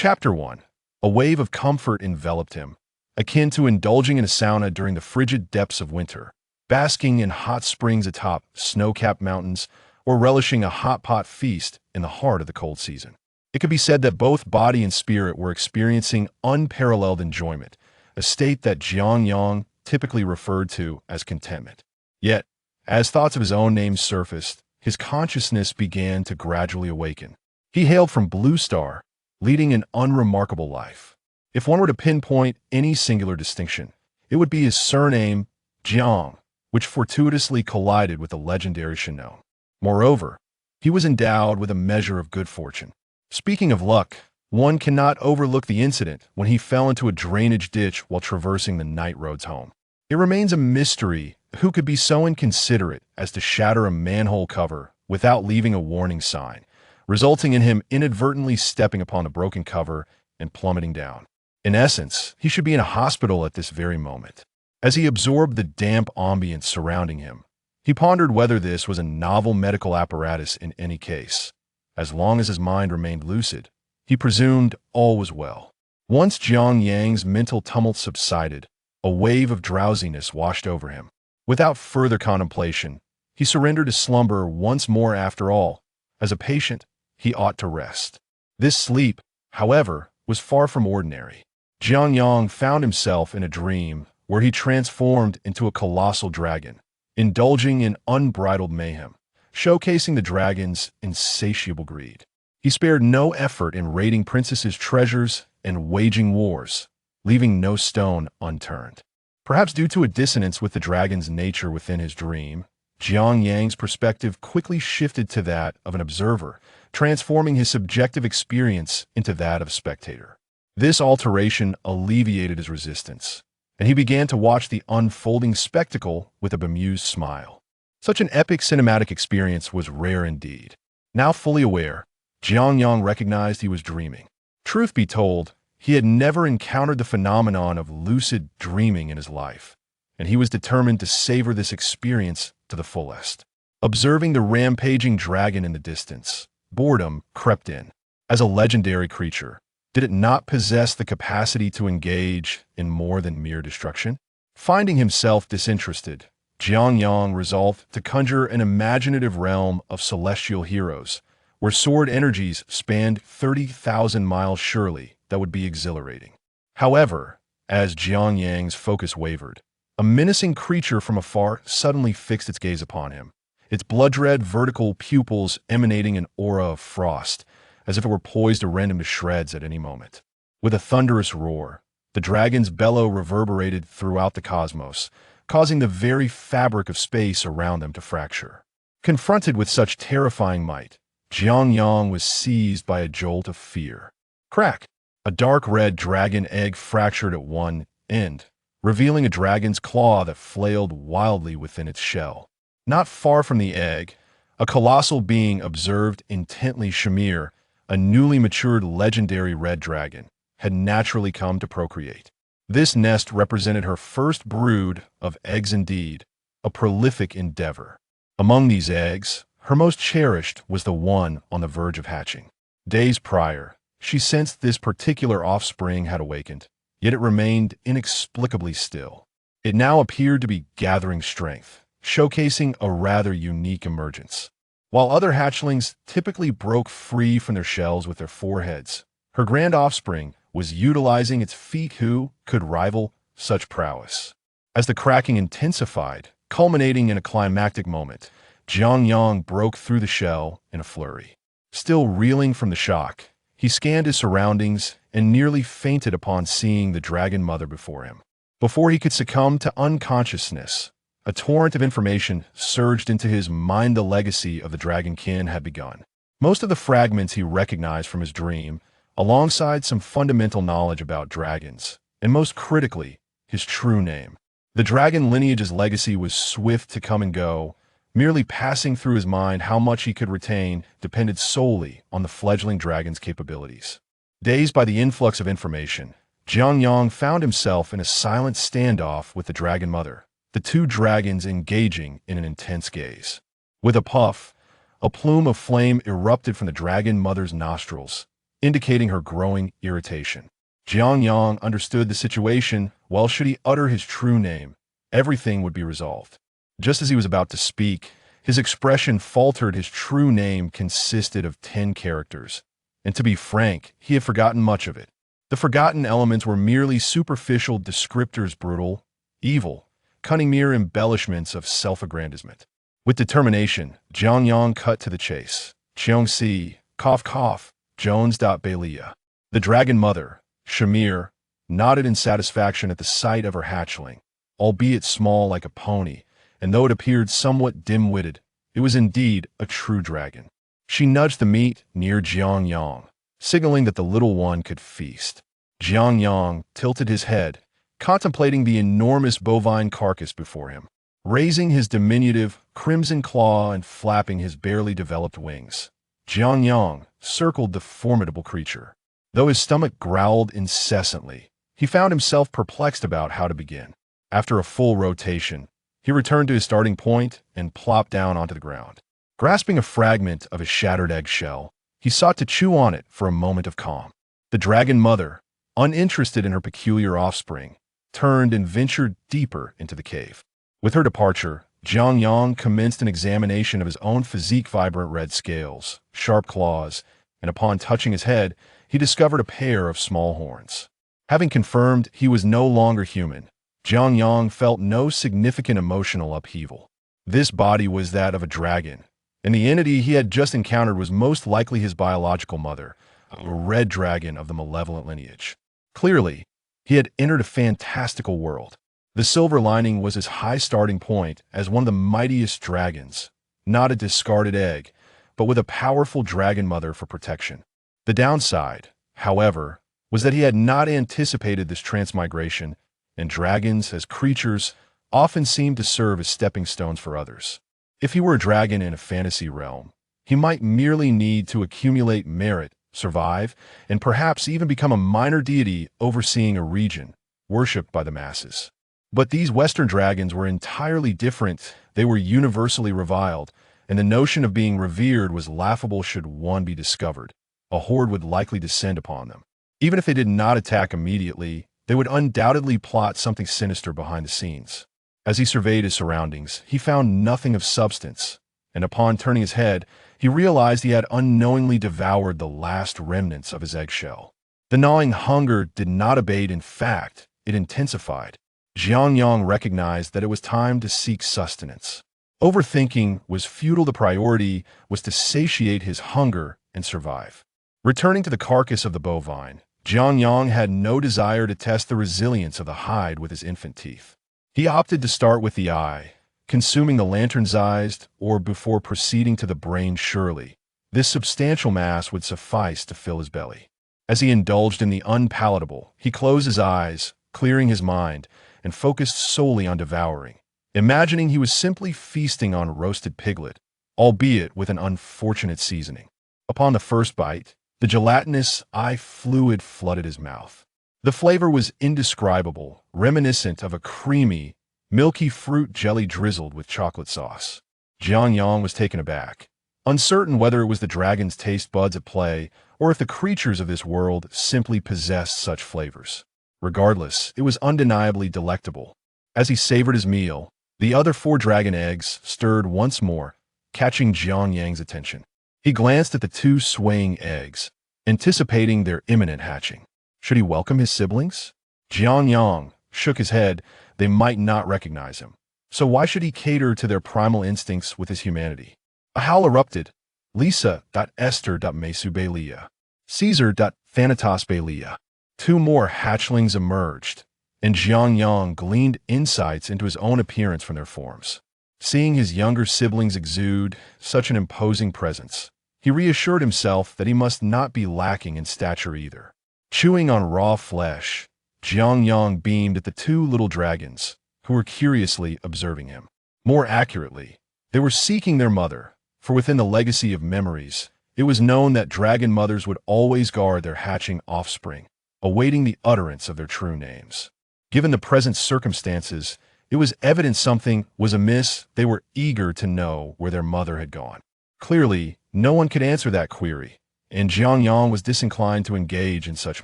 Chapter 1. A wave of comfort enveloped him, akin to indulging in a sauna during the frigid depths of winter, basking in hot springs atop snow-capped mountains, or relishing a hot pot feast in the heart of the cold season. It could be said that both body and spirit were experiencing unparalleled enjoyment, a state that Jiang Yang typically referred to as contentment. Yet, as thoughts of his own name surfaced, his consciousness began to gradually awaken. He hailed from Blue Star, leading an unremarkable life. If one were to pinpoint any singular distinction, it would be his surname, Jiang, which fortuitously collided with the legendary Shinon. Moreover, he was endowed with a measure of good fortune. Speaking of luck, one cannot overlook the incident when he fell into a drainage ditch while traversing the night roads home. It remains a mystery who could be so inconsiderate as to shatter a manhole cover without leaving a warning sign, resulting in him inadvertently stepping upon the broken cover and plummeting down. In essence, he should be in a hospital at this very moment. As he absorbed the damp ambience surrounding him, he pondered whether this was a novel medical apparatus in any case. As long as his mind remained lucid, he presumed all was well. Once Jiang Yang's mental tumult subsided, a wave of drowsiness washed over him. Without further contemplation, he surrendered to slumber once more. After all, as a patient, he ought to rest. This sleep, however, was far from ordinary. Jiang Yang found himself in a dream where he transformed into a colossal dragon, indulging in unbridled mayhem, showcasing the dragon's insatiable greed. He spared no effort in raiding princesses' treasures and waging wars, leaving no stone unturned. Perhaps due to a dissonance with the dragon's nature within his dream, Jiang Yang's perspective quickly shifted to that of an observer, transforming his subjective experience into that of a spectator. This alteration alleviated his resistance, and he began to watch the unfolding spectacle with a bemused smile. Such an epic cinematic experience was rare indeed. Now fully aware, Jiang Yang recognized he was dreaming. Truth be told, he had never encountered the phenomenon of lucid dreaming in his life, and he was determined to savor this experience to the fullest. Observing the rampaging dragon in the distance, boredom crept in. As a legendary creature, did it not possess the capacity to engage in more than mere destruction? Finding himself disinterested, Jiang Yang resolved to conjure an imaginative realm of celestial heroes, where sword energies spanned 30,000 miles. Surely that would be exhilarating. However, as Jiang Yang's focus wavered, a menacing creature from afar suddenly fixed its gaze upon him, its blood-red vertical pupils emanating an aura of frost, as if it were poised to rend him to shreds at any moment. With a thunderous roar, the dragon's bellow reverberated throughout the cosmos, causing the very fabric of space around them to fracture. Confronted with such terrifying might, Jiang Yang was seized by a jolt of fear. Crack! A dark red dragon egg fractured at one end, revealing a dragon's claw that flailed wildly within its shell. Not far from the egg, a colossal being observed intently. Shamir, a newly matured legendary red dragon, had naturally come to procreate. This nest represented her first brood of eggs indeed, a prolific endeavor. Among these eggs, her most cherished was the one on the verge of hatching. Days prior, she sensed this particular offspring had awakened, yet it remained inexplicably still. It now appeared to be gathering strength, showcasing a rather unique emergence. While other hatchlings typically broke free from their shells with their foreheads, her grand offspring was utilizing its feet. Who could rival such prowess? As the cracking intensified, culminating in a climactic moment, Jiang Yang broke through the shell in a flurry. Still reeling from the shock, he scanned his surroundings and nearly fainted upon seeing the dragon mother before him. Before he could succumb to unconsciousness, a torrent of information surged into his mind. The legacy of the dragonkin had begun. Most of the fragments he recognized from his dream, alongside some fundamental knowledge about dragons, and most critically, his true name. The dragon lineage's legacy was swift to come and go. Merely passing through his mind how much he could retain depended solely on the fledgling dragon's capabilities. Dazed by the influx of information, Jiang Yang found himself in a silent standoff with the dragon mother, the two dragons engaging in an intense gaze. With a puff, a plume of flame erupted from the dragon mother's nostrils, indicating her growing irritation. Jiangyang understood the situation. Well, should he utter his true name, everything would be resolved. Just as he was about to speak, his expression faltered. His true name consisted of 10 characters, and to be frank, he had forgotten much of it. The forgotten elements were merely superficial descriptors: brutal, evil, cunning, mere embellishments of self-aggrandizement. With determination, Jiangyang cut to the chase. Cheongsi, cough cough, Jones.Bailia. The dragon mother, Shamir, nodded in satisfaction at the sight of her hatchling. Albeit small like a pony, and though it appeared somewhat dim-witted, it was indeed a true dragon. She nudged the meat near Jiangyang, signaling that the little one could feast. Jiangyang tilted his head, contemplating the enormous bovine carcass before him, raising his diminutive, crimson claw and flapping his barely developed wings. Jiangyang circled the formidable creature. Though his stomach growled incessantly, he found himself perplexed about how to begin. After a full rotation, he returned to his starting point and plopped down onto the ground. Grasping a fragment of his shattered eggshell, he sought to chew on it for a moment of calm. The dragon mother, uninterested in her peculiar offspring, turned and ventured deeper into the cave. With her departure, Jiangyang commenced an examination of his own physique: vibrant red scales, sharp claws, and upon touching his head, he discovered a pair of small horns. Having confirmed he was no longer human, Jiangyang felt no significant emotional upheaval. This body was that of a dragon, and the entity he had just encountered was most likely his biological mother, a red dragon of the malevolent lineage. Clearly, he had entered a fantastical world. The silver lining was his high starting point as one of the mightiest dragons, not a discarded egg, but with a powerful dragon mother for protection. The downside, however, was that he had not anticipated this transmigration, and dragons, as creatures, often seem to serve as stepping stones for others. If he were a dragon in a fantasy realm, he might merely need to accumulate merit, survive, and perhaps even become a minor deity overseeing a region, worshipped by the masses. But these Western dragons were entirely different. They were universally reviled, and the notion of being revered was laughable should one be discovered. A horde would likely descend upon them. Even if they did not attack immediately, they would undoubtedly plot something sinister behind the scenes. As he surveyed his surroundings, he found nothing of substance, and upon turning his head, he realized he had unknowingly devoured the last remnants of his eggshell. The gnawing hunger did not abate. In fact, it intensified. Jiangyang recognized that it was time to seek sustenance. Overthinking was futile. The priority was to satiate his hunger and survive. Returning to the carcass of the bovine, Jiangyang had no desire to test the resilience of the hide with his infant teeth. He opted to start with the eye, consuming the lantern's eyes or before proceeding to the brain. Surely, this substantial mass would suffice to fill his belly. As he indulged in the unpalatable, he closed his eyes, clearing his mind, and focused solely on devouring, imagining he was simply feasting on roasted piglet, albeit with an unfortunate seasoning. Upon the first bite, the gelatinous eye fluid flooded his mouth. The flavor was indescribable, reminiscent of a creamy, milky fruit jelly drizzled with chocolate sauce. Jiangyang was taken aback, uncertain whether it was the dragon's taste buds at play or if the creatures of this world simply possessed such flavors. Regardless, it was undeniably delectable. As he savored his meal, the other 4 dragon eggs stirred once more, catching Jiangyang's attention. He glanced at the 2 swaying eggs, anticipating their imminent hatching. Should he welcome his siblings? Jiangyang shook his head. They might not recognize him. So why should he cater to their primal instincts with his humanity? A howl erupted. Lisa.Esther.Mesubelia. Caesar.Thanatos.Belia. 2 more hatchlings emerged, and Jiangyang gleaned insights into his own appearance from their forms. Seeing his younger siblings exude such an imposing presence, he reassured himself that he must not be lacking in stature either. Chewing on raw flesh, Jiangyang beamed at the 2 little dragons, who were curiously observing him. More accurately, they were seeking their mother, for within the legacy of memories, it was known that dragon mothers would always guard their hatching offspring, awaiting the utterance of their true names. Given the present circumstances, it was evident something was amiss. They were eager to know where their mother had gone. Clearly, no one could answer that query, and Jiangyang was disinclined to engage in such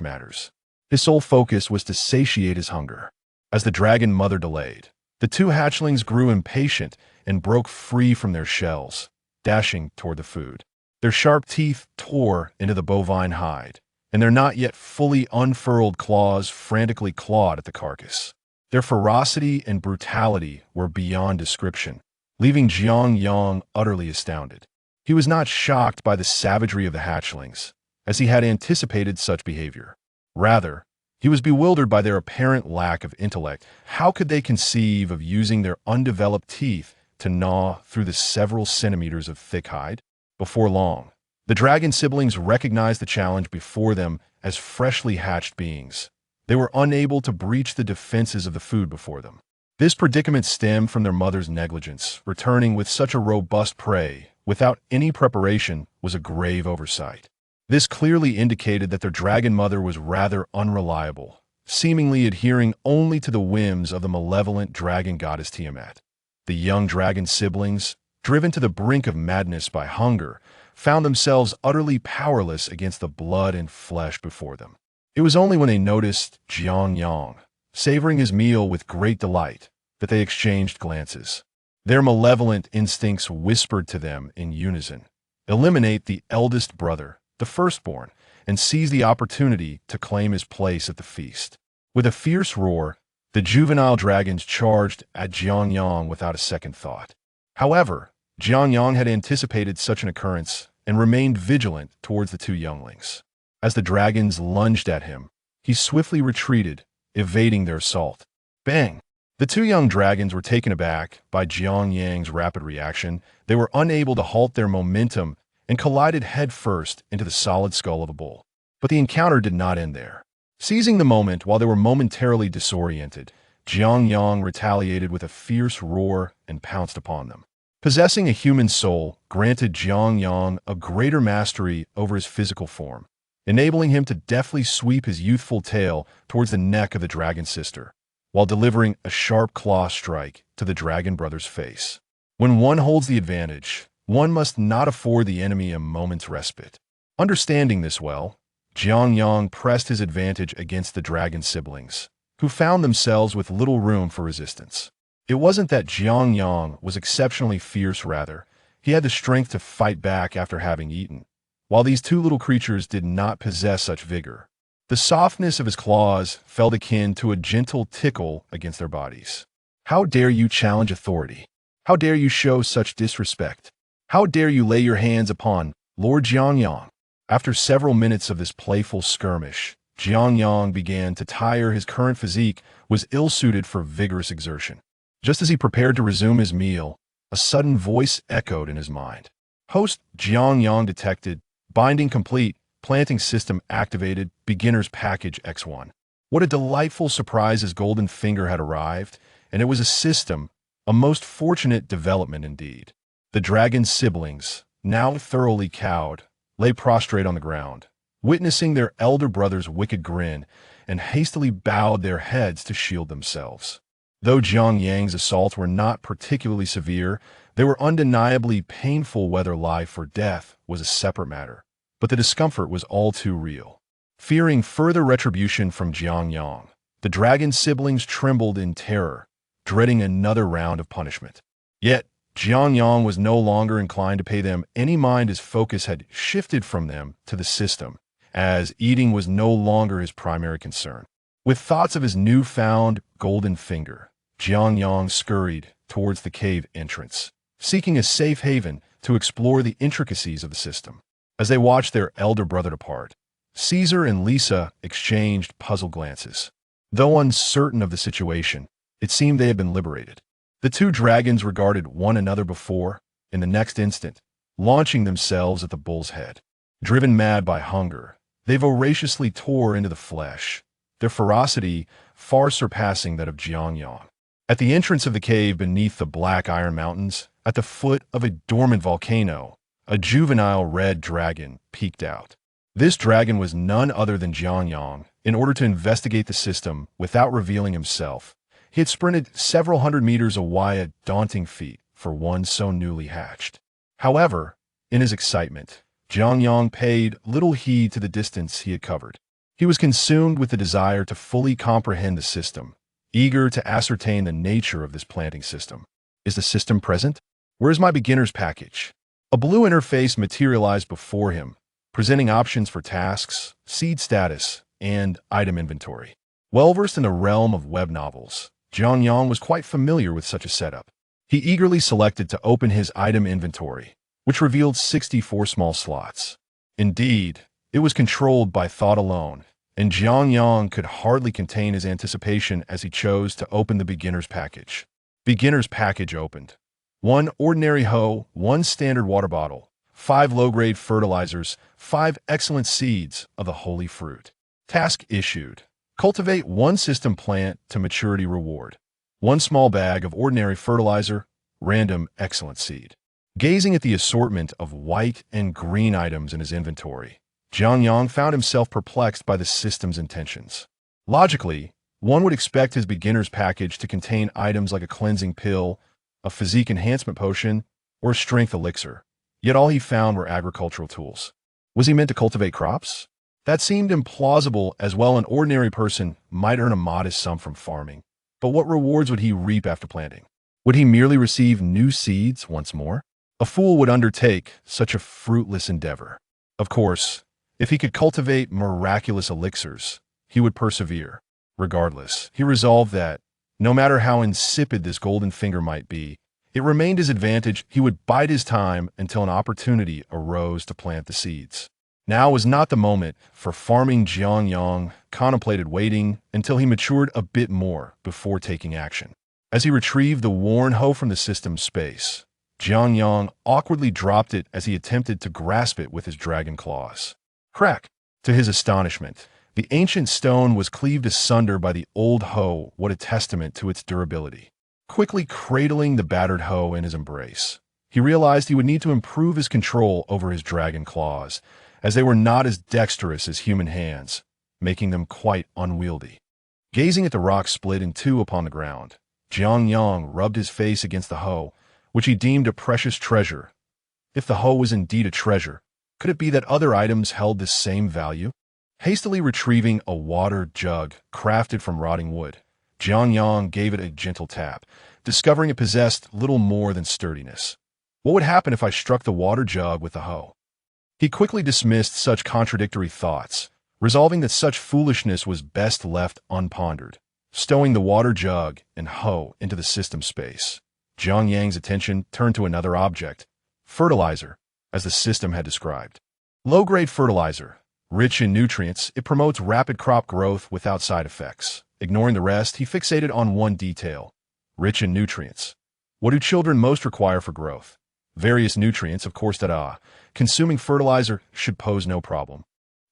matters. His sole focus was to satiate his hunger. As the dragon mother delayed, the two hatchlings grew impatient and broke free from their shells, dashing toward the food. Their sharp teeth tore into the bovine hide, and their not yet fully unfurled claws frantically clawed at the carcass. Their ferocity and brutality were beyond description, leaving Jiangyang utterly astounded. He was not shocked by the savagery of the hatchlings, as he had anticipated such behavior. Rather, he was bewildered by their apparent lack of intellect. How could they conceive of using their undeveloped teeth to gnaw through the several centimeters of thick hide? Before long, the dragon siblings recognized the challenge before them as freshly hatched beings. They were unable to breach the defenses of the food before them. This predicament stemmed from their mother's negligence. Returning with such a robust prey without any preparation was a grave oversight. This clearly indicated that their dragon mother was rather unreliable, seemingly adhering only to the whims of the malevolent dragon goddess Tiamat. The young dragon siblings, driven to the brink of madness by hunger, found themselves utterly powerless against the blood and flesh before them. It was only when they noticed Jiangyang savoring his meal with great delight that they exchanged glances. Their malevolent instincts whispered to them in unison, "Eliminate the eldest brother, the firstborn, and seize the opportunity to claim his place at the feast." With a fierce roar, the juvenile dragons charged at Jiangyang without a second thought. However, Jiangyang had anticipated such an occurrence and remained vigilant towards the two younglings. As the dragons lunged at him, he swiftly retreated, evading their assault. Bang! The two young dragons were taken aback by Jiangyang's rapid reaction. They were unable to halt their momentum and collided headfirst into the solid skull of a bull. But the encounter did not end there. Seizing the moment while they were momentarily disoriented, Jiangyang retaliated with a fierce roar and pounced upon them. Possessing a human soul granted Jiangyang a greater mastery over his physical form, enabling him to deftly sweep his youthful tail towards the neck of the dragon sister, while delivering a sharp claw strike to the dragon brother's face. When one holds the advantage, one must not afford the enemy a moment's respite. Understanding this well, Jiangyang pressed his advantage against the dragon siblings, who found themselves with little room for resistance. It wasn't that Jiangyang was exceptionally fierce, rather, he had the strength to fight back after having eaten, while these two little creatures did not possess such vigor. The softness of his claws felt akin to a gentle tickle against their bodies. "How dare you challenge authority? How dare you show such disrespect? How dare you lay your hands upon Lord Jiangyang?" After several minutes of this playful skirmish, Jiangyang began to tire. His current physique was ill-suited for vigorous exertion. Just as he prepared to resume his meal, a sudden voice echoed in his mind. "Host Jiangyang detected. Binding complete. Planting system activated. Beginner's package X1." What a delightful surprise! His golden finger had arrived, and it was a system, a most fortunate development indeed. The dragon siblings, now thoroughly cowed, lay prostrate on the ground, witnessing their elder brother's wicked grin, and hastily bowed their heads to shield themselves. Though Jiangyang's assaults were not particularly severe, they were undeniably painful. Whether life or death was a separate matter, but the discomfort was all too real. Fearing further retribution from Jiangyang, the dragon siblings trembled in terror, dreading another round of punishment. Yet, Jiangyang was no longer inclined to pay them any mind. His focus had shifted from them to the system, as eating was no longer his primary concern. With thoughts of his newfound golden finger, Jiangyang scurried towards the cave entrance, seeking a safe haven to explore the intricacies of the system. As they watched their elder brother depart, Caesar and Lisa exchanged puzzled glances. Though uncertain of the situation, it seemed they had been liberated. The two dragons regarded one another before, in the next instant, launching themselves at the bull's head. Driven mad by hunger, they voraciously tore into the flesh, their ferocity far surpassing that of Jiangyang. At the entrance of the cave beneath the black iron mountains, at the foot of a dormant volcano, a juvenile red dragon peeked out. This dragon was none other than Jiangyang. In order to investigate the system without revealing himself, he had sprinted several hundred meters away, a daunting feat for one so newly hatched. However, in his excitement, Jiang paid little heed to the distance he had covered. He was consumed with the desire to fully comprehend the system, eager to ascertain the nature of this planting system. Is the system present? Where is my beginner's package? A blue interface materialized before him, presenting options for tasks, seed status, and item inventory. Well-versed in the realm of web novels, Jiang was quite familiar with such a setup. He eagerly selected to open his item inventory, which revealed 64 small slots. Indeed, it was controlled by thought alone, and Jiang could hardly contain his anticipation as he chose to open the beginner's package. Beginner's package opened. 1 ordinary hoe, 1 standard water bottle, 5 low-grade fertilizers, 5 excellent seeds of the holy fruit. Task issued. Cultivate 1 system plant to maturity reward. 1 small bag of ordinary fertilizer, random excellent seed. Gazing at the assortment of white and green items in his inventory, Jiang found himself perplexed by the system's intentions. Logically, one would expect his beginner's package to contain items like a cleansing pill, a physique enhancement potion, or a strength elixir. Yet all he found were agricultural tools. Was he meant to cultivate crops? That seemed implausible, as well an ordinary person might earn a modest sum from farming. But what rewards would he reap after planting? Would he merely receive new seeds once more? A fool would undertake such a fruitless endeavor. Of course, if he could cultivate miraculous elixirs, he would persevere. Regardless, he resolved that, no matter how insipid this golden finger might be, it remained his advantage. He would bide his time until an opportunity arose to plant the seeds. Now was not the moment for farming. Jiang contemplated waiting until he matured a bit more before taking action. As he retrieved the worn hoe from the system's space, Jiang awkwardly dropped it as he attempted to grasp it with his dragon claws. Crack! To his astonishment, the ancient stone was cleaved asunder by the old hoe. What a testament to its durability. Quickly cradling the battered hoe in his embrace, he realized he would need to improve his control over his dragon claws, as they were not as dexterous as human hands, making them quite unwieldy. Gazing at the rock split in two upon the ground, Jiang rubbed his face against the hoe, which he deemed a precious treasure. If the hoe was indeed a treasure, could it be that other items held this same value? Hastily retrieving a water jug crafted from rotting wood, Jiang gave it a gentle tap, discovering it possessed little more than sturdiness. What would happen if I struck the water jug with the hoe? He quickly dismissed such contradictory thoughts, resolving that such foolishness was best left unpondered. Stowing the water jug and hoe into the system space, Jiang's attention turned to another object, fertilizer, as the system had described. Low-grade fertilizer, rich in nutrients, it promotes rapid crop growth without side effects. Ignoring the rest, he fixated on one detail, rich in nutrients. What do children most require for growth? Various nutrients, of course. Consuming fertilizer should pose no problem.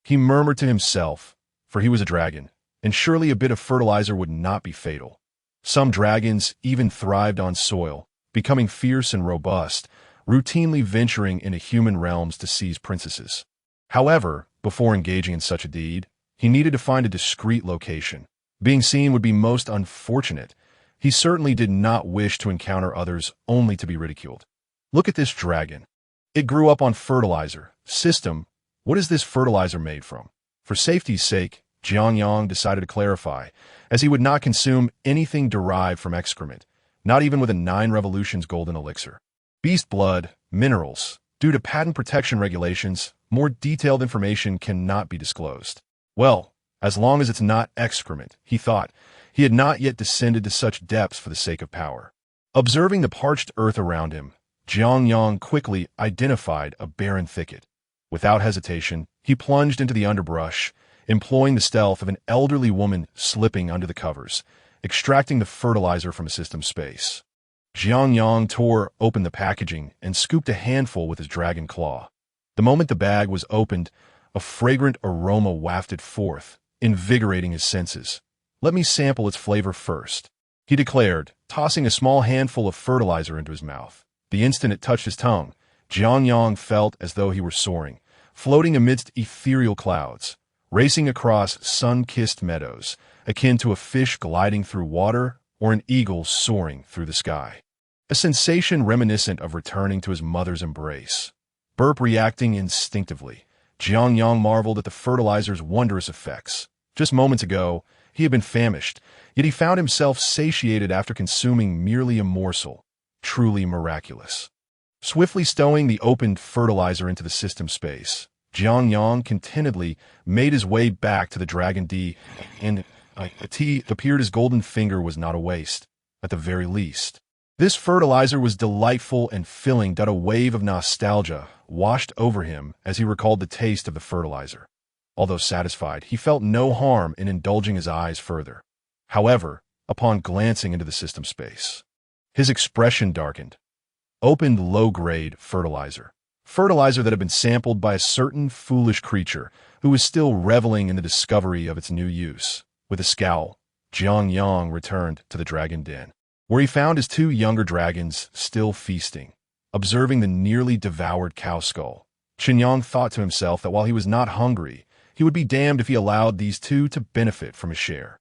He murmured to himself, for he was a dragon, and surely a bit of fertilizer would not be fatal. Some dragons even thrived on soil, becoming fierce and robust, routinely venturing into human realms to seize princesses. However, before engaging in such a deed, he needed to find a discreet location. Being seen would be most unfortunate. He certainly did not wish to encounter others only to be ridiculed. Look at this dragon. It grew up on fertilizer. System, what is this fertilizer made from? For safety's sake, Jiang decided to clarify, as he would not consume anything derived from excrement, not even with a 9 revolutions golden elixir. Beast blood, minerals. Due to patent protection regulations, more detailed information cannot be disclosed. Well, as long as it's not excrement, he thought. He had not yet descended to such depths for the sake of power. Observing the parched earth around him, Jiang quickly identified a barren thicket. Without hesitation, he plunged into the underbrush, employing the stealth of an elderly woman slipping under the covers, extracting the fertilizer from a system space. Jiang tore open the packaging and scooped a handful with his dragon claw. The moment the bag was opened, a fragrant aroma wafted forth, invigorating his senses. Let me sample its flavor first, he declared, tossing a small handful of fertilizer into his mouth. The instant it touched his tongue, Jiang felt as though he were soaring, floating amidst ethereal clouds, racing across sun-kissed meadows, akin to a fish gliding through water or an eagle soaring through the sky. A sensation reminiscent of returning to his mother's embrace. burp reacting instinctively. Jiangyang marveled at the fertilizer's wondrous effects. Just moments ago, he had been famished, yet he found himself satiated after consuming merely a morsel. Truly miraculous. Swiftly stowing the opened fertilizer into the system space, Jiangyang contentedly made his way back to the Dragon D, and it appeared his golden finger was not a waste, at the very least. This fertilizer was delightful and filling. A wave of nostalgia washed over him as he recalled the taste of the fertilizer. Although satisfied, he felt no harm in indulging his eyes further. However, upon glancing into the system space, his expression darkened. Opened low-grade fertilizer. Fertilizer that had been sampled by a certain foolish creature who was still reveling in the discovery of its new use. With a scowl, Jiangyang returned to the dragon den, where he found his two younger dragons still feasting, observing the nearly devoured cow skull. Qinyang thought to himself that while he was not hungry, he would be damned if he allowed these two to benefit from his share.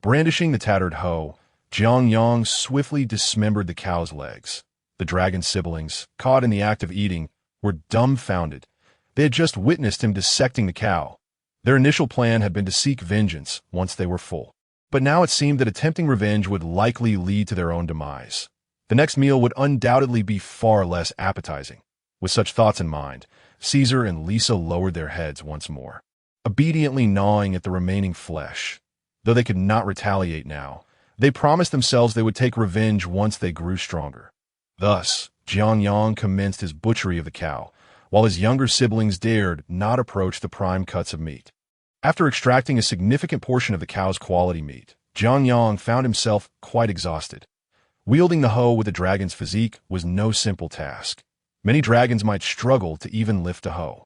Brandishing the tattered hoe, Jiangyang swiftly dismembered the cow's legs. The dragon siblings, caught in the act of eating, were dumbfounded. They had just witnessed him dissecting the cow. Their initial plan had been to seek vengeance once they were full. But now it seemed that attempting revenge would likely lead to their own demise. The next meal would undoubtedly be far less appetizing. With such thoughts in mind, Caesar and Lisa lowered their heads once more, obediently gnawing at the remaining flesh. Though they could not retaliate now, they promised themselves they would take revenge once they grew stronger. Thus, Jiangyang commenced his butchery of the cow, while his younger siblings dared not approach the prime cuts of meat. After extracting a significant portion of the cow's quality meat, Jiangyang found himself quite exhausted. Wielding the hoe with the dragon's physique was no simple task. Many dragons might struggle to even lift a hoe.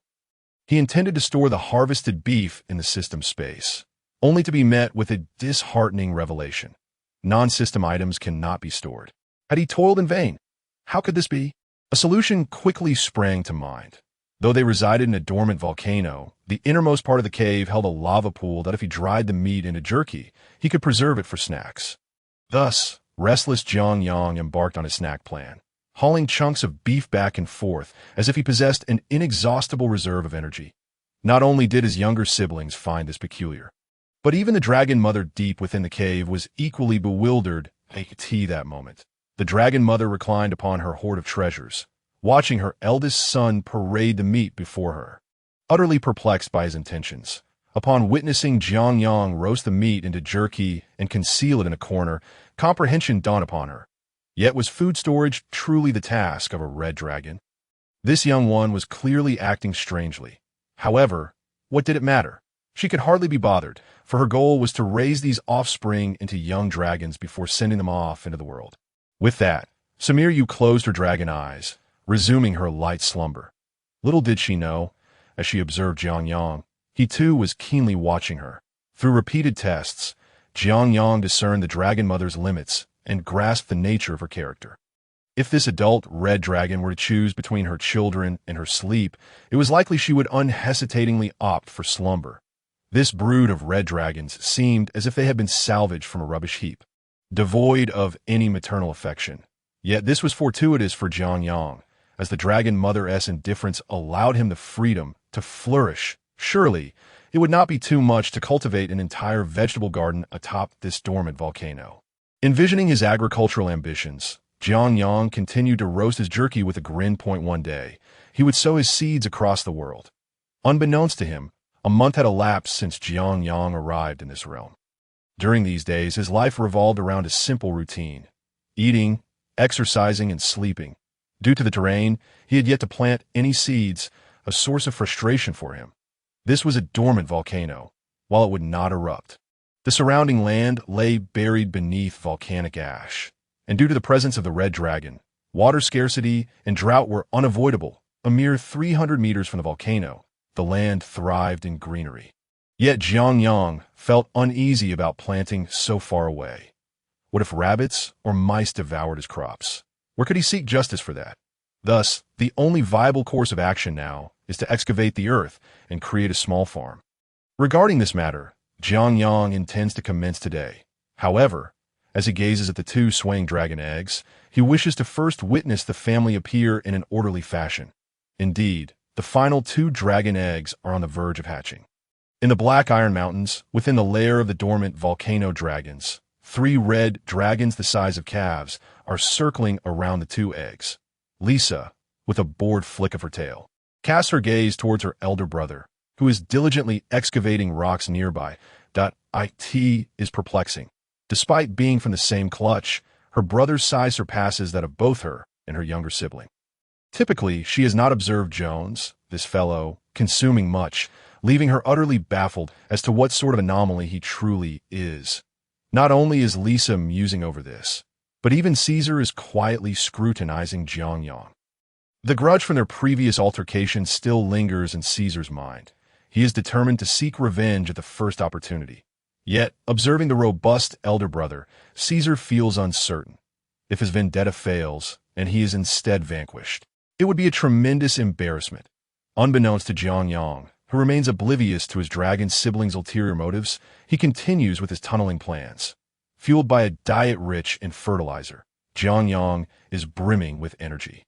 He intended to store the harvested beef in the system space, only to be met with a disheartening revelation. Non-system items cannot be stored. Had he toiled in vain? How could this be? A solution quickly sprang to mind. Though they resided in a dormant volcano, the innermost part of the cave held a lava pool that if he dried the meat into jerky, he could preserve it for snacks. Thus, restless Jiangyang embarked on his snack plan, hauling chunks of beef back and forth as if he possessed an inexhaustible reserve of energy. Not only did his younger siblings find this peculiar, but even the dragon mother deep within the cave was equally bewildered that moment. The dragon mother reclined upon her hoard of treasures, watching her eldest son parade the meat before her. Utterly perplexed by his intentions, upon witnessing Jiangyang roast the meat into jerky and conceal it in a corner, comprehension dawned upon her. Yet was food storage truly the task of a red dragon? This young one was clearly acting strangely. However, what did it matter? She could hardly be bothered, for her goal was to raise these offspring into young dragons before sending them off into the world. With that, Samir Yu closed her dragon eyes, resuming her light slumber. Little did she know, as she observed Jiangyang, he too was keenly watching her. Through repeated tests, Jiangyang discerned the dragon mother's limits and grasped the nature of her character. If this adult red dragon were to choose between her children and her sleep, it was likely she would unhesitatingly opt for slumber. This brood of red dragons seemed as if they had been salvaged from a rubbish heap, devoid of any maternal affection. Yet this was fortuitous for Jiangyang, as the dragon mother's indifference allowed him the freedom to flourish. Surely, it would not be too much to cultivate an entire vegetable garden atop this dormant volcano. Envisioning his agricultural ambitions, Jiangyang continued to roast his jerky with a grin. One day, he would sow his seeds across the world. Unbeknownst to him, a month had elapsed since Jiangyang arrived in this realm. During these days, his life revolved around a simple routine: eating, exercising, and sleeping. Due to the terrain, he had yet to plant any seeds, a source of frustration for him. This was a dormant volcano, while it would not erupt. The surrounding land lay buried beneath volcanic ash, and due to the presence of the red dragon, water scarcity and drought were unavoidable. A mere 300 meters from the volcano, the land thrived in greenery. Yet Jiangyang felt uneasy about planting so far away. What if rabbits or mice devoured his crops? Where could he seek justice for that? Thus, the only viable course of action now is to excavate the earth and create a small farm. Regarding this matter, Jiangyang intends to commence today. However, as he gazes at the two swaying dragon eggs, he wishes to first witness the family appear in an orderly fashion. Indeed, the final 2 dragon eggs are on the verge of hatching. In the Black Iron Mountains, within the lair of the dormant volcano dragons, 3 red dragons the size of calves are circling around the 2 eggs. Lisa, with a bored flick of her tail, casts her gaze towards her elder brother, who is diligently excavating rocks nearby. It is perplexing. Despite being from the same clutch, her brother's size surpasses that of both her and her younger sibling. Typically, she has not observed Jones, this fellow, consuming much, leaving her utterly baffled as to what sort of anomaly he truly is. Not only is Lisa musing over this, but even Caesar is quietly scrutinizing Jiangyang. The grudge from their previous altercation still lingers in Caesar's mind. He is determined to seek revenge at the first opportunity. Yet, observing the robust elder brother, Caesar feels uncertain. If his vendetta fails, and he is instead vanquished, it would be a tremendous embarrassment. Unbeknownst to Jiangyang, who remains oblivious to his dragon sibling's ulterior motives, he continues with his tunneling plans. Fueled by a diet rich in fertilizer, Jiangyang is brimming with energy.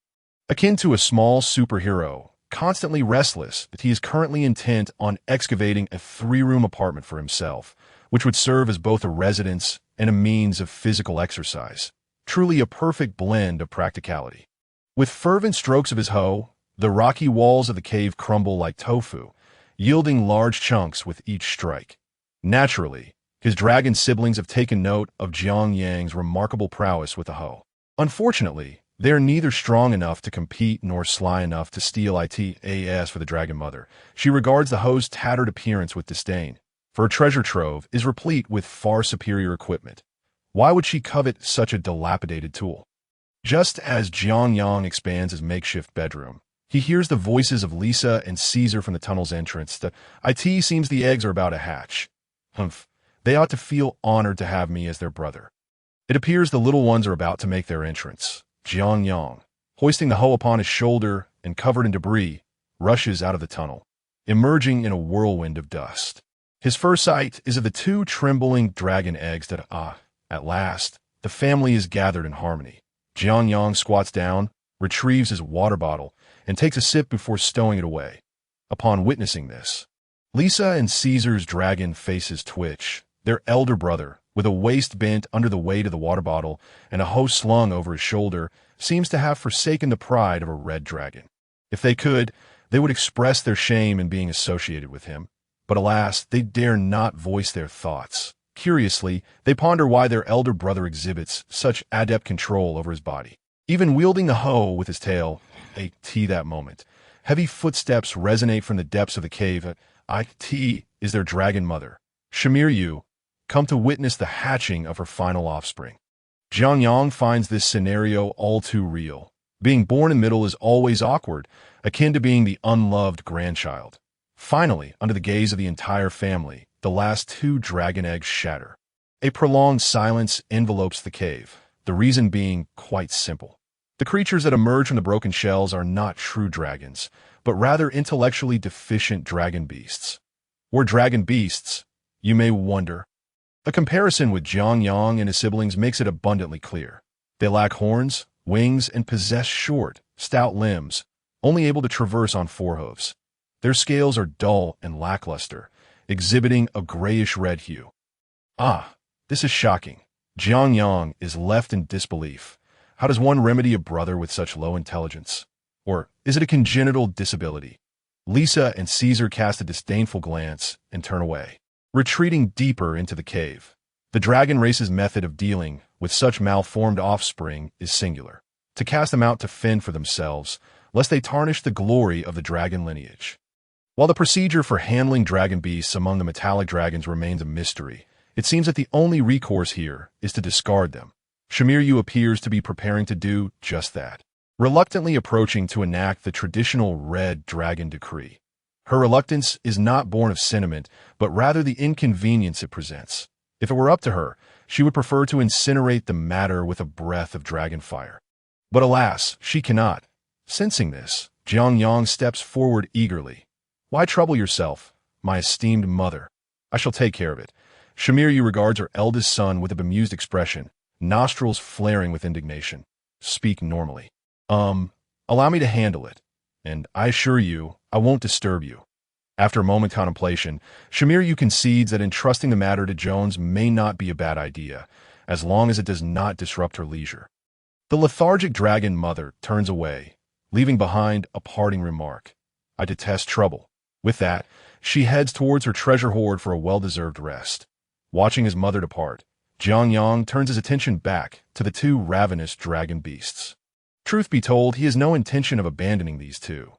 Akin to a small superhero, constantly restless, that he is currently intent on excavating a 3-room apartment for himself, which would serve as both a residence and a means of physical exercise. Truly a perfect blend of practicality. With fervent strokes of his hoe, the rocky walls of the cave crumble like tofu, yielding large chunks with each strike. Naturally, his dragon siblings have taken note of Jiangyang's remarkable prowess with the hoe. Unfortunately, they are neither strong enough to compete nor sly enough to steal its for the dragon mother. She regards the hoe's tattered appearance with disdain, for her treasure trove is replete with far superior equipment. Why would she covet such a dilapidated tool? Just as Jiangyang expands his makeshift bedroom, he hears the voices of Lisa and Caesar from the tunnel's entrance. It seems the eggs are about to hatch. Humph, they ought to feel honored to have me as their brother. It appears the little ones are about to make their entrance. Jiangyang, hoisting the hoe upon his shoulder and covered in debris, rushes out of the tunnel, emerging in a whirlwind of dust. His first sight is of the 2 trembling dragon eggs that, at last, the family is gathered in harmony. Jiangyang squats down, retrieves his water bottle, and takes a sip before stowing it away. Upon witnessing this, Lisa and Caesar's dragon faces twitch. Their elder brother, with a waist bent under the weight of the water bottle and a hoe slung over his shoulder, seems to have forsaken the pride of a red dragon. If they could, they would express their shame in being associated with him. But alas, they dare not voice their thoughts. Curiously, they ponder why their elder brother exhibits such adept control over his body. Even wielding the hoe with his tail, that moment, heavy footsteps resonate from the depths of the cave. It is their dragon mother, Shimiryu, come to witness the hatching of her final offspring. Jiangyang finds this scenario all too real. Being born in the middle is always awkward, akin to being the unloved grandchild. Finally, under the gaze of the entire family, the last 2 dragon eggs shatter. A prolonged silence envelopes the cave, the reason being quite simple. The creatures that emerge from the broken shells are not true dragons, but rather intellectually deficient dragon beasts. Or dragon beasts, you may wonder. A comparison with Jiangyang and his siblings makes it abundantly clear. They lack horns, wings, and possess short, stout limbs, only able to traverse on 4 hooves. Their scales are dull and lackluster, exhibiting a grayish-red hue. This is shocking. Jiangyang is left in disbelief. How does one remedy a brother with such low intelligence? Or is it a congenital disability? Lisa and Caesar cast a disdainful glance and turn away, retreating deeper into the cave. The dragon race's method of dealing with such malformed offspring is singular: to cast them out to fend for themselves, lest they tarnish the glory of the dragon lineage. While the procedure for handling dragon beasts among the metallic dragons remains a mystery, it seems that the only recourse here is to discard them. Shimiryu appears to be preparing to do just that, reluctantly approaching to enact the traditional red dragon decree. Her reluctance is not born of sentiment, but rather the inconvenience it presents. If it were up to her, she would prefer to incinerate the matter with a breath of dragon fire. But alas, she cannot. Sensing this, Jiangyang steps forward eagerly. Why trouble yourself, my esteemed mother? I shall take care of it. Shimiryu regards her eldest son with a bemused expression, nostrils flaring with indignation. Speak normally. Allow me to handle it. and I assure you, I won't disturb you." After a moment contemplation, Shamiru concedes that entrusting the matter to Jones may not be a bad idea, as long as it does not disrupt her leisure. The lethargic dragon mother turns away, leaving behind a parting remark: "I detest trouble." With that, she heads towards her treasure hoard for a well-deserved rest. Watching his mother depart, Jiang Yang turns his attention back to the two ravenous dragon beasts. Truth be told, he has no intention of abandoning these two.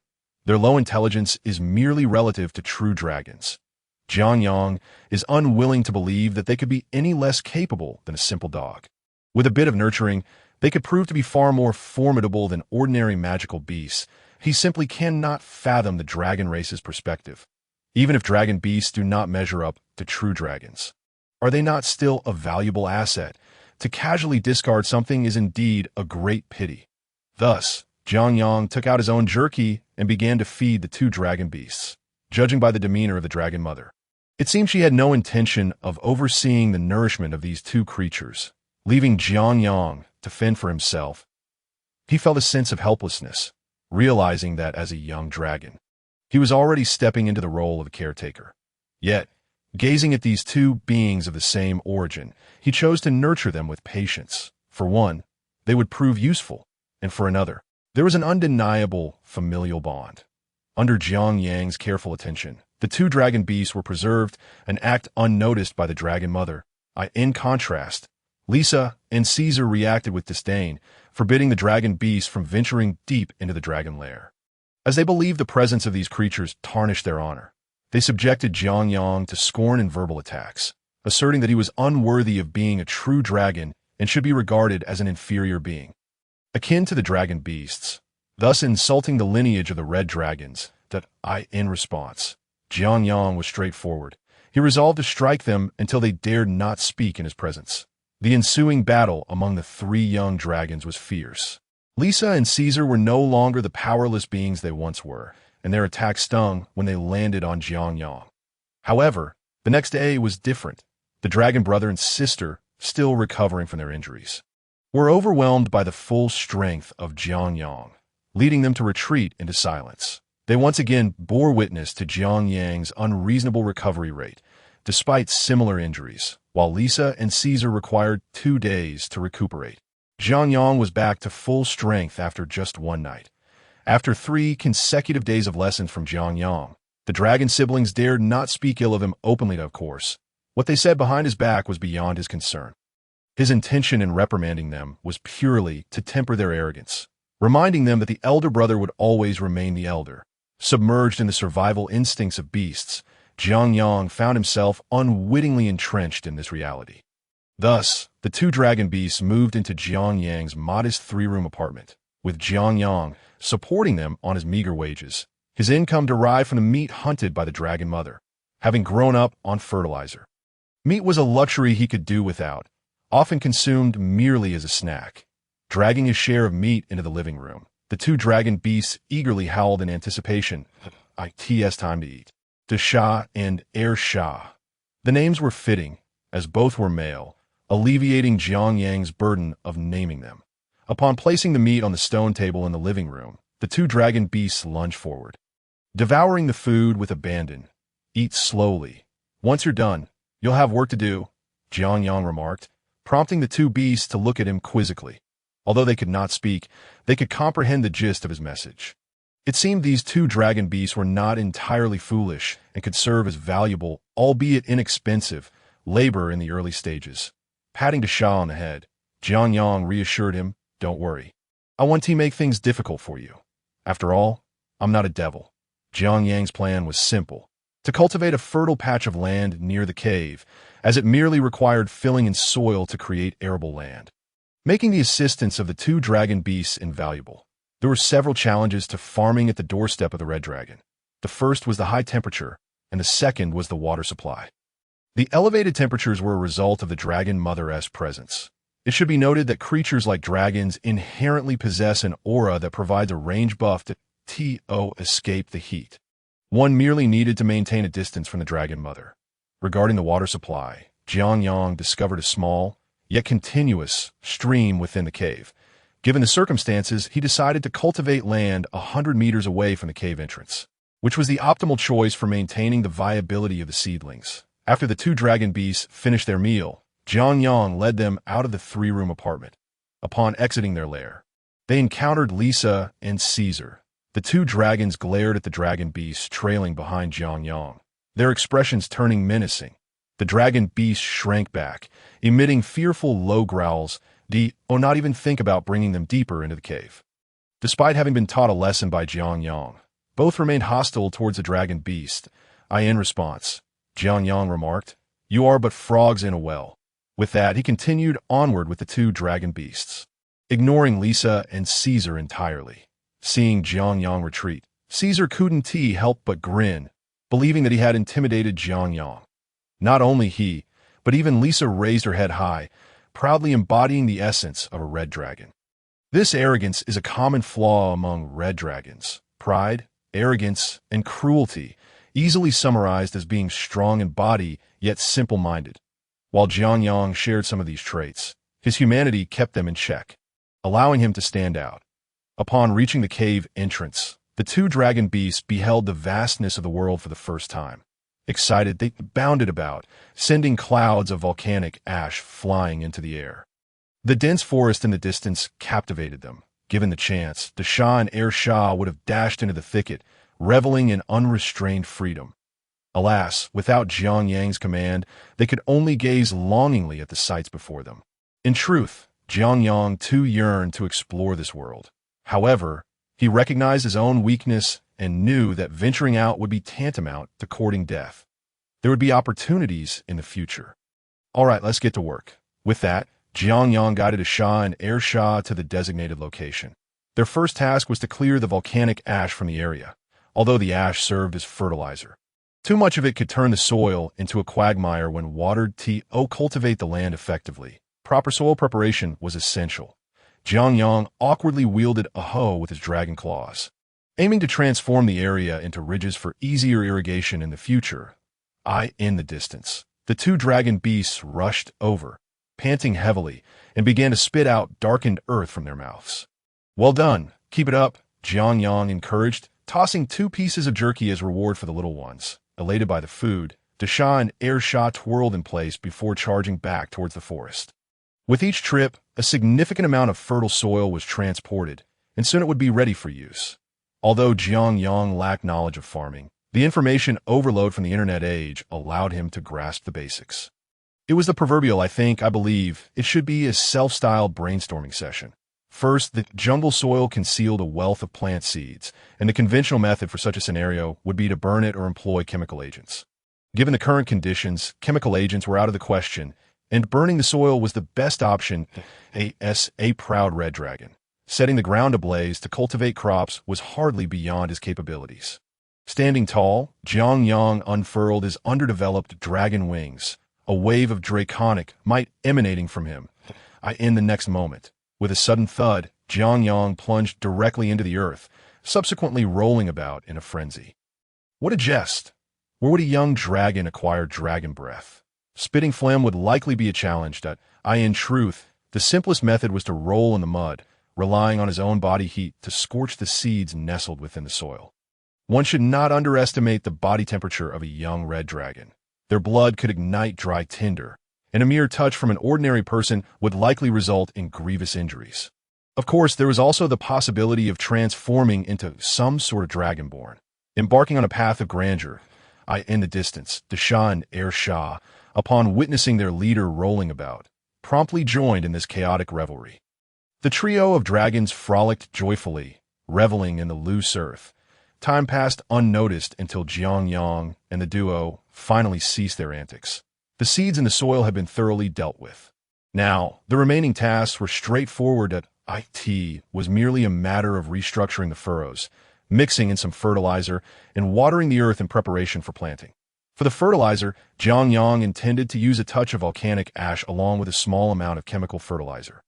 Their low intelligence is merely relative to true dragons. Jiang Yang is unwilling to believe that they could be any less capable than a simple dog. With a bit of nurturing, they could prove to be far more formidable than ordinary magical beasts. He simply cannot fathom the dragon race's perspective. Even if dragon beasts do not measure up to true dragons, are they not still a valuable asset? To casually discard something is indeed a great pity. Thus, Jiang Yang took out his own jerky and began to feed the two dragon beasts, judging by the demeanor of the dragon mother. It seemed she had no intention of overseeing the nourishment of these two creatures, leaving Jiang Yang to fend for himself. He felt a sense of helplessness, realizing that as a young dragon, he was already stepping into the role of a caretaker. Yet, gazing at these two beings of the same origin, he chose to nurture them with patience. For one, they would prove useful, and for another, there was an undeniable familial bond. Under Jiang Yang's careful attention, the two dragon beasts were preserved, an act unnoticed by the dragon mother. In contrast, Lisa and Caesar reacted with disdain, forbidding the dragon beasts from venturing deep into the dragon lair. As they believed the presence of these creatures tarnished their honor, they subjected Jiang Yang to scorn and verbal attacks, asserting that he was unworthy of being a true dragon and should be regarded as an inferior being, akin to the dragon beasts, thus insulting the lineage of the red dragons. In response, Jiang Yang was straightforward. He resolved to strike them until they dared not speak in his presence. The ensuing battle among the three young dragons was fierce. Lisa and Caesar were no longer the powerless beings they once were, and their attack stung when they landed on Jiang Yang. However, the next day was different. The dragon brother and sister, still recovering from their injuries, were overwhelmed by the full strength of Jiang Yang, leading them to retreat into silence. They once again bore witness to Jiang Yang's unreasonable recovery rate, despite similar injuries, while Lisa and Caesar required 2 days to recuperate. Jiang Yang was back to full strength after just one night. After 3 consecutive days of lessons from Jiang Yang, the dragon siblings dared not speak ill of him openly, of course. What they said behind his back was beyond his concern. His intention in reprimanding them was purely to temper their arrogance, reminding them that the elder brother would always remain the elder. Submerged in the survival instincts of beasts, Jiang Yang found himself unwittingly entrenched in this reality. Thus, the two dragon beasts moved into Jiang Yang's modest 3-room apartment, with Jiang Yang supporting them on his meager wages. His income derived from the meat hunted by the dragon mother, having grown up on fertilizer. Meat was a luxury he could do without, often consumed merely as a snack. Dragging his share of meat into the living room, the two dragon beasts eagerly howled in anticipation. It's time to eat. Desha and Er Shah. The names were fitting, as both were male, alleviating Jiang Yang's burden of naming them. Upon placing the meat on the stone table in the living room, the two dragon beasts lunged forward, devouring the food with abandon. "Eat slowly. Once you're done, you'll have work to do," Jiang Yang remarked, prompting the two beasts to look at him quizzically. Although they could not speak, they could comprehend the gist of his message. It seemed these two dragon beasts were not entirely foolish and could serve as valuable, albeit inexpensive, labor in the early stages. Patting Desha on the head, Jiang Yang reassured him, "Don't worry. I want to make things difficult for you. After all, I'm not a devil." Jiang Yang's plan was simple: to cultivate a fertile patch of land near the cave, as it merely required filling in soil to create arable land, making the assistance of the two dragon beasts invaluable. There were several challenges to farming at the doorstep of the red dragon. The first was the high temperature, and the second was the water supply. The elevated temperatures were a result of the dragon mother's presence. It should be noted that creatures like dragons inherently possess an aura that provides a range buff to escape the heat. One merely needed to maintain a distance from the dragon mother. Regarding the water supply, Jiang Yang discovered a small, yet continuous, stream within the cave, Given the circumstances, he decided to cultivate land 100 meters away from the cave entrance, which was the optimal choice for maintaining the viability of the seedlings. After the two dragon beasts finished their meal, Jiang Yang led them out of the three-room apartment. Upon exiting their lair, they encountered Lisa and Caesar. The two dragons glared at the dragon beasts trailing behind Jiang Yang, their expressions turning menacing. The dragon beasts shrank back, emitting fearful low growls. Not even think about bringing them deeper into the cave. Despite having been taught a lesson by Jiang Yang, both remained hostile towards the dragon beast. In response, Jiang Yang remarked, "You are but frogs in a well." With that, he continued onward with the two dragon beasts, ignoring Lisa and Caesar entirely. Seeing Jiang Yang retreat, Caesar couldn't help but grin, believing that he had intimidated Jiang Yang. Not only he, but even Lisa raised her head high, proudly embodying the essence of a red dragon. This arrogance is a common flaw among red dragons. Pride, arrogance, and cruelty, easily summarized as being strong in body yet simple-minded. While Jiang Yang shared some of these traits, his humanity kept them in check, allowing him to stand out. Upon reaching the cave entrance, the two dragon beasts beheld the vastness of the world for the first time. Excited, they bounded about, sending clouds of volcanic ash flying into the air. The dense forest in the distance captivated them. Given the chance, the Shah and Air Shah would have dashed into the thicket, reveling in unrestrained freedom. Alas, without Jiang Yang's command, they could only gaze longingly at the sights before them. In truth, Jiang Yang too yearned to explore this world. However, he recognized his own weakness and knew that venturing out would be tantamount to courting death. There would be opportunities in the future. All right, let's get to work. With that, Jiang Yang guided a Shah and Air Shah to the designated location. Their first task was to clear the volcanic ash from the area, although the ash served as fertilizer. Too much of it could turn the soil into a quagmire when watered to cultivate the land effectively. Proper soil preparation was essential. Jiang Yang awkwardly wielded a hoe with his dragon claws, aiming to transform the area into ridges for easier irrigation in the future. In the distance, the two dragon beasts rushed over, panting heavily, and began to spit out darkened earth from their mouths. "Well done, keep it up," Jiang Yang encouraged, tossing 2 pieces of jerky as reward for the little ones. Elated by the food, the Shah and Air Shah twirled in place before charging back towards the forest. With each trip, a significant amount of fertile soil was transported, and soon it would be ready for use. Although Jiang Yang lacked knowledge of farming, the information overload from the internet age allowed him to grasp the basics. It was the proverbial I believe, it should be a self-styled brainstorming session. First, the jungle soil concealed a wealth of plant seeds, and the conventional method for such a scenario would be to burn it or employ chemical agents. Given the current conditions, chemical agents were out of the question, and burning the soil was the best option. A proud red dragon, setting the ground ablaze to cultivate crops was hardly beyond his capabilities. Standing tall, Jiang Yang unfurled his underdeveloped dragon wings, a wave of draconic might emanating from him. In the next moment, with a sudden thud, Jiang Yang plunged directly into the earth, subsequently rolling about in a frenzy. What a jest! Where would a young dragon acquire dragon breath? Spitting phlegm would likely be a challenge that, in truth, the simplest method was to roll in the mud, relying on his own body heat to scorch the seeds nestled within the soil. One should not underestimate the body temperature of a young red dragon. Their blood could ignite dry tinder, and a mere touch from an ordinary person would likely result in grievous injuries. Of course, there was also the possibility of transforming into some sort of dragonborn, embarking on a path of grandeur. In the distance, the Shah and Air Shah, upon witnessing their leader rolling about, promptly joined in this chaotic revelry. The trio of dragons frolicked joyfully, reveling in the loose earth. Time passed unnoticed until Jiang Yang and the duo finally ceased their antics. The seeds in the soil had been thoroughly dealt with. Now, the remaining tasks were straightforward. It was merely a matter of restructuring the furrows, mixing in some fertilizer, and watering the earth in preparation for planting. For the fertilizer, Jiang Yang intended to use a touch of volcanic ash along with a small amount of chemical fertilizer.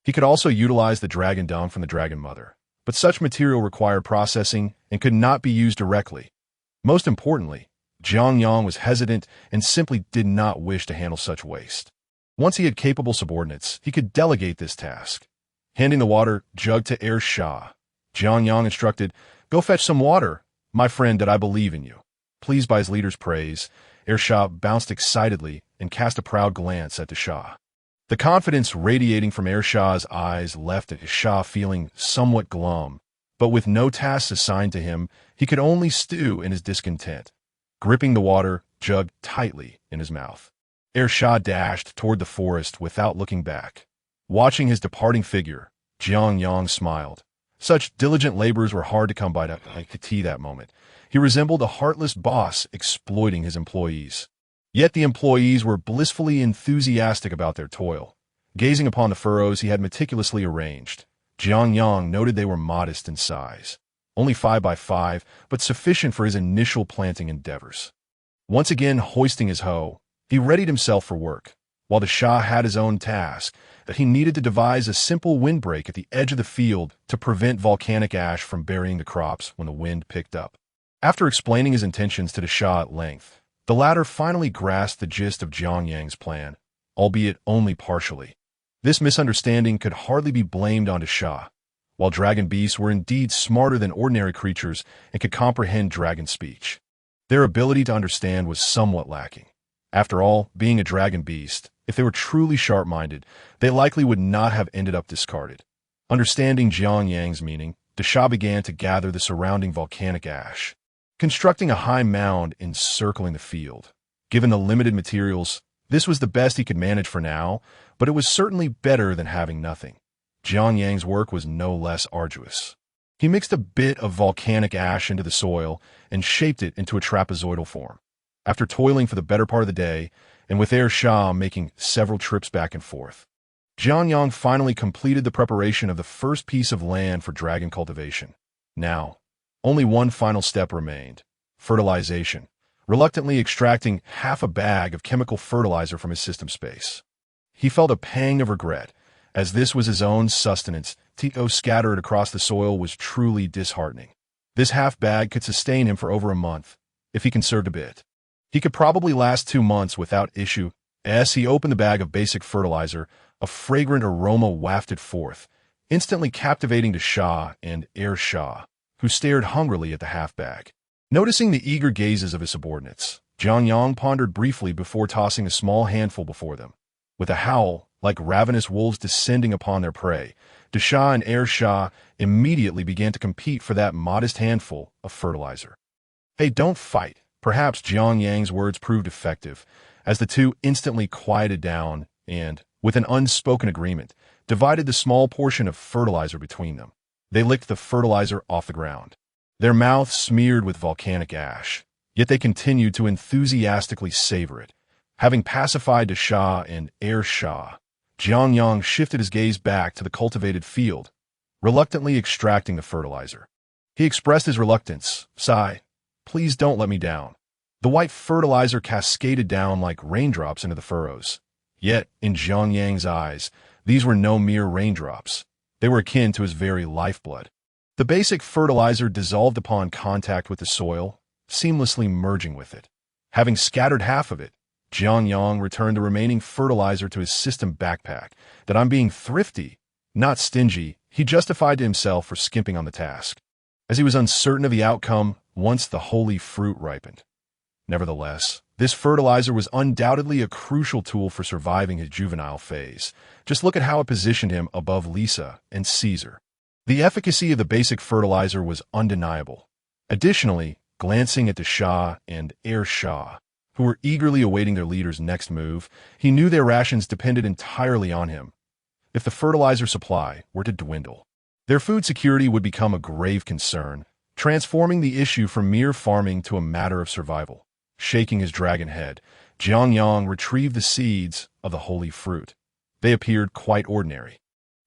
He could also utilize the dragon dung from the dragon mother, but such material required processing and could not be used directly. Most importantly, Jiang Yang was hesitant and simply did not wish to handle such waste. Once he had capable subordinates, he could delegate this task. Handing the water jug to Er Shah, Jiang Yang instructed, "Go fetch some water, my friend, that I believe in you." Pleased by his leader's praise, Er Shah bounced excitedly and cast a proud glance at the Shah. The confidence radiating from Er Shah's eyes left Shah feeling somewhat glum, but with no tasks assigned to him, he could only stew in his discontent, gripping the water jug tightly in his mouth. Er Shah dashed toward the forest without looking back. Watching his departing figure, Jiang Yang smiled. Such diligent laborers were hard to come by that moment. He resembled a heartless boss exploiting his employees. Yet the employees were blissfully enthusiastic about their toil. Gazing upon the furrows he had meticulously arranged, Jiang Yang noted they were modest in size. Only 5 by 5, but sufficient for his initial planting endeavors. Once again hoisting his hoe, he readied himself for work, while the Shah had his own task, that he needed to devise a simple windbreak at the edge of the field to prevent volcanic ash from burying the crops when the wind picked up. After explaining his intentions to the Shah at length, the latter finally grasped the gist of Jiang Yang's plan, albeit only partially. This misunderstanding could hardly be blamed on the Shah. While dragon beasts were indeed smarter than ordinary creatures and could comprehend dragon speech, their ability to understand was somewhat lacking. After all, being a dragon beast, if they were truly sharp-minded, they likely would not have ended up discarded. Understanding Jiang Yang's meaning, the Shah began to gather the surrounding volcanic ash, constructing a high mound encircling the field. Given the limited materials, this was the best he could manage for now, but it was certainly better than having nothing. Jiang Yang's work was no less arduous. He mixed a bit of volcanic ash into the soil and shaped it into a trapezoidal form. After toiling for the better part of the day, and with Er Shah making several trips back and forth, Jiang Yang finally completed the preparation of the first piece of land for dragon cultivation. Now, only one final step remained: fertilization, reluctantly extracting half a bag of chemical fertilizer from his system space. He felt a pang of regret, as this was his own sustenance. Scattered across the soil was truly disheartening. This half bag could sustain him for over a month, if he conserved a bit. He could probably last 2 months without issue. As he opened the bag of basic fertilizer, a fragrant aroma wafted forth, instantly captivating the Shah and Er Shah, who stared hungrily at the half-bag. Noticing the eager gazes of his subordinates, Jiang Yang pondered briefly before tossing a small handful before them. With a howl, like ravenous wolves descending upon their prey, the Shah and Er Shah immediately began to compete for that modest handful of fertilizer. "Hey, don't fight." Perhaps Jiang Yang's words proved effective, as the two instantly quieted down and, with an unspoken agreement, divided the small portion of fertilizer between them. They licked the fertilizer off the ground, their mouths smeared with volcanic ash, yet they continued to enthusiastically savor it. Having pacified the Shah and Er Shah, Jiang Yang shifted his gaze back to the cultivated field, reluctantly extracting the fertilizer. He expressed his reluctance. "Sigh. Please don't let me down." The white fertilizer cascaded down like raindrops into the furrows. Yet, in Jiang Yang's eyes, these were no mere raindrops. They were akin to his very lifeblood. The basic fertilizer dissolved upon contact with the soil, seamlessly merging with it. Having scattered half of it, Jiang Yang returned the remaining fertilizer to his system backpack. "That I'm being thrifty, not stingy," he justified to himself for skimping on the task, as he was uncertain of the outcome once the holy fruit ripened. Nevertheless, this fertilizer was undoubtedly a crucial tool for surviving his juvenile phase. Just look at how it positioned him above Lisa and Caesar. The efficacy of the basic fertilizer was undeniable. Additionally, glancing at the Shah and Er Shah, who were eagerly awaiting their leader's next move, he knew their rations depended entirely on him. If the fertilizer supply were to dwindle, their food security would become a grave concern, transforming the issue from mere farming to a matter of survival. Shaking his dragon head, Jiang Yang retrieved the seeds of the holy fruit. They appeared quite ordinary.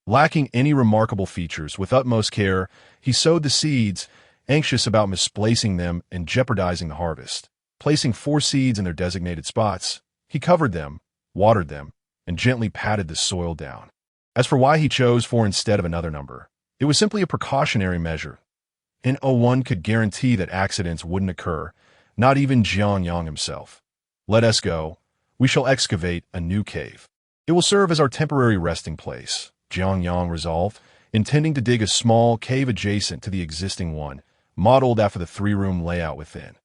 Lacking any remarkable features, with utmost care, he sowed the seeds, anxious about misplacing them and jeopardizing the harvest. Placing 4 seeds in their designated spots, he covered them, watered them, and gently patted the soil down. As for why he chose 4 instead of another number, it was simply a precautionary measure. And one could guarantee that accidents wouldn't occur, not even Jiang Yang himself. "Let us go. We shall excavate a new cave. It will serve as our temporary resting place," Jiang Yang resolved, intending to dig a small cave adjacent to the existing one, modeled after the three-room layout within.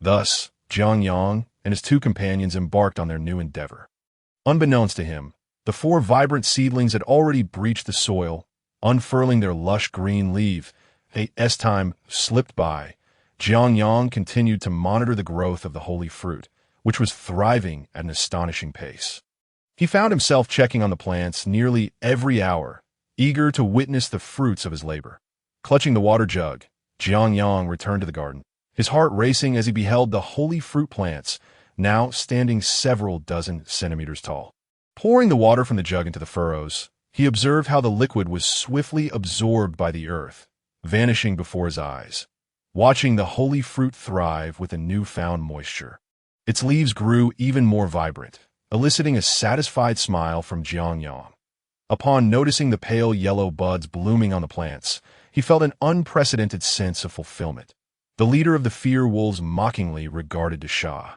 Thus, Jiang Yang and his two companions embarked on their new endeavor. Unbeknownst to him, the four vibrant seedlings had already breached the soil, unfurling their lush green leaves. As time slipped by, Jiang Yang continued to monitor the growth of the holy fruit, which was thriving at an astonishing pace. He found himself checking on the plants nearly every hour, eager to witness the fruits of his labor. Clutching the water jug, Jiang Yang returned to the garden, his heart racing as he beheld the holy fruit plants, now standing several dozen centimeters tall. Pouring the water from the jug into the furrows, he observed how the liquid was swiftly absorbed by the earth, vanishing before his eyes, watching the holy fruit thrive with a newfound moisture. Its leaves grew even more vibrant, eliciting a satisfied smile from Jiang Yang. Upon noticing the pale yellow buds blooming on the plants, he felt an unprecedented sense of fulfillment. The leader of the fear wolves mockingly regarded Desha,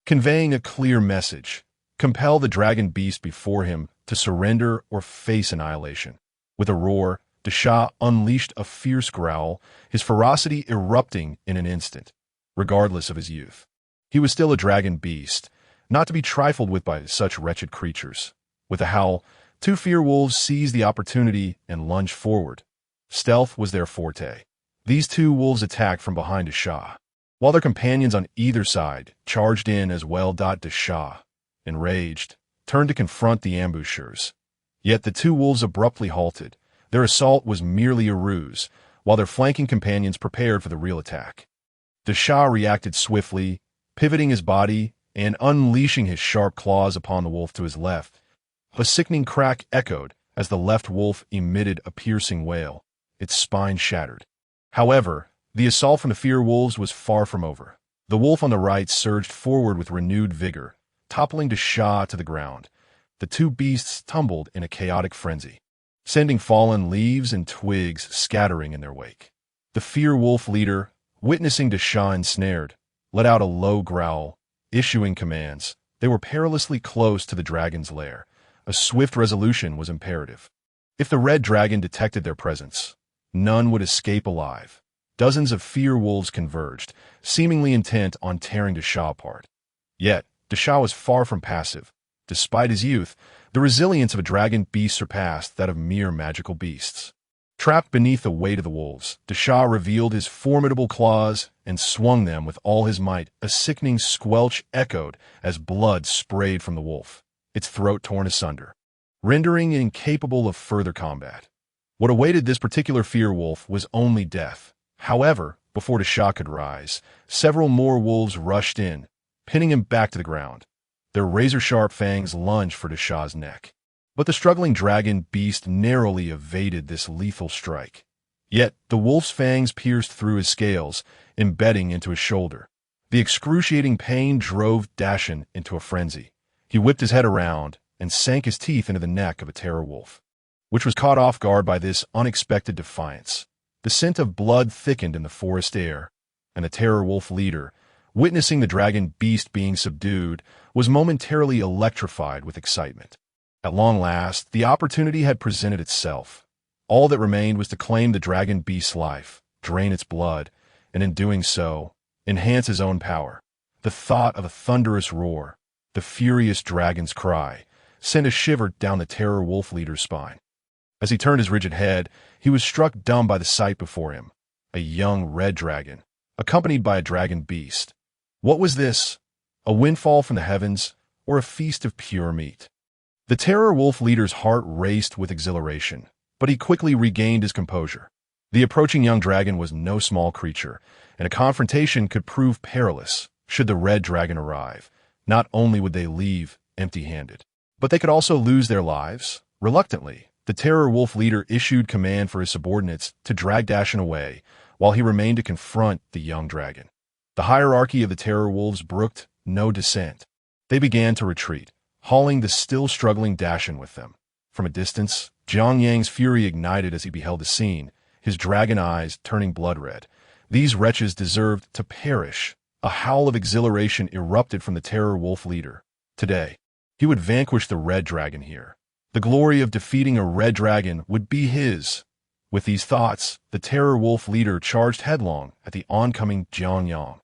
conveying a clear message: compel the dragon beast before him to surrender or face annihilation. With a roar, Desha unleashed a fierce growl, his ferocity erupting in an instant. Regardless of his youth, he was still a dragon beast, not to be trifled with by such wretched creatures. With a howl, two fear wolves seized the opportunity and lunged forward. Stealth was their forte. These two wolves attacked from behind Desha, while their companions on either side charged in as well. Desha, enraged, turned to confront the ambushers. Yet the two wolves abruptly halted. Their assault was merely a ruse, while their flanking companions prepared for the real attack. Desha reacted swiftly, pivoting his body and unleashing his sharp claws upon the wolf to his left. A sickening crack echoed as the left wolf emitted a piercing wail, its spine shattered. However, the assault from the fear wolves was far from over. The wolf on the right surged forward with renewed vigor, toppling Desha to the ground. The two beasts tumbled in a chaotic frenzy, sending fallen leaves and twigs scattering in their wake. The fear wolf leader, witnessing Desha ensnared, let out a low growl, issuing commands. They were perilously close to the dragon's lair. A swift resolution was imperative. If the red dragon detected their presence, none would escape alive. Dozens of fear wolves converged, seemingly intent on tearing Desha apart. Yet, Desha was far from passive. Despite his youth, the resilience of a dragon beast surpassed that of mere magical beasts. Trapped beneath the weight of the wolves, Desha revealed his formidable claws and swung them with all his might. A sickening squelch echoed as blood sprayed from the wolf, its throat torn asunder, rendering it incapable of further combat. What awaited this particular fear wolf was only death. However, before Desha could rise, several more wolves rushed in, pinning him back to the ground. Their razor-sharp fangs lunged for Desha's neck. But the struggling dragon beast narrowly evaded this lethal strike. Yet the wolf's fangs pierced through his scales, embedding into his shoulder. The excruciating pain drove Dashan into a frenzy. He whipped his head around and sank his teeth into the neck of a terror wolf, which was caught off guard by this unexpected defiance. The scent of blood thickened in the forest air, and the terror wolf leader, witnessing the dragon beast being subdued, was momentarily electrified with excitement. At long last, the opportunity had presented itself. All that remained was to claim the dragon beast's life, drain its blood, and in doing so, enhance his own power. The thought of a thunderous roar, the furious dragon's cry, sent a shiver down the terror wolf leader's spine. As he turned his rigid head, he was struck dumb by the sight before him. A young red dragon, accompanied by a dragon beast. What was this? A windfall from the heavens, or a feast of pure meat? The terror wolf leader's heart raced with exhilaration, but he quickly regained his composure. The approaching young dragon was no small creature, and a confrontation could prove perilous should the red dragon arrive. Not only would they leave empty-handed, but they could also lose their lives. Reluctantly, the terror wolf leader issued command for his subordinates to drag Dashan away, while he remained to confront the young dragon. The hierarchy of the terror wolves brooked no dissent. They began to retreat, hauling the still struggling Dashan with them. From a distance, Jiang Yang's fury ignited as he beheld the scene, his dragon eyes turning blood-red. These wretches deserved to perish. A howl of exhilaration erupted from the terror wolf leader. Today, he would vanquish the red dragon here. The glory of defeating a red dragon would be his. With these thoughts, the terror wolf leader charged headlong at the oncoming Jiangyang,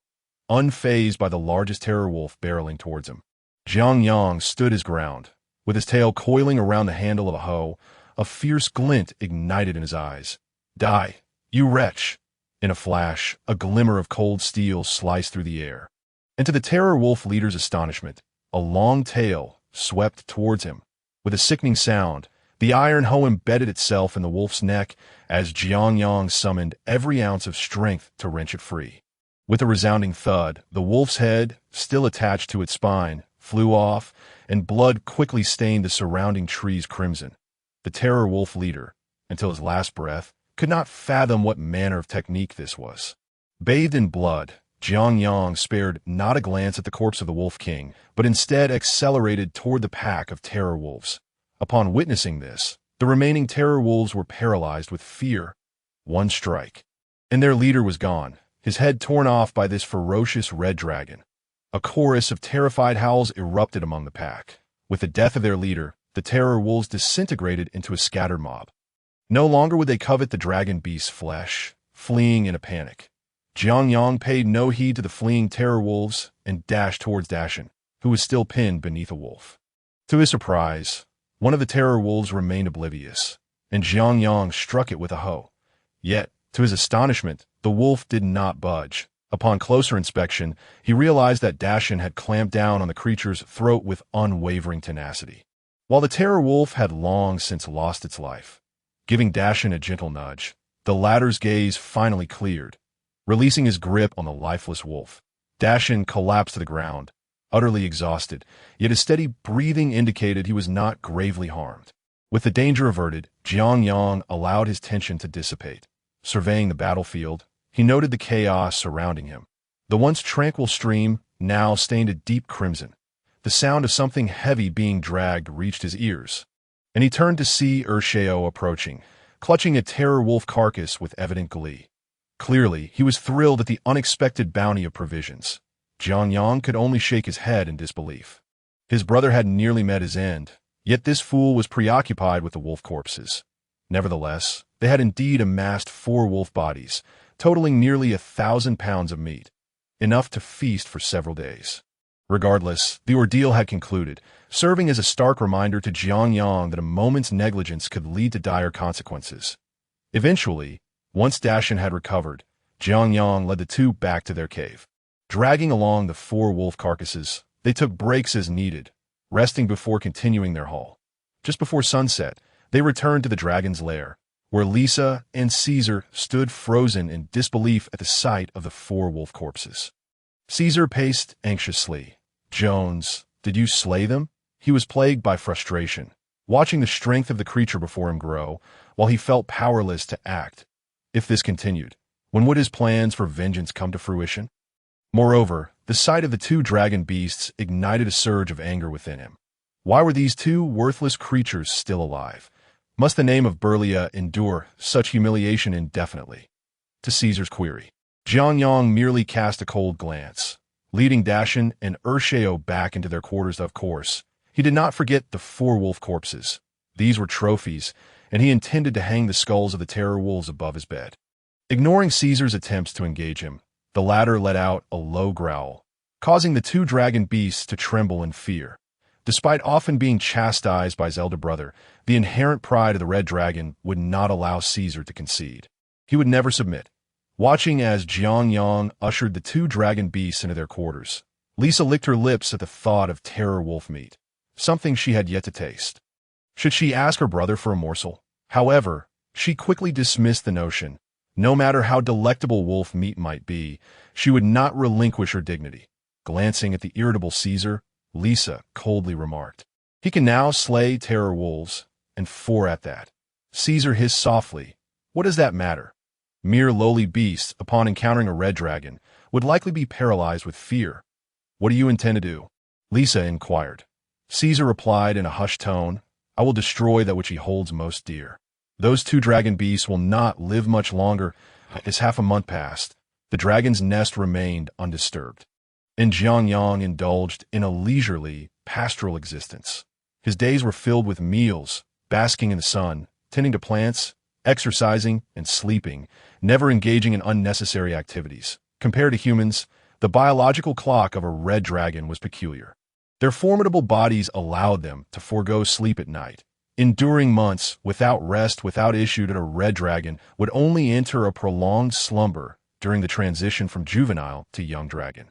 unfazed by the largest terror wolf barreling towards him. Jiangyang stood his ground. With his tail coiling around the handle of a hoe, a fierce glint ignited in his eyes. "Die, you wretch!" In a flash, a glimmer of cold steel sliced through the air. And to the terror wolf leader's astonishment, a long tail swept towards him. With a sickening sound, the iron hoe embedded itself in the wolf's neck as Jiangyang summoned every ounce of strength to wrench it free. With a resounding thud, the wolf's head, still attached to its spine, flew off, and blood quickly stained the surrounding trees crimson. The terror wolf leader, until his last breath, could not fathom what manner of technique this was. Bathed in blood, Jiangyang spared not a glance at the corpse of the Wolf King, but instead accelerated toward the pack of terror wolves. Upon witnessing this, the remaining terror wolves were paralyzed with fear. One strike, and their leader was gone, his head torn off by this ferocious red dragon. A chorus of terrified howls erupted among the pack. With the death of their leader, the terror wolves disintegrated into a scattered mob. No longer would they covet the dragon beast's flesh, fleeing in a panic. Jiangyang paid no heed to the fleeing terror wolves and dashed towards Dashan, who was still pinned beneath a wolf. To his surprise, one of the terror wolves remained oblivious, and Jiangyang struck it with a hoe. Yet, to his astonishment, the wolf did not budge. Upon closer inspection, he realized that Dashan had clamped down on the creature's throat with unwavering tenacity, while the terror wolf had long since lost its life. Giving Dashan a gentle nudge, the latter's gaze finally cleared. Releasing his grip on the lifeless wolf, Dashan collapsed to the ground, utterly exhausted, yet his steady breathing indicated he was not gravely harmed. With the danger averted, Jiangyang allowed his tension to dissipate. Surveying the battlefield, he noted the chaos surrounding him. The once tranquil stream now stained a deep crimson. The sound of something heavy being dragged reached his ears, and he turned to see Urshao approaching, clutching a terror wolf carcass with evident glee. Clearly, he was thrilled at the unexpected bounty of provisions. Jiangyang could only shake his head in disbelief. His brother had nearly met his end, yet this fool was preoccupied with the wolf corpses. Nevertheless, they had indeed amassed 4 wolf bodies, totaling nearly 1,000 pounds of meat, enough to feast for several days. Regardless, the ordeal had concluded, serving as a stark reminder to Jiangyang that a moment's negligence could lead to dire consequences. Eventually, once Dashan had recovered, Jiangyang led the two back to their cave. Dragging along the 4 wolf carcasses, they took breaks as needed, resting before continuing their haul. Just before sunset, they returned to the dragon's lair, where Lisa and Caesar stood frozen in disbelief at the sight of the 4 wolf corpses. Caesar paced anxiously. "Jones, did you slay them?" He was plagued by frustration, watching the strength of the creature before him grow, while he felt powerless to act. If this continued, when would his plans for vengeance come to fruition? Moreover, the sight of the 2 dragon beasts ignited a surge of anger within him. Why were these 2 worthless creatures still alive? Must the name of Berlia endure such humiliation indefinitely? To Caesar's query, Jiangyang merely cast a cold glance. Leading Dashan and Urshao back into their quarters, of course, he did not forget the 4 wolf corpses. These were trophies, and he intended to hang the skulls of the terror wolves above his bed. Ignoring Caesar's attempts to engage him, the latter let out a low growl, causing the 2 dragon beasts to tremble in fear. Despite often being chastised by his elder brother, the inherent pride of the red dragon would not allow Caesar to concede. He would never submit. Watching as Jiangyang ushered the 2 dragon beasts into their quarters, Lisa licked her lips at the thought of terror wolf meat, something she had yet to taste. Should she ask her brother for a morsel? However, she quickly dismissed the notion. No matter how delectable wolf meat might be, she would not relinquish her dignity. Glancing at the irritable Caesar, Lisa coldly remarked, "He can now slay terror wolves, and 4 at that." Caesar hissed softly, "What does that matter? Mere lowly beasts, upon encountering a red dragon, would likely be paralyzed with fear. What do you intend to do?" Lisa inquired. Caesar replied in a hushed tone, "I will destroy that which he holds most dear." Those 2 dragon beasts will not live much longer. As half a month passed, the dragon's nest remained undisturbed, and Jiangyang indulged in a leisurely, pastoral existence. His days were filled with meals, basking in the sun, tending to plants, exercising, and sleeping, never engaging in unnecessary activities. Compared to humans, the biological clock of a red dragon was peculiar. Their formidable bodies allowed them to forego sleep at night. Enduring months without rest without issue that a red dragon would only enter a prolonged slumber during the transition from juvenile to young dragon,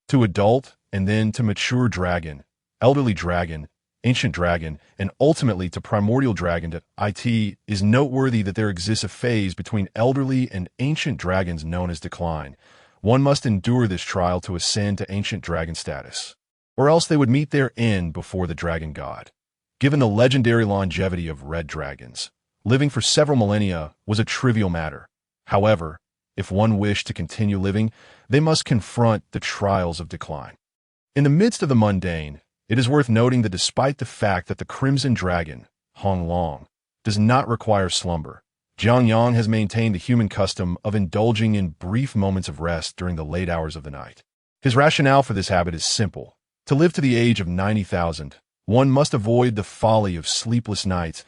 to adult, and then to mature dragon, elderly dragon, ancient dragon, and ultimately to primordial dragon. It is noteworthy that there exists a phase between elderly and ancient dragons known as decline. One must endure this trial to ascend to ancient dragon status, or else they would meet their end before the dragon god. Given the legendary longevity of red dragons, living for several millennia was a trivial matter. However, if one wished to continue living, they must confront the trials of decline. In the midst of the mundane, it is worth noting that despite the fact that the crimson dragon, Hong Long, does not require slumber, Jiang Yang has maintained the human custom of indulging in brief moments of rest during the late hours of the night. His rationale for this habit is simple. To live to the age of 90,000, one must avoid the folly of sleepless nights.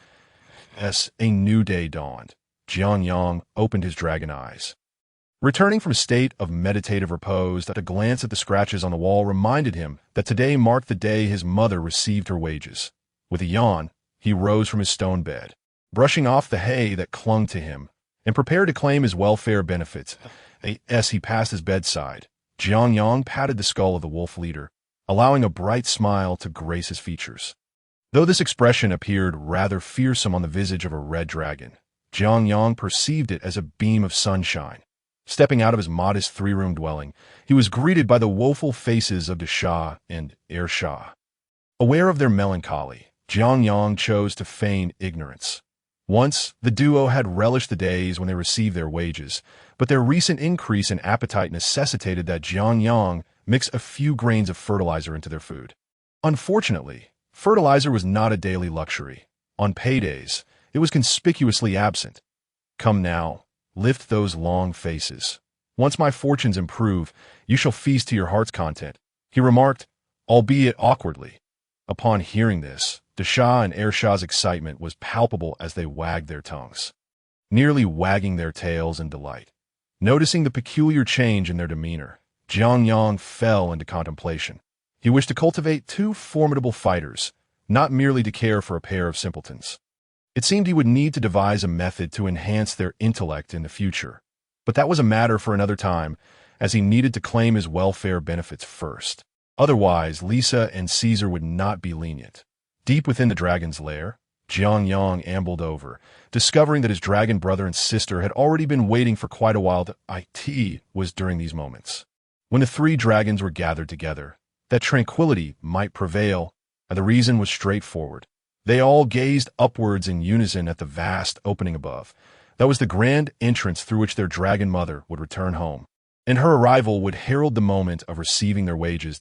As a new day dawned, Jiang Yang opened his dragon eyes. Returning from a state of meditative repose, a glance at the scratches on the wall reminded him that today marked the day his mother received her wages. With a yawn, he rose from his stone bed, brushing off the hay that clung to him, and prepared to claim his welfare benefits. As he passed his bedside, Jiang Yang patted the skull of the wolf leader, allowing a bright smile to grace his features. Though this expression appeared rather fearsome on the visage of a red dragon, Jiang Yang perceived it as a beam of sunshine. Stepping out of his modest three-room dwelling, he was greeted by the woeful faces of Desha and Ersha. Aware of their melancholy, Jiang Yang chose to feign ignorance. Once, the duo had relished the days when they received their wages, but their recent increase in appetite necessitated that Jiang Yang mix a few grains of fertilizer into their food. Unfortunately, fertilizer was not a daily luxury. On paydays, it was conspicuously absent. Come now, lift those long faces. Once my fortunes improve, you shall feast to your heart's content, he remarked, albeit awkwardly. Upon hearing this, Desha and Ersha's excitement was palpable as they wagged their tongues, nearly wagging their tails in delight. Noticing the peculiar change in their demeanor, Jiang Yang fell into contemplation. He wished to cultivate two formidable fighters, not merely to care for a pair of simpletons. It seemed he would need to devise a method to enhance their intellect in the future, but that was a matter for another time, as he needed to claim his welfare benefits first. Otherwise, Lisa and Caesar would not be lenient. Deep within the dragon's lair, Jiang Yang ambled over, discovering that his dragon brother and sister had already been waiting for quite a while. It was during these moments, when the three dragons were gathered together, that tranquility might prevail, and the reason was straightforward. They all gazed upwards in unison at the vast opening above. That was the grand entrance through which their dragon mother would return home, and her arrival would herald the moment of receiving their wages.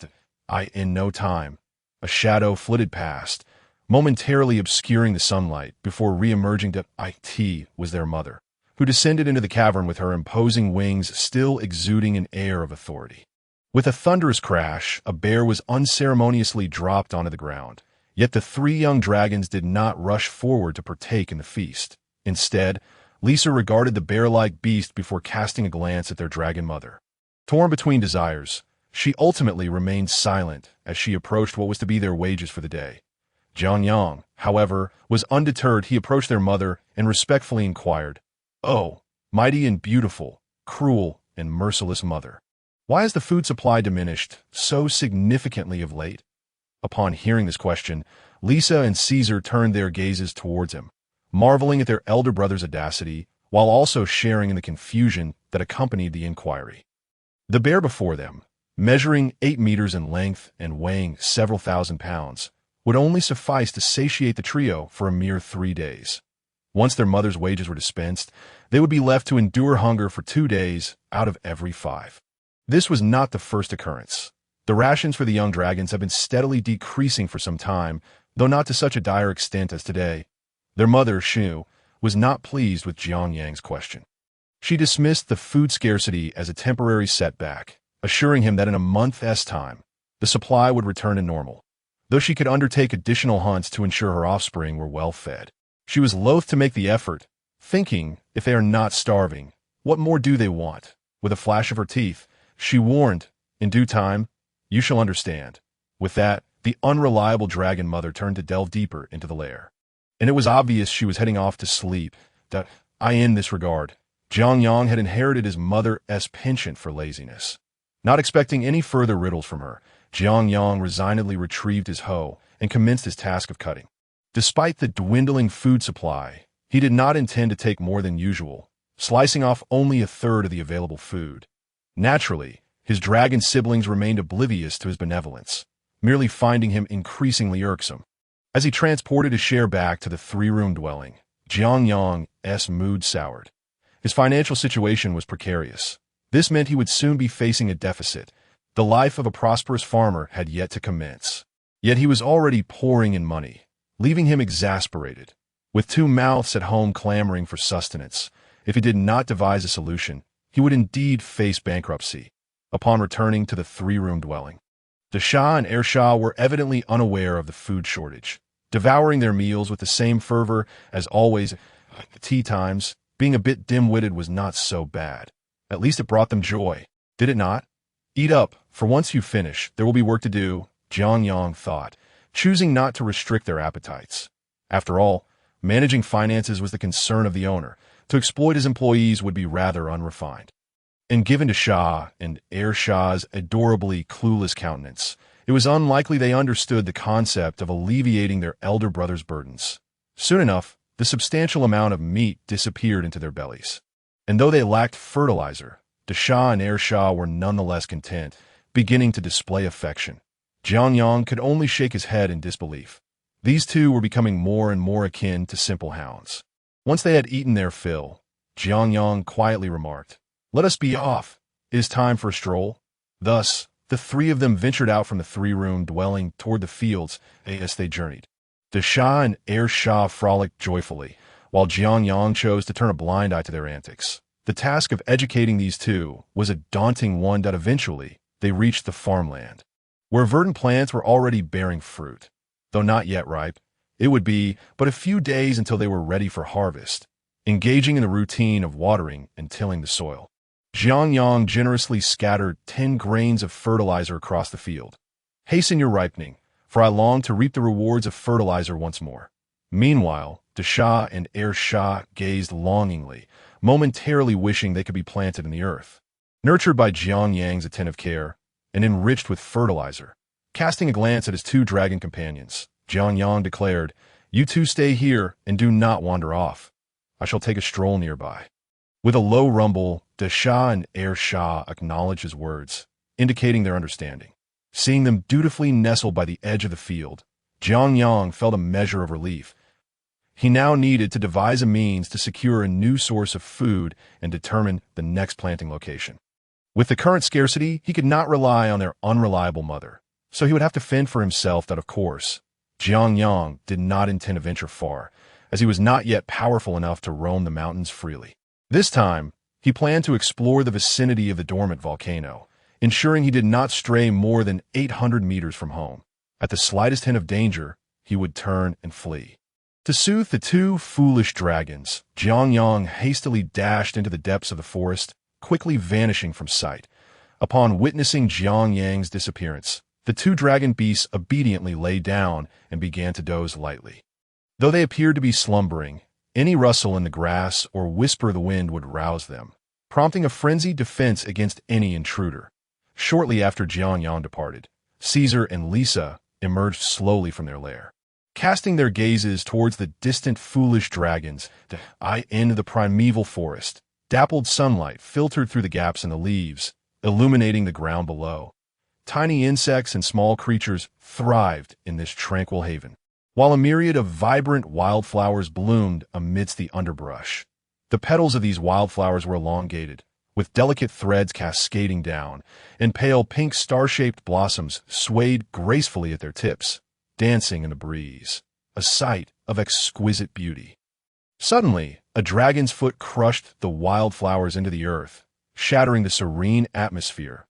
In no time, a shadow flitted past, momentarily obscuring the sunlight before re-emerging. It was their mother, who descended into the cavern with her imposing wings still exuding an air of authority. With a thunderous crash, a bear was unceremoniously dropped onto the ground. Yet the three young dragons did not rush forward to partake in the feast. Instead, Lisa regarded the bear-like beast before casting a glance at their dragon mother. Torn between desires, she ultimately remained silent as she approached what was to be their wages for the day. Jiang Yang, however, was undeterred. He approached their mother and respectfully inquired, "Oh, mighty and beautiful, cruel and merciless mother, why has the food supply diminished so significantly of late?" Upon hearing this question, Lisa and Caesar turned their gazes towards him, marveling at their elder brother's audacity, while also sharing in the confusion that accompanied the inquiry. The bear before them, measuring 8 meters in length and weighing several thousand pounds, would only suffice to satiate the trio for a mere 3 days. Once their mother's wages were dispensed, they would be left to endure hunger for 2 days out of every 5. This was not the first occurrence. The rations for the young dragons have been steadily decreasing for some time, though not to such a dire extent as today. Their mother, Shu, was not pleased with Jiang Yang's question. She dismissed the food scarcity as a temporary setback, assuring him that in a month's time, the supply would return to normal. though she could undertake additional hunts to ensure her offspring were well fed. She was loath to make the effort, thinking, if they are not starving, what more do they want? With a flash of her teeth, she warned, in due time, you shall understand. With that, the unreliable dragon mother turned to delve deeper into the lair. And it was obvious she was heading off to sleep. In this regard, Jiang Yang had inherited his mother's penchant for laziness. Not expecting any further riddles from her, Jiang Yang resignedly retrieved his hoe and commenced his task of cutting. Despite the dwindling food supply, he did not intend to take more than usual, slicing off only a third of the available food. Naturally, his dragon siblings remained oblivious to his benevolence, merely finding him increasingly irksome. As he transported his share back to the three-room dwelling, Jiang Yang's mood soured. His financial situation was precarious. This meant he would soon be facing a deficit. The life of a prosperous farmer had yet to commence. Yet he was already pouring in money, leaving him exasperated. With two mouths at home clamoring for sustenance, if he did not devise a solution, he would indeed face bankruptcy. Upon returning to the three-room dwelling, the Shah and Heir Shah were evidently unaware of the food shortage, devouring their meals with the same fervor as always. Tea times, being a bit dim-witted was not so bad. At least it brought them joy, did it not? Eat up, for once you finish, there will be work to do, Jiang Yang thought, choosing not to restrict their appetites. After all, managing finances was the concern of the owner. To exploit his employees would be rather unrefined. And given to Shah and Heir Shah's adorably clueless countenance, it was unlikely they understood the concept of alleviating their elder brother's burdens. Soon enough, the substantial amount of meat disappeared into their bellies. And though they lacked fertilizer, the Shah and Heir Shah were nonetheless content, beginning to display affection. Jiang Yang could only shake his head in disbelief. These two were becoming more and more akin to simple hounds. Once they had eaten their fill, Jiang Yang quietly remarked, "Let us be off. It is time for a stroll." Thus, the three of them ventured out from the three-room dwelling toward the fields as they journeyed. The Shah and Heir Shah frolicked joyfully, while Jiang Yang chose to turn a blind eye to their antics. The task of educating these two was a daunting one. Eventually, they reached the farmland, where verdant plants were already bearing fruit. Though not yet ripe, it would be but a few days until they were ready for harvest. Engaging in the routine of watering and tilling the soil, Jiang Yang generously scattered 10 grains of fertilizer across the field. "Hasten your ripening, for I long to reap the rewards of fertilizer once more." Meanwhile, the Shah and Heir Shah gazed longingly, momentarily wishing they could be planted in the earth. Nurtured by Jiang Yang's attentive care and enriched with fertilizer, casting a glance at his two dragon companions, Jiang Yang declared, "You two stay here and do not wander off. I shall take a stroll nearby." With a low rumble, the Shah and Heir Shah acknowledged his words, indicating their understanding. Seeing them dutifully nestled by the edge of the field, Jiang Yang felt a measure of relief. He now needed to devise a means to secure a new source of food and determine the next planting location. With the current scarcity, he could not rely on their unreliable mother, so he would have to fend for himself. That, of course, Jiang Yang did not intend to venture far, as he was not yet powerful enough to roam the mountains freely. This time, he planned to explore the vicinity of the dormant volcano, ensuring he did not stray more than 800 meters from home. At the slightest hint of danger, he would turn and flee. To soothe the two foolish dragons, Jiang Yang hastily dashed into the depths of the forest, quickly vanishing from sight. Upon witnessing Jiang Yang's disappearance, the two dragon beasts obediently lay down and began to doze lightly. Though they appeared to be slumbering, any rustle in the grass or whisper of the wind would rouse them, prompting a frenzied defense against any intruder. Shortly after Jiang Yang departed, Caesar and Lisa emerged slowly from their lair. Casting their gazes towards the distant foolish dragons, the end of the primeval forest, dappled sunlight filtered through the gaps in the leaves, illuminating the ground below. Tiny insects and small creatures thrived in this tranquil haven, while a myriad of vibrant wildflowers bloomed amidst the underbrush. The petals of these wildflowers were elongated, with delicate threads cascading down, and pale pink star-shaped blossoms swayed gracefully at their tips, dancing in the breeze, a sight of exquisite beauty. Suddenly, a dragon's foot crushed the wildflowers into the earth, shattering the serene atmosphere.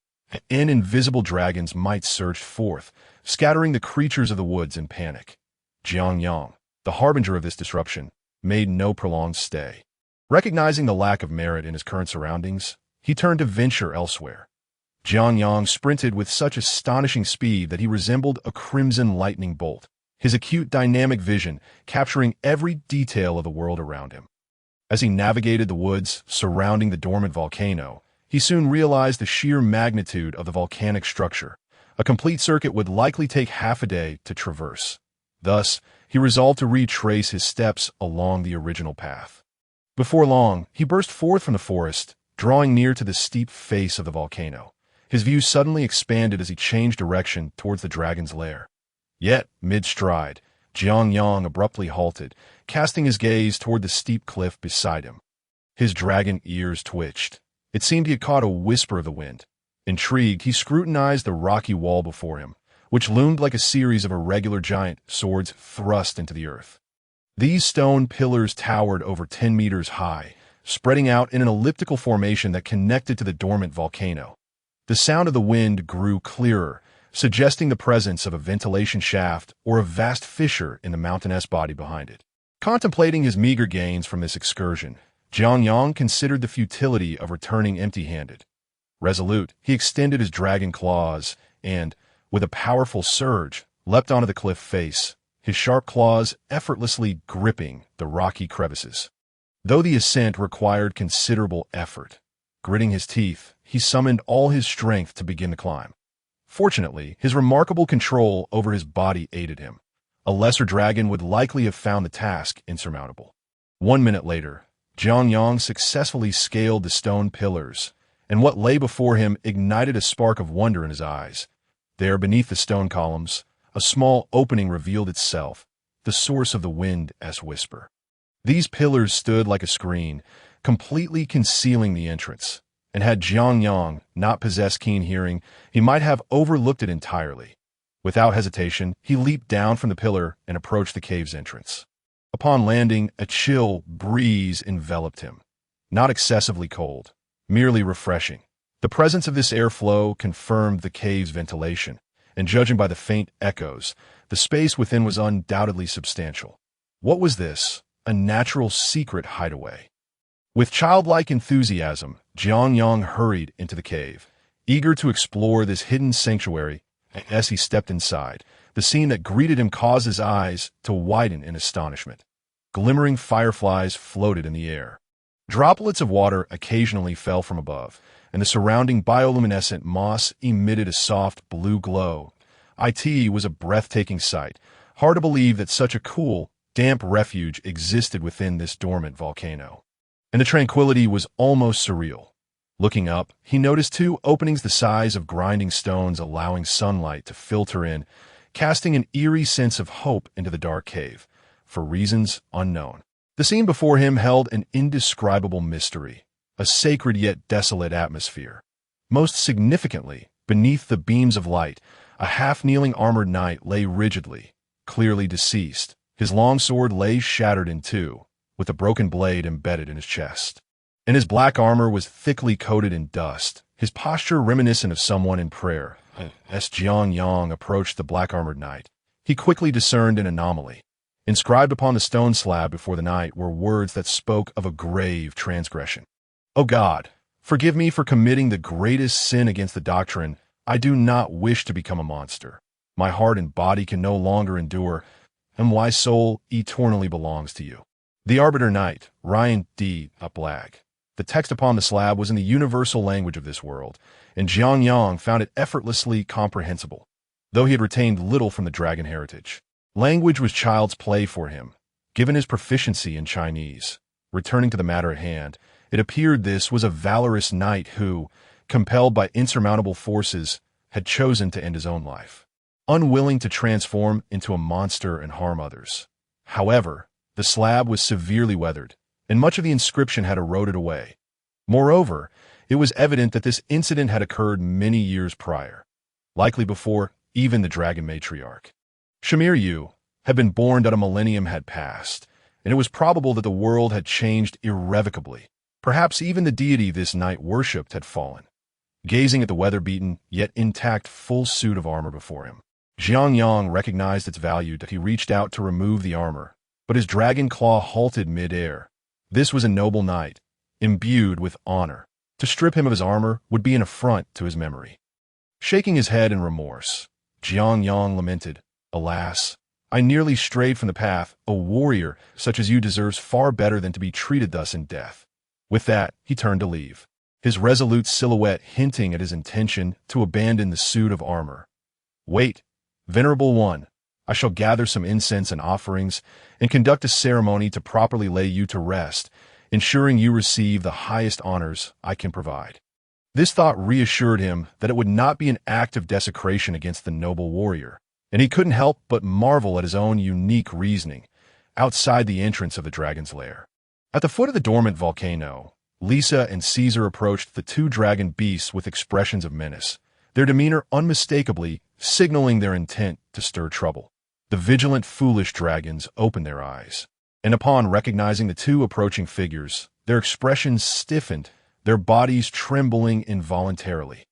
and invisible dragons might surge forth, scattering the creatures of the woods in panic. Jiangyang, the harbinger of this disruption, made no prolonged stay. Recognizing the lack of merit in his current surroundings, he turned to venture elsewhere. Jiangyang sprinted with such astonishing speed that he resembled a crimson lightning bolt, his acute dynamic vision capturing every detail of the world around him. As he navigated the woods surrounding the dormant volcano, he soon realized the sheer magnitude of the volcanic structure. A complete circuit would likely take half a day to traverse. Thus, he resolved to retrace his steps along the original path. Before long, he burst forth from the forest, drawing near to the steep face of the volcano. His view suddenly expanded as he changed direction towards the dragon's lair. Yet, mid-stride, Jiangyang abruptly halted, casting his gaze toward the steep cliff beside him. His dragon ears twitched. It seemed he had caught a whisper of the wind. Intrigued, he scrutinized the rocky wall before him, which loomed like a series of irregular giant swords thrust into the earth. These stone pillars towered over 10 meters high, spreading out in an elliptical formation that connected to the dormant volcano. The sound of the wind grew clearer, suggesting the presence of a ventilation shaft or a vast fissure in the mountainous body behind it. Contemplating his meager gains from this excursion, Jiangyang considered the futility of returning empty-handed. Resolute, he extended his dragon claws and, with a powerful surge, leapt onto the cliff face, his sharp claws effortlessly gripping the rocky crevices. Though the ascent required considerable effort, gritting his teeth, he summoned all his strength to begin the climb. Fortunately, his remarkable control over his body aided him. A lesser dragon would likely have found the task insurmountable. 1 minute later, Jiangyang successfully scaled the stone pillars, and what lay before him ignited a spark of wonder in his eyes. There, beneath the stone columns, a small opening revealed itself, the source of the wind's whisper. These pillars stood like a screen, completely concealing the entrance, and had Jiangyang not possessed keen hearing, he might have overlooked it entirely. Without hesitation, he leaped down from the pillar and approached the cave's entrance. Upon landing, a chill breeze enveloped him. Not excessively cold, merely refreshing. The presence of this airflow confirmed the cave's ventilation, and judging by the faint echoes, the space within was undoubtedly substantial. What was this? A natural secret hideaway. With childlike enthusiasm, Jiangyang hurried into the cave, eager to explore this hidden sanctuary. As he stepped inside, the scene that greeted him caused his eyes to widen in astonishment. Glimmering fireflies floated in the air. Droplets of water occasionally fell from above, and the surrounding bioluminescent moss emitted a soft blue glow. It was a breathtaking sight. Hard to believe that such a cool, damp refuge existed within this dormant volcano. And the tranquility was almost surreal. Looking up, he noticed 2 openings the size of grinding stones allowing sunlight to filter in, casting an eerie sense of hope into the dark cave, for reasons unknown. The scene before him held an indescribable mystery, a sacred yet desolate atmosphere. Most significantly, beneath the beams of light, a half-kneeling armored knight lay rigidly, clearly deceased. His long sword lay shattered in 2, with a broken blade embedded in his chest. And his black armor was thickly coated in dust, his posture reminiscent of someone in prayer. As Jiangyang approached the black-armored knight, he quickly discerned an anomaly. Inscribed upon the stone slab before the knight were words that spoke of a grave transgression. "O God, forgive me for committing the greatest sin against the doctrine. I do not wish to become a monster. My heart and body can no longer endure, and my soul eternally belongs to you. The Arbiter Knight, Ryan D. Uplag." The text upon the slab was in the universal language of this world, and Jiangyang found it effortlessly comprehensible, though he had retained little from the dragon heritage. Language was child's play for him, given his proficiency in Chinese. Returning to the matter at hand, it appeared this was a valorous knight who, compelled by insurmountable forces, had chosen to end his own life, unwilling to transform into a monster and harm others. However, the slab was severely weathered, and much of the inscription had eroded away. Moreover, it was evident that this incident had occurred many years prior, likely before even the dragon matriarch. Shamir Yu had been born that a millennium had passed, and it was probable that the world had changed irrevocably. Perhaps even the deity this knight worshipped had fallen. gazing at the weather-beaten, yet intact full suit of armor before him. Jiang Yang recognized its value that he reached out to remove the armor, but his dragon claw halted mid-air. This was a noble knight, imbued with honor. To strip him of his armor would be an affront to his memory. Shaking his head in remorse, Jiang Yang lamented, "Alas, I nearly strayed from the path. A warrior such as you deserves far better than to be treated thus in death." With that, he turned to leave, his resolute silhouette hinting at his intention to abandon the suit of armor. "Wait, venerable one, I shall gather some incense and offerings and conduct a ceremony to properly lay you to rest, ensuring you receive the highest honors I can provide." This thought reassured him that it would not be an act of desecration against the noble warrior, and he couldn't help but marvel at his own unique reasoning outside the entrance of the dragon's lair. At the foot of the dormant volcano, Lisa and Caesar approached the two dragon beasts with expressions of menace, their demeanor unmistakably signaling their intent to stir trouble. The vigilant, foolish dragons opened their eyes, and upon recognizing the two approaching figures, their expressions stiffened, their bodies trembling involuntarily.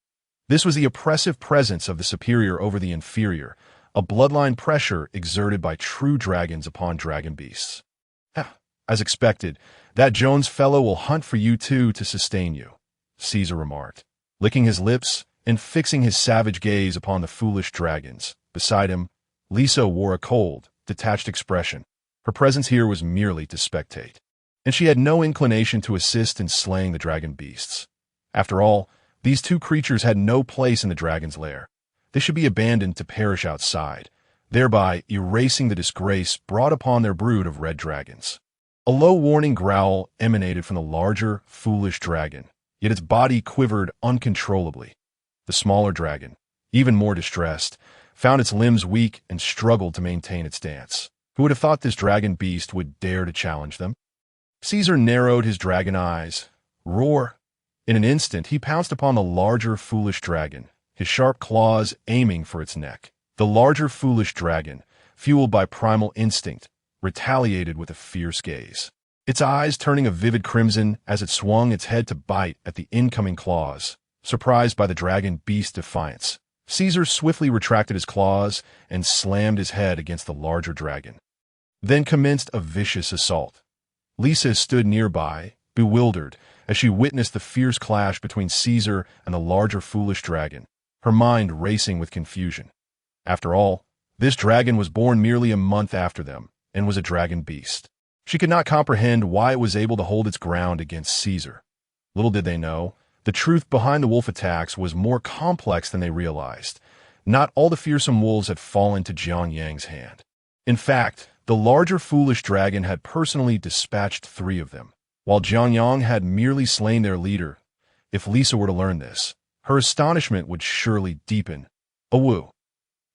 This was the oppressive presence of the superior over the inferior, a bloodline pressure exerted by true dragons upon dragon beasts. "As expected, that Jones fellow will hunt for you two to sustain you," Caesar remarked, licking his lips and fixing his savage gaze upon the foolish dragons. Beside him, Lisa wore a cold, detached expression. Her presence here was merely to spectate, and she had no inclination to assist in slaying the dragon beasts. After all, these two creatures had no place in the dragon's lair. They should be abandoned to perish outside, thereby erasing the disgrace brought upon their brood of red dragons. A low warning growl emanated from the larger, foolish dragon, yet its body quivered uncontrollably. The smaller dragon, even more distressed, found its limbs weak and struggled to maintain its stance. Who would have thought this dragon beast would dare to challenge them? Caesar narrowed his dragon eyes. Roar! In an instant, he pounced upon the larger, foolish dragon, his sharp claws aiming for its neck. The larger, foolish dragon, fueled by primal instinct, retaliated with a fierce gaze, its eyes turning a vivid crimson as it swung its head to bite at the incoming claws. Surprised by the dragon beast's defiance, Caesar swiftly retracted his claws and slammed his head against the larger dragon, then commenced a vicious assault. Lisa stood nearby, bewildered, as she witnessed the fierce clash between Caesar and the larger foolish dragon, her mind racing with confusion. After all, this dragon was born merely a month after them, and was a dragon beast. She could not comprehend why it was able to hold its ground against Caesar. Little did they know, the truth behind the wolf attacks was more complex than they realized. Not all the fearsome wolves had fallen to Jiang Yang's hand. In fact, the larger foolish dragon had personally dispatched 3 of them, while Jiang Yang had merely slain their leader. If Lisa were to learn this, her astonishment would surely deepen. "Awoo!"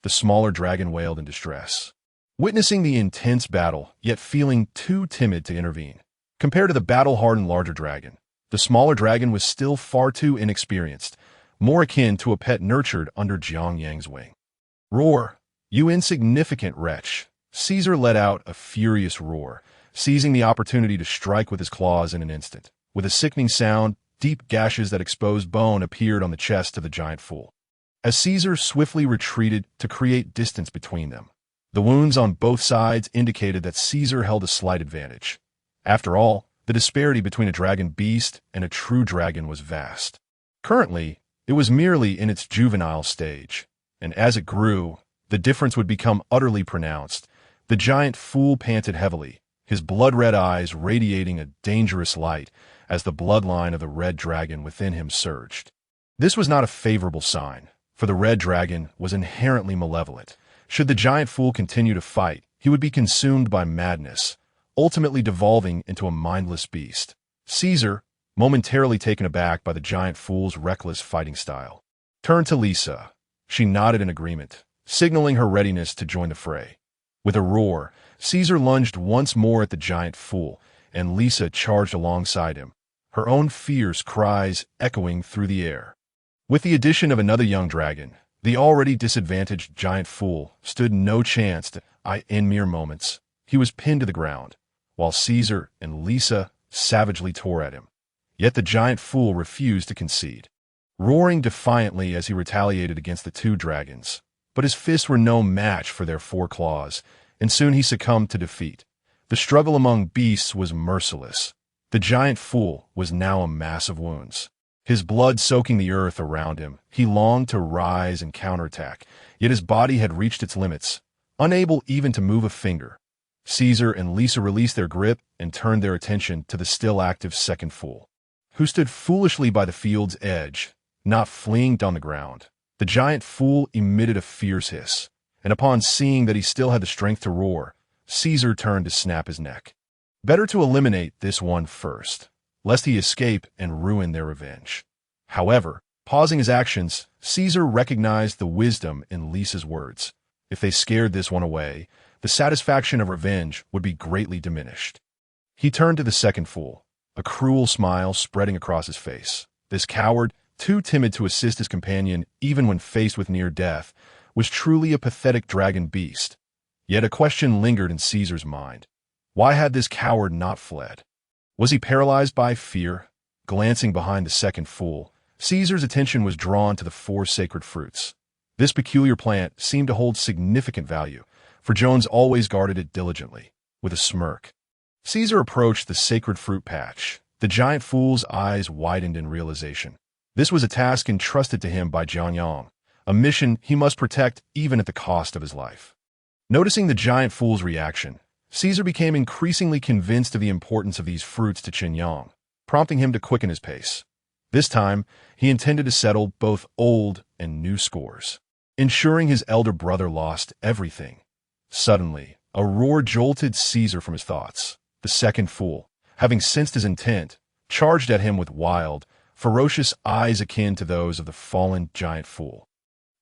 the smaller dragon wailed in distress, witnessing the intense battle, yet feeling too timid to intervene. Compared to the battle-hardened larger dragon, the smaller dragon was still far too inexperienced, more akin to a pet nurtured under Jiang Yang's wing. "Roar, you insignificant wretch!" Caesar let out a furious roar, seizing the opportunity to strike with his claws in an instant. With a sickening sound, deep gashes that exposed bone appeared on the chest of the giant fool, as Caesar swiftly retreated to create distance between them. The wounds on both sides indicated that Caesar held a slight advantage. After all, the disparity between a dragon beast and a true dragon was vast. Currently, it was merely in its juvenile stage, and as it grew, the difference would become utterly pronounced. The giant fool panted heavily, his blood-red eyes radiating a dangerous light as the bloodline of the red dragon within him surged. This was not a favorable sign, for the red dragon was inherently malevolent. Should the giant fool continue to fight, he would be consumed by madness, ultimately devolving into a mindless beast. Caesar, momentarily taken aback by the giant fool's reckless fighting style, turned to Lisa. She nodded in agreement, signaling her readiness to join the fray. With a roar, Caesar lunged once more at the giant fool, and Lisa charged alongside him, her own fierce cries echoing through the air. With the addition of another young dragon, the already disadvantaged giant fool stood no chance in mere moments. He was pinned to the ground, while Caesar and Lisa savagely tore at him. Yet the giant fool refused to concede. roaring defiantly as he retaliated against the two dragons. But his fists were no match for their four claws, and soon he succumbed to defeat. The struggle among beasts was merciless. The giant fool was now a mass of wounds. His blood soaking the earth around him, he longed to rise and counterattack, yet his body had reached its limits, unable even to move a finger. Caesar and Lisa released their grip and turned their attention to the still active second fool, who stood foolishly by the field's edge, not fleeing on the ground. The giant fool emitted a fierce hiss, and upon seeing that he still had the strength to roar, Caesar turned to snap his neck. Better to eliminate this one first, lest he escape and ruin their revenge. However, pausing his actions, Caesar recognized the wisdom in Lisa's words. If they scared this one away, the satisfaction of revenge would be greatly diminished. He turned to the second fool, a cruel smile spreading across his face. This coward, too timid to assist his companion even when faced with near death, was truly a pathetic dragon beast. Yet a question lingered in Caesar's mind. Why had this coward not fled? Was he paralyzed by fear? Glancing behind the second fool, Caesar's attention was drawn to the four sacred fruits. This peculiar plant seemed to hold significant value, for Jones always guarded it diligently. With a smirk, Caesar approached the sacred fruit patch. The giant fool's eyes widened in realization. This was a task entrusted to him by Jianyang, a mission he must protect even at the cost of his life. Noticing the giant fool's reaction, Caesar became increasingly convinced of the importance of these fruits to Qinyang, prompting him to quicken his pace. This time, he intended to settle both old and new scores, ensuring his elder brother lost everything. Suddenly, a roar jolted Caesar from his thoughts. The second fool, having sensed his intent, charged at him with wild, ferocious eyes akin to those of the fallen giant fool.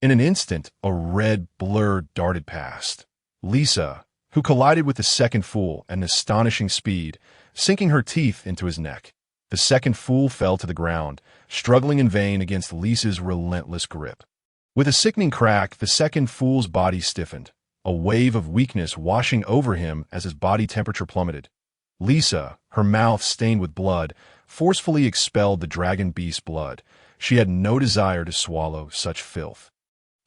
In an instant, a red blur darted past. Lisa, who collided with the second fool at an astonishing speed, sinking her teeth into his neck. The second fool fell to the ground, struggling in vain against Lisa's relentless grip. With a sickening crack, the second fool's body stiffened, a wave of weakness washing over him as his body temperature plummeted. Lisa, her mouth stained with blood, forcefully expelled the dragon beast's blood. She had no desire to swallow such filth.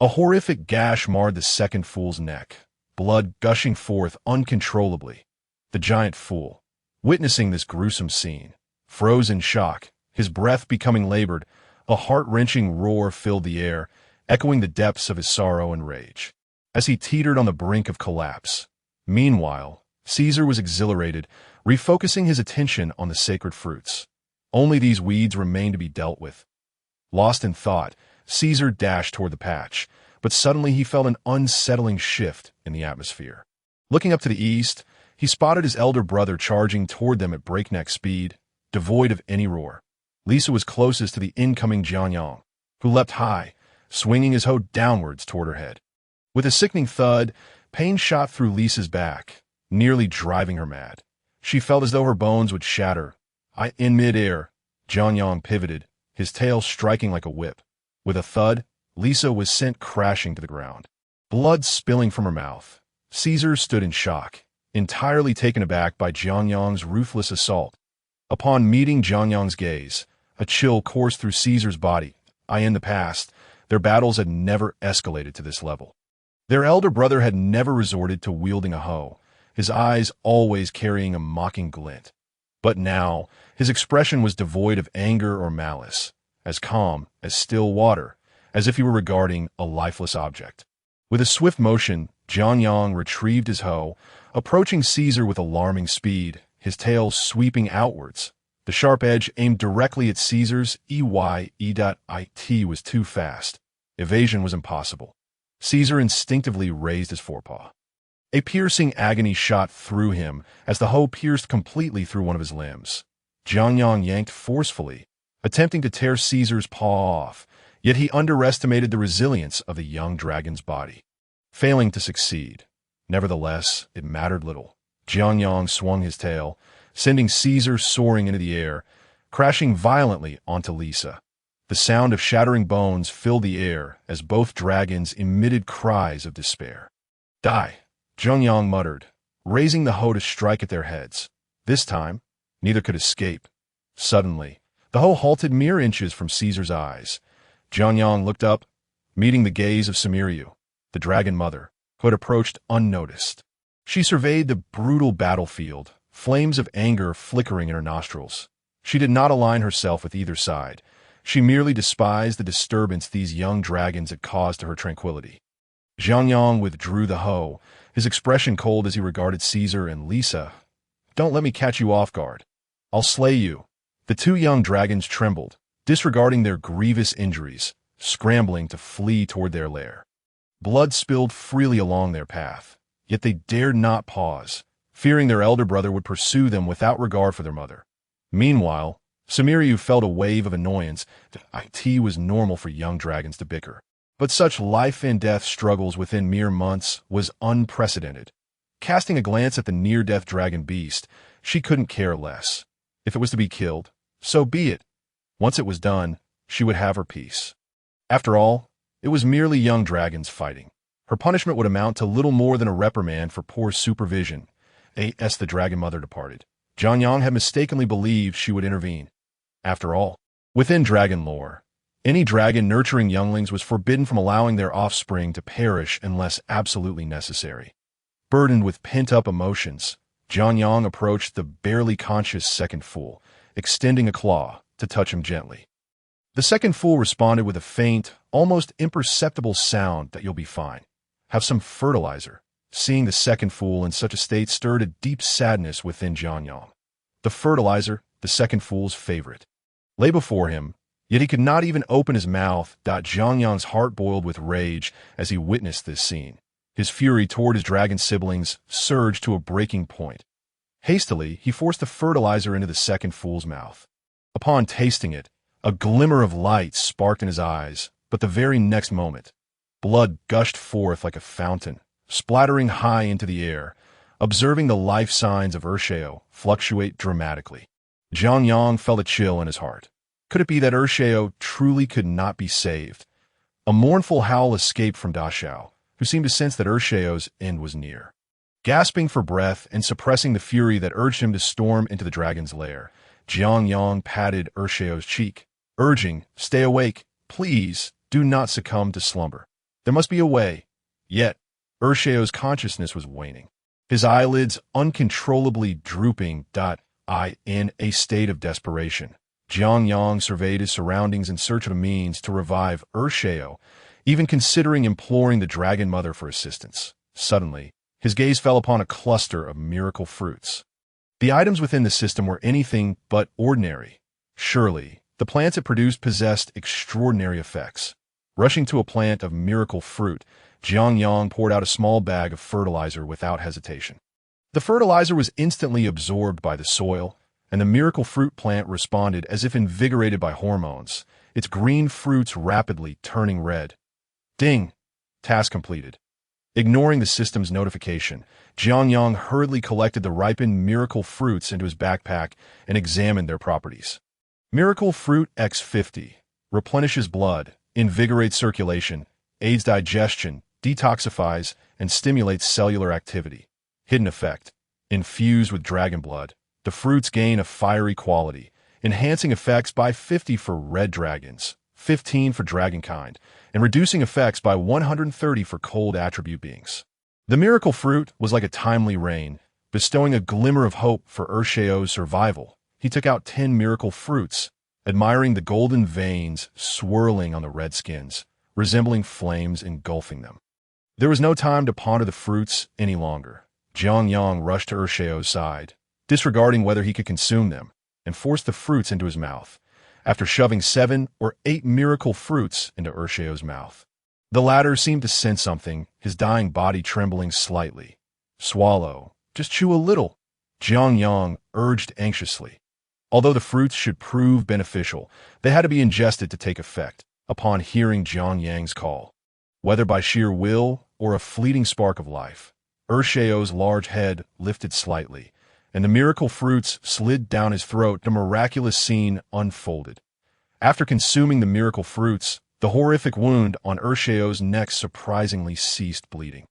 A horrific gash marred the second fool's neck, blood gushing forth uncontrollably. The giant fool, witnessing this gruesome scene, froze in shock, his breath becoming labored. A heart-wrenching roar filled the air, echoing the depths of his sorrow and rage, as he teetered on the brink of collapse. Meanwhile, Caesar was exhilarated, refocusing his attention on the sacred fruits. Only these weeds remained to be dealt with. Lost in thought, Caesar dashed toward the patch, but suddenly he felt an unsettling shift in the atmosphere. Looking up to the east, he spotted his elder brother charging toward them at breakneck speed, devoid of any roar. Lisa was closest to the incoming Jianyang, who leapt high, swinging his hoe downwards toward her head. With a sickening thud, pain shot through Lisa's back, nearly driving her mad. She felt as though her bones would shatter. In midair, Jianyang pivoted, his tail striking like a whip. With a thud, Lisa was sent crashing to the ground, blood spilling from her mouth. Caesar stood in shock, entirely taken aback by Jianyang's ruthless assault. Upon meeting Jianyang's gaze, a chill coursed through Caesar's body. In the past, their battles had never escalated to this level. Their elder brother had never resorted to wielding a hoe, his eyes always carrying a mocking glint. But now, his expression was devoid of anger or malice, as calm as still water, as if he were regarding a lifeless object. With a swift motion, Jianyang retrieved his hoe, approaching Caesar with alarming speed, his tail sweeping outwards. The sharp edge aimed directly at Caesar's EYE.IT was too fast. Evasion was impossible. Caesar instinctively raised his forepaw. A piercing agony shot through him as the hoe pierced completely through one of his limbs. Jianyang yanked forcefully, attempting to tear Caesar's paw off, yet he underestimated the resilience of the young dragon's body, failing to succeed. Nevertheless, it mattered little. Jianyang swung his tail, sending Caesar soaring into the air, crashing violently onto Lisa. The sound of shattering bones filled the air as both dragons emitted cries of despair. Die, Jianyang muttered, raising the hoe to strike at their heads. This time, neither could escape. Suddenly, the hoe halted mere inches from Caesar's eyes, Jianyang looked up, meeting the gaze of Samiriu, the dragon mother, who had approached unnoticed. She surveyed the brutal battlefield, flames of anger flickering in her nostrils. She did not align herself with either side. She merely despised the disturbance these young dragons had caused to her tranquility. Jianyang withdrew the hoe, his expression cold as he regarded Caesar and Lisa. "Don't let me catch you off guard. I'll slay you." The two young dragons trembled, disregarding their grievous injuries, scrambling to flee toward their lair. Blood spilled freely along their path, yet they dared not pause, fearing their elder brother would pursue them without regard for their mother. Meanwhile, Samiriu felt a wave of annoyance. It was normal for young dragons to bicker, but such life-and-death struggles within mere months was unprecedented. Casting a glance at the near-death dragon beast, she couldn't care less. If it was to be killed, so be it. Once it was done, she would have her peace. After all, it was merely young dragons fighting. Her punishment would amount to little more than a reprimand for poor supervision. As the dragon mother departed, Jianyang had mistakenly believed she would intervene. After all, within dragon lore, any dragon nurturing younglings was forbidden from allowing their offspring to perish unless absolutely necessary. Burdened with pent-up emotions, Jianyang approached the barely conscious second fool, extending a claw to touch him gently. The second fool responded with a faint, almost imperceptible sound that "You'll be fine. Have some fertilizer." Seeing the second fool in such a state stirred a deep sadness within Jianyang. The fertilizer, the second fool's favorite, lay before him, yet he could not even open his mouth. Jianyang's heart boiled with rage as he witnessed this scene. His fury toward his dragon siblings surged to a breaking point. Hastily, he forced the fertilizer into the second fool's mouth. Upon tasting it, a glimmer of light sparked in his eyes, but the very next moment, blood gushed forth like a fountain, splattering high into the air. Observing the life signs of Ursheo fluctuate dramatically, Jianyang felt a chill in his heart. Could it be that Ursheo truly could not be saved? A mournful howl escaped from Dashao, who seemed to sense that Ursheo's end was near. Gasping for breath and suppressing the fury that urged him to storm into the dragon's lair, Jianyang patted Ursheo's cheek, urging, "Stay awake. Please, do not succumb to slumber. There must be a way." Yet, Ursheo's consciousness was waning, his eyelids uncontrollably drooping. In a state of desperation, Jianyang surveyed his surroundings in search of a means to revive Ursheo, even considering imploring the dragon mother for assistance. Suddenly, his gaze fell upon a cluster of miracle fruits. The items within the system were anything but ordinary. Surely, the plants it produced possessed extraordinary effects. Rushing to a plant of miracle fruit, Jianyang poured out a small bag of fertilizer without hesitation. The fertilizer was instantly absorbed by the soil, and the miracle fruit plant responded as if invigorated by hormones, its green fruits rapidly turning red. Ding! Task completed. Ignoring the system's notification, Jianyang hurriedly collected the ripened miracle fruits into his backpack and examined their properties. Miracle Fruit X50 replenishes blood, invigorates circulation, aids digestion, detoxifies, and stimulates cellular activity. Hidden effect. Infused with dragon blood, the fruits gain a fiery quality, enhancing effects by 50 for red dragons, 15 for dragonkind, and reducing effects by 130 for cold attribute beings. The miracle fruit was like a timely rain, bestowing a glimmer of hope for Ursheo's survival. He took out 10 miracle fruits, admiring the golden veins swirling on the red skins, resembling flames engulfing them. There was no time to ponder the fruits any longer. Jianyang rushed to Ursheo's side, disregarding whether he could consume them, and forced the fruits into his mouth, after shoving 7 or 8 miracle fruits into Ursheo's mouth. The latter seemed to sense something, his dying body trembling slightly. "Swallow. Just chew a little," Jianyang urged anxiously. Although the fruits should prove beneficial, they had to be ingested to take effect. Upon hearing Jianyang's call, whether by sheer will or a fleeting spark of life, Ursheo's large head lifted slightly, and the miracle fruits slid down his throat. The miraculous scene unfolded. After consuming the miracle fruits, the horrific wound on Ursheo's neck surprisingly ceased bleeding,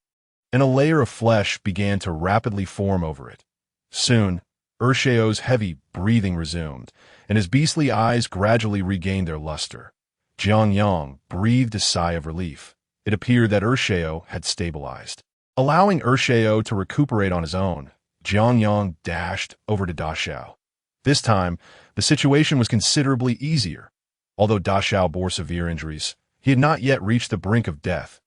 and a layer of flesh began to rapidly form over it. Soon, Ursheo's heavy breathing resumed, and his beastly eyes gradually regained their luster. Jiangyang breathed a sigh of relief. It appeared that Ursheo had stabilized. Allowing Ursheo to recuperate on his own, Jiangyang dashed over to Dashao. This time, the situation was considerably easier. Although Dashao bore severe injuries, he had not yet reached the brink of death.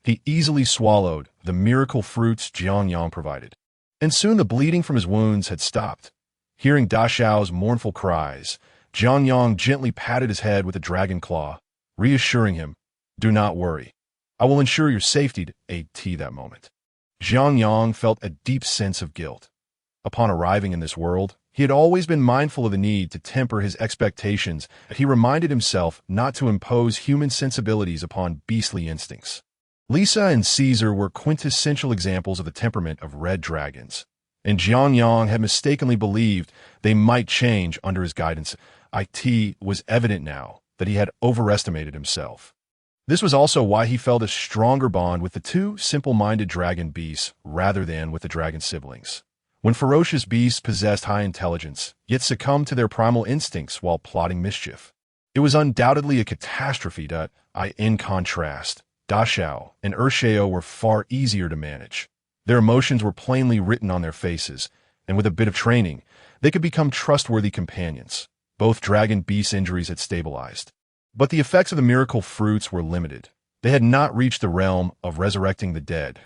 He easily swallowed the miracle fruits Jiangyang provided. And soon the bleeding from his wounds had stopped. Hearing Dashao's mournful cries, Jiangyang gently patted his head with a dragon claw, reassuring him, "Do not worry. I will ensure your safety." At that moment, Jiangyang felt a deep sense of guilt. Upon arriving in this world, he had always been mindful of the need to temper his expectations, and he reminded himself not to impose human sensibilities upon beastly instincts. Lisa and Caesar were quintessential examples of the temperament of red dragons, and Jiangyang had mistakenly believed they might change under his guidance. It was evident now that he had overestimated himself. This was also why he felt a stronger bond with the two simple-minded dragon beasts rather than with the dragon siblings. When ferocious beasts possessed high intelligence, yet succumbed to their primal instincts while plotting mischief, it was undoubtedly a catastrophe. In contrast, Dashao and Ursheo were far easier to manage. Their emotions were plainly written on their faces, and with a bit of training, they could become trustworthy companions. Both dragon beasts' injuries had stabilized. But the effects of the miracle fruits were limited. They had not reached the realm of resurrecting the dead.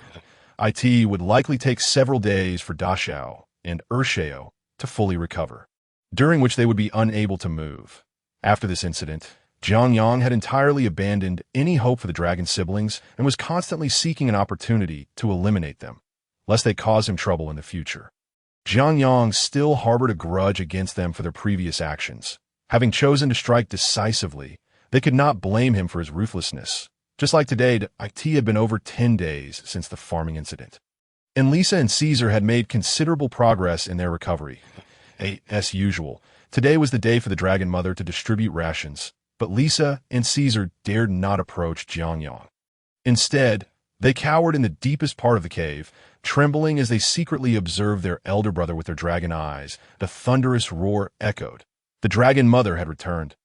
It would likely take several days for Dashao and Ursheo to fully recover, during which they would be unable to move. After this incident, Jiangyang had entirely abandoned any hope for the dragon siblings and was constantly seeking an opportunity to eliminate them, lest they cause him trouble in the future. Jiangyang still harbored a grudge against them for their previous actions. Having chosen to strike decisively, they could not blame him for his ruthlessness. Just like today, it had been over 10 days since the farming incident, and Lisa and Caesar had made considerable progress in their recovery. As usual, today was the day for the Dragon Mother to distribute rations, but Lisa and Caesar dared not approach Jiangyang. Instead, they cowered in the deepest part of the cave, trembling as they secretly observed their elder brother with their dragon eyes. The thunderous roar echoed. The Dragon Mother had returned.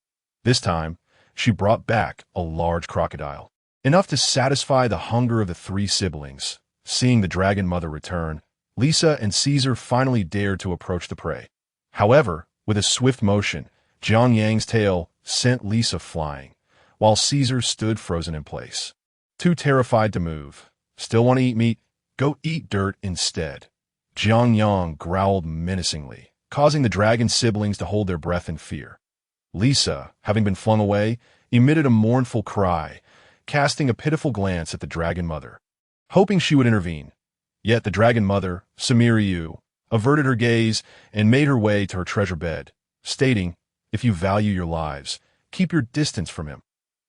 This time, she brought back a large crocodile, enough to satisfy the hunger of the three siblings. Seeing the Dragon Mother return, Lisa and Caesar finally dared to approach the prey. However, with a swift motion, Jiangyang's tail sent Lisa flying, while Caesar stood frozen in place. Too terrified to move. Still want to eat meat? Go eat dirt instead. Jiangyang growled menacingly, causing the dragon siblings to hold their breath in fear. Lisa, having been flung away, emitted a mournful cry, casting a pitiful glance at the Dragon Mother, hoping she would intervene. Yet the Dragon Mother, Samiriyu, averted her gaze and made her way to her treasure bed, stating, "If you value your lives, keep your distance from him."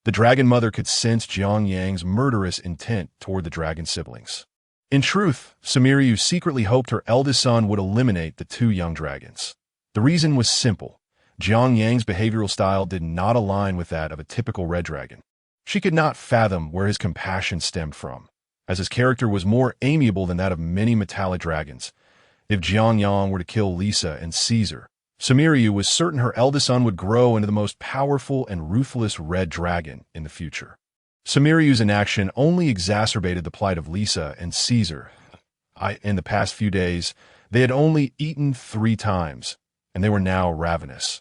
The Dragon Mother could sense Jiangyang's murderous intent toward the dragon siblings. In truth, Samiriyu secretly hoped her eldest son would eliminate the two young dragons. The reason was simple. Jiangyang's behavioral style did not align with that of a typical red dragon. She could not fathom where his compassion stemmed from, as his character was more amiable than that of many metallic dragons. If Jiangyang were to kill Lisa and Caesar, Samiriyu was certain her eldest son would grow into the most powerful and ruthless red dragon in the future. Samiriyu's inaction only exacerbated the plight of Lisa and Caesar. In the past few days, they had only eaten 3 times, and they were now ravenous.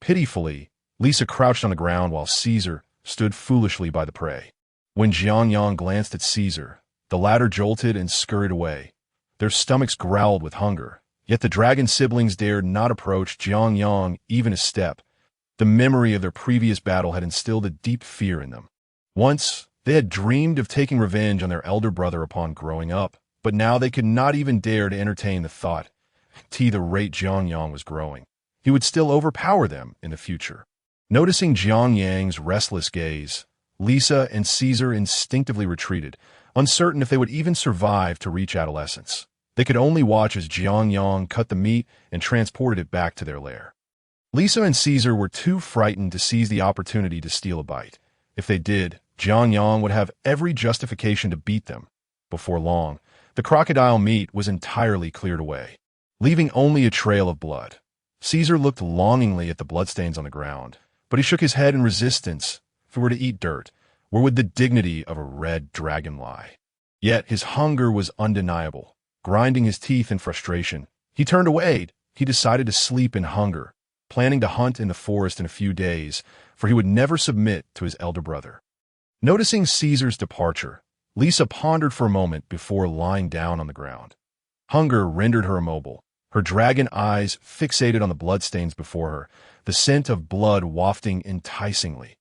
Pitifully, Lisa crouched on the ground while Caesar stood foolishly by the prey. When Jiangyang glanced at Caesar, the latter jolted and scurried away. Their stomachs growled with hunger, yet the dragon siblings dared not approach Jiangyang even a step. The memory of their previous battle had instilled a deep fear in them. Once, they had dreamed of taking revenge on their elder brother upon growing up, but now they could not even dare to entertain the thought. The rate Jiangyang was growing, he would still overpower them in the future. Noticing Jiangyang's restless gaze, Lisa and Caesar instinctively retreated, uncertain if they would even survive to reach adolescence. They could only watch as Jiangyang cut the meat and transported it back to their lair. Lisa and Caesar were too frightened to seize the opportunity to steal a bite. If they did, Jiangyang would have every justification to beat them. Before long, the crocodile meat was entirely cleared away, leaving only a trail of blood. Caesar looked longingly at the bloodstains on the ground, but he shook his head in resistance. he were to eat dirt? Where would the dignity of a red dragon lie? Yet his hunger was undeniable. Grinding his teeth in frustration, he turned away. He decided to sleep in hunger, planning to hunt in the forest in a few days, for he would never submit to his elder brother. Noticing Caesar's departure, Lisa pondered for a moment before lying down on the ground. Hunger rendered her immobile, her dragon eyes fixated on the bloodstains before her, the scent of blood wafting enticingly.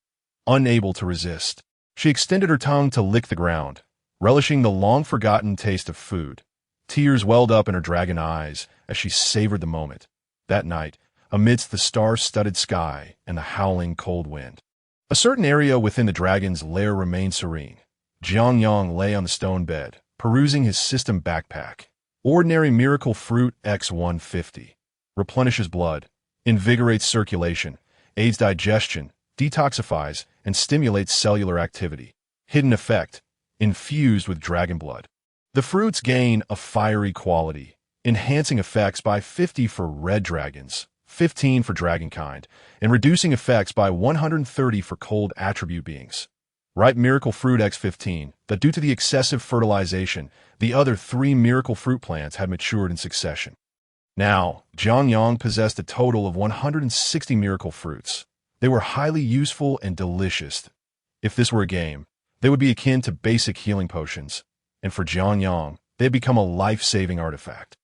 Unable to resist, she extended her tongue to lick the ground, relishing the long-forgotten taste of food. Tears welled up in her dragon eyes as she savored the moment. That night, amidst the star-studded sky and the howling cold wind, a certain area within the dragon's lair remained serene. Jiang Yang lay on the stone bed, perusing his system backpack. Ordinary miracle fruit X150. Replenishes blood, invigorates circulation, aids digestion, detoxifies, and stimulates cellular activity. Hidden effect, infused with dragon blood. The fruits gain a fiery quality, enhancing effects by 50 for red dragons, 15 for dragonkind, and reducing effects by 130 for cold attribute beings. Ripe miracle fruit X15, that due to the excessive fertilization, the other 3 miracle fruit plants had matured in succession. Now, Jiang Yang possessed a total of 160 miracle fruits. They were highly useful and delicious. If this were a game, they would be akin to basic healing potions, and for Jiang Yang, they had become a life-saving artifact.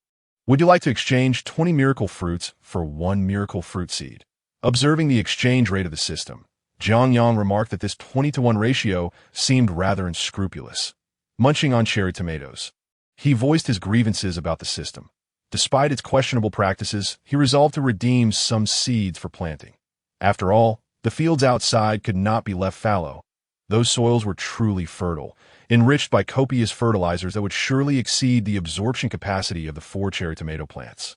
Would you like to exchange 20 miracle fruits for 1 miracle fruit seed? Observing the exchange rate of the system, Jiang Yang remarked that this 20-to-1 ratio seemed rather unscrupulous. Munching on cherry tomatoes, he voiced his grievances about the system. Despite its questionable practices, he resolved to redeem some seeds for planting. After all, the fields outside could not be left fallow. Those soils were truly fertile, enriched by copious fertilizers that would surely exceed the absorption capacity of the 4 cherry tomato plants.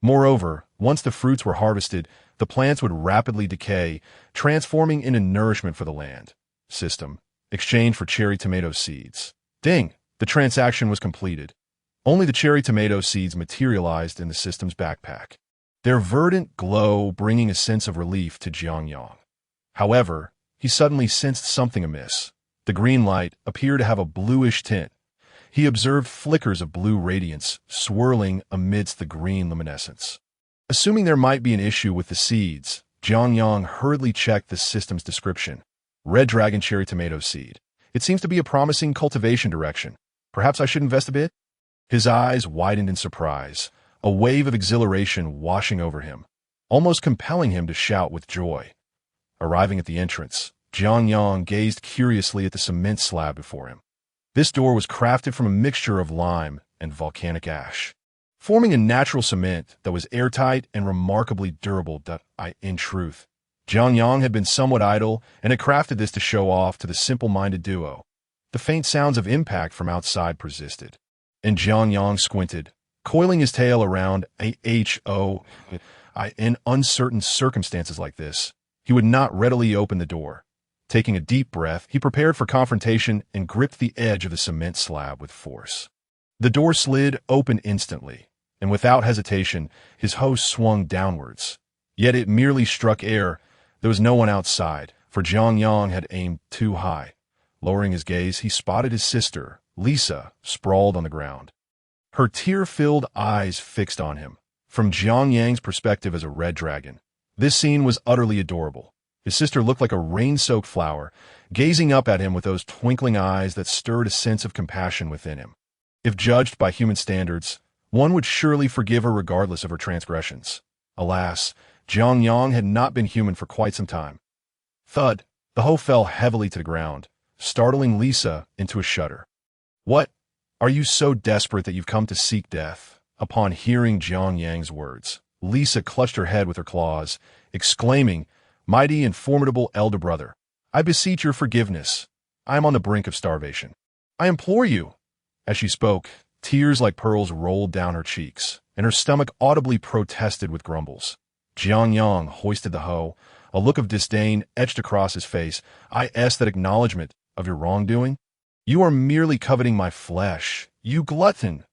Moreover, once the fruits were harvested, the plants would rapidly decay, transforming into nourishment for the land. System. Exchange for cherry tomato seeds. Ding! The transaction was completed. Only the cherry tomato seeds materialized in the system's backpack, their verdant glow bringing a sense of relief to Jiang Yang. However, he suddenly sensed something amiss. The green light appeared to have a bluish tint. He observed flickers of blue radiance swirling amidst the green luminescence. Assuming there might be an issue with the seeds, Jiang Yang hurriedly checked the system's description. Red dragon cherry tomato seed. It seems to be a promising cultivation direction. Perhaps I should invest a bit? His eyes widened in surprise, a wave of exhilaration washing over him, almost compelling him to shout with joy. Arriving at the entrance, Jiang Yang gazed curiously at the cement slab before him. This door was crafted from a mixture of lime and volcanic ash, forming a natural cement that was airtight and remarkably durable. In truth, Jiang Yang had been somewhat idle and had crafted this to show off to the simple-minded duo. The faint sounds of impact from outside persisted, and Jiang Yang squinted, coiling his tail around in uncertain circumstances like this, he would not readily open the door. Taking a deep breath, he prepared for confrontation and gripped the edge of the cement slab with force. The door slid open instantly, and without hesitation, his host swung downwards. Yet it merely struck air. There was no one outside, for Jiang Yang had aimed too high. Lowering his gaze, he spotted his sister, Lisa, sprawled on the ground. Her tear-filled eyes fixed on him. From Jiang Yang's perspective as a red dragon, this scene was utterly adorable. His sister looked like a rain-soaked flower, gazing up at him with those twinkling eyes that stirred a sense of compassion within him. If judged by human standards, one would surely forgive her regardless of her transgressions. Alas, Jiang Yang had not been human for quite some time. Thud! The hoe fell heavily to the ground, startling Lisa into a shudder. What? Are you so desperate that you've come to seek death? Upon hearing Jiang Yang's words, Lisa clutched her head with her claws, exclaiming, "Mighty and formidable elder brother, I beseech your forgiveness. I am on the brink of starvation. I implore you." As she spoke, tears like pearls rolled down her cheeks, and her stomach audibly protested with grumbles. Jiang Yang hoisted the hoe, a look of disdain etched across his face. That acknowledgement of your wrongdoing? You are merely coveting my flesh, you glutton.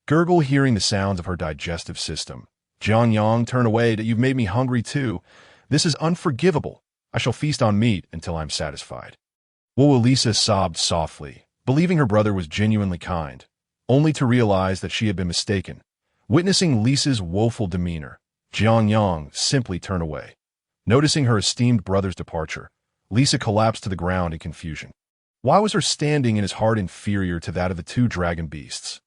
Gurgle hearing the sounds of her digestive system. Jiang Yang, turn away, that you've made me hungry too. This is unforgivable. I shall feast on meat until I am satisfied. Whoa, Lisa sobbed softly, believing her brother was genuinely kind, only to realize that she had been mistaken. Witnessing Lisa's woeful demeanor, Jiangyang simply turned away. Noticing her esteemed brother's departure, Lisa collapsed to the ground in confusion. Why was her standing in his heart inferior to that of the two dragon beasts?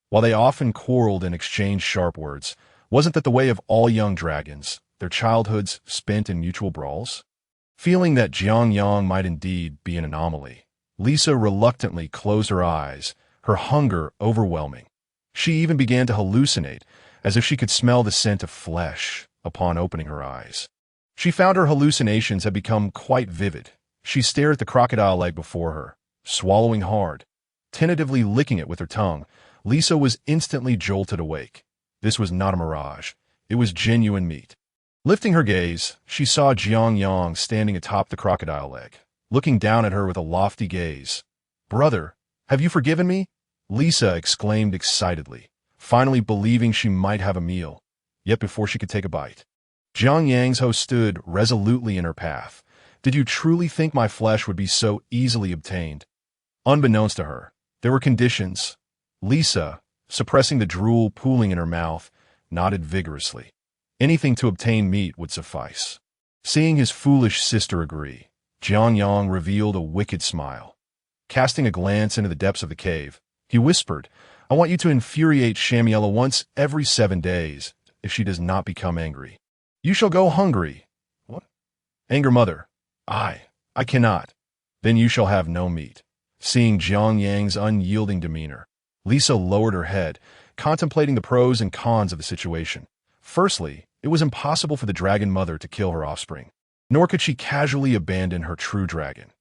While they often quarreled and exchanged sharp words, wasn't that the way of all young dragons, their childhoods spent in mutual brawls? Feeling that Jiangyang might indeed be an anomaly, Lisa reluctantly closed her eyes, her hunger overwhelming. She even began to hallucinate, as if she could smell the scent of flesh upon opening her eyes. She found her hallucinations had become quite vivid. She stared at the crocodile leg before her, swallowing hard. Tentatively licking it with her tongue, Lisa was instantly jolted awake. This was not a mirage. It was genuine meat. Lifting her gaze, she saw Jiangyang standing atop the crocodile leg, looking down at her with a lofty gaze. "Brother, have you forgiven me?" Lisa exclaimed excitedly, finally believing she might have a meal, yet before she could take a bite. Jiangyang's host stood resolutely in her path. "Did you truly think my flesh would be so easily obtained?" Unbeknownst to her, there were conditions. Lisa, suppressing the drool pooling in her mouth, nodded vigorously. Anything to obtain meat would suffice. Seeing his foolish sister agree, Jiangyang revealed a wicked smile. Casting a glance into the depths of the cave, he whispered, "I want you to infuriate Shamiela once every 7 days, if she does not become angry. You shall go hungry." "What?" "Anger mother." I cannot." "Then you shall have no meat." Seeing Jiangyang's unyielding demeanor, Lisa lowered her head, contemplating the pros and cons of the situation. Firstly, it was impossible for the dragon mother to kill her offspring, nor could she casually abandon her true dragon.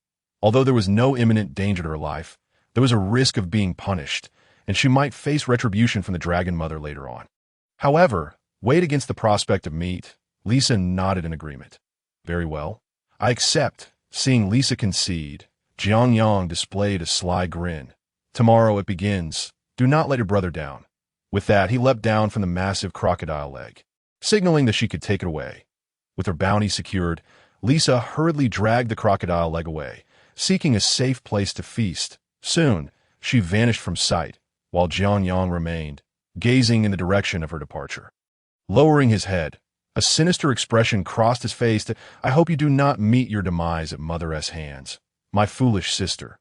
Although there was no imminent danger to her life, there was a risk of being punished, and she might face retribution from the dragon mother later on. However, weighed against the prospect of meat, Lisa nodded in agreement. "Very well. I accept." Seeing Lisa concede, Jiangyang displayed a sly grin. "Tomorrow it begins. Do not let your brother down." With that, he leapt down from the massive crocodile leg, signaling that she could take it away. With her bounty secured, Lisa hurriedly dragged the crocodile leg away, seeking a safe place to feast. Soon, she vanished from sight, while Jiangyang remained, gazing in the direction of her departure. Lowering his head, a sinister expression crossed his face that, "I hope you do not meet your demise at Mother S. hands, my foolish sister."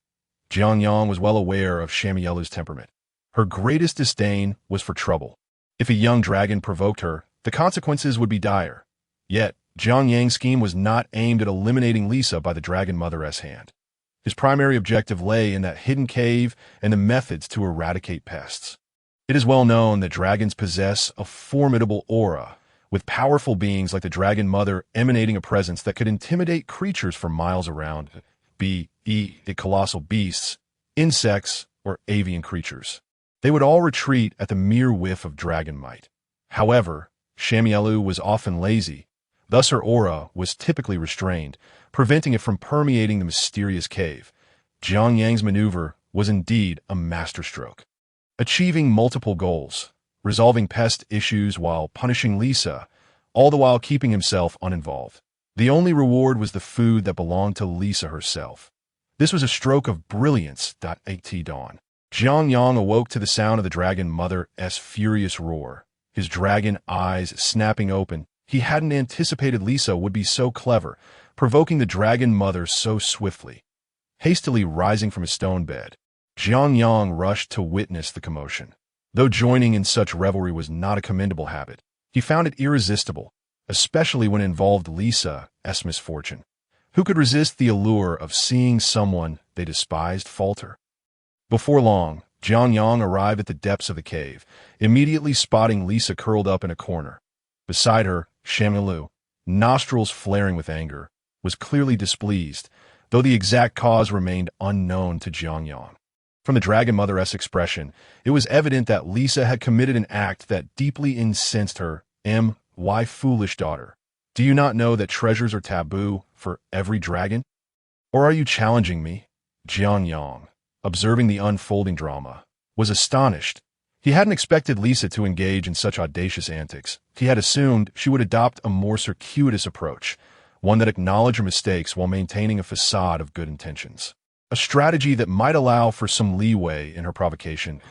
Jiangyang was well aware of Shamiela's temperament. Her greatest disdain was for trouble. If a young dragon provoked her, the consequences would be dire. Yet, Jiangyang's scheme was not aimed at eliminating Lisa by the dragon Mother S. hand. His primary objective lay in that hidden cave and the methods to eradicate pests. It is well known that dragons possess a formidable aura, with powerful beings like the dragon mother emanating a presence that could intimidate creatures for miles around, be it colossal beasts, insects, or avian creatures. They would all retreat at the mere whiff of dragon might. However, Shamielu was often lazy, thus her aura was typically restrained, preventing it from permeating the mysterious cave. Jiangyang's maneuver was indeed a masterstroke. Achieving multiple goals, resolving pest issues while punishing Lisa, all the while keeping himself uninvolved. The only reward was the food that belonged to Lisa herself. This was a stroke of brilliance. At dawn, Jiangyang awoke to the sound of the dragon mother's furious roar. His dragon eyes snapping open, he hadn't anticipated Lisa would be so clever, provoking the dragon mother so swiftly. Hastily rising from his stone bed, Jiangyang rushed to witness the commotion. Though joining in such revelry was not a commendable habit, he found it irresistible, especially when it involved Lisa's misfortune. Who could resist the allure of seeing someone they despised falter? Before long, Jiangyang arrived at the depths of the cave, immediately spotting Lisa curled up in a corner. Beside her, Shamielu, nostrils flaring with anger, was clearly displeased, though the exact cause remained unknown to Jiangyang. From the dragon mother's expression, it was evident that Lisa had committed an act that deeply incensed her. Why foolish daughter? Do you not know that treasures are taboo for every dragon? Or are you challenging me? Jiangyang, observing the unfolding drama, was astonished. He hadn't expected Lisa to engage in such audacious antics. He had assumed she would adopt a more circuitous approach, one that acknowledged her mistakes while maintaining a facade of good intentions. A strategy that might allow for some leeway in her provocation.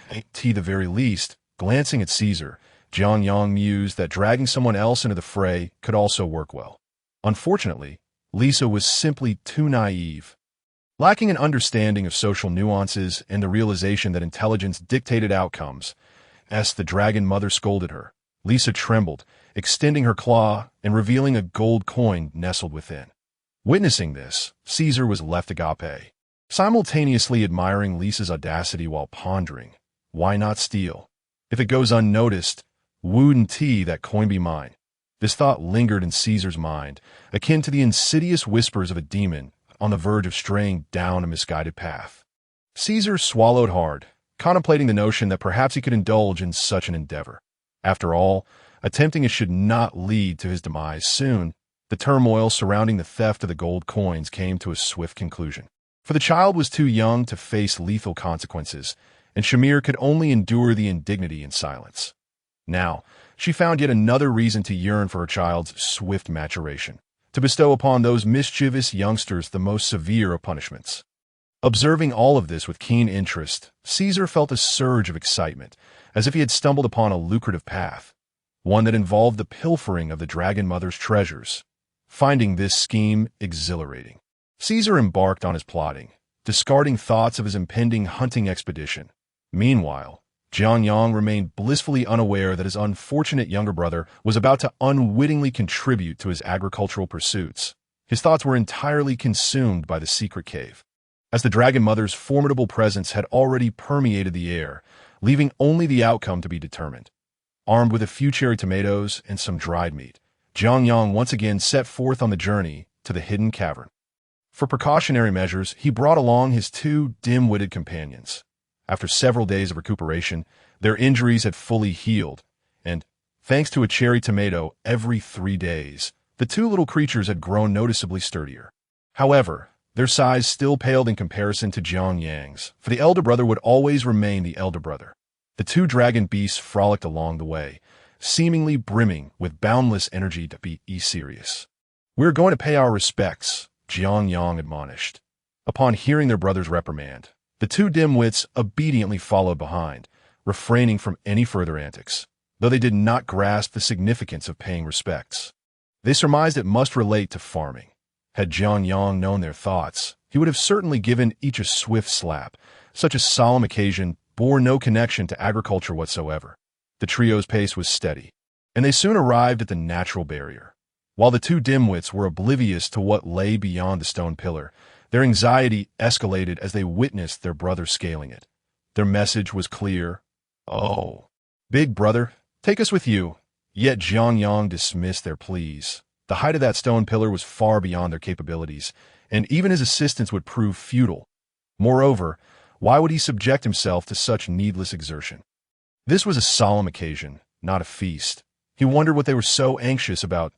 At the very least, glancing at Caesar, Jiang Yang mused that dragging someone else into the fray could also work well. Unfortunately, Lisa was simply too naive. Lacking an understanding of social nuances and the realization that intelligence dictated outcomes, as the dragon mother scolded her, Lisa trembled, extending her claw and revealing a gold coin nestled within. Witnessing this, Caesar was left agape, simultaneously admiring Lisa's audacity while pondering, why not steal? If it goes unnoticed, wouldn't that coin be mine? This thought lingered in Caesar's mind, akin to the insidious whispers of a demon on the verge of straying down a misguided path. Caesar swallowed hard, contemplating the notion that perhaps he could indulge in such an endeavor. After all, attempting it should not lead to his demise soon. The turmoil surrounding the theft of the gold coins came to a swift conclusion. For the child was too young to face lethal consequences, and Shamir could only endure the indignity in silence. Now, she found yet another reason to yearn for her child's swift maturation, to bestow upon those mischievous youngsters the most severe of punishments. Observing all of this with keen interest, Caesar felt a surge of excitement, as if he had stumbled upon a lucrative path, one that involved the pilfering of the Dragon Mother's treasures. Finding this scheme exhilarating, Caesar embarked on his plotting, discarding thoughts of his impending hunting expedition. Meanwhile, Jiang Yang remained blissfully unaware that his unfortunate younger brother was about to unwittingly contribute to his agricultural pursuits. His thoughts were entirely consumed by the secret cave, as the Dragon Mother's formidable presence had already permeated the air, leaving only the outcome to be determined. Armed with a few cherry tomatoes and some dried meat, Jiang Yang once again set forth on the journey to the hidden cavern. For precautionary measures, he brought along his two dim-witted companions. After several days of recuperation, their injuries had fully healed, and, thanks to a cherry tomato every 3 days, the two little creatures had grown noticeably sturdier. However, their size still paled in comparison to Jiang Yang's, for the elder brother would always remain the elder brother. The two dragon beasts frolicked along the way, seemingly brimming with boundless energy to be serious. "We're going to pay our respects," Jiang Yang admonished. Upon hearing their brother's reprimand, the two dim-wits obediently followed behind, refraining from any further antics, though they did not grasp the significance of paying respects. They surmised it must relate to farming. Had Jiang Yang known their thoughts, he would have certainly given each a swift slap. Such a solemn occasion bore no connection to agriculture whatsoever. The trio's pace was steady, and they soon arrived at the natural barrier. While the two dimwits were oblivious to what lay beyond the stone pillar, their anxiety escalated as they witnessed their brother scaling it. Their message was clear. "Oh, big brother, take us with you." Yet Jiang Yang dismissed their pleas. The height of that stone pillar was far beyond their capabilities, and even his assistance would prove futile. Moreover, why would he subject himself to such needless exertion? This was a solemn occasion, not a feast. He wondered what they were so anxious about.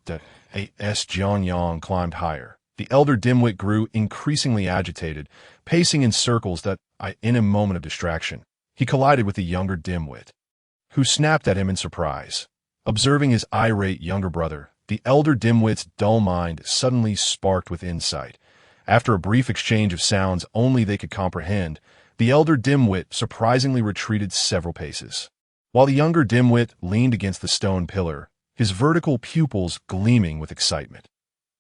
As Jiang Yang climbed higher, the elder dimwit grew increasingly agitated, pacing in circles in a moment of distraction, he collided with the younger dimwit, who snapped at him in surprise. Observing his irate younger brother, the elder dimwit's dull mind suddenly sparked with insight. After a brief exchange of sounds only they could comprehend, the elder dimwit surprisingly retreated several paces, while the younger dimwit leaned against the stone pillar, his vertical pupils gleaming with excitement.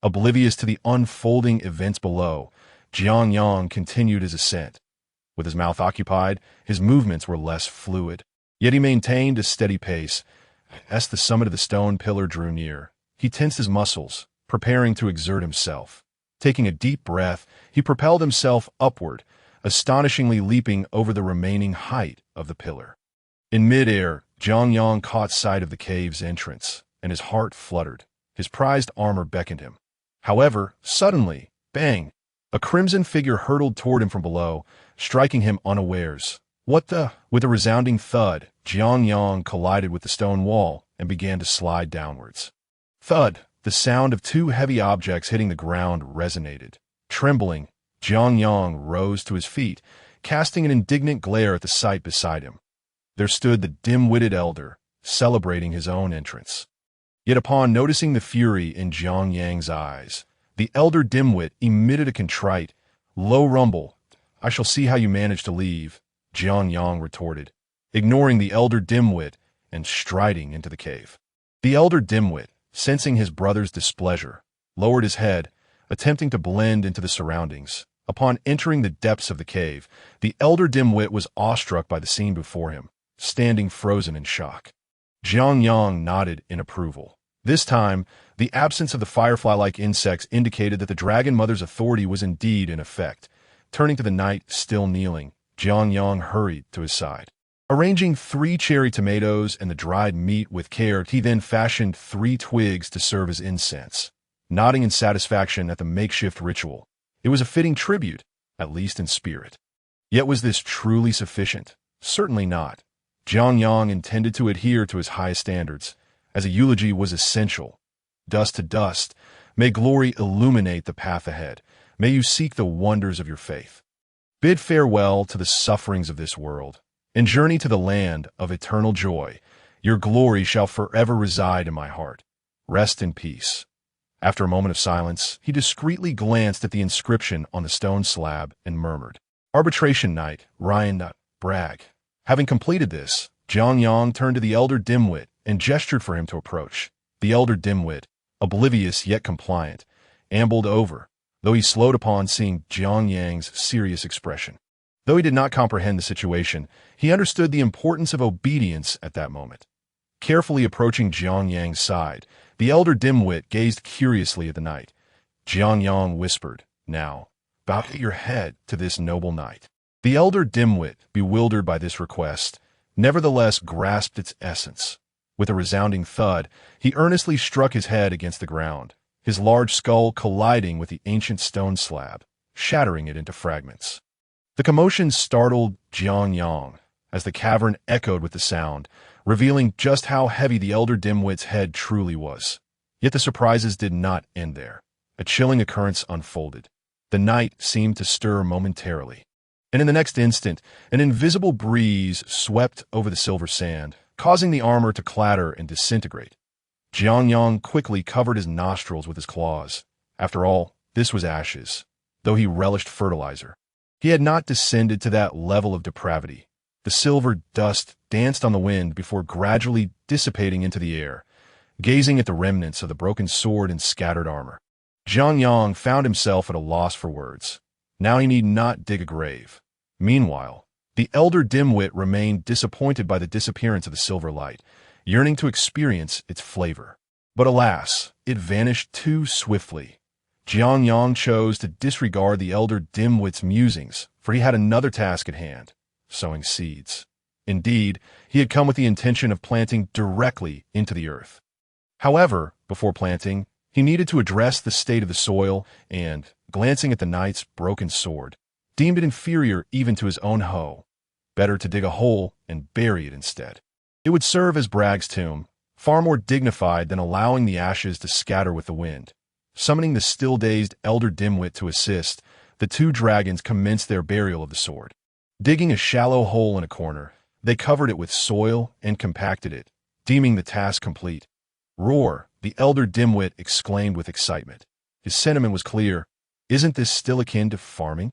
Oblivious to the unfolding events below, Jiang Yang continued his ascent. With his mouth occupied, his movements were less fluid, yet he maintained a steady pace. As the summit of the stone pillar drew near, he tensed his muscles, preparing to exert himself. Taking a deep breath, he propelled himself upward, astonishingly leaping over the remaining height of the pillar. In midair, Jiang Yang caught sight of the cave's entrance, and his heart fluttered. His prized armor beckoned him. However, suddenly, bang! A crimson figure hurtled toward him from below, striking him unawares. What the? With a resounding thud, Jiang Yang collided with the stone wall and began to slide downwards. Thud! The sound of two heavy objects hitting the ground resonated. Trembling, Jiang Yang rose to his feet, casting an indignant glare at the sight beside him. There stood the dim-witted elder, celebrating his own entrance. Yet upon noticing the fury in Jiang Yang's eyes, the elder dimwit emitted a contrite, low rumble. "I shall see how you manage to leave," Jiang Yang retorted, ignoring the elder dimwit and striding into the cave. The elder dimwit, sensing his brother's displeasure, lowered his head, attempting to blend into the surroundings. Upon entering the depths of the cave, the elder dimwit was awestruck by the scene before him, standing frozen in shock. Jiang Yang nodded in approval. This time, the absence of the firefly-like insects indicated that the dragon mother's authority was indeed in effect. Turning to the knight still kneeling, Jiang Yang hurried to his side. Arranging 3 cherry tomatoes and the dried meat with care, he then fashioned 3 twigs to serve as incense. Nodding in satisfaction at the makeshift ritual, it was a fitting tribute, at least in spirit. Yet was this truly sufficient? Certainly not. Jiang Yang intended to adhere to his highest standards, as a eulogy was essential. Dust to dust, may glory illuminate the path ahead. May you seek the wonders of your faith. Bid farewell to the sufferings of this world, and journey to the land of eternal joy. Your glory shall forever reside in my heart. Rest in peace. After a moment of silence, he discreetly glanced at the inscription on the stone slab and murmured, "Arbitration Knight, Ryan, Bragg." Having completed this, Jiang Yang turned to the elder dimwit and gestured for him to approach. The elder dimwit, oblivious yet compliant, ambled over, though he slowed upon seeing Jiang Yang's serious expression. Though he did not comprehend the situation, he understood the importance of obedience at that moment. Carefully approaching Jiang Yang's side, the elder dimwit gazed curiously at the knight. Jiang Yang whispered, "Now, bow your head to this noble knight." The elder dimwit, bewildered by this request, nevertheless grasped its essence. With a resounding thud, he earnestly struck his head against the ground, his large skull colliding with the ancient stone slab, shattering it into fragments. The commotion startled Jiang Yang, as the cavern echoed with the sound, revealing just how heavy the elder dimwit's head truly was. Yet the surprises did not end there. A chilling occurrence unfolded. The knight seemed to stir momentarily, and in the next instant, an invisible breeze swept over the silver sand, causing the armor to clatter and disintegrate. Jiang Yang quickly covered his nostrils with his claws. After all, this was ashes, though he relished fertilizer. He had not descended to that level of depravity. The silver dust danced on the wind before gradually dissipating into the air. Gazing at the remnants of the broken sword and scattered armor, Jiang Yang found himself at a loss for words. Now he need not dig a grave. Meanwhile, the elder dimwit remained disappointed by the disappearance of the silver light, yearning to experience its flavor. But alas, it vanished too swiftly. Jiang Yang chose to disregard the elder dimwit's musings, for he had another task at hand: sowing seeds. Indeed, he had come with the intention of planting directly into the earth. However, before planting, he needed to address the state of the soil and, glancing at the knight's broken sword, deemed it inferior even to his own hoe. Better to dig a hole and bury it instead. It would serve as Bragg's tomb, far more dignified than allowing the ashes to scatter with the wind. Summoning the still-dazed elder dimwit to assist, the 2 dragons commenced their burial of the sword. Digging a shallow hole in a corner, they covered it with soil and compacted it, deeming the task complete. "Roar!" the elder dimwit exclaimed with excitement. His sentiment was clear. "Isn't this still akin to farming?"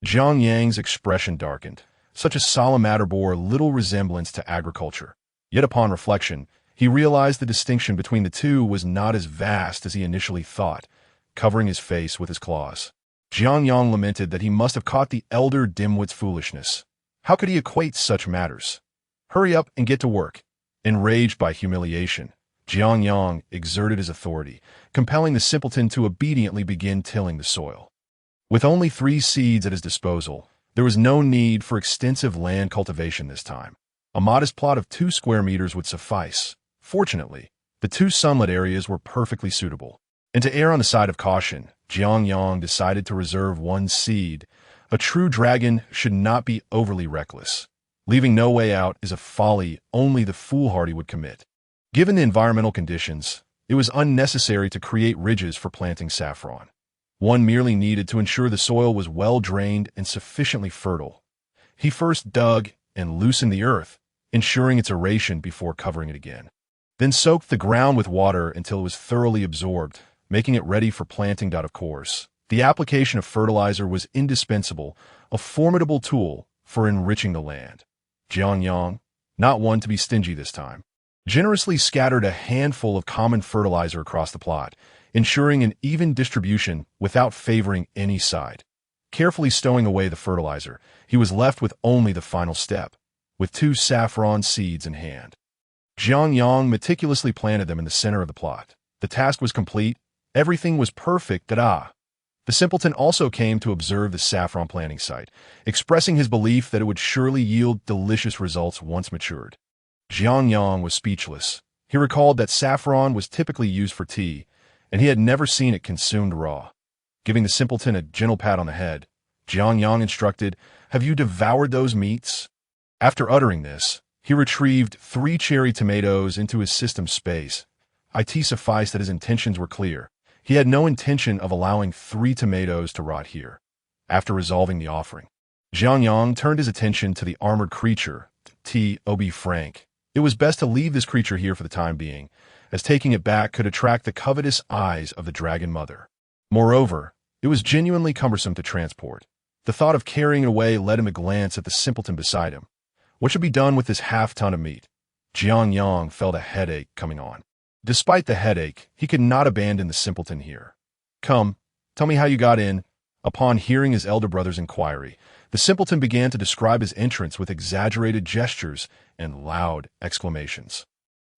Jiang Yang's expression darkened. Such a solemn matter bore little resemblance to agriculture. Yet upon reflection, he realized the distinction between the two was not as vast as he initially thought. Covering his face with his claws, Jiang Yang lamented that he must have caught the elder dimwit's foolishness. How could he equate such matters? Hurry up and get to work. Enraged by humiliation, Jiang Yang exerted his authority, compelling the simpleton to obediently begin tilling the soil. With only 3 seeds at his disposal, there was no need for extensive land cultivation this time. A modest plot of 2 square meters would suffice. Fortunately, the 2 sunlit areas were perfectly suitable. And to err on the side of caution, Jiang Yang decided to reserve 1 seed. A true dragon should not be overly reckless. Leaving no way out is a folly only the foolhardy would commit. Given the environmental conditions, it was unnecessary to create ridges for planting saffron. One merely needed to ensure the soil was well drained and sufficiently fertile. He first dug and loosened the earth, ensuring its aeration before covering it again. Then soaked the ground with water until it was thoroughly absorbed, making it ready for planting. Of course, the application of fertilizer was indispensable, a formidable tool for enriching the land. Jianyang, not one to be stingy this time, generously scattered a handful of common fertilizer across the plot, ensuring an even distribution without favoring any side. Carefully stowing away the fertilizer, he was left with only the final step, with 2 saffron seeds in hand. Jianyang meticulously planted them in the center of the plot. The task was complete. Everything was perfect. The simpleton also came to observe the saffron planting site, expressing his belief that it would surely yield delicious results once matured. Jianyang was speechless. He recalled that saffron was typically used for tea, and he had never seen it consumed raw. Giving the simpleton a gentle pat on the head, Jianyang instructed, "Have you devoured those meats?" After uttering this, he retrieved 3 cherry tomatoes into his system space. It sufficed that his intentions were clear. He had no intention of allowing 3 tomatoes to rot here. After resolving the offering, Jianyang turned his attention to the armored creature, T.O.B. Frank. It was best to leave this creature here for the time being, as taking it back could attract the covetous eyes of the Dragon Mother. Moreover, it was genuinely cumbersome to transport. The thought of carrying it away led him a glance at the simpleton beside him. What should be done with this half-ton of meat? Jianyang felt a headache coming on. Despite the headache, he could not abandon the simpleton here. "Come, tell me how you got in." Upon hearing his elder brother's inquiry, the simpleton began to describe his entrance with exaggerated gestures and loud exclamations.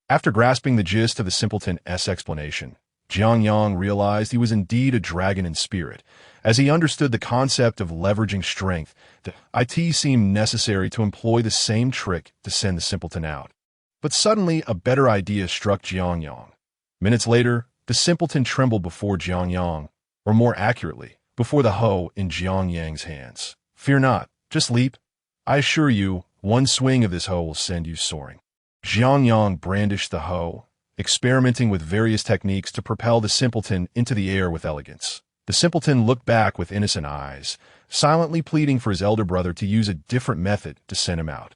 After grasping the gist of the simpleton's explanation, Jianyang realized he was indeed a dragon in spirit. As he understood the concept of leveraging strength, it seemed necessary to employ the same trick to send the simpleton out. But suddenly, a better idea struck Jianyang. Minutes later, the simpleton trembled before Jianyang, or more accurately, before the hoe in Jianyang's hands. "Fear not, just leap. I assure you, one swing of this hoe will send you soaring." Jianyang brandished the hoe, experimenting with various techniques to propel the simpleton into the air with elegance. The simpleton looked back with innocent eyes, silently pleading for his elder brother to use a different method to send him out.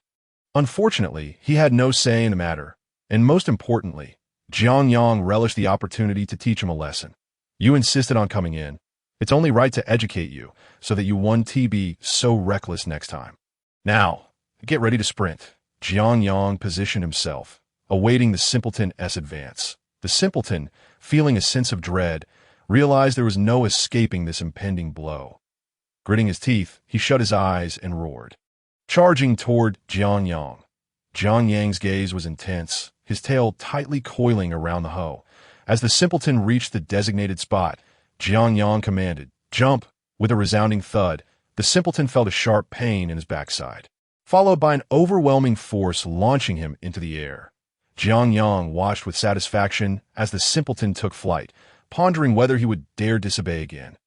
Unfortunately, he had no say in the matter, and most importantly, Jianyang relished the opportunity to teach him a lesson. "You insisted on coming in. It's only right to educate you, so that you won't be so reckless next time. Now, get ready to sprint." Jianyang positioned himself, awaiting the simpleton's advance. The simpleton, feeling a sense of dread, realized there was no escaping this impending blow. Gritting his teeth, he shut his eyes and roared, charging toward Jianyang. Jianyang's gaze was intense, his tail tightly coiling around the hoe. As the simpleton reached the designated spot, Jianyang commanded, "Jump!" With a resounding thud, the simpleton felt a sharp pain in his backside, followed by an overwhelming force launching him into the air. Jianyang watched with satisfaction as the simpleton took flight, pondering whether he would dare disobey again.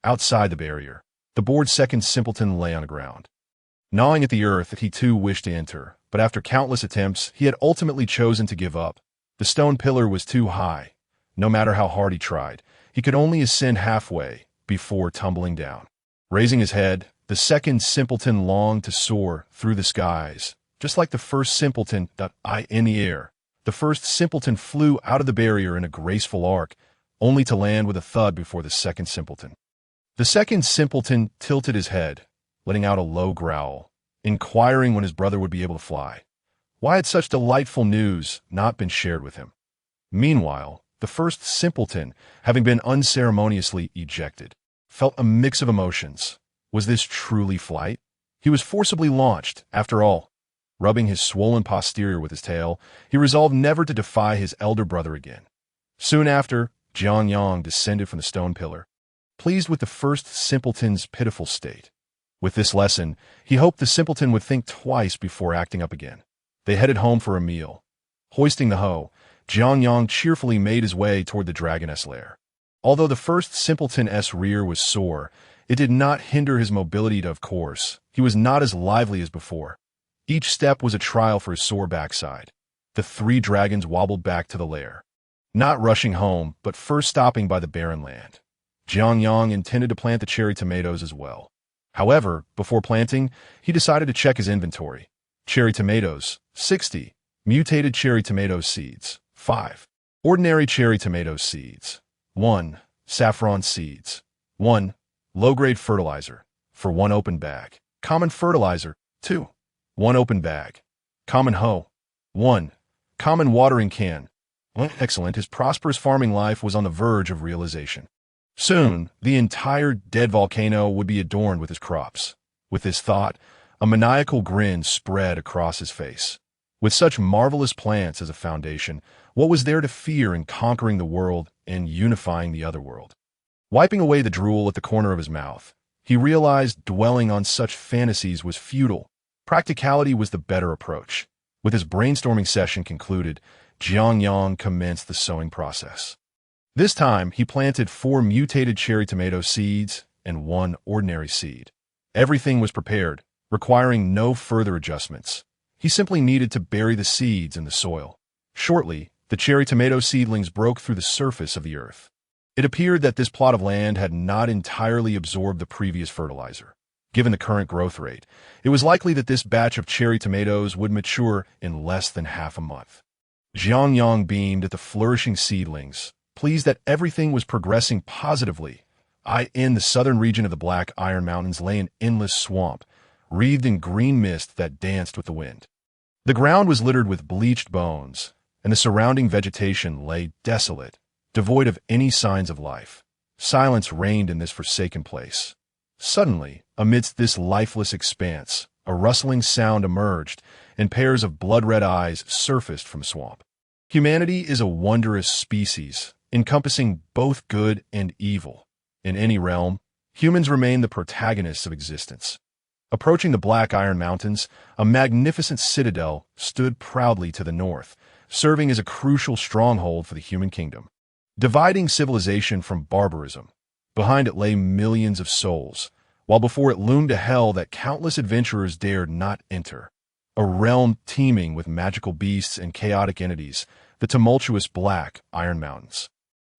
Outside the barrier, the bored second simpleton lay on the ground, gnawing at the earth that he too wished to enter, but after countless attempts, he had ultimately chosen to give up. The stone pillar was too high. No matter how hard he tried, he could only ascend halfway before tumbling down. Raising his head, the second simpleton longed to soar through the skies, just like the first simpleton in the air. The first simpleton flew out of the barrier in a graceful arc, only to land with a thud before the second simpleton. The second simpleton tilted his head, letting out a low growl, inquiring when his brother would be able to fly. Why had such delightful news not been shared with him? Meanwhile, the first simpleton, having been unceremoniously ejected, felt a mix of emotions. Was this truly flight? He was forcibly launched, after all. Rubbing his swollen posterior with his tail, he resolved never to defy his elder brother again. Soon after, Jianyang descended from the stone pillar, pleased with the first simpleton's pitiful state. With this lesson, he hoped the simpleton would think twice before acting up again. They headed home for a meal. Hoisting the hoe, Jianyang cheerfully made his way toward the dragon's lair. Although the first simpleton's rear was sore, it did not hinder his mobility. Of course, he was not as lively as before. Each step was a trial for his sore backside. The 3 dragons wobbled back to the lair, not rushing home, but first stopping by the barren land. Jianyang intended to plant the cherry tomatoes as well. However, before planting, he decided to check his inventory. Cherry tomatoes, 60. Mutated cherry tomato seeds, 5. Ordinary cherry tomato seeds. 1. Saffron seeds. 1. Low-grade fertilizer, for 1 open bag. Common fertilizer, 2. 1 open bag. Common hoe, 1. Common watering can. Excellent, his prosperous farming life was on the verge of realization. Soon, the entire dead volcano would be adorned with his crops. With this thought, a maniacal grin spread across his face. With such marvelous plants as a foundation, what was there to fear in conquering the world and unifying the other world? Wiping away the drool at the corner of his mouth, he realized dwelling on such fantasies was futile. Practicality was the better approach. With his brainstorming session concluded, Jiangyang commenced the sowing process. This time, he planted 4 mutated cherry tomato seeds and 1 ordinary seed. Everything was prepared, requiring no further adjustments. He simply needed to bury the seeds in the soil. Shortly, the cherry tomato seedlings broke through the surface of the earth. It appeared that this plot of land had not entirely absorbed the previous fertilizer. Given the current growth rate, it was likely that this batch of cherry tomatoes would mature in less than half a month. Jiangyang beamed at the flourishing seedlings, pleased that everything was progressing positively. In the southern region of the Black Iron Mountains lay an endless swamp, wreathed in green mist that danced with the wind. The ground was littered with bleached bones, and the surrounding vegetation lay desolate, devoid of any signs of life. Silence reigned in this forsaken place. Suddenly, amidst this lifeless expanse, a rustling sound emerged, and pairs of blood-red eyes surfaced from swamp. Humanity is a wondrous species, encompassing both good and evil. In any realm, humans remain the protagonists of existence. Approaching the Black Iron Mountains, a magnificent citadel stood proudly to the north, serving as a crucial stronghold for the human kingdom. Dividing civilization from barbarism, behind it lay millions of souls, while before it loomed a hell that countless adventurers dared not enter. A realm teeming with magical beasts and chaotic entities, the tumultuous Black Iron Mountains.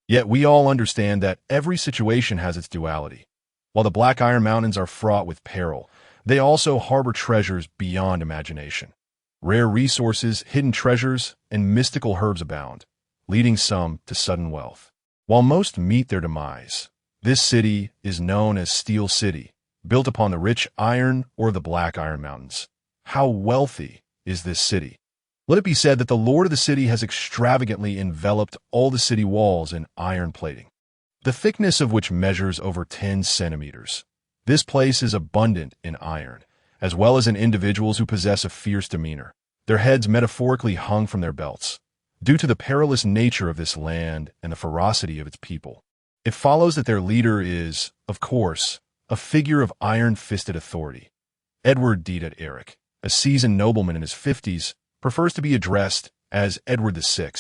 Yet we all understand that every situation has its duality. While the Black Iron Mountains are fraught with peril, they also harbor treasures beyond imagination. Rare resources, hidden treasures, and mystical herbs abound, leading some to sudden wealth. While most meet their demise, this city is known as Steel City, built upon the rich iron or the Black Iron Mountains. How wealthy is this city? Let it be said that the lord of the city has extravagantly enveloped all the city walls in iron plating, the thickness of which measures over 10 centimeters. This place is abundant in iron, as well as in individuals who possess a fierce demeanor, their heads metaphorically hung from their belts. Due to the perilous nature of this land and the ferocity of its people, it follows that their leader is, of course, a figure of iron-fisted authority. Edward Deed Eric, a seasoned nobleman in his 50s, prefers to be addressed as Edward VI,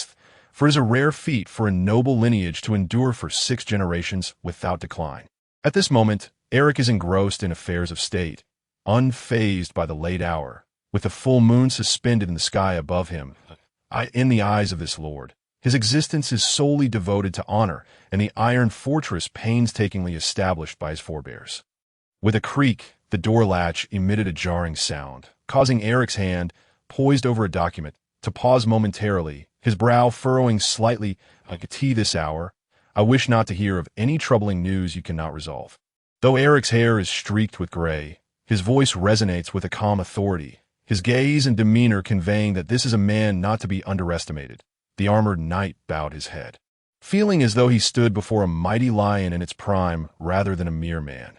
for it is a rare feat for a noble lineage to endure for 6 generations without decline. At this moment, Eric is engrossed in affairs of state, unfazed by the late hour, with the full moon suspended in the sky above him. In the eyes of this lord, his existence is solely devoted to honor and the iron fortress painstakingly established by his forebears. With a creak, the door latch emitted a jarring sound, causing Eric's hand, poised over a document, to pause momentarily, his brow furrowing slightly. This hour, I wish not to hear of any troubling news you cannot resolve. Though Eric's hair is streaked with gray, his voice resonates with a calm authority, his gaze and demeanor conveying that this is a man not to be underestimated. The armored knight bowed his head, feeling as though he stood before a mighty lion in its prime rather than a mere man.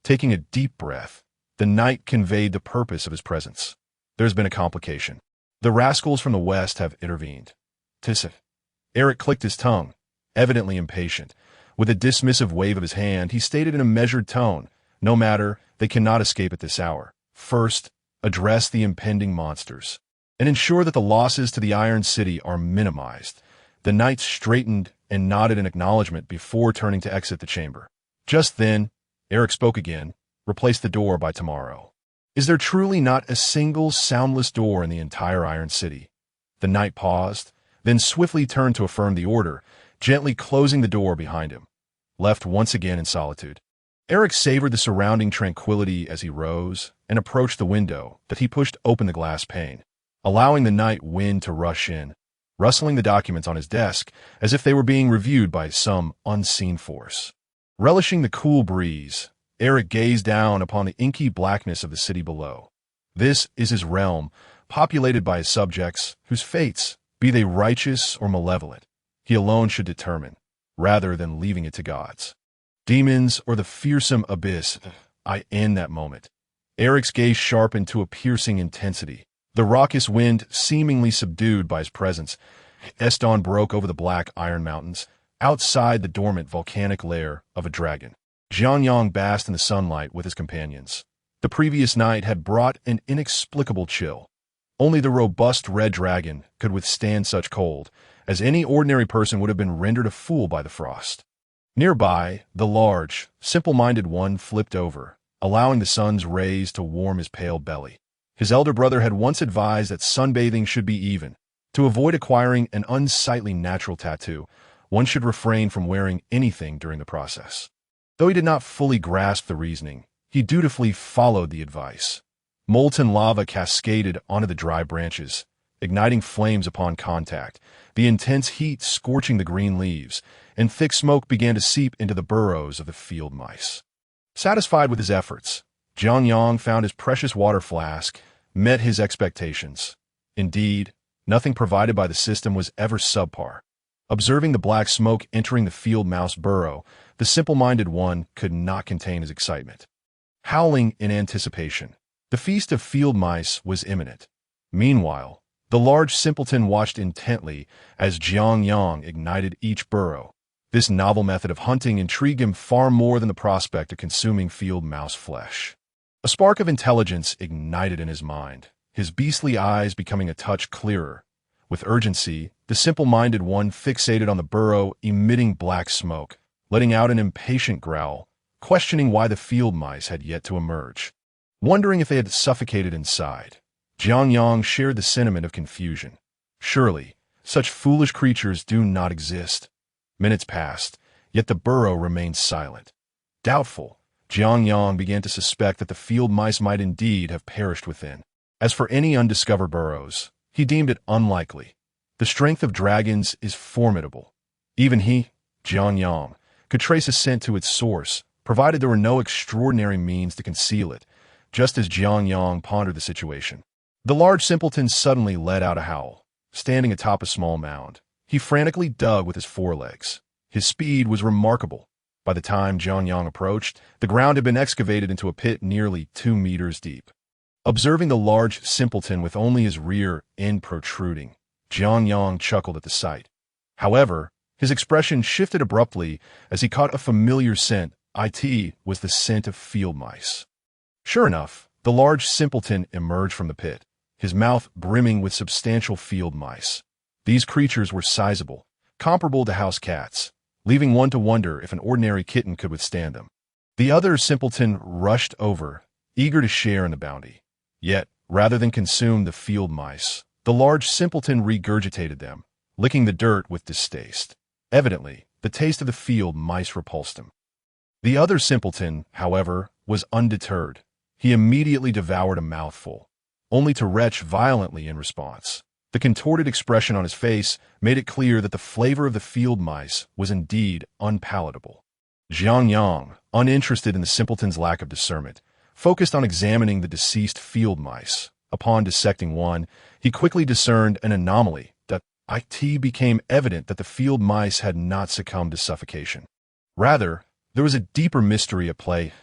Taking a deep breath, the knight conveyed the purpose of his presence. There's been a complication. The rascals from the west have intervened. Tisset. Eric clicked his tongue, evidently impatient. With a dismissive wave of his hand, he stated in a measured tone, "No matter, they cannot escape at this hour. First, address the impending monsters, and ensure that the losses to the Iron City are minimized." The knight straightened and nodded in acknowledgement before turning to exit the chamber. Just then, Eric spoke again, "Replace the door by tomorrow." Is there truly not a single soundless door in the entire Iron City? The knight paused, then swiftly turned to affirm the order, gently closing the door behind him. Left once again in solitude, Eric savored the surrounding tranquility as he rose and approached the window that he pushed open the glass pane, allowing the night wind to rush in. rustling the documents on his desk as if they were being reviewed by some unseen force. Relishing the cool breeze, Eric gazed down upon the inky blackness of the city below. This is his realm, populated by his subjects, whose fates, be they righteous or malevolent, he alone should determine, rather than leaving it to gods. Demons or the fearsome abyss, I end that moment. Eric's gaze sharpened to a piercing intensity. The raucous wind, seemingly subdued by his presence, as dawn broke over the black iron mountains, outside the dormant volcanic lair of a dragon. Jianyang basked in the sunlight with his companions. The previous night had brought an inexplicable chill. Only the robust red dragon could withstand such cold, as any ordinary person would have been rendered a fool by the frost. Nearby, the large, simple-minded one flipped over, allowing the sun's rays to warm his pale belly. His elder brother had once advised that sunbathing should be even. To avoid acquiring an unsightly natural tattoo, one should refrain from wearing anything during the process. Though he did not fully grasp the reasoning, he dutifully followed the advice. Molten lava cascaded onto the dry branches, igniting flames upon contact, the intense heat scorching the green leaves, and thick smoke began to seep into the burrows of the field mice. Satisfied with his efforts, Jianyang found his precious water flask met his expectations. Indeed, nothing provided by the system was ever subpar. Observing the black smoke entering the field mouse burrow, the simple-minded one could not contain his excitement. Howling in anticipation, the feast of field mice was imminent. Meanwhile, the large simpleton watched intently as Jianyang ignited each burrow. This novel method of hunting intrigued him far more than the prospect of consuming field mouse flesh. A spark of intelligence ignited in his mind, his beastly eyes becoming a touch clearer. With urgency, the simple-minded one fixated on the burrow emitting black smoke, letting out an impatient growl, questioning why the field mice had yet to emerge. Wondering if they had suffocated inside, Jianyang shared the sentiment of confusion. Surely, such foolish creatures do not exist. Minutes passed, yet the burrow remained silent. Doubtful, Jianyang began to suspect that the field mice might indeed have perished within. As for any undiscovered burrows, he deemed it unlikely. The strength of dragons is formidable. Even he, Jianyang, could trace a scent to its source, provided there were no extraordinary means to conceal it. Just as Jianyang pondered the situation, the large simpleton suddenly let out a howl. Standing atop a small mound, he frantically dug with his forelegs. His speed was remarkable. By the time Jianyang approached, the ground had been excavated into a pit nearly 2 meters deep. Observing the large simpleton with only his rear end protruding, Jianyang chuckled at the sight. However, his expression shifted abruptly as he caught a familiar scent. It was the scent of field mice. Sure enough, the large simpleton emerged from the pit, his mouth brimming with substantial field mice. These creatures were sizable, comparable to house cats, leaving one to wonder if an ordinary kitten could withstand them. The other simpleton rushed over, eager to share in the bounty. Yet, rather than consume the field mice, the large simpleton regurgitated them, licking the dirt with distaste. Evidently, the taste of the field mice repulsed him. The other simpleton, however, was undeterred. He immediately devoured a mouthful, only to retch violently in response. The contorted expression on his face made it clear that the flavor of the field mice was indeed unpalatable. Jianyang, uninterested in the simpleton's lack of discernment, focused on examining the deceased field mice. Upon dissecting one, he quickly discerned an anomaly. It became evident that the field mice had not succumbed to suffocation. Rather, there was a deeper mystery at play.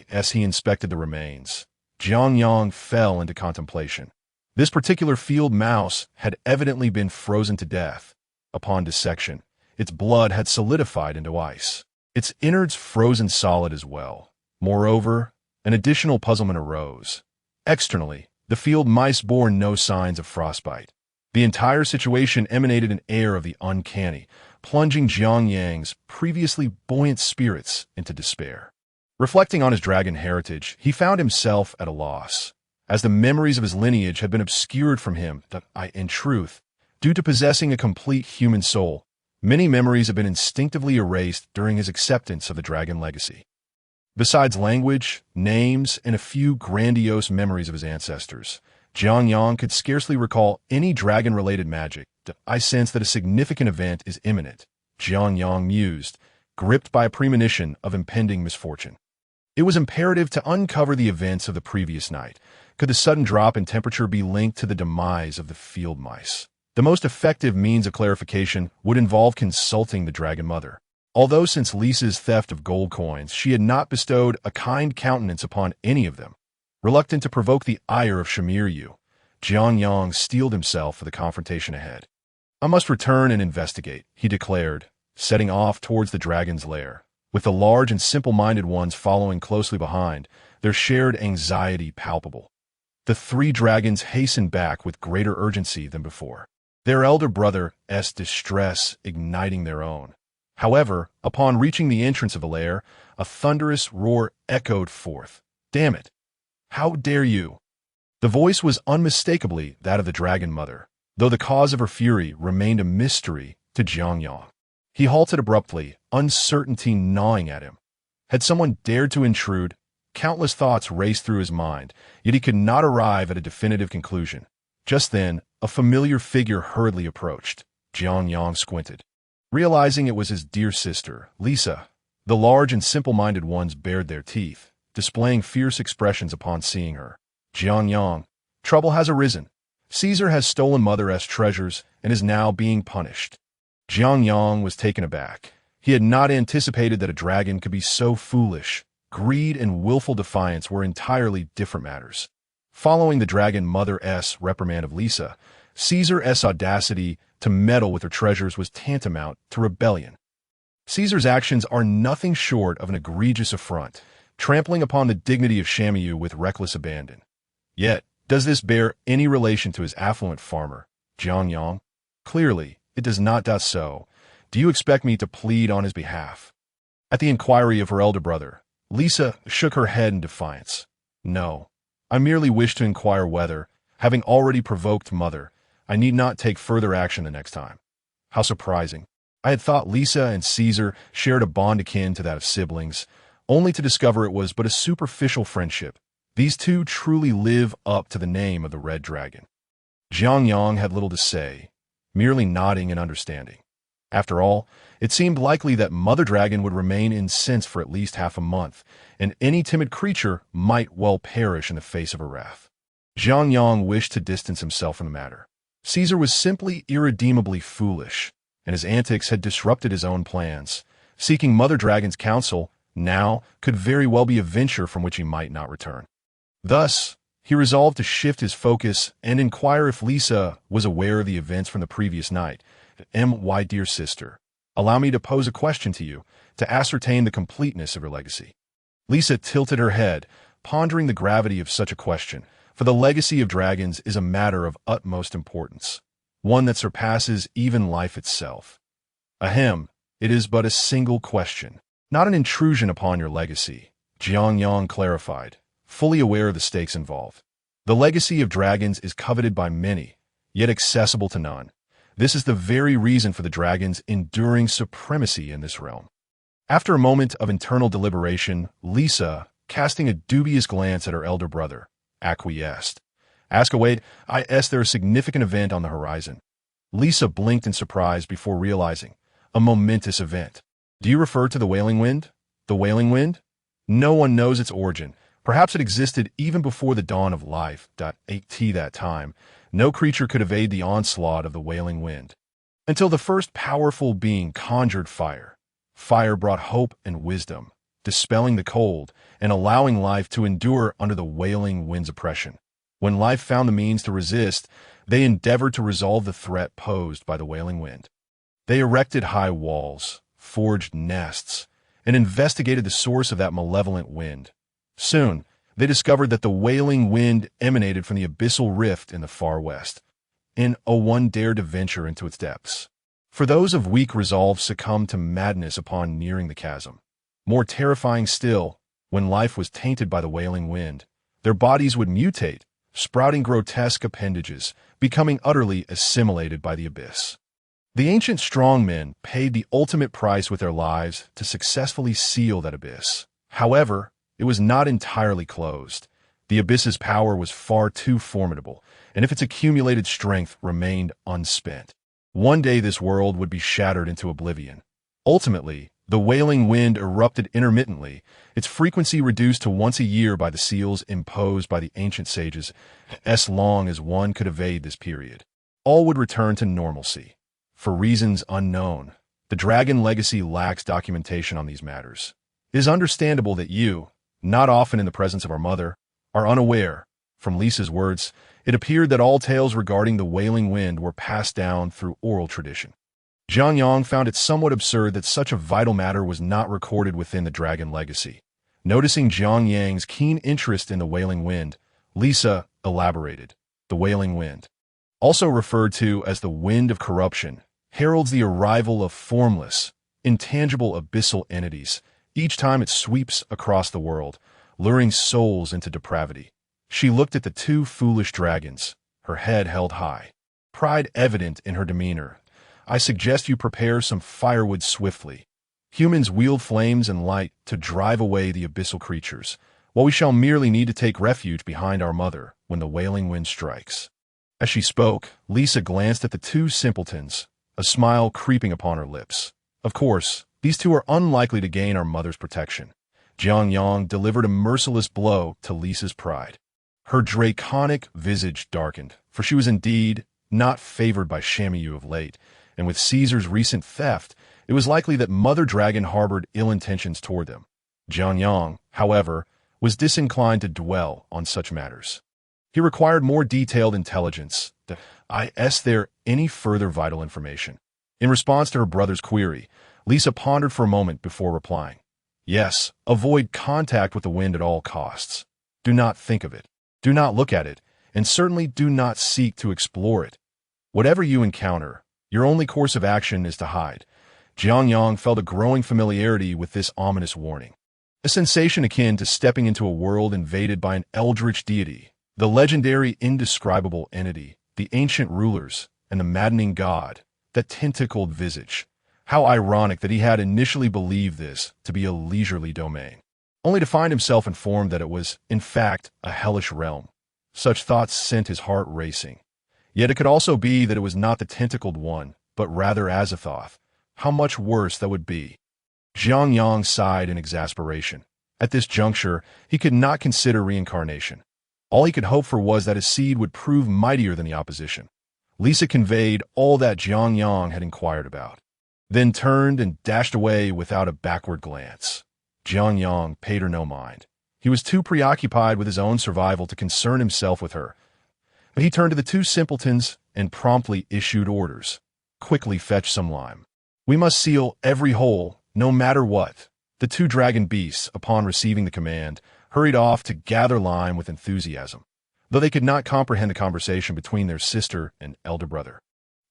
As he inspected the remains, Jianyang fell into contemplation. This particular field mouse had evidently been frozen to death. Upon dissection, its blood had solidified into ice, its innards frozen solid as well. Moreover, an additional puzzlement arose. Externally, the field mice bore no signs of frostbite. The entire situation emanated an air of the uncanny, plunging Jianyang's previously buoyant spirits into despair. Reflecting on his dragon heritage, he found himself at a loss, as the memories of his lineage had been obscured from him. In truth, due to possessing a complete human soul, many memories have been instinctively erased during his acceptance of the dragon legacy. Besides language, names, and a few grandiose memories of his ancestors, Jianyang could scarcely recall any dragon-related magic. I sense that a significant event is imminent, Jianyang mused, gripped by a premonition of impending misfortune. It was imperative to uncover the events of the previous night. Could the sudden drop in temperature be linked to the demise of the field mice? The most effective means of clarification would involve consulting the Dragon Mother. Although since Lisa's theft of gold coins, she had not bestowed a kind countenance upon any of them. Reluctant to provoke the ire of Shamir Yu, Jianyang steeled himself for the confrontation ahead. I must return and investigate, he declared, setting off towards the dragon's lair, with the large and simple-minded ones following closely behind, their shared anxiety palpable. The three dragons hastened back with greater urgency than before, their elder brother's distress igniting their own. However, upon reaching the entrance of the lair, a thunderous roar echoed forth. "Damn it! How dare you!" The voice was unmistakably that of the Dragon Mother, though the cause of her fury remained a mystery to Jianyang. He halted abruptly, uncertainty gnawing at him. Had someone dared to intrude? Countless thoughts raced through his mind, yet he could not arrive at a definitive conclusion. Just then, a familiar figure hurriedly approached. Jianyang squinted. Realizing it was his dear sister, Lisa, the large and simple-minded ones bared their teeth, displaying fierce expressions upon seeing her. Jianyang, trouble has arisen. Caesar has stolen Mother's treasures and is now being punished. Jianyang was taken aback. He had not anticipated that a dragon could be so foolish. Greed and willful defiance were entirely different matters. Following the Dragon Mother's reprimand of Lisa, Caesar's audacity to meddle with her treasures was tantamount to rebellion. Caesar's actions are nothing short of an egregious affront, trampling upon the dignity of Shamayu with reckless abandon. Yet, does this bear any relation to his affluent farmer, Jianyang? Clearly, it does not. So, do you expect me to plead on his behalf? At the inquiry of her elder brother, Lisa shook her head in defiance. No, I merely wish to inquire whether, having already provoked Mother, I need not take further action the next time. How surprising. I had thought Lisa and Caesar shared a bond akin to that of siblings, only to discover it was but a superficial friendship. These two truly live up to the name of the Red Dragon. Jianyang had little to say, merely nodding in understanding. After all, it seemed likely that Mother Dragon would remain incensed for at least half a month, and any timid creature might well perish in the face of her wrath. Jianyang wished to distance himself from the matter. Caesar was simply irredeemably foolish, and his antics had disrupted his own plans. Seeking Mother Dragon's counsel now could very well be a venture from which he might not return. Thus, he resolved to shift his focus and inquire if Lisa was aware of the events from the previous night. My dear sister, allow me to pose a question to you to ascertain the completeness of your legacy. Lisa tilted her head, pondering the gravity of such a question, for the legacy of dragons is a matter of utmost importance, one that surpasses even life itself. Ahem, it is but a single question, not an intrusion upon your legacy, Jianyang clarified, fully aware of the stakes involved. The legacy of dragons is coveted by many, yet accessible to none. This is the very reason for the dragon's enduring supremacy in this realm. After a moment of internal deliberation, Lisa, casting a dubious glance at her elder brother, acquiesced. Ask away, there a significant event on the horizon. Lisa blinked in surprise before realizing. A momentous event. Do you refer to the Wailing Wind? The Wailing Wind? No one knows its origin. Perhaps it existed even before the dawn of life. At that time, no creature could evade the onslaught of the Wailing Wind. Until the first powerful being conjured fire. Fire brought hope and wisdom, dispelling the cold and allowing life to endure under the Wailing Wind's oppression. When life found the means to resist, they endeavored to resolve the threat posed by the Wailing Wind. They erected high walls, forged nests, and investigated the source of that malevolent wind. Soon, they discovered that the Wailing Wind emanated from the abyssal rift in the far west, and one dared to venture into its depths. For those of weak resolve succumbed to madness upon nearing the chasm. More terrifying still, when life was tainted by the Wailing Wind, their bodies would mutate, sprouting grotesque appendages, becoming utterly assimilated by the abyss. The ancient strongmen paid the ultimate price with their lives to successfully seal that abyss. However, it was not entirely closed. The abyss's power was far too formidable, and if its accumulated strength remained unspent, One day this world would be shattered into oblivion. Ultimately, the wailing wind erupted intermittently, its frequency reduced to once a year by the seals imposed by the ancient sages, as long as one could evade this period. All would return to normalcy. For reasons unknown, the dragon legacy lacks documentation on these matters. It is understandable that you, not often in the presence of our mother, are unaware. From Lisa's words, it appeared that all tales regarding the wailing wind were passed down through oral tradition. Jiang Yang found it somewhat absurd that such a vital matter was not recorded within the dragon legacy. Noticing Jiang Yang's keen interest in the wailing wind, Lisa elaborated. The wailing wind, also referred to as the wind of corruption, heralds the arrival of formless, intangible abyssal entities each time it sweeps across the world, luring souls into depravity. She looked at the two foolish dragons, her head held high, pride evident in her demeanor. I suggest you prepare some firewood swiftly. Humans wield flames and light to drive away the abyssal creatures, while we shall merely need to take refuge behind our mother when the wailing wind strikes. As she spoke, Lisa glanced at the two simpletons, a smile creeping upon her lips. Of course, these two are unlikely to gain our mother's protection. Jiang Yang delivered a merciless blow to Lisa's pride. Her draconic visage darkened, for she was indeed not favored by Shamiyu of late, and with Caesar's recent theft, it was likely that Mother Dragon harbored ill intentions toward them. Jiang Yang, however, was disinclined to dwell on such matters. He required more detailed intelligence. Is there any further vital information? In response to her brother's query, Lisa pondered for a moment before replying. Yes, avoid contact with the wind at all costs. Do not think of it. Do not look at it, and certainly do not seek to explore it. Whatever you encounter, your only course of action is to hide. Jiang Yang felt a growing familiarity with this ominous warning. A sensation akin to stepping into a world invaded by an eldritch deity, the legendary indescribable entity, the ancient rulers, and the maddening god, that tentacled visage. How ironic that he had initially believed this to be a leisurely domain, only to find himself informed that it was, in fact, a hellish realm. Such thoughts sent his heart racing. Yet it could also be that it was not the tentacled one, but rather Azathoth. How much worse that would be. Jiang Yang sighed in exasperation. At this juncture, he could not consider reincarnation. All he could hope for was that his seed would prove mightier than the opposition. Lisa conveyed all that Jiang Yang had inquired about, then turned and dashed away without a backward glance. Jiang Yang paid her no mind. He was too preoccupied with his own survival to concern himself with her. But he turned to the two simpletons and promptly issued orders. Quickly fetch some lime. We must seal every hole, no matter what. The two dragon beasts, upon receiving the command, hurried off to gather lime with enthusiasm, though they could not comprehend the conversation between their sister and elder brother.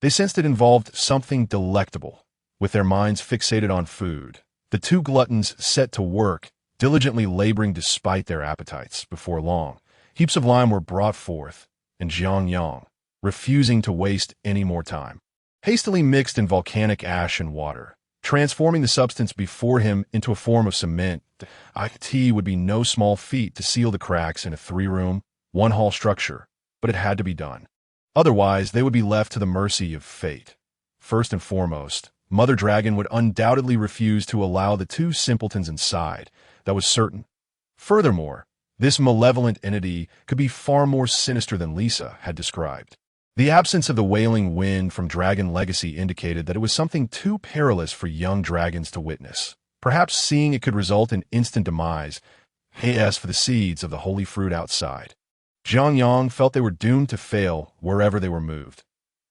They sensed it involved something delectable. With their minds fixated on food, the two gluttons set to work, diligently laboring despite their appetites. Before long, heaps of lime were brought forth, and Jiang Yang, refusing to waste any more time, hastily mixed in volcanic ash and water, transforming the substance before him into a form of cement. It would be no small feat to seal the cracks in a 3-room, 1-hall structure, but it had to be done. Otherwise, they would be left to the mercy of fate. First and foremost, Mother Dragon would undoubtedly refuse to allow the two simpletons inside. That was certain. Furthermore, this malevolent entity could be far more sinister than Lisa had described. The absence of the wailing wind from Dragon Legacy indicated that it was something too perilous for young dragons to witness. Perhaps seeing it could result in instant demise. As for the seeds of the holy fruit outside, Jiang Yang felt they were doomed to fail wherever they were moved.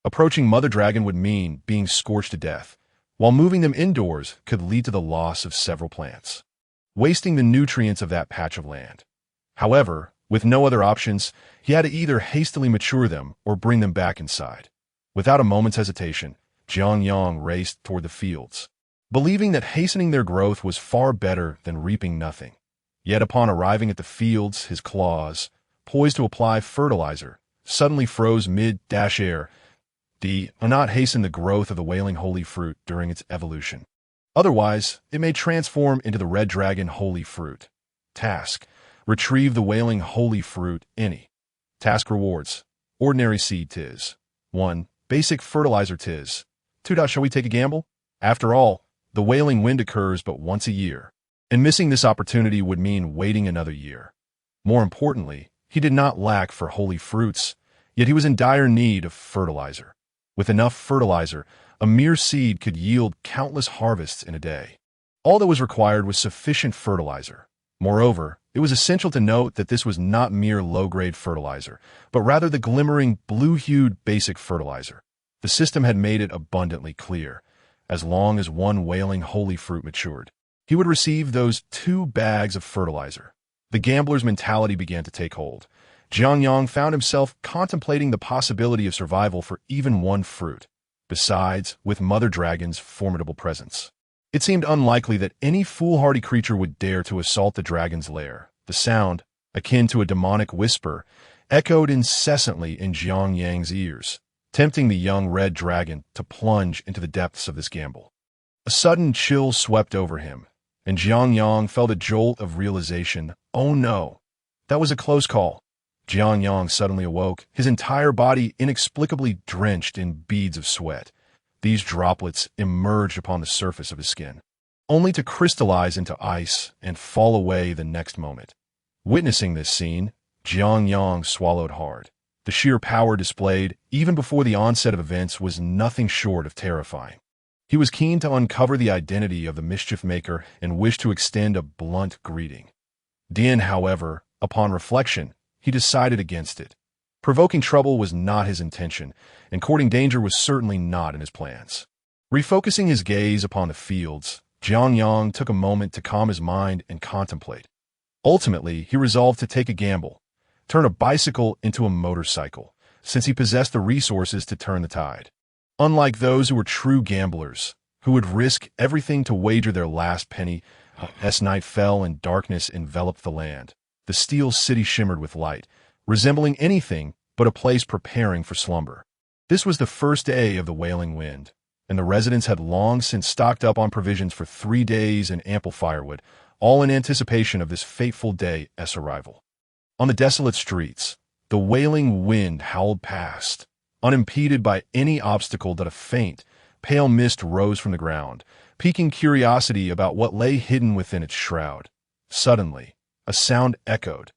Approaching Mother Dragon would mean being scorched to death, while moving them indoors could lead to the loss of several plants, wasting the nutrients of that patch of land. However, with no other options, he had to either hastily mature them or bring them back inside. Without a moment's hesitation, Jiang Yang raced toward the fields, believing that hastening their growth was far better than reaping nothing. Yet upon arriving at the fields, his claws, poised to apply fertilizer, suddenly froze mid-air. Not hasten the growth of the wailing holy fruit during its evolution. Otherwise, it may transform into the red dragon holy fruit. Task: retrieve the wailing holy fruit. Any. Task rewards. Ordinary seed tis. 1. Basic fertilizer 'tis. Shall we take a gamble? After all, the wailing wind occurs but once a year, and missing this opportunity would mean waiting another year. More importantly, he did not lack for holy fruits, yet he was in dire need of fertilizer. With enough fertilizer, a mere seed could yield countless harvests in a day. All that was required was sufficient fertilizer. Moreover, it was essential to note that this was not mere low-grade fertilizer, but rather the glimmering, blue-hued basic fertilizer. The system had made it abundantly clear. As long as one wailing holy fruit matured, he would receive those 2 bags of fertilizer. The gambler's mentality began to take hold. Jiang Yang found himself contemplating the possibility of survival for even one fruit. Besides, with Mother Dragon's formidable presence, it seemed unlikely that any foolhardy creature would dare to assault the dragon's lair. The sound, akin to a demonic whisper, echoed incessantly in Jiang Yang's ears, tempting the young red dragon to plunge into the depths of this gamble. A sudden chill swept over him, and Jiang Yang felt a jolt of realization. Oh no, that was a close call. Jiang Yang suddenly awoke, his entire body inexplicably drenched in beads of sweat. These droplets emerged upon the surface of his skin, only to crystallize into ice and fall away the next moment. Witnessing this scene, Jiang Yang swallowed hard. The sheer power displayed, even before the onset of events, was nothing short of terrifying. He was keen to uncover the identity of the mischief maker and wished to extend a blunt greeting. Dian, however, upon reflection, he decided against it. Provoking trouble was not his intention, and courting danger was certainly not in his plans. Refocusing his gaze upon the fields, Jiang Yang took a moment to calm his mind and contemplate. Ultimately, he resolved to take a gamble, turn a bicycle into a motorcycle, since he possessed the resources to turn the tide. Unlike those who were true gamblers, who would risk everything to wager their last penny, as night fell and darkness enveloped the land. The steel city shimmered with light, resembling anything but a place preparing for slumber. This was the first day of the wailing wind, and the residents had long since stocked up on provisions for 3 days and ample firewood, all in anticipation of this fateful day's arrival. On the desolate streets, the wailing wind howled past, unimpeded by any obstacle that a faint, pale mist rose from the ground, piquing curiosity about what lay hidden within its shroud. Suddenly, a sound echoed.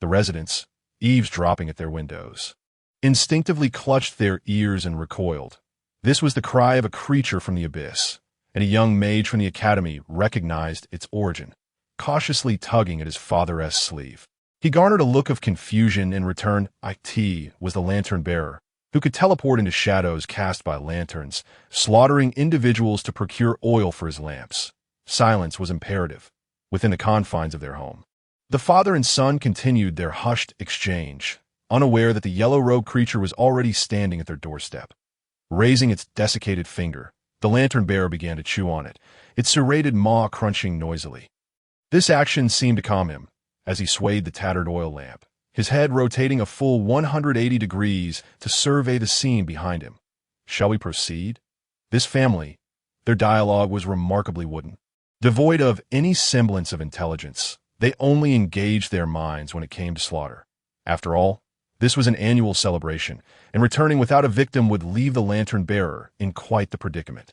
The residents, eavesdropping at their windows, instinctively clutched their ears and recoiled. This was the cry of a creature from the abyss, and a young mage from the academy recognized its origin, cautiously tugging at his father's sleeve. He garnered a look of confusion and returned. It was the lantern-bearer, who could teleport into shadows cast by lanterns, slaughtering individuals to procure oil for his lamps. Silence was imperative, within the confines of their home. The father and son continued their hushed exchange, unaware that the yellow-robed creature was already standing at their doorstep. Raising its desiccated finger, the lantern-bearer began to chew on it, its serrated maw crunching noisily. This action seemed to calm him, as he swayed the tattered oil lamp, his head rotating a full 180 degrees to survey the scene behind him. Shall we proceed? This family, their dialogue was remarkably wooden. Devoid of any semblance of intelligence, they only engaged their minds when it came to slaughter. After all, this was an annual celebration, and returning without a victim would leave the lantern-bearer in quite the predicament.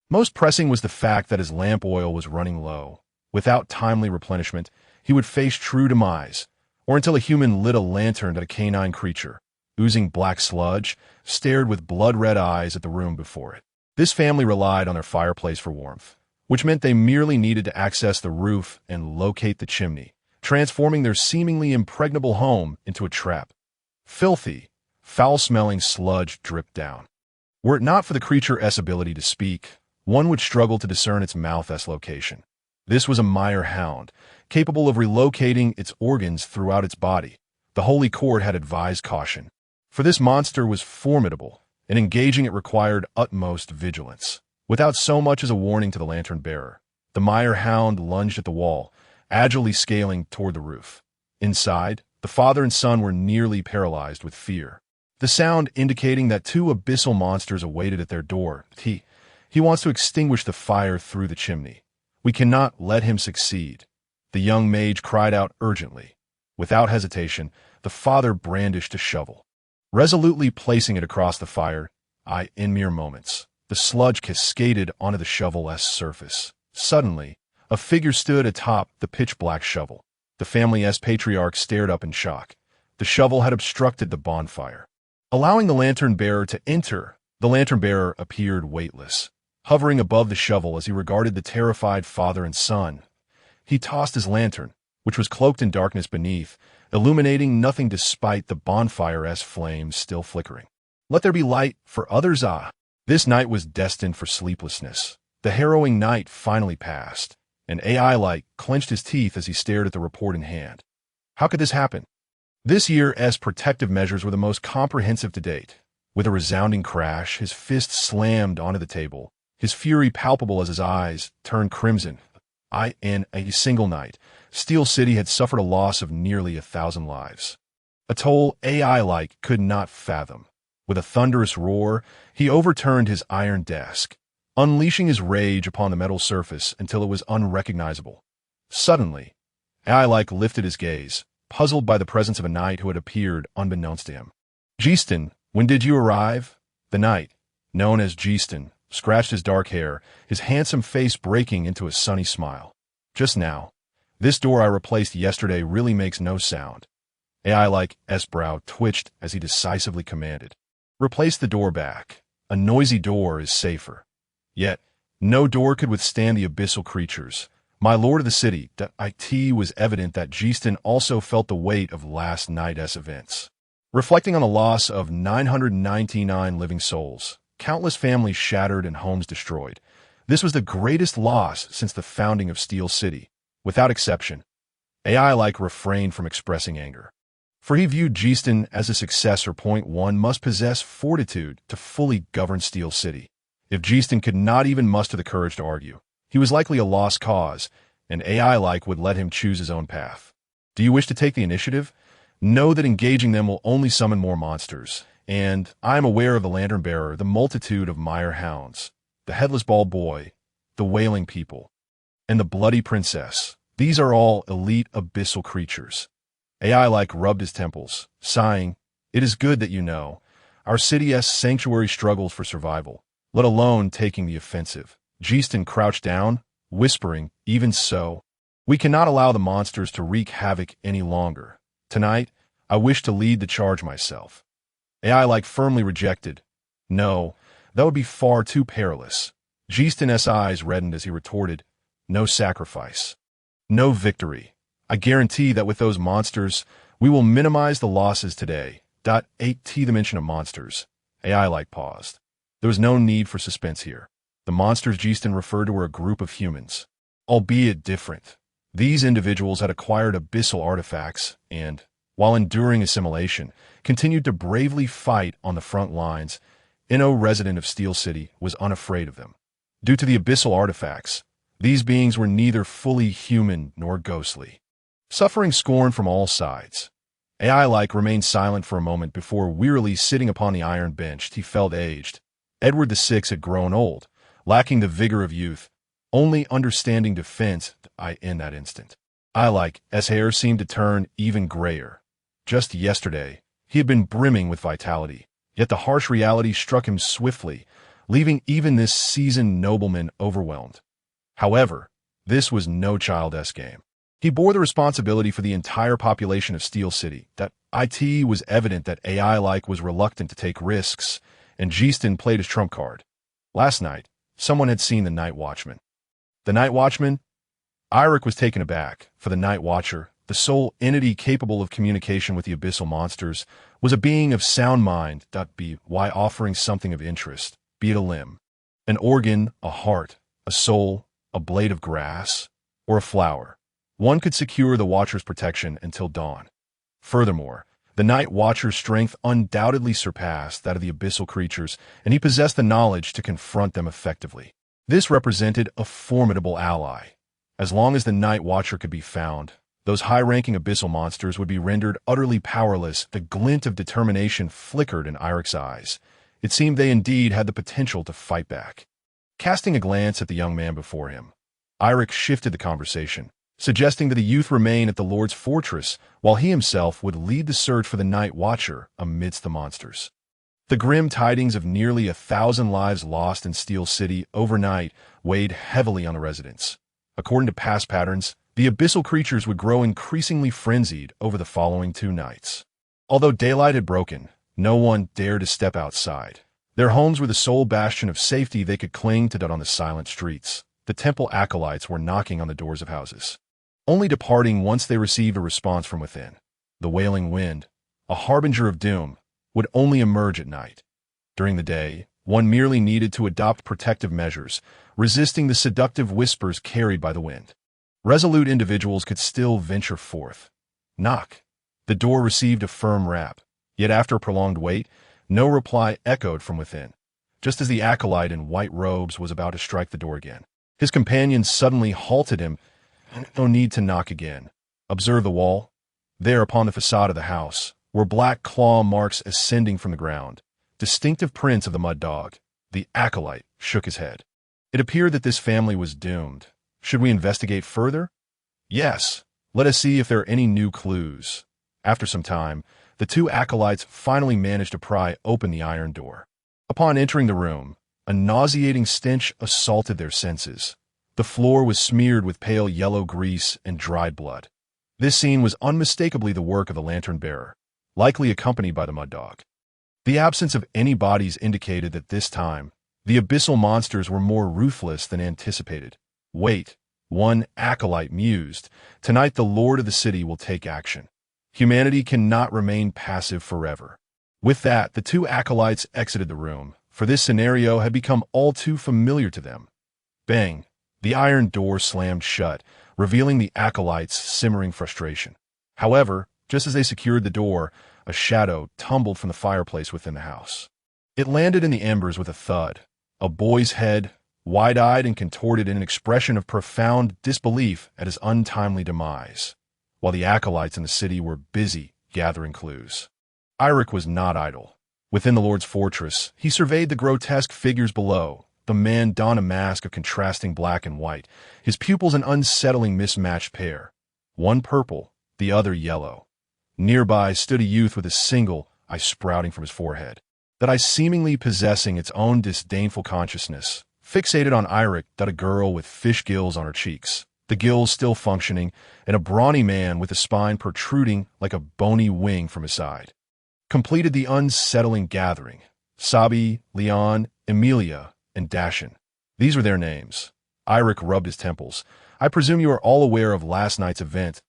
Most pressing was the fact that his lamp oil was running low. Without timely replenishment, he would face true demise, or until a human lit a lantern at a canine creature, oozing black sludge, stared with blood-red eyes at the room before it. This family relied on their fireplace for warmth, which meant they merely needed to access the roof and locate the chimney, transforming their seemingly impregnable home into a trap. Filthy, foul-smelling sludge dripped down. Were it not for the creature's ability to speak, one would struggle to discern its mouth's location. This was a mire hound, capable of relocating its organs throughout its body. The Holy Court had advised caution, for this monster was formidable, and engaging it required utmost vigilance. Without so much as a warning to the lantern-bearer, the mire hound lunged at the wall, agilely scaling toward the roof. Inside, the father and son were nearly paralyzed with fear, the sound indicating that 2 abyssal monsters awaited at their door. He wants to extinguish the fire through the chimney. We cannot let him succeed. The young mage cried out urgently. Without hesitation, the father brandished a shovel. Resolutely placing it across the fire, in mere moments. The sludge cascaded onto the shovel's surface. Suddenly, a figure stood atop the pitch-black shovel. The family's patriarch stared up in shock. The shovel had obstructed the bonfire. Allowing the lantern-bearer to enter, the lantern-bearer appeared weightless, hovering above the shovel as he regarded the terrified father and son. He tossed his lantern, which was cloaked in darkness beneath, illuminating nothing despite the bonfire's flames still flickering. Let there be light for others. This night was destined for sleeplessness. The harrowing night finally passed, and AI clenched his teeth as he stared at the report in hand. How could this happen? This year's protective measures were the most comprehensive to date. With a resounding crash, his fist slammed onto the table, his fury palpable as his eyes turned crimson. In a single night, Steel City had suffered a loss of nearly 1,000 lives. A toll AI could not fathom. With a thunderous roar, he overturned his iron desk, unleashing his rage upon the metal surface until it was unrecognizable. Suddenly, AI lifted his gaze, puzzled by the presence of a knight who had appeared unbeknownst to him. Geeston, when did you arrive? The knight, known as Geeston, scratched his dark hair, his handsome face breaking into a sunny smile. Just now. This door I replaced yesterday really makes no sound. AI's brow twitched as he decisively commanded. Replace the door back. A noisy door is safer. Yet, no door could withstand the abyssal creatures. My lord of the city, it was evident that Geeston also felt the weight of last night's events. Reflecting on the loss of 999 living souls, countless families shattered and homes destroyed, this was the greatest loss since the founding of Steel City. Without exception, AI refrained from expressing anger. For he viewed Geeston as a successor. One must possess fortitude to fully govern Steel City. If Geeston could not even muster the courage to argue, he was likely a lost cause, and AI would let him choose his own path. Do you wish to take the initiative? Know that engaging them will only summon more monsters, and I am aware of the lantern-bearer, the multitude of mire hounds, the headless bald boy, the wailing people, and the bloody princess. These are all elite abyssal creatures. AI rubbed his temples, sighing, It is good that you know. Our city's sanctuary struggles for survival, let alone taking the offensive. Geeston crouched down, whispering, Even so, we cannot allow the monsters to wreak havoc any longer. Tonight, I wish to lead the charge myself. AI firmly rejected. No, that would be far too perilous. Geeston's eyes reddened as he retorted, No sacrifice. No victory. I guarantee that with those monsters, we will minimize the losses today. The mention of monsters. AI paused. There was no need for suspense here. The monsters Geeston referred to were a group of humans, albeit different. These individuals had acquired abyssal artifacts and, while enduring assimilation, continued to bravely fight on the front lines. No resident of Steel City was unafraid of them. Due to the abyssal artifacts, these beings were neither fully human nor ghostly. Suffering scorn from all sides, AI remained silent for a moment before wearily sitting upon the iron bench. He felt aged. Edward VI had grown old, lacking the vigor of youth, only understanding defense. In that instant, AI's hair seemed to turn even grayer. Just yesterday, he had been brimming with vitality, yet the harsh reality struck him swiftly, leaving even this seasoned nobleman overwhelmed. However, this was no child's game. He bore the responsibility for the entire population of Steel City. It was evident that AI was reluctant to take risks, and Geeston played his trump card. Last night, someone had seen the Night Watchman. The Night Watchman? Eirik was taken aback, for the Night Watcher, the sole entity capable of communication with the abyssal monsters, was a being of sound mind. Why offering something of interest, be it a limb, an organ, a heart, a soul, a blade of grass, or a flower. One could secure the Watcher's protection until dawn. Furthermore, the Night Watcher's strength undoubtedly surpassed that of the abyssal creatures, and he possessed the knowledge to confront them effectively. This represented a formidable ally. As long as the Night Watcher could be found, those high-ranking abyssal monsters would be rendered utterly powerless. The glint of determination flickered in Eirik's eyes. It seemed they indeed had the potential to fight back. Casting a glance at the young man before him, Eirik shifted the conversation, suggesting that the youth remain at the Lord's fortress while he himself would lead the search for the Night Watcher amidst the monsters. The grim tidings of nearly 1,000 lives lost in Steel City overnight weighed heavily on the residents. According to past patterns, the abyssal creatures would grow increasingly frenzied over the following 2 nights. Although daylight had broken, no one dared to step outside. Their homes were the sole bastion of safety they could cling to on the silent streets. The temple acolytes were knocking on the doors of houses, only departing once they received a response from within. The wailing wind, a harbinger of doom, would only emerge at night. During the day, one merely needed to adopt protective measures, resisting the seductive whispers carried by the wind. Resolute individuals could still venture forth. Knock. The door received a firm rap, yet after a prolonged wait, no reply echoed from within. Just as the acolyte in white robes was about to strike the door again, his companion suddenly halted him. No need to knock again. Observe the wall. There upon the facade of the house were black claw marks ascending from the ground, distinctive prints of the mud dog. The acolyte shook his head. It appeared that this family was doomed. Should we investigate further? Yes. Let us see if there are any new clues. After some time, the 2 acolytes finally managed to pry open the iron door. Upon entering the room, a nauseating stench assaulted their senses. The floor was smeared with pale yellow grease and dried blood. This scene was unmistakably the work of the lantern-bearer, likely accompanied by the mud dog. The absence of any bodies indicated that this time, the abyssal monsters were more ruthless than anticipated. Wait, one acolyte mused. Tonight the Lord of the city will take action. Humanity cannot remain passive forever. With that, the 2 acolytes exited the room, for this scenario had become all too familiar to them. Bang! The iron door slammed shut, revealing the acolytes' simmering frustration. However, just as they secured the door, a shadow tumbled from the fireplace within the house. It landed in the embers with a thud. A boy's head, wide-eyed and contorted in an expression of profound disbelief at his untimely demise, while the acolytes in the city were busy gathering clues. Eirik was not idle. Within the Lord's fortress, he surveyed the grotesque figures below. The man donned a mask of contrasting black and white, his pupils an unsettling mismatched pair, one purple, the other yellow. Nearby stood a youth with a single eye sprouting from his forehead, that eye seemingly possessing its own disdainful consciousness. Fixated on Eirik, a girl with fish gills on her cheeks, the gills still functioning, and a brawny man with a spine protruding like a bony wing from his side. Completed the unsettling gathering. Sabi, Leon, Emilia, and Dashin. These were their names. Eirik rubbed his temples. I presume you are all aware of last night's event.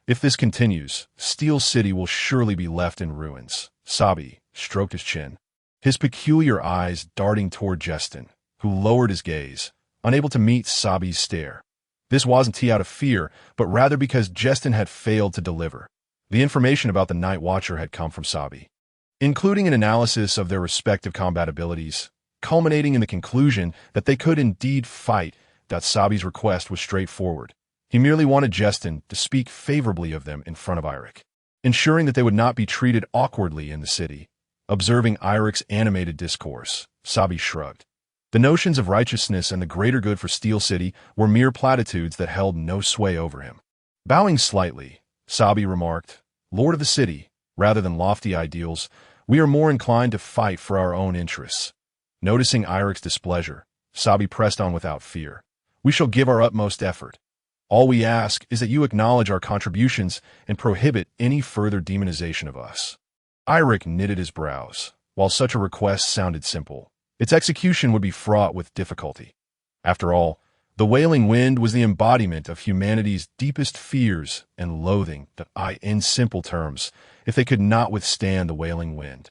If this continues, Steel City will surely be left in ruins. Sabi stroked his chin, his peculiar eyes darting toward Justin, who lowered his gaze, unable to meet Sabi's stare. This wasn't out of fear, but rather because Justin had failed to deliver. The information about the Night Watcher had come from Sabi, including an analysis of their respective combat abilities, culminating in the conclusion that they could indeed fight. Sabi's request was straightforward. He merely wanted Justin to speak favorably of them in front of Eirik, ensuring that they would not be treated awkwardly in the city. Observing Eirik's animated discourse, Sabi shrugged. The notions of righteousness and the greater good for Steel City were mere platitudes that held no sway over him. Bowing slightly, Sabi remarked, Lord of the city, rather than lofty ideals, we are more inclined to fight for our own interests. Noticing Eirik's displeasure, Sabi pressed on without fear. We shall give our utmost effort. All we ask is that you acknowledge our contributions and prohibit any further demonization of us. Eirik knitted his brows. While such a request sounded simple, its execution would be fraught with difficulty. After all, the wailing wind was the embodiment of humanity's deepest fears and loathing. In simple terms, if they could not withstand the wailing wind,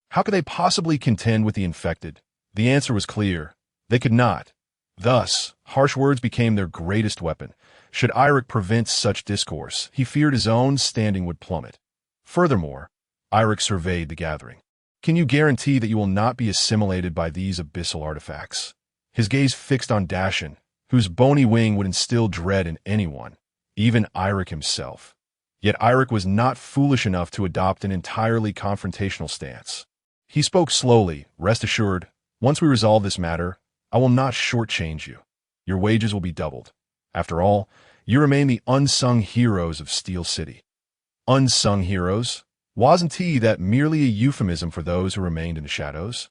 how could they possibly contend with the infected? The answer was clear. They could not. Thus, harsh words became their greatest weapon. Should Eirik prevent such discourse, he feared his own standing would plummet. Furthermore, Eirik surveyed the gathering. Can you guarantee that you will not be assimilated by these abyssal artifacts? His gaze fixed on Dashin, whose bony wing would instill dread in anyone, even Eirik himself. Yet Eirik was not foolish enough to adopt an entirely confrontational stance. He spoke slowly, rest assured, once we resolve this matter, I will not shortchange you. Your wages will be doubled. After all, you remain the unsung heroes of Steel City. Unsung heroes? Wasn't that merely a euphemism for those who remained in the shadows?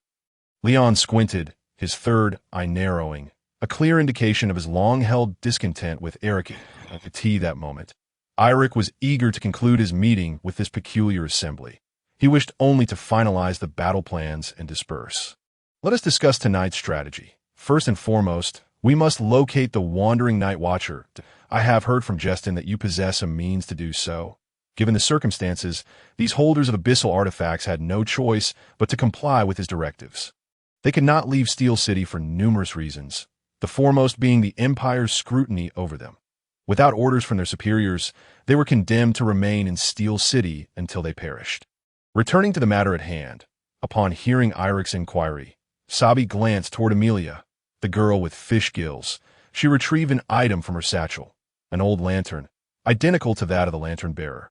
Leon squinted, his third eye narrowing, a clear indication of his long-held discontent with Eric at the tea that moment. Eirik was eager to conclude his meeting with this peculiar assembly. He wished only to finalize the battle plans and disperse. Let us discuss tonight's strategy. First and foremost, we must locate the wandering night watcher. I have heard from Justin that you possess a means to do so. Given the circumstances, these holders of abyssal artifacts had no choice but to comply with his directives. They could not leave Steel City for numerous reasons, the foremost being the Empire's scrutiny over them. Without orders from their superiors, they were condemned to remain in Steel City until they perished. Returning to the matter at hand, upon hearing Eirik's inquiry, Sabi glanced toward Amelia, the girl with fish gills. She retrieved an item from her satchel, an old lantern, identical to that of the lantern-bearer.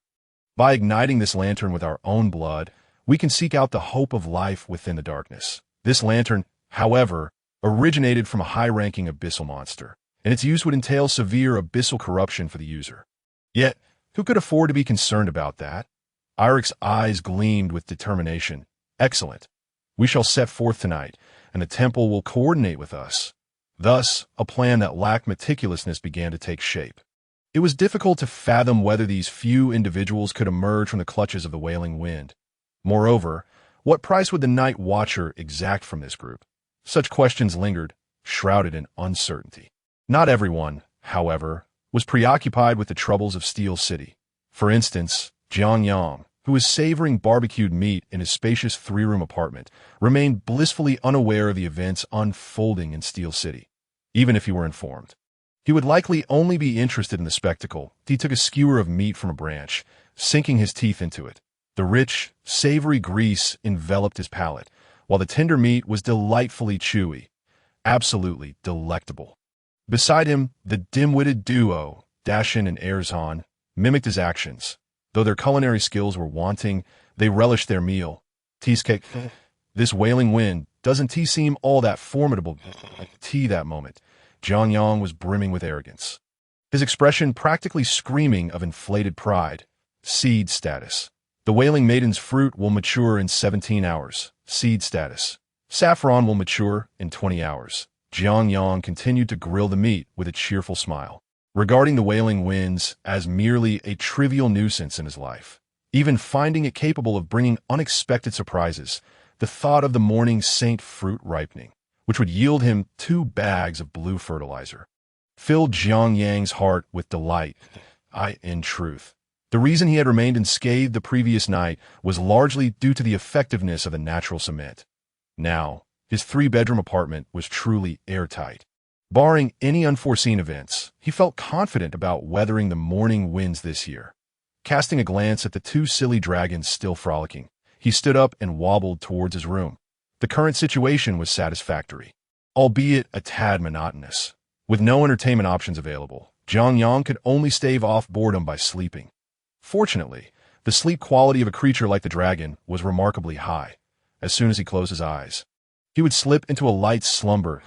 By igniting this lantern with our own blood, we can seek out the hope of life within the darkness. This lantern, however, originated from a high-ranking abyssal monster, and its use would entail severe abyssal corruption for the user. Yet, who could afford to be concerned about that? Eirik's eyes gleamed with determination. Excellent. We shall set forth tonight, and the temple will coordinate with us. Thus, a plan that lacked meticulousness began to take shape. It was difficult to fathom whether these few individuals could emerge from the clutches of the wailing wind. Moreover, what price would the Night Watcher exact from this group? Such questions lingered, shrouded in uncertainty. Not everyone, however, was preoccupied with the troubles of Steel City. For instance, Jiang Yang, who was savoring barbecued meat in his spacious three-room apartment, remained blissfully unaware of the events unfolding in Steel City, even if he were informed. He would likely only be interested in the spectacle. He took a skewer of meat from a branch, sinking his teeth into it. The rich, savory grease enveloped his palate, while the tender meat was delightfully chewy, absolutely delectable. Beside him, the dim-witted duo, Dashin and Erzhan, mimicked his actions. Though their culinary skills were wanting, they relished their meal. Teascake, this wailing wind, doesn't tea seem all that formidable? Tea that moment. Jiang Yang was brimming with arrogance, his expression practically screaming of inflated pride. Seed status. The Wailing Maiden's fruit will mature in 17 hours. Seed status. Saffron will mature in 20 hours. Jiang Yang continued to grill the meat with a cheerful smile, regarding the wailing winds as merely a trivial nuisance in his life. Even finding it capable of bringing unexpected surprises, the thought of the morning saint fruit ripening, which would yield him 2 bags of blue fertilizer, filled Jiang Yang's heart with delight. In truth, the reason he had remained unscathed the previous night was largely due to the effectiveness of the natural cement. Now, his 3-bedroom apartment was truly airtight. Barring any unforeseen events, he felt confident about weathering the morning winds this year. Casting a glance at the 2 silly dragons still frolicking, he stood up and wobbled towards his room. The current situation was satisfactory, albeit a tad monotonous. With no entertainment options available, Jiang Yang could only stave off boredom by sleeping. Fortunately, the sleep quality of a creature like the dragon was remarkably high. As soon as he closed his eyes, he would slip into a light slumber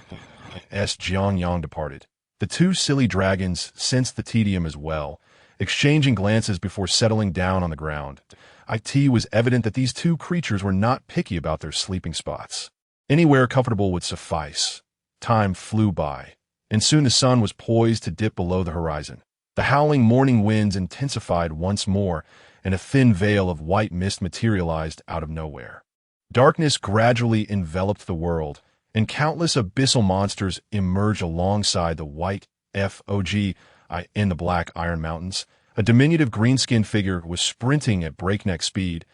as Jiang Yang departed. The 2 silly dragons sensed the tedium as well, exchanging glances before settling down on the ground. It was evident that these 2 creatures were not picky about their sleeping spots. Anywhere comfortable would suffice. Time flew by, and soon the sun was poised to dip below the horizon. The howling morning winds intensified once more, and a thin veil of white mist materialized out of nowhere. Darkness gradually enveloped the world, and countless abyssal monsters emerged alongside the white fog in the black iron mountains. A diminutive green-skinned figure was sprinting at breakneck speed.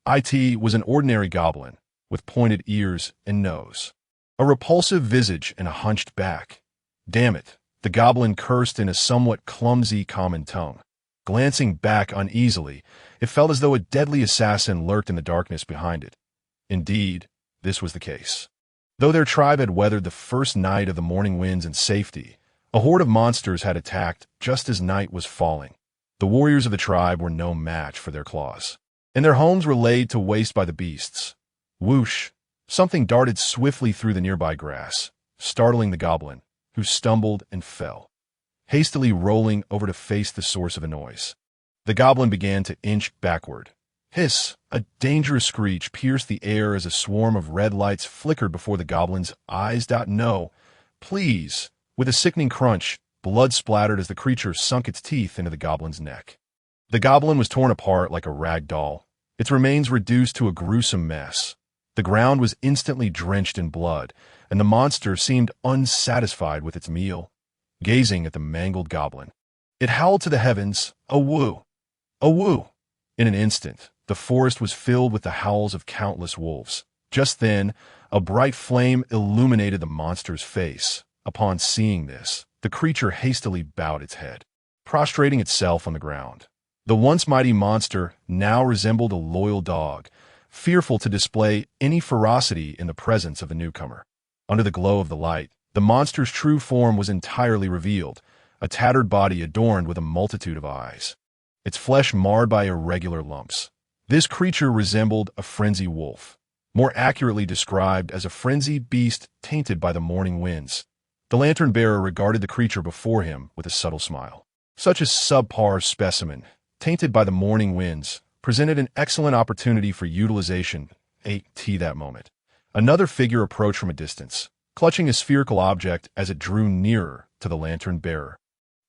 It was an ordinary goblin, with pointed ears and nose, a repulsive visage and a hunched back. Damn it, the goblin cursed in a somewhat clumsy common tongue. Glancing back uneasily, it felt as though a deadly assassin lurked in the darkness behind it. Indeed, this was the case. Though their tribe had weathered the first night of the morning winds in safety, a horde of monsters had attacked just as night was falling. The warriors of the tribe were no match for their claws, and their homes were laid to waste by the beasts. Whoosh! Something darted swiftly through the nearby grass, startling the goblin, who stumbled and fell, hastily rolling over to face the source of the noise. The goblin began to inch backward, Hiss! A dangerous screech pierced the air as a swarm of red lights flickered before the goblin's eyes. No, please! With a sickening crunch, blood splattered as the creature sunk its teeth into the goblin's neck. The goblin was torn apart like a rag doll, its remains reduced to a gruesome mess. The ground was instantly drenched in blood, and the monster seemed unsatisfied with its meal, gazing at the mangled goblin. It howled to the heavens, "A woo! A woo!" In an instant, the forest was filled with the howls of countless wolves. Just then, a bright flame illuminated the monster's face. Upon seeing this, the creature hastily bowed its head, prostrating itself on the ground. The once mighty monster now resembled a loyal dog, fearful to display any ferocity in the presence of the newcomer. Under the glow of the light, the monster's true form was entirely revealed, a tattered body adorned with a multitude of eyes, its flesh marred by irregular lumps. This creature resembled a frenzied wolf, more accurately described as a frenzied beast tainted by the morning winds. The lantern-bearer regarded the creature before him with a subtle smile. Such a subpar specimen, tainted by the morning winds, presented an excellent opportunity for utilization. That moment. Another figure approached from a distance, clutching a spherical object as it drew nearer to the lantern-bearer.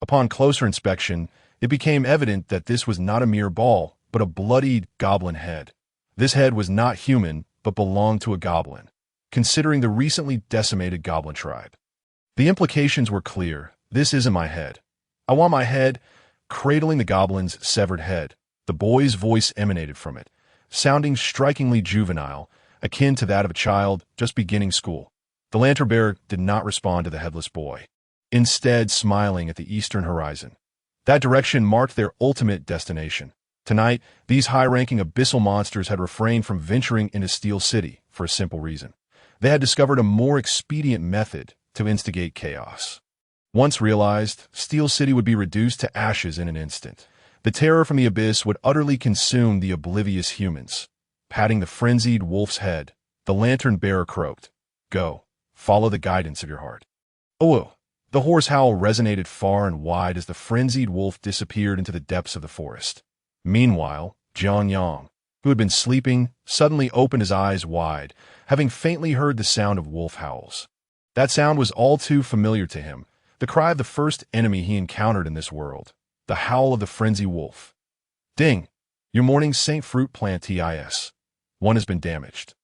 Upon closer inspection, it became evident that this was not a mere ball, but a bloodied goblin head. This head was not human, but belonged to a goblin, considering the recently decimated goblin tribe. The implications were clear. This isn't my head. I want my head. Cradling the goblin's severed head, the boy's voice emanated from it, sounding strikingly juvenile, akin to that of a child just beginning school. The lantern-bearer did not respond to the headless boy, instead smiling at the eastern horizon. That direction marked their ultimate destination. Tonight, these high-ranking abyssal monsters had refrained from venturing into Steel City for a simple reason. They had discovered a more expedient method to instigate chaos. Once realized, Steel City would be reduced to ashes in an instant. The terror from the abyss would utterly consume the oblivious humans. Patting the frenzied wolf's head, the lantern-bearer croaked, "Go, follow the guidance of your heart." Oh! The hoarse howl resonated far and wide as the frenzied wolf disappeared into the depths of the forest. Meanwhile, Jiang Yang, who had been sleeping, suddenly opened his eyes wide, having faintly heard the sound of wolf howls. That sound was all too familiar to him, the cry of the first enemy he encountered in this world, the howl of the frenzied wolf. Ding! Your morning Saint Fruit plant TIS. One has been damaged.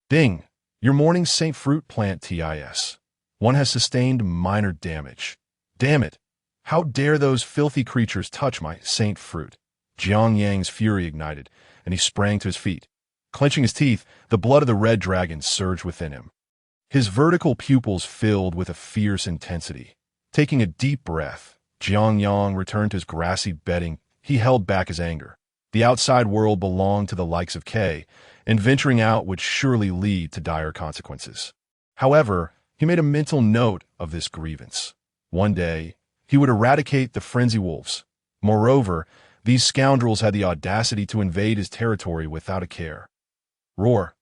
Ding! Your morning Saint Fruit plant TIS. One has sustained minor damage. Damn it! How dare those filthy creatures touch my Saint Fruit? Jiang Yang's fury ignited, and he sprang to his feet. Clenching his teeth, the blood of the red dragon surged within him. His vertical pupils filled with a fierce intensity. Taking a deep breath, Jiang Yang returned to his grassy bedding. He held back his anger. The outside world belonged to the likes of Kay, and venturing out would surely lead to dire consequences. However, he made a mental note of this grievance. One day, he would eradicate the frenzy wolves. Moreover, these scoundrels had the audacity to invade his territory without a care. Roar!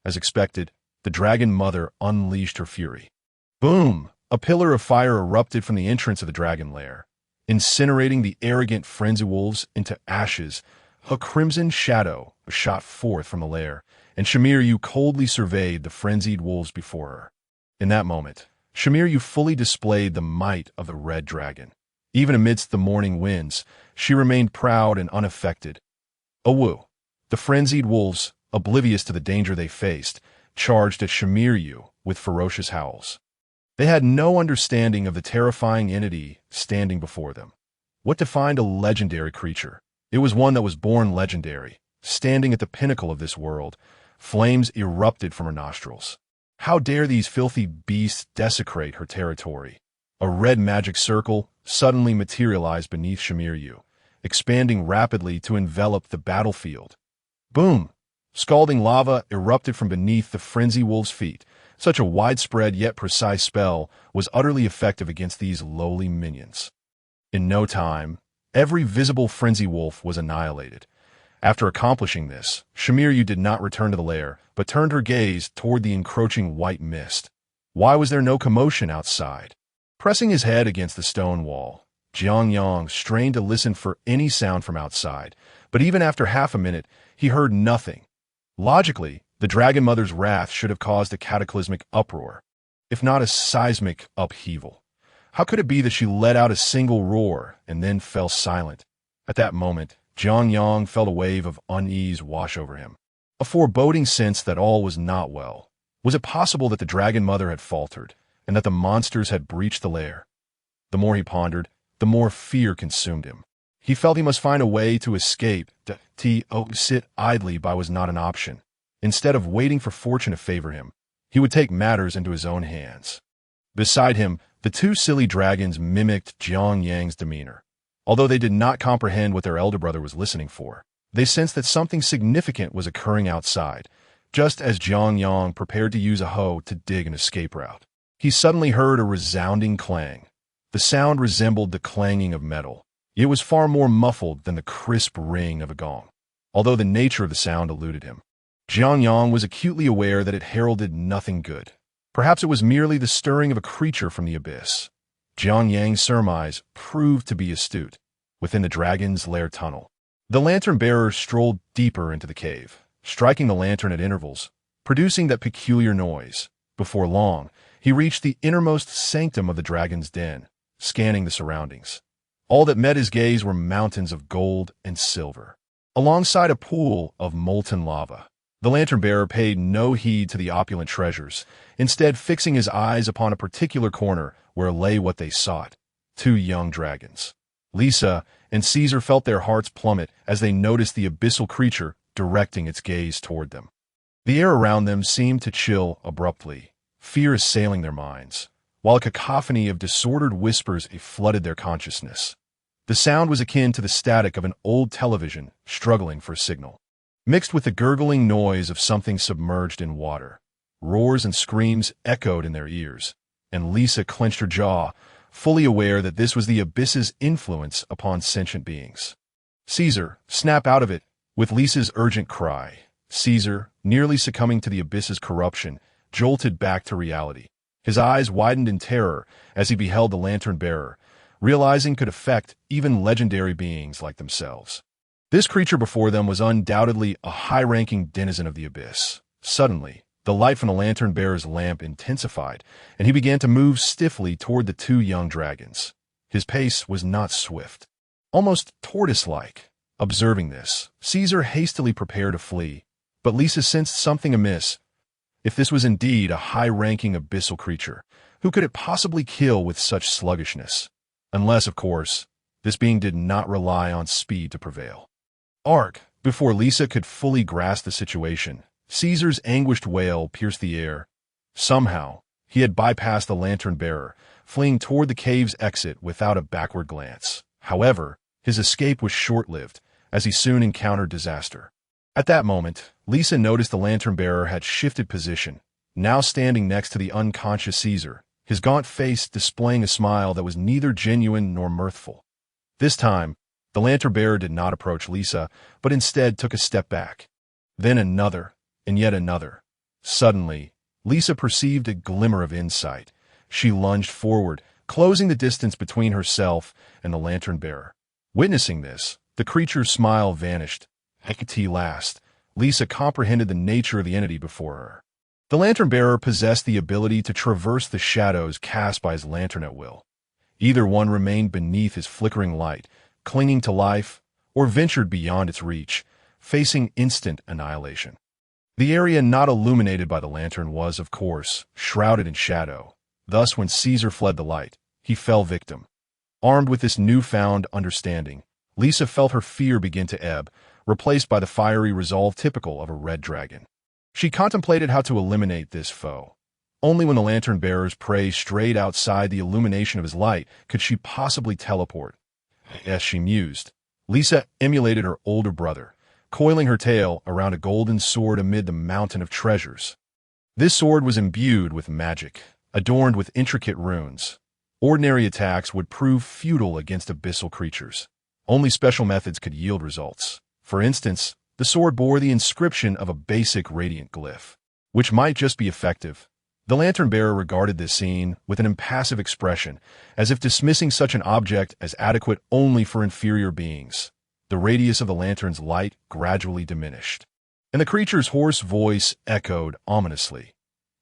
As expected, the dragon mother unleashed her fury. Boom! A pillar of fire erupted from the entrance of the dragon lair, incinerating the arrogant frenzy wolves into ashes. A crimson shadow shot forth from the lair, and Shamiryu coldly surveyed the frenzied wolves before her. In that moment, Shamiryu fully displayed the might of the red dragon. Even amidst the morning winds, she remained proud and unaffected. Awoo! The frenzied wolves, oblivious to the danger they faced, charged at Shamiryu with ferocious howls. They had no understanding of the terrifying entity standing before them. What defined a legendary creature? It was one that was born legendary. Standing at the pinnacle of this world, flames erupted from her nostrils. How dare these filthy beasts desecrate her territory? A red magic circle suddenly materialized beneath Shamiryu, expanding rapidly to envelop the battlefield. Boom! Scalding lava erupted from beneath the frenzy wolf's feet. Such a widespread yet precise spell was utterly effective against these lowly minions. In no time, every visible frenzy wolf was annihilated. After accomplishing this, Shamiryu did not return to the lair, but turned her gaze toward the encroaching white mist. Why was there no commotion outside? Pressing his head against the stone wall, Jiang Yang strained to listen for any sound from outside, But even after half a minute, he heard nothing. Logically, the Dragon Mother's wrath should have caused a cataclysmic uproar, if not a seismic upheaval. How could it be that she let out a single roar and then fell silent? At that moment, Jiang Yang felt a wave of unease wash over him, a foreboding sense that all was not well. Was it possible that the Dragon Mother had faltered, and that the monsters had breached the lair? The more he pondered, the more fear consumed him. He felt he must find a way to escape. To sit idly by was not an option. Instead of waiting for fortune to favor him, he would take matters into his own hands. Beside him, the two silly dragons mimicked Jiang Yang's demeanor. Although they did not comprehend what their elder brother was listening for, they sensed that something significant was occurring outside, just as Jiang Yang prepared to use a hoe to dig an escape route. He suddenly heard a resounding clang. The sound resembled the clanging of metal. It was far more muffled than the crisp ring of a gong, although the nature of the sound eluded him. Jiang Yang was acutely aware that it heralded nothing good. Perhaps it was merely the stirring of a creature from the abyss. Jiang Yang's surmise proved to be astute. Within the dragon's lair tunnel, the lantern-bearer strolled deeper into the cave, striking the lantern at intervals, producing that peculiar noise. Before long, he reached the innermost sanctum of the dragon's den, scanning the surroundings. All that met his gaze were mountains of gold and silver, alongside a pool of molten lava. The lantern-bearer paid no heed to the opulent treasures, instead fixing his eyes upon a particular corner where lay what they sought: two young dragons. Lisa and Caesar felt their hearts plummet as they noticed the abyssal creature directing its gaze toward them. The air around them seemed to chill abruptly, fear assailing their minds, while a cacophony of disordered whispers flooded their consciousness. The sound was akin to the static of an old television struggling for a signal, mixed with the gurgling noise of something submerged in water. Roars and screams echoed in their ears, and Lisa clenched her jaw, fully aware that this was the abyss's influence upon sentient beings. "Caesar, snap out of it!" With Lisa's urgent cry, Caesar, nearly succumbing to the abyss's corruption, jolted back to reality. His eyes widened in terror as he beheld the lantern-bearer, realizing could affect even legendary beings like themselves. This creature before them was undoubtedly a high-ranking denizen of the abyss. Suddenly, the light from the lantern-bearer's lamp intensified, and he began to move stiffly toward the two young dragons. His pace was not swift, almost tortoise-like. Observing this, Caesar hastily prepared to flee, but Lisa sensed something amiss. If this was indeed a high-ranking abyssal creature, who could it possibly kill with such sluggishness? Unless, of course, this being did not rely on speed to prevail. Before Lisa could fully grasp the situation, Caesar's anguished wail pierced the air. Somehow, he had bypassed the lantern-bearer, fleeing toward the cave's exit without a backward glance. However, his escape was short-lived, as he soon encountered disaster. At that moment, Lisa noticed the lantern-bearer had shifted position, now standing next to the unconscious Caesar, his gaunt face displaying a smile that was neither genuine nor mirthful. This time, the lantern-bearer did not approach Lisa, but instead took a step back. Then another, and yet another. Suddenly, Lisa perceived a glimmer of insight. She lunged forward, closing the distance between herself and the lantern-bearer. Witnessing this, the creature's smile vanished. Rickety last, Lisa comprehended the nature of the entity before her. The lantern-bearer possessed the ability to traverse the shadows cast by his lantern at will. Either one remained beneath his flickering light, clinging to life, or ventured beyond its reach, facing instant annihilation. The area not illuminated by the lantern was, of course, shrouded in shadow. Thus, when Caesar fled the light, he fell victim. Armed with this newfound understanding, Lisa felt her fear begin to ebb, replaced by the fiery resolve typical of a red dragon. She contemplated how to eliminate this foe. Only when the lantern-bearer's prey strayed outside the illumination of his light could she possibly teleport. As she mused, Lisa emulated her older brother, coiling her tail around a golden sword amid the mountain of treasures. This sword was imbued with magic, adorned with intricate runes. Ordinary attacks would prove futile against abyssal creatures. Only special methods could yield results. For instance, the sword bore the inscription of a basic radiant glyph, which might just be effective. The lantern-bearer regarded this scene with an impassive expression, as if dismissing such an object as adequate only for inferior beings. The the radius of the lantern's light gradually diminished. And the creature's hoarse voice echoed ominously.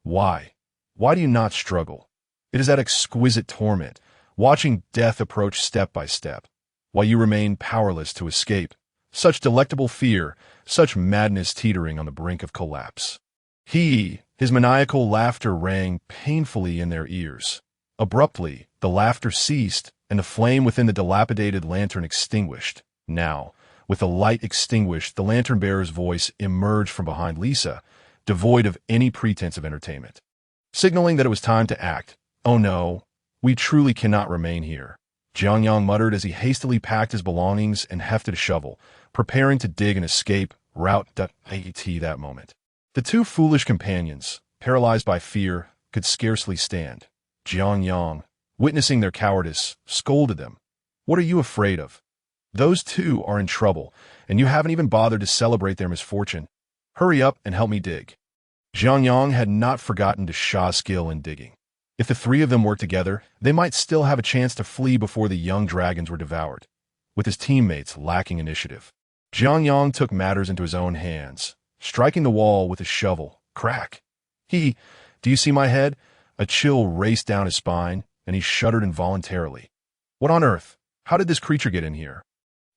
Why? Why do you not struggle? It is that exquisite torment, watching death approach step by step, while you remain powerless to escape. Such delectable fear, such madness teetering on the brink of collapse. His maniacal laughter rang painfully in their ears. Abruptly, the laughter ceased, and the flame within the dilapidated lantern extinguished. Now, with the light extinguished, the lantern-bearer's voice emerged from behind Lisa, devoid of any pretense of entertainment, signaling that it was time to act. "Oh no, we truly cannot remain here," Jiangyang muttered as he hastily packed his belongings and hefted a shovel, preparing to dig an escape route. That moment, the two foolish companions, paralyzed by fear, could scarcely stand. Jiangyang, witnessing their cowardice, scolded them. "What are you afraid of? Those two are in trouble, and you haven't even bothered to celebrate their misfortune. Hurry up and help me dig." Jiangyang had not forgotten Shah's skill in digging. If the three of them worked together, they might still have a chance to flee before the young dragons were devoured. With his teammates lacking initiative, Jiangyang took matters into his own hands, striking the wall with his shovel. Crack! "Do you see my head?" A chill raced down his spine, and he shuddered involuntarily. What on earth? How did this creature get in here?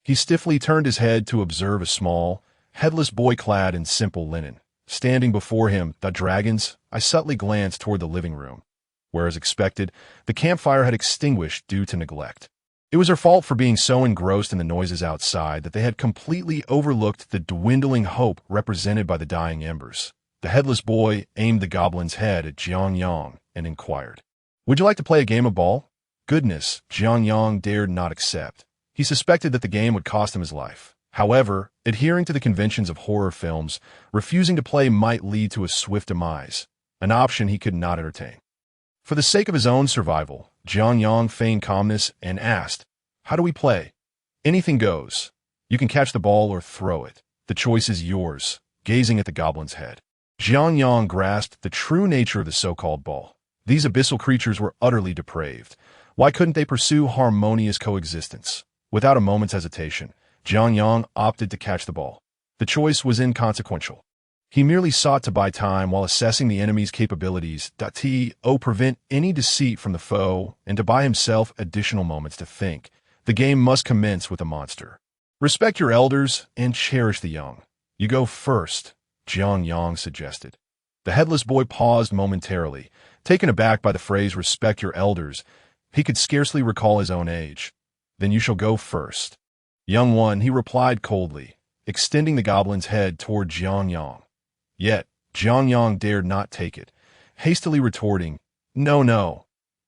He stiffly turned his head to observe a small, headless boy clad in simple linen, standing before him. The dragons, I subtly glanced toward the living room, where, as expected, the campfire had extinguished due to neglect. It was her fault for being so engrossed in the noises outside that they had completely overlooked the dwindling hope represented by the dying embers. The headless boy aimed the goblin's head at Jiangyang and inquired, "Would you like to play a game of ball?" Goodness, Jiangyang dared not accept. He suspected that the game would cost him his life. However, adhering to the conventions of horror films, refusing to play might lead to a swift demise, an option he could not entertain. For the sake of his own survival, Jiangyang feigned calmness and asked, "How do we play?" "Anything goes. You can catch the ball or throw it. The choice is yours," gazing at the goblin's head. Jiangyang grasped the true nature of the so-called ball. These abyssal creatures were utterly depraved. Why couldn't they pursue harmonious coexistence? Without a moment's hesitation, Jiangyang opted to catch the ball. The choice was inconsequential. He merely sought to buy time while assessing the enemy's capabilities to prevent any deceit from the foe and to buy himself additional moments to think. The game must commence with a monster. "Respect your elders and cherish the young. You go first," Jiangyang suggested. The headless boy paused momentarily, taken aback by the phrase "respect your elders." He could scarcely recall his own age. "Then you shall go first." "Young one," he replied coldly, extending the goblin's head toward Jiangyang. Yet, Jiangyang dared not take it, hastily retorting, No.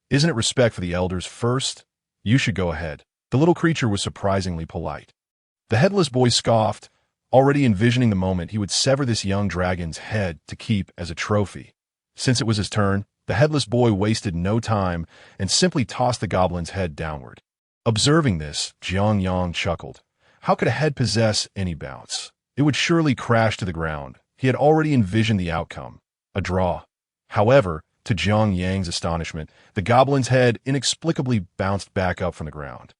Isn't it respect for the elders first? You should go ahead." The little creature was surprisingly polite. The headless boy scoffed, already envisioning the moment he would sever this young dragon's head to keep as a trophy. Since it was his turn, the headless boy wasted no time and simply tossed the goblin's head downward. Observing this, Jiangyang chuckled. How could a head possess any bounce? It would surely crash to the ground. He had already envisioned the outcome, a draw. However, to Jiangyang's astonishment, the goblin's head inexplicably bounced back up from the ground.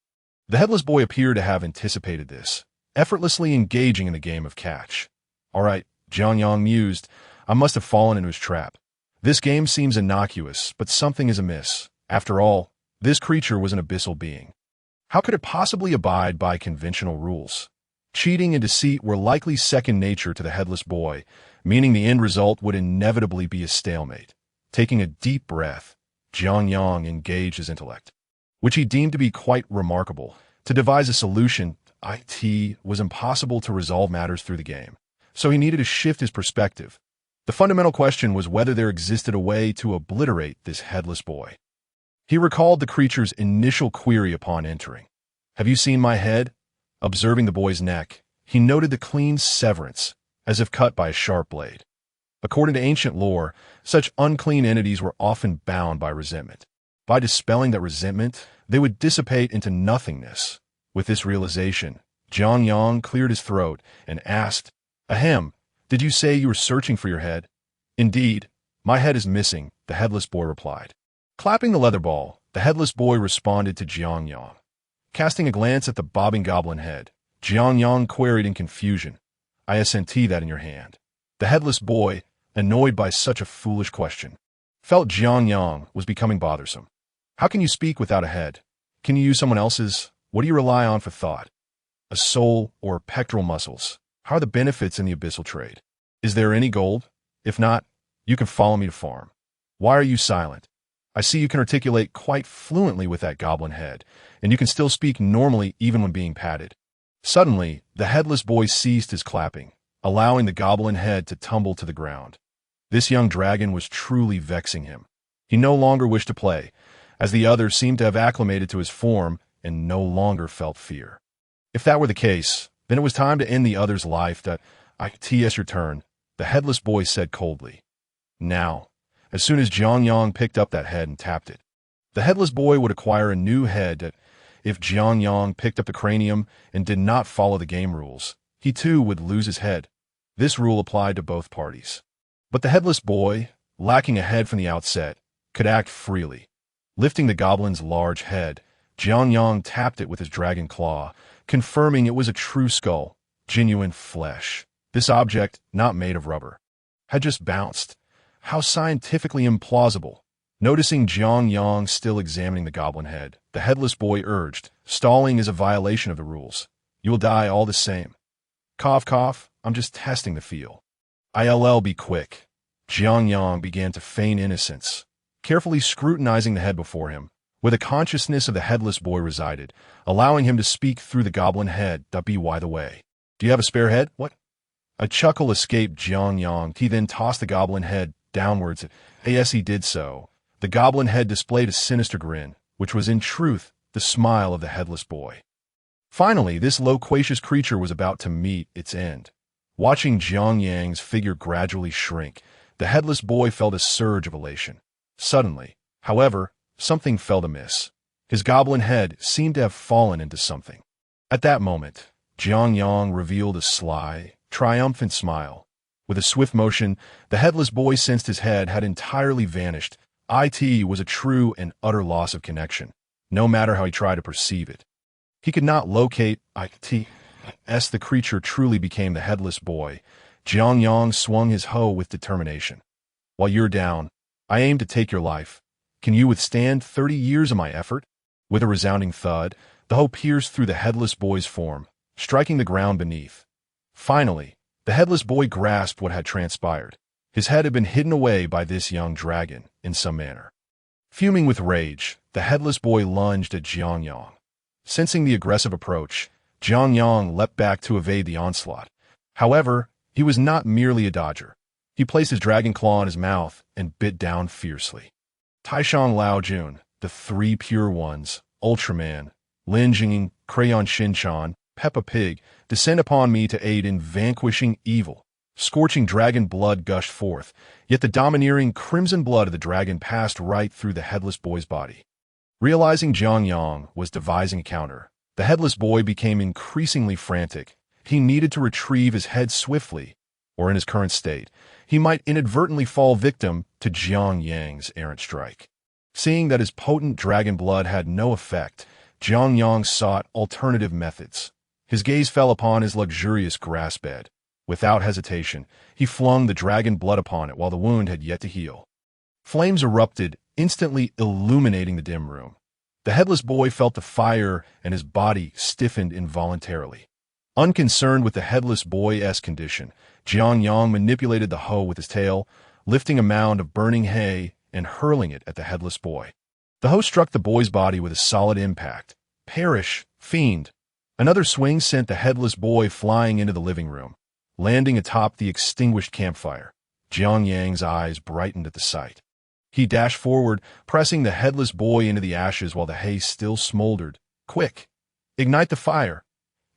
The headless boy appeared to have anticipated this, effortlessly engaging in the game of catch. "All right," Jiangyang mused, "I must have fallen into his trap. This game seems innocuous, but something is amiss. After all, this creature was an abyssal being. How could it possibly abide by conventional rules? Cheating and deceit were likely second nature to the headless boy, meaning the end result would inevitably be a stalemate. Taking a deep breath, Jiangyang engaged his intellect, which he deemed to be quite remarkable. To devise a solution, it was impossible to resolve matters through the game, so he needed to shift his perspective. The fundamental question was whether there existed a way to obliterate this headless boy. He recalled the creature's initial query upon entering. "Have you seen my head?" Observing the boy's neck, he noted the clean severance, as if cut by a sharp blade. According to ancient lore, such unclean entities were often bound by resentment. By dispelling that resentment, they would dissipate into nothingness. With this realization, Jiangyang cleared his throat and asked, "Ahem, did you say you were searching for your head?" "Indeed, my head is missing," the headless boy replied. Clapping the leather ball, the headless boy responded to Jiangyang. Casting a glance at the bobbing goblin head, Jiang Yang queried in confusion. I assent that in your hand. The headless boy, annoyed by such a foolish question, felt Jiang Yang was becoming bothersome. How can you speak without a head? Can you use someone else's? What do you rely on for thought? A soul or pectoral muscles? How are the benefits in the abyssal trade? Is there any gold? If not, you can follow me to farm. Why are you silent? I see you can articulate quite fluently with that goblin head, and you can still speak normally even when being patted. Suddenly, the headless boy ceased his clapping, allowing the goblin head to tumble to the ground. This young dragon was truly vexing him. He no longer wished to play, as the other seemed to have acclimated to his form and no longer felt fear. If that were the case, then it was time to end the other's life. Your turn, the headless boy said coldly. Now, as soon as Jiang Yang picked up that head and tapped it, the headless boy would acquire a new head. If Jiang Yang picked up the cranium and did not follow the game rules, he too would lose his head. This rule applied to both parties. But the headless boy, lacking a head from the outset, could act freely. Lifting the goblin's large head, Jiang Yang tapped it with his dragon claw, confirming it was a true skull, genuine flesh. This object, not made of rubber, had just bounced. How scientifically implausible. Noticing Jiang Yang still examining the goblin head, the headless boy urged, stalling is a violation of the rules. You will die all the same. Cough, cough, I'm just testing the feel. ILL, be quick. Jiang Yang began to feign innocence, carefully scrutinizing the head before him, where the consciousness of the headless boy resided, allowing him to speak through the goblin head. By the way, do you have a spare head? What? A chuckle escaped Jiang Yang. He then tossed the goblin head downwards. As he did so, the goblin head displayed a sinister grin, which was in truth the smile of the headless boy. Finally, this loquacious creature was about to meet its end. Watching Jiang Yang's figure gradually shrink, the headless boy felt a surge of elation. Suddenly, however, something felt amiss. His goblin head seemed to have fallen into something. At that moment, Jiang Yang revealed a sly, triumphant smile. With a swift motion, the headless boy sensed his head had entirely vanished. It was a true and utter loss of connection, no matter how he tried to perceive it. He could not locate it. As the creature truly became the headless boy, Jiang Yang swung his hoe with determination. While you're down, I aim to take your life. Can you withstand 30 years of my effort? With a resounding thud, the hoe pierced through the headless boy's form, striking the ground beneath. Finally, the headless boy grasped what had transpired. His head had been hidden away by this young dragon in some manner. Fuming with rage, the headless boy lunged at Jiang Yang. Sensing the aggressive approach, Jiang Yang leapt back to evade the onslaught. However, he was not merely a dodger. He placed his dragon claw in his mouth and bit down fiercely. Taishang Lao Jun, the Three Pure Ones, Ultraman, Lin Jing, Crayon Shinchan, Peppa Pig, descend upon me to aid in vanquishing evil. Scorching dragon blood gushed forth, yet the domineering crimson blood of the dragon passed right through the headless boy's body. Realizing Jiang Yang was devising a counter, the headless boy became increasingly frantic. He needed to retrieve his head swiftly, or in his current state, he might inadvertently fall victim to Jiang Yang's errant strike. Seeing that his potent dragon blood had no effect, Jiang Yang sought alternative methods. His gaze fell upon his luxurious grass bed. Without hesitation, he flung the dragon blood upon it while the wound had yet to heal. Flames erupted, instantly illuminating the dim room. The headless boy felt the fire and his body stiffened involuntarily. Unconcerned with the headless boy-esque condition, Jiang Yang manipulated the hoe with his tail, lifting a mound of burning hay and hurling it at the headless boy. The hoe struck the boy's body with a solid impact. Perish, fiend! Another swing sent the headless boy flying into the living room, landing atop the extinguished campfire. Jiang Yang's eyes brightened at the sight. He dashed forward, pressing the headless boy into the ashes while the hay still smoldered. Quick! Ignite the fire!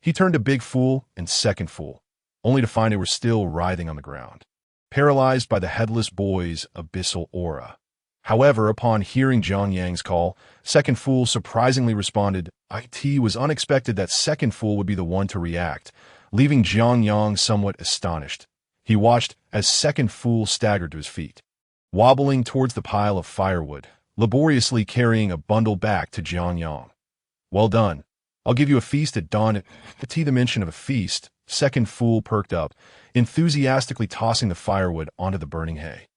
He turned to Big Fool and Second Fool, only to find they were still writhing on the ground, paralyzed by the headless boy's abyssal aura. However, upon hearing Jiang Yang's call, Second Fool surprisingly responded. It was unexpected that Second Fool would be the one to react, leaving Jiang Yang somewhat astonished. He watched as Second Fool staggered to his feet, wobbling towards the pile of firewood, laboriously carrying a bundle back to Jiang Yang. Well done. I'll give you a feast at dawn. At the mention of a feast, second fool perked up, enthusiastically tossing the firewood onto the burning hay.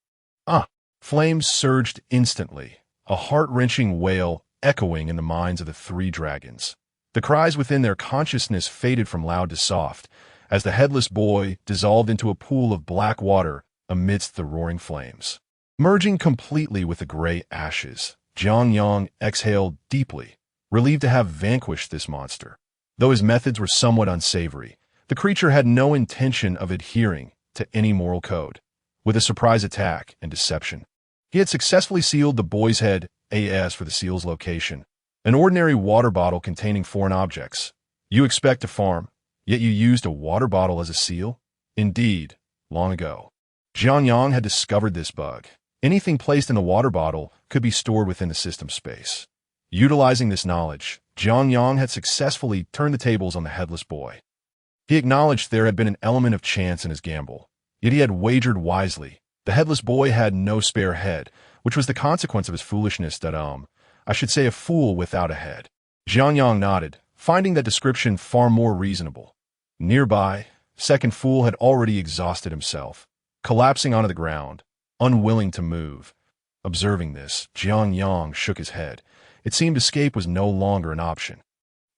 Ah! Flames surged instantly, a heart-wrenching wail echoing in the minds of the three dragons. The cries within their consciousness faded from loud to soft, as the headless boy dissolved into a pool of black water amidst the roaring flames. Merging completely with the gray ashes, Jiang exhaled deeply, relieved to have vanquished this monster. Though his methods were somewhat unsavory, the creature had no intention of adhering to any moral code. With a surprise attack and deception, he had successfully sealed the boy's head as for the seal's location. An ordinary water bottle containing foreign objects. You expect to farm, yet you used a water bottle as a seal? Indeed, long ago. Jiang had discovered this bug. Anything placed in the water bottle could be stored within the system space. Utilizing this knowledge, Jiang had successfully turned the tables on the headless boy. He acknowledged there had been an element of chance in his gamble, yet he had wagered wisely. The headless boy had no spare head, which was the consequence of his foolishness. I should say a fool without a head. Jiang nodded, finding that description far more reasonable. Nearby, second fool had already exhausted himself, collapsing onto the ground, unwilling to move. Observing this, Jiang shook his head. It seemed escape was no longer an option.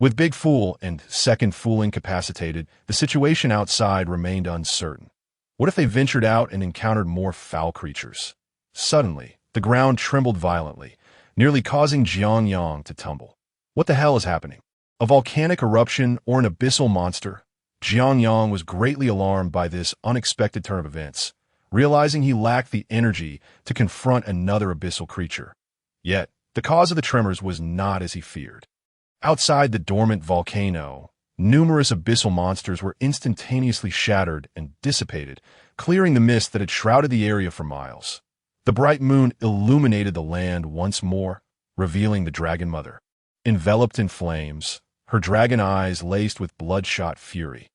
With big fool and second fool incapacitated, the situation outside remained uncertain. What if they ventured out and encountered more foul creatures? Suddenly, the ground trembled violently, nearly causing Jiang to tumble. What the hell is happening? A volcanic eruption or an abyssal monster? Jiang was greatly alarmed by this unexpected turn of events, realizing he lacked the energy to confront another abyssal creature. Yet, the cause of the tremors was not as he feared. Outside the dormant volcano, numerous abyssal monsters were instantaneously shattered and dissipated, clearing the mist that had shrouded the area for miles. The bright moon illuminated the land once more, revealing the Dragon Mother. Enveloped in flames, her dragon eyes laced with bloodshot fury.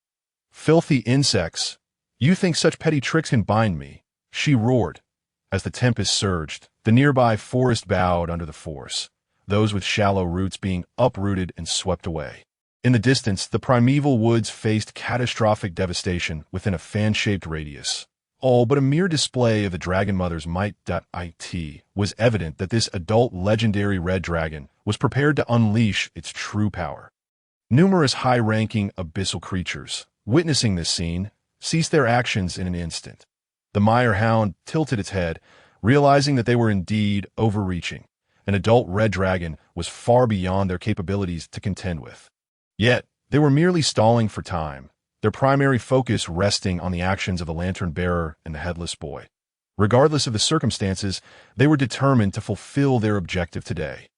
"Filthy insects! You think such petty tricks can bind me?" she roared. As the tempest surged, the nearby forest bowed under the force, those with shallow roots being uprooted and swept away. In the distance, the primeval woods faced catastrophic devastation within a fan-shaped radius. All but a mere display of the Dragon Mother's might. It was evident that this adult legendary red dragon was prepared to unleash its true power. Numerous high-ranking abyssal creatures, witnessing this scene, ceased their actions in an instant. The mire hound tilted its head, realizing that they were indeed overreaching. An adult red dragon was far beyond their capabilities to contend with. Yet, they were merely stalling for time, their primary focus resting on the actions of the lantern-bearer and the headless boy. Regardless of the circumstances, they were determined to fulfill their objective today.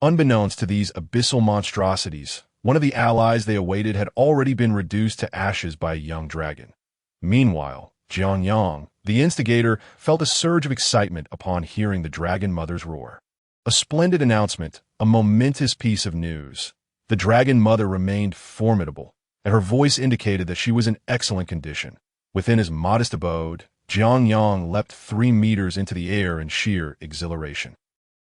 Unbeknownst to these abyssal monstrosities, one of the allies they awaited had already been reduced to ashes by a young dragon. Meanwhile, Jiang, the instigator, felt a surge of excitement upon hearing the Dragon Mother's roar. A splendid announcement, a momentous piece of news. The Dragon Mother remained formidable, and her voice indicated that she was in excellent condition. Within his modest abode, Jiang leapt 3 meters into the air in sheer exhilaration.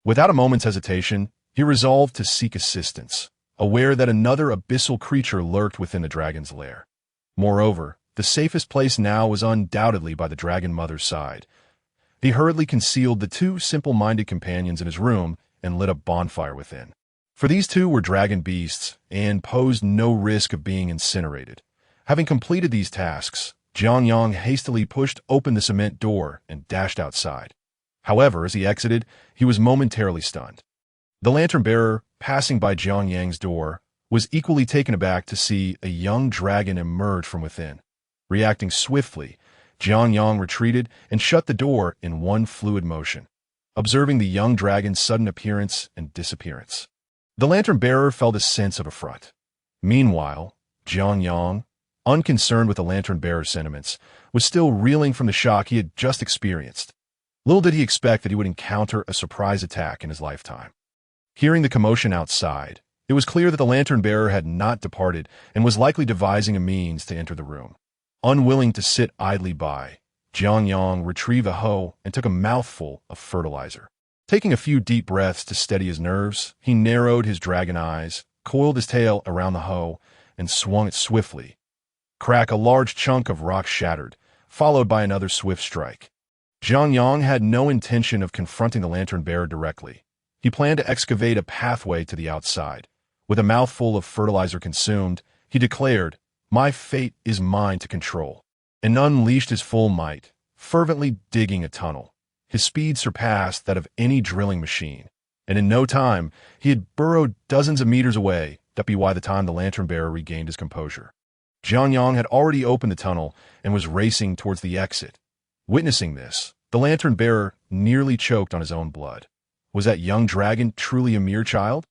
Without a moment's hesitation, he resolved to seek assistance, aware that another abyssal creature lurked within the dragon's lair. Moreover, the safest place now was undoubtedly by the Dragon Mother's side. He hurriedly concealed the 2 simple-minded companions in his room and lit a bonfire within. For these 2 were dragon beasts and posed no risk of being incinerated. Having completed these tasks, Jiang hastily pushed open the cement door and dashed outside. However, as he exited, he was momentarily stunned. The lantern-bearer, passing by Jiang's door, was equally taken aback to see a young dragon emerge from within. Reacting swiftly, Jiang retreated and shut the door in one fluid motion, observing the young dragon's sudden appearance and disappearance. The lantern-bearer felt a sense of affront. Meanwhile, Jiang, unconcerned with the lantern-bearer's sentiments, was still reeling from the shock he had just experienced. Little did he expect that he would encounter a surprise attack in his lifetime. Hearing the commotion outside, it was clear that the lantern-bearer had not departed and was likely devising a means to enter the room. Unwilling to sit idly by, Jiang retrieved a hoe and took a mouthful of fertilizer. Taking a few deep breaths to steady his nerves, he narrowed his dragon eyes, coiled his tail around the hoe, and swung it swiftly. Crack, a large chunk of rock shattered, followed by another swift strike. Jiang Yang had no intention of confronting the lantern-bearer directly. He planned to excavate a pathway to the outside. With a mouthful of fertilizer consumed, he declared, "My fate is mine to control," and unleashed his full might, fervently digging a tunnel. His speed surpassed that of any drilling machine, and in no time he had burrowed dozens of meters away. By the time the lantern-bearer regained his composure, Jiang Yang had already opened the tunnel and was racing towards the exit. Witnessing this, the lantern-bearer nearly choked on his own blood. Was that young dragon truly a mere child?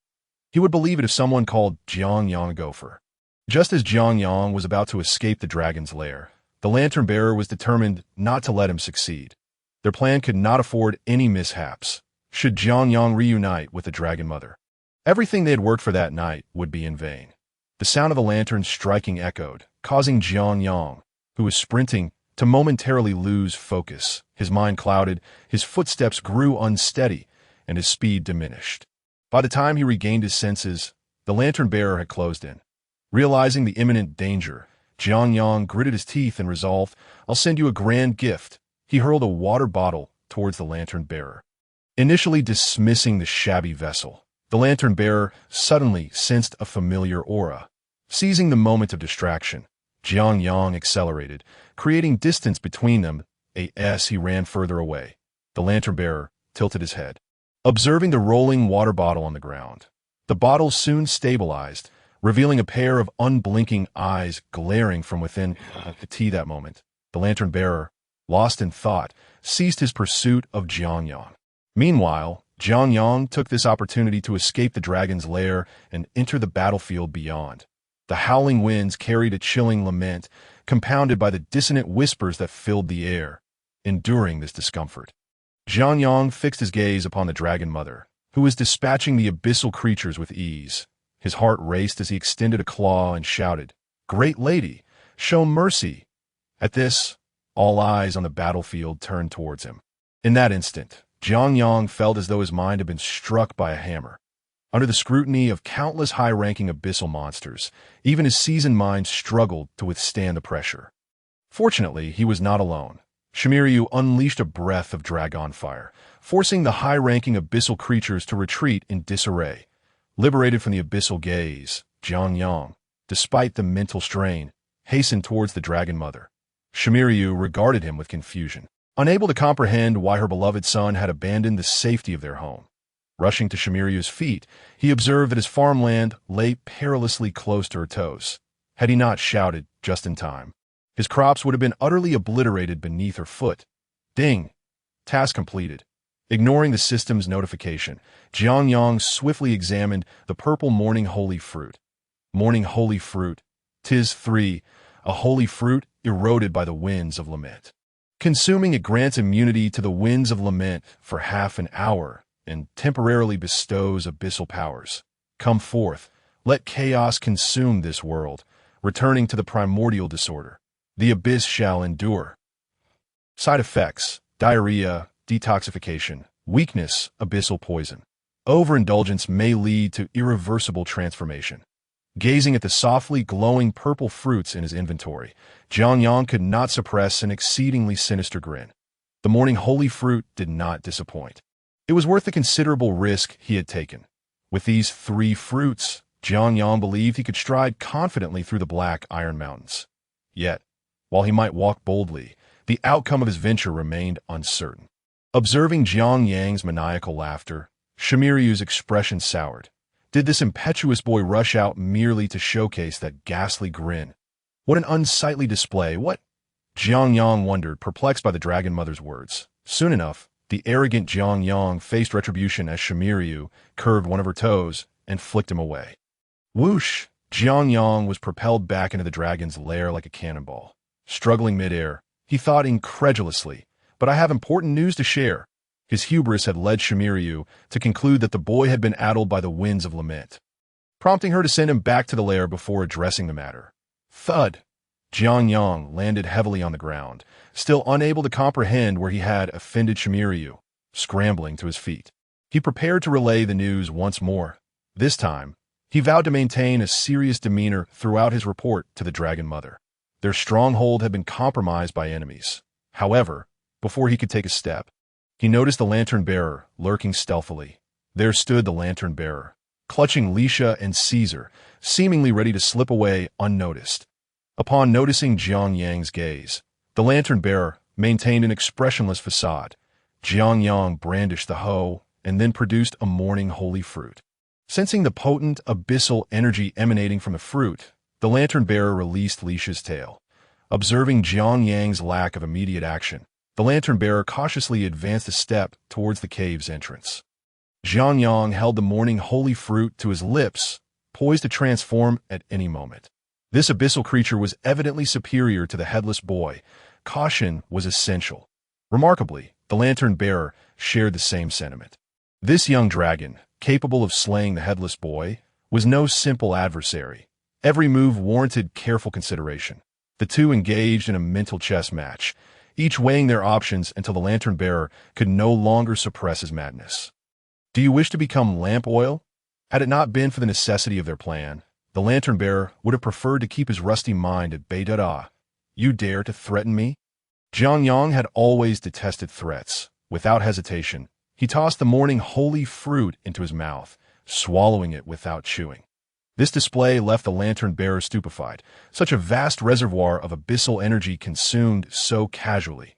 He would believe it if someone called Jiang Yang a gopher. Just as Jiang Yang was about to escape the dragon's lair, the lantern-bearer was determined not to let him succeed. Their plan could not afford any mishaps, should Jiang Yang reunite with the dragon mother. Everything they had worked for that night would be in vain. The sound of the lantern striking echoed, causing Jiang Yang, who was sprinting, to momentarily lose focus. His mind clouded, his footsteps grew unsteady, and his speed diminished. By the time he regained his senses, the lantern-bearer had closed in. Realizing the imminent danger, Jiang Yang gritted his teeth and resolved, "I'll send you a grand gift." He hurled a water bottle towards the lantern-bearer. Initially dismissing the shabby vessel, the lantern-bearer suddenly sensed a familiar aura. Seizing the moment of distraction, Jiang Yang accelerated, creating distance between them. As he ran further away, the lantern-bearer tilted his head, observing the rolling water bottle on the ground. The bottle soon stabilized, revealing a pair of unblinking eyes glaring from within. That moment, the lantern-bearer, lost in thought, ceased his pursuit of Jiang Yang. Meanwhile, Jiang Yang took this opportunity to escape the dragon's lair and enter the battlefield beyond. The howling winds carried a chilling lament, compounded by the dissonant whispers that filled the air. Enduring this discomfort, Jiang Yang fixed his gaze upon the dragon mother, who was dispatching the abyssal creatures with ease. His heart raced as he extended a claw and shouted, "Great lady, show mercy!" At this, all eyes on the battlefield turned towards him. In that instant, Jiang Yang felt as though his mind had been struck by a hammer. Under the scrutiny of countless high-ranking abyssal monsters, even his seasoned mind struggled to withstand the pressure. Fortunately, he was not alone. Shimiryu unleashed a breath of dragon fire, forcing the high-ranking abyssal creatures to retreat in disarray. Liberated from the abyssal gaze, Jiang Yang, despite the mental strain, hastened towards the dragon mother. Shimiryu regarded him with confusion, unable to comprehend why her beloved son had abandoned the safety of their home. Rushing to Shimiryu's feet, he observed that his farmland lay perilously close to her toes. Had he not shouted just in time, his crops would have been utterly obliterated beneath her foot. Ding! Task completed. Ignoring the system's notification, Jiang Yang swiftly examined the purple morning holy fruit. Morning holy fruit. 'Tis 3, a holy fruit eroded by the winds of lament. Consuming it grants immunity to the winds of lament for half an hour, and temporarily bestows abyssal powers. Come forth, let chaos consume this world, returning to the primordial disorder. The abyss shall endure. Side effects: diarrhea, detoxification, weakness, abyssal poison. Overindulgence may lead to irreversible transformation. Gazing at the softly glowing purple fruits in his inventory, Jiang Yang could not suppress an exceedingly sinister grin. The morning holy fruit did not disappoint. It was worth the considerable risk he had taken. With these 3 fruits, Jiang Yang believed he could stride confidently through the black iron mountains. Yet, while he might walk boldly, the outcome of his venture remained uncertain. Observing Jiang Yang's maniacal laughter, Shimiryu's expression soured. Did this impetuous boy rush out merely to showcase that ghastly grin? What an unsightly display, what? Jiang Yang wondered, perplexed by the dragon mother's words. Soon enough, the arrogant Jiang Yang faced retribution as Shimiryu curved one of her toes and flicked him away. Whoosh! Jiang Yang was propelled back into the dragon's lair like a cannonball. Struggling midair, he thought incredulously, "But I have important news to share." His hubris had led Shimiryu to conclude that the boy had been addled by the winds of lament, prompting her to send him back to the lair before addressing the matter. Thud! Jiang Yang landed heavily on the ground, still unable to comprehend where he had offended Shimiryu. Scrambling to his feet, he prepared to relay the news once more. This time, He vowed to maintain a serious demeanor throughout his report to the Dragon Mother. Their stronghold had been compromised by enemies. However, before he could take a step, he noticed the lantern-bearer lurking stealthily. There stood the lantern-bearer, clutching Lisha and Caesar, seemingly ready to slip away unnoticed. Upon noticing Jiang Yang's gaze, the lantern-bearer maintained an expressionless facade. Jiang Yang brandished the hoe and then produced a morning holy fruit. Sensing the potent abyssal energy emanating from the fruit, the lantern-bearer released Lisha's tail. Observing Jiang Yang's lack of immediate action, the lantern-bearer cautiously advanced a step towards the cave's entrance. Jiang Yang held the morning holy fruit to his lips, poised to transform at any moment. This abyssal creature was evidently superior to the headless boy. Caution was essential. Remarkably, the lantern-bearer shared the same sentiment. This young dragon, capable of slaying the headless boy, was no simple adversary. Every move warranted careful consideration. The two engaged in a mental chess match, each weighing their options until the lantern-bearer could no longer suppress his madness. Do you wish to become lamp oil? Had it not been for the necessity of their plan, the lantern-bearer would have preferred to keep his rusty mind at bay. You dare to threaten me? Jiang Yang had always detested threats. Without hesitation, he tossed the morning holy fruit into his mouth, swallowing it without chewing. This display left the lantern-bearer stupefied. Such a vast reservoir of abyssal energy consumed so casually.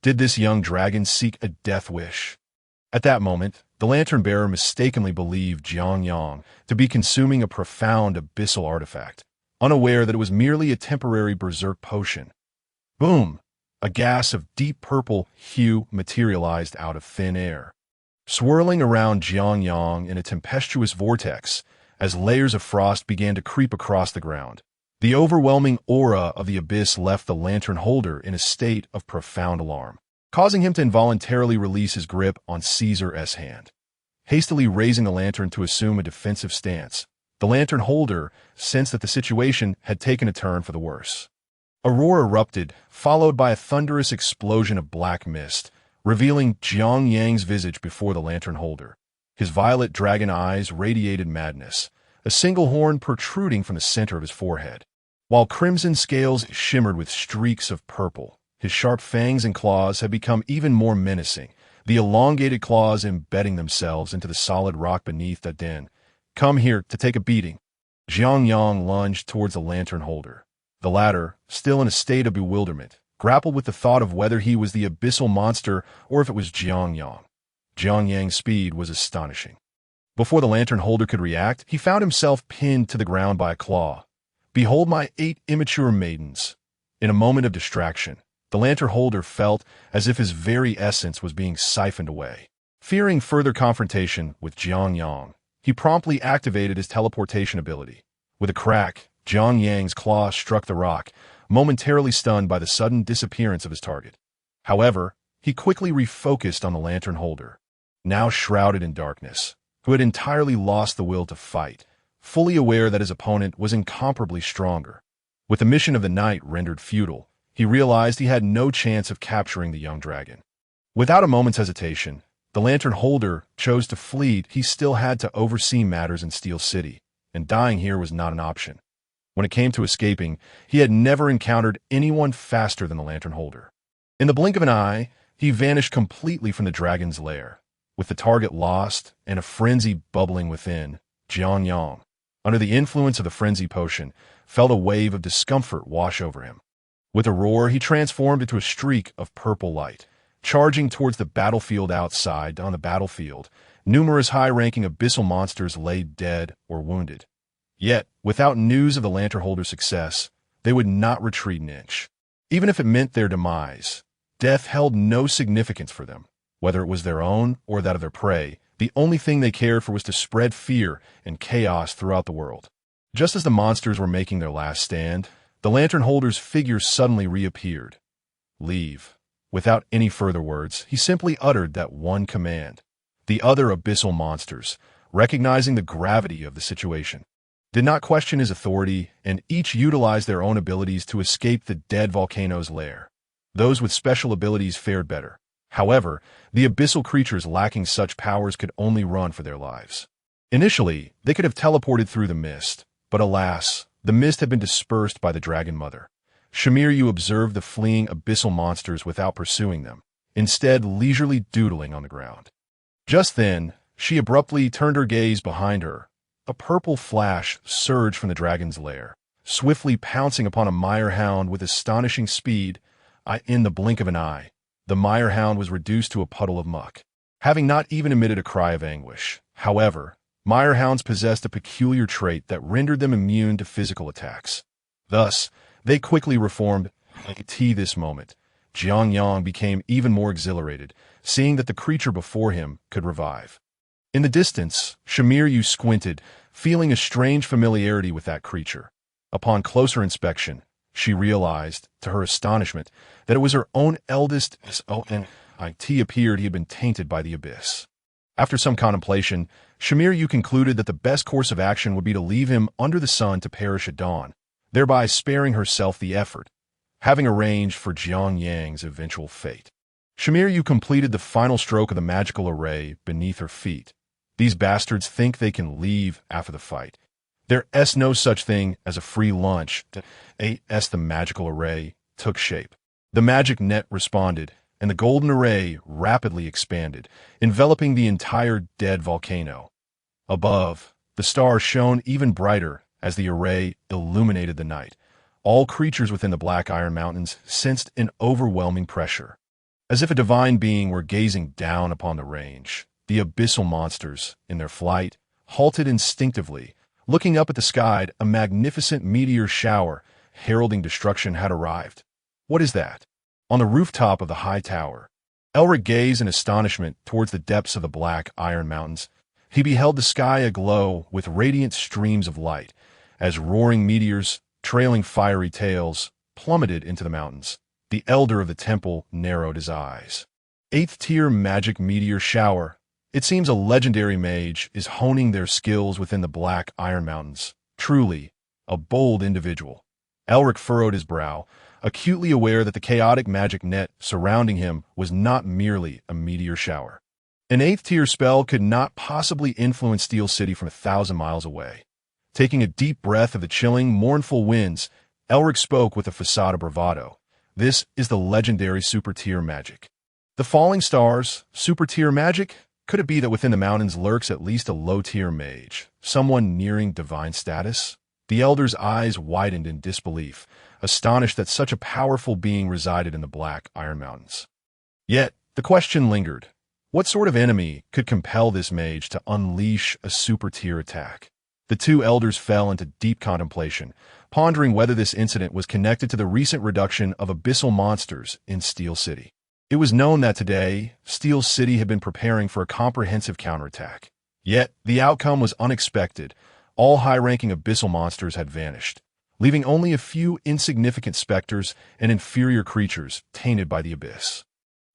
Did this young dragon seek a death wish? At that moment, the lantern-bearer mistakenly believed Jiang Yang to be consuming a profound abyssal artifact, unaware that it was merely a temporary berserk potion. Boom! A gas of deep purple hue materialized out of thin air, swirling around Jiang Yang in a tempestuous vortex as layers of frost began to creep across the ground. The overwhelming aura of the abyss left the lantern holder in a state of profound alarm, causing him to involuntarily release his grip on Caesar's hand. Hastily raising the lantern to assume a defensive stance, the lantern holder sensed that the situation had taken a turn for the worse. A roar erupted, followed by a thunderous explosion of black mist, revealing Jiang Yang's visage before the lantern holder. His violet dragon eyes radiated madness, a single horn protruding from the center of his forehead, while crimson scales shimmered with streaks of purple. His sharp fangs and claws had become even more menacing, the elongated claws embedding themselves into the solid rock beneath the den. Come here to take a beating. Jiang Yang lunged towards the lantern holder. The latter, still in a state of bewilderment, grappled with the thought of whether he was the abyssal monster or if it was Jiang Yang. Jiang Yang's speed was astonishing. Before the lantern holder could react, he found himself pinned to the ground by a claw. Behold my 8 immature maidens. In a moment of distraction, the lantern holder felt as if his very essence was being siphoned away. Fearing further confrontation with Jiang Yang, he promptly activated his teleportation ability. With a crack, Jiang Yang's claw struck the rock, momentarily stunned by the sudden disappearance of his target. However, he quickly refocused on the lantern holder, now shrouded in darkness, who had entirely lost the will to fight, fully aware that his opponent was incomparably stronger. With the mission of the night rendered futile, he realized he had no chance of capturing the young dragon. Without a moment's hesitation, the lantern holder chose to flee. He still had to oversee matters in Steel City, and dying here was not an option. When it came to escaping, he had never encountered anyone faster than the lantern holder. In the blink of an eye, he vanished completely from the dragon's lair. With the target lost and a frenzy bubbling within, Jiang Yang, under the influence of the frenzy potion, felt a wave of discomfort wash over him. With a roar, he transformed into a streak of purple light, charging towards the battlefield outside. On the battlefield, numerous high-ranking abyssal monsters lay dead or wounded. Yet, without news of the lantern holder's success, they would not retreat an inch. Even if it meant their demise, death held no significance for them. Whether it was their own or that of their prey, the only thing they cared for was to spread fear and chaos throughout the world. Just as the monsters were making their last stand, the lantern holder's figure suddenly reappeared. Leave. Without any further words, he simply uttered that one command. The other abyssal monsters, recognizing the gravity of the situation, did not question his authority, and each utilized their own abilities to escape the dead volcano's lair. Those with special abilities fared better. However, the abyssal creatures lacking such powers could only run for their lives. Initially, they could have teleported through the mist, but alas, the mist had been dispersed by the Dragon Mother. Shamiryu observed the fleeing abyssal monsters without pursuing them, instead leisurely doodling on the ground. Just then, she abruptly turned her gaze behind her. A purple flash surged from the dragon's lair, swiftly pouncing upon a mire hound with astonishing speed. In the blink of an eye, the mire hound was reduced to a puddle of muck, having not even emitted a cry of anguish. However, mire hounds possessed a peculiar trait that rendered them immune to physical attacks. Thus, they quickly reformed. This moment, Jiang Yang became even more exhilarated, seeing that the creature before him could revive. In the distance, Shamiryu squinted, feeling a strange familiarity with that creature. Upon closer inspection, she realized, to her astonishment, that it was her own eldest son. It appeared he had been tainted by the abyss. After some contemplation, Shamiryu concluded that the best course of action would be to leave him under the sun to perish at dawn, thereby sparing herself the effort, having arranged for Jiang Yang's eventual fate. Shamiryu completed the final stroke of the magical array beneath her feet. These bastards think they can leave after the fight. There's no such thing as a free lunch. The magical array took shape. The magic net responded, and the golden array rapidly expanded, enveloping the entire dead volcano. Above, the stars shone even brighter as the array illuminated the night. All creatures within the Black Iron Mountains sensed an overwhelming pressure. As if a divine being were gazing down upon the range, the abyssal monsters, in their flight, halted instinctively. Looking up at the sky, a magnificent meteor shower, heralding destruction, had arrived. What is that? On the rooftop of the high tower, Elric gazed in astonishment towards the depths of the Black Iron Mountains. He beheld the sky aglow with radiant streams of light, as roaring meteors, trailing fiery tails, plummeted into the mountains. The elder of the temple narrowed his eyes. 8th tier magic meteor shower. It seems a legendary mage is honing their skills within the Black Iron Mountains. Truly, a bold individual. Elric furrowed his brow, acutely aware that the chaotic magic net surrounding him was not merely a meteor shower. An 8th tier spell could not possibly influence Steel City from 1,000 miles away. Taking a deep breath of the chilling, mournful winds, Elric spoke with a facade of bravado. This is the legendary super tier magic. The falling stars, super tier magic? Could it be that within the mountains lurks at least a low-tier mage, someone nearing divine status? The elder's eyes widened in disbelief, astonished that such a powerful being resided in the Black Iron Mountains. Yet, the question lingered. What sort of enemy could compel this mage to unleash a super-tier attack? The two elders fell into deep contemplation, pondering whether this incident was connected to the recent reduction of abyssal monsters in Steel City. It was known that today, Steel City had been preparing for a comprehensive counterattack. Yet, the outcome was unexpected. All high-ranking abyssal monsters had vanished, leaving only a few insignificant specters and inferior creatures tainted by the abyss.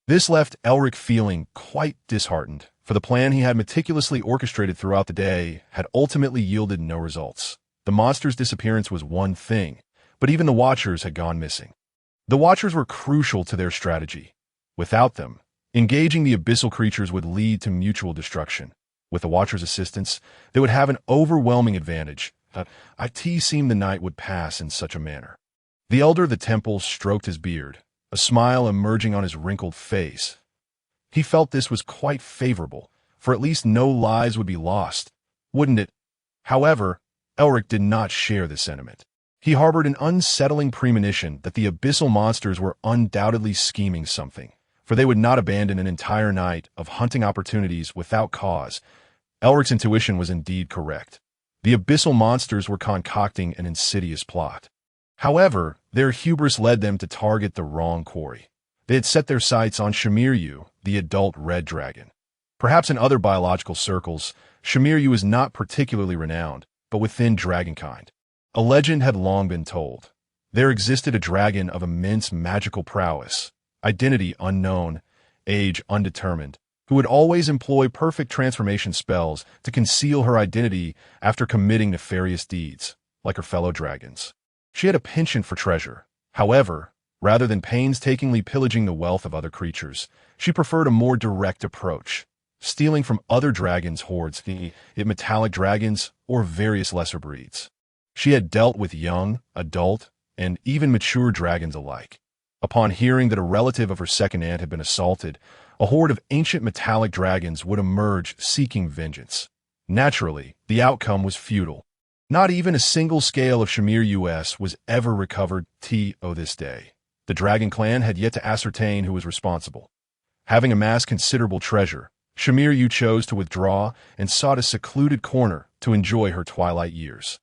This left Elric feeling quite disheartened, for the plan he had meticulously orchestrated throughout the day had ultimately yielded no results. The monster's disappearance was one thing, but even the Watchers had gone missing. The Watchers were crucial to their strategy. Without them, engaging the abyssal creatures would lead to mutual destruction. With the Watchers' assistance, they would have an overwhelming advantage. It seemed the night would pass in such a manner. The elder of the temple stroked his beard, a smile emerging on his wrinkled face. He felt this was quite favorable, for at least no lives would be lost, wouldn't it? However, Elric did not share this sentiment. He harbored an unsettling premonition that the abyssal monsters were undoubtedly scheming something, for they would not abandon an entire night of hunting opportunities without cause. Elric's intuition was indeed correct. The abyssal monsters were concocting an insidious plot. However, their hubris led them to target the wrong quarry. They had set their sights on Shamiryu, the adult red dragon. Perhaps in other biological circles, Shamiryu is not particularly renowned, but within dragonkind, a legend had long been told. There existed a dragon of immense magical prowess, identity unknown, age undetermined, who would always employ perfect transformation spells to conceal her identity after committing nefarious deeds, like her fellow dragons. She had a penchant for treasure. However, rather than painstakingly pillaging the wealth of other creatures, she preferred a more direct approach. stealing from other dragons' hordes, be it metallic dragons or various lesser breeds. She had dealt with young, adult, and even mature dragons alike. Upon hearing that a relative of her second aunt had been assaulted, a horde of ancient metallic dragons would emerge seeking vengeance. Naturally, the outcome was futile. Not even a single scale of Shamir US was ever recovered to this day. The Dragon Clan had yet to ascertain who was responsible. Having amassed considerable treasure, Shamir U chose to withdraw and sought a secluded corner to enjoy her twilight years.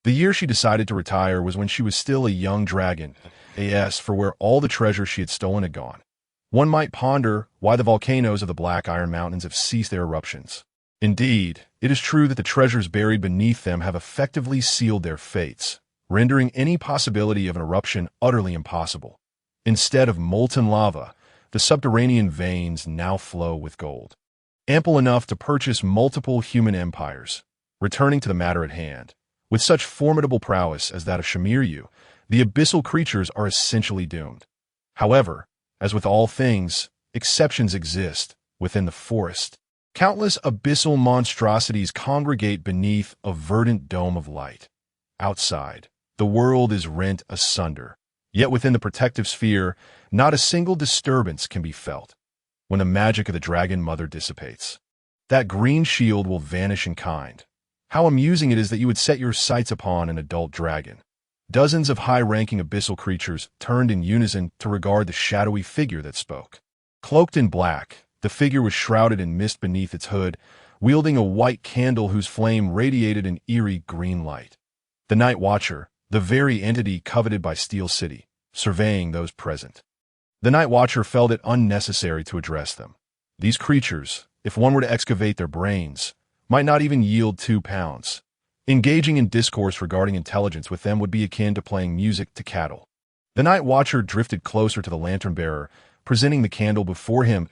The year she decided to retire was when she was still a young dragon, for where all the treasure she had stolen had gone. One might ponder why the volcanoes of the Black Iron Mountains have ceased their eruptions. Indeed, it is true that the treasures buried beneath them have effectively sealed their fates, rendering any possibility of an eruption utterly impossible. Instead of molten lava, the subterranean veins now flow with gold, ample enough to purchase multiple human empires. Returning to the matter at hand, with such formidable prowess as that of Shamir U, the abyssal creatures are essentially doomed. However, as with all things, exceptions exist within the forest. Countless abyssal monstrosities congregate beneath a verdant dome of light. Outside, the world is rent asunder, yet within the protective sphere, not a single disturbance can be felt. When the magic of the Dragon Mother dissipates, that green shield will vanish in kind. How amusing it is that you would set your sights upon an adult dragon. Dozens of high-ranking abyssal creatures turned in unison to regard the shadowy figure that spoke. Cloaked in black, the figure was shrouded in mist beneath its hood, wielding a white candle whose flame radiated an eerie green light. The Night Watcher, the very entity coveted by Steel City, surveying those present. The Night Watcher felt it unnecessary to address them. These creatures, if one were to excavate their brains, might not even yield 2 pounds. Engaging in discourse regarding intelligence with them would be akin to playing music to cattle. The Night Watcher drifted closer to the lantern-bearer, presenting the candle before him.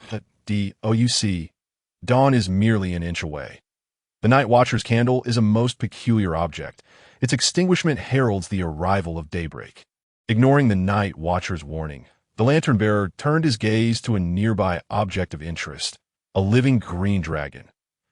Dawn is merely an inch away. The Night Watcher's candle is a most peculiar object. Its extinguishment heralds the arrival of daybreak. Ignoring the Night Watcher's warning, the lantern-bearer turned his gaze to a nearby object of interest, a living green dragon.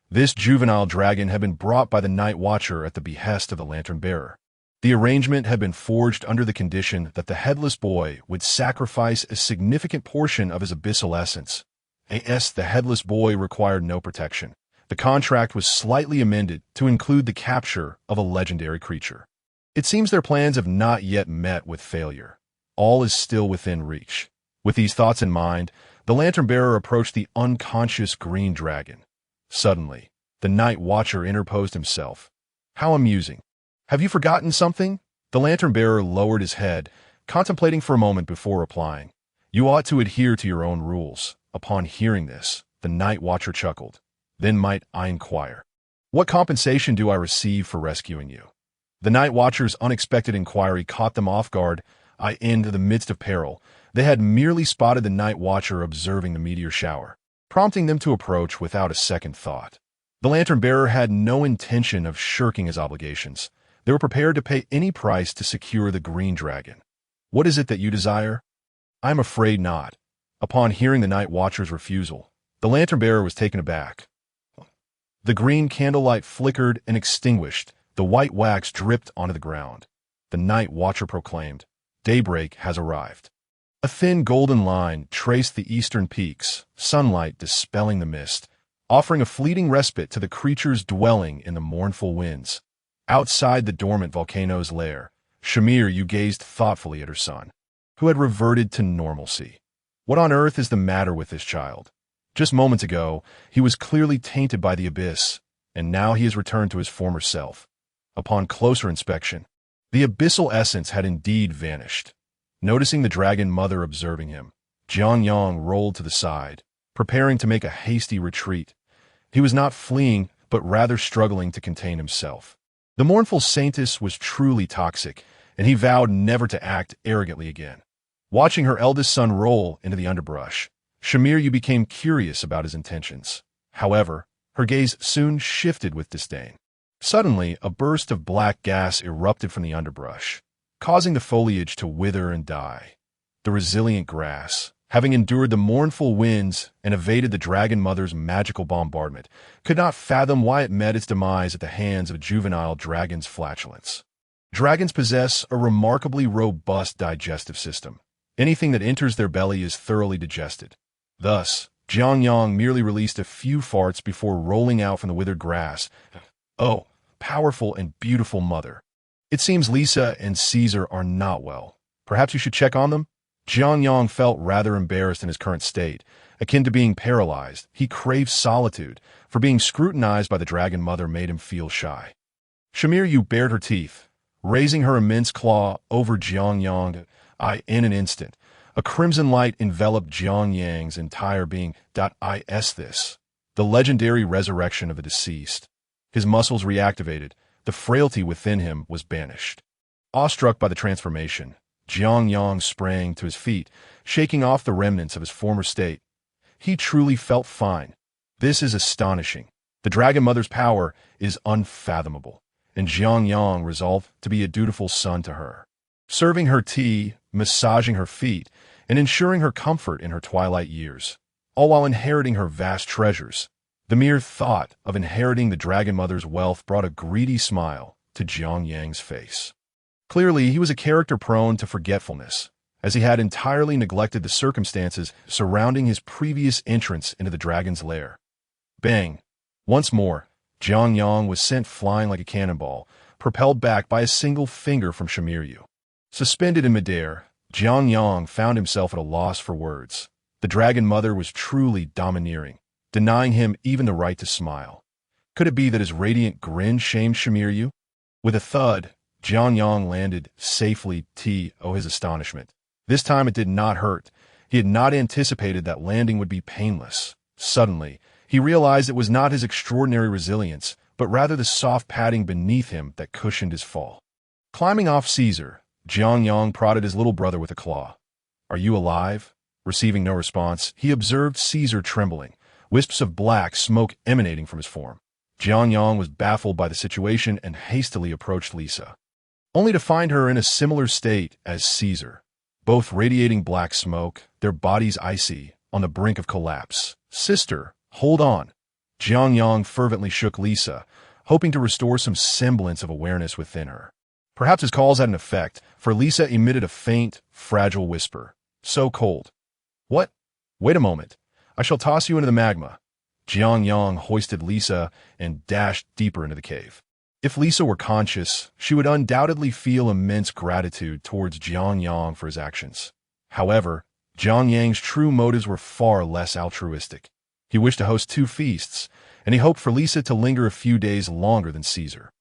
This juvenile dragon had been brought by the Night Watcher at the behest of the lantern-bearer. The arrangement had been forged under the condition that the headless boy would sacrifice a significant portion of his abyssal essence. The headless boy required no protection. The contract was slightly amended to include the capture of a legendary creature. It seems their plans have not yet met with failure. All is still within reach. With these thoughts in mind, the lantern-bearer approached the unconscious green dragon. Suddenly, the Night Watcher interposed himself. How amusing. Have you forgotten something? The lantern-bearer lowered his head, contemplating for a moment before replying. You ought to adhere to your own rules. Upon hearing this, the Night Watcher chuckled. Then might I inquire, what compensation do I receive for rescuing you? The Night Watcher's unexpected inquiry caught them off guard. In the midst of peril, they had merely spotted the Night Watcher observing the meteor shower, prompting them to approach without a second thought. The lantern-bearer had no intention of shirking his obligations. They were prepared to pay any price to secure the green dragon. What is it that you desire? I am afraid not. Upon hearing the Night Watcher's refusal, the lantern-bearer was taken aback. The green candlelight flickered and extinguished. The white wax dripped onto the ground. The Night Watcher proclaimed, Daybreak has arrived. A thin golden line traced the eastern peaks, sunlight dispelling the mist, offering a fleeting respite to the creatures dwelling in the mournful winds. Outside the dormant volcano's lair, Shamir U gazed thoughtfully at her son, who had reverted to normalcy. What on earth is the matter with this child? Just moments ago, he was clearly tainted by the abyss, and now he has returned to his former self. Upon closer inspection, the abyssal essence had indeed vanished. Noticing the Dragon Mother observing him, Jiangyang rolled to the side, preparing to make a hasty retreat. He was not fleeing, but rather struggling to contain himself. The mournful saintess was truly toxic, and he vowed never to act arrogantly again. Watching her eldest son roll into the underbrush, Shamir U became curious about his intentions. However, her gaze soon shifted with disdain. Suddenly, a burst of black gas erupted from the underbrush, causing the foliage to wither and die. The resilient grass, having endured the mournful winds and evaded the Dragon Mother's magical bombardment, could not fathom why it met its demise at the hands of a juvenile dragon's flatulence. Dragons possess a remarkably robust digestive system. Anything that enters their belly is thoroughly digested. Thus, Jiangyang merely released a few farts before rolling out from the withered grass. Oh, powerful and beautiful mother. It seems Lisa and Caesar are not well. Perhaps you should check on them? Jiangyang felt rather embarrassed in his current state. Akin to being paralyzed, he craved solitude, for being scrutinized by the Dragon Mother made him feel shy. Shimiryu bared her teeth, raising her immense claw over Jiangyang. In an instant, a crimson light enveloped Jiangyang's entire being. This, the legendary resurrection of the deceased. His muscles reactivated, the frailty within him was banished. Awestruck by the transformation, Jiangyang sprang to his feet, shaking off the remnants of his former state. He truly felt fine. This is astonishing. The Dragon Mother's power is unfathomable, and Jiangyang resolved to be a dutiful son to her, serving her tea, massaging her feet, and ensuring her comfort in her twilight years, all while inheriting her vast treasures. The mere thought of inheriting the Dragon Mother's wealth brought a greedy smile to Jiangyang's face. Clearly, he was a character prone to forgetfulness, as he had entirely neglected the circumstances surrounding his previous entrance into the dragon's lair. Bang! Once more, Jiangyang was sent flying like a cannonball, propelled back by a single finger from Shimiryu. Suspended in midair, Jiangyang found himself at a loss for words. The Dragon Mother was truly domineering, denying him even the right to smile. Could it be that his radiant grin shamed Shimiryu? With a thud, Jiangyang landed safely. His astonishment. This time it did not hurt. He had not anticipated that landing would be painless. Suddenly, he realized it was not his extraordinary resilience, but rather the soft padding beneath him that cushioned his fall. Climbing off Caesar, Jiangyang prodded his little brother with a claw. "Are you alive?" Receiving no response, he observed Caesar trembling, wisps of black smoke emanating from his form. Jiangyang was baffled by the situation and hastily approached Lisa, only to find her in a similar state as Caesar, both radiating black smoke, their bodies icy, on the brink of collapse. "Sister, hold on." Jiangyang fervently shook Lisa, hoping to restore some semblance of awareness within her. Perhaps his calls had an effect, for Lisa emitted a faint, fragile whisper. "So cold." "What? Wait a moment. I shall toss you into the magma." Jiangyang hoisted Lisa and dashed deeper into the cave. If Lisa were conscious, she would undoubtedly feel immense gratitude towards Jiangyang for his actions. However, Jiangyang's true motives were far less altruistic. He wished to host 2 feasts, and he hoped for Lisa to linger a few days longer than Caesar.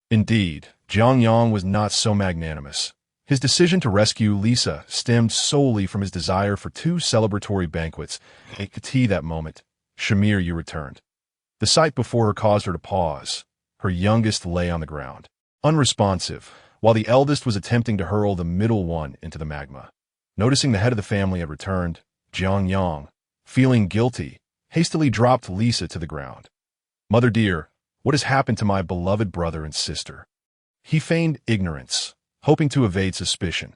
Indeed, Jiangyang was not so magnanimous. His decision to rescue Lisa stemmed solely from his desire for 2 celebratory banquets. That moment, Shimiryu returned. The sight before her caused her to pause. Her youngest lay on the ground, unresponsive, while the eldest was attempting to hurl the middle one into the magma. Noticing the head of the family had returned, Jiangyang, feeling guilty, hastily dropped Lisa to the ground. "Mother dear, what has happened to my beloved brother and sister?" He feigned ignorance, hoping to evade suspicion.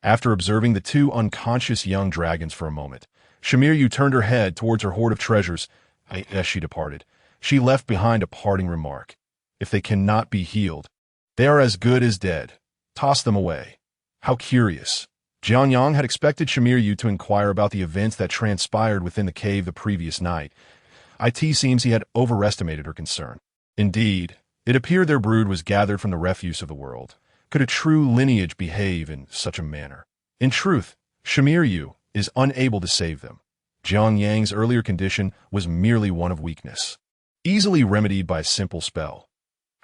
After observing the 2 unconscious young dragons for a moment, Shimiryu turned her head towards her hoard of treasures. As she departed, she left behind a parting remark. "If they cannot be healed, they are as good as dead. Toss them away." How curious. Jiangyang had expected Shimiryu to inquire about the events that transpired within the cave the previous night. It seems he had overestimated her concern. Indeed, it appeared their brood was gathered from the refuse of the world. Could a true lineage behave in such a manner? In truth, Shimiryu is unable to save them. Jiangyang's earlier condition was merely one of weakness, easily remedied by a simple spell.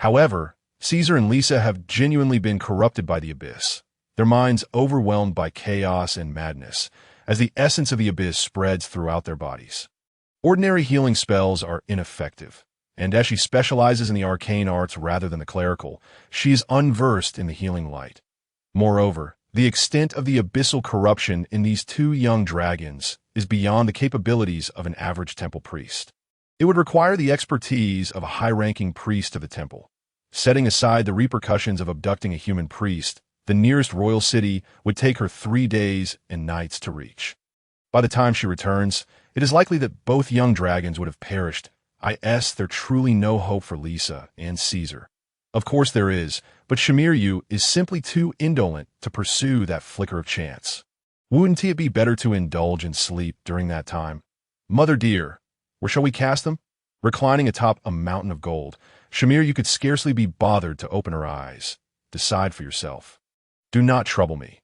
However, Caesar and Lisa have genuinely been corrupted by the abyss, their minds overwhelmed by chaos and madness, as the essence of the abyss spreads throughout their bodies. Ordinary healing spells are ineffective, and as she specializes in the arcane arts rather than the clerical, she is unversed in the healing light. Moreover, the extent of the abyssal corruption in these 2 young dragons is beyond the capabilities of an average temple priest. It would require the expertise of a high-ranking priest of the temple. Setting aside the repercussions of abducting a human priest, the nearest royal city would take her 3 days and nights to reach. By the time she returns, it is likely that both young dragons would have perished. There's truly no hope for Lisa and Caesar. Of course there is, but Shamiryu is simply too indolent to pursue that flicker of chance. Wouldn't it be better to indulge in sleep during that time? Mother dear, where shall we cast them? Reclining atop a mountain of gold, Shamiryu could scarcely be bothered to open her eyes. Decide for yourself. Do not trouble me.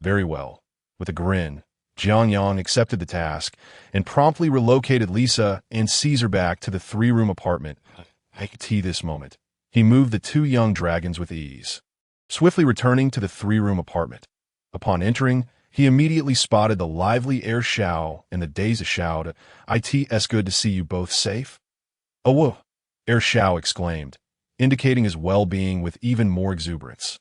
Very well. With a grin, Jiangyang accepted the task and promptly relocated Lisa and Caesar back to the three-room apartment. I could see this moment. He moved the two young dragons with ease, swiftly returning to the three-room apartment. Upon entering, he immediately spotted the lively Air Xiao and the Daisy Xiao. It's good to see you both safe. Oh, whoa, Air Xiao exclaimed, indicating his well-being with even more exuberance.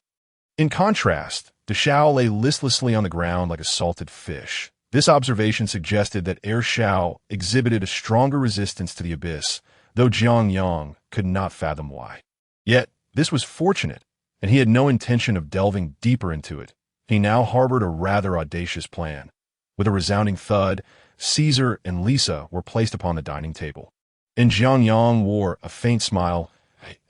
In contrast, De Xiao lay listlessly on the ground like a salted fish. This observation suggested that Air Xiao exhibited a stronger resistance to the abyss, though Jiang Yang could not fathom why. Yet, this was fortunate, and he had no intention of delving deeper into it. He now harbored a rather audacious plan. With a resounding thud, Caesar and Lisa were placed upon the dining table. And Jiang Yang wore a faint smile,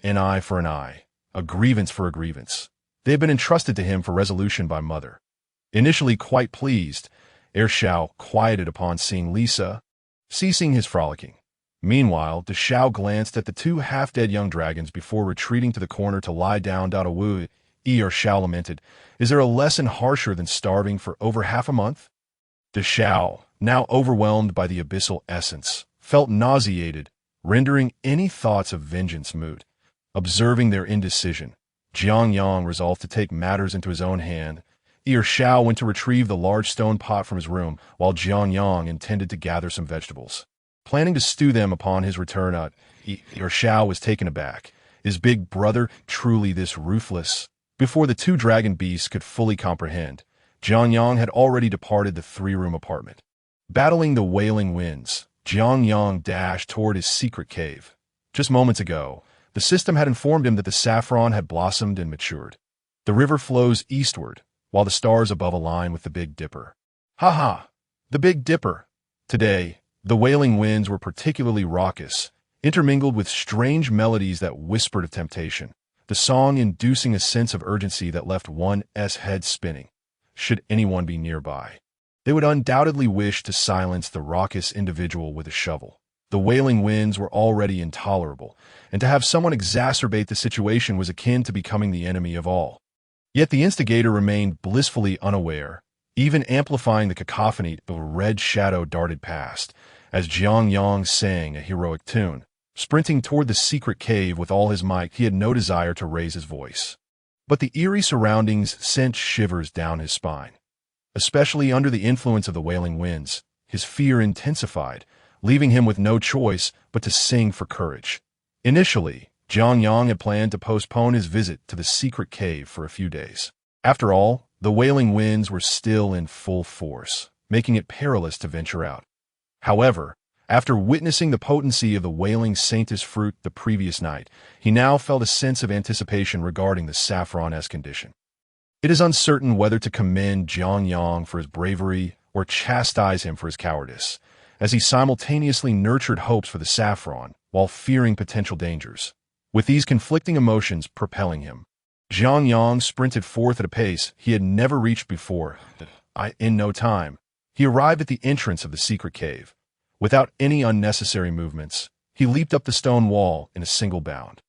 an eye for an eye, a grievance for a grievance. They had been entrusted to him for resolution by Mother. Initially quite pleased, Air Xiao quieted upon seeing Lisa, ceasing his frolicking. Meanwhile, De Xiao glanced at the two half-dead young dragons before retreating to the corner to lie down. Wu, Air Xiao lamented, is there a lesson harsher than starving for over half a month? De Xiao, now overwhelmed by the abyssal essence, felt nauseated, rendering any thoughts of vengeance moot. Observing their indecision, Jiang Yang resolved to take matters into his own hand. Air Xiao went to retrieve the large stone pot from his room, while Jiang Yang intended to gather some vegetables. Planning to stew them upon his return, Air Xiao was taken aback. Is big brother truly this ruthless? Before the two dragon beasts could fully comprehend, Jiang Yang had already departed the three-room apartment. Battling the wailing winds, Jiang Yang dashed toward his secret cave. Just moments ago, the system had informed him that the saffron had blossomed and matured. The river flows eastward, while the stars above align with the Big Dipper. Ha ha! The Big Dipper! Today, the wailing winds were particularly raucous, intermingled with strange melodies that whispered of temptation, the song inducing a sense of urgency that left one's head spinning. Should anyone be nearby, they would undoubtedly wish to silence the raucous individual with a shovel. The wailing winds were already intolerable, and to have someone exacerbate the situation was akin to becoming the enemy of all. Yet the instigator remained blissfully unaware, even amplifying the cacophony of a red shadow darted past, as Jiang Yang sang a heroic tune. Sprinting toward the secret cave with all his might, he had no desire to raise his voice. But the eerie surroundings sent shivers down his spine. Especially under the influence of the wailing winds, his fear intensified, leaving him with no choice but to sing for courage. Initially, Jiang Yang had planned to postpone his visit to the secret cave for a few days. After all, the wailing winds were still in full force, making it perilous to venture out. However, after witnessing the potency of the wailing saintis fruit the previous night, he now felt a sense of anticipation regarding the saffron-esque condition. It is uncertain whether to commend Jiang Yang for his bravery or chastise him for his cowardice, as he simultaneously nurtured hopes for the saffron while fearing potential dangers. With these conflicting emotions propelling him, Jiang Yang sprinted forth at a pace he had never reached before. In no time, he arrived at the entrance of the secret cave. Without any unnecessary movements, he leaped up the stone wall in a single bound.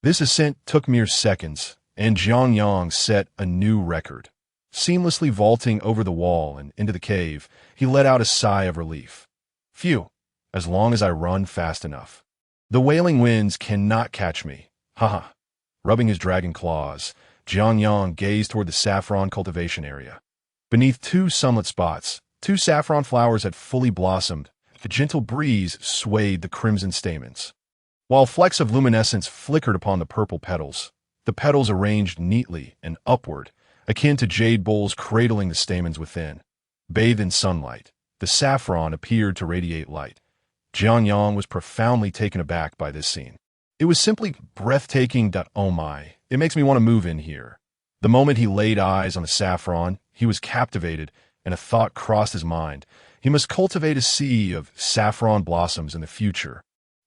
This ascent took mere seconds, and Jiang Yang set a new record. Seamlessly vaulting over the wall and into the cave, he let out a sigh of relief. Phew, as long as I run fast enough. The wailing winds cannot catch me. Haha. Rubbing his dragon claws, Jiang Yang gazed toward the saffron cultivation area. Beneath two sunlit spots, two saffron flowers had fully blossomed. A gentle breeze swayed the crimson stamens, while flecks of luminescence flickered upon the purple petals. The petals arranged neatly and upward, akin to jade bowls cradling the stamens within. Bathed in sunlight, the saffron appeared to radiate light. Jiang Yang was profoundly taken aback by this scene. It was simply breathtaking. Oh my, it makes me want to move in here. The moment he laid eyes on the saffron, he was captivated and a thought crossed his mind. He must cultivate a sea of saffron blossoms in the future.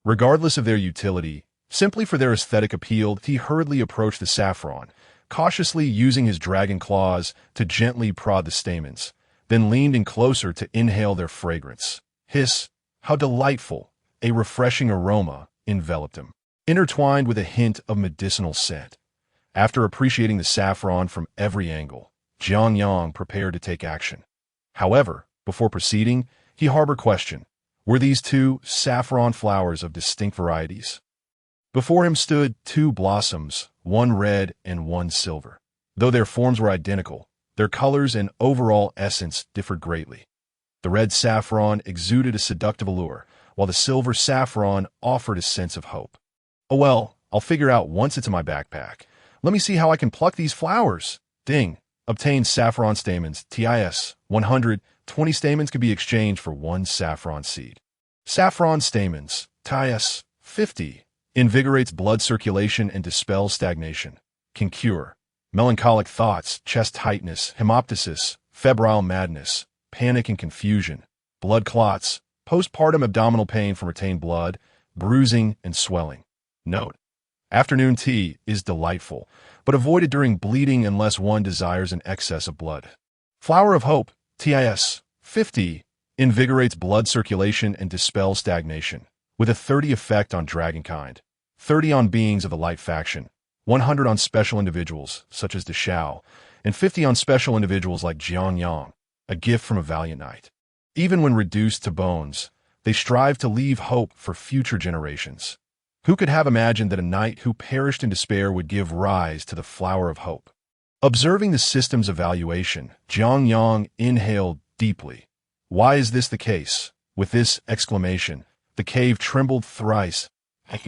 Regardless of their utility, simply for their aesthetic appeal, he hurriedly approached the saffron, cautiously using his dragon claws to gently prod the stamens, then leaned in closer to inhale their fragrance. Hiss! How delightful! A refreshing aroma enveloped him, intertwined with a hint of medicinal scent. After appreciating the saffron from every angle, Jiang Yang prepared to take action. However, before proceeding, he harbored question. Were these two saffron flowers of distinct varieties? Before him stood two blossoms, one red and one silver. Though their forms were identical, their colors and overall essence differed greatly. The red saffron exuded a seductive allure, while the silver saffron offered a sense of hope. Oh well, I'll figure out once it's in my backpack. Let me see how I can pluck these flowers. Ding. Obtain saffron stamens, TIS. 100. 20 stamens could be exchanged for one saffron seed. Saffron stamens, TIS. 50. Invigorates blood circulation and dispels stagnation. Can cure melancholic thoughts, chest tightness, hemoptysis, febrile madness, panic and confusion, blood clots, postpartum abdominal pain from retained blood, bruising and swelling. Note: afternoon tea is delightful, but avoided during bleeding unless one desires an excess of blood. Flower of Hope, TIS. 50. Invigorates blood circulation and dispels stagnation, with a 30 effect on dragonkind, 30 on beings of the light faction, 100 on special individuals, such as Deshao, and 50 on special individuals like Jiang Yang, a gift from a valiant knight. Even when reduced to bones, they strive to leave hope for future generations. Who could have imagined that a knight who perished in despair would give rise to the flower of hope? Observing the system's evaluation, Jiang Yang inhaled deeply. Why is this the case? With this exclamation, the cave trembled thrice.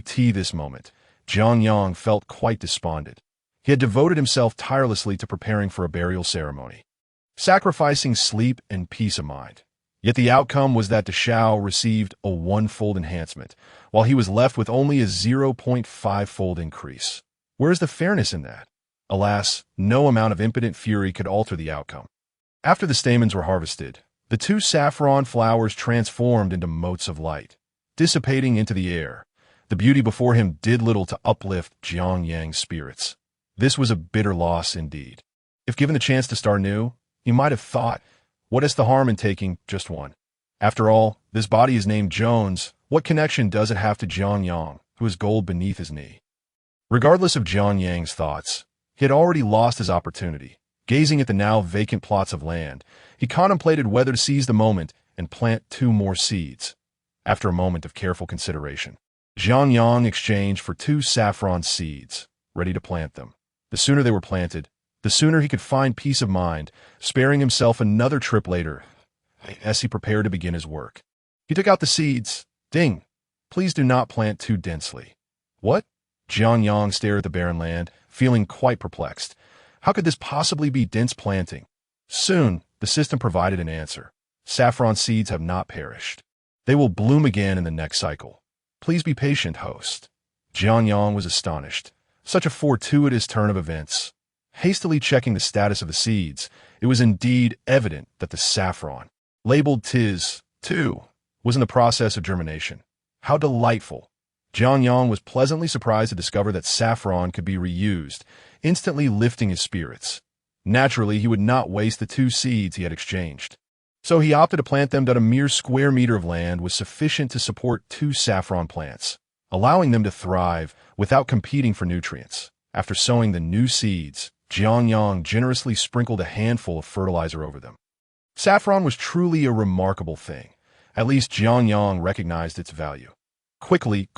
Tea this moment, Jiang Yang felt quite despondent. He had devoted himself tirelessly to preparing for a burial ceremony, sacrificing sleep and peace of mind. Yet the outcome was that Deshao received a one-fold enhancement, while he was left with only a 0.5-fold increase. Where is the fairness in that? Alas, no amount of impotent fury could alter the outcome. After the stamens were harvested, the two saffron flowers transformed into motes of light, dissipating into the air. The beauty before him did little to uplift Jiang Yang's spirits. This was a bitter loss indeed. If given the chance to start new, he might have thought, what is the harm in taking just one? After all, this body is named Jones. What connection does it have to Jiang Yang, who has gold beneath his knee? Regardless of Jiang Yang's thoughts, he had already lost his opportunity. Gazing at the now vacant plots of land, he contemplated whether to seize the moment and plant two more seeds. After a moment of careful consideration, Jiang Yang exchanged for two saffron seeds, ready to plant them. The sooner they were planted, the sooner he could find peace of mind, sparing himself another trip later as he prepared to begin his work. He took out the seeds. Ding! Please do not plant too densely. What? Jiang Yang stared at the barren land, feeling quite perplexed. How could this possibly be dense planting? Soon, the system provided an answer. Saffron seeds have not perished. They will bloom again in the next cycle. Please be patient, host. Jiang Yang was astonished. Such a fortuitous turn of events. Hastily checking the status of the seeds, it was indeed evident that the saffron, labeled TIS, too, was in the process of germination. How delightful! Jiang Yang was pleasantly surprised to discover that saffron could be reused, instantly lifting his spirits. Naturally, he would not waste the two seeds he had exchanged. So he opted to plant them that a mere square meter of land was sufficient to support two saffron plants, allowing them to thrive without competing for nutrients. After sowing the new seeds, Jiang Yang generously sprinkled a handful of fertilizer over them. Saffron was truly a remarkable thing. At least Jiang Yang recognized its value. Quickly,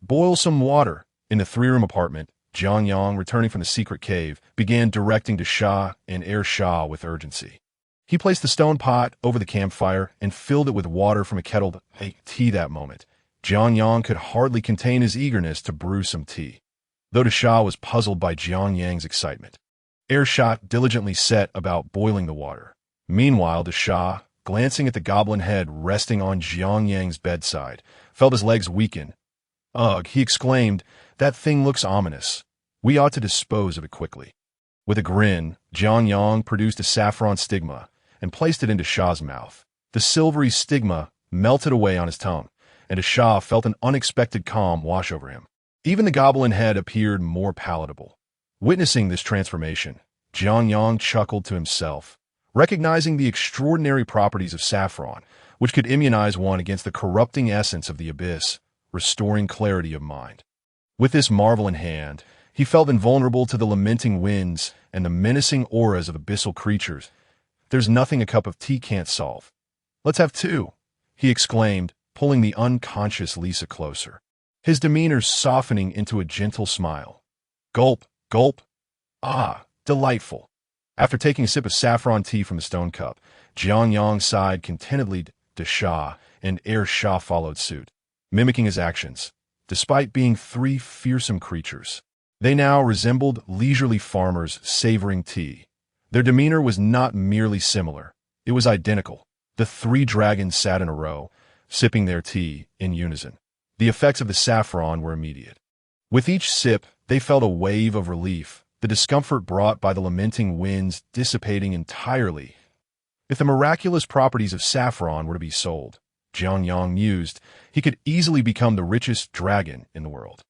boil some water. In the three-room apartment, Jiang Yang, returning from the secret cave, began directing Deshao and Shah with urgency. He placed the stone pot over the campfire and filled it with water from a kettle to make tea that moment. Jiang Yang could hardly contain his eagerness to brew some tea, though Deshao was puzzled by Jiang Yang's excitement. Shah diligently set about boiling the water. Meanwhile, Deshao, glancing at the goblin head resting on Jiang Yang's bedside, felt his legs weaken. Ugh, he exclaimed, that thing looks ominous. We ought to dispose of it quickly. With a grin, Jiang Yang produced a saffron stigma and placed it into Shah's mouth. The silvery stigma melted away on his tongue, and Shah felt an unexpected calm wash over him. Even the goblin head appeared more palatable. Witnessing this transformation, Jianyang chuckled to himself, recognizing the extraordinary properties of saffron, which could immunize one against the corrupting essence of the abyss, restoring clarity of mind. With this marvel in hand, he felt invulnerable to the lamenting winds and the menacing auras of abyssal creatures. "There's nothing a cup of tea can't solve. Let's have two," he exclaimed, pulling the unconscious Lisa closer, his demeanor softening into a gentle smile. Gulp, gulp. Ah, delightful. After taking a sip of saffron tea from the stone cup, Jianyang sighed contentedly to Shah, and Shah followed suit, mimicking his actions. Despite being three fearsome creatures, they now resembled leisurely farmers savoring tea. Their demeanor was not merely similar, it was identical. The three dragons sat in a row, sipping their tea in unison. The effects of the saffron were immediate. With each sip, they felt a wave of relief, the discomfort brought by the lamenting winds dissipating entirely. If the miraculous properties of saffron were to be sold, Jianyang mused, he could easily become the richest dragon in the world.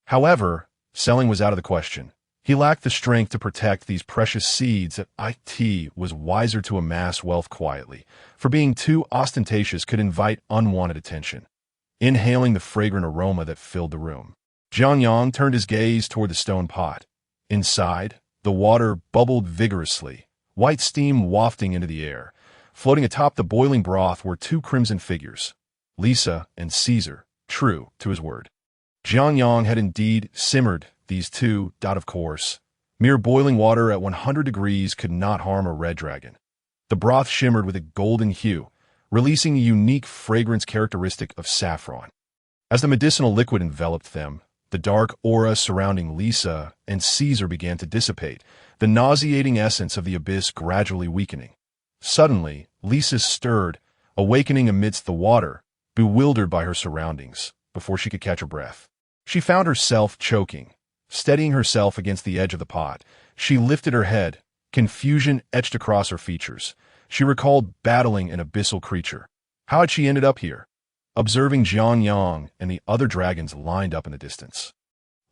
However, selling was out of the question. He lacked the strength to protect these precious seeds that it was wiser to amass wealth quietly, for being too ostentatious could invite unwanted attention. Inhaling the fragrant aroma that filled the room, Jianyang turned his gaze toward the stone pot. Inside, the water bubbled vigorously, white steam wafting into the air. Floating atop the boiling broth were two crimson figures, Lisa and Caesar, true to his word. Jianyang had indeed simmered these two, of course. Mere boiling water at 100 degrees could not harm a red dragon. The broth shimmered with a golden hue, releasing a unique fragrance characteristic of saffron. As the medicinal liquid enveloped them, the dark aura surrounding Lisa and Caesar began to dissipate, the nauseating essence of the abyss gradually weakening. Suddenly, Lisa stirred, awakening amidst the water, bewildered by her surroundings, before she could catch her breath. She found herself choking. Steadying herself against the edge of the pot, she lifted her head, confusion etched across her features. She recalled battling an abyssal creature. How had she ended up here? Observing Jianyang and the other dragons lined up in the distance,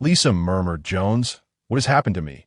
Lisa murmured, "Jones, what has happened to me?"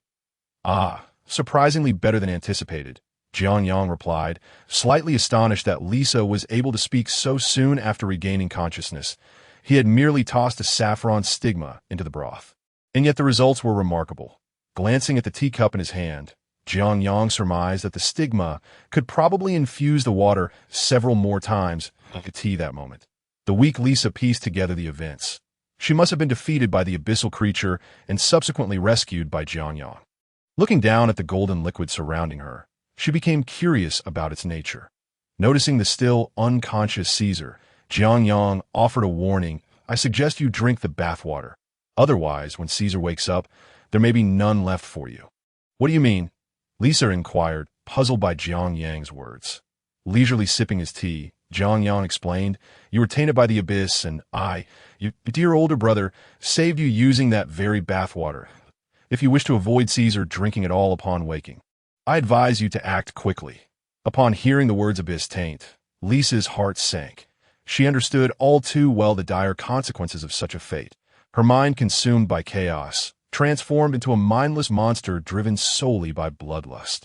"Ah, surprisingly better than anticipated," Jianyang replied, slightly astonished that Lisa was able to speak so soon after regaining consciousness. He had merely tossed a saffron stigma into the broth. And yet the results were remarkable. Glancing at the teacup in his hand, Jianyang surmised that the stigma could probably infuse the water several more times like a tea that moment. The weak Lisa pieced together the events. She must have been defeated by the abyssal creature and subsequently rescued by Jianyang. Looking down at the golden liquid surrounding her, she became curious about its nature. Noticing the still unconscious Caesar, Jianyang offered a warning. "I suggest you drink the bathwater. Otherwise, when Caesar wakes up, there may be none left for you." "What do you mean?" Lisa inquired, puzzled by Jianyang's words. Leisurely sipping his tea, Jianyang explained, "You were tainted by the abyss, and your dear older brother, saved you using that very bathwater. If you wish to avoid Caesar drinking it all upon waking, I advise you to act quickly." Upon hearing the words abyss taint, Lisa's heart sank. She understood all too well the dire consequences of such a fate. Her mind consumed by chaos, transformed into a mindless monster driven solely by bloodlust.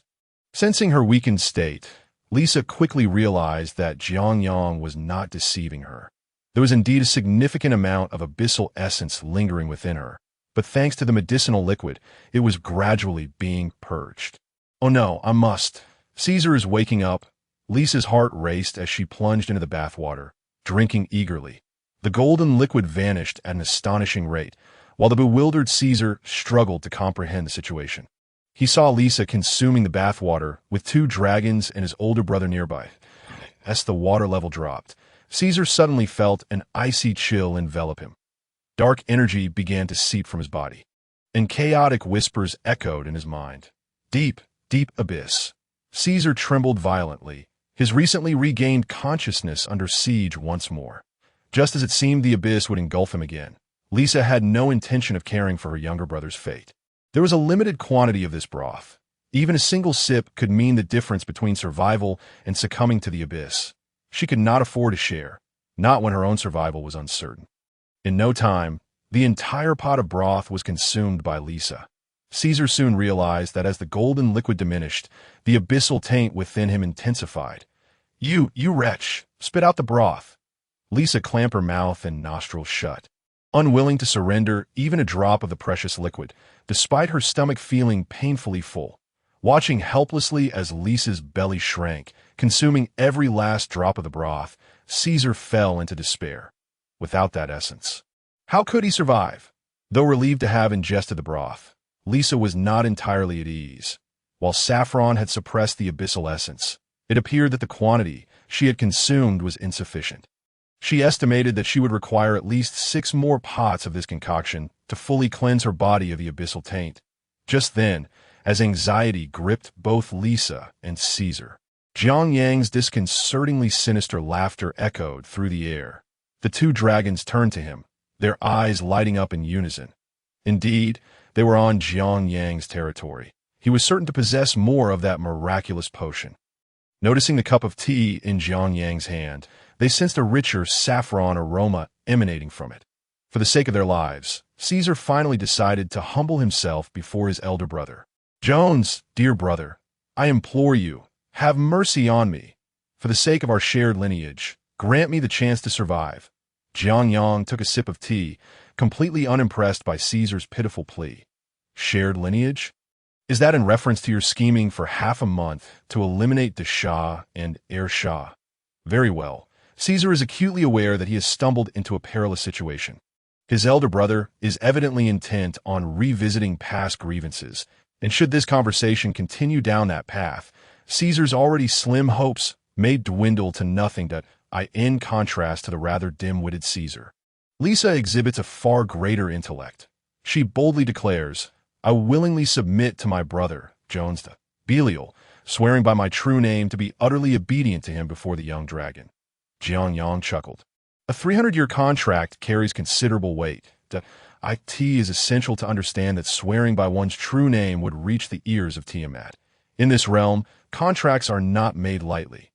Sensing her weakened state, Lisa quickly realized that Jianyang was not deceiving her. There was indeed a significant amount of abyssal essence lingering within her, but thanks to the medicinal liquid, it was gradually being purged. "Oh no, I must. Caesar is waking up." Lisa's heart raced as she plunged into the bathwater, drinking eagerly. The golden liquid vanished at an astonishing rate, while the bewildered Caesar struggled to comprehend the situation. He saw Lisa consuming the bathwater with two dragons and his older brother nearby. As the water level dropped, Caesar suddenly felt an icy chill envelop him. Dark energy began to seep from his body, and chaotic whispers echoed in his mind. Deep, deep abyss. Caesar trembled violently, his recently regained consciousness under siege once more. Just as it seemed the abyss would engulf him again, Lisa had no intention of caring for her younger brother's fate. There was a limited quantity of this broth, Even a single sip could mean the difference between survival and succumbing to the abyss. She could not afford to share, not when her own survival was uncertain. In no time, the entire pot of broth was consumed by Lisa. Caesar soon realized that as the golden liquid diminished, the abyssal taint within him intensified. You wretch, spit out the broth. Lisa clamped her mouth and nostrils shut, unwilling to surrender even a drop of the precious liquid, despite her stomach feeling painfully full. Watching helplessly as Lisa's belly shrank, consuming every last drop of the broth, Caesar fell into despair. Without that essence, how could he survive? Though relieved to have ingested the broth, Lisa was not entirely at ease. While saffron had suppressed the abyssal essence, it appeared that the quantity she had consumed was insufficient. She estimated that she would require at least 6 more pots of this concoction to fully cleanse her body of the abyssal taint. Just then, as anxiety gripped both Lisa and Caesar, Jiang Yang's disconcertingly sinister laughter echoed through the air. The two dragons turned to him, their eyes lighting up in unison. Indeed, they were on Jiang Yang's territory. He was certain to possess more of that miraculous potion. Noticing the cup of tea in Jiang Yang's hand, they sensed a richer saffron aroma emanating from it. For the sake of their lives, Caesar finally decided to humble himself before his elder brother. Jones, dear brother, I implore you, have mercy on me. For the sake of our shared lineage, grant me the chance to survive. Jiang Yang took a sip of tea, completely unimpressed by Caesar's pitiful plea. Shared lineage? Is that in reference to your scheming for half a month to eliminate the Shah and Heir Shah? Very well. Caesar is acutely aware that he has stumbled into a perilous situation. His elder brother is evidently intent on revisiting past grievances, and should this conversation continue down that path, Caesar's already slim hopes may dwindle to nothing in contrast to the rather dim-witted Caesar. Lisa exhibits a far greater intellect. She boldly declares, I willingly submit to my brother, Jones de Belial, swearing by my true name to be utterly obedient to him before the young dragon. Jiang Yang chuckled. A 300-year contract carries considerable weight. It is essential to understand that swearing by one's true name would reach the ears of Tiamat. In this realm, contracts are not made lightly.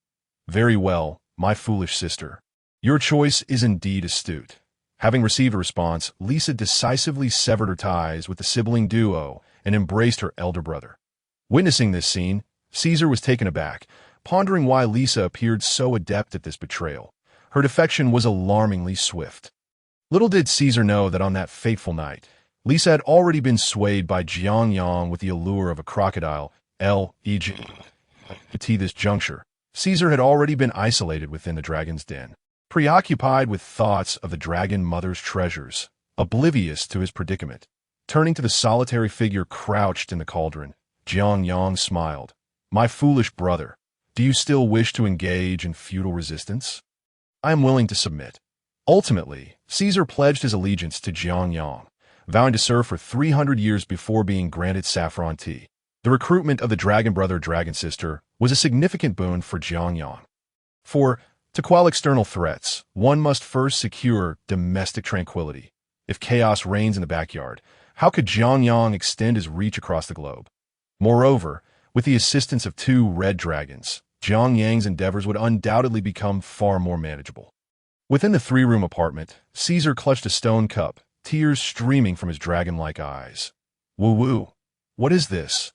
Very well, my foolish sister. Your choice is indeed astute. Having received a response, Lisa decisively severed her ties with the sibling duo and embraced her elder brother. Witnessing this scene, Caesar was taken aback, pondering why Lisa appeared so adept at this betrayal. Her defection was alarmingly swift. Little did Caesar know that on that fateful night, Lisa had already been swayed by Jiang Yang with the allure of a crocodile, L.E.G. At this juncture, Caesar had already been isolated within the dragon's den, preoccupied with thoughts of the dragon mother's treasures, oblivious to his predicament. Turning to the solitary figure crouched in the cauldron, Jiang Yang smiled. My foolish brother, do you still wish to engage in futile resistance? I am willing to submit. Ultimately, Caesar pledged his allegiance to Jiang Yang, vowing to serve for 300 years before being granted saffron tea. The recruitment of the dragon brother, dragon sister was a significant boon for Jiang Yang. For, to quell external threats, one must first secure domestic tranquility. If chaos reigns in the backyard, how could Jiang Yang extend his reach across the globe? Moreover, with the assistance of 2 red dragons, Jiang Yang's endeavors would undoubtedly become far more manageable. Within the 3-room apartment, Caesar clutched a stone cup, tears streaming from his dragon-like eyes. Woo-woo! What is this?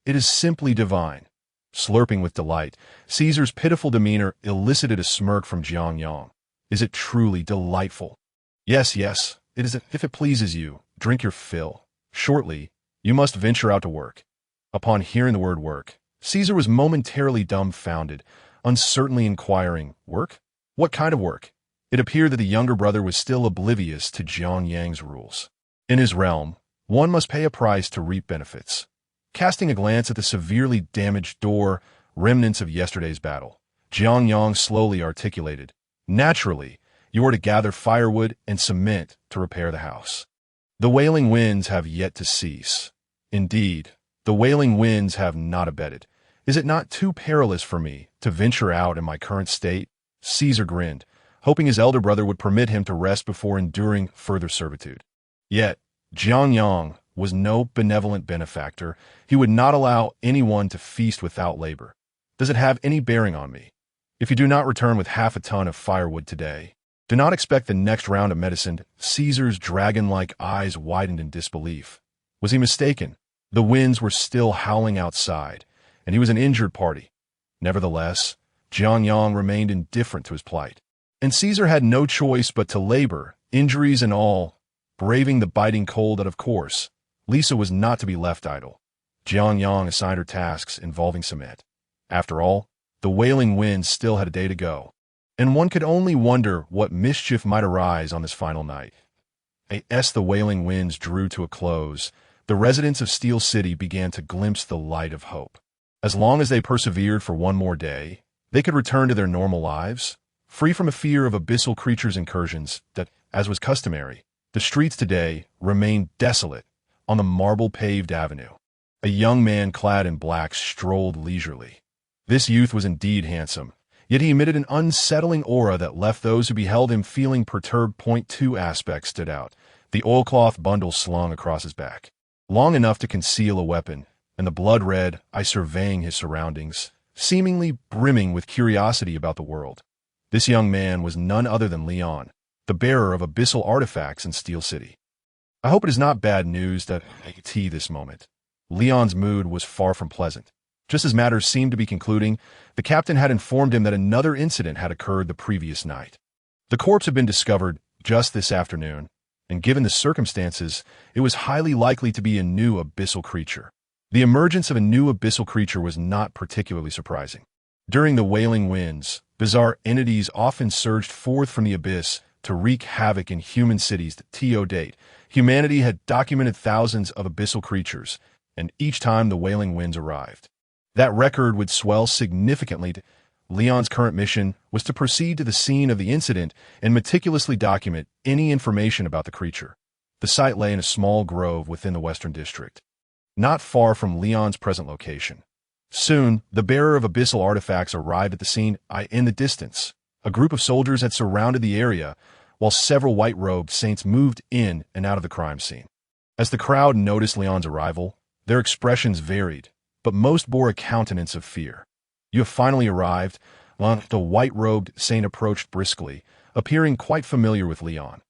It is simply divine. Slurping with delight, Caesar's pitiful demeanor elicited a smirk from Jiang Yang. Is it truly delightful? Yes, it is. If it pleases you, drink your fill. Shortly, you must venture out to work. Upon hearing the word work, Caesar was momentarily dumbfounded, uncertainly inquiring, work? What kind of work? It appeared that the younger brother was still oblivious to Jiang Yang's rules. In his realm, one must pay a price to reap benefits. Casting a glance at the severely damaged door, remnants of yesterday's battle, Jiang Yang slowly articulated, naturally, you are to gather firewood and cement to repair the house. The wailing winds have yet to cease. Indeed, the wailing winds have not abated. Is it not too perilous for me to venture out in my current state? Caesar grinned, hoping his elder brother would permit him to rest before enduring further servitude. Yet, Jiang Yang, was no benevolent benefactor. He would not allow anyone to feast without labor. Does it have any bearing on me? If you do not return with half a ton of firewood today, do not expect the next round of medicine. Caesar's dragon-like eyes widened in disbelief. Was he mistaken? The winds were still howling outside, and he was an injured party. Nevertheless, Jianyang remained indifferent to his plight. And Caesar had no choice but to labor, injuries and all, braving the biting cold that, of course, Lisa was not to be left idle. Jianyang assigned her tasks involving cement. After all, the wailing winds still had a day to go, and one could only wonder what mischief might arise on this final night. As the wailing winds drew to a close, the residents of Steel City began to glimpse the light of hope. As long as they persevered for one more day, they could return to their normal lives, free from a fear of abyssal creatures' incursions that, as was customary, the streets today remained desolate on the marble-paved avenue. A young man clad in black strolled leisurely. This youth was indeed handsome, yet he emitted an unsettling aura that left those who beheld him feeling perturbed. Two aspects stood out: the oilcloth bundle slung across his back, long enough to conceal a weapon, and the blood-red eye surveying his surroundings, seemingly brimming with curiosity about the world. This young man was none other than Leon, the bearer of abyssal artifacts in Steel City. I hope it is not bad news that I tea this moment. Leon's mood was far from pleasant. Just as matters seemed to be concluding, the captain had informed him that another incident had occurred the previous night. The corpse had been discovered just this afternoon, and given the circumstances, it was highly likely to be a new abyssal creature. The emergence of a new abyssal creature was not particularly surprising. During the wailing winds, bizarre entities often surged forth from the abyss to wreak havoc in human cities. To date, humanity had documented thousands of abyssal creatures, and each time the wailing winds arrived, that record would swell significantly. Leon's current mission was to proceed to the scene of the incident and meticulously document any information about the creature. The site lay in a small grove within the Western District, not far from Leon's present location. Soon, the bearer of abyssal artifacts arrived at the scene. In the distance, a group of soldiers had surrounded the area, while several white-robed saints moved in and out of the crime scene. As the crowd noticed Leon's arrival, their expressions varied, but most bore a countenance of fear. "You have finally arrived." The white-robed saint approached briskly, appearing quite familiar with Leon.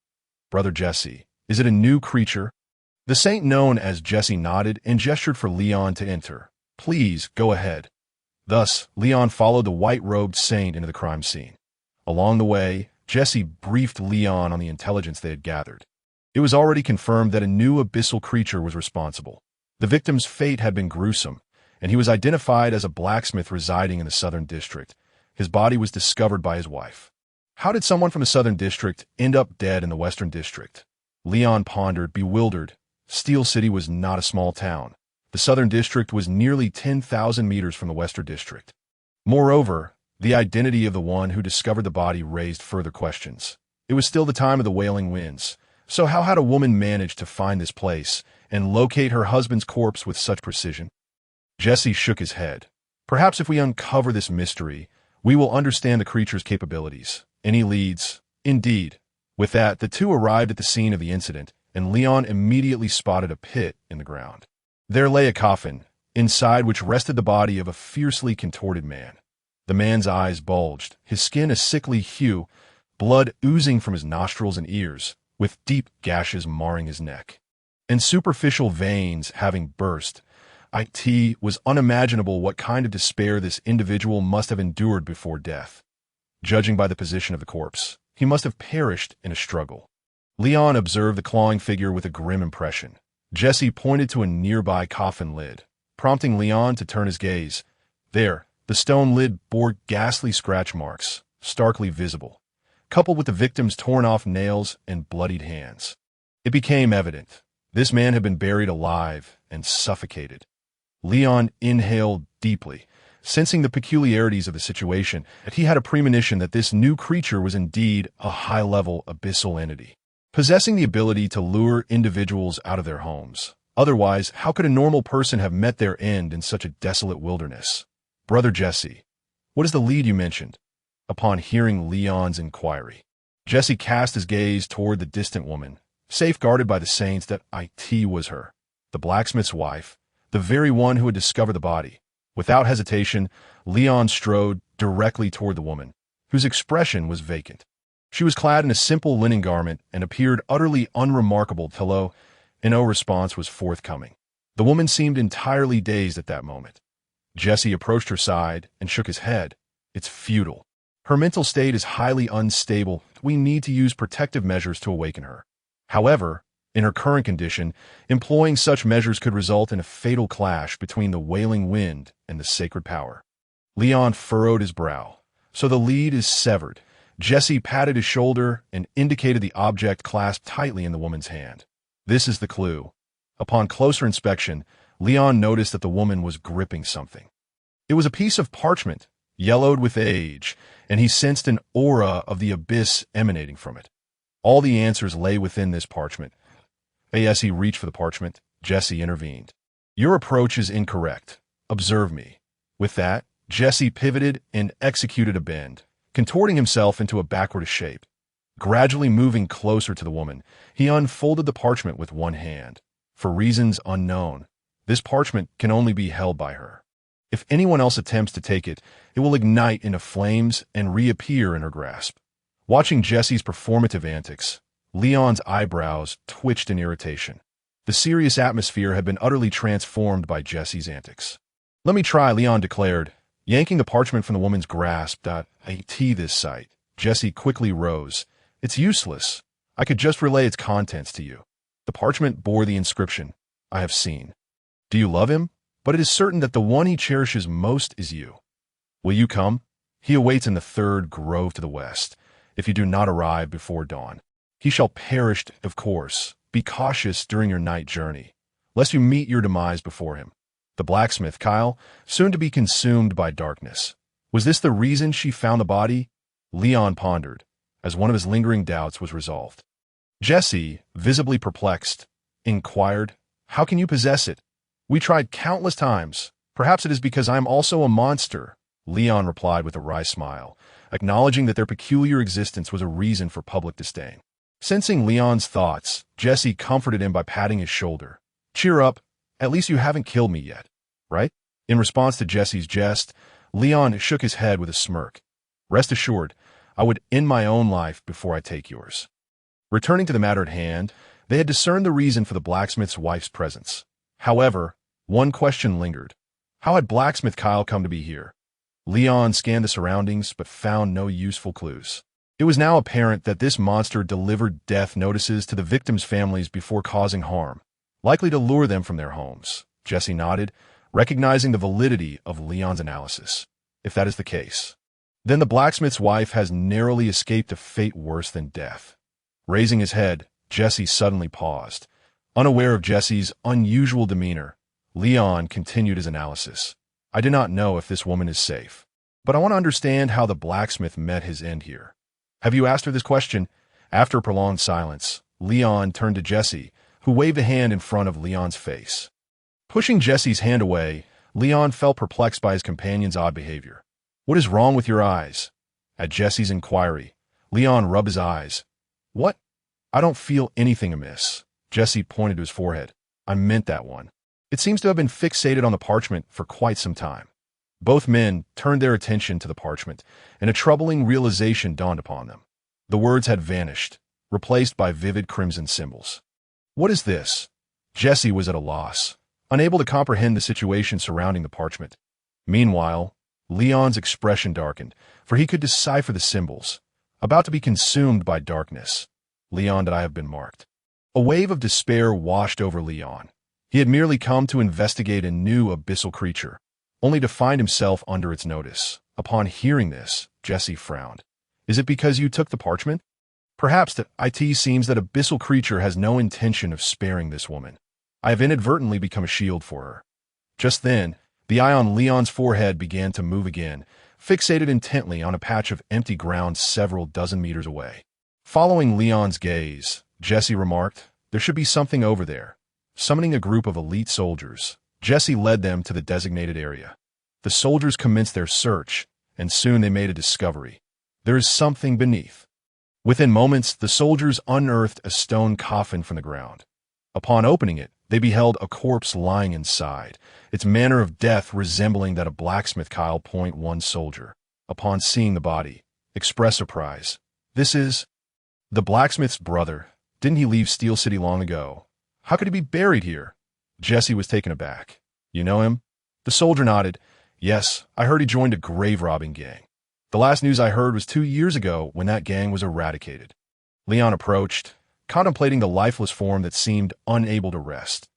"Brother Jesse, is it a new creature?" The saint known as Jesse nodded and gestured for Leon to enter. "Please, go ahead." Thus, Leon followed the white-robed saint into the crime scene. Along the way, Jesse briefed Leon on the intelligence they had gathered. It was already confirmed that a new abyssal creature was responsible. The victim's fate had been gruesome, and he was identified as a blacksmith residing in the Southern District. His body was discovered by his wife. How did someone from the Southern District end up dead in the Western District? Leon pondered, bewildered. Steel City was not a small town. The Southern District was nearly 10,000 meters from the Western District. Moreover, the identity of the one who discovered the body raised further questions. It was still the time of the wailing winds. So how had a woman managed to find this place and locate her husband's corpse with such precision? Jesse shook his head. "Perhaps if we uncover this mystery, we will understand the creature's capabilities." Any leads? Indeed. With that, the two arrived at the scene of the incident, and Leon immediately spotted a pit in the ground. There lay a coffin, inside which rested the body of a fiercely contorted man. The man's eyes bulged, his skin a sickly hue, blood oozing from his nostrils and ears, with deep gashes marring his neck, and superficial veins having burst. It was unimaginable what kind of despair this individual must have endured before death. Judging by the position of the corpse, he must have perished in a struggle. Leon observed the clawing figure with a grim impression. Jesse pointed to a nearby coffin lid, prompting Leon to turn his gaze. There, the stone lid bore ghastly scratch marks, starkly visible, coupled with the victim's torn-off nails and bloodied hands. It became evident this man had been buried alive and suffocated. Leon inhaled deeply, sensing the peculiarities of the situation, and he had a premonition that this new creature was indeed a high-level abyssal entity, possessing the ability to lure individuals out of their homes. Otherwise, how could a normal person have met their end in such a desolate wilderness? "Brother Jesse, what is the lead you mentioned?" Upon hearing Leon's inquiry, Jesse cast his gaze toward the distant woman, safeguarded by the saints that it was her. the blacksmith's wife, the very one who had discovered the body. Without hesitation, Leon strode directly toward the woman, whose expression was vacant. She was clad in a simple linen garment and appeared utterly unremarkable till no response was forthcoming. The woman seemed entirely dazed at that moment. Jesse approached her side and shook his head. It's futile. Her mental state is highly unstable. We need to use protective measures to awaken her. However, in her current condition, employing such measures could result in a fatal clash between the wailing wind and the sacred power. Leon furrowed his brow. So the lead is severed. Jesse patted his shoulder and indicated the object clasped tightly in the woman's hand. This is the clue. Upon closer inspection, Leon noticed that the woman was gripping something. It was a piece of parchment, yellowed with age, and he sensed an aura of the abyss emanating from it. All the answers lay within this parchment. As he reached for the parchment, Jesse intervened. Your approach is incorrect. Observe me. With that, Jesse pivoted and executed a bend, contorting himself into a backward shape. Gradually moving closer to the woman, he unfolded the parchment with one hand. For reasons unknown, this parchment can only be held by her. If anyone else attempts to take it, it will ignite into flames and reappear in her grasp. Watching Jesse's performative antics, Leon's eyebrows twitched in irritation. The serious atmosphere had been utterly transformed by Jesse's antics. Let me try, Leon declared, yanking the parchment from the woman's grasp. This sight. Jesse quickly rose. It's useless. I could just relay its contents to you. The parchment bore the inscription, I have seen. Do you love him? But it is certain that the one he cherishes most is you. Will you come? He awaits in the third grove to the west. If you do not arrive before dawn, he shall perish, of course. Be cautious during your night journey, lest you meet your demise before him. The blacksmith, Kyle, soon to be consumed by darkness. Was this the reason she found the body? Leon pondered, as one of his lingering doubts was resolved. Jesse, visibly perplexed, inquired, How can you possess it? We tried countless times. Perhaps it is because I am also a monster. Leon replied with a wry smile, acknowledging that their peculiar existence was a reason for public disdain. Sensing Leon's thoughts, Jesse comforted him by patting his shoulder. Cheer up. At least you haven't killed me yet, right? In response to Jesse's jest, Leon shook his head with a smirk. Rest assured, I would end my own life before I take yours. Returning to the matter at hand, they had discerned the reason for the blacksmith's wife's presence. However, one question lingered. How had blacksmith Kyle come to be here? Leon scanned the surroundings but found no useful clues. It was now apparent that this monster delivered death notices to the victims' families before causing harm, likely to lure them from their homes. Jesse nodded, recognizing the validity of Leon's analysis. If that is the case, then the blacksmith's wife has narrowly escaped a fate worse than death. Raising his head, Jesse suddenly paused. Unaware of Jesse's unusual demeanor, Leon continued his analysis. I do not know if this woman is safe, but I want to understand how the blacksmith met his end here. Have you asked her this question? After a prolonged silence, Leon turned to Jesse, who waved a hand in front of Leon's face. Pushing Jesse's hand away, Leon felt perplexed by his companion's odd behavior. What is wrong with your eyes? At Jesse's inquiry, Leon rubbed his eyes. What? I don't feel anything amiss. Jesse pointed to his forehead. I meant that one. It seems to have been fixated on the parchment for quite some time. Both men turned their attention to the parchment, and a troubling realization dawned upon them. The words had vanished, replaced by vivid crimson symbols. What is this? Jesse was at a loss, unable to comprehend the situation surrounding the parchment. Meanwhile, Leon's expression darkened, for he could decipher the symbols. About to be consumed by darkness. Leon, that I have been marked. A wave of despair washed over Leon. He had merely come to investigate a new abyssal creature, only to find himself under its notice. Upon hearing this, Jesse frowned. Is it because you took the parchment? Perhaps that it seems that abyssal creature has no intention of sparing this woman. I have inadvertently become a shield for her. Just then, the eye on Leon's forehead began to move again, fixated intently on a patch of empty ground several dozen meters away. Following Leon's gaze, Jesse remarked, there should be something over there. Summoning a group of elite soldiers, Jesse led them to the designated area. The soldiers commenced their search, and soon they made a discovery. There is something beneath. Within moments, the soldiers unearthed a stone coffin from the ground. Upon opening it, They beheld a corpse lying inside, its manner of death resembling that of blacksmith Kyle Point One soldier. Upon seeing the body, expressed surprise. This is the blacksmith's brother. Didn't he leave Steel City long ago? How could he be buried here? Jesse was taken aback. You know him? The soldier nodded. Yes, I heard he joined a grave robbing gang. The last news I heard was 2 years ago when that gang was eradicated. Leon approached, contemplating the lifeless form that seemed unable to rest.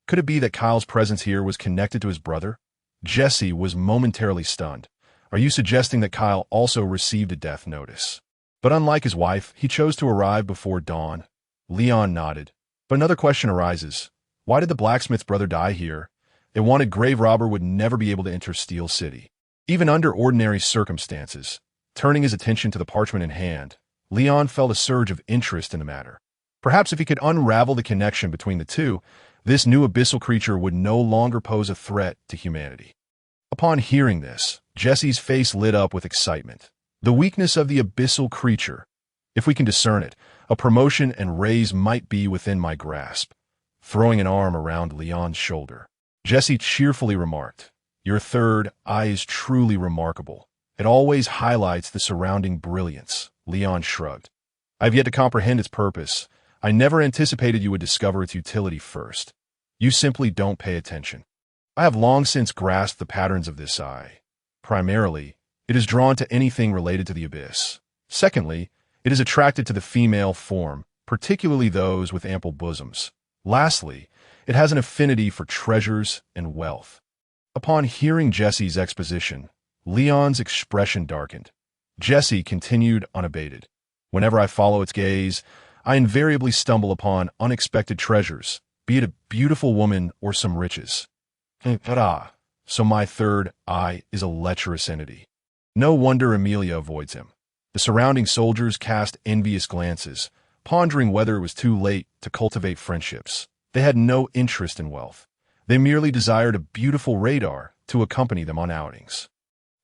Could it be that Kyle's presence here was connected to his brother? Jesse was momentarily stunned. Are you suggesting that Kyle also received a death notice? But unlike his wife, he chose to arrive before dawn. Leon nodded. But another question arises. Why did the blacksmith's brother die here? A wanted grave robber would never be able to enter Steel City, even under ordinary circumstances. Turning his attention to the parchment in hand, Leon felt a surge of interest in the matter. Perhaps if he could unravel the connection between the two, this new abyssal creature would no longer pose a threat to humanity. Upon hearing this, Jesse's face lit up with excitement. The weakness of the abyssal creature. If we can discern it, a promotion and raise might be within my grasp. Throwing an arm around Leon's shoulder, Jesse cheerfully remarked, Your third eye is truly remarkable. It always highlights the surrounding brilliance. Leon shrugged. I have yet to comprehend its purpose. I never anticipated you would discover its utility first. You simply don't pay attention. I have long since grasped the patterns of this eye. Primarily, it is drawn to anything related to the abyss. Secondly, it is attracted to the female form, particularly those with ample bosoms. Lastly, it has an affinity for treasures and wealth. Upon hearing Jesse's exposition, Leon's expression darkened. Jesse continued unabated. Whenever I follow its gaze, I invariably stumble upon unexpected treasures, be it a beautiful woman or some riches. So my third eye is a lecherous entity. No wonder Amelia avoids him. The surrounding soldiers cast envious glances, pondering whether it was too late to cultivate friendships. They had no interest in wealth. They merely desired a beautiful radar to accompany them on outings.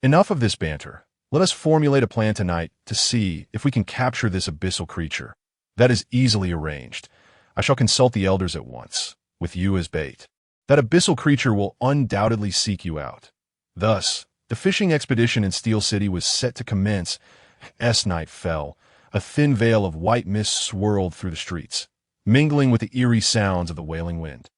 Enough of this banter. Let us formulate a plan tonight to see if we can capture this abyssal creature. That is easily arranged. I shall consult the elders at once, with you as bait. That abyssal creature will undoubtedly seek you out. Thus, the fishing expedition in Steel City was set to commence. As night fell, a thin veil of white mist swirled through the streets, mingling with the eerie sounds of the wailing wind.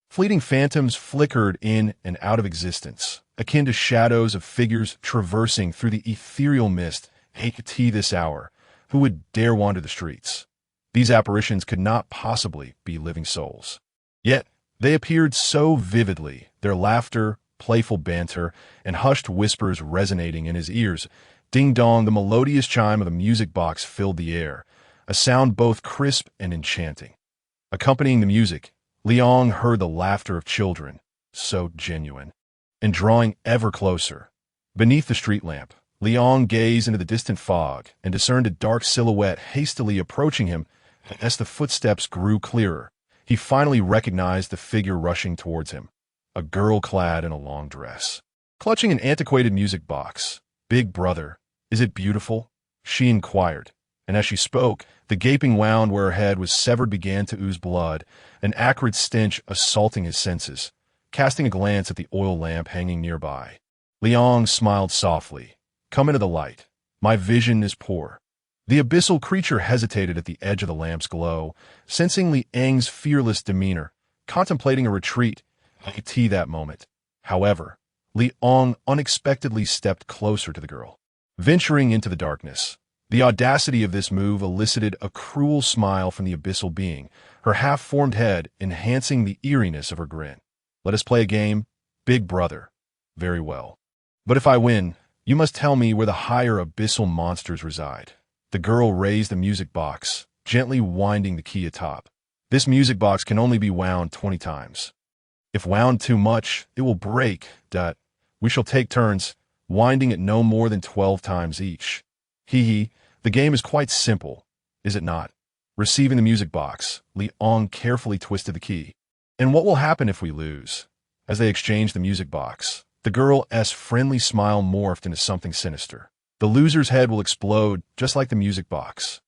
Fleeting phantoms flickered in and out of existence, akin to shadows of figures traversing through the ethereal mist. Rickety this hour, who would dare wander the streets? These apparitions could not possibly be living souls. Yet, they appeared so vividly, their laughter, playful banter, and hushed whispers resonating in his ears. Ding-dong, the melodious chime of the music box filled the air, a sound both crisp and enchanting. Accompanying the music, Leon heard the laughter of children, so genuine, and drawing ever closer. Beneath the street lamp, Leon gazed into the distant fog and discerned a dark silhouette hastily approaching him. As the footsteps grew clearer, he finally recognized the figure rushing towards him, a girl clad in a long dress. Clutching an antiquated music box, Big brother, is it beautiful? She inquired, and as she spoke, the gaping wound where her head was severed began to ooze blood, an acrid stench assaulting his senses. Casting a glance at the oil lamp hanging nearby, Leon smiled softly. Come into the light. My vision is poor. The abyssal creature hesitated at the edge of the lamp's glow, sensing Liang's fearless demeanor, contemplating a retreat. That moment. However, Liang unexpectedly stepped closer to the girl. Venturing into the darkness, the audacity of this move elicited a cruel smile from the abyssal being, her half-formed head enhancing the eeriness of her grin. Let us play a game, Big Brother. Very well. But if I win, you must tell me where the higher abyssal monsters reside. The girl raised the music box, gently winding the key atop. This music box can only be wound 20 times. If wound too much, it will break. We shall take turns, winding it no more than 12 times each. The game is quite simple, is it not? Receiving the music box, Liang carefully twisted the key. And what will happen if we lose? As they exchanged the music box, the girl's friendly smile morphed into something sinister. The loser's head will explode, just like the music box.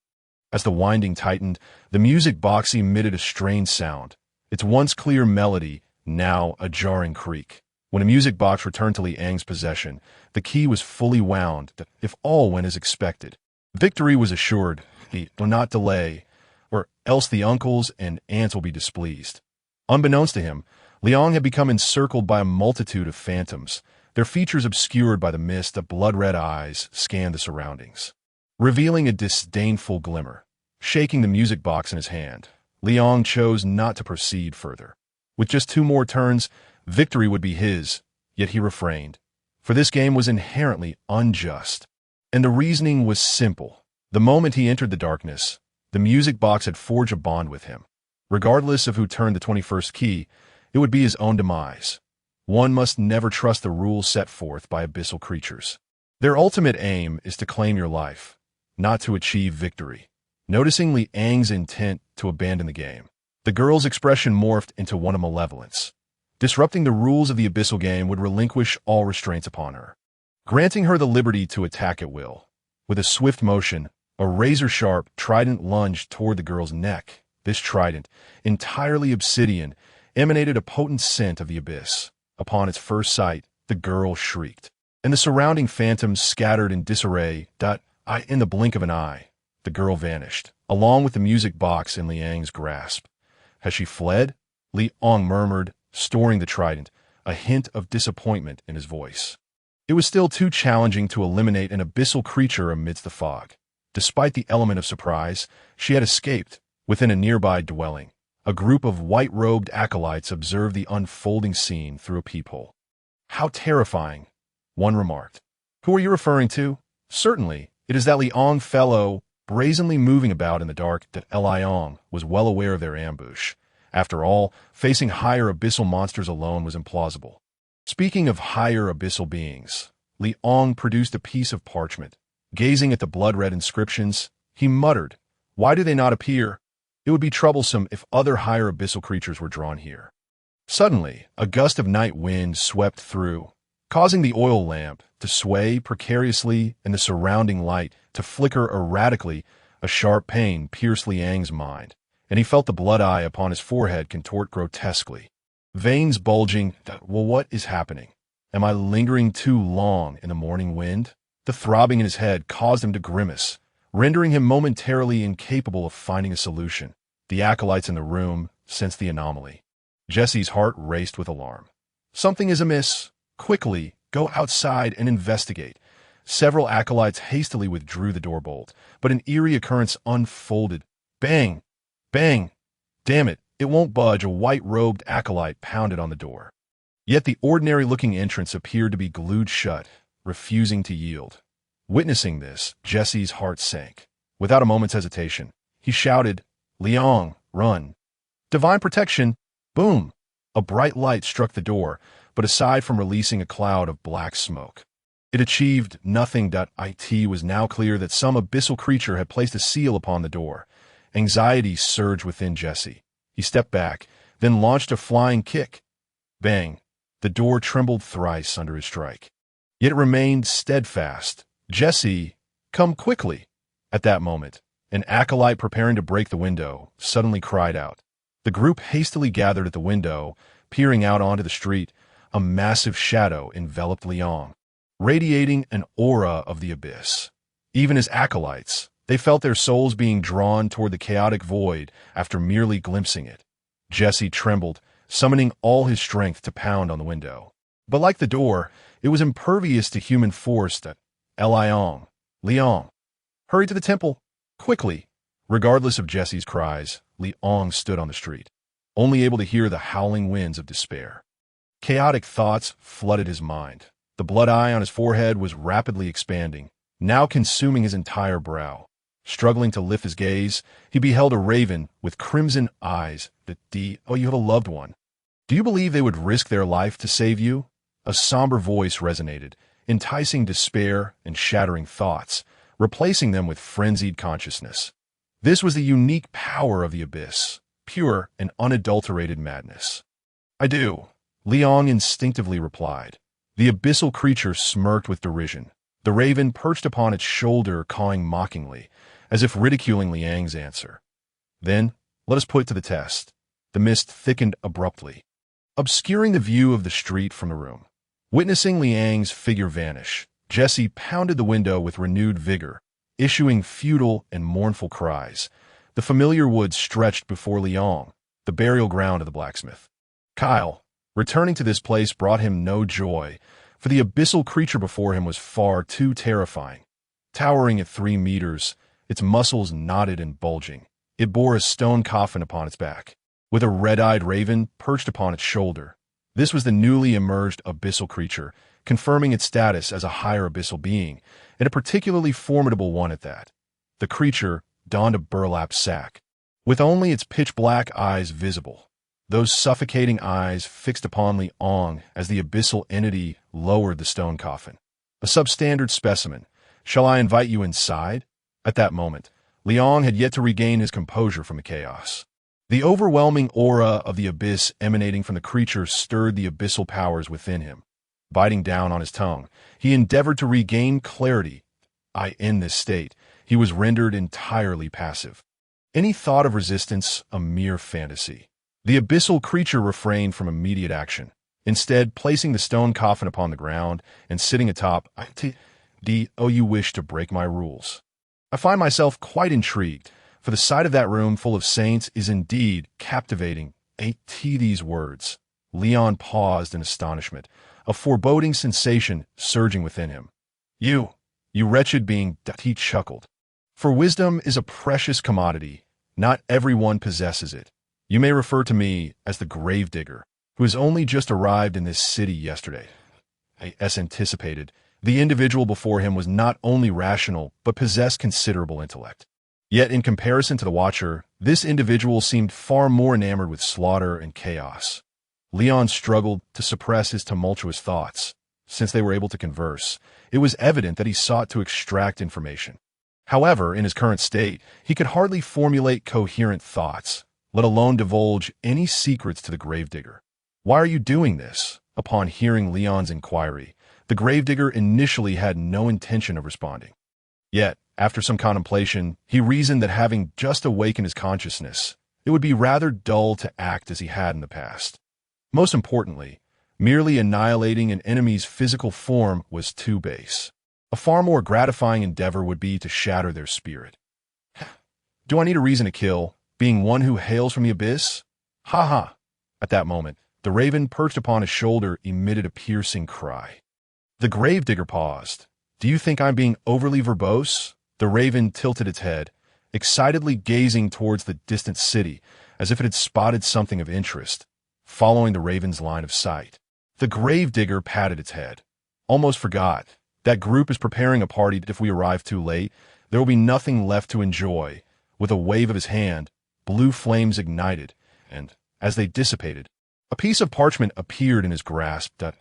As the winding tightened, the music box emitted a strange sound, its once clear melody now a jarring creak. When a music box returned to Liang's possession, the key was fully wound, if all went as expected. Victory was assured, he will not delay, or else the uncles and aunts will be displeased. Unbeknownst to him, Liang had become encircled by a multitude of phantoms, their features obscured by the mist of blood-red eyes scanned the surroundings, revealing a disdainful glimmer. Shaking the music box in his hand, Liang chose not to proceed further. With just 2 more turns, victory would be his, yet he refrained, for this game was inherently unjust. And the reasoning was simple. The moment he entered the darkness, the music box had forged a bond with him. Regardless of who turned the 21st key, it would be his own demise. One must never trust the rules set forth by abyssal creatures. Their ultimate aim is to claim your life, not to achieve victory. Noticing Liang's intent to abandon the game, the girl's expression morphed into one of malevolence. Disrupting the rules of the abyssal game would relinquish all restraints upon her, granting her the liberty to attack at will. With a swift motion, a razor-sharp trident lunged toward the girl's neck. This trident, entirely obsidian, emanated a potent scent of the abyss. Upon its first sight, the girl shrieked, and the surrounding phantoms scattered in disarray. In the blink of an eye, the girl vanished, along with the music box in Liang's grasp. Has she fled? Liang murmured, storing the trident, a hint of disappointment in his voice. It was still too challenging to eliminate an abyssal creature amidst the fog. Despite the element of surprise, she had escaped. Within a nearby dwelling, a group of white-robed acolytes observed the unfolding scene through a peephole. How terrifying, one remarked. Who are you referring to? Certainly, it is that Liang fellow brazenly moving about in the dark. That Liang was well aware of their ambush. After all, facing higher abyssal monsters alone was implausible. Speaking of higher abyssal beings, Liang produced a piece of parchment. Gazing at the blood-red inscriptions, he muttered, "Why do they not appear? It would be troublesome if other higher abyssal creatures were drawn here." Suddenly, a gust of night wind swept through, causing the oil lamp to sway precariously and the surrounding light to flicker erratically. A sharp pain pierced Liang's mind, and he felt the blood eye upon his forehead contort grotesquely. Veins bulging. Well, what is happening? Am I lingering too long in the morning wind? The throbbing in his head caused him to grimace, rendering him momentarily incapable of finding a solution. The acolytes in the room sensed the anomaly. Jesse's heart raced with alarm. Something is amiss. Quickly, go outside and investigate. Several acolytes hastily withdrew the door bolt, but an eerie occurrence unfolded. Bang! Bang! Damn it, it won't budge. A white-robed acolyte pounded on the door. Yet the ordinary-looking entrance appeared to be glued shut, refusing to yield. Witnessing this, Jesse's heart sank. Without a moment's hesitation, he shouted, "Liang, run!" Divine protection! Boom! A bright light struck the door, but aside from releasing a cloud of black smoke, it achieved nothing. It was now clear that some abyssal creature had placed a seal upon the door. Anxiety surged within Jesse. He stepped back, then launched a flying kick. Bang! The door trembled thrice under his strike. Yet it remained steadfast. "Jesse, come quickly!" At that moment, an acolyte preparing to break the window suddenly cried out. The group hastily gathered at the window, peering out onto the street. A massive shadow enveloped Liang, radiating an aura of the abyss. Even as acolytes, they felt their souls being drawn toward the chaotic void after merely glimpsing it. Jesse trembled, summoning all his strength to pound on the window. But like the door, it was impervious to human force. Liang, hurry to the temple, quickly!" Regardless of Jesse's cries, Liang stood on the street, only able to hear the howling winds of despair. Chaotic thoughts flooded his mind. The blood eye on his forehead was rapidly expanding, now consuming his entire brow. Struggling to lift his gaze, he beheld a raven with crimson eyes. You have a loved one. Do you believe they would risk their life to save you? A somber voice resonated, enticing despair and shattering thoughts, replacing them with frenzied consciousness. This was the unique power of the abyss, pure and unadulterated madness. "I do," Liang instinctively replied. The abyssal creature smirked with derision. The raven perched upon its shoulder, cawing mockingly, as if ridiculing Liang's answer. "Then, let us put it to the test. The mist thickened abruptly, obscuring the view of the street from the room. Witnessing Liang's figure vanish, Jesse pounded the window with renewed vigor, issuing futile and mournful cries. The familiar woods stretched before Liang, the burial ground of the blacksmith. Kyle, returning to this place brought him no joy, for the abyssal creature before him was far too terrifying. Towering at 3 meters, its muscles knotted and bulging, it bore a stone coffin upon its back, with a red-eyed raven perched upon its shoulder. This was the newly emerged abyssal creature, confirming its status as a higher abyssal being, and a particularly formidable one at that. The creature donned a burlap sack, with only its pitch-black eyes visible, those suffocating eyes fixed upon Liang as the abyssal entity lowered the stone coffin. A substandard specimen. Shall I invite you inside? At that moment, Liang had yet to regain his composure from the chaos. The overwhelming aura of the abyss emanating from the creature stirred the abyssal powers within him. Biting down on his tongue, he endeavored to regain clarity. In this state, he was rendered entirely passive. Any thought of resistance, a mere fantasy. The abyssal creature refrained from immediate action, instead placing the stone coffin upon the ground and sitting atop. You wish to break my rules. I find myself quite intrigued, for the sight of that room full of saints is indeed captivating. These words. Leon paused in astonishment, a foreboding sensation surging within him. You wretched being, he chuckled. For wisdom is a precious commodity. Not everyone possesses it. You may refer to me as the gravedigger, who has only just arrived in this city yesterday. As anticipated, the individual before him was not only rational, but possessed considerable intellect. Yet in comparison to the Watcher, this individual seemed far more enamored with slaughter and chaos. Leon struggled to suppress his tumultuous thoughts. Since they were able to converse, it was evident that he sought to extract information. However, in his current state, he could hardly formulate coherent thoughts, let alone divulge any secrets to the gravedigger. Why are you doing this? Upon hearing Leon's inquiry, the gravedigger initially had no intention of responding. Yet, after some contemplation, he reasoned that having just awakened his consciousness, it would be rather dull to act as he had in the past. Most importantly, merely annihilating an enemy's physical form was too base. A far more gratifying endeavor would be to shatter their spirit. Do I need a reason to kill, being one who hails from the abyss? Ha ha! At that moment, the raven perched upon his shoulder emitted a piercing cry. The gravedigger paused. Do you think I'm being overly verbose? The raven tilted its head, excitedly gazing towards the distant city, as if it had spotted something of interest, following the raven's line of sight. The gravedigger patted its head. Almost forgot. That group is preparing a party that if we arrive too late, there will be nothing left to enjoy. With a wave of his hand, blue flames ignited, and, as they dissipated, a piece of parchment appeared in his grasp. That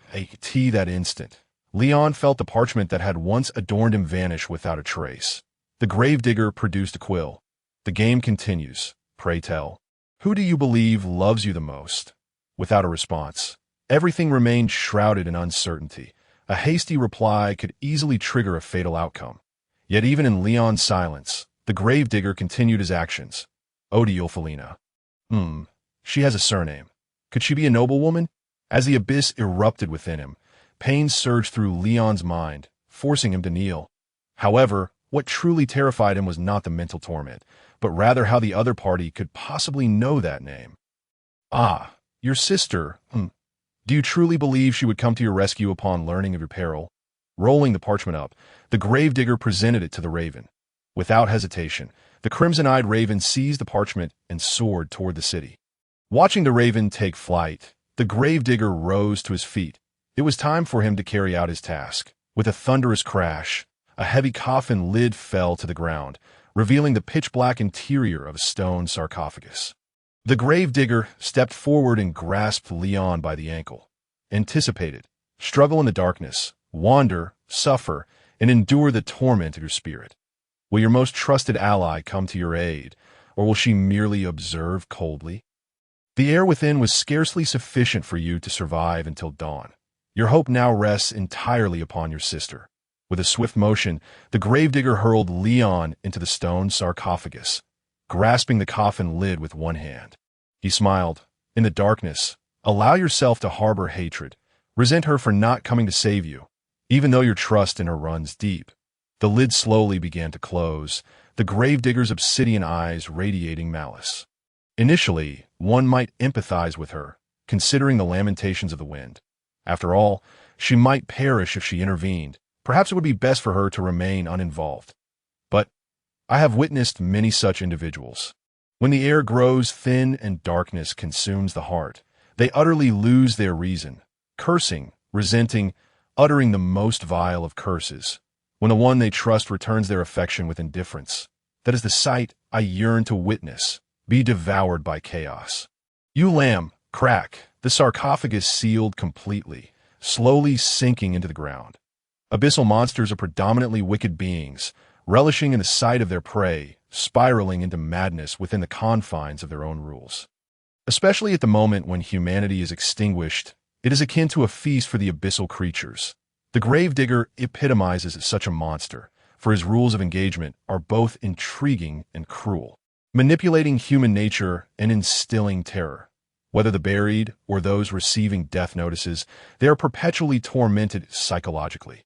instant, Leon felt the parchment that had once adorned him vanish without a trace. The gravedigger produced a quill. The game continues. Pray tell. Who do you believe loves you the most? Without a response, everything remained shrouded in uncertainty. A hasty reply could easily trigger a fatal outcome. Yet even in Leon's silence, the gravedigger continued his actions. Odiolfalina. She has a surname. Could she be a noblewoman? As the abyss erupted within him, pain surged through Leon's mind, forcing him to kneel. However, what truly terrified him was not the mental torment, but rather how the other party could possibly know that name. Ah, your sister. Do you truly believe she would come to your rescue upon learning of your peril? Rolling the parchment up, the gravedigger presented it to the raven. Without hesitation, the crimson-eyed raven seized the parchment and soared toward the city. Watching the raven take flight, the gravedigger rose to his feet. It was time for him to carry out his task. With a thunderous crash, a heavy coffin lid fell to the ground, revealing the pitch-black interior of a stone sarcophagus. The gravedigger stepped forward and grasped Leon by the ankle. Anticipated, struggle in the darkness, wander, suffer, and endure the torment of your spirit. Will your most trusted ally come to your aid, or will she merely observe coldly? The air within was scarcely sufficient for you to survive until dawn. Your hope now rests entirely upon your sister. With a swift motion, the gravedigger hurled Leon into the stone sarcophagus, grasping the coffin lid with one hand. He smiled. In the darkness, allow yourself to harbor hatred. Resent her for not coming to save you, even though your trust in her runs deep. The lid slowly began to close, the gravedigger's obsidian eyes radiating malice. Initially, one might empathize with her, considering the lamentations of the wind. After all, she might perish if she intervened. Perhaps it would be best for her to remain uninvolved. But I have witnessed many such individuals. When the air grows thin and darkness consumes the heart, they utterly lose their reason, cursing, resenting, uttering the most vile of curses. When the one they trust returns their affection with indifference, that is the sight I yearn to witness, be devoured by chaos. You lamb, crack, the sarcophagus sealed completely, slowly sinking into the ground. Abyssal monsters are predominantly wicked beings, relishing in the sight of their prey, spiraling into madness within the confines of their own rules. Especially at the moment when humanity is extinguished, it is akin to a feast for the abyssal creatures. The gravedigger epitomizes such a monster, for his rules of engagement are both intriguing and cruel, manipulating human nature and instilling terror. Whether the buried or those receiving death notices, they are perpetually tormented psychologically.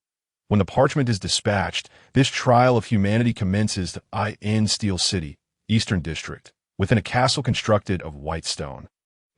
When the parchment is dispatched, this trial of humanity commences in Steel City, Eastern District, within a castle constructed of white stone.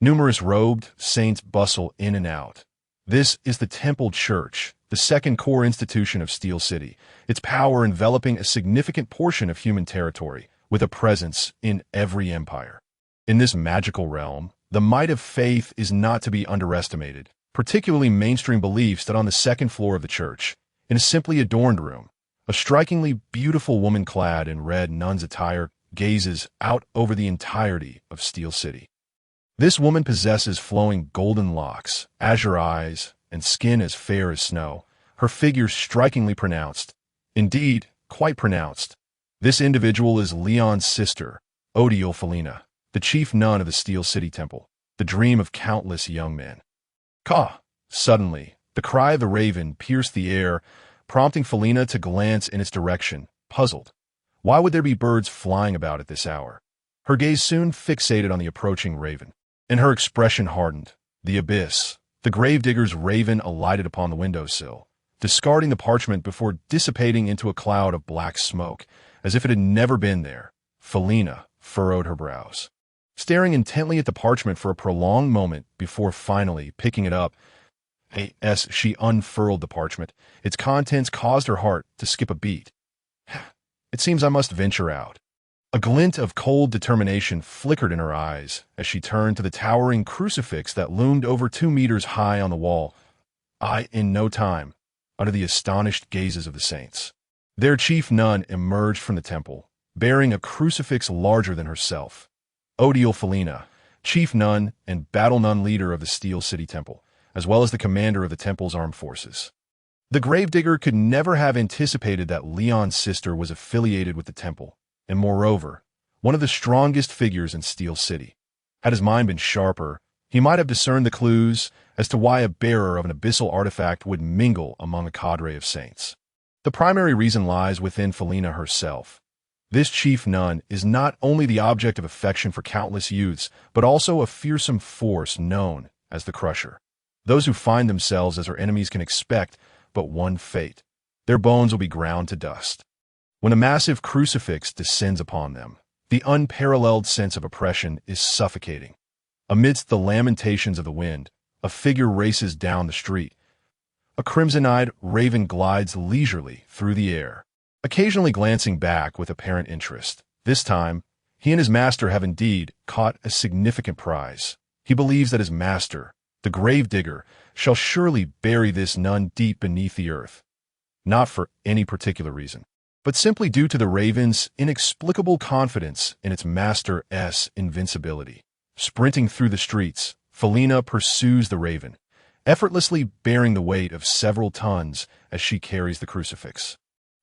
Numerous robed saints bustle in and out. This is the Temple Church, the second core institution of Steel City, its power enveloping a significant portion of human territory, with a presence in every empire. In this magical realm, the might of faith is not to be underestimated, particularly mainstream beliefs that on the second floor of the church, in a simply adorned room, a strikingly beautiful woman clad in red nun's attire gazes out over the entirety of Steel City. This woman possesses flowing golden locks, azure eyes, and skin as fair as snow, her figure strikingly pronounced. Indeed, quite pronounced. This individual is Leon's sister, Felina, the chief nun of the Steel City Temple, the dream of countless young men. Caw! Suddenly, the cry of the raven pierced the air, prompting Felina to glance in its direction, puzzled. Why would there be birds flying about at this hour? Her gaze soon fixated on the approaching raven, and her expression hardened. The abyss. The gravedigger's raven alighted upon the windowsill, discarding the parchment before dissipating into a cloud of black smoke, as if it had never been there. Felina furrowed her brows, staring intently at the parchment for a prolonged moment before finally picking it up. As she unfurled the parchment, its contents caused her heart to skip a beat. It seems I must venture out. A glint of cold determination flickered in her eyes as she turned to the towering crucifix that loomed over 2 meters high on the wall. In no time, under the astonished gazes of the saints, their chief nun emerged from the temple, bearing a crucifix larger than herself. Felina, chief nun and battle nun leader of the Steel City Temple, as well as the commander of the temple's armed forces. The gravedigger could never have anticipated that Leon's sister was affiliated with the temple, and moreover, one of the strongest figures in Steel City. Had his mind been sharper, he might have discerned the clues as to why a bearer of an abyssal artifact would mingle among a cadre of saints. The primary reason lies within Felina herself. This chief nun is not only the object of affection for countless youths, but also a fearsome force known as the Crusher. Those who find themselves as her enemies can expect but one fate. Their bones will be ground to dust. When a massive crucifix descends upon them, the unparalleled sense of oppression is suffocating. Amidst the lamentations of the wind, a figure races down the street. A crimson-eyed raven glides leisurely through the air, occasionally glancing back with apparent interest. This time, he and his master have indeed caught a significant prize. He believes that his master, the gravedigger, shall surely bury this nun deep beneath the earth. Not for any particular reason, but simply due to the raven's inexplicable confidence in its master's invincibility. Sprinting through the streets, Felina pursues the raven, effortlessly bearing the weight of several tons as she carries the crucifix.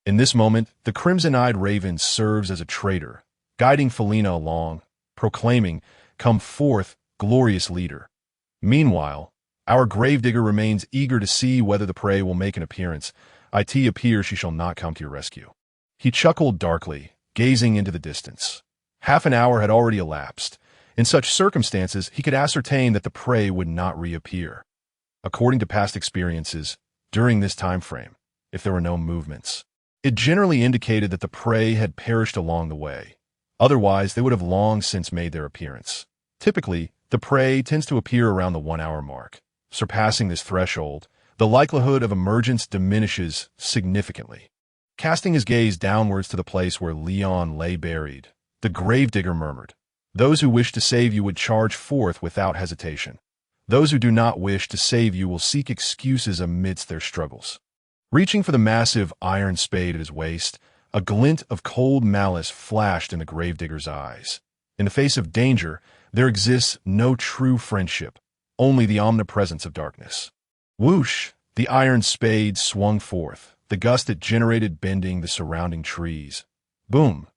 In this moment, the crimson-eyed raven serves as a traitor, guiding Felina along, proclaiming, "Come forth, glorious leader." Meanwhile, our gravedigger remains eager to see whether the prey will make an appearance. It appears she shall not come to your rescue. He chuckled darkly, gazing into the distance. Half an hour had already elapsed, In such circumstances, he could ascertain that the prey would not reappear. According to past experiences, during this time frame, if there were no movements, it generally indicated that the prey had perished along the way. Otherwise, they would have long since made their appearance. Typically, the prey tends to appear around the 1 hour mark. Surpassing this threshold, the likelihood of emergence diminishes significantly. Casting his gaze downwards to the place where Leon lay buried, the gravedigger murmured, "Those who wish to save you would charge forth without hesitation. Those who do not wish to save you will seek excuses amidst their struggles." Reaching for the massive iron spade at his waist, a glint of cold malice flashed in the gravedigger's eyes. In the face of danger, there exists no true friendship, only the omnipresence of darkness. Whoosh! The iron spade swung forth, the gust it generated bending the surrounding trees. Boom!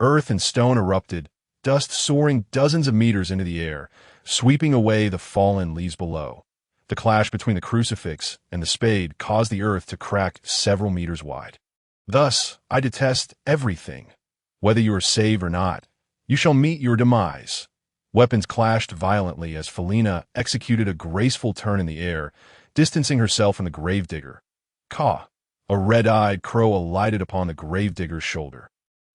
Earth and stone erupted, dust soaring dozens of meters into the air, sweeping away the fallen leaves below. The clash between the crucifix and the spade caused the earth to crack several meters wide. Thus, I detest everything. Whether you are saved or not, you shall meet your demise. Weapons clashed violently as Felina executed a graceful turn in the air, distancing herself from the gravedigger. Caw! A red-eyed crow alighted upon the gravedigger's shoulder,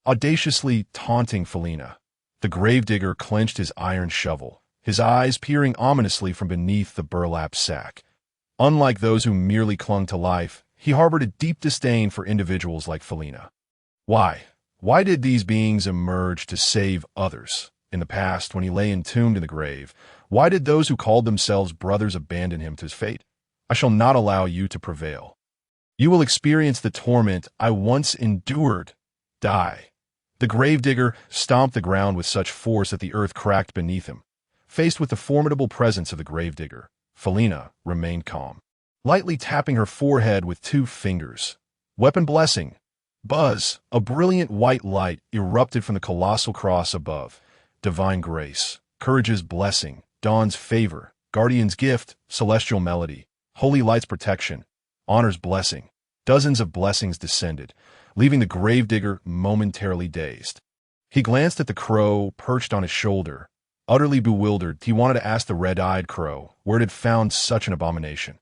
audaciously taunting Felina. The gravedigger clenched his iron shovel, his eyes peering ominously from beneath the burlap sack. Unlike those who merely clung to life, he harbored a deep disdain for individuals like Felina. Why? Why did these beings emerge to save others? In the past, when he lay entombed in the grave, why did those who called themselves brothers abandon him to his fate? I shall not allow you to prevail. You will experience the torment I once endured. Die. The gravedigger stomped the ground with such force that the earth cracked beneath him. Faced with the formidable presence of the gravedigger, Felina remained calm, lightly tapping her forehead with 2 fingers. Weapon blessing. Buzz! A brilliant white light erupted from the colossal cross above. Divine grace, courage's blessing, dawn's favor, guardian's gift, celestial melody, holy light's protection, honor's blessing. Dozens of blessings descended, leaving the gravedigger momentarily dazed. He glanced at the crow perched on his shoulder. Utterly bewildered, he wanted to ask the red-eyed crow where it had found such an abomination.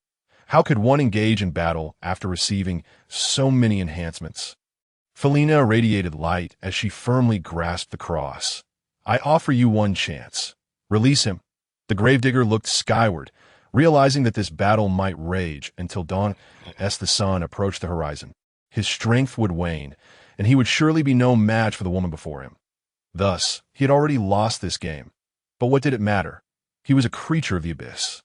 How could one engage in battle after receiving so many enhancements? Felina radiated light as she firmly grasped the cross. I offer you one chance. Release him. The gravedigger looked skyward, realizing that this battle might rage until dawn as the sun approached the horizon. His strength would wane, and he would surely be no match for the woman before him. Thus, he had already lost this game. But what did it matter? He was a creature of the abyss.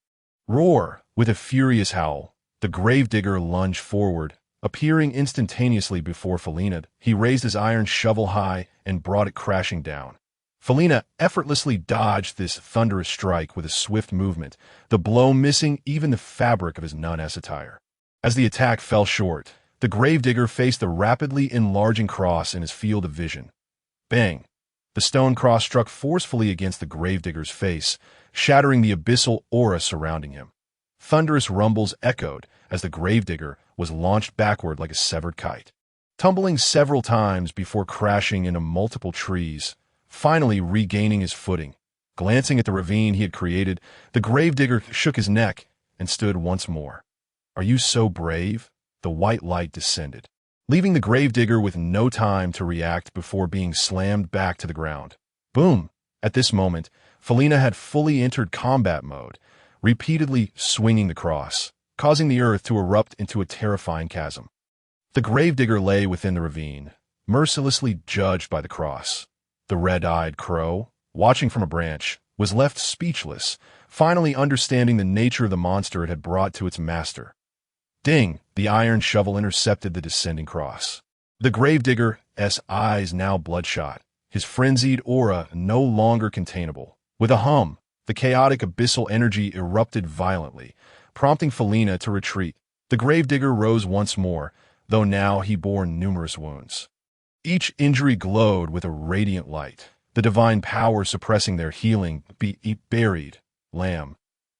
Roar! With a furious howl, the gravedigger lunged forward. Appearing instantaneously before Felina, he raised his iron shovel high and brought it crashing down. Felina effortlessly dodged this thunderous strike with a swift movement, the blow missing even the fabric of his nun-s attire. As the attack fell short, the gravedigger faced the rapidly enlarging cross in his field of vision. Bang! The stone cross struck forcefully against the gravedigger's face, shattering the abyssal aura surrounding him. Thunderous rumbles echoed as the gravedigger was launched backward like a severed kite, tumbling several times before crashing into multiple trees, finally regaining his footing. Glancing at the ravine he had created, the gravedigger shook his neck and stood once more. Are you so brave? The white light descended, leaving the gravedigger with no time to react before being slammed back to the ground. Boom! At this moment, Felina had fully entered combat mode, repeatedly swinging the cross, causing the earth to erupt into a terrifying chasm. The gravedigger lay within the ravine, mercilessly judged by the cross. The red-eyed crow, watching from a branch, was left speechless, finally understanding the nature of the monster it had brought to its master. Ding! The iron shovel intercepted the descending cross. The gravedigger's eyes now bloodshot, his frenzied aura no longer containable. With a hum, the chaotic abyssal energy erupted violently, prompting Felina to retreat. The gravedigger rose once more, though now he bore numerous wounds. Each injury glowed with a radiant light, the divine power suppressing their healing. Be buried, lamb.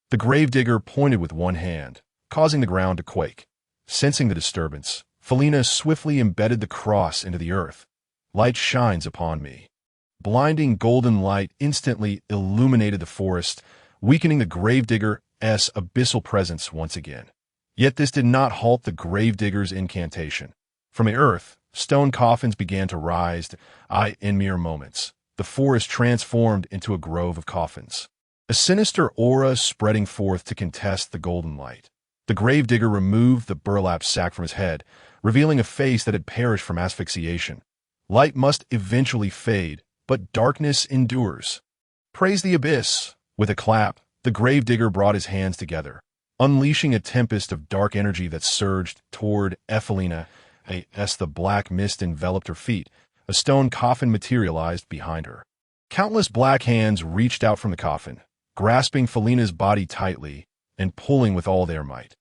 The gravedigger pointed with one hand, causing the ground to quake. Sensing the disturbance, Felina swiftly embedded the cross into the earth. Light shines upon me. Blinding golden light instantly illuminated the forest, weakening the gravedigger's abyssal presence once again. Yet this did not halt the gravedigger's incantation. From the earth, stone coffins began to rise, in mere moments. The forest transformed into a grove of coffins. A sinister aura spreading forth to contest the golden light. The gravedigger removed the burlap sack from his head, revealing a face that had perished from asphyxiation. Light must eventually fade, but darkness endures. Praise the abyss! With a clap, the gravedigger brought his hands together, unleashing a tempest of dark energy that surged toward Felina. As the black mist enveloped her feet, a stone coffin materialized behind her. Countless black hands reached out from the coffin, grasping Felina's body tightly and pulling with all their might.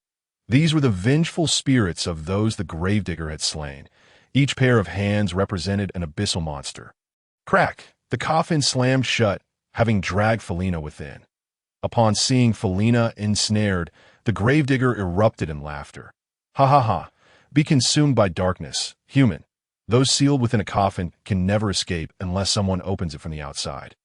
These were the vengeful spirits of those the gravedigger had slain. Each pair of hands represented an abyssal monster. Crack! The coffin slammed shut, having dragged Felina within. Upon seeing Felina ensnared, the gravedigger erupted in laughter. Ha ha ha! Be consumed by darkness, human. Those sealed within a coffin can never escape unless someone opens it from the outside.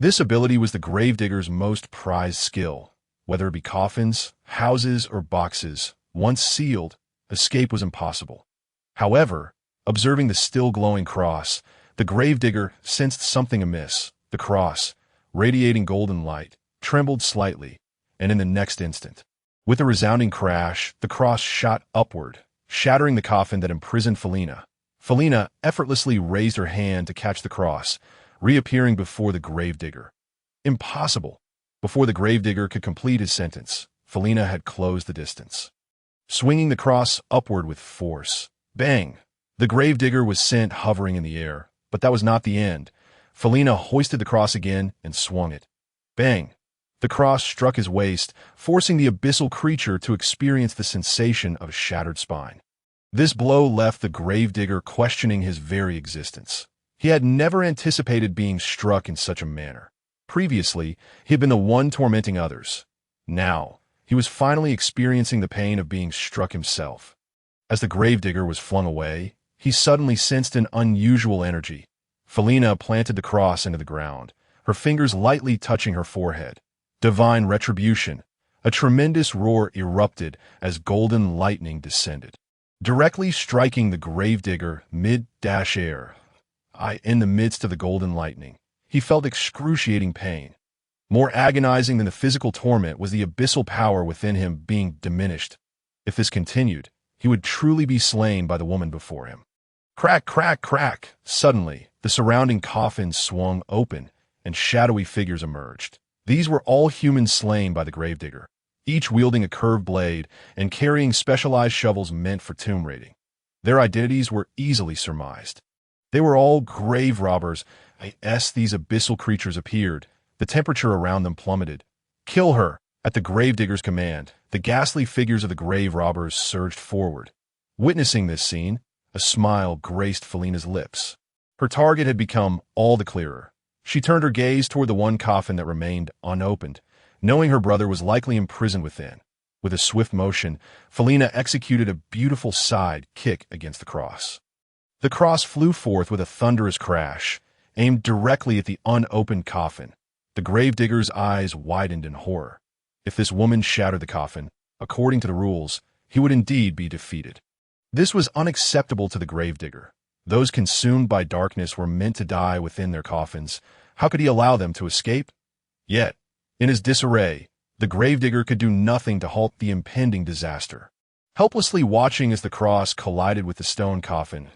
This ability was the gravedigger's most prized skill. Whether it be coffins, houses, or boxes, once sealed, escape was impossible. However, observing the still glowing cross, the gravedigger sensed something amiss. The cross, radiating golden light, trembled slightly, and in the next instant, with a resounding crash, the cross shot upward, shattering the coffin that imprisoned Felina. Felina effortlessly raised her hand to catch the cross, reappearing before the gravedigger. Impossible! Before the gravedigger could complete his sentence, Felina had closed the distance. Swinging the cross upward with force. Bang! The gravedigger was sent hovering in the air, but that was not the end. Felina hoisted the cross again and swung it. Bang! The cross struck his waist, forcing the abyssal creature to experience the sensation of a shattered spine. This blow left the gravedigger questioning his very existence. He had never anticipated being struck in such a manner. Previously, he had been the one tormenting others. Now, he was finally experiencing the pain of being struck himself. As the gravedigger was flung away, he suddenly sensed an unusual energy. Felina planted the cross into the ground, her fingers lightly touching her forehead. Divine retribution. A tremendous roar erupted as golden lightning descended, directly striking the gravedigger mid-air. In the midst of the golden lightning, he felt excruciating pain. More agonizing than the physical torment was the abyssal power within him being diminished. If this continued, he would truly be slain by the woman before him. Crack, crack, crack! Suddenly, the surrounding coffin swung open, and shadowy figures emerged. These were all humans slain by the gravedigger, each wielding a curved blade and carrying specialized shovels meant for tomb raiding. Their identities were easily surmised. They were all grave robbers. As these abyssal creatures appeared, the temperature around them plummeted. Kill her! At the gravedigger's command, the ghastly figures of the grave robbers surged forward. Witnessing this scene, a smile graced Felina's lips. Her target had become all the clearer. She turned her gaze toward the one coffin that remained unopened, knowing her brother was likely imprisoned within. With a swift motion, Felina executed a beautiful side kick against the cross. The cross flew forth with a thunderous crash, aimed directly at the unopened coffin. The gravedigger's eyes widened in horror. If this woman shattered the coffin, according to the rules, he would indeed be defeated. This was unacceptable to the gravedigger. Those consumed by darkness were meant to die within their coffins. How could he allow them to escape? Yet, in his disarray, the gravedigger could do nothing to halt the impending disaster. Helplessly watching as the cross collided with the stone coffin,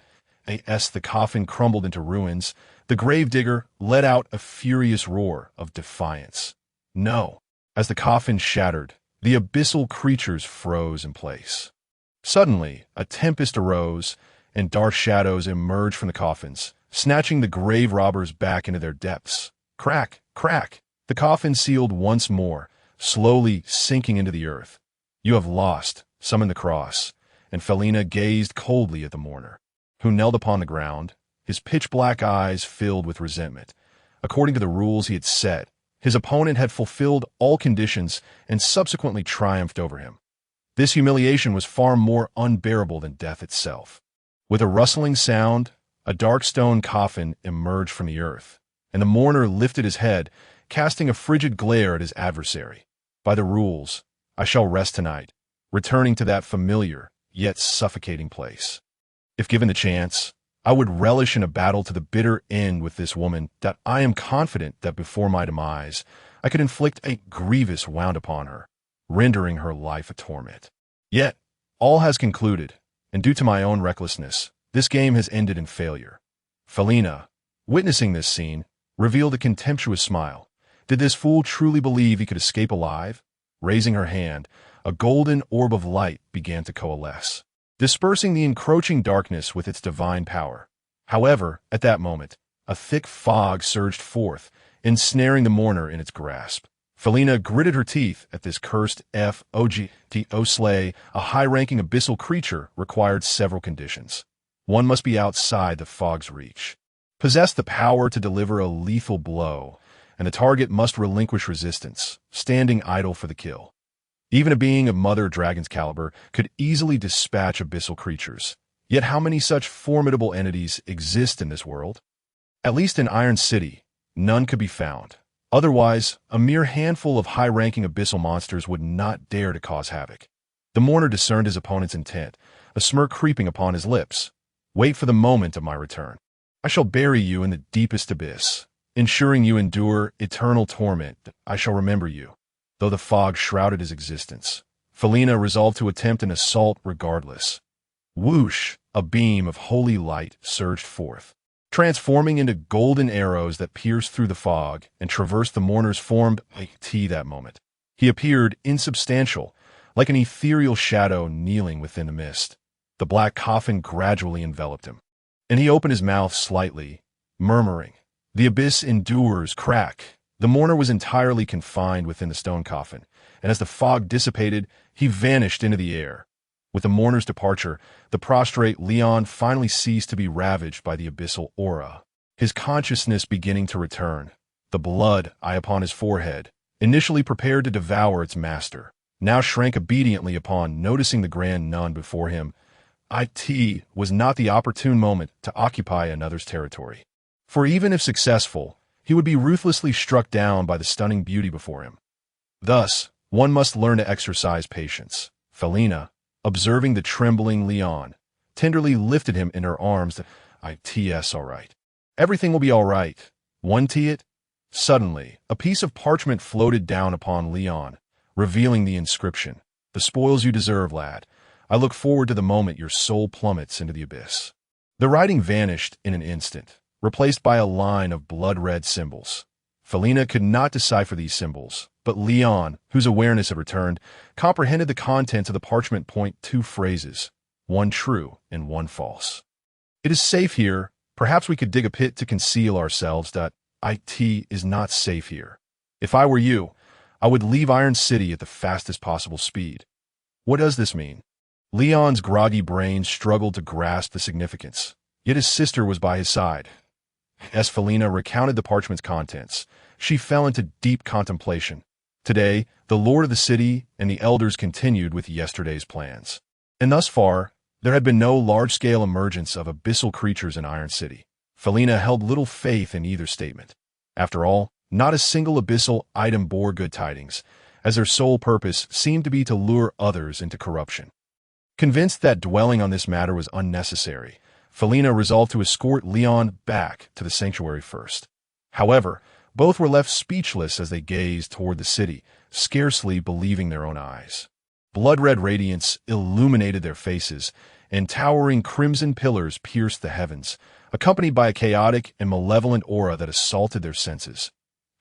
as the coffin crumbled into ruins, the gravedigger let out a furious roar of defiance. No! As the coffin shattered, the abyssal creatures froze in place. Suddenly, a tempest arose, and dark shadows emerged from the coffins, snatching the grave robbers back into their depths. Crack, crack! The coffin sealed once more, slowly sinking into the earth. You have lost, summoned the cross, and Felina gazed coldly at the mourner, who knelt upon the ground, his pitch-black eyes filled with resentment. According to the rules he had set, his opponent had fulfilled all conditions and subsequently triumphed over him. This humiliation was far more unbearable than death itself. With a rustling sound, a dark stone coffin emerged from the earth. and the mourner lifted his head, casting a frigid glare at his adversary. By the rules, I shall rest tonight, returning to that familiar, yet suffocating place. If given the chance, I would relish in a battle to the bitter end with this woman that I am confident that before my demise, I could inflict a grievous wound upon her, rendering her life a torment. Yet, all has concluded, and due to my own recklessness, this game has ended in failure. Felina, witnessing this scene, revealed a contemptuous smile. Did this fool truly believe he could escape alive? Raising her hand, a golden orb of light began to coalesce, dispersing the encroaching darkness with its divine power. However, at that moment, a thick fog surged forth, ensnaring the mourner in its grasp. Felina gritted her teeth at this cursed FOGTO slay. A high-ranking abyssal creature required several conditions. One must be outside the fog's reach, possess the power to deliver a lethal blow, and the target must relinquish resistance, standing idle for the kill. Even a being of Mother Dragon's caliber could easily dispatch abyssal creatures. Yet how many such formidable entities exist in this world? At least in Iron City, none could be found. Otherwise, a mere handful of high-ranking abyssal monsters would not dare to cause havoc. The mourner discerned his opponent's intent, a smirk creeping upon his lips. Wait for the moment of my return. I shall bury you in the deepest abyss, ensuring you endure eternal torment. I shall remember you. Though the fog shrouded his existence, Felina resolved to attempt an assault regardless. Whoosh! A beam of holy light surged forth, transforming into golden arrows that pierced through the fog and traversed the mourner's form. That moment, he appeared insubstantial, like an ethereal shadow kneeling within the mist. The black coffin gradually enveloped him, and he opened his mouth slightly, murmuring, "The abyss endures." Crack! The mourner was entirely confined within the stone coffin, and as the fog dissipated, he vanished into the air. With the mourner's departure, the prostrate Leon finally ceased to be ravaged by the abyssal aura, his consciousness beginning to return. The blood eye upon his forehead, initially prepared to devour its master, now shrank obediently upon noticing the grand nun before him. It was not the opportune moment to occupy another's territory, for even if successful, he would be ruthlessly struck down by the stunning beauty before him. Thus, one must learn to exercise patience. Felina, observing the trembling Leon, tenderly lifted him in her arms. It's all right. Everything will be all right. Won't it? Suddenly, a piece of parchment floated down upon Leon, revealing the inscription, "The spoils you deserve, lad. I look forward to the moment your soul plummets into the abyss." The writing vanished in an instant, replaced by a line of blood-red symbols. Felina could not decipher these symbols, but Leon, whose awareness had returned, comprehended the contents of the parchment. Two phrases, one true and one false. "It is safe here. Perhaps we could dig a pit to conceal ourselves. It is not safe here. If I were you, I would leave Iron City at the fastest possible speed." What does this mean? Leon's groggy brain struggled to grasp the significance, yet his sister was by his side. As Felina recounted the parchment's contents, she fell into deep contemplation. Today, the lord of the city and the elders continued with yesterday's plans. And thus far, there had been no large-scale emergence of abyssal creatures in Iron City. Felina held little faith in either statement. After all, not a single abyssal item bore good tidings, as their sole purpose seemed to be to lure others into corruption. Convinced that dwelling on this matter was unnecessary, Felina resolved to escort Leon back to the sanctuary first. However, both were left speechless as they gazed toward the city, scarcely believing their own eyes. Blood-red radiance illuminated their faces, and towering crimson pillars pierced the heavens, accompanied by a chaotic and malevolent aura that assaulted their senses.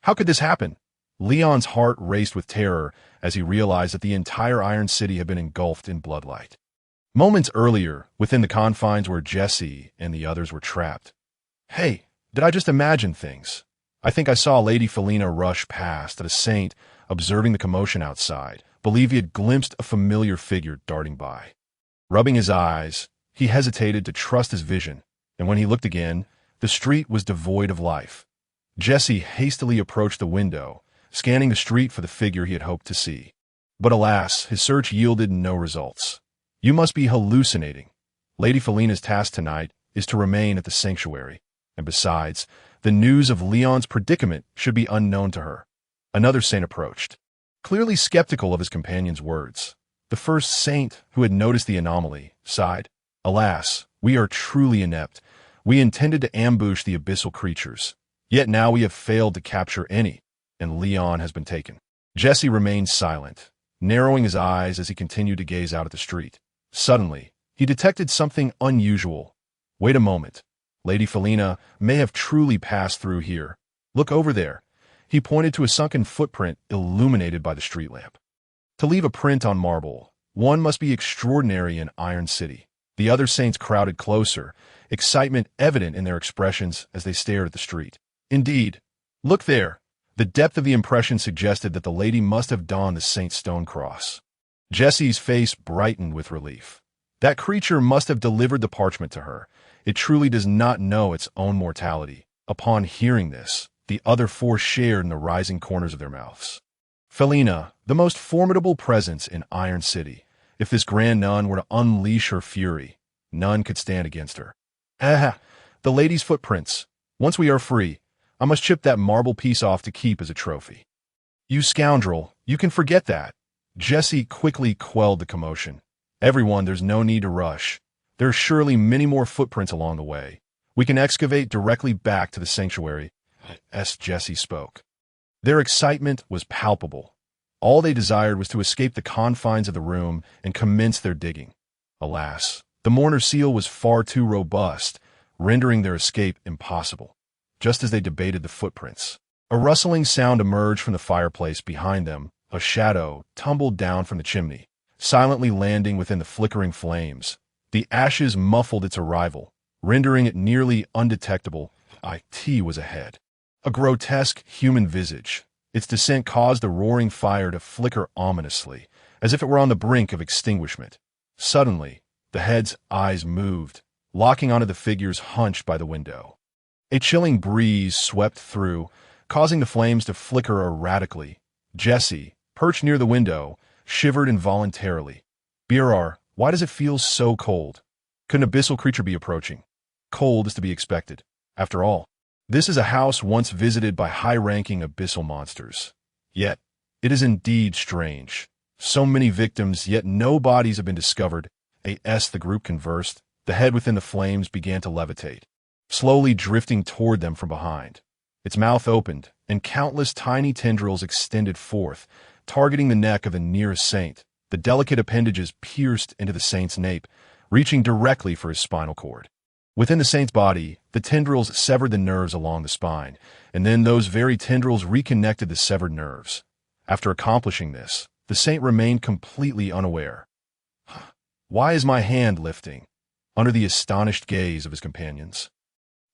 How could this happen? Leon's heart raced with terror as he realized that the entire Iron City had been engulfed in bloodlight. Moments earlier, within the confines where Jesse and the others were trapped. Hey, did I just imagine things? I think I saw Lady Felina rush past at a saint, observing the commotion outside, believe he had glimpsed a familiar figure darting by. Rubbing his eyes, he hesitated to trust his vision, and when he looked again, the street was devoid of life. Jesse hastily approached the window, scanning the street for the figure he had hoped to see. But alas, his search yielded no results. "You must be hallucinating. Lady Felina's task tonight is to remain at the sanctuary, and besides, The news of Leon's predicament should be unknown to her. Another saint approached, clearly skeptical of his companion's words. The first saint, who had noticed the anomaly, sighed. Alas, we are truly inept. We intended to ambush the abyssal creatures, yet now we have failed to capture any, and Leon has been taken. Jesse remained silent, narrowing his eyes as he continued to gaze out at the street. Suddenly, he detected something unusual. Wait a moment. Lady Felina may have truly passed through here. Look over there. He pointed to a sunken footprint illuminated by the street lamp. To leave a print on marble, one must be extraordinary in Iron City. The other saints crowded closer, excitement evident in their expressions as they stared at the street. Indeed, look there. The depth of the impression suggested that the lady must have donned the saint's stone cross. Jesse's face brightened with relief. That creature must have delivered the parchment to her. It truly does not know its own mortality. Upon hearing this, the other four shared in the rising corners of their mouths. Felina, the most formidable presence in Iron City. If this grand nun were to unleash her fury, none could stand against her. Ah, the lady's footprints. Once we are free, I must chip that marble piece off to keep as a trophy. You scoundrel, you can forget that. Jesse quickly quelled the commotion. Everyone, there's no need to rush. There are surely many more footprints along the way. We can excavate directly back to the sanctuary, as Jesse spoke. Their excitement was palpable. All they desired was to escape the confines of the room and commence their digging. Alas, the mourner's seal was far too robust, rendering their escape impossible. Just as they debated the footprints, a rustling sound emerged from the fireplace behind them. A shadow tumbled down from the chimney, silently landing within the flickering flames. The ashes muffled its arrival, rendering it nearly undetectable. It was ahead. A grotesque human visage. Its descent caused the roaring fire to flicker ominously, as if it were on the brink of extinguishment. Suddenly, the head's eyes moved, locking onto the figures hunched by the window. A chilling breeze swept through, causing the flames to flicker erratically. Jesse, perched near the window, shivered involuntarily. Birrar, why does it feel so cold? Could an abyssal creature be approaching? Cold is to be expected. After all, this is a house once visited by high-ranking abyssal monsters. Yet, it is indeed strange. So many victims, yet no bodies have been discovered. As the group conversed, the head within the flames began to levitate, slowly drifting toward them from behind. Its mouth opened, and countless tiny tendrils extended forth, targeting the neck of the nearest saint. The delicate appendages pierced into the saint's nape, reaching directly for his spinal cord. Within the saint's body, the tendrils severed the nerves along the spine, and then those very tendrils reconnected the severed nerves. After accomplishing this, the saint remained completely unaware. Why is my hand lifting? Under the astonished gaze of his companions.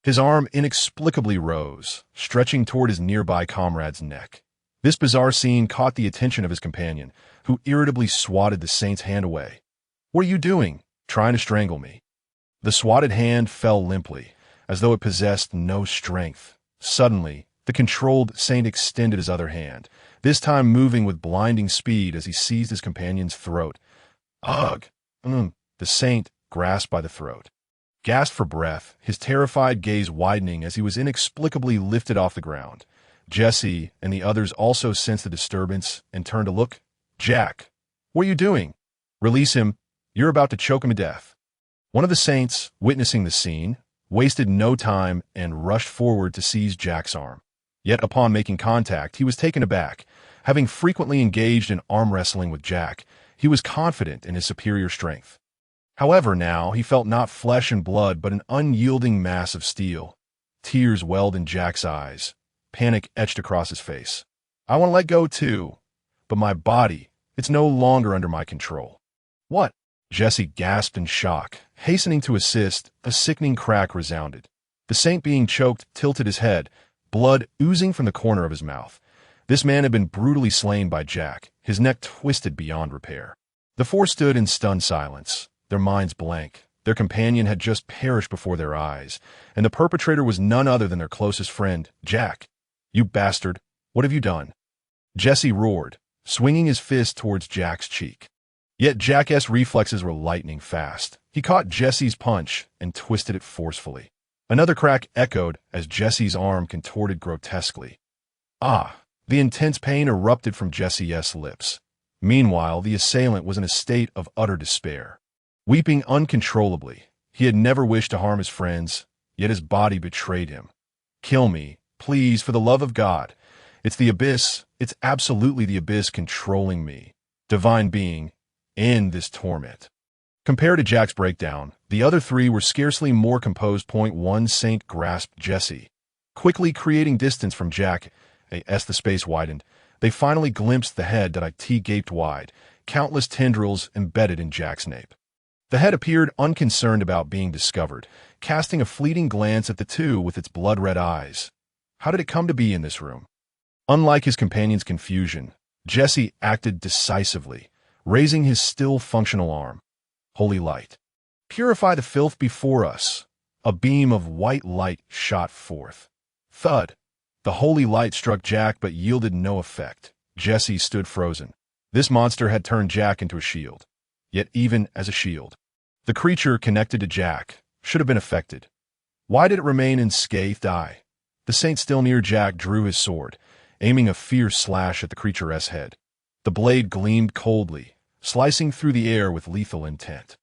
His arm inexplicably rose, stretching toward his nearby comrade's neck. This bizarre scene caught the attention of his companion, who irritably swatted the saint's hand away. What are you doing? Trying to strangle me. The swatted hand fell limply, as though it possessed no strength. Suddenly, the controlled saint extended his other hand, this time moving with blinding speed as he seized his companion's throat. Ugh! The saint grasped by the throat, gasped for breath, his terrified gaze widening as he was inexplicably lifted off the ground. Jesse and the others also sensed the disturbance and turned to look. Jack, what are you doing? Release him. You're about to choke him to death. One of the saints, witnessing the scene, wasted no time and rushed forward to seize Jack's arm. Yet upon making contact, he was taken aback. Having frequently engaged in arm wrestling with Jack, he was confident in his superior strength. However, now he felt not flesh and blood but an unyielding mass of steel. Tears welled in Jack's eyes. Panic etched across his face. I want to let go too, but my body, it's no longer under my control. What? Jesse gasped in shock. Hastening to assist, a sickening crack resounded. The saint, being choked, tilted his head, blood oozing from the corner of his mouth. This man had been brutally slain by Jack, his neck twisted beyond repair. The four stood in stunned silence, their minds blank. Their companion had just perished before their eyes, and the perpetrator was none other than their closest friend, Jack. You bastard, what have you done? Jesse roared, swinging his fist towards Jack's cheek. Yet Jack's reflexes were lightning fast. He caught Jesse's punch and twisted it forcefully. Another crack echoed as Jesse's arm contorted grotesquely. Ah! The intense pain erupted from Jesse's lips. Meanwhile, the assailant was in a state of utter despair. Weeping uncontrollably, he had never wished to harm his friends, yet his body betrayed him. Kill me, please, for the love of God. It's the abyss, it's absolutely the abyss controlling me. Divine being, end this torment. Compared to Jack's breakdown, the other three were scarcely more composed. One Saint grasped Jesse. Quickly creating distance from Jack, as the space widened, they finally glimpsed the head that it gaped wide, countless tendrils embedded in Jack's nape. The head appeared unconcerned about being discovered, casting a fleeting glance at the two with its blood-red eyes. How did it come to be in this room? Unlike his companion's confusion, Jesse acted decisively, raising his still functional arm. Holy light. Purify the filth before us. A beam of white light shot forth. Thud. The holy light struck Jack but yielded no effect. Jesse stood frozen. This monster had turned Jack into a shield. Yet even as a shield, the creature connected to Jack should have been affected. Why did it remain unscathed? The saint still near Jack drew his sword, aiming a fierce slash at the creature's head. The blade gleamed coldly, slicing through the air with lethal intent.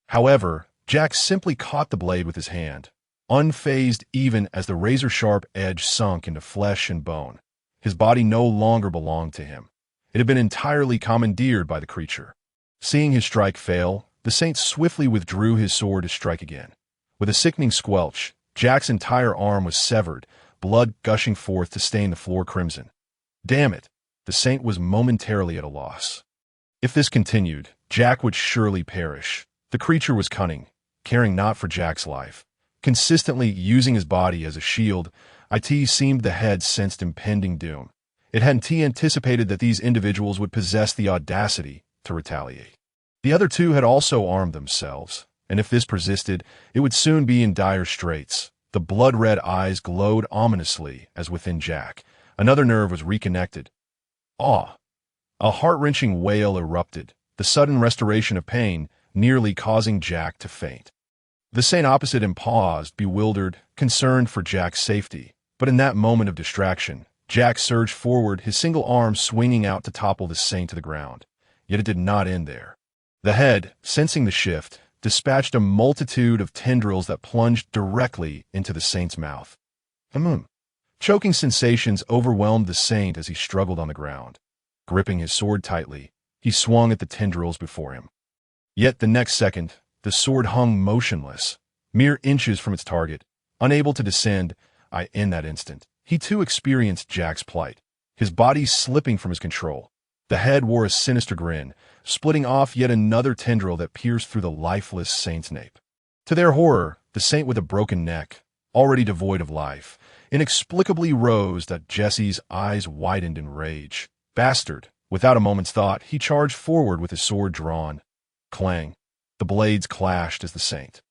However, Jack simply caught the blade with his hand, unfazed even as the razor-sharp edge sunk into flesh and bone. His body no longer belonged to him. It had been entirely commandeered by the creature. Seeing his strike fail, the saint swiftly withdrew his sword to strike again. With a sickening squelch, Jack's entire arm was severed, blood gushing forth to stain the floor crimson. Damn it! The saint was momentarily at a loss. If this continued, Jack would surely perish. The creature was cunning, caring not for Jack's life. Consistently using his body as a shield, it seemed the head sensed impending doom. It hadn't anticipated that these individuals would possess the audacity to retaliate. The other two had also armed themselves, and if this persisted, it would soon be in dire straits. The blood-red eyes glowed ominously as within Jack. Another nerve was reconnected. Awe! A heart-wrenching wail erupted, the sudden restoration of pain nearly causing Jack to faint. The saint opposite him paused, bewildered, concerned for Jack's safety. But in that moment of distraction, Jack surged forward, his single arm swinging out to topple the saint to the ground. Yet it did not end there. The head, sensing the shift, dispatched a multitude of tendrils that plunged directly into the saint's mouth. Choking sensations overwhelmed the saint as he struggled on the ground. Gripping his sword tightly, he swung at the tendrils before him. Yet the next second, the sword hung motionless, mere inches from its target, unable to descend. In that instant, he too experienced Jack's plight, his body slipping from his control. The head wore a sinister grin, splitting off yet another tendril that pierced through the lifeless saint's nape. To their horror, the saint with a broken neck, already devoid of life, inexplicably rose. That Jesse's eyes widened in rage. Bastard! Without a moment's thought, he charged forward with his sword drawn. Clang! The blades clashed as the saint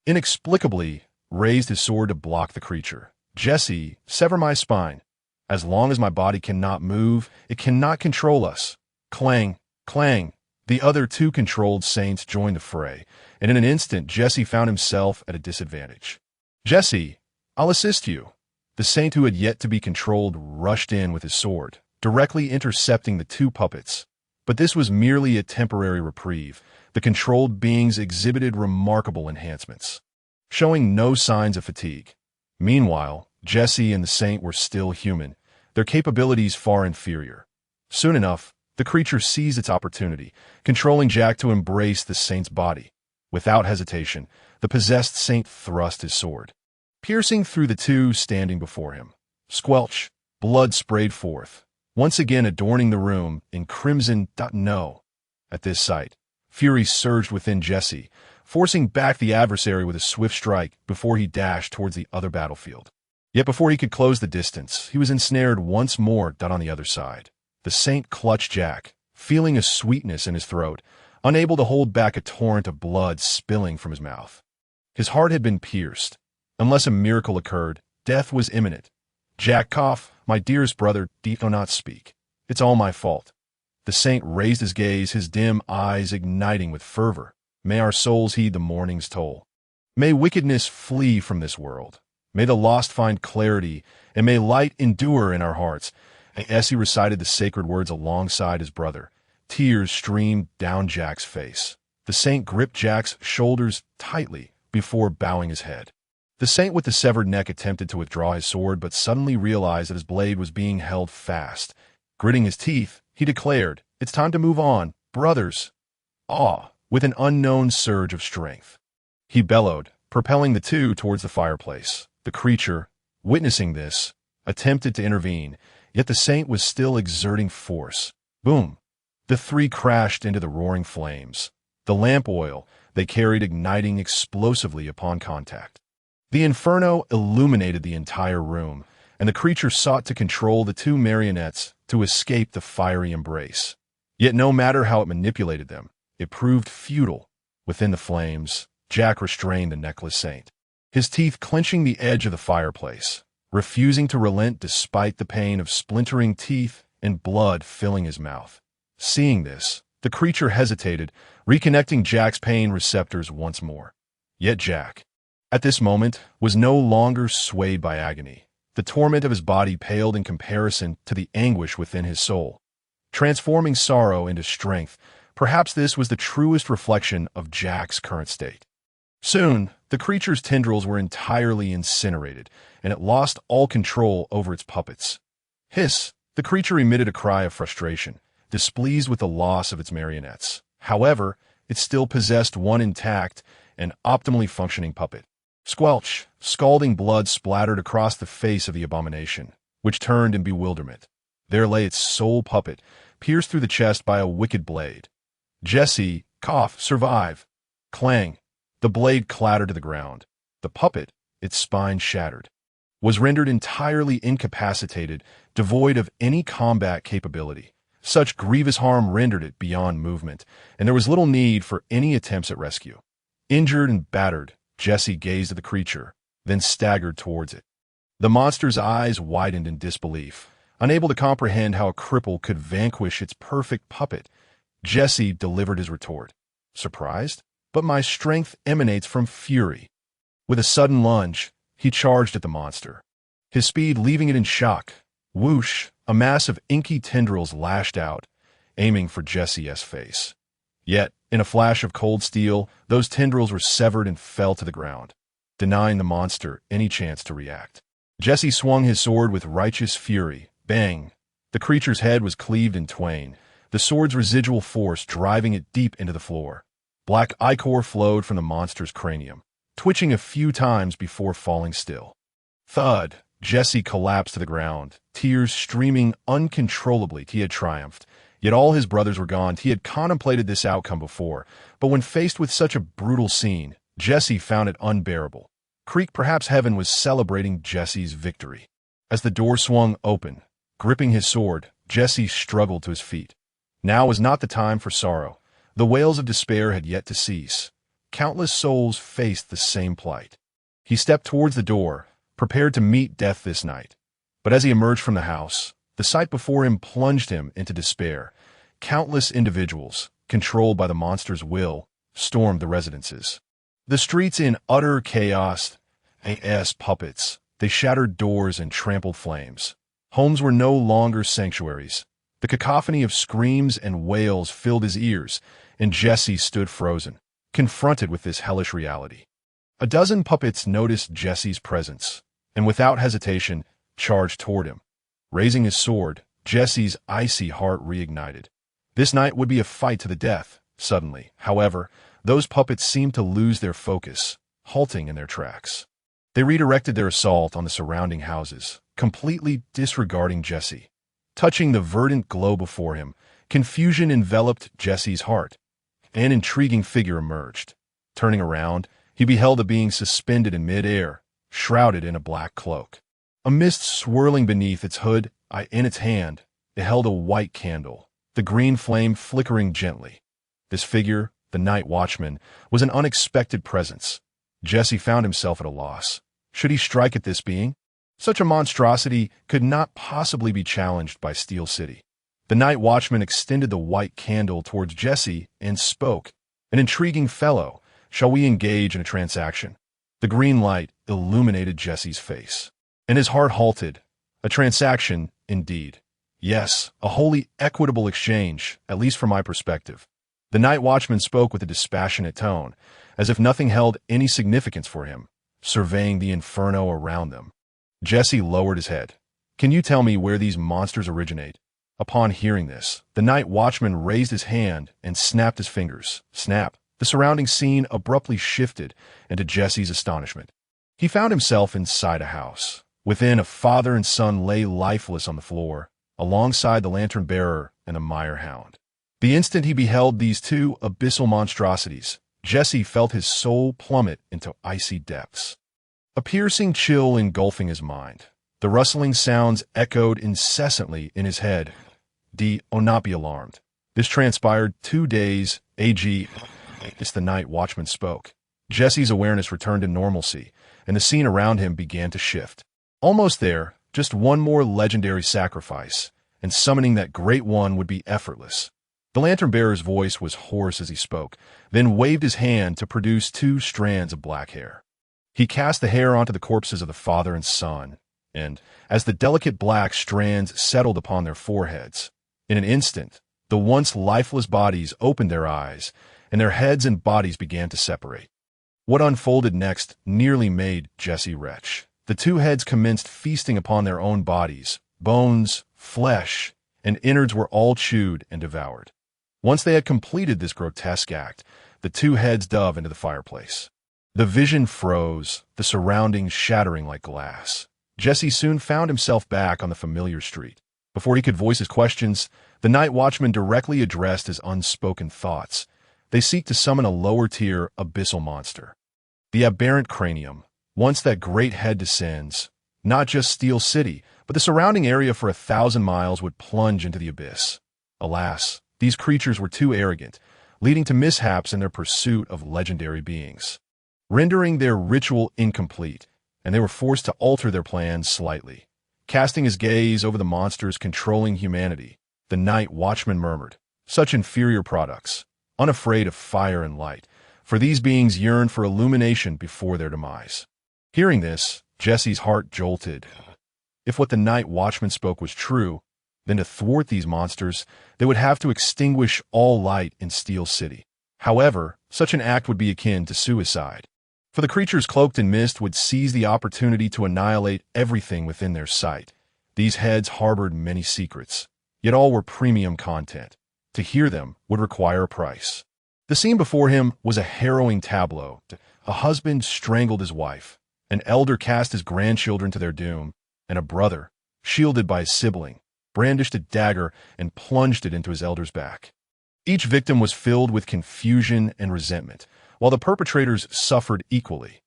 inexplicably raised his sword to block the creature. Jesse, sever my spine. As long as my body cannot move, it cannot control us. Clang! Clang! The other two controlled saints joined the fray, and in an instant Jesse found himself at a disadvantage. Jesse, I'll assist you. The saint who had yet to be controlled rushed in with his sword, directly intercepting the two puppets. But this was merely a temporary reprieve. The controlled beings exhibited remarkable enhancements, showing no signs of fatigue. Meanwhile, Jesse and the saint were still human, their capabilities far inferior. Soon enough, the creature seized its opportunity, controlling Jack to embrace the saint's body. Without hesitation, the possessed saint thrust his sword, piercing through the two standing before him. Squelch! Blood sprayed forth, once again adorning the room in crimson. No! At this sight, fury surged within Jesse, forcing back the adversary with a swift strike before he dashed towards the other battlefield. Yet before he could close the distance, he was ensnared once more. On the other side, the saint clutched Jack, feeling a sweetness in his throat, unable to hold back a torrent of blood spilling from his mouth. His heart had been pierced. Unless a miracle occurred, death was imminent. Jack coughed. My dearest brother, do not speak. It's all my fault. The saint raised his gaze, his dim eyes igniting with fervor. May our souls heed the morning's toll. May wickedness flee from this world. May the lost find clarity, and may light endure in our hearts. As he recited the sacred words alongside his brother, tears streamed down Jack's face. The saint gripped Jack's shoulders tightly before bowing his head. The saint with the severed neck attempted to withdraw his sword, but suddenly realized that his blade was being held fast. Gritting his teeth, he declared, "It's time to move on, brothers." With an unknown surge of strength, he bellowed, propelling the two towards the fireplace. The creature, witnessing this, attempted to intervene, yet the saint was still exerting force. Boom! The three crashed into the roaring flames, the lamp oil they carried igniting explosively upon contact. The inferno illuminated the entire room, and the creature sought to control the two marionettes to escape the fiery embrace. Yet no matter how it manipulated them, it proved futile. Within the flames, Jack restrained the necklace saint, his teeth clenching the edge of the fireplace, refusing to relent despite the pain of splintering teeth and blood filling his mouth. Seeing this, the creature hesitated, reconnecting Jack's pain receptors once more. Yet Jack, at this moment, was no longer swayed by agony. The torment of his body paled in comparison to the anguish within his soul, transforming sorrow into strength. Perhaps this was the truest reflection of Jack's current state. Soon, the creature's tendrils were entirely incinerated, and it lost all control over its puppets. Hiss! The creature emitted a cry of frustration, displeased with the loss of its marionettes. However, it still possessed one intact and optimally functioning puppet. Squelch! Scalding blood splattered across the face of the abomination, which turned in bewilderment. There lay its sole puppet, pierced through the chest by a wicked blade. Jesse, cough, survive. Clang! The blade clattered to the ground. The puppet, its spine shattered, was rendered entirely incapacitated, devoid of any combat capability. Such grievous harm rendered it beyond movement, and there was little need for any attempts at rescue. Injured and battered, Jesse gazed at the creature, then staggered towards it. The monster's eyes widened in disbelief, unable to comprehend how a cripple could vanquish its perfect puppet. Jesse delivered his retort. Surprised? But my strength emanates from fury. With a sudden lunge, he charged at the monster, his speed leaving it in shock. Whoosh! A mass of inky tendrils lashed out, aiming for Jesse's face. Yet, in a flash of cold steel, those tendrils were severed and fell to the ground, denying the monster any chance to react. Jesse swung his sword with righteous fury. Bang! The creature's head was cleaved in twain, the sword's residual force driving it deep into the floor. Black ichor flowed from the monster's cranium, twitching a few times before falling still. Thud! Jesse collapsed to the ground, tears streaming uncontrollably. He had triumphed, yet all his brothers were gone. He had contemplated this outcome before, but when faced with such a brutal scene, Jesse found it unbearable. Perhaps heaven was celebrating Jesse's victory. As the door swung open, gripping his sword, Jesse struggled to his feet. Now was not the time for sorrow. The wails of despair had yet to cease. Countless souls faced the same plight. He stepped towards the door, prepared to meet death this night. But as he emerged from the house, the sight before him plunged him into despair. Countless individuals, controlled by the monster's will, stormed the residences. The streets in utter chaos. Puppets. They shattered doors and trampled flames. Homes were no longer sanctuaries. The cacophony of screams and wails filled his ears, and Jesse stood frozen, confronted with this hellish reality. A dozen puppets noticed Jesse's presence, and without hesitation, charged toward him. Raising his sword, Jesse's icy heart reignited. This night would be a fight to the death. Suddenly, however, those puppets seemed to lose their focus, halting in their tracks. They redirected their assault on the surrounding houses, completely disregarding Jesse. Touching the verdant glow before him, confusion enveloped Jesse's heart. An intriguing figure emerged. Turning around, he beheld a being suspended in mid-air, shrouded in a black cloak. A mist swirling beneath its hood, in its hand, it held a white candle, the green flame flickering gently. This figure, the night watchman, was an unexpected presence. Jesse found himself at a loss. Should he strike at this being? Such a monstrosity could not possibly be challenged by Steel City. The night watchman extended the white candle towards Jesse and spoke. "An intriguing fellow. Shall we engage in a transaction?" The green light illuminated Jesse's face, and his heart halted. A transaction, indeed. Yes, a wholly equitable exchange, at least from my perspective. The night watchman spoke with a dispassionate tone, as if nothing held any significance for him, surveying the inferno around them. Jesse lowered his head. Can you tell me where these monsters originate? Upon hearing this, the night watchman raised his hand and snapped his fingers. Snap! The surrounding scene abruptly shifted, and to Jesse's astonishment, he found himself inside a house. Within, a father and son lay lifeless on the floor, alongside the lantern-bearer and the mire-hound. The instant he beheld these two abyssal monstrosities, Jesse felt his soul plummet into icy depths. A piercing chill engulfing his mind. The rustling sounds echoed incessantly in his head. Oh, not be alarmed. This transpired 2 days, AG. It's the night watchman spoke. Jesse's awareness returned to normalcy, and the scene around him began to shift. Almost there, just one more legendary sacrifice, and summoning that great one would be effortless. The lantern-bearer's voice was hoarse as he spoke, then waved his hand to produce 2 strands of black hair. He cast the hair onto the corpses of the father and son, and, as the delicate black strands settled upon their foreheads, in an instant, the once lifeless bodies opened their eyes, and their heads and bodies began to separate. What unfolded next nearly made Jesse retch. The 2 heads commenced feasting upon their own bodies. Bones, flesh, and innards were all chewed and devoured. Once they had completed this grotesque act, the 2 heads dove into the fireplace. The vision froze, the surroundings shattering like glass. Jesse soon found himself back on the familiar street. Before he could voice his questions, the night watchman directly addressed his unspoken thoughts. They seek to summon a lower-tier abyssal monster. The aberrant cranium. Once that great head descends, not just Steel City, but the surrounding area for 1,000 miles would plunge into the abyss. Alas, these creatures were too arrogant, leading to mishaps in their pursuit of legendary beings, rendering their ritual incomplete, and they were forced to alter their plans slightly. Casting his gaze over the monsters controlling humanity, the night watchman murmured, "Such inferior products, unafraid of fire and light, for these beings yearn for illumination before their demise." Hearing this, Jesse's heart jolted. If what the night watchman spoke was true, then to thwart these monsters, they would have to extinguish all light in Steel City. However, such an act would be akin to suicide, for the creatures cloaked in mist would seize the opportunity to annihilate everything within their sight. These heads harbored many secrets, yet all were premium content. To hear them would require a price. The scene before him was a harrowing tableau. A husband strangled his wife, an elder cast his grandchildren to their doom, and a brother, shielded by his sibling, brandished a dagger and plunged it into his elder's back. Each victim was filled with confusion and resentment, while the perpetrators suffered equally.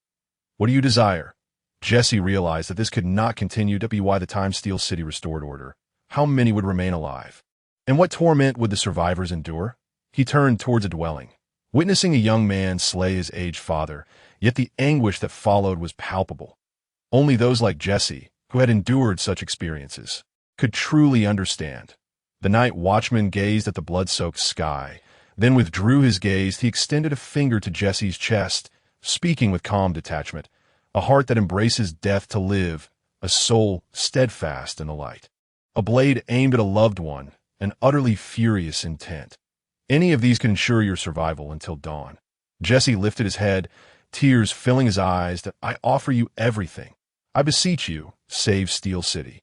What do you desire? Jesse realized that this could not continue to be why the time Steel City restored order. How many would remain alive? And what torment would the survivors endure? He turned towards a dwelling, witnessing a young man slay his aged father, yet the anguish that followed was palpable. Only those like Jesse, who had endured such experiences, could truly understand. The night watchman gazed at the blood-soaked sky, then withdrew his gaze. He extended a finger to Jesse's chest, speaking with calm detachment, a heart that embraces death to live, a soul steadfast in the light. A blade aimed at a loved one, an utterly furious intent. Any of these can ensure your survival until dawn. Jesse lifted his head, tears filling his eyes. That I offer you everything. I beseech you, save Steel City.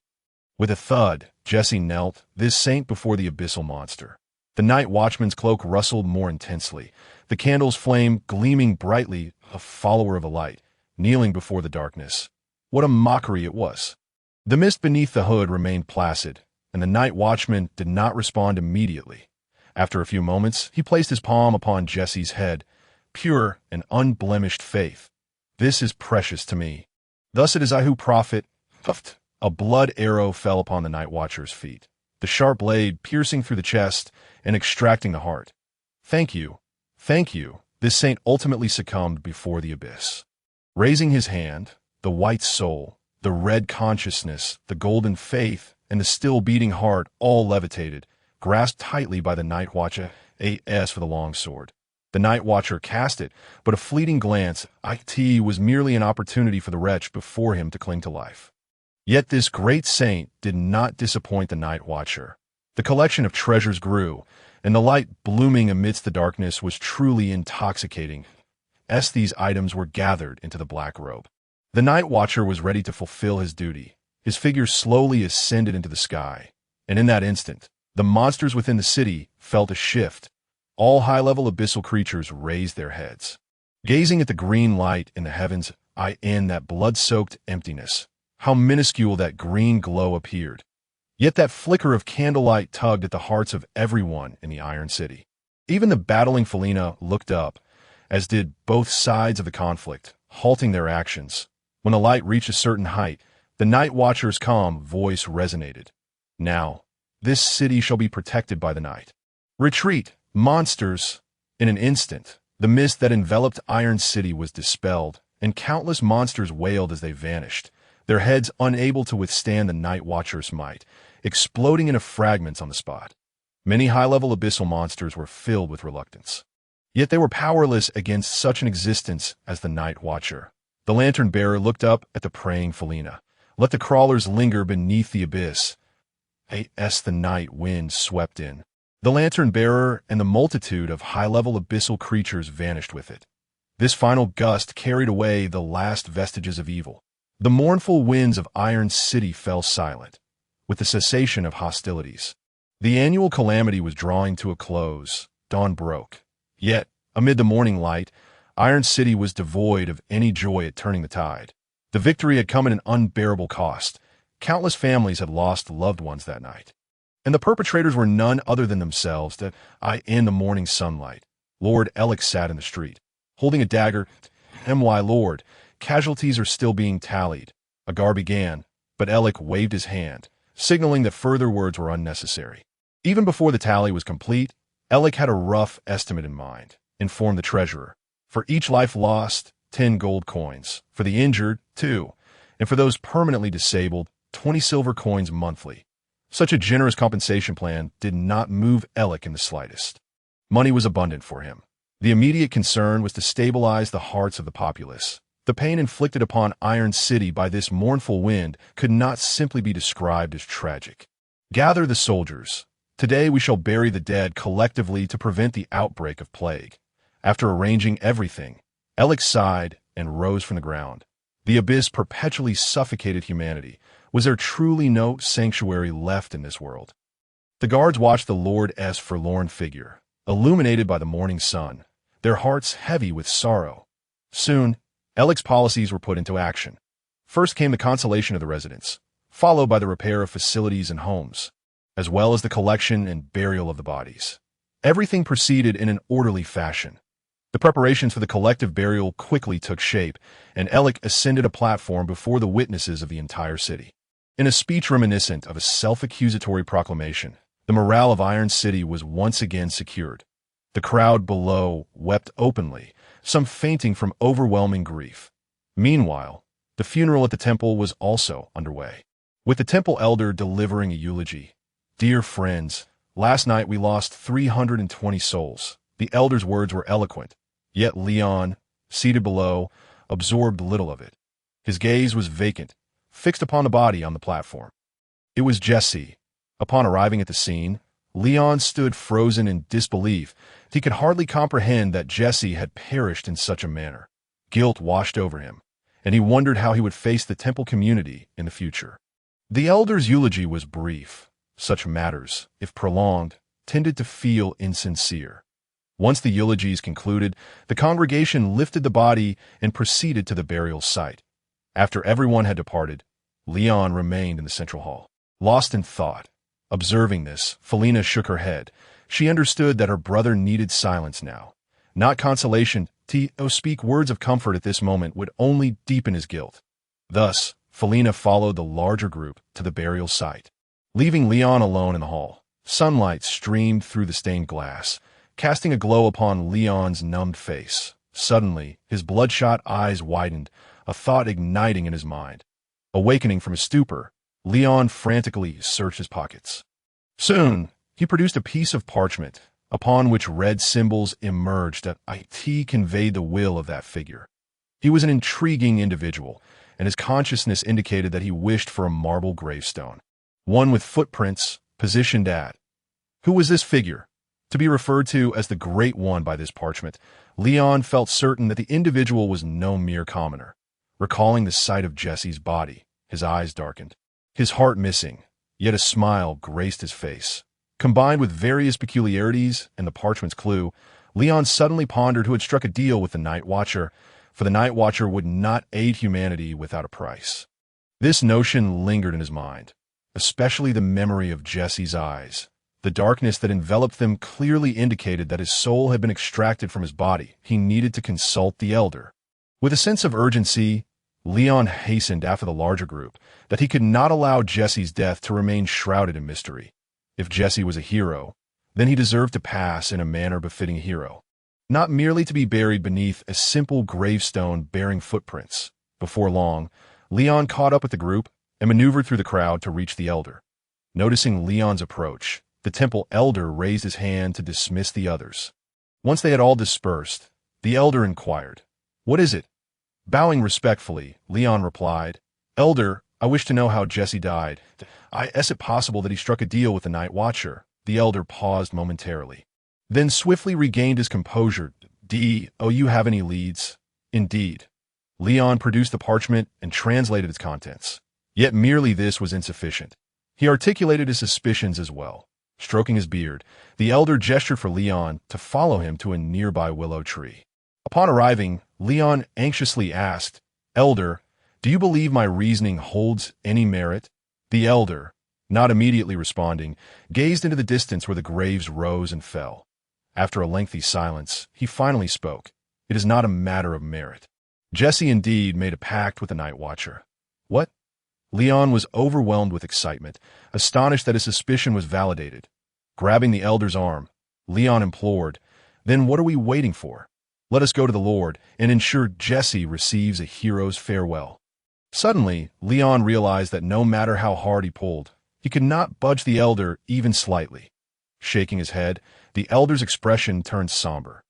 With a thud, Jesse knelt, this saint before the abyssal monster. The night watchman's cloak rustled more intensely, the candle's flame gleaming brightly, a follower of a light, kneeling before the darkness. What a mockery it was. The mist beneath the hood remained placid, and the night watchman did not respond immediately. After a few moments, he placed his palm upon Jesse's head. Pure and unblemished faith. This is precious to me. Thus it is I who profit. Puffed. A blood arrow fell upon the night watcher's feet, the sharp blade piercing through the chest and extracting the heart. Thank you. Thank you. This saint ultimately succumbed before the abyss. Raising his hand, the white soul, the red consciousness, the golden faith, and the still beating heart all levitated, grasped tightly by the night watcher, AS for the long sword. The Night Watcher cast it, but a fleeting glance, it was merely an opportunity for the wretch before him to cling to life. Yet this great saint did not disappoint the Night Watcher. The collection of treasures grew, and the light blooming amidst the darkness was truly intoxicating, as these items were gathered into the black robe. The Night Watcher was ready to fulfill his duty. His figure slowly ascended into the sky, and in that instant, the monsters within the city felt a shift. All high-level abyssal creatures raised their heads. Gazing at the green light in the heavens, in that blood-soaked emptiness, how minuscule that green glow appeared. Yet that flicker of candlelight tugged at the hearts of everyone in the Iron City. Even the battling Felina looked up, as did both sides of the conflict, halting their actions. When the light reached a certain height, the Night Watcher's calm voice resonated. Now, this city shall be protected by the night. Retreat, monsters! In an instant, the mist that enveloped Iron City was dispelled, and countless monsters wailed as they vanished, their heads unable to withstand the Night Watcher's might, exploding into fragments on the spot. Many high-level abyssal monsters were filled with reluctance. Yet they were powerless against such an existence as the Night Watcher. The lantern-bearer looked up at the praying Felina. Let the crawlers linger beneath the abyss. As the night wind swept in, the lantern-bearer and the multitude of high-level abyssal creatures vanished with it. This final gust carried away the last vestiges of evil. The mournful winds of Iron City fell silent, with the cessation of hostilities. The annual calamity was drawing to a close. Dawn broke. Yet, amid the morning light, Iron City was devoid of any joy at turning the tide. The victory had come at an unbearable cost. Countless families had lost loved ones that night. And the perpetrators were none other than themselves. In the morning sunlight, Lord Elec sat in the street, holding a dagger. My lord, casualties are still being tallied. Agar began, but Elec waved his hand, signaling that further words were unnecessary. Even before the tally was complete, Elec had a rough estimate in mind, informed the treasurer. For each life lost, 10 gold coins. For the injured, 2. And for those permanently disabled, 20 silver coins monthly. Such a generous compensation plan did not move Elec in the slightest. Money was abundant for him. The immediate concern was to stabilize the hearts of the populace. The pain inflicted upon Iron City by this mournful wind could not simply be described as tragic. Gather the soldiers. Today we shall bury the dead collectively to prevent the outbreak of plague. After arranging everything, Elec sighed and rose from the ground. The abyss perpetually suffocated humanity. Was there truly no sanctuary left in this world? The guards watched the Lord's forlorn figure, illuminated by the morning sun, their hearts heavy with sorrow. Soon, Elec's policies were put into action. First came the consolation of the residents, followed by the repair of facilities and homes, as well as the collection and burial of the bodies. Everything proceeded in an orderly fashion. The preparations for the collective burial quickly took shape, and Elec ascended a platform before the witnesses of the entire city. In a speech reminiscent of a self-accusatory proclamation, the morale of Iron City was once again secured. The crowd below wept openly, some fainting from overwhelming grief. Meanwhile, the funeral at the temple was also underway, with the temple elder delivering a eulogy. Dear friends, last night we lost 320 souls. The elder's words were eloquent, yet Leon, seated below, absorbed little of it. His gaze was vacant, fixed upon the body on the platform. It was Jesse. Upon arriving at the scene, Leon stood frozen in disbelief. He could hardly comprehend that Jesse had perished in such a manner. Guilt washed over him, and he wondered how he would face the temple community in the future. The elder's eulogy was brief. Such matters, if prolonged, tended to feel insincere. Once the eulogies concluded, the congregation lifted the body and proceeded to the burial site. After everyone had departed, Leon remained in the central hall, lost in thought. Observing this, Felina shook her head. She understood that her brother needed silence now. Not consolation, to speak words of comfort at this moment would only deepen his guilt. Thus, Felina followed the larger group to the burial site. Leaving Leon alone in the hall, sunlight streamed through the stained glass, casting a glow upon Leon's numbed face. Suddenly, his bloodshot eyes widened, a thought igniting in his mind. Awakening from his stupor, Leon frantically searched his pockets. Soon, he produced a piece of parchment, upon which red symbols emerged. It conveyed the will of that figure. He was an intriguing individual, and his consciousness indicated that he wished for a marble gravestone, one with footprints positioned at. Who was this figure? To be referred to as the Great One by this parchment, Leon felt certain that the individual was no mere commoner. Recalling the sight of Jesse's body, his eyes darkened, his heart missing, yet a smile graced his face. Combined with various peculiarities and the parchment's clue, Leon suddenly pondered who had struck a deal with the Night Watcher, for the Night Watcher would not aid humanity without a price. This notion lingered in his mind, especially the memory of Jesse's eyes. The darkness that enveloped them clearly indicated that his soul had been extracted from his body. He needed to consult the Elder. With a sense of urgency, Leon hastened after the larger group, that he could not allow Jesse's death to remain shrouded in mystery. If Jesse was a hero, then he deserved to pass in a manner befitting a hero, not merely to be buried beneath a simple gravestone bearing footprints. Before long, Leon caught up with the group and maneuvered through the crowd to reach the Elder. Noticing Leon's approach, the temple elder raised his hand to dismiss the others. Once they had all dispersed, the Elder inquired, "What is it?" Bowing respectfully, Leon replied, "Elder, I wish to know how Jesse died. Is it possible that he struck a deal with the Night Watcher?" The Elder paused momentarily, then swiftly regained his composure. You have any leads? Indeed. Leon produced the parchment and translated its contents. Yet merely this was insufficient. He articulated his suspicions as well. Stroking his beard, the Elder gestured for Leon to follow him to a nearby willow tree. Upon arriving, Leon anxiously asked, "Elder, do you believe my reasoning holds any merit?" The Elder, not immediately responding, gazed into the distance where the graves rose and fell. After a lengthy silence, he finally spoke. "It is not a matter of merit. Jesse indeed made a pact with the Night Watcher." "What?" Leon was overwhelmed with excitement, astonished that his suspicion was validated. Grabbing the Elder's arm, Leon implored, "Then what are we waiting for? Let us go to the Lord and ensure Jesse receives a hero's farewell." Suddenly, Leon realized that no matter how hard he pulled, he could not budge the Elder even slightly. Shaking his head, the Elder's expression turned somber.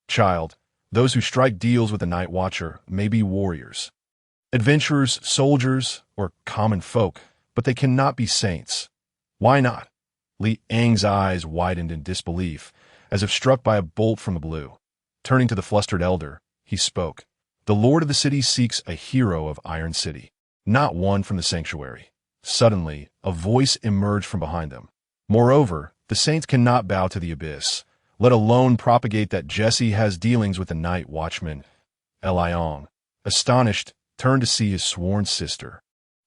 "Child, those who strike deals with the Night Watcher may be warriors, adventurers, soldiers, or common folk, but they cannot be saints." "Why not?" Li Ang's eyes widened in disbelief, as if struck by a bolt from the blue. Turning to the flustered Elder, he spoke. "The Lord of the city seeks a hero of Iron City, not one from the sanctuary." Suddenly, a voice emerged from behind them. "Moreover, the saints cannot bow to the abyss, let alone propagate that Jesse has dealings with the Night Watchman." Eliong, astonished, turned to see his sworn sister.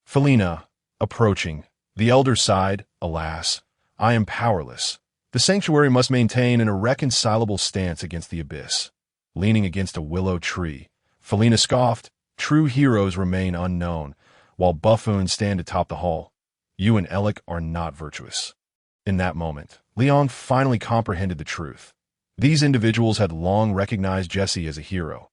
Felina, approaching. The Elder sighed, "Alas, I am powerless. The sanctuary must maintain an irreconcilable stance against the abyss." Leaning against a willow tree, Felina scoffed, "True heroes remain unknown, while buffoons stand atop the hall. You and Elec are not virtuous." In that moment, Leon finally comprehended the truth. These individuals had long recognized Jesse as a hero.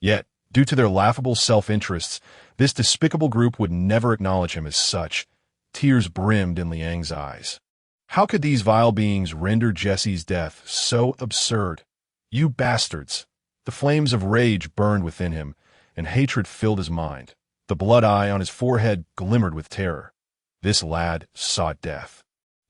Yet, due to their laughable self-interests, this despicable group would never acknowledge him as such. Tears brimmed in Liang's eyes. How could these vile beings render Jesse's death so absurd? "You bastards!" The flames of rage burned within him, and hatred filled his mind. The blood eye on his forehead glimmered with terror. This lad sought death.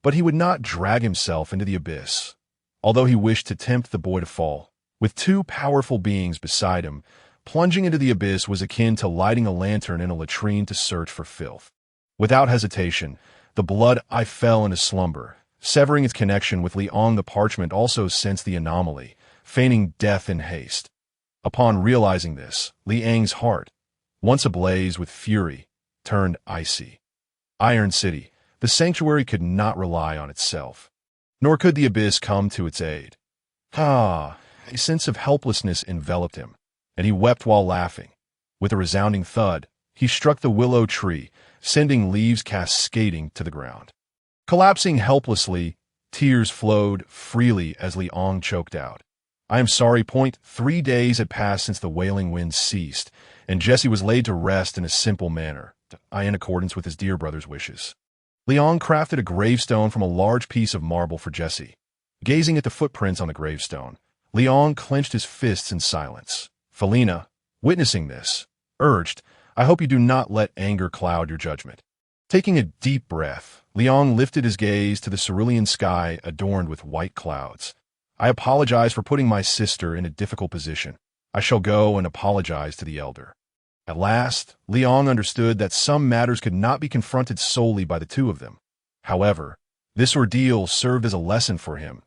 But he would not drag himself into the abyss, although he wished to tempt the boy to fall. With two powerful beings beside him, plunging into the abyss was akin to lighting a lantern in a latrine to search for filth. Without hesitation, the blood eye fell into slumber. Severing its connection with Liang, the parchment also sensed the anomaly, feigning death in haste. Upon realizing this, Liang's heart, once ablaze with fury, turned icy. Iron City, the sanctuary could not rely on itself, nor could the abyss come to its aid. A sense of helplessness enveloped him, and he wept while laughing. With a resounding thud, he struck the willow tree, sending leaves cascading to the ground. Collapsing helplessly, tears flowed freely as Liang choked out. "I am sorry. 3 days had passed since the wailing wind ceased, and Jesse was laid to rest in a simple manner, in accordance with his dear brother's wishes." Liang crafted a gravestone from a large piece of marble for Jesse. Gazing at the footprints on the gravestone, Leon clenched his fists in silence. Felina, witnessing this, urged, "I hope you do not let anger cloud your judgment." Taking a deep breath, Leon lifted his gaze to the cerulean sky adorned with white clouds. "I apologize for putting my sister in a difficult position. I shall go and apologize to the elder." At last, Leon understood that some matters could not be confronted solely by the two of them. However, this ordeal served as a lesson for him.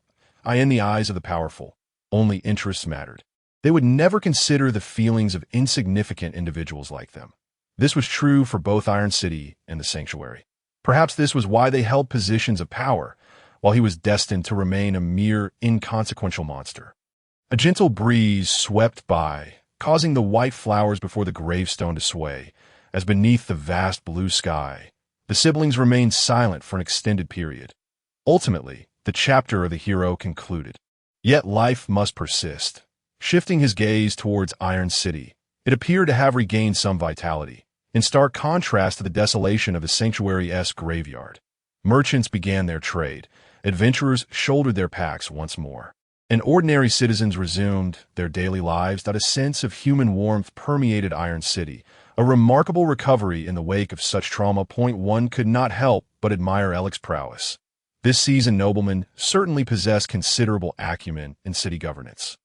In the eyes of the powerful, only interests mattered. They would never consider the feelings of insignificant individuals like them. This was true for both Iron City and the Sanctuary. Perhaps this was why they held positions of power, while he was destined to remain a mere inconsequential monster. A gentle breeze swept by, causing the white flowers before the gravestone to sway, as beneath the vast blue sky, the siblings remained silent for an extended period. Ultimately, the chapter of the hero concluded. Yet life must persist. Shifting his gaze towards Iron City, it appeared to have regained some vitality, in stark contrast to the desolation of the Sanctuary-esque graveyard. Merchants began their trade, adventurers shouldered their packs once more, and ordinary citizens resumed their daily lives. That a sense of human warmth permeated Iron City, a remarkable recovery in the wake of such trauma. One could not help but admire Alec's prowess. This seasoned nobleman certainly possessed considerable acumen in city governance.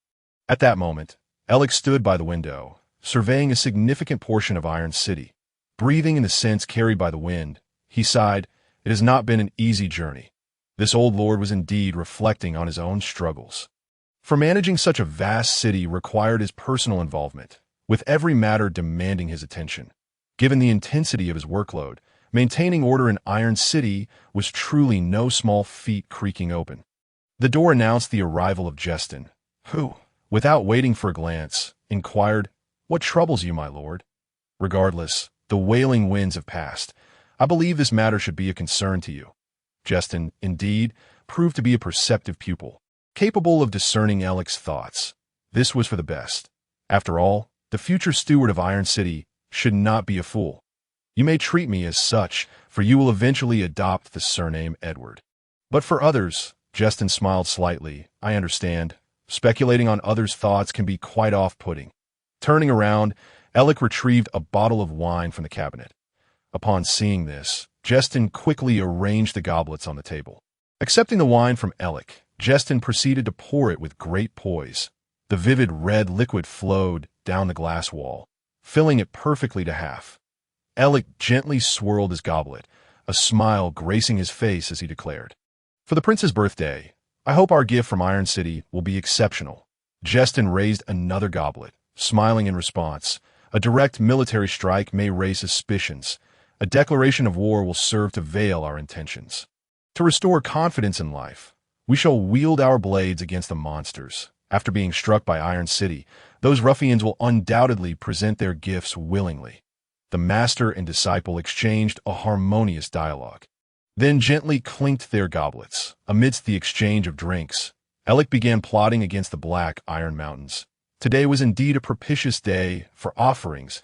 At that moment, Alec stood by the window, surveying a significant portion of Iron City. Breathing in the scents carried by the wind, he sighed, "It has not been an easy journey." This old lord was indeed reflecting on his own struggles. For managing such a vast city required his personal involvement, with every matter demanding his attention. Given the intensity of his workload, maintaining order in Iron City was truly no small feat. Creaking open, the door announced the arrival of Justin, who, without waiting for a glance, inquired, "What troubles you, my lord?" "Regardless, the wailing winds have passed. I believe this matter should be a concern to you." Justin, indeed, proved to be a perceptive pupil, capable of discerning Alec's thoughts. This was for the best. After all, the future steward of Iron City should not be a fool. "You may treat me as such, for you will eventually adopt the surname Edward. But for others," Justin smiled slightly, "I understand. Speculating on others' thoughts can be quite off-putting." Turning around, Alec retrieved a bottle of wine from the cabinet. Upon seeing this, Justin quickly arranged the goblets on the table. Accepting the wine from Alec, Justin proceeded to pour it with great poise. The vivid red liquid flowed down the glass wall, filling it perfectly to half. Alec gently swirled his goblet, a smile gracing his face as he declared, "For the prince's birthday, I hope our gift from Iron City will be exceptional." Justin raised another goblet, smiling in response. "A direct military strike may raise suspicions. A declaration of war will serve to veil our intentions. To restore confidence in life, we shall wield our blades against the monsters. After being struck by Iron City, those ruffians will undoubtedly present their gifts willingly." The master and disciple exchanged a harmonious dialogue, then gently clinked their goblets. Amidst the exchange of drinks, Alec began plotting against the Black Iron Mountains. Today was indeed a propitious day for offerings.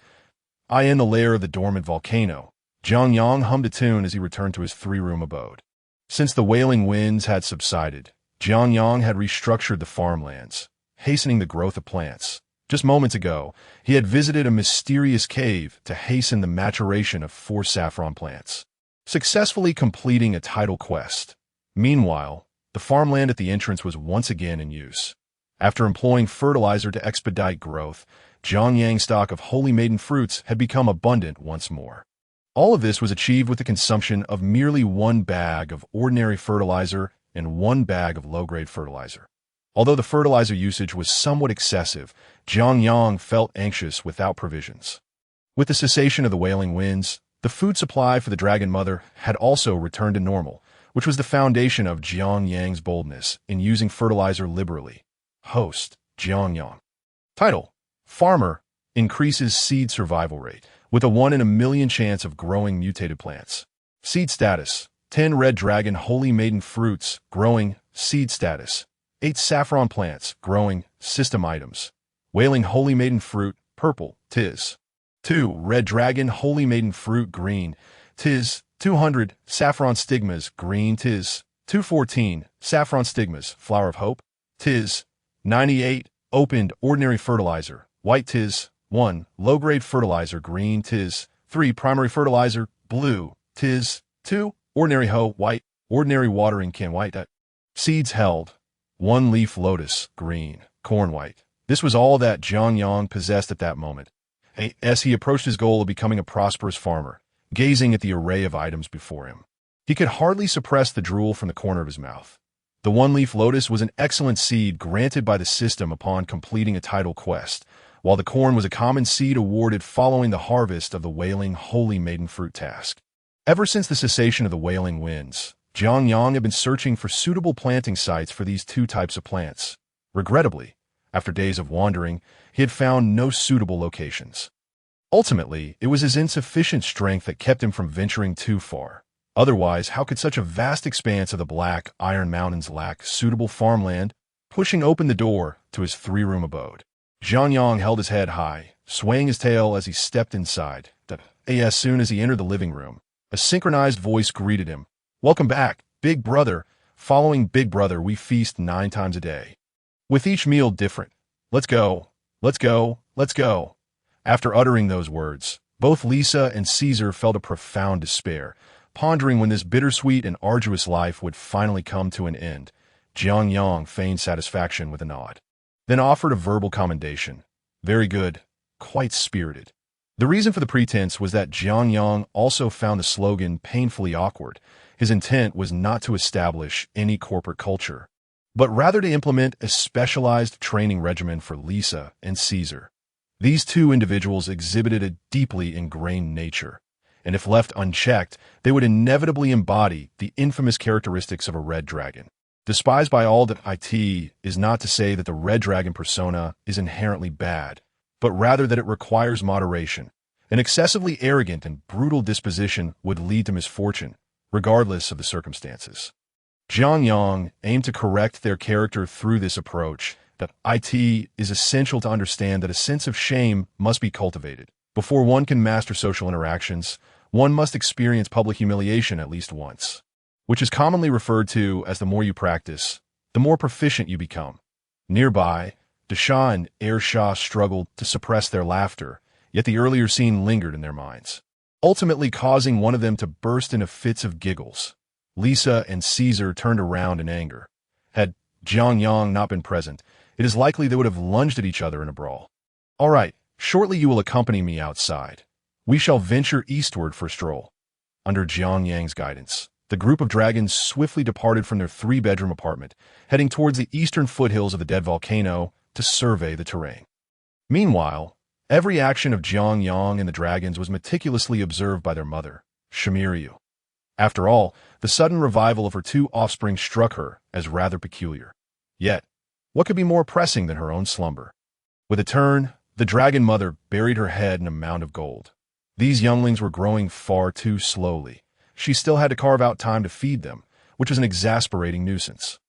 In the lair of the dormant volcano, Jiang Yang hummed a tune as he returned to his three-room abode. Since the wailing winds had subsided, Jiang Yang had restructured the farmlands, hastening the growth of plants. Just moments ago, he had visited a mysterious cave to hasten the maturation of 4 saffron plants, successfully completing a tidal quest. Meanwhile, the farmland at the entrance was once again in use. After employing fertilizer to expedite growth, Jiang Yang's stock of holy maiden fruits had become abundant once more. All of this was achieved with the consumption of merely 1 bag of ordinary fertilizer and 1 bag of low-grade fertilizer. Although the fertilizer usage was somewhat excessive, Jiang Yang felt anxious without provisions. With the cessation of the wailing winds, the food supply for the Dragon Mother had also returned to normal, which was the foundation of Jiang Yang's boldness in using fertilizer liberally. Host, Jiang Yang. Title: Farmer increases seed survival rate with a 1 in a million chance of growing mutated plants. Seed status: 10 red dragon holy maiden fruits, growing. Seed status: 8 saffron plants, growing. System items: wailing holy maiden fruit, purple, tis. 2 red dragon holy maiden fruit, green, tis. 200 saffron stigmas, green, tis. 214. Saffron stigmas, flower of hope. Tis. 98. Opened, ordinary fertilizer. White tis. 1. Low-grade fertilizer, green tis. 3. Primary fertilizer, blue tis. 2. Ordinary hoe, white. Ordinary watering can, white. Seeds held. 1 leaf lotus, green. Corn, white. This was all that Jiang Yang possessed at that moment. As he approached his goal of becoming a prosperous farmer, gazing at the array of items before him, he could hardly suppress the drool from the corner of his mouth. The 1-leaf lotus was an excellent seed granted by the system upon completing a title quest, while the corn was a common seed awarded following the harvest of the wailing holy maiden fruit task. Ever since the cessation of the wailing winds, Jiang Yang had been searching for suitable planting sites for these two types of plants. Regrettably, after days of wandering, he had found no suitable locations. Ultimately, it was his insufficient strength that kept him from venturing too far. Otherwise, how could such a vast expanse of the Black Iron Mountains lack suitable farmland? Pushing open the door to his 3-room abode, Jiang Yang held his head high, swaying his tail as he stepped inside. As soon as he entered the living room, a synchronized voice greeted him. "Welcome back, Big Brother. Following Big Brother, we feast 9 times a day, with each meal different. Let's go, let's go, let's go." After uttering those words, both Lisa and Caesar felt a profound despair, pondering when this bittersweet and arduous life would finally come to an end. Jiang Yang feigned satisfaction with a nod, then offered a verbal commendation. "Very good, quite spirited." The reason for the pretense was that Jiang Yang also found the slogan painfully awkward. His intent was not to establish any corporate culture, but rather to implement a specialized training regimen for Lisa and Caesar. These two individuals exhibited a deeply ingrained nature, and if left unchecked, they would inevitably embody the infamous characteristics of a red dragon. Despised by all that it is not to say that the red dragon persona is inherently bad, but rather that it requires moderation. An excessively arrogant and brutal disposition would lead to misfortune, regardless of the circumstances. Jiang Yang aimed to correct their character through this approach. That it is essential to understand that a sense of shame must be cultivated. Before one can master social interactions, one must experience public humiliation at least once, which is commonly referred to as the more you practice, the more proficient you become. Nearby, Desha and Shah struggled to suppress their laughter, yet the earlier scene lingered in their minds, ultimately causing one of them to burst into fits of giggles. Lisa and Caesar turned around in anger. Had Jiang Yang not been present, it is likely they would have lunged at each other in a brawl. "All right, shortly you will accompany me outside. We shall venture eastward for a stroll." Under Jiang Yang's guidance, the group of dragons swiftly departed from their 3-bedroom apartment, heading towards the eastern foothills of the dead volcano to survey the terrain. Meanwhile, every action of Jiang Yang and the dragons was meticulously observed by their mother, Shimiriu. After all, the sudden revival of her 2 offspring struck her as rather peculiar. Yet, what could be more pressing than her own slumber? With a turn, the dragon mother buried her head in a mound of gold. These younglings were growing far too slowly. She still had to carve out time to feed them, which was an exasperating nuisance.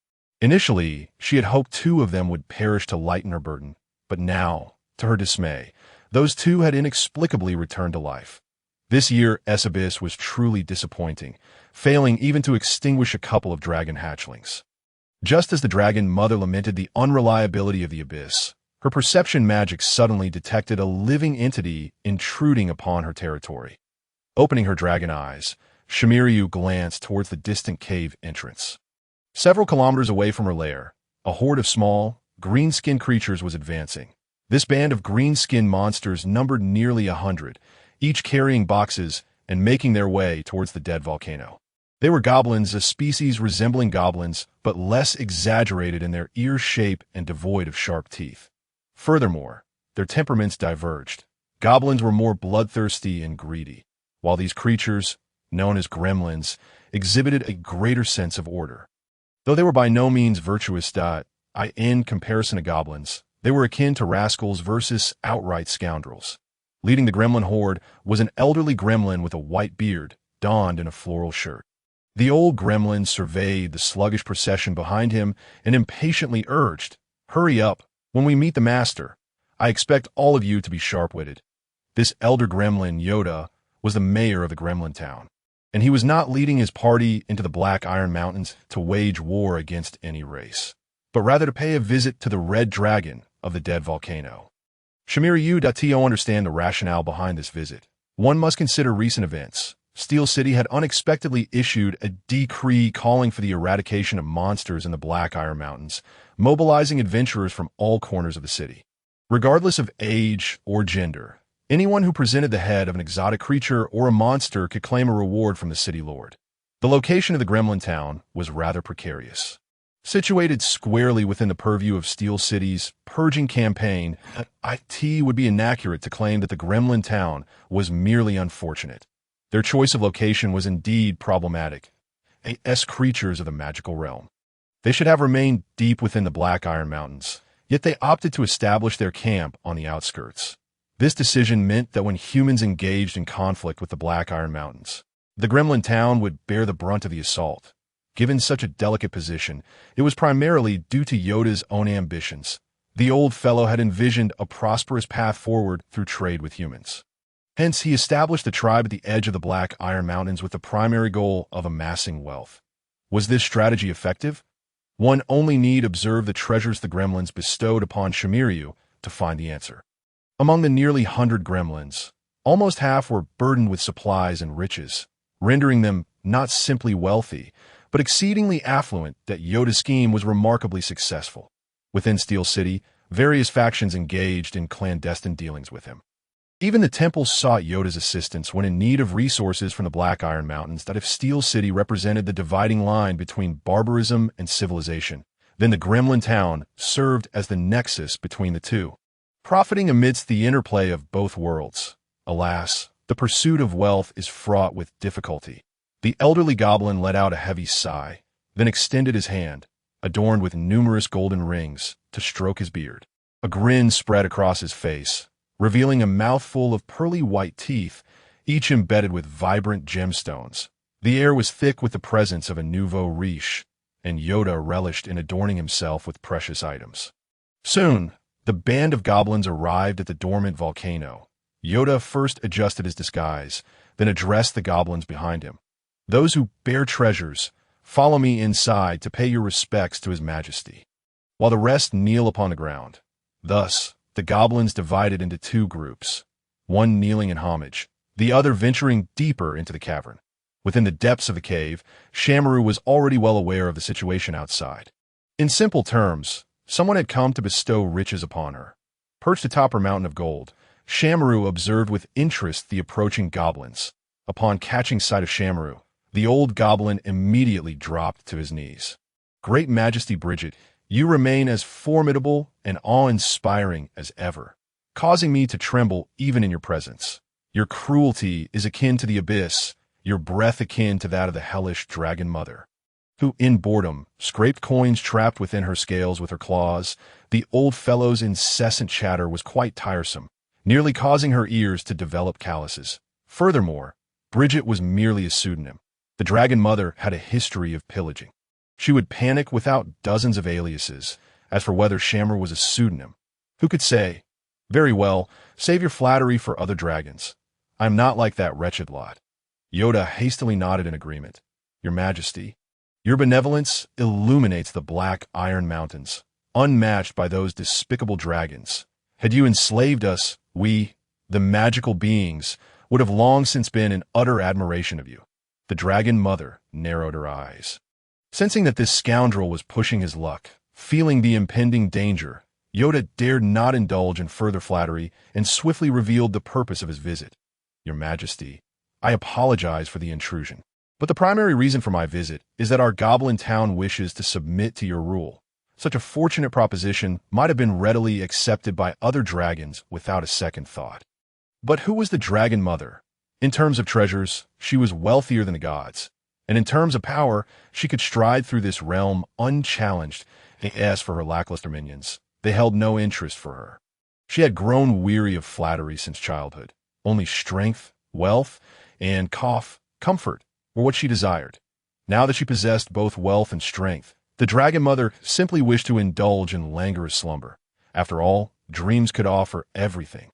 Initially, she had hoped 2 of them would perish to lighten her burden, but now, to her dismay, those 2 had inexplicably returned to life. This year, Abyss was truly disappointing, failing even to extinguish a couple of dragon hatchlings. Just as the dragon mother lamented the unreliability of the abyss, her perception magic suddenly detected a living entity intruding upon her territory. Opening her dragon eyes, Shimiriu glanced towards the distant cave entrance. Several kilometers away from her lair, a horde of small, green-skinned creatures was advancing. This band of green-skinned monsters numbered nearly 100, each carrying boxes and making their way towards the dead volcano. They were goblins, a species resembling goblins, but less exaggerated in their ear shape and devoid of sharp teeth. Furthermore, their temperaments diverged. Goblins were more bloodthirsty and greedy, while these creatures, known as gremlins, exhibited a greater sense of order. Though they were by no means virtuous, in comparison to goblins, they were akin to rascals versus outright scoundrels. Leading the gremlin horde was an elderly gremlin with a white beard, donned in a floral shirt. The old gremlin surveyed the sluggish procession behind him and impatiently urged, "Hurry up, when we meet the master. I expect all of you to be sharp-witted." This elder gremlin, Yoda, was the mayor of the gremlin town. And he was not leading his party into the Black Iron Mountains to wage war against any race, but rather to pay a visit to the red dragon of the dead volcano. Shimiri understand the rationale behind this visit. One must consider recent events. Steel City had unexpectedly issued a decree calling for the eradication of monsters in the Black Iron Mountains, mobilizing adventurers from all corners of the city. Regardless of age or gender, anyone who presented the head of an exotic creature or a monster could claim a reward from the city lord. The location of the Gremlin town was rather precarious. Situated squarely within the purview of Steel City's purging campaign, it would be inaccurate to claim that the Gremlin town was merely unfortunate. Their choice of location was indeed problematic. Creatures of the magical realm. They should have remained deep within the Black Iron Mountains, yet they opted to establish their camp on the outskirts. This decision meant that when humans engaged in conflict with the Black Iron Mountains, the Gremlin town would bear the brunt of the assault. Given such a delicate position, it was primarily due to Yoda's own ambitions. The old fellow had envisioned a prosperous path forward through trade with humans. Hence, he established a tribe at the edge of the Black Iron Mountains with the primary goal of amassing wealth. Was this strategy effective? One only need observe the treasures the gremlins bestowed upon Shimiri to find the answer. Among the nearly 100 gremlins, almost half were burdened with supplies and riches, rendering them not simply wealthy, but exceedingly affluent. That Yoda's scheme was remarkably successful. Within Steel City, various factions engaged in clandestine dealings with him. Even the temple sought Yoda's assistance when in need of resources from the Black Iron Mountains. That if Steel City represented the dividing line between barbarism and civilization, then the Gremlin town served as the nexus between the two, profiting amidst the interplay of both worlds. Alas, the pursuit of wealth is fraught with difficulty. The elderly goblin let out a heavy sigh, then extended his hand, adorned with numerous golden rings, to stroke his beard. A grin spread across his face, revealing a mouthful of pearly white teeth, each embedded with vibrant gemstones. The air was thick with the presence of a nouveau riche, and Yoda relished in adorning himself with precious items. Soon, the band of goblins arrived at the dormant volcano. Yoda first adjusted his disguise, then addressed the goblins behind him. "Those who bear treasures, follow me inside to pay your respects to His Majesty," while the rest kneel upon the ground. Thus, the goblins divided into two groups, one kneeling in homage, the other venturing deeper into the cavern. Within the depths of the cave, Shamaru was already well aware of the situation outside. In simple terms, someone had come to bestow riches upon her. Perched atop her mountain of gold, Shamaru observed with interest the approaching goblins. Upon catching sight of Shamaru, the old goblin immediately dropped to his knees. "Great Majesty Bridget, you remain as formidable and awe-inspiring as ever, causing me to tremble even in your presence. Your cruelty is akin to the abyss, your breath akin to that of the hellish dragon mother, who, in boredom, scraped coins trapped within her scales with her claws. The old fellow's incessant chatter was quite tiresome, nearly causing her ears to develop calluses. Furthermore, Bridget was merely a pseudonym. The dragon mother had a history of pillaging. She would panic without dozens of aliases. As for whether Shammer was a pseudonym, who could say? Very well, save your flattery for other dragons. I am not like that wretched lot." Yoda hastily nodded in agreement. "Your Majesty, your benevolence illuminates the Black Iron Mountains, unmatched by those despicable dragons. Had you enslaved us, we, the magical beings, would have long since been in utter admiration of you." The dragon mother narrowed her eyes. Sensing that this scoundrel was pushing his luck, feeling the impending danger, Yoda dared not indulge in further flattery and swiftly revealed the purpose of his visit. "Your Majesty, I apologize for the intrusion, but the primary reason for my visit is that our goblin town wishes to submit to your rule. Such a fortunate proposition might have been readily accepted by other dragons without a second thought. But who was the dragon mother? In terms of treasures, she was wealthier than the gods, and in terms of power, she could stride through this realm unchallenged. As for her lackluster minions, they held no interest for her. She had grown weary of flattery since childhood. Only strength, wealth, and comfort were what she desired. Now that she possessed both wealth and strength, the dragon mother simply wished to indulge in languorous slumber. After all, dreams could offer everything.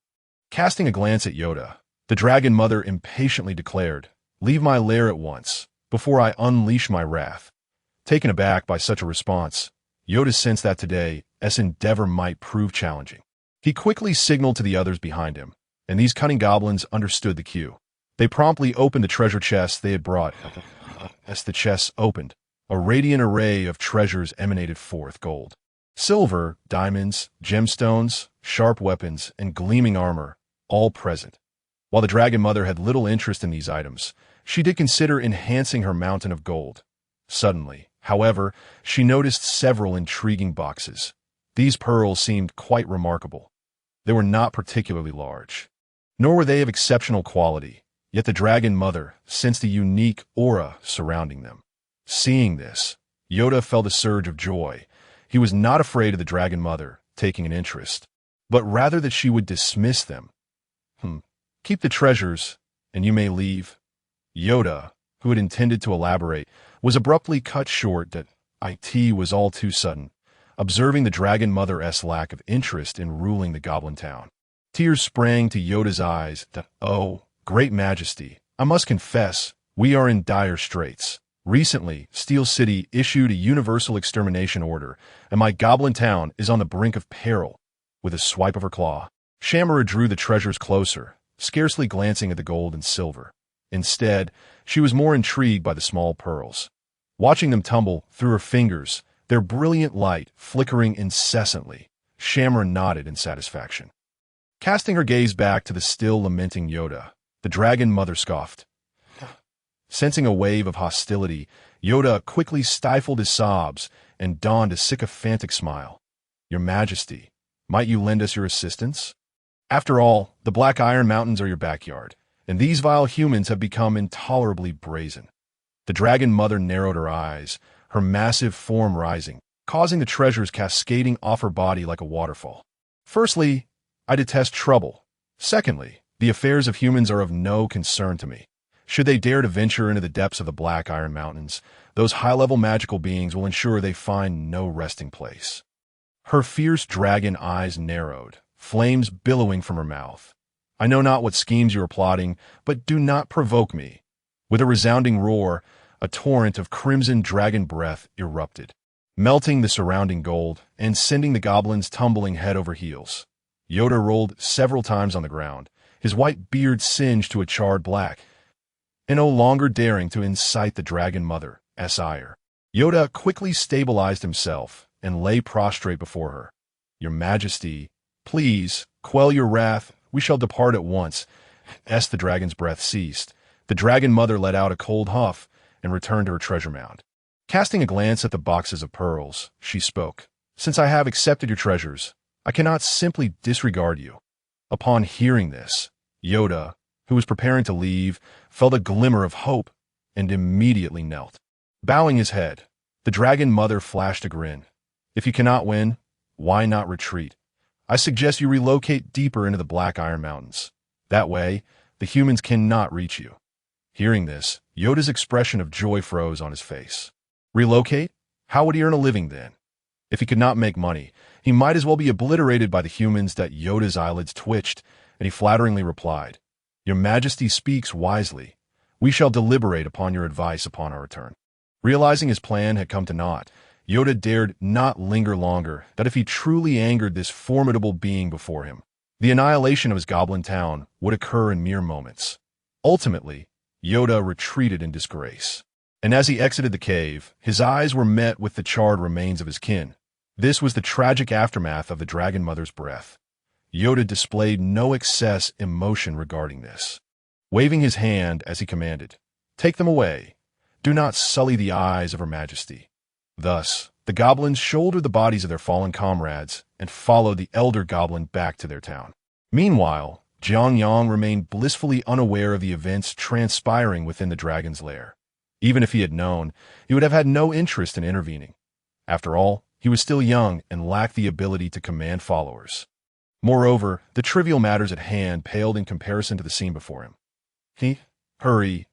Casting a glance at Yoda, the dragon mother impatiently declared, Leave my lair at once, before I unleash my wrath. Taken aback by such a response, Yoda sensed that today's endeavor might prove challenging. He quickly signaled to the others behind him, and these cunning goblins understood the cue. They promptly opened the treasure chest they had brought. As the chests opened, a radiant array of treasures emanated forth: gold, silver, diamonds, gemstones, sharp weapons, and gleaming armor, all present. While the Dragon Mother had little interest in these items, she did consider enhancing her mountain of gold. Suddenly, however, she noticed several intriguing boxes. These pearls seemed quite remarkable. They were not particularly large, nor were they of exceptional quality, yet the Dragon Mother sensed a unique aura surrounding them. Seeing this, Yoda felt a surge of joy. He was not afraid of the Dragon Mother taking an interest, but rather that she would dismiss them. Keep the treasures, and you may leave. Yoda, who had intended to elaborate, was abruptly cut short. That it was all too sudden, observing the Dragon Mother's lack of interest in ruling the Goblin Town. Tears sprang to Yoda's eyes. Oh, Great Majesty, I must confess, we are in dire straits. Recently, Steel City issued a universal extermination order, and my Goblin Town is on the brink of peril. With a swipe of her claw, Shamara drew the treasures closer, scarcely glancing at the gold and silver. Instead, she was more intrigued by the small pearls. Watching them tumble through her fingers, their brilliant light flickering incessantly, Shamara nodded in satisfaction. Casting her gaze back to the still lamenting Yoda, the Dragon Mother scoffed. Sensing a wave of hostility, Yoda quickly stifled his sobs and donned a sycophantic smile. Your Majesty, might you lend us your assistance? After all, the Black Iron Mountains are your backyard, and these vile humans have become intolerably brazen. The Dragon Mother narrowed her eyes, her massive form rising, causing the treasures cascading off her body like a waterfall. Firstly, I detest trouble. Secondly, the affairs of humans are of no concern to me. Should they dare to venture into the depths of the Black Iron Mountains, those high-level magical beings will ensure they find no resting place. Her fierce dragon eyes narrowed, flames billowing from her mouth. I know not what schemes you are plotting, but do not provoke me. With a resounding roar, a torrent of crimson dragon breath erupted, melting the surrounding gold and sending the goblins tumbling head over heels. Yoda rolled several times on the ground, his white beard singed to a charred black, and no longer daring to incite the Dragon Mother's ire. Yoda quickly stabilized himself and lay prostrate before her. Your Majesty, please, quell your wrath. We shall depart at once. As the dragon's breath ceased, the Dragon Mother let out a cold huff and returned to her treasure mound. Casting a glance at the boxes of pearls, she spoke. Since I have accepted your treasures, I cannot simply disregard you. Upon hearing this, Yoda, who was preparing to leave, felt a glimmer of hope and immediately knelt. Bowing his head, the Dragon Mother flashed a grin. If you cannot win, why not retreat? I suggest you relocate deeper into the Black Iron Mountains. That way, the humans cannot reach you. Hearing this, Yoda's expression of joy froze on his face. Relocate? How would he earn a living then? If he could not make money, he might as well be obliterated by the humans. That Yoda's eyelids twitched, and he flatteringly replied, Your Majesty speaks wisely. We shall deliberate upon your advice upon our return. Realizing his plan had come to naught, Yoda dared not linger longer. That if he truly angered this formidable being before him, the annihilation of his goblin town would occur in mere moments. Ultimately, Yoda retreated in disgrace, and as he exited the cave, his eyes were met with the charred remains of his kin. This was the tragic aftermath of the Dragon Mother's breath. Yoda displayed no excess emotion regarding this, waving his hand as he commanded, Take them away. Do not sully the eyes of Her Majesty. Thus, the goblins shouldered the bodies of their fallen comrades and followed the elder goblin back to their town. Meanwhile, Jiang Yang remained blissfully unaware of the events transpiring within the dragon's lair. Even if he had known, he would have had no interest in intervening. After all, he was still young and lacked the ability to command followers. Moreover, the trivial matters at hand paled in comparison to the scene before him. Hurry,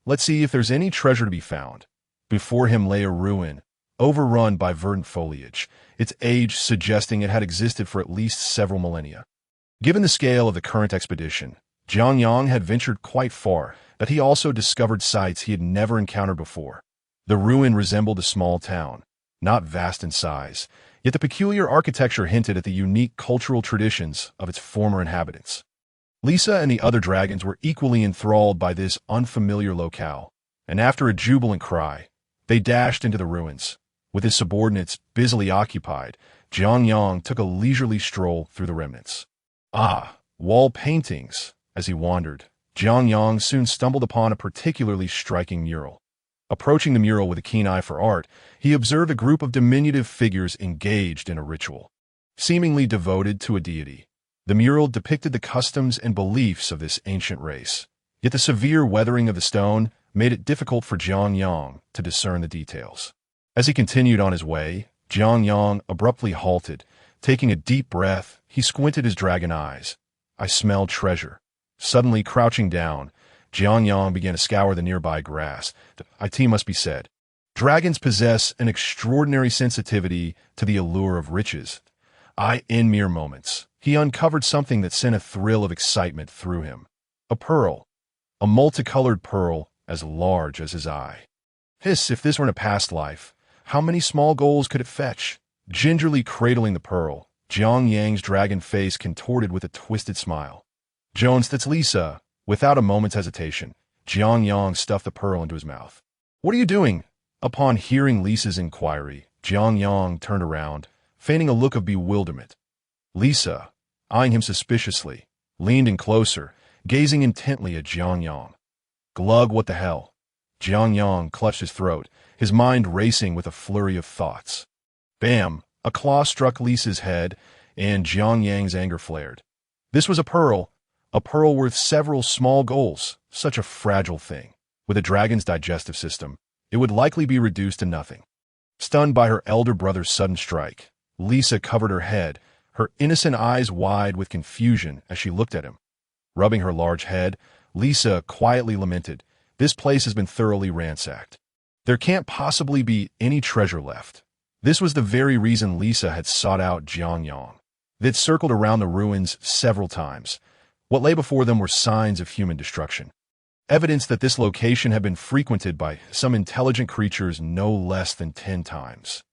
let's see if there's any treasure to be found. Before him lay a ruin, overrun by verdant foliage, its age suggesting it had existed for at least several millennia. Given the scale of the current expedition, Jiang Yang had ventured quite far. but he also discovered sights he had never encountered before. The ruin resembled a small town, not vast in size, yet the peculiar architecture hinted at the unique cultural traditions of its former inhabitants. Lisa and the other dragons were equally enthralled by this unfamiliar locale, and after a jubilant cry, they dashed into the ruins. With his subordinates busily occupied, Jiangyang took a leisurely stroll through the remnants. Ah, wall paintings! As he wandered, Jiangyang soon stumbled upon a particularly striking mural. Approaching the mural with a keen eye for art, he observed a group of diminutive figures engaged in a ritual, seemingly devoted to a deity. The mural depicted the customs and beliefs of this ancient race, yet the severe weathering of the stone made it difficult for Jiangyang to discern the details. As he continued on his way, Jiangyang abruptly halted. Taking a deep breath, he squinted his dragon eyes. I smelled treasure. Suddenly crouching down, Jiangyang began to scour the nearby grass. It must be said, dragons possess an extraordinary sensitivity to the allure of riches. In mere moments, he uncovered something that sent a thrill of excitement through him. A pearl. A multicolored pearl as large as his eye. If this were in a past life, how many small goals could it fetch? Gingerly cradling the pearl, Jiangyang's dragon face contorted with a twisted smile. Jones, that's Lisa. Without a moment's hesitation, Jiangyang stuffed the pearl into his mouth. What are you doing? Upon hearing Lisa's inquiry, Jiangyang turned around, feigning a look of bewilderment. Lisa, eyeing him suspiciously, leaned in closer, gazing intently at Jiangyang. Glug, what the hell? Jiangyang clutched his throat, his mind racing with a flurry of thoughts. Bam! A claw struck Lisa's head, and Jiangyang's anger flared. This was a pearl worth several small goals, such a fragile thing. With a dragon's digestive system, it would likely be reduced to nothing. Stunned by her elder brother's sudden strike, Lisa covered her head, her innocent eyes wide with confusion as she looked at him. Rubbing her large head, Lisa quietly lamented, "This place has been thoroughly ransacked. There can't possibly be any treasure left." This was the very reason Lisa had sought out Jiangyang. They'd circled around the ruins several times. What lay before them were signs of human destruction. Evidence that this location had been frequented by some intelligent creatures no less than 10 times.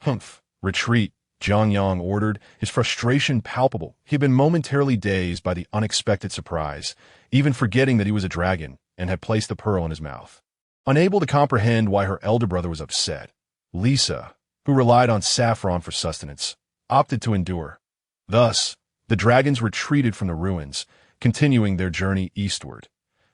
Humph! Retreat, Jiangyang ordered, his frustration palpable. He had been momentarily dazed by the unexpected surprise, even forgetting that he was a dragon and had placed the pearl in his mouth. Unable to comprehend why her elder brother was upset, Lisa, who relied on saffron for sustenance, opted to endure. Thus, the dragons retreated from the ruins, continuing their journey eastward.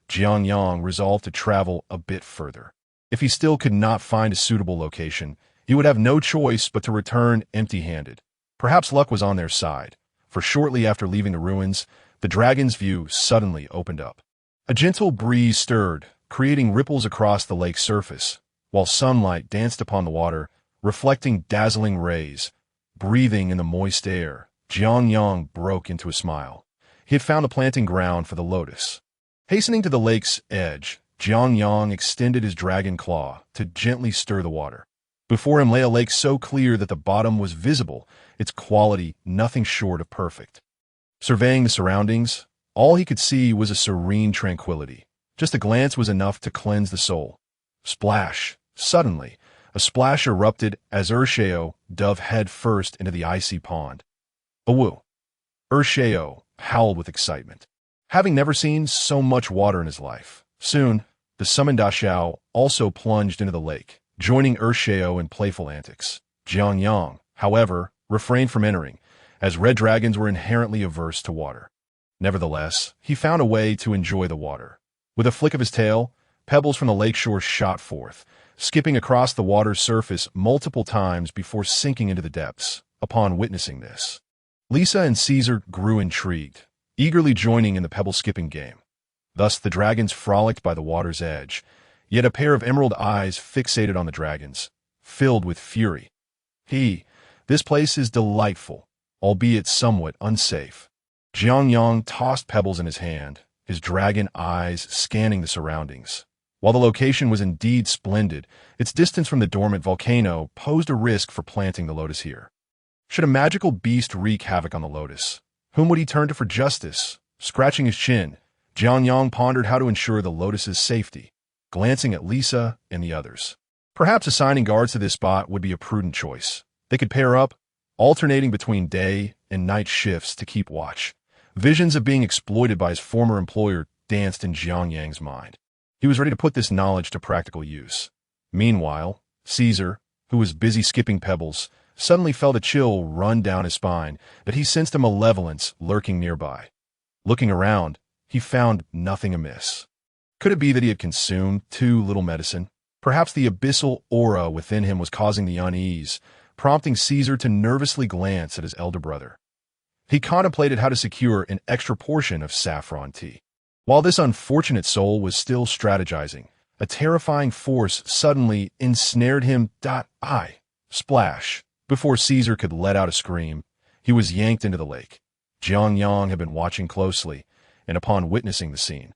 Jiangyang resolved to travel a bit further. If he still could not find a suitable location, he would have no choice but to return empty-handed. Perhaps luck was on their side, for shortly after leaving the ruins, the dragon's view suddenly opened up. A gentle breeze stirred, creating ripples across the lake's surface, while sunlight danced upon the water, reflecting dazzling rays. Breathing in the moist air, Jiangyang broke into a smile. He had found a planting ground for the lotus. Hastening to the lake's edge, Jiangyang extended his dragon claw to gently stir the water. Before him lay a lake so clear that the bottom was visible, its quality nothing short of perfect. Surveying the surroundings, all he could see was a serene tranquility. Just a glance was enough to cleanse the soul. Splash! Suddenly, a splash erupted as Urshao dove head first into the icy pond. Awoo! Urshao howled with excitement, having never seen so much water in his life. Soon, the summoned Ashao also plunged into the lake, joining Urshao in playful antics. Jiangyang, however, refrained from entering, as red dragons were inherently averse to water. Nevertheless, he found a way to enjoy the water. With a flick of his tail, pebbles from the lakeshore shot forth, skipping across the water's surface multiple times before sinking into the depths. Upon witnessing this, Lisa and Caesar grew intrigued, eagerly joining in the pebble-skipping game. Thus the dragons frolicked by the water's edge, yet a pair of emerald eyes fixated on the dragons, filled with fury. This place is delightful, albeit somewhat unsafe. Jiangyang tossed pebbles in his hand, his dragon eyes scanning the surroundings. While the location was indeed splendid, its distance from the dormant volcano posed a risk for planting the lotus here. Should a magical beast wreak havoc on the lotus, whom would he turn to for justice? Scratching his chin, Jiang pondered how to ensure the Lotus's safety, glancing at Lisa and the others. Perhaps assigning guards to this spot would be a prudent choice. They could pair up, alternating between day and night shifts to keep watch. Visions of being exploited by his former employer danced in Jiang mind. He was ready to put this knowledge to practical use. Meanwhile, Caesar, who was busy skipping pebbles, suddenly felt a chill run down his spine, but he sensed a malevolence lurking nearby. Looking around, he found nothing amiss. Could it be that he had consumed too little medicine? Perhaps the abyssal aura within him was causing the unease, prompting Caesar to nervously glance at his elder brother. He contemplated how to secure an extra portion of saffron tea. While this unfortunate soul was still strategizing, a terrifying force suddenly ensnared him. Splash! Before Caesar could let out a scream, he was yanked into the lake. Jiang had been watching closely, and upon witnessing the scene,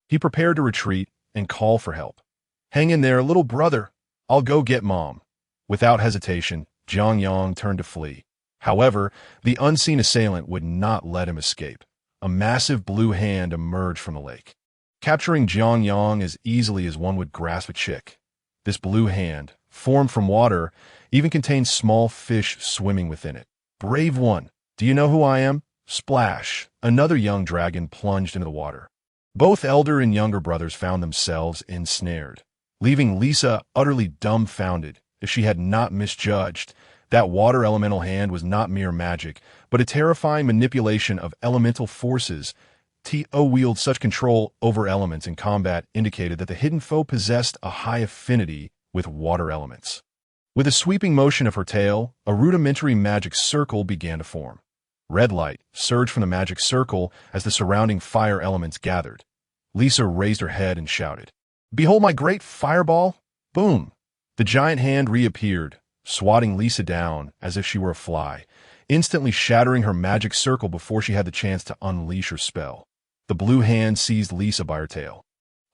he prepared to retreat and call for help. "Hang in there, little brother. I'll go get Mom." Without hesitation, Jiang turned to flee. However, the unseen assailant would not let him escape. A massive blue hand emerged from the lake, capturing Jiang as easily as one would grasp a chick. This blue hand, formed from water, even contained small fish swimming within it. "Brave one, do you know who I am?" Splash! Another young dragon plunged into the water. Both elder and younger brothers found themselves ensnared, leaving Lisa utterly dumbfounded. If she had not misjudged, that water elemental hand was not mere magic, but a terrifying manipulation of elemental forces. To wield such control over elements in combat indicated that the hidden foe possessed a high affinity with water elements. With a sweeping motion of her tail, a rudimentary magic circle began to form. Red light surged from the magic circle as the surrounding fire elements gathered. Lisa raised her head and shouted, "Behold my great fireball!" Boom! The giant hand reappeared, swatting Lisa down as if she were a fly, instantly shattering her magic circle before she had the chance to unleash her spell. The blue hand seized Lisa by her tail.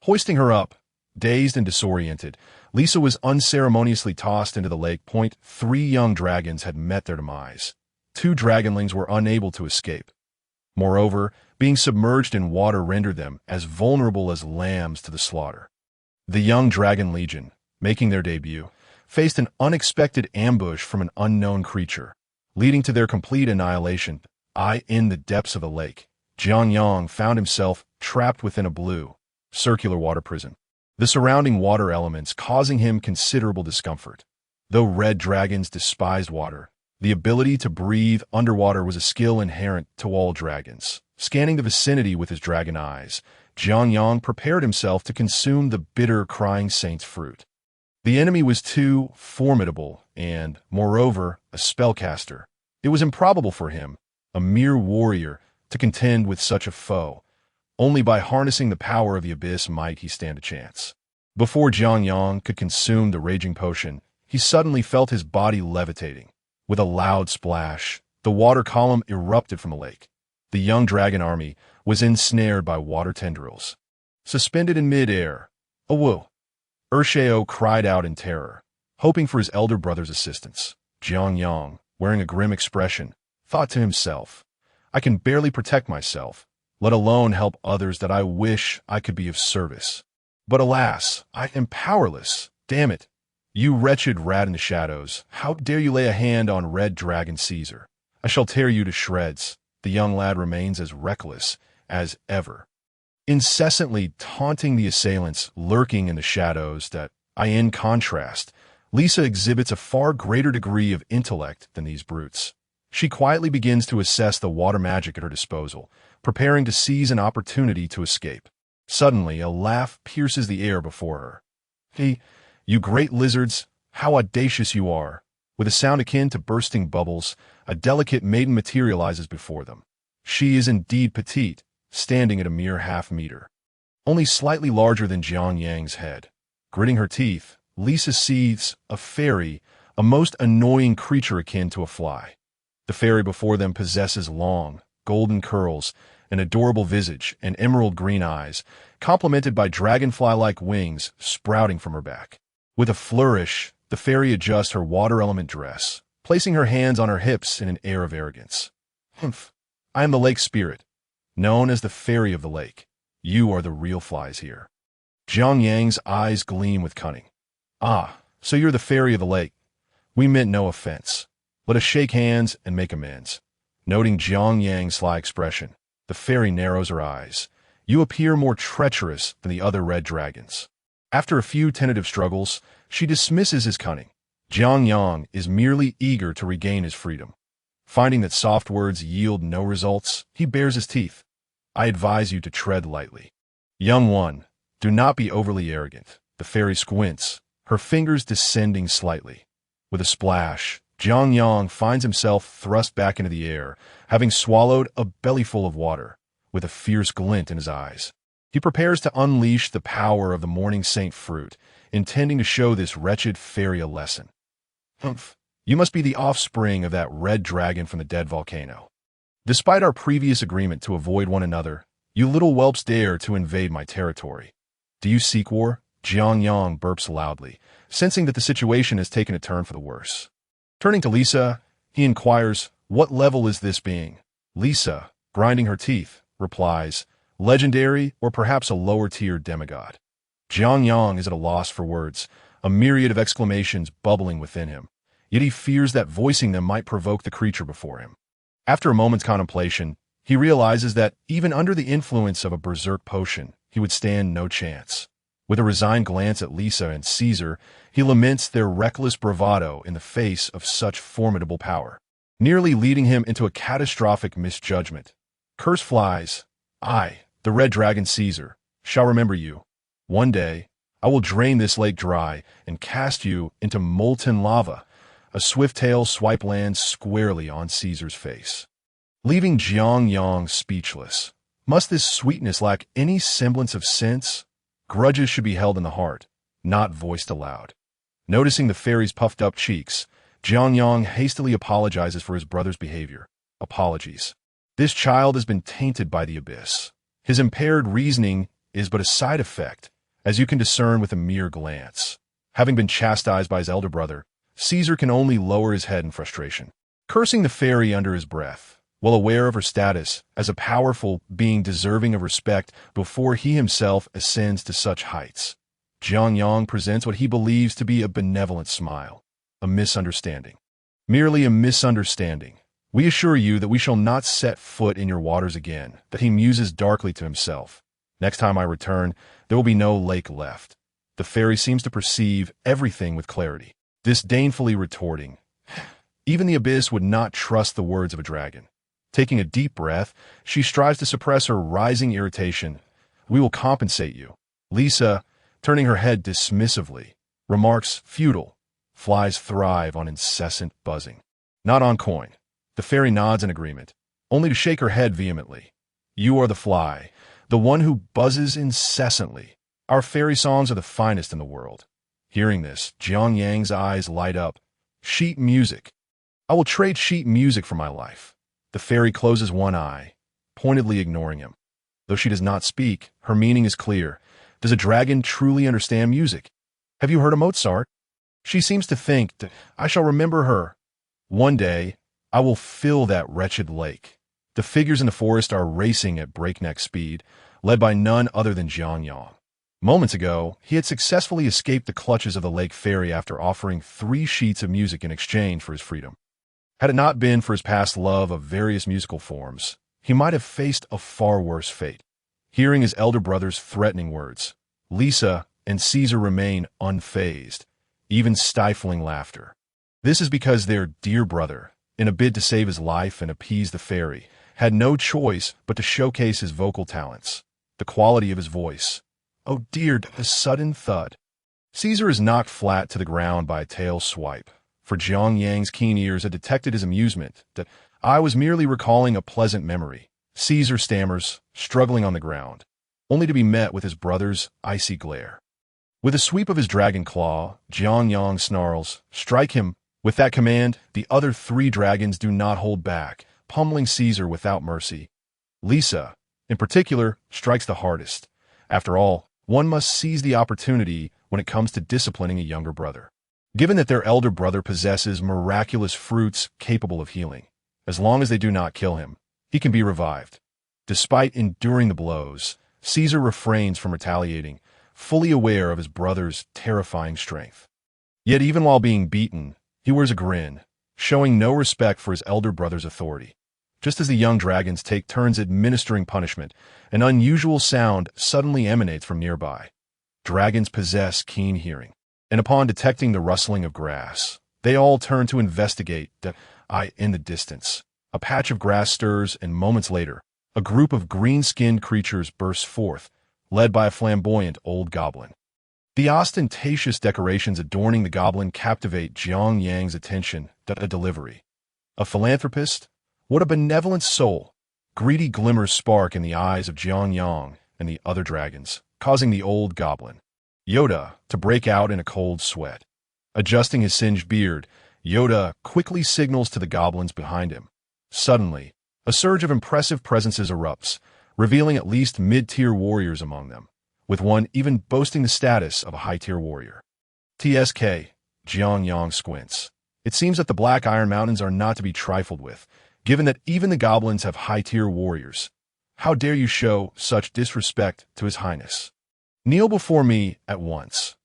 Hoisting her up, dazed and disoriented, Lisa was unceremoniously tossed into the lake. 3 young dragons had met their demise. 2 dragonlings were unable to escape. Moreover, being submerged in water rendered them as vulnerable as lambs to the slaughter. The young dragon legion, making their debut, faced an unexpected ambush from an unknown creature, leading to their complete annihilation. In the depths of the lake, Jiang found himself trapped within a blue, circular water prison, the surrounding water elements causing him considerable discomfort. Though red dragons despised water, the ability to breathe underwater was a skill inherent to all dragons. Scanning the vicinity with his dragon eyes, Jiang prepared himself to consume the bitter crying saint's fruit. The enemy was too formidable and, moreover, a spellcaster. It was improbable for him, a mere warrior, to contend with such a foe. Only by harnessing the power of the abyss might he stand a chance. Before Jiang could consume the raging potion, he suddenly felt his body levitating. With a loud splash, the water column erupted from the lake. The young dragon army was ensnared by water tendrils. Suspended in mid-air, "Awoo!" Urshao cried out in terror, hoping for his elder brother's assistance. Jiang, wearing a grim expression, thought to himself, "I can barely protect myself, let alone help others that I wish I could be of service. But alas, I am powerless. Damn it. You wretched rat in the shadows, how dare you lay a hand on Red Dragon Caesar? I shall tear you to shreds." The young lad remains as reckless as ever, incessantly taunting the assailants lurking in the shadows. In contrast, Lisa exhibits a far greater degree of intellect than these brutes. She quietly begins to assess the water magic at her disposal, preparing to seize an opportunity to escape. Suddenly, a laugh pierces the air before her. "You great lizards, how audacious you are!" With a sound akin to bursting bubbles, a delicate maiden materializes before them. She is indeed petite, standing at a mere half-meter, only slightly larger than Jiang's head. Gritting her teeth, Lisa sees a fairy, a most annoying creature akin to a fly. The fairy before them possesses long, golden curls, an adorable visage, and emerald green eyes, complemented by dragonfly-like wings sprouting from her back. With a flourish, the fairy adjusts her water element dress, placing her hands on her hips in an air of arrogance. "Humph! I am the lake spirit, known as the Fairy of the Lake. You are the real flies here. Jiang Yang's eyes gleam with cunning. Ah, so you're the fairy of the lake. We meant no offense. Let us shake hands and make amends. Noting Jiang Yang's sly expression, the fairy narrows her eyes. You appear more treacherous than the other red dragons. After a few tentative struggles, she dismisses his cunning. Jiang Yang is merely eager to regain his freedom. Finding that soft words yield no results, he bares his teeth. I advise you to tread lightly. Young one, do not be overly arrogant. The fairy squints, her fingers descending slightly. With a splash, Jiang Yang finds himself thrust back into the air, having swallowed a bellyful of water, with a fierce glint in his eyes. He prepares to unleash the power of the morning saint fruit, intending to show this wretched fairy a lesson. Humph, you must be the offspring of that red dragon from the dead volcano. Despite our previous agreement to avoid one another, you little whelps dare to invade my territory. Do you seek war? Jiang Yang burps loudly, sensing that the situation has taken a turn for the worse. Turning to Lisa, he inquires, what level is this being? Lisa, grinding her teeth, replies, legendary or perhaps a lower-tier demigod. Jiang Yang is at a loss for words, a myriad of exclamations bubbling within him, yet he fears that voicing them might provoke the creature before him. After a moment's contemplation, he realizes that even under the influence of a berserk potion, he would stand no chance. With a resigned glance at Lisa and Caesar, he laments their reckless bravado in the face of such formidable power, nearly leading him into a catastrophic misjudgment. Curse flies! I, the red dragon Caesar, shall remember you. One day, I will drain this lake dry and cast you into molten lava. A swift tail swipe lands squarely on Caesar's face, leaving Jiang Yang speechless. Must this sweetness lack any semblance of sense? Grudges should be held in the heart, not voiced aloud. Noticing the fairy's puffed-up cheeks, Jiang Yang hastily apologizes for his brother's behavior. Apologies. This child has been tainted by the abyss. His impaired reasoning is but a side effect, as you can discern with a mere glance. Having been chastised by his elder brother, Caesar can only lower his head in frustration, cursing the fairy under his breath, well aware of her status as a powerful being deserving of respect before he himself ascends to such heights. Jiang Yang presents what he believes to be a benevolent smile. A misunderstanding. Merely a misunderstanding. We assure you that we shall not set foot in your waters again, that he muses darkly to himself. Next time I return, there will be no lake left. The fairy seems to perceive everything with clarity, disdainfully retorting, even the abyss would not trust the words of a dragon. Taking a deep breath, she strives to suppress her rising irritation. We will compensate you. Lisa, turning her head dismissively, remarks, futile. Flies thrive on incessant buzzing. Not on coin. The fairy nods in agreement, only to shake her head vehemently. You are the fly, the one who buzzes incessantly. Our fairy songs are the finest in the world. Hearing this, Jiang Yang's eyes light up. Sheet music. I will trade sheet music for my life. The fairy closes one eye, pointedly ignoring him. Though she does not speak, her meaning is clear. Does a dragon truly understand music? Have you heard of Mozart? She seems to think that I shall remember her. One day, I will fill that wretched lake. The figures in the forest are racing at breakneck speed, led by none other than Jiang Yang. Moments ago, he had successfully escaped the clutches of the lake fairy after offering 3 sheets of music in exchange for his freedom. Had it not been for his past love of various musical forms, he might have faced a far worse fate. Hearing his elder brother's threatening words, Lisa and Caesar remain unfazed, even stifling laughter. This is because their dear brother, in a bid to save his life and appease the fairy, had no choice but to showcase his vocal talents, the quality of his voice. Oh dear, the sudden thud. Caesar is knocked flat to the ground by a tail swipe, for Jiang Yang's keen ears had detected his amusement, that I was merely recalling a pleasant memory. Caesar stammers, struggling on the ground, only to be met with his brother's icy glare. With a sweep of his dragon claw, Jiang Yang snarls, strike him. With that command, the other 3 dragons do not hold back, pummeling Caesar without mercy. Lisa, in particular, strikes the hardest. After all, one must seize the opportunity when it comes to disciplining a younger brother. Given that their elder brother possesses miraculous fruits capable of healing, as long as they do not kill him, he can be revived. Despite enduring the blows, Caesar refrains from retaliating, fully aware of his brother's terrifying strength. Yet even while being beaten, he wears a grin, showing no respect for his elder brother's authority. Just as the young dragons take turns administering punishment, an unusual sound suddenly emanates from nearby. Dragons possess keen hearing, and upon detecting the rustling of grass, they all turn to investigate. In the distance, a patch of grass stirs, and moments later, a group of green-skinned creatures bursts forth, led by a flamboyant old goblin. The ostentatious decorations adorning the goblin captivate Jiang Yang's attention. A delivery. A philanthropist? What a benevolent soul! Greedy glimmers spark in the eyes of Jiang Yang and the other dragons, causing the old goblin, Yoda, to break out in a cold sweat. Adjusting his singed beard, Yoda quickly signals to the goblins behind him. Suddenly, a surge of impressive presences erupts, revealing at least mid-tier warriors among them, with one even boasting the status of a high-tier warrior. TSK, Jiang Yang squints. It seems that the Black Iron Mountains are not to be trifled with, given that even the goblins have high-tier warriors. How dare you show such disrespect to His Highness? Kneel before me at once.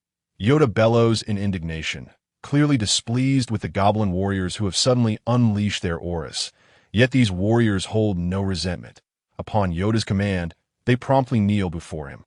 Yoda bellows in indignation, clearly displeased with the goblin warriors who have suddenly unleashed their auras. Yet these warriors hold no resentment. Upon Yoda's command, they promptly kneel before him.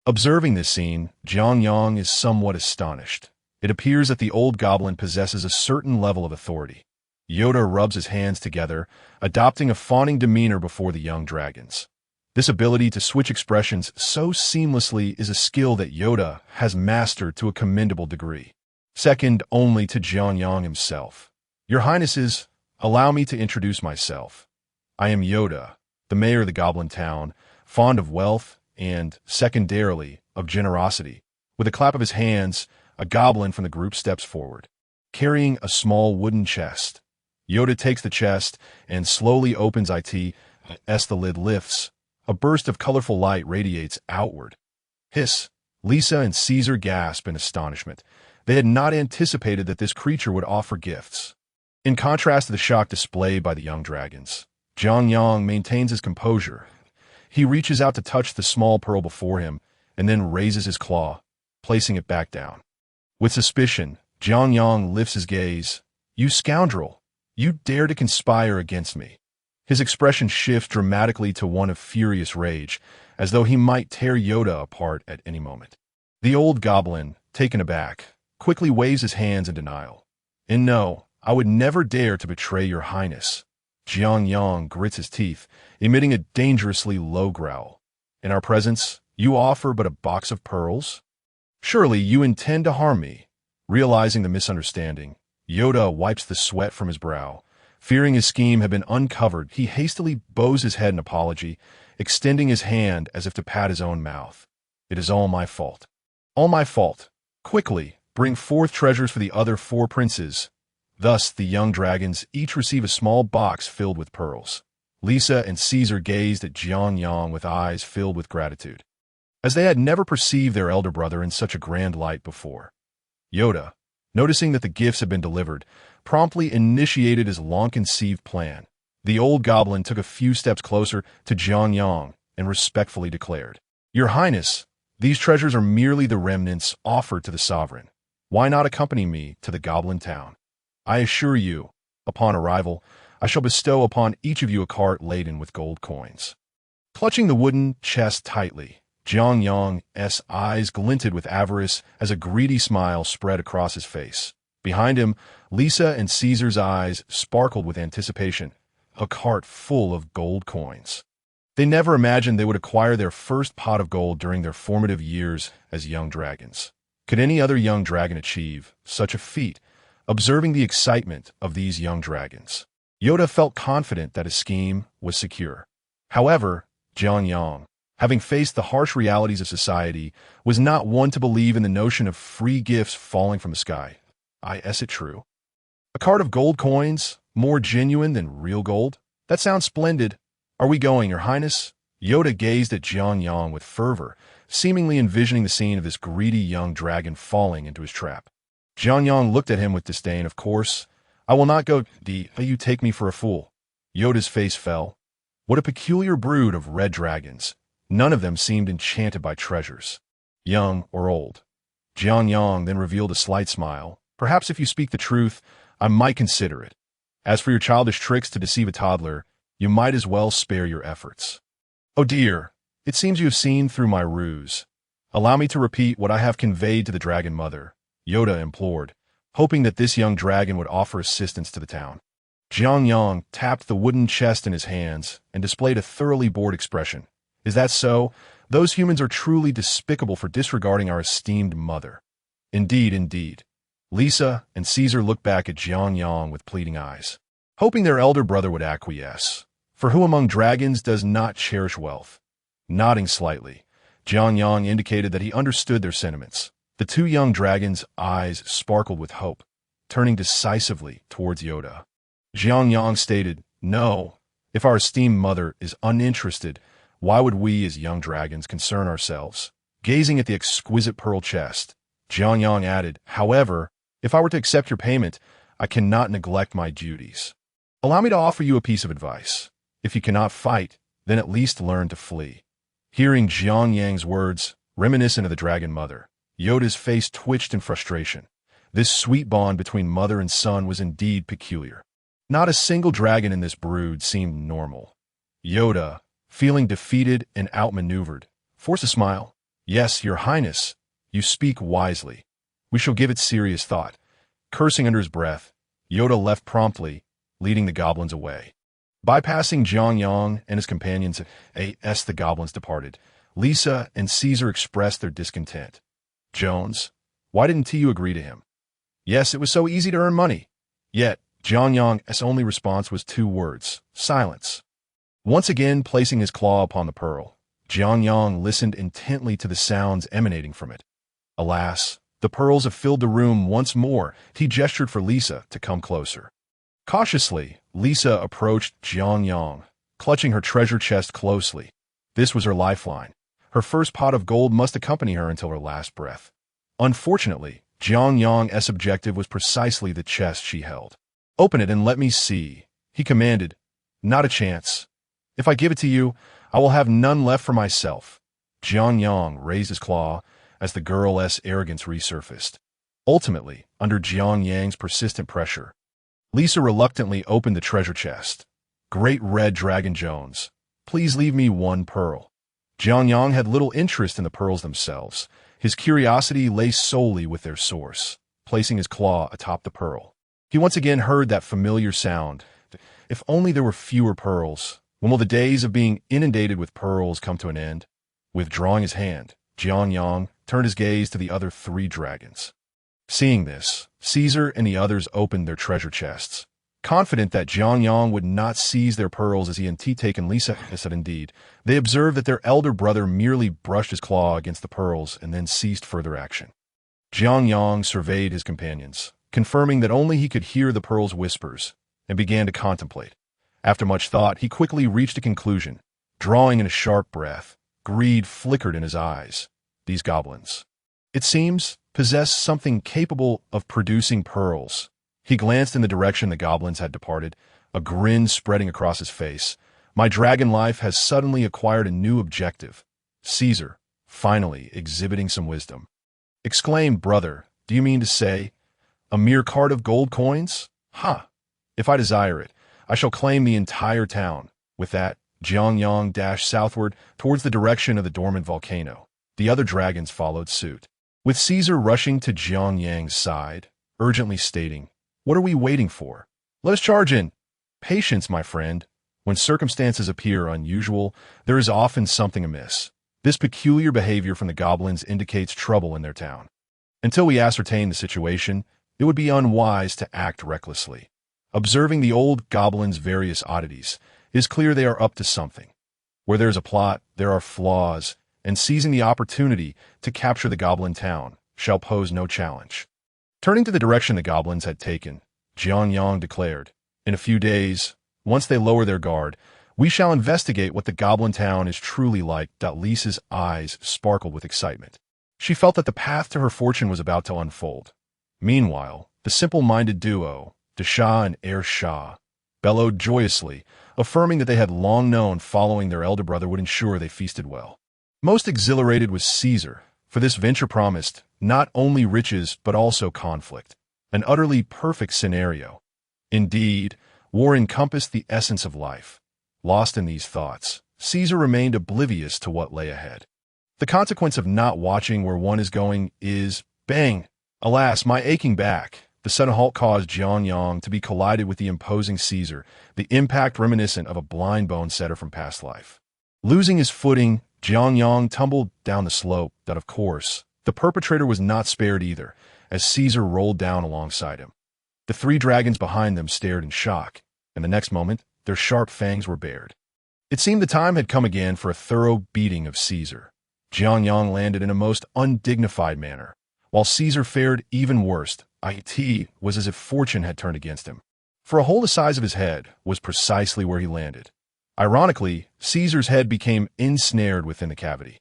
Observing this scene, Jiang Yang is somewhat astonished. It appears that the old goblin possesses a certain level of authority. Yoda rubs his hands together, adopting a fawning demeanor before the young dragons. This ability to switch expressions so seamlessly is a skill that Yoda has mastered to a commendable degree, second only to Jiang Yang himself. Your Highnesses, allow me to introduce myself. I am Yoda, the mayor of the Goblin Town, fond of wealth and, secondarily, of generosity. With a clap of his hands, a goblin from the group steps forward, carrying a small wooden chest. Yoda takes the chest and slowly opens it. As the lid lifts, a burst of colorful light radiates outward. Hiss! Lisa and Caesar gasp in astonishment. They had not anticipated that this creature would offer gifts. In contrast to the shock displayed by the young dragons, Jiang Yang maintains his composure. He reaches out to touch the small pearl before him and then raises his claw, placing it back down. With suspicion, Jiang Yang lifts his gaze. You scoundrel! You dare to conspire against me! His expression shifts dramatically to one of furious rage, as though he might tear Yoda apart at any moment. The old goblin, taken aback, quickly waves his hands in denial. And no, I would never dare to betray your highness. Jiang Yang grits his teeth, emitting a dangerously low growl. In our presence, you offer but a box of pearls? Surely you intend to harm me. Realizing the misunderstanding, Yoda wipes the sweat from his brow. Fearing his scheme had been uncovered, he hastily bows his head in apology, extending his hand as if to pat his own mouth. It is all my fault. All my fault. Quickly, bring forth treasures for the other 4 princes. Thus, the young dragons each receive a small box filled with pearls. Lisa and Caesar gazed at Jiang Yang with eyes filled with gratitude, as they had never perceived their elder brother in such a grand light before. Yoda, noticing that the gifts had been delivered, promptly initiated his long-conceived plan. The old goblin took a few steps closer to Jiang Yang and respectfully declared, Your Highness, these treasures are merely the remnants offered to the sovereign. Why not accompany me to the Goblin Town? I assure you, upon arrival, I shall bestow upon each of you a cart laden with gold coins. Clutching the wooden chest tightly, Jiang Yang's eyes glinted with avarice as a greedy smile spread across his face. Behind him, Lisa and Caesar's eyes sparkled with anticipation, a cart full of gold coins. They never imagined they would acquire their first pot of gold during their formative years as young dragons. Could any other young dragon achieve such a feat? Observing the excitement of these young dragons, Yoda felt confident that his scheme was secure. However, Jiang Yang, having faced the harsh realities of society, was not one to believe in the notion of free gifts falling from the sky. Is it true? A cart of gold coins, more genuine than real gold? That sounds splendid. Are we going, Your Highness? Yoda gazed at Jiang Yang with fervor, seemingly envisioning the scene of this greedy young dragon falling into his trap. Jiang Yang looked at him with disdain. Of course, I will not go. You take me for a fool. Yoda's face fell. What a peculiar brood of red dragons. None of them seemed enchanted by treasures, young or old. Jianyang then revealed a slight smile. Perhaps if you speak the truth, I might consider it. As for your childish tricks to deceive a toddler, you might as well spare your efforts. Oh dear, it seems you have seen through my ruse. Allow me to repeat what I have conveyed to the Dragon Mother, Yoda implored, hoping that this young dragon would offer assistance to the town. Jianyang tapped the wooden chest in his hands and displayed a thoroughly bored expression. Is that so? Those humans are truly despicable for disregarding our esteemed mother. Indeed, indeed. Lisa and Caesar looked back at Jianyang with pleading eyes, hoping their elder brother would acquiesce. For who among dragons does not cherish wealth? Nodding slightly, Jianyang indicated that he understood their sentiments. The two young dragons' eyes sparkled with hope, turning decisively towards Yoda. Jianyang stated, "No, if our esteemed mother is uninterested, why would we as young dragons concern ourselves?" Gazing at the exquisite pearl chest, Jianyang added, "However, if I were to accept your payment, I cannot neglect my duties. Allow me to offer you a piece of advice. If you cannot fight, then at least learn to flee." Hearing Jianyang's words, reminiscent of the Dragon Mother, Yoda's face twitched in frustration. This sweet bond between mother and son was indeed peculiar. Not a single dragon in this brood seemed normal. Yoda, feeling defeated and outmaneuvered, forced a smile. "Yes, your highness, you speak wisely. We shall give it serious thought." Cursing under his breath, Yoda left promptly, leading the goblins away. Bypassing Jianyang and his companions, as the goblins departed, Lisa and Caesar expressed their discontent. "Jones, why didn't you agree to him?" "Yes, it was so easy to earn money." Yet, Jianyang's only response was two words: silence. Once again placing his claw upon the pearl, Jianyang listened intently to the sounds emanating from it. Alas, the pearls have filled the room once more. He gestured for Lisa to come closer. Cautiously, Lisa approached Jianyang, clutching her treasure chest closely. This was her lifeline. Her first pot of gold must accompany her until her last breath. Unfortunately, Jianyang's objective was precisely the chest she held. "Open it and let me see," he commanded. "Not a chance. If I give it to you, I will have none left for myself." Jianyang raised his claw as the girl's arrogance resurfaced. Ultimately, under Jianyang's persistent pressure, Lisa reluctantly opened the treasure chest. "Great Red Dragon Jones, please leave me one pearl." Jianyang had little interest in the pearls themselves. His curiosity lay solely with their source. Placing his claw atop the pearl, he once again heard that familiar sound. If only there were fewer pearls. When will the days of being inundated with pearls come to an end? Withdrawing his hand, Jianyang turned his gaze to the other three dragons. Seeing this, Caesar and the others opened their treasure chests. Confident that Jianyang would not seize their pearls as he and taken Lisa said indeed, they observed that their elder brother merely brushed his claw against the pearls and then ceased further action. Jianyang surveyed his companions, confirming that only he could hear the pearls' whispers, and began to contemplate. After much thought, he quickly reached a conclusion. Drawing in a sharp breath, greed flickered in his eyes. These goblins, it seems, possessed something capable of producing pearls. He glanced in the direction the goblins had departed, a grin spreading across his face. "My dragon life has suddenly acquired a new objective." Caesar, finally exhibiting some wisdom, exclaimed, "Brother, do you mean to say a mere cart of gold coins? Ha! If I desire it, I shall claim the entire town." With that, Jianyang dashed southward towards the direction of the dormant volcano. The other dragons followed suit, with Caesar rushing to Jianyang's side, urgently stating, "What are we waiting for? Let us charge in." Patience, my friend. When circumstances appear unusual, there is often something amiss. This peculiar behavior from the goblins indicates trouble in their town. Until we ascertain the situation, it would be unwise to act recklessly. Observing the old goblins' various oddities, it is clear they are up to something. Where there is a plot, there are flaws, and seizing the opportunity to capture the goblin town shall pose no challenge. Turning to the direction the goblins had taken, Jianyang declared, "In a few days, once they lower their guard, we shall investigate what the goblin town is truly like." Lisa's eyes sparkled with excitement. She felt that the path to her fortune was about to unfold. Meanwhile, the simple-minded duo, Shah and Shah, bellowed joyously, affirming that they had long known following their elder brother would ensure they feasted well. Most exhilarated was Caesar, for this venture promised not only riches but also conflict, an utterly perfect scenario. Indeed, war encompassed the essence of life. Lost in these thoughts, Caesar remained oblivious to what lay ahead. The consequence of not watching where one is going is, bang! Alas, my aching back. The sudden halt caused Jianyang to be collided with the imposing Caesar, the impact reminiscent of a blind bone setter from past life. Losing his footing, Jianyang tumbled down the slope, but of course, the perpetrator was not spared either, as Caesar rolled down alongside him. The three dragons behind them stared in shock, and the next moment, their sharp fangs were bared. It seemed the time had come again for a thorough beating of Caesar. Jianyang landed in a most undignified manner, while Caesar fared even worse. It was as if fortune had turned against him. For a hole the size of his head was precisely where he landed. Ironically, Caesar's head became ensnared within the cavity.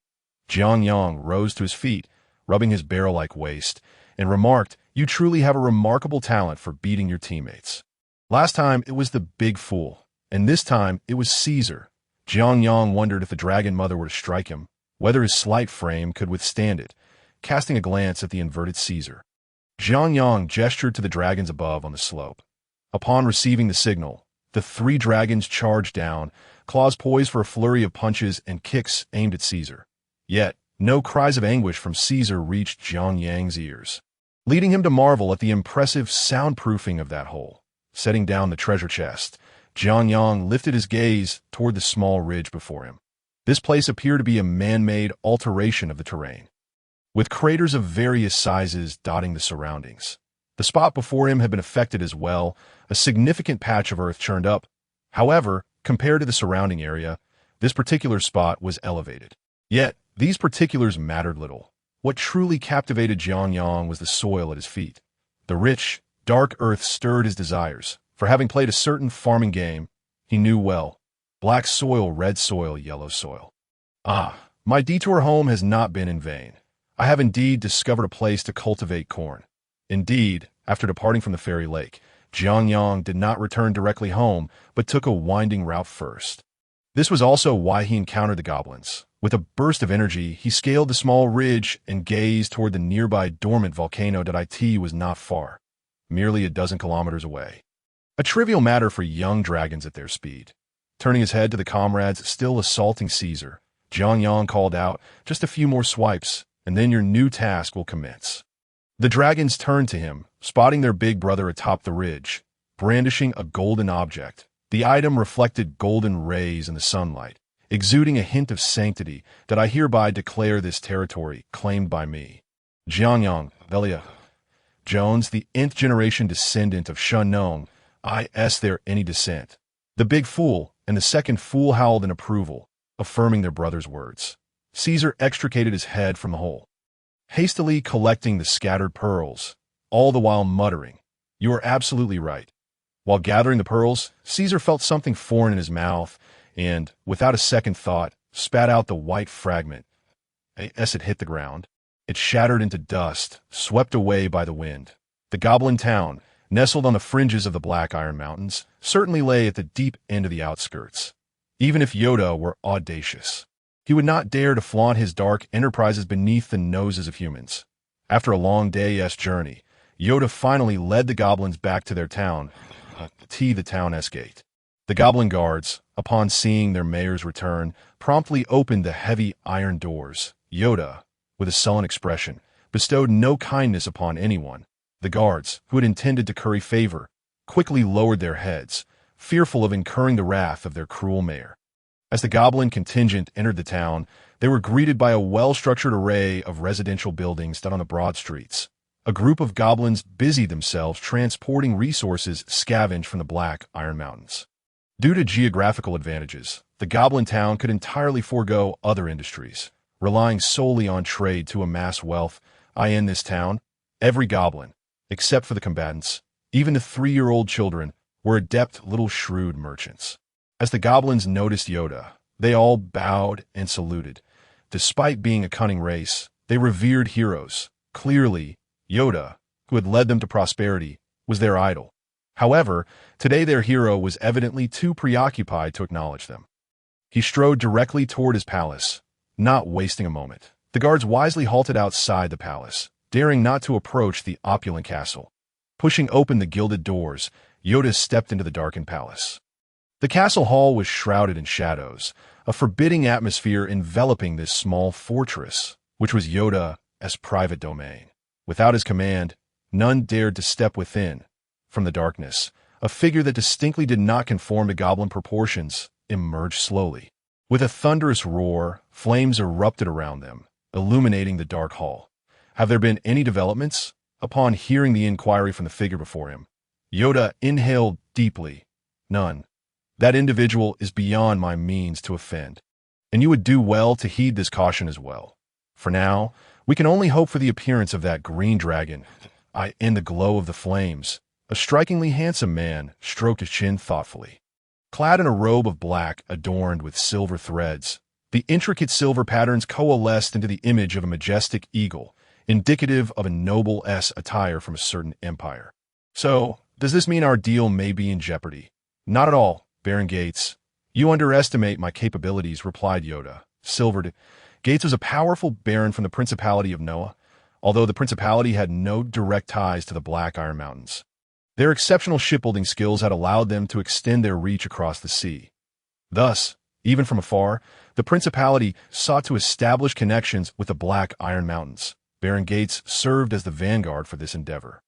Jianyang rose to his feet, rubbing his barrel-like waist, and remarked, "You truly have a remarkable talent for beating your teammates." Last time it was the big fool, and this time it was Caesar. Jianyang wondered if the dragon mother were to strike him, whether his slight frame could withstand it, casting a glance at the inverted Caesar. Jianyang gestured to the dragons above on the slope. Upon receiving the signal, the three dragons charged down, claws poised for a flurry of punches and kicks aimed at Caesar. Yet, no cries of anguish from Caesar reached Jianyang's ears, leading him to marvel at the impressive soundproofing of that hole. Setting down the treasure chest, Jianyang lifted his gaze toward the small ridge before him. This place appeared to be a man-made alteration of the terrain, with craters of various sizes dotting the surroundings. The spot before him had been affected as well, a significant patch of earth churned up. However, compared to the surrounding area, this particular spot was elevated. Yet, these particulars mattered little. What truly captivated Jianyang was the soil at his feet. The rich, dark earth stirred his desires, for having played a certain farming game, he knew well. Black soil, red soil, yellow soil. Ah, my detour home has not been in vain. I have indeed discovered a place to cultivate corn. Indeed, after departing from the fairy lake, Jianyang did not return directly home, but took a winding route first. This was also why he encountered the goblins. With a burst of energy, he scaled the small ridge and gazed toward the nearby dormant volcano that was not far, merely a dozen kilometers away. A trivial matter for young dragons at their speed. Turning his head to the comrades still assaulting Caesar, Jianyang called out, "Just a few more swipes, and then your new task will commence." The dragons turned to him, spotting their big brother atop the ridge, brandishing a golden object. The item reflected golden rays in the sunlight, exuding a hint of sanctity that I hereby declare this territory claimed by me. Jianyang, Velia Jones, the nth generation descendant of Shunong, is there any descent? The big fool and the second fool howled in approval, affirming their brother's words. Caesar extricated his head from the hole, hastily collecting the scattered pearls, all the while muttering, "You are absolutely right." While gathering the pearls, Caesar felt something foreign in his mouth and, without a second thought, spat out the white fragment. As it hit the ground, it shattered into dust, swept away by the wind. The Goblin town, nestled on the fringes of the Black Iron Mountains, certainly lay at the deep end of the outskirts. Even if Yoda were audacious, he would not dare to flaunt his dark enterprises beneath the noses of humans. After a long day's journey, Yoda finally led the goblins back to their town, the town's gate. The goblin guards, upon seeing their mayor's return, promptly opened the heavy iron doors. Yoda, with a sullen expression, bestowed no kindness upon anyone. The guards, who had intended to curry favor, quickly lowered their heads, fearful of incurring the wrath of their cruel mayor. As the goblin contingent entered the town, they were greeted by a well-structured array of residential buildings set on the broad streets. A group of goblins busied themselves transporting resources scavenged from the Black Iron Mountains. Due to geographical advantages, the goblin town could entirely forego other industries, relying solely on trade to amass wealth. In this town, every goblin, except for the combatants, even the 3-year-old children, were adept little shrewd merchants. As the goblins noticed Yoda, they all bowed and saluted. Despite being a cunning race, they revered heroes. Clearly, Yoda, who had led them to prosperity, was their idol. However, today their hero was evidently too preoccupied to acknowledge them. He strode directly toward his palace, not wasting a moment. The guards wisely halted outside the palace, daring not to approach the opulent castle. Pushing open the gilded doors, Yoda stepped into the darkened palace. The castle hall was shrouded in shadows, a forbidding atmosphere enveloping this small fortress, which was Yoda's private domain. Without his command, none dared to step within. From the darkness, a figure that distinctly did not conform to goblin proportions emerged slowly. With a thunderous roar, flames erupted around them, illuminating the dark hall. Have there been any developments? Upon hearing the inquiry from the figure before him, Yoda inhaled deeply. None. That individual is beyond my means to offend. And you would do well to heed this caution as well. For now, we can only hope for the appearance of that green dragon. In the glow of the flames, a strikingly handsome man stroked his chin thoughtfully. Clad in a robe of black adorned with silver threads, the intricate silver patterns coalesced into the image of a majestic eagle, indicative of a noble attire from a certain empire. So, does this mean our deal may be in jeopardy? Not at all, Baron Gates. You underestimate my capabilities, replied Yoda. Silvered. Gates was a powerful baron from the Principality of Noah, although the Principality had no direct ties to the Black Iron Mountains. Their exceptional shipbuilding skills had allowed them to extend their reach across the sea. Thus, even from afar, the Principality sought to establish connections with the Black Iron Mountains. Baron Gates served as the vanguard for this endeavor,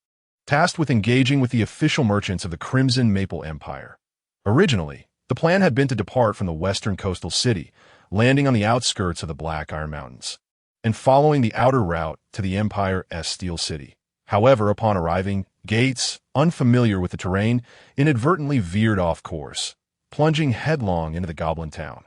tasked with engaging with the official merchants of the Crimson Maple Empire. Originally, the plan had been to depart from the western coastal city, landing on the outskirts of the Black Iron Mountains, and following the outer route to the Empire's Steel City. However, upon arriving, Gates, unfamiliar with the terrain, inadvertently veered off course, plunging headlong into the goblin town.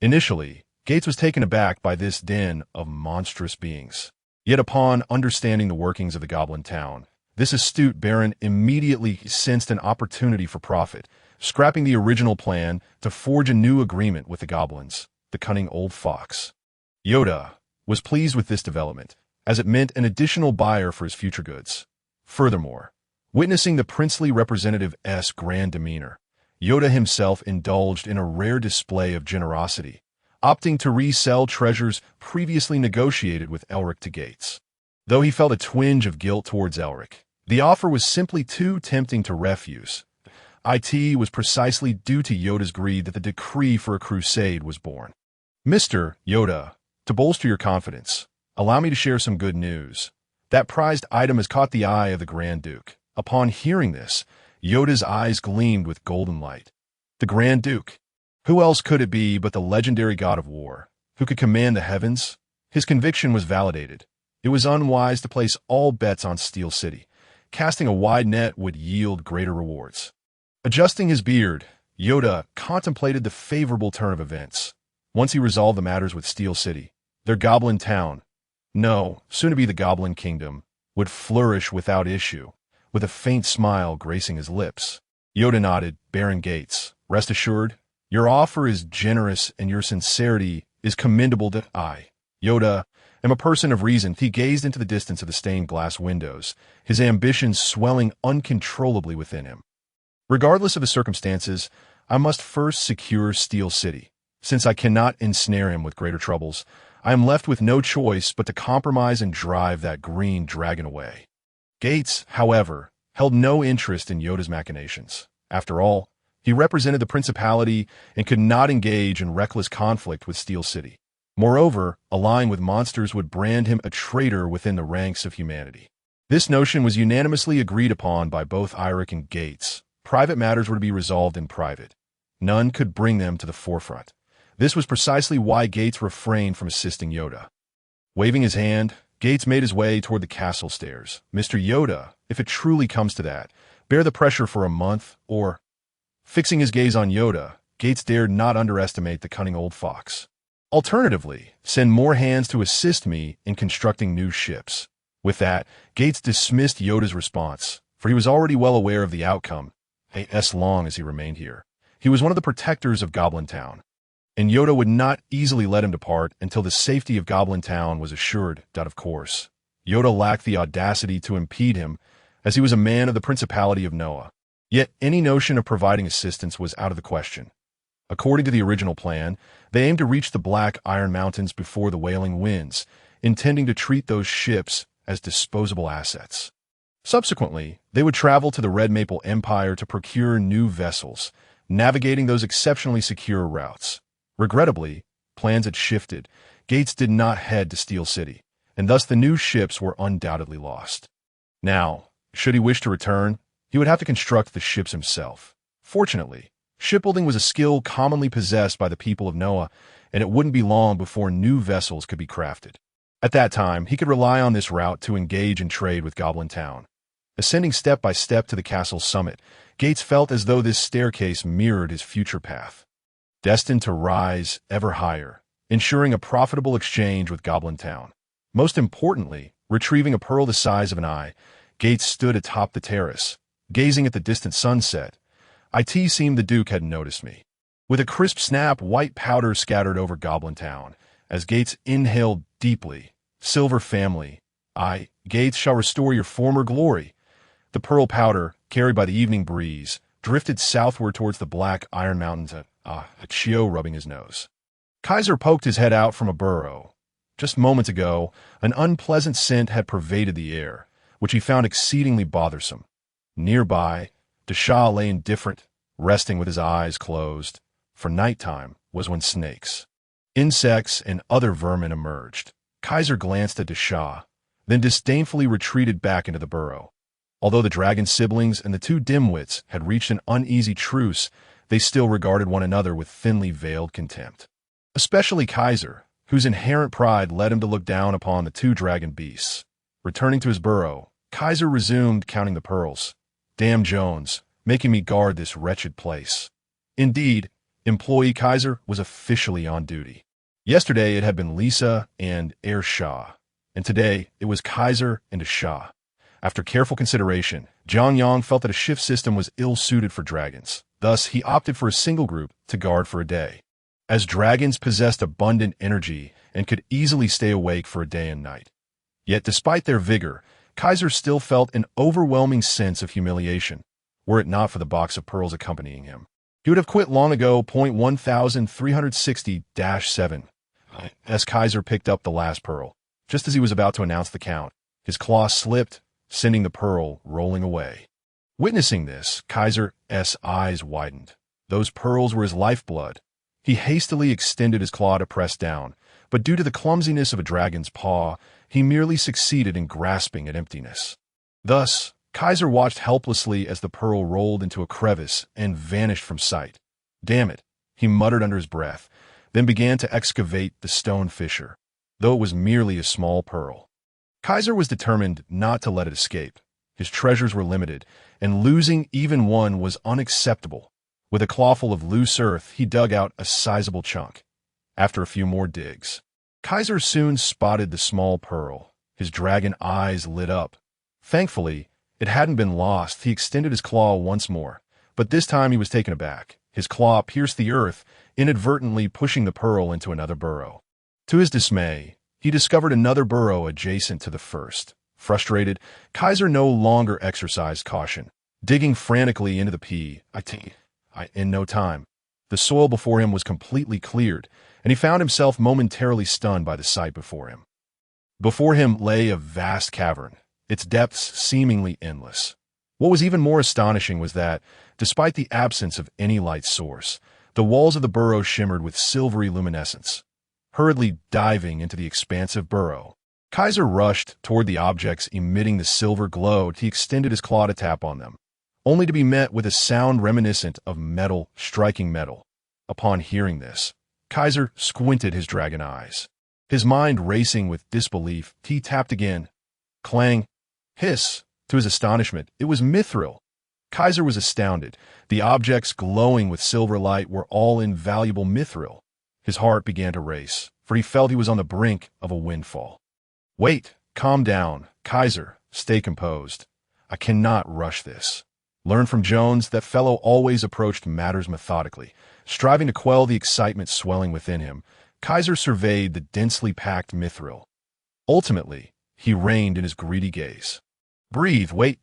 Initially, Gates was taken aback by this den of monstrous beings. Yet upon understanding the workings of the goblin town, this astute baron immediately sensed an opportunity for profit, scrapping the original plan to forge a new agreement with the goblins, the cunning old fox. Yoda was pleased with this development, as it meant an additional buyer for his future goods. Furthermore, witnessing the princely representative's grand demeanor, Yoda himself indulged in a rare display of generosity, opting to resell treasures previously negotiated with Elric to Gates. Though he felt a twinge of guilt towards Elric, the offer was simply too tempting to refuse. It was precisely due to Yoda's greed that the decree for a crusade was born. Mr. Yoda, to bolster your confidence, allow me to share some good news. That prized item has caught the eye of the Grand Duke. Upon hearing this, Yoda's eyes gleamed with golden light. The Grand Duke. Who else could it be but the legendary god of war, who could command the heavens? His conviction was validated. It was unwise to place all bets on Steel City. Casting a wide net would yield greater rewards. Adjusting his beard, Yoda contemplated the favorable turn of events. Once he resolved the matters with Steel City, their goblin town, no, soon to be the Goblin Kingdom, would flourish without issue, with a faint smile gracing his lips. Yoda nodded. Baron Gates, rest assured, your offer is generous and your sincerity is commendable to I. Yoda am a person of reason. He gazed into the distance of the stained glass windows, his ambitions swelling uncontrollably within him. Regardless of the circumstances, I must first secure Steel City. Since I cannot ensnare him with greater troubles, I am left with no choice but to compromise and drive that green dragon away. Gates, however, held no interest in Yoda's machinations. After all, he represented the Principality and could not engage in reckless conflict with Steel City. Moreover, allying with monsters would brand him a traitor within the ranks of humanity. This notion was unanimously agreed upon by both Eirik and Gates. Private matters were to be resolved in private. None could bring them to the forefront. This was precisely why Gates refrained from assisting Yoda. Waving his hand, Gates made his way toward the castle stairs. Mr. Yoda, if it truly comes to that, bear the pressure for a month, or... Fixing his gaze on Yoda, Gates dared not underestimate the cunning old fox. Alternatively, send more hands to assist me in constructing new ships. With that, Gates dismissed Yoda's response, for he was already well aware of the outcome, as long as he remained here. He was one of the protectors of Goblin Town, and Yoda would not easily let him depart until the safety of Goblin Town was assured. Of course, Yoda lacked the audacity to impede him, as he was a man of the Principality of Noah. Yet any notion of providing assistance was out of the question. According to the original plan, they aimed to reach the Black Iron Mountains before the Wailing Winds, intending to treat those ships as disposable assets. Subsequently, they would travel to the Red Maple Empire to procure new vessels, navigating those exceptionally secure routes. Regrettably, plans had shifted. Gates did not head to Steel City, and thus the new ships were undoubtedly lost. Now, should he wish to return, he would have to construct the ships himself. Fortunately, shipbuilding was a skill commonly possessed by the people of Noah, and it wouldn't be long before new vessels could be crafted. At that time, he could rely on this route to engage in trade with Goblin Town. Ascending step by step to the castle's summit, Gates felt as though this staircase mirrored his future path, destined to rise ever higher, ensuring a profitable exchange with Goblin Town. Most importantly, retrieving a pearl the size of an eye, Gates stood atop the terrace, gazing at the distant sunset. It seemed the Duke hadn't noticed me. With a crisp snap, white powder scattered over Goblin Town. As Gates inhaled deeply, "Silver family, Gates, shall restore your former glory." The pearl powder, carried by the evening breeze, drifted southward towards the Black Iron Mountains, Chio rubbing his nose. Kaiser poked his head out from a burrow. Just moments ago, an unpleasant scent had pervaded the air, which he found exceedingly bothersome. Nearby, Desha lay indifferent, resting with his eyes closed, for nighttime was when snakes, insects, and other vermin emerged. Kaiser glanced at Desha, then disdainfully retreated back into the burrow. Although the dragon siblings and the two dimwits had reached an uneasy truce, they still regarded one another with thinly veiled contempt. Especially Kaiser, whose inherent pride led him to look down upon the two dragon beasts. Returning to his burrow, Kaiser resumed counting the pearls. "Damn Jones, making me guard this wretched place." Indeed, employee Kaiser was officially on duty. Yesterday it had been Lisa and Air Shah, and today it was Kaiser and a Shah. After careful consideration, Zhang Yang felt that a shift system was ill-suited for dragons. Thus, he opted for a single group to guard for a day. As dragons possessed abundant energy and could easily stay awake for a day and night. Yet despite their vigor, Kaiser still felt an overwhelming sense of humiliation, were it not for the box of pearls accompanying him. He would have quit long ago. 1360-7. As Kaiser picked up the last pearl, just as he was about to announce the count, his claw slipped, sending the pearl rolling away. Witnessing this, Kaiser's eyes widened. Those pearls were his lifeblood. He hastily extended his claw to press down, but due to the clumsiness of a dragon's paw, he merely succeeded in grasping at emptiness. Thus, Kaiser watched helplessly as the pearl rolled into a crevice and vanished from sight. "Damn it," he muttered under his breath, then began to excavate the stone fissure, though it was merely a small pearl. Kaiser was determined not to let it escape. His treasures were limited, and losing even one was unacceptable. With a clawful of loose earth, he dug out a sizable chunk. After a few more digs, Kaiser soon spotted the small pearl. His dragon eyes lit up. Thankfully, it hadn't been lost. He extended his claw once more, but this time he was taken aback. His claw pierced the earth, inadvertently pushing the pearl into another burrow. To his dismay, he discovered another burrow adjacent to the first. Frustrated, Kaiser no longer exercised caution, digging frantically into the in no time. The soil before him was completely cleared, and he found himself momentarily stunned by the sight before him. Before him lay a vast cavern, its depths seemingly endless. What was even more astonishing was that, despite the absence of any light source, the walls of the burrow shimmered with silvery luminescence. Hurriedly diving into the expansive burrow, Kaiser rushed toward the objects emitting the silver glow. He extended his claw to tap on them, only to be met with a sound reminiscent of metal striking metal. Upon hearing this, Kaiser squinted his dragon eyes. His mind racing with disbelief, he tapped again. Clang! Hiss! To his astonishment, it was mithril. Kaiser was astounded. The objects glowing with silver light were all invaluable mithril. His heart began to race, for he felt he was on the brink of a windfall. "Wait, calm down, Kaiser, stay composed. I cannot rush this." Learn from Jones, that fellow always approached matters methodically. Striving to quell the excitement swelling within him, Kaiser surveyed the densely packed mithril. Ultimately, he reined in his greedy gaze. "Breathe, wait.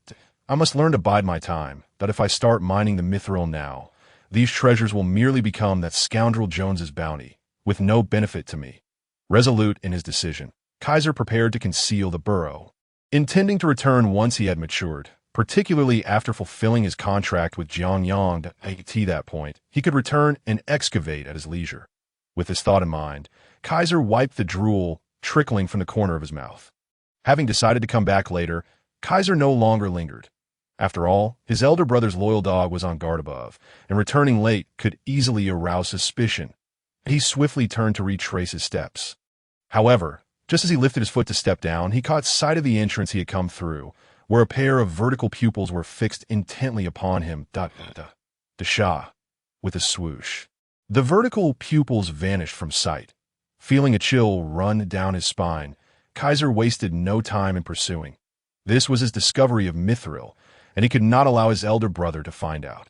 I must learn to bide my time, that if I start mining the mithril now, These treasures will merely become that scoundrel Jones's bounty, with no benefit to me. Resolute in his decision, Kaiser prepared to conceal the burrow, intending to return once he had matured, particularly after fulfilling his contract with Jiangyang. At that point, he could return and excavate at his leisure. With this thought in mind, Kaiser wiped the drool trickling from the corner of his mouth. Having decided to come back later, Kaiser no longer lingered. After all, his elder brother's loyal dog was on guard above, and returning late could easily arouse suspicion. He swiftly turned to retrace his steps. However, just as he lifted his foot to step down, he caught sight of the entrance he had come through, where a pair of vertical pupils were fixed intently upon him. The Shah, with a swoosh. The vertical pupils vanished from sight. Feeling a chill run down his spine, Kaiser wasted no time in pursuing. This was his discovery of Mithril, and he could not allow his elder brother to find out.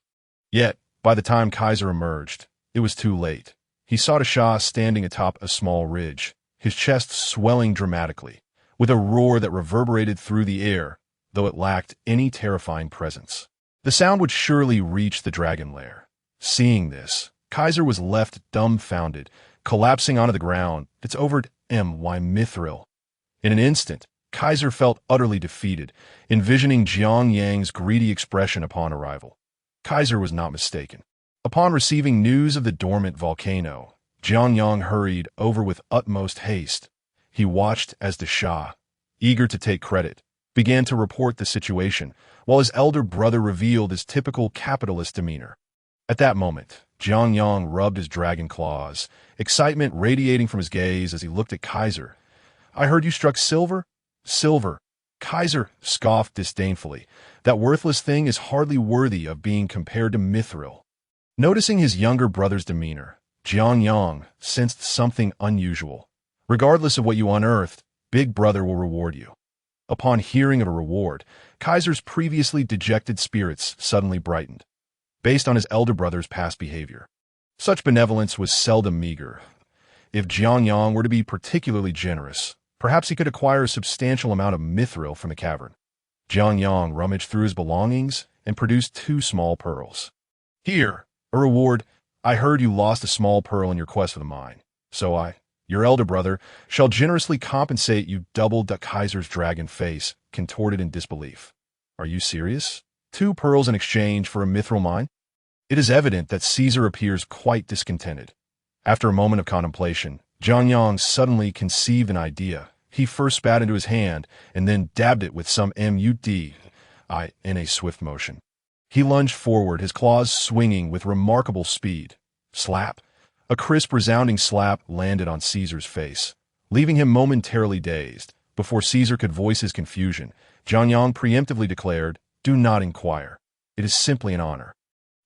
Yet, by the time Kaiser emerged, it was too late. He saw the Shah standing atop a small ridge, his chest swelling dramatically, with a roar that reverberated through the air, though it lacked any terrifying presence. The sound would surely reach the dragon lair. Seeing this, Kaiser was left dumbfounded, collapsing onto the ground. It's over my Mithril. In an instant, Kaiser felt utterly defeated, envisioning Jiang Yang's greedy expression upon arrival. Kaiser was not mistaken. Upon receiving news of the dormant volcano, Jiang Yang hurried over with utmost haste. He watched as the Shah, eager to take credit, began to report the situation, while his elder brother revealed his typical capitalist demeanor. At that moment, Jiang Yang rubbed his dragon claws, excitement radiating from his gaze as he looked at Kaiser. "I heard you struck silver?" "Silver." Kaiser scoffed disdainfully. "That worthless thing is hardly worthy of being compared to Mithril." Noticing his younger brother's demeanor, Jiang Yang sensed something unusual. Regardless of what you unearthed, Big Brother will reward you. Upon hearing of a reward, Kaiser's previously dejected spirits suddenly brightened. Based on his elder brother's past behavior, such benevolence was seldom meager. If Jiang Yang were to be particularly generous, perhaps he could acquire a substantial amount of Mithril from the cavern. Jiang Yang rummaged through his belongings and produced 2 small pearls. "Here, a reward. I heard you lost a small pearl in your quest for the mine, so I, your elder brother, shall generously compensate you." Doubled the Kaiser's dragon face, contorted in disbelief. "Are you serious? 2 pearls in exchange for a Mithril mine?" It is evident that Caesar appears quite discontented. After a moment of contemplation, Jiang Yang suddenly conceived an idea. He first spat into his hand, and then dabbed it with some mud in a swift motion. He lunged forward, his claws swinging with remarkable speed. Slap! A crisp, resounding slap landed on Caesar's face, leaving him momentarily dazed. Before Caesar could voice his confusion, Jiang Yang preemptively declared, "Do not inquire. It is simply an honor."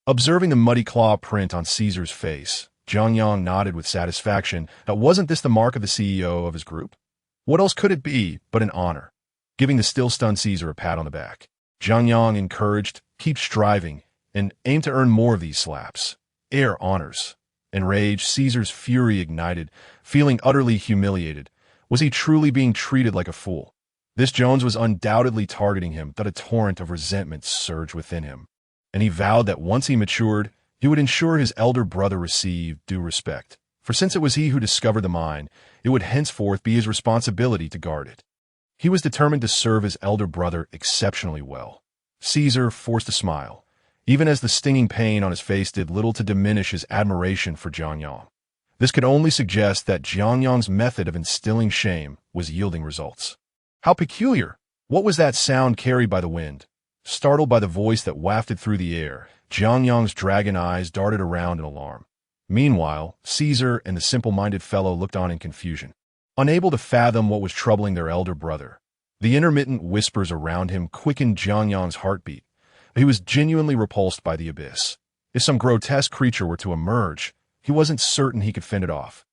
Observing the muddy claw print on Caesar's face, Jiang Yang nodded with satisfaction. Wasn't this the mark of the CEO of his group? What else could it be but an honor? Giving the still-stunned Caesar a pat on the back, Jiang Yang encouraged, "Keep striving, and aim to earn more of these slaps. Honors." Enraged, Caesar's fury ignited, feeling utterly humiliated. Was he truly being treated like a fool? This Jones was undoubtedly targeting him. That a torrent of resentment surged within him, and he vowed that once he matured, he would ensure his elder brother received due respect. For since it was he who discovered the mine, it would henceforth be his responsibility to guard it. He was determined to serve his elder brother exceptionally well. Caesar forced a smile, even as the stinging pain on his face did little to diminish his admiration for Jiang Yang. This could only suggest that Jiang Yang's method of instilling shame was yielding results. How peculiar! What was that sound carried by the wind? Startled by the voice that wafted through the air, Jiang Yang's dragon eyes darted around in alarm. Meanwhile, Caesar and the simple-minded fellow looked on in confusion, unable to fathom what was troubling their elder brother. The intermittent whispers around him quickened Jiang Yang's heartbeat. He was genuinely repulsed by the abyss. If some grotesque creature were to emerge, he wasn't certain he could fend it off.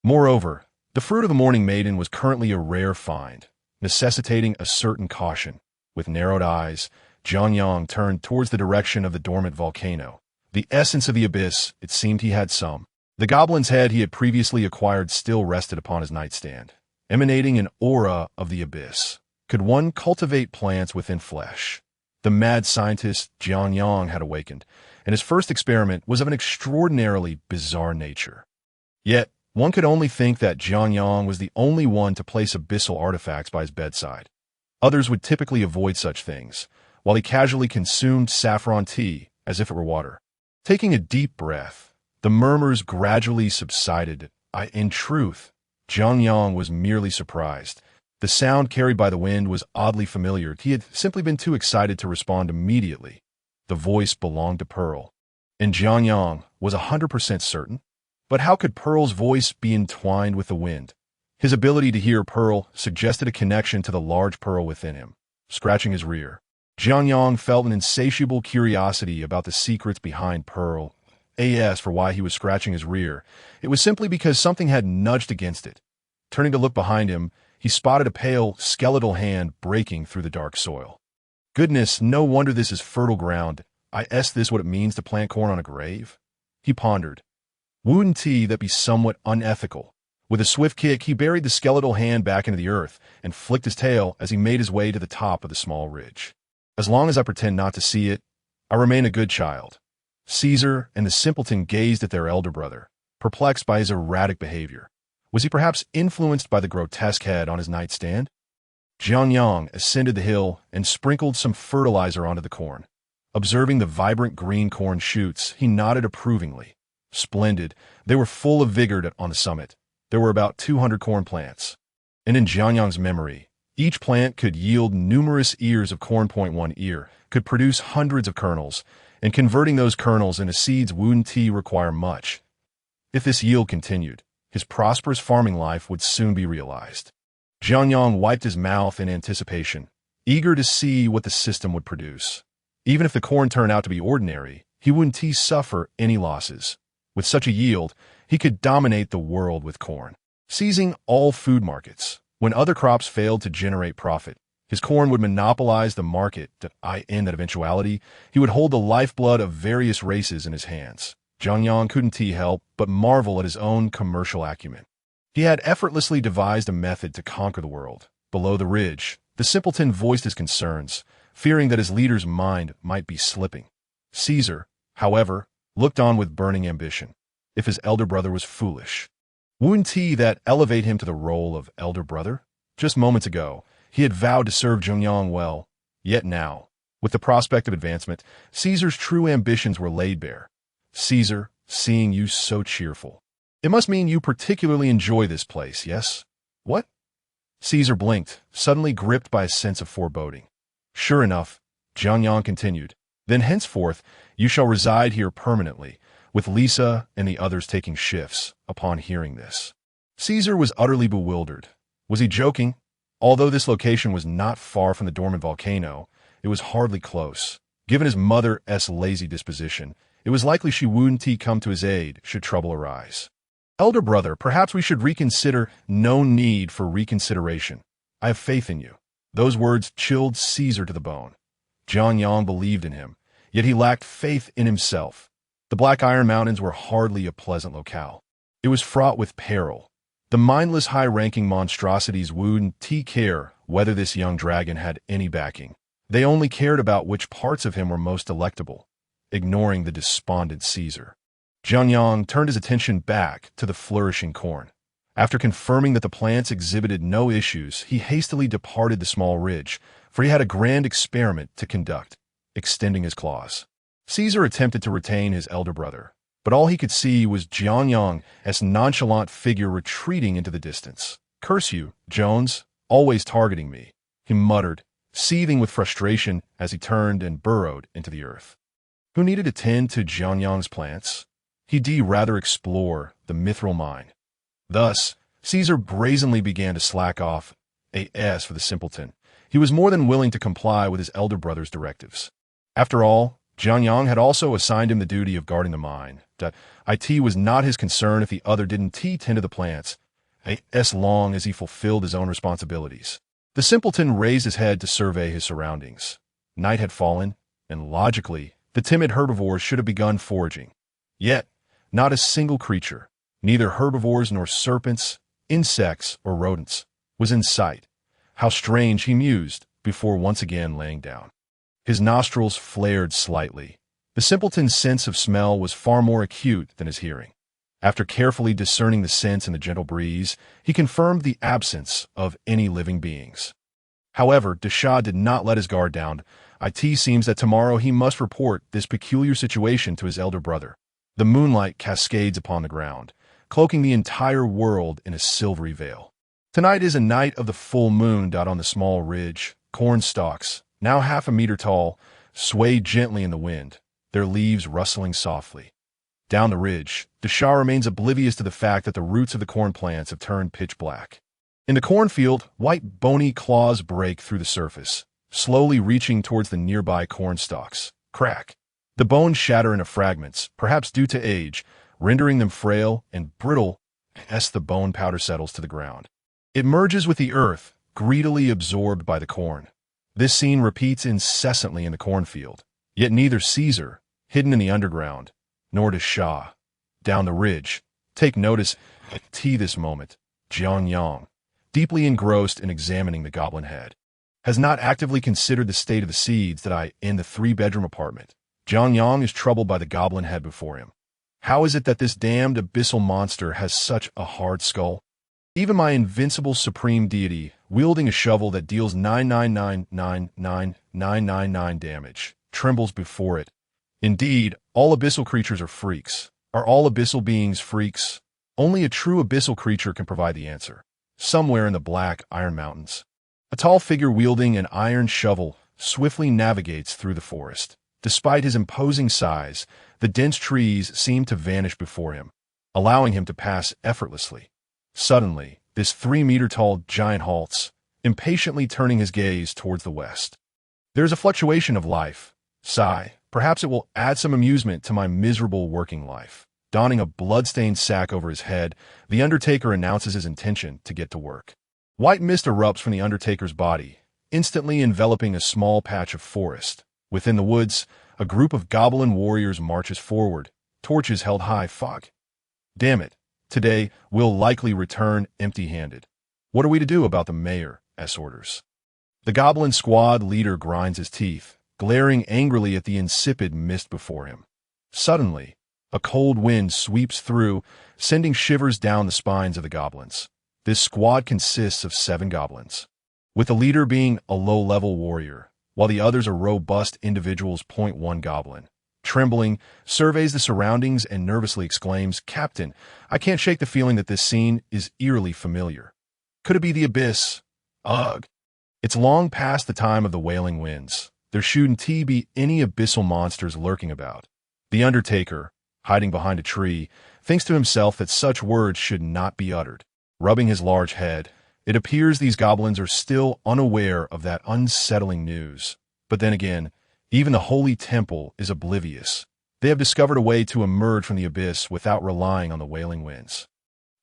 Moreover, the fruit of the Morning Maiden was currently a rare find, necessitating a certain caution. With narrowed eyes, Jiang Yang turned towards the direction of the dormant volcano. The essence of the abyss, it seemed he had some. The goblin's head he had previously acquired still rested upon his nightstand, emanating an aura of the abyss. Could one cultivate plants within flesh? The mad scientist Jiang Yang had awakened, and his first experiment was of an extraordinarily bizarre nature. Yet, one could only think that Jiang Yang was the only one to place abyssal artifacts by his bedside. Others would typically avoid such things, while he casually consumed saffron tea as if it were water. Taking a deep breath, the murmurs gradually subsided. In truth, Jiang Yang was merely surprised. The sound carried by the wind was oddly familiar. He had simply been too excited to respond immediately. The voice belonged to Pearl, and Jiang Yang was 100% certain. But how could Pearl's voice be entwined with the wind? His ability to hear Pearl suggested a connection to the large pearl within him. Scratching his rear, Jiang Yang felt an insatiable curiosity about the secrets behind Pearl. As for why he was scratching his rear, it was simply because something had nudged against it. Turning to look behind him, he spotted a pale, skeletal hand breaking through the dark soil. Goodness, no wonder this is fertile ground. This what it means to plant corn on a grave? He pondered. Wouldn't that be somewhat unethical? With a swift kick, he buried the skeletal hand back into the earth and flicked his tail as he made his way to the top of the small ridge. As long as I pretend not to see it, I remain a good child. Caesar and the simpleton gazed at their elder brother, perplexed by his erratic behavior. Was he perhaps influenced by the grotesque head on his nightstand? Jiang Yang ascended the hill and sprinkled some fertilizer onto the corn. Observing the vibrant green corn shoots, he nodded approvingly. Splendid. They were full of vigor on the summit. There were about 200 corn plants. And in Jiang Yang's memory, each plant could yield numerous ears of corn. One ear could produce hundreds of kernels, and converting those kernels into seeds wouldn't require much. If this yield continued, his prosperous farming life would soon be realized. Jiang Yang wiped his mouth in anticipation, eager to see what the system would produce. Even if the corn turned out to be ordinary, he wouldn't suffer any losses. With such a yield, he could dominate the world with corn, seizing all food markets. When other crops failed to generate profit, his corn would monopolize the market. In that eventuality, he would hold the lifeblood of various races in his hands. Jiang Yang couldn't help but marvel at his own commercial acumen. He had effortlessly devised a method to conquer the world. Below the ridge, the simpleton voiced his concerns, fearing that his leader's mind might be slipping. Caesar, however, looked on with burning ambition. If his elder brother was foolish, wouldn't that elevate him to the role of elder brother? Just moments ago, he had vowed to serve Jiang Yang well. Yet now, with the prospect of advancement, Caesar's true ambitions were laid bare. Caesar, seeing you so cheerful, it must mean you particularly enjoy this place, yes? What? Caesar blinked, suddenly gripped by a sense of foreboding. Sure enough, Jiang Yang continued, then henceforth you shall reside here permanently, with Lisa and the others taking shifts. Upon hearing this, Caesar was utterly bewildered. Was he joking? Although this location was not far from the dormant volcano, it was hardly close. Given his mother's lazy disposition, it was likely she wouldn't come to his aid should trouble arise. Elder brother, perhaps we should reconsider. No need for reconsideration. I have faith in you. Those words chilled Caesar to the bone. Jiang Yang believed in him, yet he lacked faith in himself. The Black Iron Mountains were hardly a pleasant locale. It was fraught with peril. The mindless high-ranking monstrosities wouldn't care whether this young dragon had any backing. They only cared about which parts of him were most delectable, ignoring the despondent Caesar. Jiang Yang turned his attention back to the flourishing corn. After confirming that the plants exhibited no issues, he hastily departed the small ridge, for he had a grand experiment to conduct, extending his claws. Caesar attempted to retain his elder brother, but all he could see was Jiang Yang's nonchalant figure retreating into the distance. Curse you, Jones, always targeting me, he muttered, seething with frustration as he turned and burrowed into the earth. Who needed to tend to Jiang Yang's plants? He'd rather explore the mithril mine. Thus, Caesar brazenly began to slack off. As for the simpleton, he was more than willing to comply with his elder brother's directives. After all, Jiang Yang had also assigned him the duty of guarding the mine. It was not his concern if the other didn't tend to the plants, as long as he fulfilled his own responsibilities. The simpleton raised his head to survey his surroundings. Night had fallen, and logically, the timid herbivores should have begun foraging. Yet, not a single creature, neither herbivores nor serpents, insects, or rodents, was in sight. How strange, he mused, before once again laying down. His nostrils flared slightly. The simpleton's sense of smell was far more acute than his hearing. After carefully discerning the scents in the gentle breeze, he confirmed the absence of any living beings. However, Desha did not let his guard down. It seems that tomorrow he must report this peculiar situation to his elder brother. The moonlight cascades upon the ground, cloaking the entire world in a silvery veil. Tonight is a night of the full moon. On the small ridge, corn stalks, now half a meter tall, sway gently in the wind, their leaves rustling softly. Down the ridge, Desha remains oblivious to the fact that the roots of the corn plants have turned pitch black. In the cornfield, white bony claws break through the surface, slowly reaching towards the nearby corn stalks. Crack! The bones shatter into fragments, perhaps due to age, rendering them frail and brittle as the bone powder settles to the ground. It merges with the earth, greedily absorbed by the corn. This scene repeats incessantly in the cornfield, yet neither Caesar, hidden in the underground, nor does Shah. Down the ridge, take notice, this moment, Jiang Yang, deeply engrossed in examining the goblin head, has not actively considered the state of the seeds in the three-bedroom apartment. Jiang Yang is troubled by the goblin head before him. How is it that this damned abyssal monster has such a hard skull? Even my invincible supreme deity, wielding a shovel that deals 999999999 damage, trembles before it. Indeed, all abyssal creatures are freaks. Are all abyssal beings freaks? Only a true abyssal creature can provide the answer. Somewhere in the black iron mountains, a tall figure wielding an iron shovel swiftly navigates through the forest. Despite his imposing size, the dense trees seem to vanish before him, allowing him to pass effortlessly. Suddenly, this 3-meter-tall giant halts, impatiently turning his gaze towards the west. There is a fluctuation of life. Sigh, perhaps it will add some amusement to my miserable working life. Donning a blood-stained sack over his head, the Undertaker announces his intention to get to work. White mist erupts from the Undertaker's body, instantly enveloping a small patch of forest. Within the woods, a group of goblin warriors marches forward, torches held high. Fuck. Damn it. Today, we'll likely return empty-handed. What are we to do about the mayor's orders? The goblin squad leader grinds his teeth, glaring angrily at the insipid mist before him. Suddenly, a cold wind sweeps through, sending shivers down the spines of the goblins. This squad consists of 7 goblins, with the leader being a low-level warrior, while the others are robust individuals. One goblin, trembling, surveys the surroundings and nervously exclaims, "Captain, I can't shake the feeling that this scene is eerily familiar. Could it be the abyss? Ugh." It's long past the time of the wailing winds. There shouldn't be any abyssal monsters lurking about. The Undertaker, hiding behind a tree, thinks to himself that such words should not be uttered. Rubbing his large head, it appears these goblins are still unaware of that unsettling news. But then again, even the Holy Temple is oblivious. They have discovered a way to emerge from the abyss without relying on the wailing winds.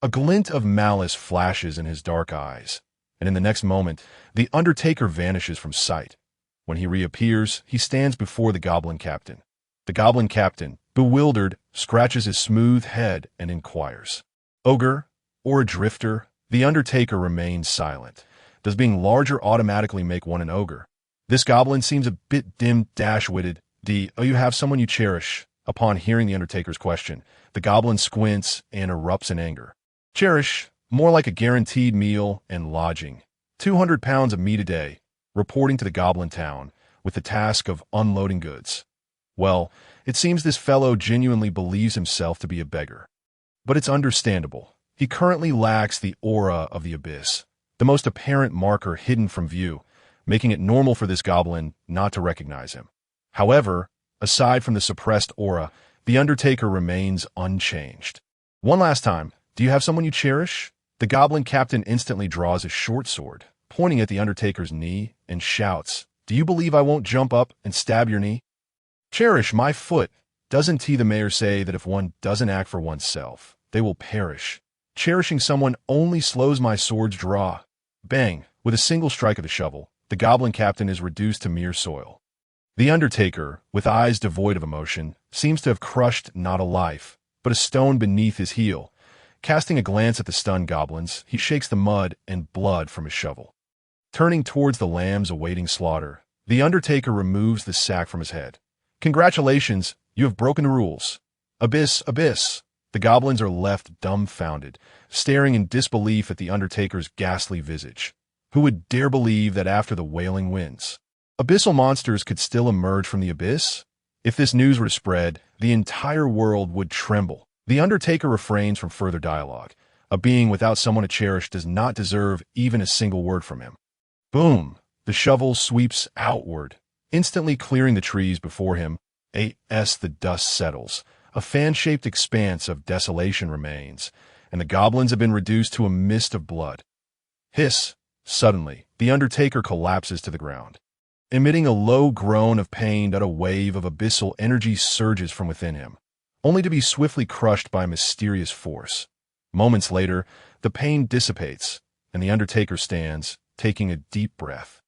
A glint of malice flashes in his dark eyes, and in the next moment, the Undertaker vanishes from sight. When he reappears, he stands before the goblin captain. The goblin captain, bewildered, scratches his smooth head and inquires, "Ogre, or a drifter?" The Undertaker remains silent. Does being larger automatically make one an ogre? This goblin seems a bit dim-witted. You have someone you cherish? Upon hearing the Undertaker's question, the goblin squints and erupts in anger. Cherish? More like a guaranteed meal and lodging. 200 pounds of meat a day, reporting to the goblin town, with the task of unloading goods. Well, it seems this fellow genuinely believes himself to be a beggar. But it's understandable. He currently lacks the aura of the abyss, the most apparent marker hidden from view, making it normal for this goblin not to recognize him. However, aside from the suppressed aura, the Undertaker remains unchanged. One last time, do you have someone you cherish? The goblin captain instantly draws his short sword, pointing at the Undertaker's knee, and shouts, "Do you believe I won't jump up and stab your knee?" Cherish my foot. Doesn't the mayor say that if one doesn't act for oneself, they will perish? Cherishing someone only slows my sword's draw. Bang! With a single strike of the shovel, the goblin captain is reduced to mere soil. The Undertaker, with eyes devoid of emotion, seems to have crushed not a life, but a stone beneath his heel. Casting a glance at the stunned goblins, he shakes the mud and blood from his shovel. Turning towards the lambs awaiting slaughter, The Undertaker removes the sack from his head. Congratulations, you have broken the rules. Abyss, abyss. The goblins are left dumbfounded, staring in disbelief at the Undertaker's ghastly visage. Who would dare believe that after the wailing winds, abyssal monsters could still emerge from the abyss? If this news were to spread, the entire world would tremble. The Undertaker refrains from further dialogue. A being without someone to cherish does not deserve even a single word from him. Boom! The shovel sweeps outward, instantly clearing the trees before him. The dust settles. A fan-shaped expanse of desolation remains, and the goblins have been reduced to a mist of blood. Hiss! Suddenly, the Undertaker collapses to the ground. Emitting a low groan of pain, a wave of abyssal energy surges from within him, only to be swiftly crushed by a mysterious force. Moments later, the pain dissipates, and the Undertaker stands, taking a deep breath.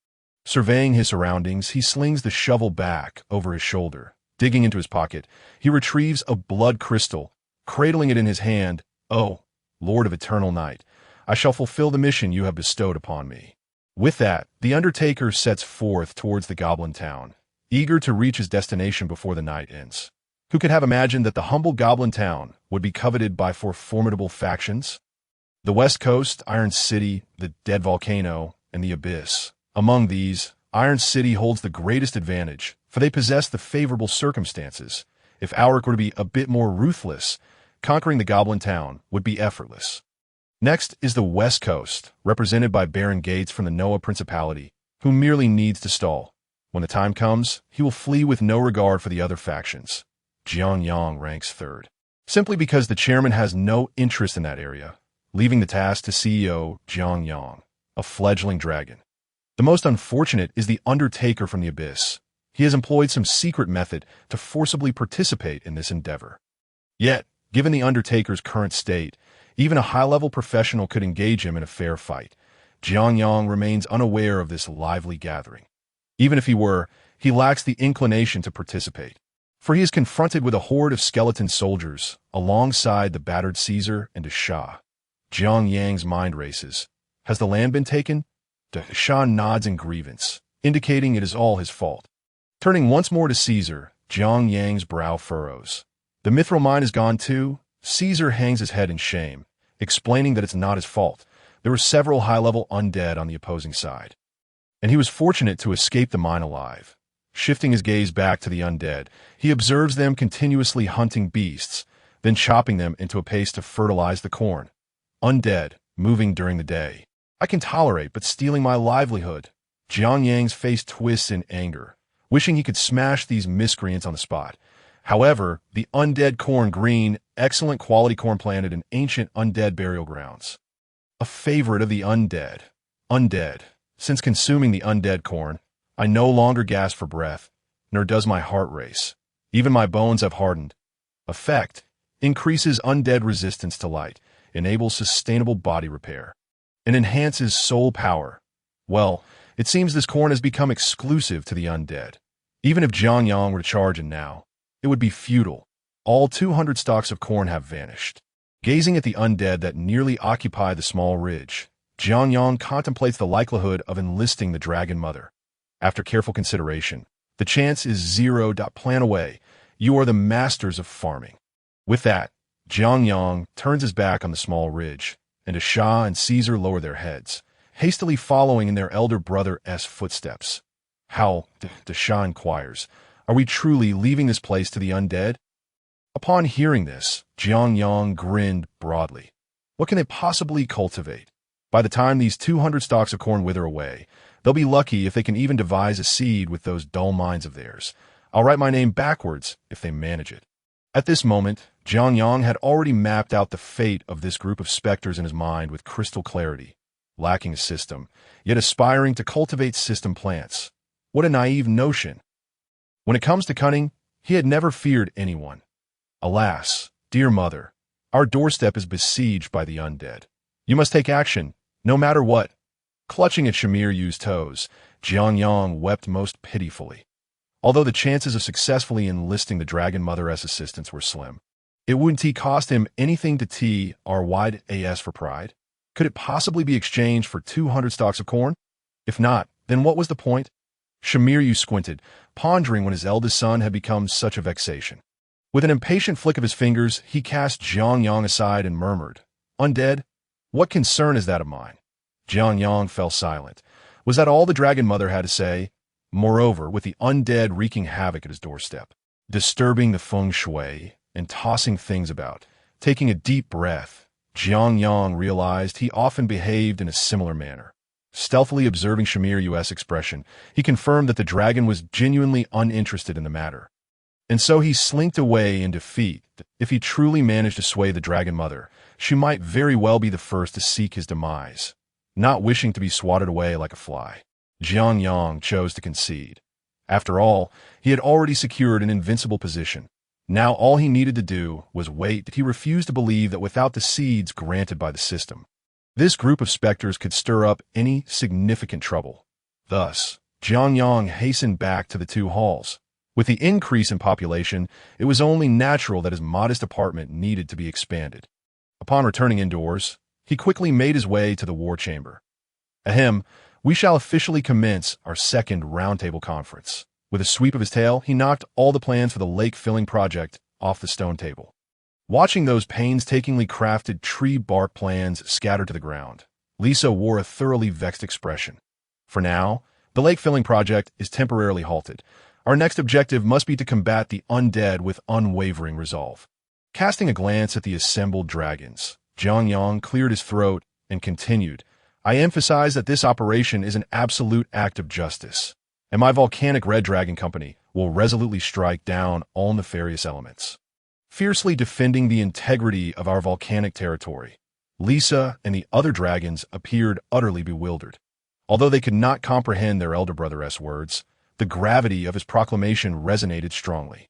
Surveying his surroundings, he slings the shovel back over his shoulder. Digging into his pocket, he retrieves a blood crystal, cradling it in his hand. Oh, Lord of Eternal Night, I shall fulfill the mission you have bestowed upon me. With that, the Undertaker sets forth towards the goblin town, eager to reach his destination before the night ends. Who could have imagined that the humble goblin town would be coveted by four formidable factions? The West Coast, Iron City, the Dead Volcano, and the Abyss. Among these, Iron City holds the greatest advantage, for they possess the favorable circumstances. If Auric were to be a bit more ruthless, conquering the goblin town would be effortless. Next is the West Coast, represented by Baron Gates from the Noah Principality, who merely needs to stall. When the time comes, he will flee with no regard for the other factions. Jiang Yang ranks third, simply because the chairman has no interest in that area, leaving the task to CEO Jiang Yang, a fledgling dragon. The most unfortunate is the Undertaker from the Abyss. He has employed some secret method to forcibly participate in this endeavor. Yet, given the Undertaker's current state, even a high-level professional could engage him in a fair fight. Jiang Yang remains unaware of this lively gathering. Even if he were, he lacks the inclination to participate, for he is confronted with a horde of skeleton soldiers, alongside the battered Caesar and the Shah. Jiang Yang's mind races. Has the land been taken? The Shah nods in grievance, indicating it is all his fault. Turning once more to Caesar, Jiang Yang's brow furrows. The mithril mine is gone too? Caesar hangs his head in shame, explaining that it's not his fault. There were several high-level undead on the opposing side, and he was fortunate to escape the mine alive. Shifting his gaze back to the undead, he observes them continuously hunting beasts, then chopping them into a paste to fertilize the corn. Undead, moving during the day. I can tolerate, but stealing my livelihood. Jiang Yang's face twists in anger, wishing he could smash these miscreants on the spot. However, the undead corn green, excellent quality corn planted in ancient undead burial grounds. A favorite of the undead. Undead. Since consuming the undead corn, I no longer gasp for breath, nor does my heart race. Even my bones have hardened. Effect. Increases undead resistance to light, enables sustainable body repair, and enhances soul power. Well, it seems this corn has become exclusive to the undead. Even if Jiang Yang were to charge in now, it would be futile. All 200 stalks of corn have vanished. Gazing at the undead that nearly occupy the small ridge, Jiang Yang contemplates the likelihood of enlisting the Dragon Mother. After careful consideration, the chance is 0. Plan away. You are the masters of farming. With that, Jiang Yang turns his back on the small ridge, and the Shah and Caesar lower their heads, hastily following in their elder brother's footsteps. How, the Shah inquires, are we truly leaving this place to the undead? Upon hearing this, Jiang Yang grinned broadly. What can they possibly cultivate? By the time these 200 stalks of corn wither away, they'll be lucky if they can even devise a seed with those dull minds of theirs. I'll write my name backwards if they manage it. At this moment, Jiang Yang had already mapped out the fate of this group of specters in his mind with crystal clarity. Lacking a system, yet aspiring to cultivate system plants. What a naive notion. When it comes to cunning, he had never feared anyone. Alas, dear mother, our doorstep is besieged by the undead. You must take action, no matter what. Clutching at Shamir Yu's toes, Jiang Yang wept most pitifully. Although the chances of successfully enlisting the Dragon Mother as assistants were slim, it wouldn't cost him anything to TRYAS for pride. Could it possibly be exchanged for 200 stalks of corn? If not, then what was the point? Shimiru squinted, pondering when his eldest son had become such a vexation. With an impatient flick of his fingers, he cast Jiangyang aside and murmured, "Undead? What concern is that of mine?" Jiangyang fell silent. Was that all the Dragon Mother had to say? Moreover, with the undead wreaking havoc at his doorstep, disturbing the feng shui and tossing things about, taking a deep breath, Jiangyang realized he often behaved in a similar manner. Stealthily observing Shimiru's expression, he confirmed that the dragon was genuinely uninterested in the matter. And so he slinked away in defeat. If he truly managed to sway the Dragon Mother, she might very well be the first to seek his demise, not wishing to be swatted away like a fly. Jiangyang chose to concede. After all, he had already secured an invincible position. Now all he needed to do was wait. He refused to believe that without the seeds granted by the system, this group of specters could stir up any significant trouble. Thus, Jiangyang hastened back to the two halls. With the increase in population, it was only natural that his modest apartment needed to be expanded. Upon returning indoors, he quickly made his way to the war chamber. Ahem, we shall officially commence our second roundtable conference. With a sweep of his tail, he knocked all the plans for the lake-filling project off the stone table. Watching those painstakingly crafted tree bark plans scattered to the ground, Lisa wore a thoroughly vexed expression. For now, the lake-filling project is temporarily halted. Our next objective must be to combat the undead with unwavering resolve. Casting a glance at the assembled dragons, Jiangyang cleared his throat and continued, I emphasize that this operation is an absolute act of justice, and my volcanic Red Dragon Company will resolutely strike down all nefarious elements. Fiercely defending the integrity of our volcanic territory, Lisa and the other dragons appeared utterly bewildered. Although they could not comprehend their elder brother's words, the gravity of his proclamation resonated strongly.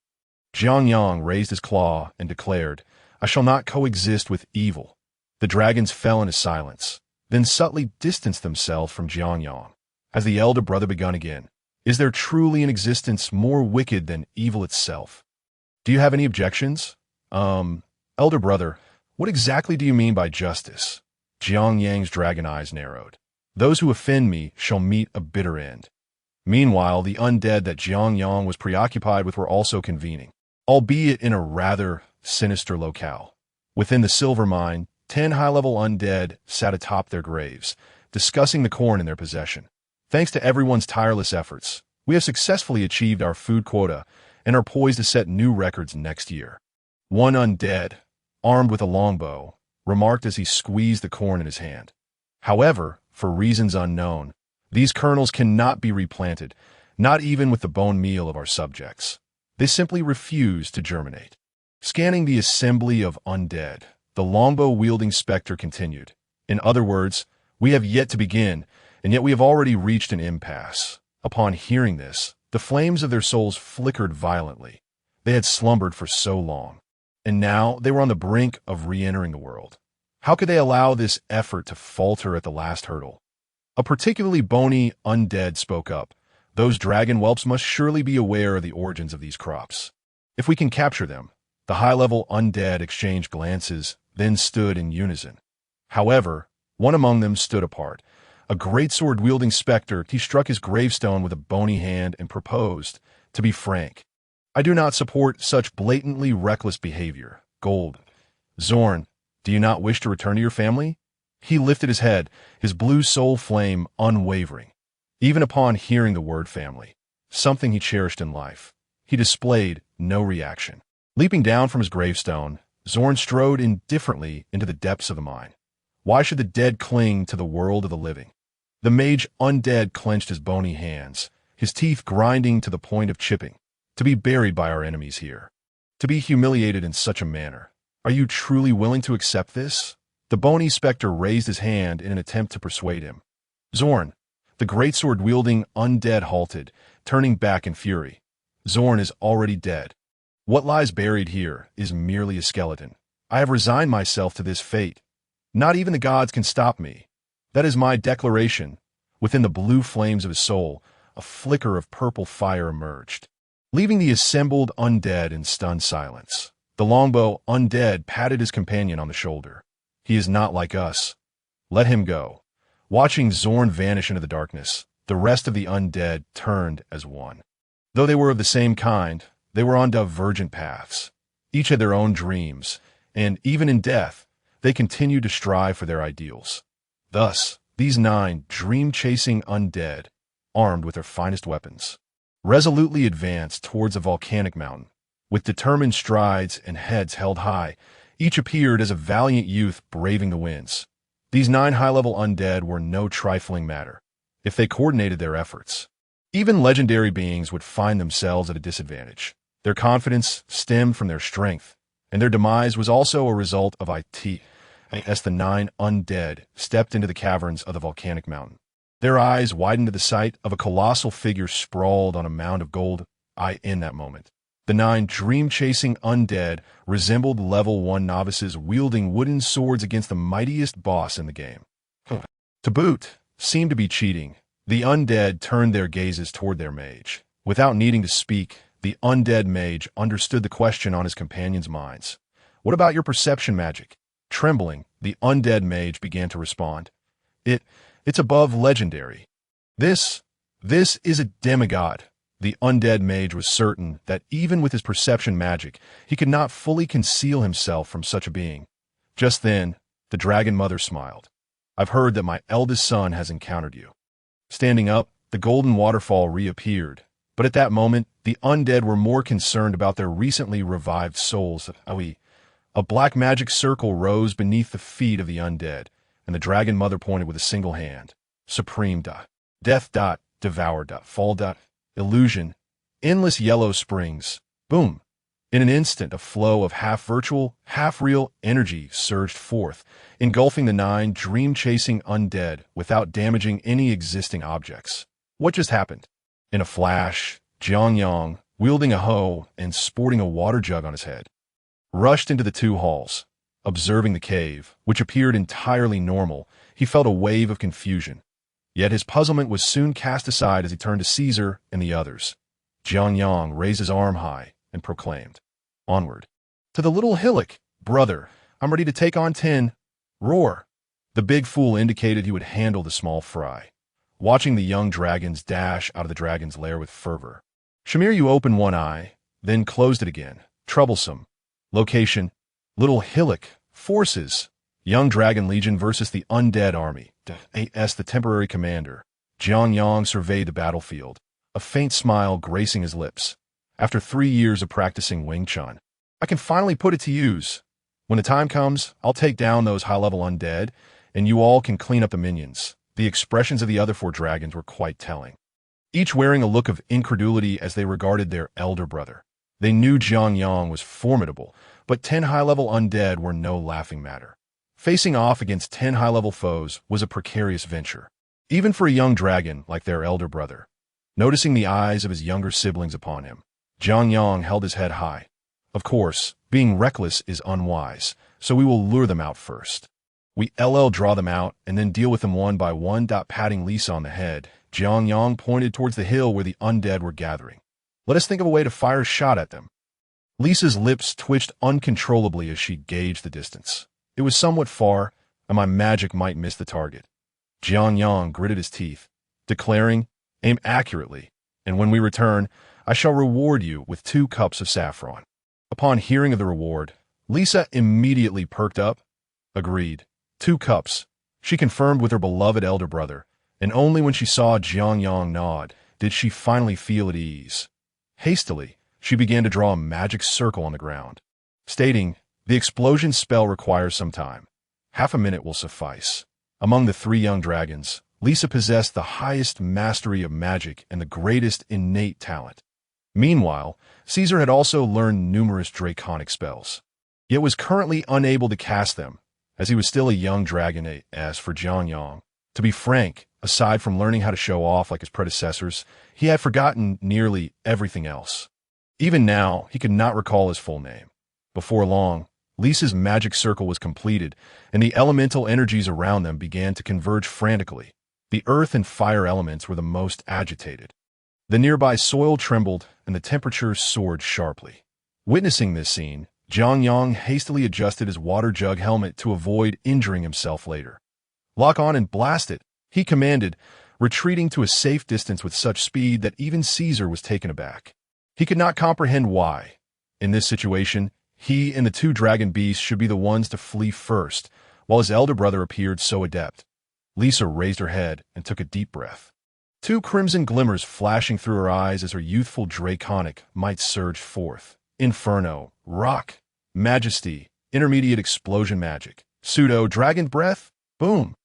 Jiangyang raised his claw and declared, I shall not coexist with evil. The dragons fell into silence, then subtly distanced themselves from Jiangyang. As the elder brother begun again, is there truly an existence more wicked than evil itself? Do you have any objections? Elder brother, what exactly do you mean by justice? Jiangyang's dragon eyes narrowed. Those who offend me shall meet a bitter end. Meanwhile, the undead that Jiangyang was preoccupied with were also convening, albeit in a rather sinister locale. Within the silver mine, 10 high-level undead sat atop their graves, discussing the corn in their possession. Thanks to everyone's tireless efforts, we have successfully achieved our food quota and are poised to set new records next year. One undead, armed with a longbow, remarked as he squeezed the corn in his hand. However, for reasons unknown, these kernels cannot be replanted, not even with the bone meal of our subjects. They simply refuse to germinate. Scanning the assembly of undead, the longbow-wielding specter continued. In other words, we have yet to begin, and yet we have already reached an impasse. Upon hearing this, the flames of their souls flickered violently. They had slumbered for so long, and now they were on the brink of re-entering the world. How could they allow this effort to falter at the last hurdle? A particularly bony undead spoke up. Those dragon whelps must surely be aware of the origins of these crops. If we can capture them, the high-level undead exchanged glances, then stood in unison. However, one among them stood apart. A greatsword-wielding specter, he struck his gravestone with a bony hand and proposed, to be frank, I do not support such blatantly reckless behavior. Gold. Zorn, do you not wish to return to your family? He lifted his head, his blue soul flame unwavering. Even upon hearing the word family, something he cherished in life, he displayed no reaction. Leaping down from his gravestone, Zorn strode indifferently into the depths of the mine. Why should the dead cling to the world of the living? The mage undead clenched his bony hands, his teeth grinding to the point of chipping. To be buried by our enemies here. To be humiliated in such a manner. Are you truly willing to accept this? The bony specter raised his hand in an attempt to persuade him. Zorn, the greatsword-wielding undead halted, turning back in fury. Zorn is already dead. What lies buried here is merely a skeleton. I have resigned myself to this fate. Not even the gods can stop me. That is my declaration. Within the blue flames of his soul, a flicker of purple fire emerged, leaving the assembled undead in stunned silence. The longbow undead patted his companion on the shoulder. He is not like us. Let him go. Watching Zorn vanish into the darkness, the rest of the undead turned as one. Though they were of the same kind, they were on divergent paths. Each had their own dreams, and even in death, they continued to strive for their ideals. Thus, these 9 dream-chasing undead, armed with their finest weapons, resolutely advanced towards a volcanic mountain. With determined strides and heads held high, each appeared as a valiant youth braving the winds. These 9 high-level undead were no trifling matter, if they coordinated their efforts. Even legendary beings would find themselves at a disadvantage. Their confidence stemmed from their strength, and their demise was also a result of it. As the 9 undead stepped into the caverns of the volcanic mountain, their eyes widened to the sight of a colossal figure sprawled on a mound of gold. In that moment, the 9 dream-chasing undead resembled level 1 novices wielding wooden swords against the mightiest boss in the game. To boot, seemed to be cheating. The undead turned their gazes toward their mage. Without needing to speak, the undead mage understood the question on his companions' minds. What about your perception magic? Trembling, the undead mage began to respond. It's above legendary. This is a demigod. The undead mage was certain that even with his perception magic, he could not fully conceal himself from such a being. Just then, the dragon mother smiled. I've heard that my eldest son has encountered you. Standing up, the golden waterfall reappeared, but at that moment, the undead were more concerned about their recently revived souls. A black magic circle rose beneath the feet of the undead, and the dragon mother pointed with a single hand. Supreme. Death. Devour. Fall. Illusion. Endless yellow springs. Boom. In an instant, a flow of half-virtual, half-real energy surged forth, engulfing the 9 dream-chasing undead without damaging any existing objects. What just happened? In a flash, Jiangyang, wielding a hoe and sporting a water jug on his head, rushed into the 2 halls. Observing the cave, which appeared entirely normal, he felt a wave of confusion. Yet his puzzlement was soon cast aside as he turned to Caesar and the others. Jiangyang raised his arm high and proclaimed, "Onward. To the little hillock, brother. I'm ready to take on 10. Roar." The big fool indicated he would handle the small fry, watching the young dragons dash out of the dragon's lair with fervor. Shimiryu opened one eye, then closed it again. Troublesome. Location: Little Hillock. Forces: Young Dragon Legion versus the Undead Army. As the temporary commander, Jiangyang surveyed the battlefield, a faint smile gracing his lips. After 3 years of practicing Wing Chun, I can finally put it to use. When the time comes, I'll take down those high-level undead, and you all can clean up the minions. The expressions of the other 4 dragons were quite telling, each wearing a look of incredulity as they regarded their elder brother. They knew Jiangyang was formidable, but 10 high-level undead were no laughing matter. Facing off against 10 high-level foes was a precarious venture, even for a young dragon like their elder brother. Noticing the eyes of his younger siblings upon him, Jiangyang held his head high. Of course, being reckless is unwise, so we will lure them out first. We draw them out and then deal with them one by one. Patting Lisa on the head, Jiangyang pointed towards the hill where the undead were gathering. Let us think of a way to fire a shot at them. Lisa's lips twitched uncontrollably as she gauged the distance. It was somewhat far, and my magic might miss the target. Jiangyang gritted his teeth, declaring, "Aim accurately, and when we return, I shall reward you with 2 cups of saffron." Upon hearing of the reward, Lisa immediately perked up. Agreed. 2 cups, she confirmed with her beloved elder brother, and only when she saw Jiangyang nod did she finally feel at ease. Hastily, she began to draw a magic circle on the ground, stating, "The explosion spell requires some time. Half a minute will suffice." Among the 3 young dragons, Lisa possessed the highest mastery of magic and the greatest innate talent. Meanwhile, Caesar had also learned numerous draconic spells, yet was currently unable to cast them, as he was still a young dragon. As for Jiangyang, to be frank, aside from learning how to show off like his predecessors, he had forgotten nearly everything else. Even now, he could not recall his full name. Before long, Lisa's magic circle was completed, and the elemental energies around them began to converge frantically. The earth and fire elements were the most agitated. The nearby soil trembled, and the temperature soared sharply. Witnessing this scene, Jiangyang hastily adjusted his water jug helmet to avoid injuring himself later. "Lock on and blast it," he commanded, retreating to a safe distance with such speed that even Caesar was taken aback. He could not comprehend why. In this situation, he and the two dragon beasts should be the ones to flee first, while his elder brother appeared so adept. Lisa raised her head and took a deep breath. Two crimson glimmers flashing through her eyes as her youthful draconic might surged forth. Inferno, rock, majesty, intermediate explosion magic, pseudo-dragon breath, boom.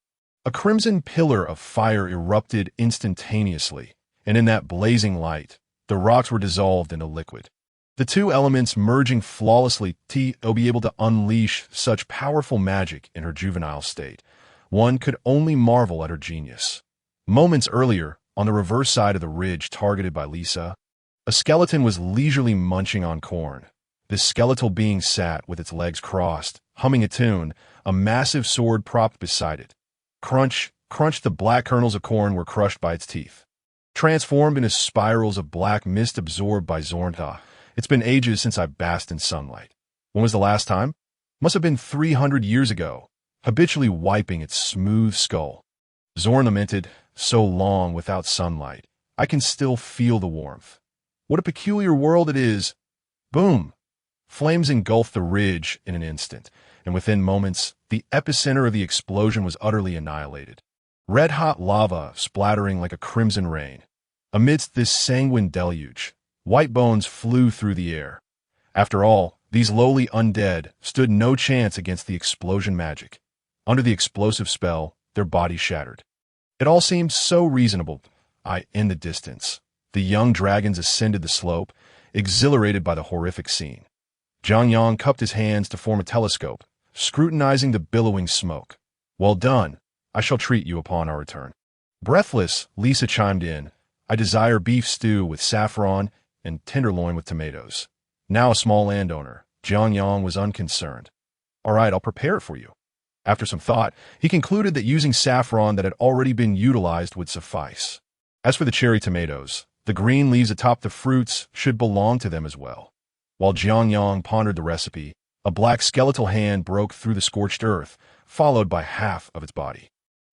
A crimson pillar of fire erupted instantaneously, and in that blazing light, the rocks were dissolved into liquid. The two elements merging flawlessly to be able to unleash such powerful magic in her juvenile state. One could only marvel at her genius. Moments earlier, on the reverse side of the ridge targeted by Lisa, a skeleton was leisurely munching on corn. This skeletal being sat with its legs crossed, humming a tune, a massive sword propped beside it. Crunch, crunch, the black kernels of corn were crushed by its teeth. Transformed into spirals of black mist absorbed by Zornta. It's been ages since I basked in sunlight. When was the last time? Must have been 300 years ago, habitually wiping its smooth skull. Zorn lamented, so long without sunlight. I can still feel the warmth. What a peculiar world it is. Boom! Flames engulfed the ridge in an instant, and within moments, the epicenter of the explosion was utterly annihilated. Red-hot lava splattering like a crimson rain. Amidst this sanguine deluge, white bones flew through the air. After all, these lowly undead stood no chance against the explosion magic. Under the explosive spell, their bodies shattered. It all seemed so reasonable. In the distance, the young dragons ascended the slope, exhilarated by the horrific scene. Zhang Yang cupped his hands to form a telescope, scrutinizing the billowing smoke. Well done. I shall treat you upon our return. Breathless, Lisa chimed in. I desire beef stew with saffron and tenderloin with tomatoes. Now a small landowner, Zhang Yang was unconcerned. All right, I'll prepare it for you. After some thought, he concluded that using saffron that had already been utilized would suffice. As for the cherry tomatoes, the green leaves atop the fruits should belong to them as well. While Zhang Yang pondered the recipe, a black skeletal hand broke through the scorched earth, followed by half of its body.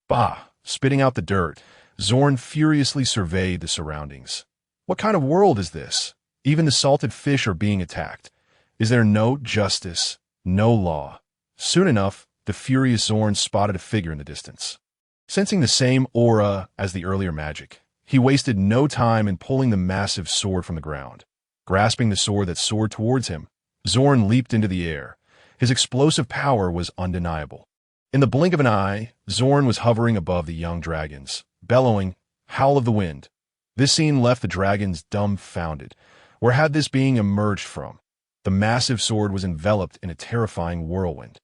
Bah! Spitting out the dirt, Zorn furiously surveyed the surroundings. What kind of world is this? Even the salted fish are being attacked. Is there no justice, no law? Soon enough, the furious Zorn spotted a figure in the distance. Sensing the same aura as the earlier magic, he wasted no time in pulling the massive sword from the ground. Grasping the sword that soared towards him, Zorn leaped into the air. His explosive power was undeniable. In the blink of an eye, Zorn was hovering above the young dragons, bellowing, "Howl of the wind." This scene left the dragons dumbfounded. Where had this being emerged from? The massive sword was enveloped in a terrifying whirlwind.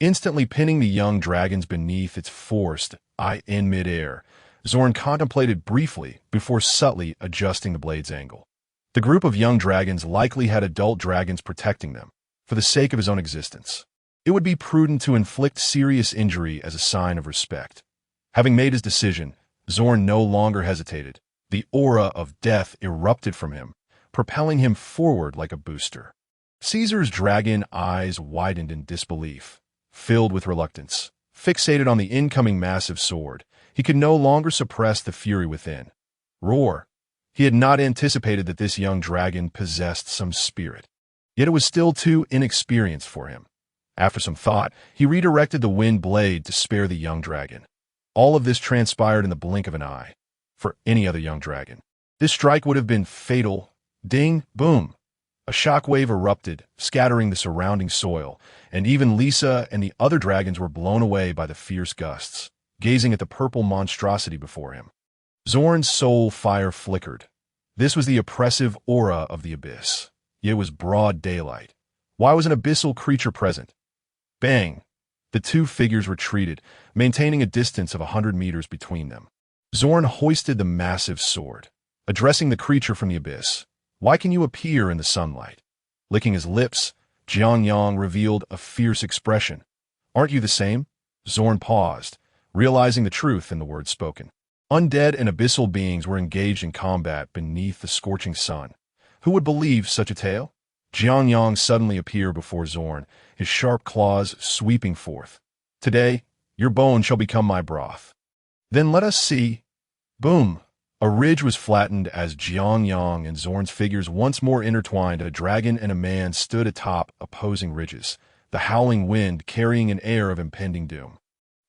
Instantly pinning the young dragons beneath its forced in midair, Zorn contemplated briefly before subtly adjusting the blade's angle. The group of young dragons likely had adult dragons protecting them, for the sake of his own existence. It would be prudent to inflict serious injury as a sign of respect. Having made his decision, Zorn no longer hesitated. The aura of death erupted from him, propelling him forward like a booster. Caesar's dragon eyes widened in disbelief. Filled with reluctance, fixated on the incoming massive sword, he could no longer suppress the fury within. Roar! He had not anticipated that this young dragon possessed some spirit. Yet it was still too inexperienced for him. After some thought, he redirected the wind blade to spare the young dragon. All of this transpired in the blink of an eye. For any other young dragon, this strike would have been fatal. Ding, boom! A shockwave erupted, scattering the surrounding soil, and even Lisa and the other dragons were blown away by the fierce gusts, gazing at the purple monstrosity before him. Zorn's soul fire flickered. This was the oppressive aura of the abyss. Yet it was broad daylight. Why was an abyssal creature present? Bang! The two figures retreated, maintaining a distance of 100 meters between them. Zorn hoisted the massive sword, addressing the creature from the abyss. Why can you appear in the sunlight? Licking his lips, Zhang Yang revealed a fierce expression. Aren't you the same? Zorn paused, realizing the truth in the words spoken. Undead and abyssal beings were engaged in combat beneath the scorching sun. Who would believe such a tale? Zhang Yang suddenly appeared before Zorn, his sharp claws sweeping forth. Today, your bone shall become my broth. Then let us see. Boom! A ridge was flattened as Jiang and Zorn's figures once more intertwined. A dragon and a man stood atop opposing ridges, the howling wind carrying an air of impending doom.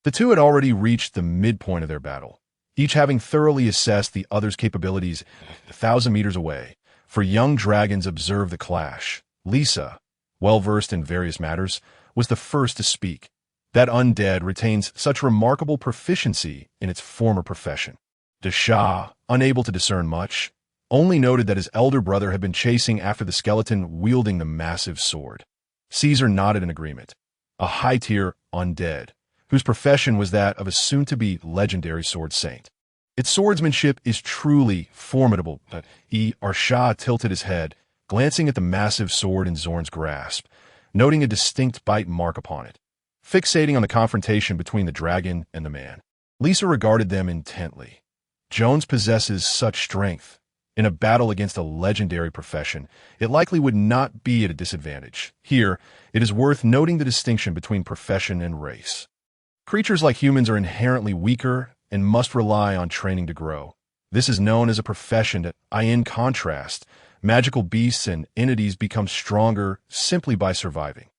The two had already reached the midpoint of their battle, each having thoroughly assessed the other's capabilities 1,000 meters away. For young dragons observed the clash. Lisa, well-versed in various matters, was the first to speak. That undead retains such remarkable proficiency in its former profession. Desha, unable to discern much, only noted that his elder brother had been chasing after the skeleton wielding the massive sword. Caesar nodded in agreement. A high-tier undead, whose profession was that of a soon-to-be legendary sword saint. Its swordsmanship is truly formidable, but Arsha tilted his head, glancing at the massive sword in Zorn's grasp, noting a distinct bite mark upon it. Fixating on the confrontation between the dragon and the man, Lisa regarded them intently. Jones possesses such strength. In a battle against a legendary profession, it likely would not be at a disadvantage. Here, it is worth noting the distinction between profession and race. Creatures like humans are inherently weaker and must rely on training to grow. This is known as a profession. In contrast, magical beasts and entities become stronger simply by surviving.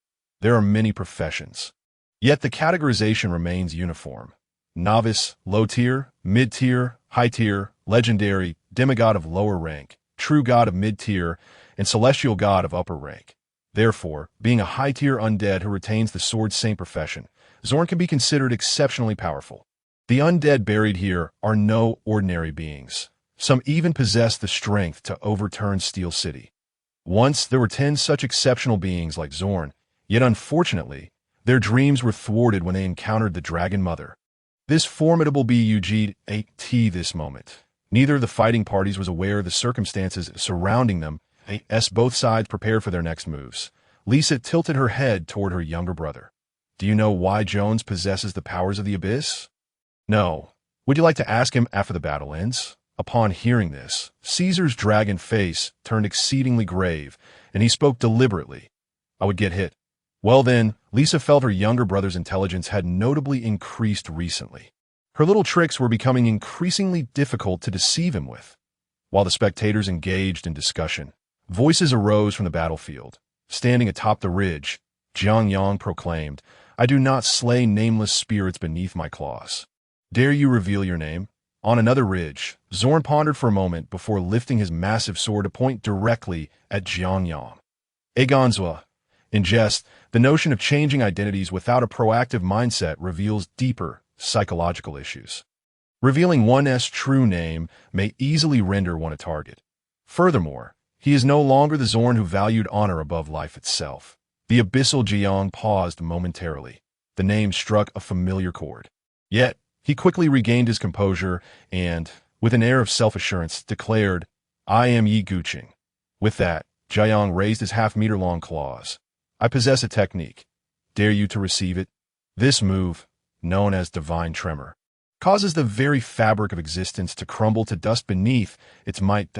There are many professions, yet the categorization remains uniform. Novice, low tier, mid tier, high tier, legendary, demigod of lower rank, true god of mid tier, and celestial god of upper rank. Therefore, being a high tier undead who retains the sword saint profession, Zorn can be considered exceptionally powerful. The undead buried here are no ordinary beings. Some even possess the strength to overturn Steel City. Once there were 10 such exceptional beings like Zorn, yet unfortunately, their dreams were thwarted when they encountered the Dragon Mother. This formidable BUG'd this moment. Neither of the fighting parties was aware of the circumstances surrounding them as both sides prepared for their next moves. Lisa tilted her head toward her younger brother. Do you know why Jones possesses the powers of the Abyss? No. Would you like to ask him after the battle ends? Upon hearing this, Caesar's dragon face turned exceedingly grave, and he spoke deliberately. I would get hit. Well then, Lisa felt her younger brother's intelligence had notably increased recently. Her little tricks were becoming increasingly difficult to deceive him with. While the spectators engaged in discussion, voices arose from the battlefield. Standing atop the ridge, Jiang proclaimed, I do not slay nameless spirits beneath my claws. Dare you reveal your name? On another ridge, Zorn pondered for a moment before lifting his massive sword to point directly at Jiang. Egonzwa. In jest, the notion of changing identities without a proactive mindset reveals deeper psychological issues. Revealing one's true name may easily render one a target. Furthermore, he is no longer the Zorn who valued honor above life itself. The abyssal Jiang paused momentarily. The name struck a familiar chord. Yet, he quickly regained his composure and, with an air of self-assurance, declared, I am Yi Guqing. With that, Jiang raised his half-meter-long claws. I possess a technique. Dare you to receive it? This move, known as divine tremor, causes the very fabric of existence to crumble to dust beneath its might.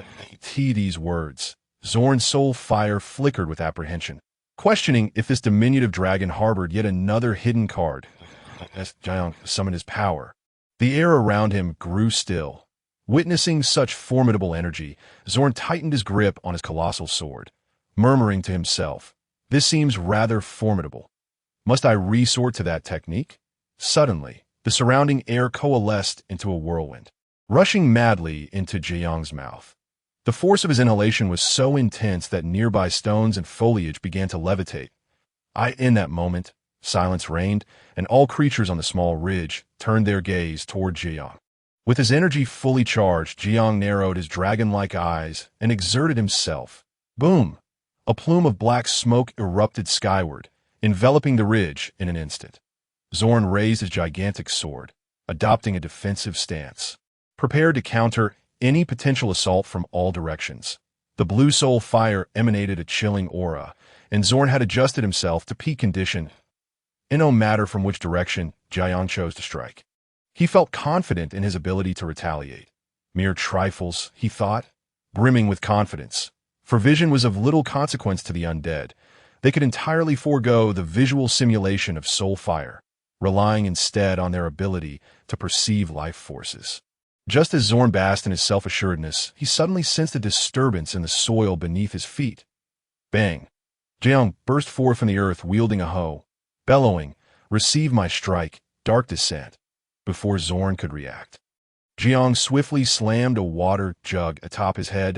These words. Zorn's soul fire flickered with apprehension, questioning if this diminutive dragon harbored yet another hidden card. As Jiang summoned his power, the air around him grew still. Witnessing such formidable energy, Zorn tightened his grip on his colossal sword, murmuring to himself, this seems rather formidable. Must I resort to that technique? Suddenly, the surrounding air coalesced into a whirlwind, rushing madly into Jiang's mouth. The force of his inhalation was so intense that nearby stones and foliage began to levitate. In that moment, silence reigned, and all creatures on the small ridge turned their gaze toward Jiang. With his energy fully charged, Jiang narrowed his dragon-like eyes and exerted himself. Boom! A plume of black smoke erupted skyward, enveloping the ridge in an instant. Zorn raised his gigantic sword, adopting a defensive stance, prepared to counter any potential assault from all directions. The blue soul fire emanated a chilling aura, and Zorn had adjusted himself to peak condition. In no matter from which direction Jiang chose to strike, he felt confident in his ability to retaliate. Mere trifles, he thought, brimming with confidence. For vision was of little consequence to the undead. They could entirely forego the visual simulation of soul fire, relying instead on their ability to perceive life forces. Just as Zorn basked in his self-assuredness, he suddenly sensed a disturbance in the soil beneath his feet. Bang! Jeong burst forth from the earth wielding a hoe, bellowing, "Receive my strike, dark descent." Before Zorn could react, Jeong swiftly slammed a water jug atop his head.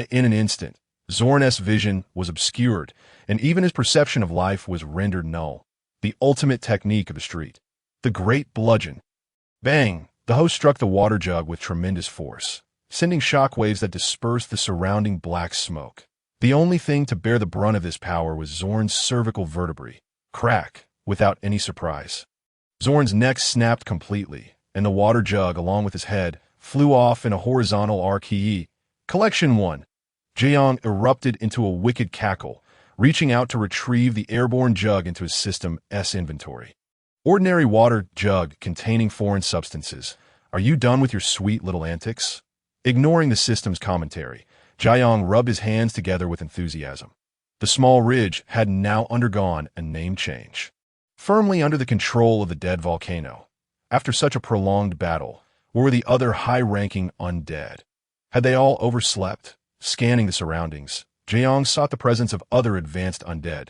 In an instant, Zorn's vision was obscured, and even his perception of life was rendered null. The ultimate technique of the street. The great bludgeon. Bang! The hoe struck the water jug with tremendous force, sending shockwaves that dispersed the surrounding black smoke. The only thing to bear the brunt of this power was Zorn's cervical vertebrae. Crack, without any surprise. Zorn's neck snapped completely, and the water jug, along with his head, flew off in a horizontal arc. Collection 1. Jeong erupted into a wicked cackle, reaching out to retrieve the airborne jug into his system's inventory. Ordinary water jug containing foreign substances. Are you done with your sweet little antics? Ignoring the system's commentary, Jeong rubbed his hands together with enthusiasm. The small ridge had now undergone a name change. Firmly under the control of the dead volcano, after such a prolonged battle, were the other high-ranking undead. Had they all overslept? Scanning the surroundings, Jeong sought the presence of other advanced undead.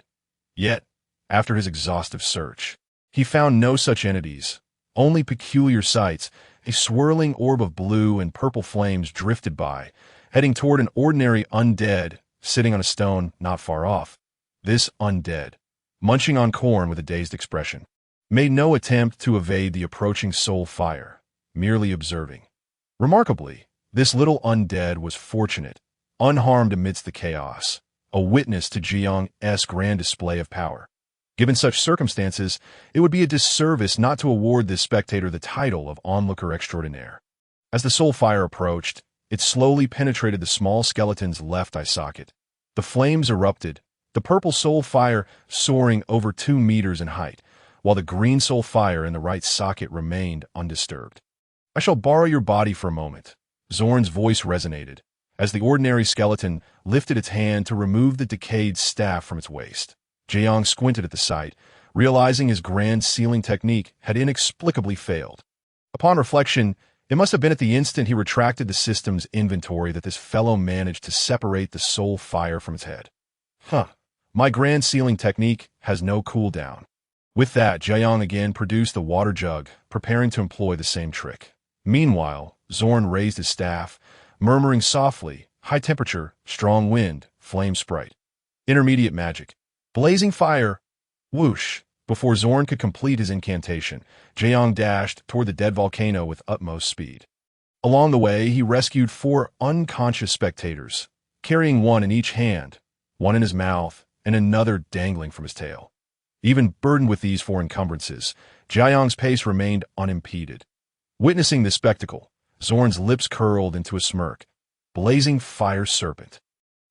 Yet, after his exhaustive search, he found no such entities, only peculiar sights. A swirling orb of blue and purple flames drifted by, heading toward an ordinary undead sitting on a stone not far off. This undead, munching on corn with a dazed expression, made no attempt to evade the approaching soul fire, merely observing. Remarkably, this little undead was fortunate, unharmed amidst the chaos, a witness to Jeong's grand display of power. Given such circumstances, it would be a disservice not to award this spectator the title of onlooker extraordinaire. As the soul fire approached, it slowly penetrated the small skeleton's left eye socket. The flames erupted, the purple soul fire soaring over 2 meters in height, while the green soul fire in the right socket remained undisturbed. "I shall borrow your body for a moment," Zorn's voice resonated, as the ordinary skeleton lifted its hand to remove the decayed staff from its waist. Jeong squinted at the sight, realizing his grand sealing technique had inexplicably failed. Upon reflection, it must have been at the instant he retracted the system's inventory that this fellow managed to separate the soul fire from its head. My grand sealing technique has no cooldown. With that, Jeong again produced the water jug, preparing to employ the same trick. Meanwhile, Zorn raised his staff, murmuring softly, "High temperature, strong wind, flame sprite. Intermediate magic. Blazing fire." Whoosh! Before Zorn could complete his incantation, Jeong dashed toward the dead volcano with utmost speed. Along the way, he rescued 4 unconscious spectators, carrying one in each hand, one in his mouth, and another dangling from his tail. Even burdened with these 4 encumbrances, Jeong's pace remained unimpeded. Witnessing this spectacle, Zorn's lips curled into a smirk. Blazing fire serpent.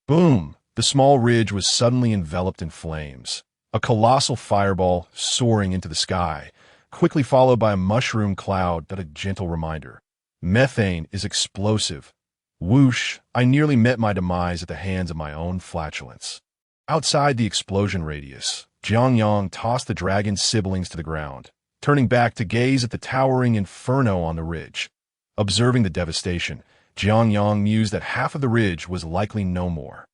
Boom! The small ridge was suddenly enveloped in flames. A colossal fireball soaring into the sky, quickly followed by a mushroom cloud that a gentle reminder. Methane is explosive. Whoosh! I nearly met my demise at the hands of my own flatulence. Outside the explosion radius, Jeong tossed the dragon's siblings to the ground, turning back to gaze at the towering inferno on the ridge. Observing the devastation, Jeong mused that half of the ridge was likely no more.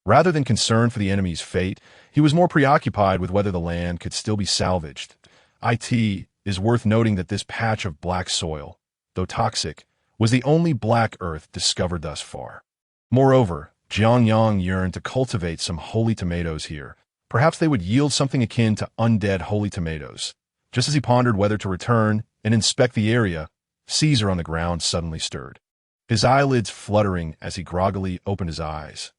Rather than concerned for the enemy's fate, he was more preoccupied with whether the land could still be salvaged. It is worth noting that this patch of black soil, though toxic, was the only black earth discovered thus far. Moreover, Jeong yearned to cultivate some holy tomatoes here. Perhaps they would yield something akin to undead holy tomatoes. Just as he pondered whether to return and inspect the area, Caesar on the ground suddenly stirred, his eyelids fluttering as he groggily opened his eyes.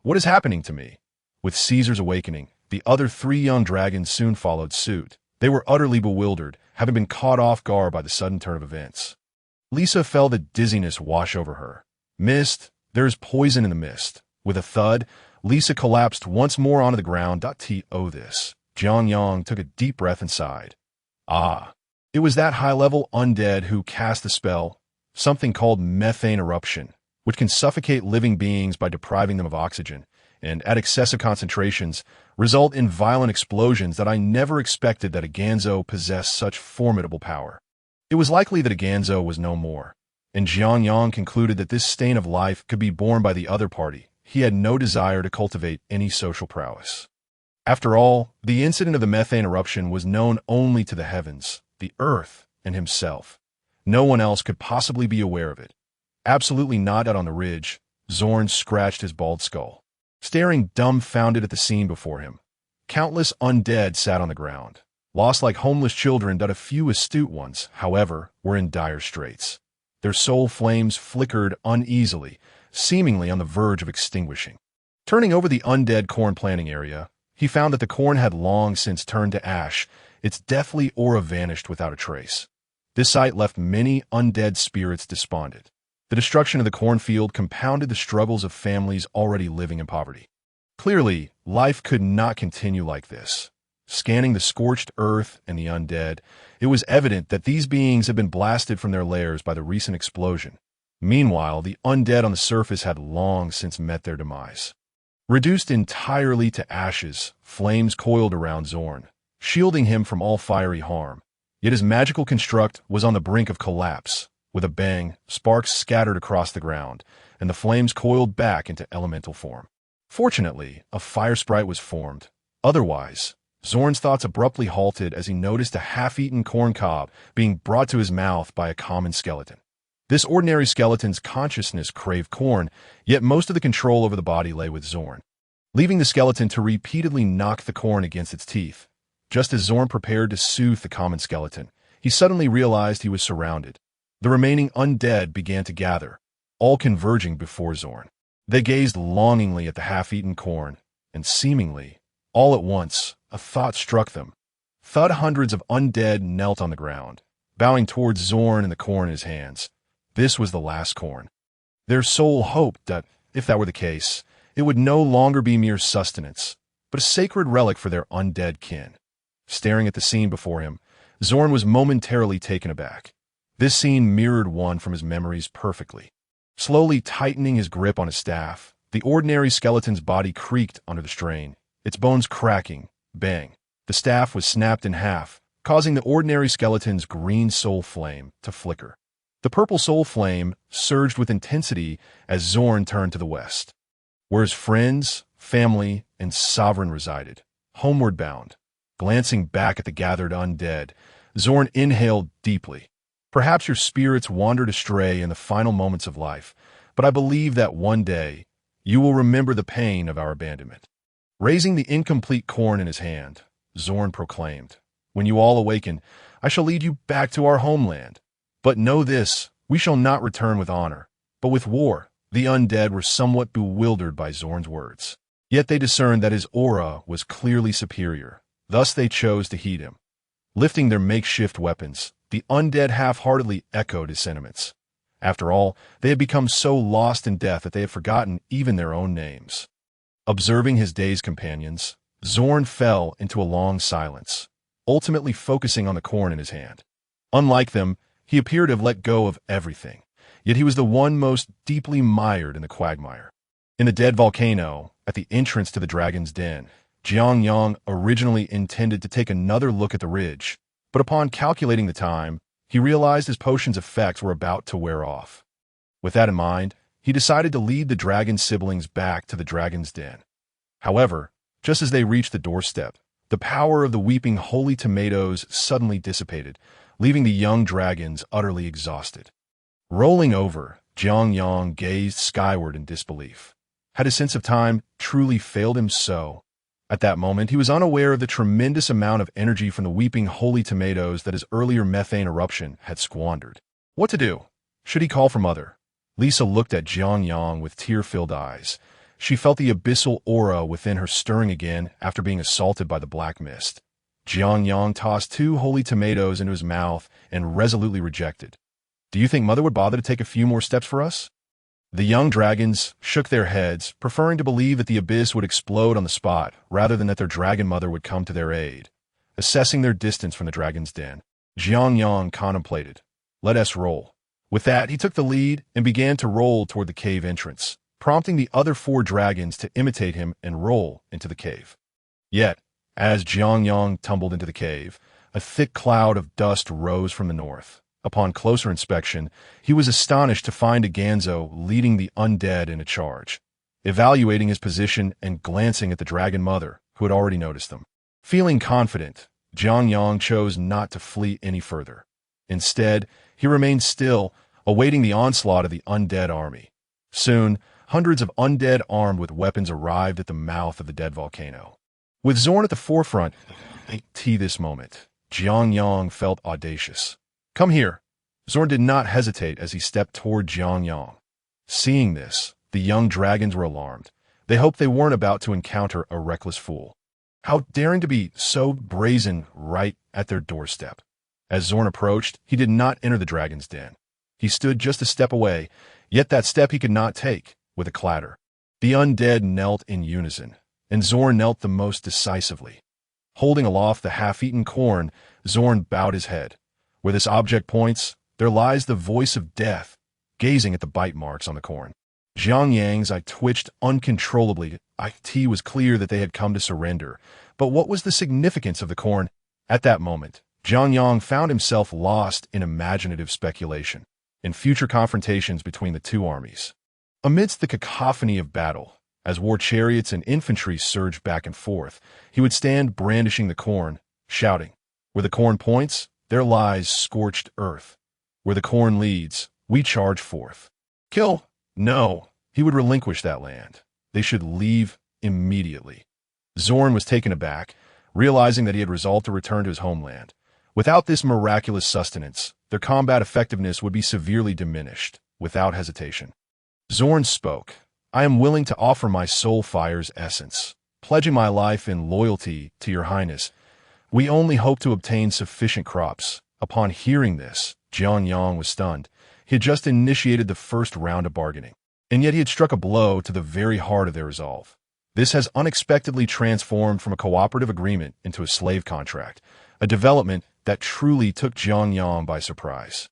What is happening to me? With Caesar's awakening, the other 3 young dragons soon followed suit. They were utterly bewildered, having been caught off guard by the sudden turn of events. Lisa felt the dizziness wash over her. Mist, there is poison in the mist. With a thud, Lisa collapsed once more onto the ground. This. Jeong took a deep breath and sighed. It was that high-level undead who cast the spell, something called methane eruption, which can suffocate living beings by depriving them of oxygen, and at excessive concentrations, result in violent explosions that I never expected that a Ganzo possessed such formidable power. It was likely that Aganzo was no more, and Jiangyang concluded that this stain of life could be borne by the other party. He had no desire to cultivate any social prowess. After all, the incident of the methane eruption was known only to the heavens, the earth, and himself. No one else could possibly be aware of it. Absolutely not out on the ridge. Zorn scratched his bald skull, staring dumbfounded at the scene before him. Countless undead sat on the ground, lost like homeless children, but a few astute ones, however, were in dire straits. Their soul flames flickered uneasily, seemingly on the verge of extinguishing. Turning over the undead corn planting area, he found that the corn had long since turned to ash. Its deathly aura vanished without a trace. This sight left many undead spirits despondent. The destruction of the cornfield compounded the struggles of families already living in poverty. Clearly, life could not continue like this. Scanning the scorched earth and the undead, it was evident that these beings had been blasted from their lairs by the recent explosion. Meanwhile, the undead on the surface had long since met their demise. Reduced entirely to ashes, flames coiled around Zorn, shielding him from all fiery harm. Yet his magical construct was on the brink of collapse. With a bang, sparks scattered across the ground, and the flames coiled back into elemental form. Fortunately, a fire sprite was formed. Otherwise, Zorn's thoughts abruptly halted as he noticed a half-eaten corn cob being brought to his mouth by a common skeleton. This ordinary skeleton's consciousness craved corn, yet most of the control over the body lay with Zorn, leaving the skeleton to repeatedly knock the corn against its teeth. Just as Zorn prepared to soothe the common skeleton, he suddenly realized he was surrounded. The remaining undead began to gather, all converging before Zorn. They gazed longingly at the half-eaten corn, and seemingly, all at once, a thought struck them. Thud hundreds of undead knelt on the ground, bowing towards Zorn and the corn in his hands. This was the last corn. Their soul hoped that, if that were the case, it would no longer be mere sustenance, but a sacred relic for their undead kin. Staring at the scene before him, Zorn was momentarily taken aback. This scene mirrored one from his memories perfectly. Slowly tightening his grip on his staff, the ordinary skeleton's body creaked under the strain, its bones cracking. Bang. The staff was snapped in half, causing the ordinary skeleton's green soul flame to flicker. The purple soul flame surged with intensity as Zorn turned to the west, where his friends, family, and sovereign resided, homeward bound. Glancing back at the gathered undead, Zorn inhaled deeply. Perhaps your spirits wandered astray in the final moments of life, but I believe that one day you will remember the pain of our abandonment. Raising the incomplete corn in his hand, Zorn proclaimed, "When you all awaken, I shall lead you back to our homeland. But know this, we shall not return with honor, but with war." The undead were somewhat bewildered by Zorn's words. Yet they discerned that his aura was clearly superior. Thus they chose to heed him. Lifting their makeshift weapons, the undead half-heartedly echoed his sentiments. After all, they had become so lost in death that they had forgotten even their own names. Observing his dazed companions, Zorn fell into a long silence, ultimately focusing on the corn in his hand. Unlike them, he appeared to have let go of everything, yet he was the one most deeply mired in the quagmire. In the dead volcano, at the entrance to the dragon's den, Jiangyang originally intended to take another look at the ridge, but upon calculating the time, he realized his potion's effects were about to wear off. With that in mind, he decided to lead the dragon's siblings back to the dragon's den. However, just as they reached the doorstep, the power of the weeping holy tomatoes suddenly dissipated, leaving the young dragons utterly exhausted. Rolling over, Jiangyang gazed skyward in disbelief. Had his sense of time truly failed him so? At that moment, he was unaware of the tremendous amount of energy from the weeping holy tomatoes that his earlier methane eruption had squandered. What to do? Should he call for Mother? Lisa looked at Jiangyang with tear-filled eyes. She felt the abyssal aura within her stirring again after being assaulted by the black mist. Jiangyang tossed 2 holy tomatoes into his mouth and resolutely rejected. "Do you think Mother would bother to take a few more steps for us?" The young dragons shook their heads, preferring to believe that the abyss would explode on the spot rather than that their dragon mother would come to their aid. Assessing their distance from the dragon's den, Jiangyang contemplated. "Let us roll." With that, he took the lead and began to roll toward the cave entrance, prompting the other 4 dragons to imitate him and roll into the cave. Yet, as Jiangyang tumbled into the cave, a thick cloud of dust rose from the north. Upon closer inspection, he was astonished to find a Ganzo leading the undead in a charge. Evaluating his position and glancing at the dragon mother, who had already noticed them. Feeling confident, Jiang Yang chose not to flee any further. Instead, he remained still, awaiting the onslaught of the undead army. Soon, hundreds of undead armed with weapons arrived at the mouth of the dead volcano. With Zorn at the forefront, this moment, Jiang Yang felt audacious. Come here. Zorn did not hesitate as he stepped toward Jiang Yang. Seeing this, the young dragons were alarmed. They hoped they weren't about to encounter a reckless fool. How daring to be so brazen right at their doorstep. As Zorn approached, he did not enter the dragon's den. He stood just a step away, yet that step he could not take. With a clatter, the undead knelt in unison, and Zorn knelt the most decisively. Holding aloft the half-eaten corn, Zorn bowed his head. Where this object points, there lies the voice of death, gazing at the bite marks on the corn. Jiang Yang's eye twitched uncontrollably. It was clear that they had come to surrender. But what was the significance of the corn? At that moment, Jiang Yang found himself lost in imaginative speculation, in future confrontations between the two armies. Amidst the cacophony of battle, as war chariots and infantry surged back and forth, he would stand brandishing the corn, shouting, "Where the corn points, there lies scorched earth. Where the corn leads, we charge forth." Kill? No, he would relinquish that land. They should leave immediately. Zorn was taken aback, realizing that he had resolved to return to his homeland. Without this miraculous sustenance, their combat effectiveness would be severely diminished. Without hesitation, Zorn spoke. "I am willing to offer my soul fire's essence, pledging my life in loyalty to your highness. We only hope to obtain sufficient crops." Upon hearing this, Jiang Yang was stunned. He had just initiated the first round of bargaining, and yet he had struck a blow to the very heart of their resolve. This has unexpectedly transformed from a cooperative agreement into a slave contract, a development that truly took Jiang Yang by surprise.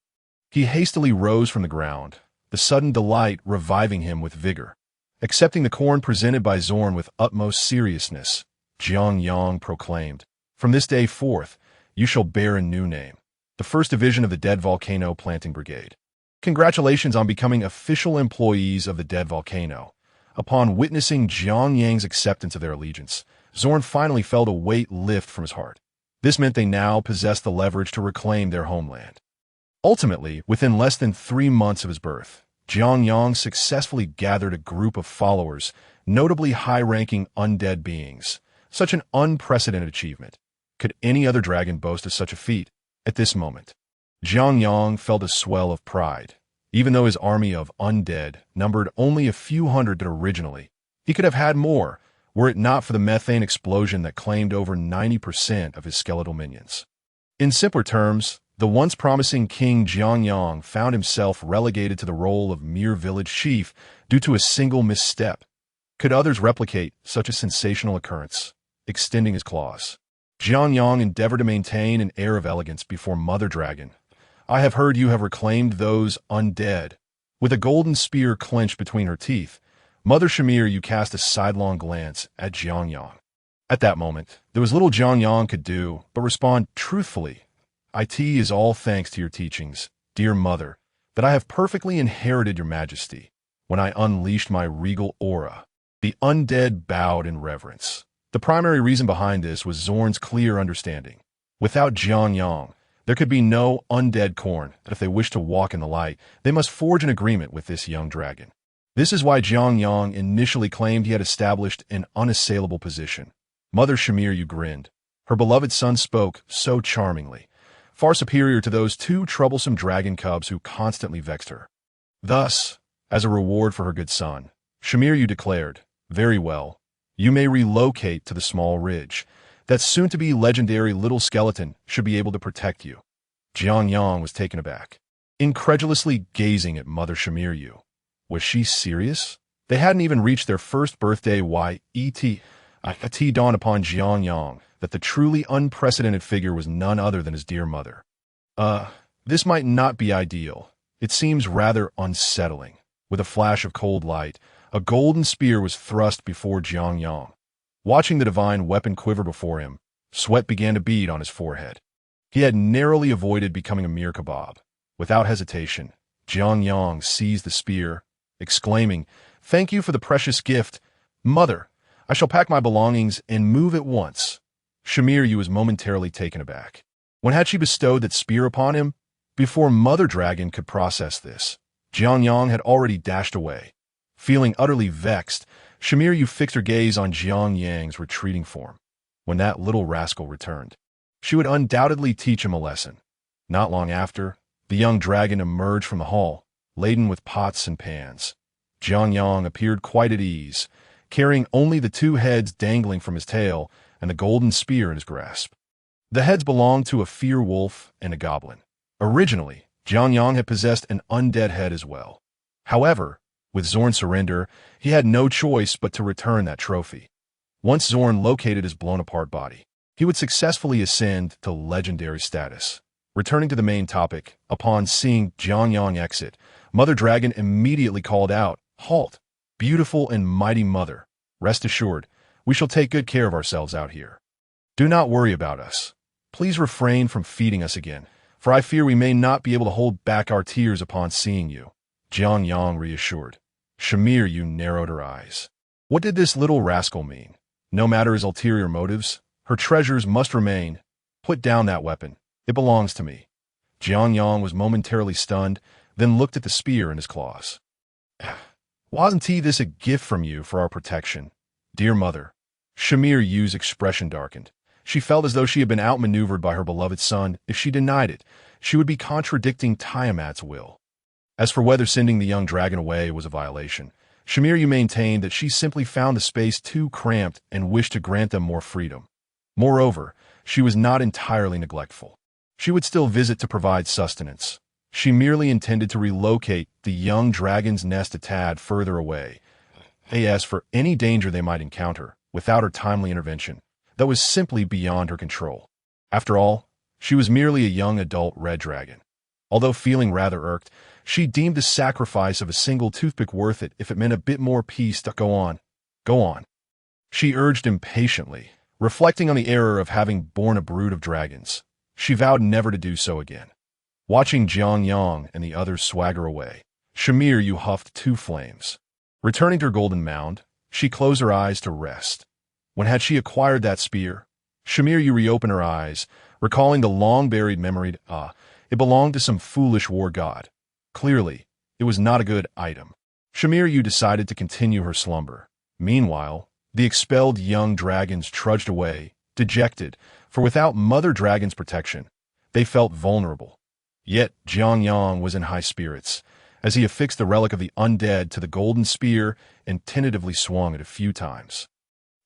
He hastily rose from the ground, the sudden delight reviving him with vigor. Accepting the corn presented by Zorn with utmost seriousness, Jiang Yang proclaimed, "From this day forth, you shall bear a new name, the 1st Division of the Dead Volcano Planting Brigade. Congratulations on becoming official employees of the Dead Volcano." Upon witnessing Jiang Yang's acceptance of their allegiance, Zorn finally felt a weight lift from his heart. This meant they now possessed the leverage to reclaim their homeland. Ultimately, within less than 3 months of his birth, Jiang Yang successfully gathered a group of followers, notably high-ranking undead beings. Such an unprecedented achievement. Could any other dragon boast of such a feat? At this moment, Jiang Yang felt a swell of pride. Even though his army of undead numbered only a few hundred originally, he could have had more, were it not for the methane explosion that claimed over 90% of his skeletal minions. In simpler terms, the once promising King Jiang Yang found himself relegated to the role of mere village chief due to a single misstep. Could others replicate such a sensational occurrence? Extending his claws, Jiang Yang endeavored to maintain an air of elegance before Mother Dragon. "I have heard you have reclaimed those undead." With a golden spear clenched between her teeth, Mother Shamir, you cast a sidelong glance at Jiang Yang. At that moment, there was little Jiang Yang could do but respond truthfully. "It is all thanks to your teachings, dear Mother, that I have perfectly inherited your majesty. When I unleashed my regal aura, the undead bowed in reverence." The primary reason behind this was Zorn's clear understanding. Without Jiang Yang, there could be no undead corn, and if they wished to walk in the light, they must forge an agreement with this young dragon. This is why Jiang Yang initially claimed he had established an unassailable position. Mother Shamir, you grinned. Her beloved son spoke so charmingly, far superior to those 2 troublesome dragon cubs who constantly vexed her. Thus, as a reward for her good son, Shamir, you declared, "Very well, you may relocate to the small ridge. That soon-to-be legendary little skeleton should be able to protect you." Jiang Yang was taken aback, incredulously gazing at Mother Shamir. Was she serious? They hadn't even reached their first birthday. It dawned upon Jiang Yang that the truly unprecedented figure was none other than his dear mother. This might not be ideal. It seems rather unsettling. With a flash of cold light, a golden spear was thrust before Jiang Yang. Watching the divine weapon quiver before him, sweat began to bead on his forehead. He had narrowly avoided becoming a mere kebab. Without hesitation, Jiangyang seized the spear, exclaiming, "Thank you for the precious gift. Mother, I shall pack my belongings and move at once." Shamir Yu was momentarily taken aback. When had she bestowed that spear upon him? Before Mother Dragon could process this, Jiangyang had already dashed away. Feeling utterly vexed, Shamir Yu fixed her gaze on Jiangyang's retreating form. When that little rascal returned, she would undoubtedly teach him a lesson. Not long after, the young dragon emerged from the hall, laden with pots and pans. Jiangyang appeared quite at ease, carrying only the two heads dangling from his tail and the golden spear in his grasp. The heads belonged to a fear wolf and a goblin. Originally, Jiangyang had possessed an undead head as well. However, with Zorn's surrender, he had no choice but to return that trophy. Once Zorn located his blown-apart body, he would successfully ascend to legendary status. Returning to the main topic, upon seeing Jiangyang exit, Mother Dragon immediately called out, "Halt! Beautiful and mighty mother, rest assured, we shall take good care of ourselves out here. Do not worry about us. Please refrain from feeding us again, for I fear we may not be able to hold back our tears upon seeing you." Jiangyang reassured. Shamir Yu narrowed her eyes. What did this little rascal mean? No matter his ulterior motives, her treasures must remain. Put down that weapon. It belongs to me. Jiangyang was momentarily stunned, then looked at the spear in his claws. Wasn't this a gift from you for our protection? Dear mother. Shamir Yu's expression darkened. She felt as though she had been outmaneuvered by her beloved son. If she denied it, she would be contradicting Tiamat's will. As for whether sending the young dragon away was a violation, Shamir Yu maintained that she simply found the space too cramped and wished to grant them more freedom. Moreover, she was not entirely neglectful. She would still visit to provide sustenance. She merely intended to relocate the young dragon's nest a tad further away, as for any danger they might encounter, without her timely intervention, that was simply beyond her control. After all, she was merely a young adult red dragon. Although feeling rather irked, she deemed the sacrifice of a single toothpick worth it if it meant a bit more peace to go on. Go on. She urged impatiently, reflecting on the error of having borne a brood of dragons. She vowed never to do so again. Watching Jiangyang and the others swagger away, Shamir Yu huffed two flames. Returning to her golden mound, she closed her eyes to rest. When had she acquired that spear? Shamir Yu reopened her eyes, recalling the long-buried memory. It belonged to some foolish war god. Clearly, it was not a good item. Shamir Yu decided to continue her slumber. Meanwhile, the expelled young dragons trudged away, dejected, for without Mother Dragon's protection, they felt vulnerable. Yet Jiangyang was in high spirits, as he affixed the relic of the undead to the golden spear and tentatively swung it a few times.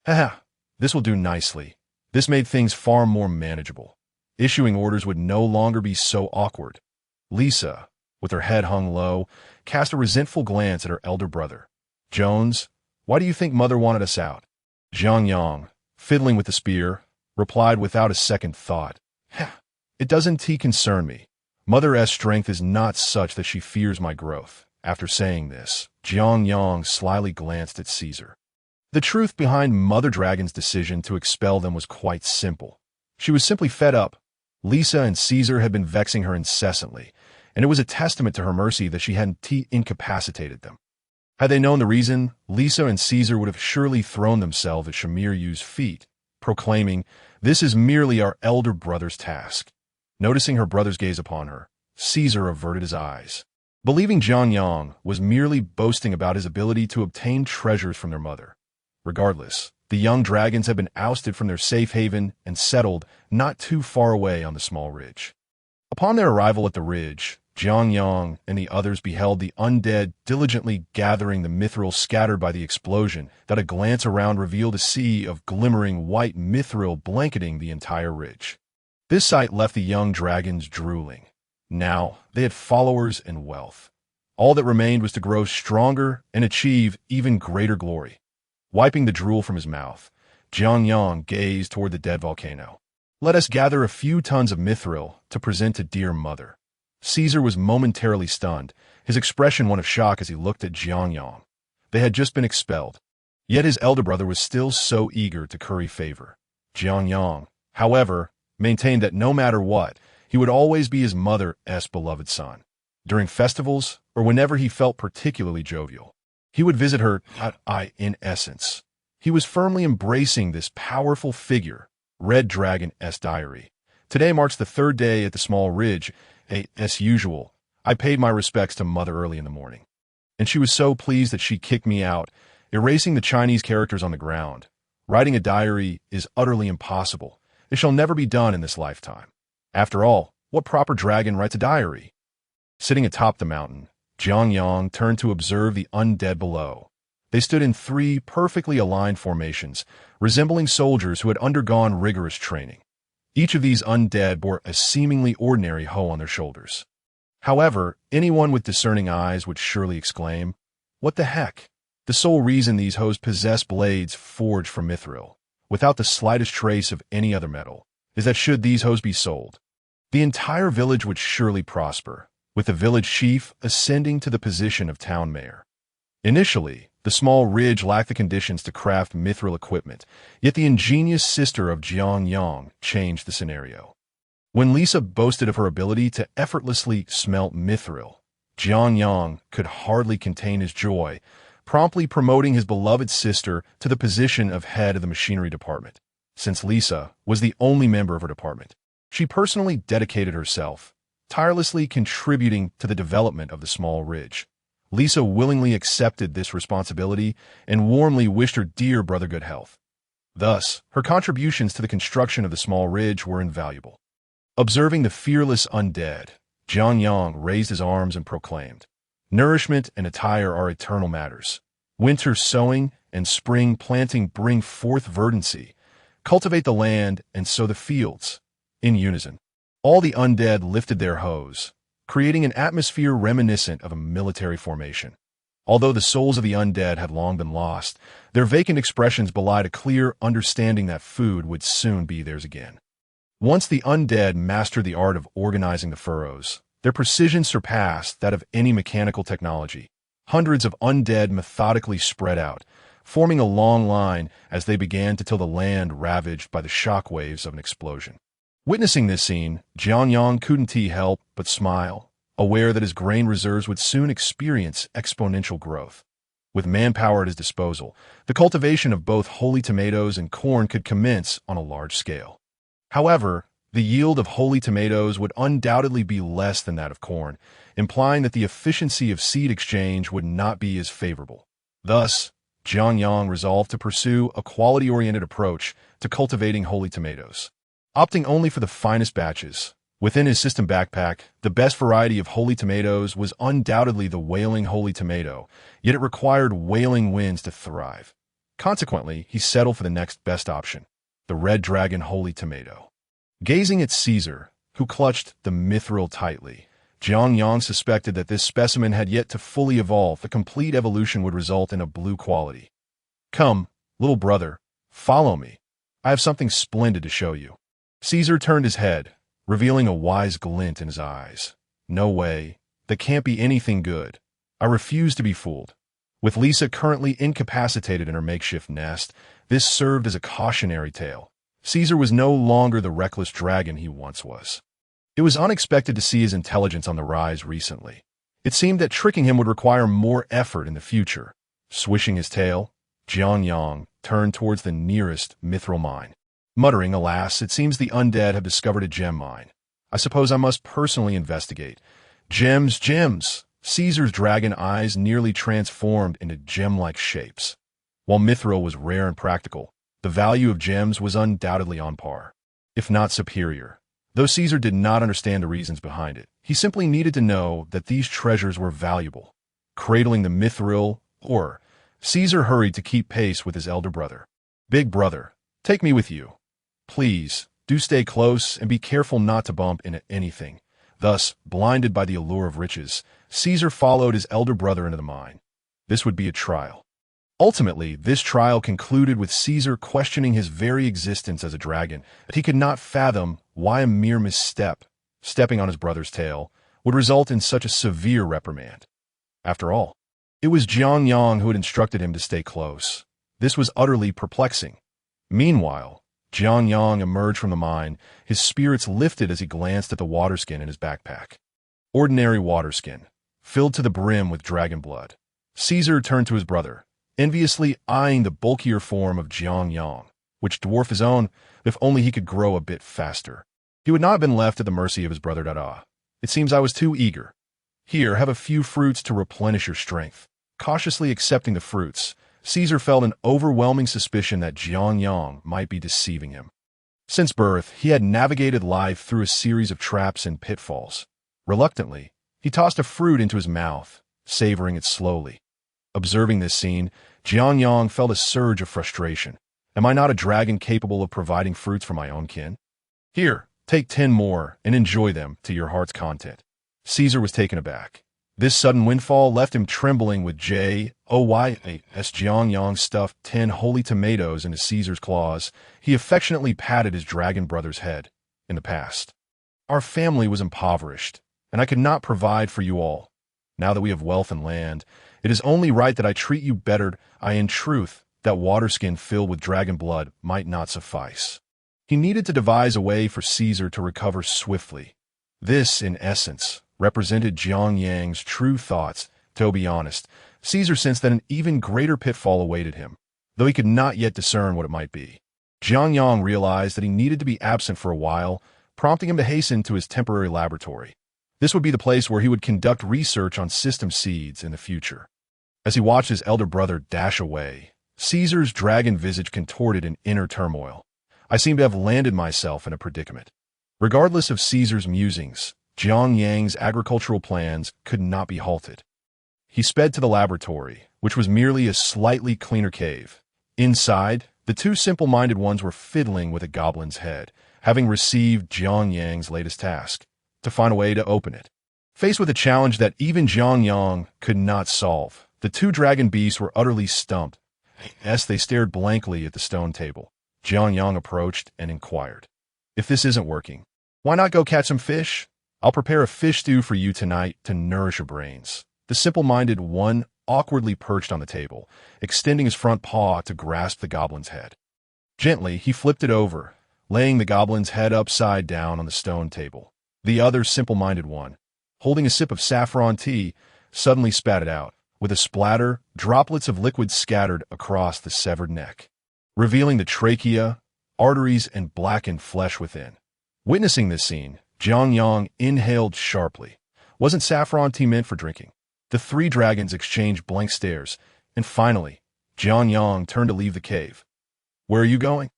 This will do nicely. This made things far more manageable. Issuing orders would no longer be so awkward. Lisa, with her head hung low, cast a resentful glance at her elder brother. Jones, why do you think Mother wanted us out? Jiangyang, fiddling with the spear, replied without a second thought. It doesn't concern me. Mother's strength is not such that she fears my growth. After saying this, Jiangyang slyly glanced at Caesar. The truth behind Mother Dragon's decision to expel them was quite simple. She was simply fed up. Lisa and Caesar had been vexing her incessantly, and it was a testament to her mercy that she hadn't incapacitated them. Had they known the reason, Lisa and Caesar would have surely thrown themselves at Shamir Yu's feet, proclaiming, "This is merely our elder brother's task." Noticing her brother's gaze upon her, Caesar averted his eyes. Believing Jiangyang was merely boasting about his ability to obtain treasures from their mother. Regardless, the young dragons had been ousted from their safe haven and settled not too far away on the small ridge. Upon their arrival at the ridge, Jiangyang and the others beheld the undead diligently gathering the mithril scattered by the explosion that a glance around revealed a sea of glimmering white mithril blanketing the entire ridge. This sight left the young dragons drooling. Now, they had followers and wealth. All that remained was to grow stronger and achieve even greater glory. Wiping the drool from his mouth, Jiangyang gazed toward the dead volcano. Let us gather a few tons of mithril to present to dear mother. Caesar was momentarily stunned, his expression one of shock as he looked at Jiangyang. They had just been expelled, yet his elder brother was still so eager to curry favor. Jiangyang, however, maintained that no matter what, He would always be his mother's beloved son. During festivals, or whenever he felt particularly jovial, he would visit her. In essence, he was firmly embracing this powerful figure. Red Dragon's diary. Today marks the third day at the small ridge. As usual, I paid my respects to Mother early in the morning, and she was so pleased that she kicked me out, erasing the Chinese characters on the ground. Writing a diary is utterly impossible. It shall never be done in this lifetime. After all, what proper dragon writes a diary? Sitting atop the mountain, Jiang Yang turned to observe the undead below. They stood in three perfectly aligned formations, resembling soldiers who had undergone rigorous training. Each of these undead bore a seemingly ordinary hoe on their shoulders. However, anyone with discerning eyes would surely exclaim, "What the heck?" The sole reason these hoes possess blades forged from mithril, without the slightest trace of any other metal, is that should these hoes be sold, the entire village would surely prosper, with the village chief ascending to the position of town mayor. Initially, the small ridge lacked the conditions to craft mithril equipment, yet the ingenious sister of Jiang Yang changed the scenario. When Lisa boasted of her ability to effortlessly smelt mithril, Jiang Yang could hardly contain his joy, promptly promoting his beloved sister to the position of head of the machinery department. Since Lisa was the only member of her department, she personally dedicated herself, tirelessly contributing to the development of the small ridge. Lisa willingly accepted this responsibility and warmly wished her dear brother good health. Thus, her contributions to the construction of the small ridge were invaluable. Observing the fearless undead, Jiang Yang raised his arms and proclaimed, "Nourishment and attire are eternal matters. Winter sowing and spring planting bring forth verdancy. Cultivate the land and sow the fields." In unison, all the undead lifted their hoes, creating an atmosphere reminiscent of a military formation. Although the souls of the undead had long been lost, their vacant expressions belied a clear understanding that food would soon be theirs again. Once the undead mastered the art of organizing the furrows, their precision surpassed that of any mechanical technology. Hundreds of undead methodically spread out, forming a long line as they began to till the land ravaged by the shock waves of an explosion. Witnessing this scene, Jiang Yang couldn't help but smile, aware that his grain reserves would soon experience exponential growth. With manpower at his disposal, the cultivation of both holy tomatoes and corn could commence on a large scale. However, the yield of holy tomatoes would undoubtedly be less than that of corn, implying that the efficiency of seed exchange would not be as favorable. Thus, Jiang Yang resolved to pursue a quality-oriented approach to cultivating holy tomatoes. Opting only for the finest batches, within his system backpack, the best variety of holy tomatoes was undoubtedly the wailing holy tomato, yet it required wailing winds to thrive. Consequently, he settled for the next best option, the red dragon holy tomato. Gazing at Caesar, who clutched the mithril tightly, Jiang Yang suspected that this specimen had yet to fully evolve. The complete evolution would result in a blue quality. "Come, little brother, follow me. I have something splendid to show you." Caesar turned his head, revealing a wise glint in his eyes. "No way. That can't be anything good. I refuse to be fooled." With Lisa currently incapacitated in her makeshift nest, this served as a cautionary tale. Caesar was no longer the reckless dragon he once was. It was unexpected to see his intelligence on the rise recently. It seemed that tricking him would require more effort in the future. Swishing his tail, Jiang Yang turned towards the nearest mithril mine. Muttering, "Alas, it seems the undead have discovered a gem mine. I suppose I must personally investigate." Gems, gems! Caesar's dragon eyes nearly transformed into gem-like shapes. While mithril was rare and practical, the value of gems was undoubtedly on par, if not superior. Though Caesar did not understand the reasons behind it, he simply needed to know that these treasures were valuable. Cradling the mithril ore, Caesar hurried to keep pace with his elder brother. "Big brother, take me with you. Please, do stay close and be careful not to bump into anything." Thus, blinded by the allure of riches, Caesar followed his elder brother into the mine. This would be a trial. Ultimately, this trial concluded with Caesar questioning his very existence as a dragon, that he could not fathom why a mere misstep, stepping on his brother's tail, would result in such a severe reprimand. After all, it was Jiang Yang who had instructed him to stay close. This was utterly perplexing. Meanwhile, Jiang Yang emerged from the mine, his spirits lifted as he glanced at the water skin in his backpack. Ordinary water skin, filled to the brim with dragon blood. Caesar turned to his brother, enviously eyeing the bulkier form of Jiang Yang, which dwarfed his own, if only he could grow a bit faster. He would not have been left at the mercy of his brother Dada. It seems I was too eager. Here, have a few fruits to replenish your strength. Cautiously accepting the fruits, Caesar felt an overwhelming suspicion that Jiang Yang might be deceiving him. Since birth, he had navigated life through a series of traps and pitfalls. Reluctantly, he tossed a fruit into his mouth, savoring it slowly. Observing this scene, Jiang Yang felt a surge of frustration. Am I not a dragon capable of providing fruits for my own kin? Here, take 10 more and enjoy them to your heart's content. Caesar was taken aback. This sudden windfall left him trembling with joy as Jiang Yang stuffed 10 holy tomatoes into Caesar's claws. He affectionately patted his dragon brother's head. In the past, our family was impoverished, and I could not provide for you all. Now that we have wealth and land, it is only right that I treat you better. In truth, that water skin filled with dragon blood might not suffice. He needed to devise a way for Caesar to recover swiftly. This, in essence, represented Jiang Yang's true thoughts. To be honest, Caesar sensed that an even greater pitfall awaited him, though he could not yet discern what it might be. Jiang Yang realized that he needed to be absent for a while, prompting him to hasten to his temporary laboratory. This would be the place where he would conduct research on system seeds in the future. As he watched his elder brother dash away, Caesar's dragon visage contorted in inner turmoil. I seem to have landed myself in a predicament. Regardless of Caesar's musings, Jiang Yang's agricultural plans could not be halted. He sped to the laboratory, which was merely a slightly cleaner cave. Inside, the two simple-minded ones were fiddling with a goblin's head, having received Jiang Yang's latest task, to find a way to open it. Faced with a challenge that even Jiang Yang could not solve, the two dragon beasts were utterly stumped. As they stared blankly at the stone table, Jiang Yang approached and inquired, "If this isn't working, why not go catch some fish? I'll prepare a fish stew for you tonight to nourish your brains." The simple-minded one awkwardly perched on the table, extending his front paw to grasp the goblin's head. Gently, he flipped it over, laying the goblin's head upside down on the stone table. The other simple-minded one, holding a sip of saffron tea, suddenly spat it out. With a splatter, droplets of liquid scattered across the severed neck, revealing the trachea, arteries, and blackened flesh within. Witnessing this scene, Jiang Yang inhaled sharply. Wasn't saffron tea meant for drinking? The three dragons exchanged blank stares, and finally, Jiang Yang turned to leave the cave. "Where are you going?"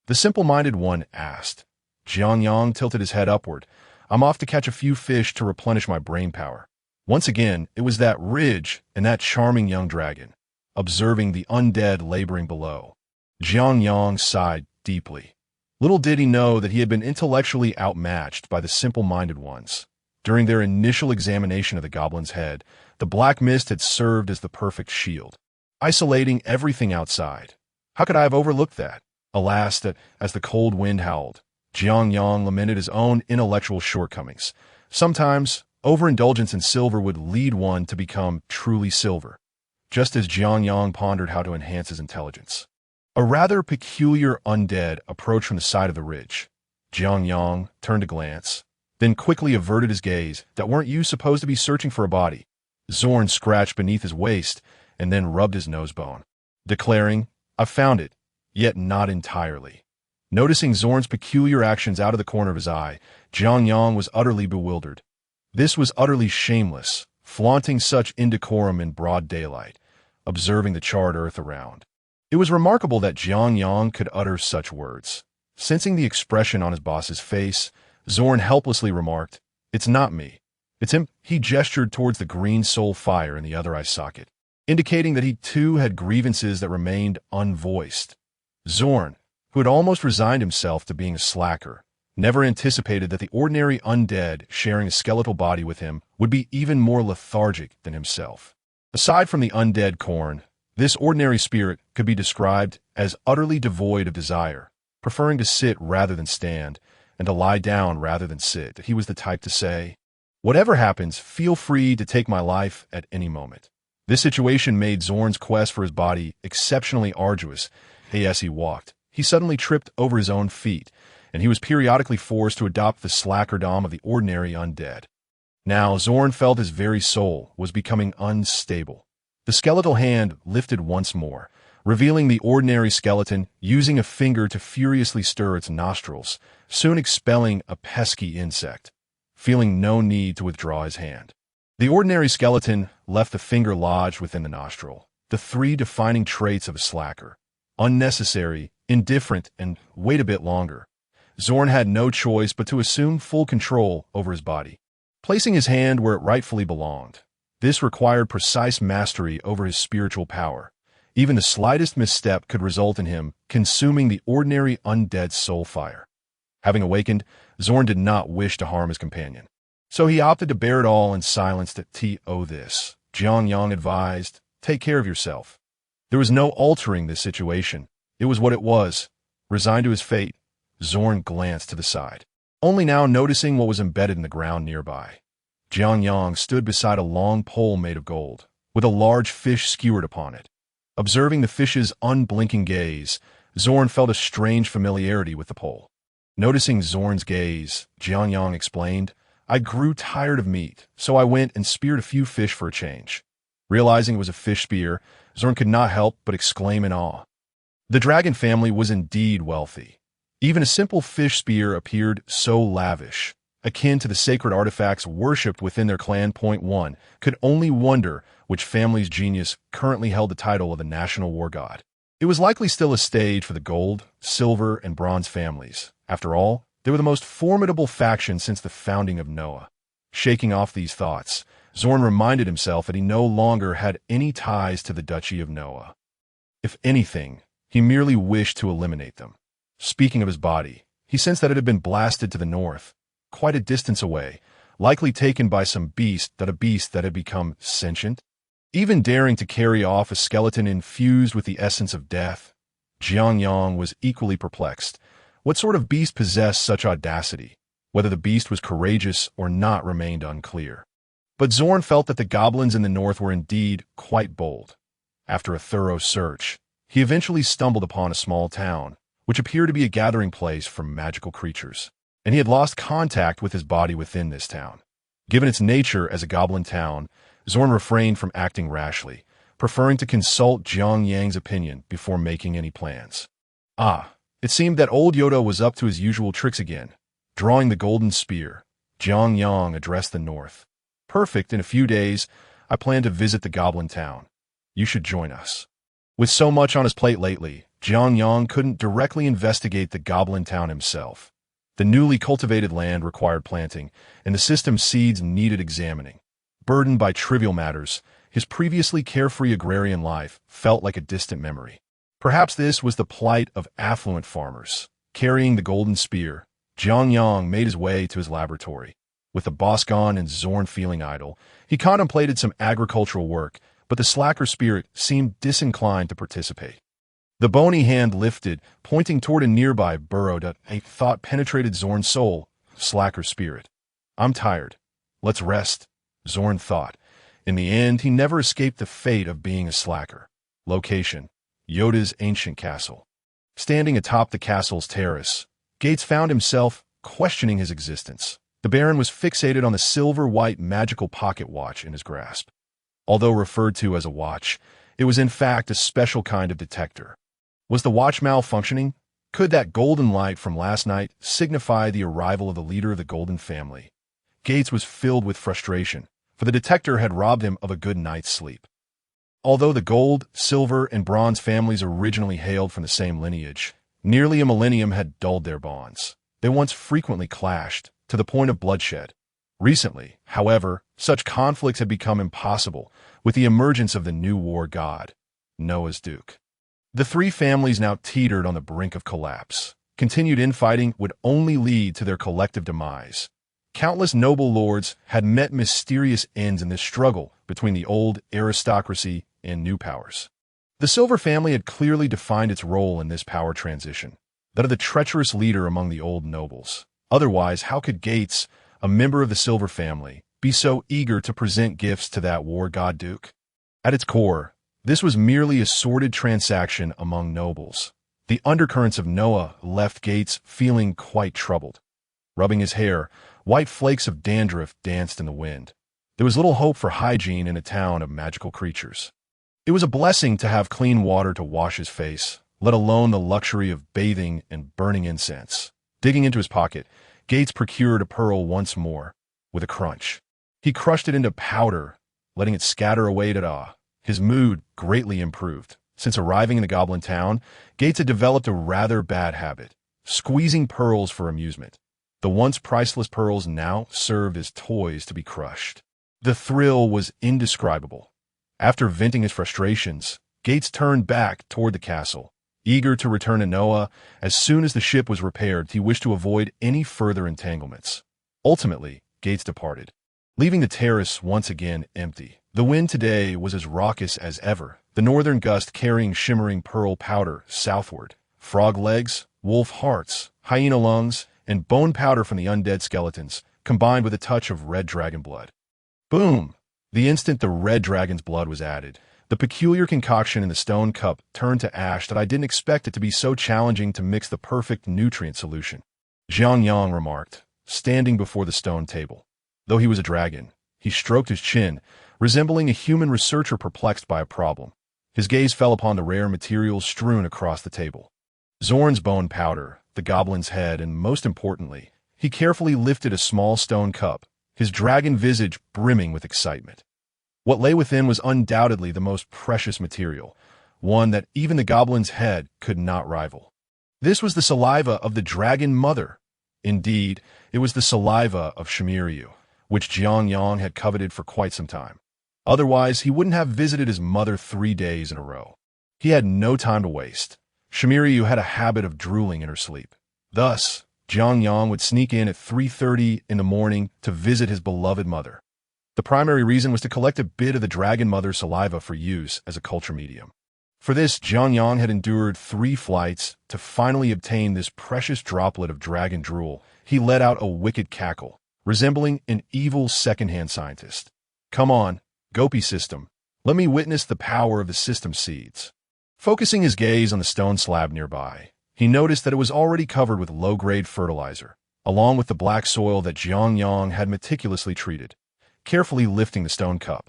the simple-minded one asked. Jiang Yang tilted his head upward. "I'm off to catch a few fish to replenish my brain power." Once again, it was that ridge and that charming young dragon, observing the undead laboring below. Jiang Yang sighed deeply. Little did he know that he had been intellectually outmatched by the simple-minded ones. During their initial examination of the goblin's head, the black mist had served as the perfect shield, isolating everything outside. How could I have overlooked that? Alas, that as the cold wind howled, Jiang Yang lamented his own intellectual shortcomings. Sometimes, overindulgence in silver would lead one to become truly silver, just as Jiang Yang pondered how to enhance his intelligence. A rather peculiar undead approached from the side of the ridge. Jiang Yang turned to glance, then quickly averted his gaze. "That weren't you supposed to be searching for a body?" Zorn scratched beneath his waist and then rubbed his nose bone, declaring, "I've found it, yet not entirely." Noticing Zorn's peculiar actions out of the corner of his eye, Jiang Yang was utterly bewildered. This was utterly shameless, flaunting such indecorum in broad daylight, observing the charred earth around. It was remarkable that Jiang Yang could utter such words. Sensing the expression on his boss's face, Zorn helplessly remarked, "It's not me. It's him." He gestured towards the green soul fire in the other eye socket, indicating that he too had grievances that remained unvoiced. Zorn, who had almost resigned himself to being a slacker, never anticipated that the ordinary undead sharing a skeletal body with him would be even more lethargic than himself. Aside from the undead corn, this ordinary spirit could be described as utterly devoid of desire, preferring to sit rather than stand, and to lie down rather than sit. He was the type to say, "Whatever happens, feel free to take my life at any moment." This situation made Zorn's quest for his body exceptionally arduous. As he walked, he suddenly tripped over his own feet, and he was periodically forced to adopt the slackerdom of the ordinary undead. Now Zorn felt his very soul was becoming unstable. The skeletal hand lifted once more, revealing the ordinary skeleton using a finger to furiously stir its nostrils, soon expelling a pesky insect, feeling no need to withdraw his hand. The ordinary skeleton left the finger lodged within the nostril, the three defining traits of a slacker: unnecessary, indifferent, and wait a bit longer. Zorn had no choice but to assume full control over his body, placing his hand where it rightfully belonged. This required precise mastery over his spiritual power. Even the slightest misstep could result in him consuming the ordinary undead soul fire. Having awakened, Zorn did not wish to harm his companion, so he opted to bear it all in silence. This, Jiang Yang advised, take care of yourself. There was no altering this situation. It was what it was. Resigned to his fate, Zorn glanced to the side, only now noticing what was embedded in the ground nearby. Jiang Yang stood beside a long pole made of gold, with a large fish skewered upon it. Observing the fish's unblinking gaze, Zorn felt a strange familiarity with the pole. Noticing Zorn's gaze, Jiang Yang explained, I grew tired of meat, so I went and speared a few fish for a change. Realizing it was a fish spear, Zorn could not help but exclaim in awe. The dragon family was indeed wealthy. Even a simple fish spear appeared so lavish, akin to the sacred artifacts worshipped within their clan. One could only wonder which family's genius currently held the title of the national war god. It was likely still a stage for the gold, silver, and bronze families. After all, they were the most formidable faction since the founding of Noah. Shaking off these thoughts, Zorn reminded himself that he no longer had any ties to the Duchy of Noah. If anything, he merely wished to eliminate them. Speaking of his body, he sensed that it had been blasted to the north, quite a distance away, likely taken by some beast that had become sentient. Even daring to carry off a skeleton infused with the essence of death, Jiang Yang was equally perplexed. What sort of beast possessed such audacity? Whether the beast was courageous or not remained unclear. But Zorn felt that the goblins in the north were indeed quite bold. After a thorough search, he eventually stumbled upon a small town, which appeared to be a gathering place for magical creatures, and he had lost contact with his body within this town. Given its nature as a goblin town, Zorn refrained from acting rashly, preferring to consult Jiang Yang's opinion before making any plans. It seemed that old Yoda was up to his usual tricks again. Drawing the golden spear, Jiang Yang addressed the north. Perfect, in a few days, I plan to visit the goblin town. You should join us. With so much on his plate lately, Jiang Yang couldn't directly investigate the goblin town himself. The newly cultivated land required planting, and the system's seeds needed examining. Burdened by trivial matters, his previously carefree agrarian life felt like a distant memory. Perhaps this was the plight of affluent farmers. Carrying the golden spear, Jiang Yang made his way to his laboratory. With the boss gone and Zorn feeling idle, he contemplated some agricultural work, but the slacker spirit seemed disinclined to participate. The bony hand lifted, pointing toward a nearby burrow. A thought penetrated Zorn's soul. Slacker spirit. I'm tired. Let's rest, Zorn thought. In the end, he never escaped the fate of being a slacker. Location: Yoda's ancient castle. Standing atop the castle's terrace, Gates found himself questioning his existence. The Baron was fixated on the silver-white magical pocket watch in his grasp. Although referred to as a watch, it was in fact a special kind of detector. Was the watch malfunctioning? Could that golden light from last night signify the arrival of the leader of the Golden family? Gates was filled with frustration, for the detector had robbed him of a good night's sleep. Although the gold, silver, and bronze families originally hailed from the same lineage, nearly a millennium had dulled their bonds. They once frequently clashed, to the point of bloodshed. Recently, however, such conflicts had become impossible with the emergence of the new war god, Noah's Duke. The three families now teetered on the brink of collapse. Continued infighting would only lead to their collective demise. Countless noble lords had met mysterious ends in this struggle between the old aristocracy and new powers. The Silver family had clearly defined its role in this power transition, that of the treacherous leader among the old nobles. Otherwise, how could Gates, a member of the Silver family, be so eager to present gifts to that war god Duke? At its core, this was merely a sordid transaction among nobles. The undercurrents of Noah left Gates feeling quite troubled. Rubbing his hair, white flakes of dandruff danced in the wind. There was little hope for hygiene in a town of magical creatures. It was a blessing to have clean water to wash his face, let alone the luxury of bathing and burning incense. Digging into his pocket, Gates procured a pearl once more, with a crunch. He crushed it into powder, letting it scatter away at awe. His mood greatly improved. Since arriving in the goblin town, Gates had developed a rather bad habit, squeezing pearls for amusement. The once priceless pearls now served as toys to be crushed. The thrill was indescribable. After venting his frustrations, Gates turned back toward the castle. Eager to return to Noah, as soon as the ship was repaired, he wished to avoid any further entanglements. Ultimately, Gates departed, leaving the terrace once again empty. The wind today was as raucous as ever, the northern gust carrying shimmering pearl powder southward, frog legs, wolf hearts, hyena lungs, and bone powder from the undead skeletons, combined with a touch of red dragon blood. Boom! The instant the red dragon's blood was added, the peculiar concoction in the stone cup turned to ash that I didn't expect it to be so challenging to mix the perfect nutrient solution. Jiang Yang remarked, standing before the stone table. Though he was a dragon, he stroked his chin, resembling a human researcher perplexed by a problem. His gaze fell upon the rare materials strewn across the table. Zorn's bone powder, the goblin's head, and most importantly, he carefully lifted a small stone cup, his dragon visage brimming with excitement. What lay within was undoubtedly the most precious material, one that even the goblin's head could not rival. This was the saliva of the dragon mother. Indeed, it was the saliva of Shimiriyu, which Jiang Yang had coveted for quite some time. Otherwise, he wouldn't have visited his mother 3 days in a row. He had no time to waste. Shimiriyu had a habit of drooling in her sleep. Thus, Jiang Yang would sneak in at 3:30 in the morning to visit his beloved mother. The primary reason was to collect a bit of the dragon mother's saliva for use as a culture medium. For this, Jiang Yang had endured 3 flights to finally obtain this precious droplet of dragon drool. He let out a wicked cackle, resembling an evil second-hand scientist. Come on, Gopi system, let me witness the power of the system seeds. Focusing his gaze on the stone slab nearby, he noticed that it was already covered with low-grade fertilizer, along with the black soil that Jiang Yang had meticulously treated. Carefully lifting the stone cup,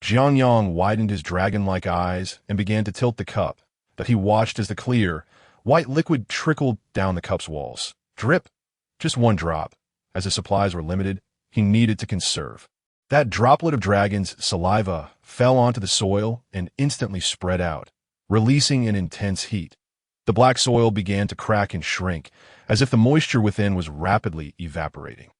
Jiang Yang widened his dragon-like eyes and began to tilt the cup, that he watched as the clear, white liquid trickled down the cup's walls. Drip! Just 1 drop. As his supplies were limited, he needed to conserve. That droplet of dragon's saliva fell onto the soil and instantly spread out, releasing an intense heat. The black soil began to crack and shrink, as if the moisture within was rapidly evaporating.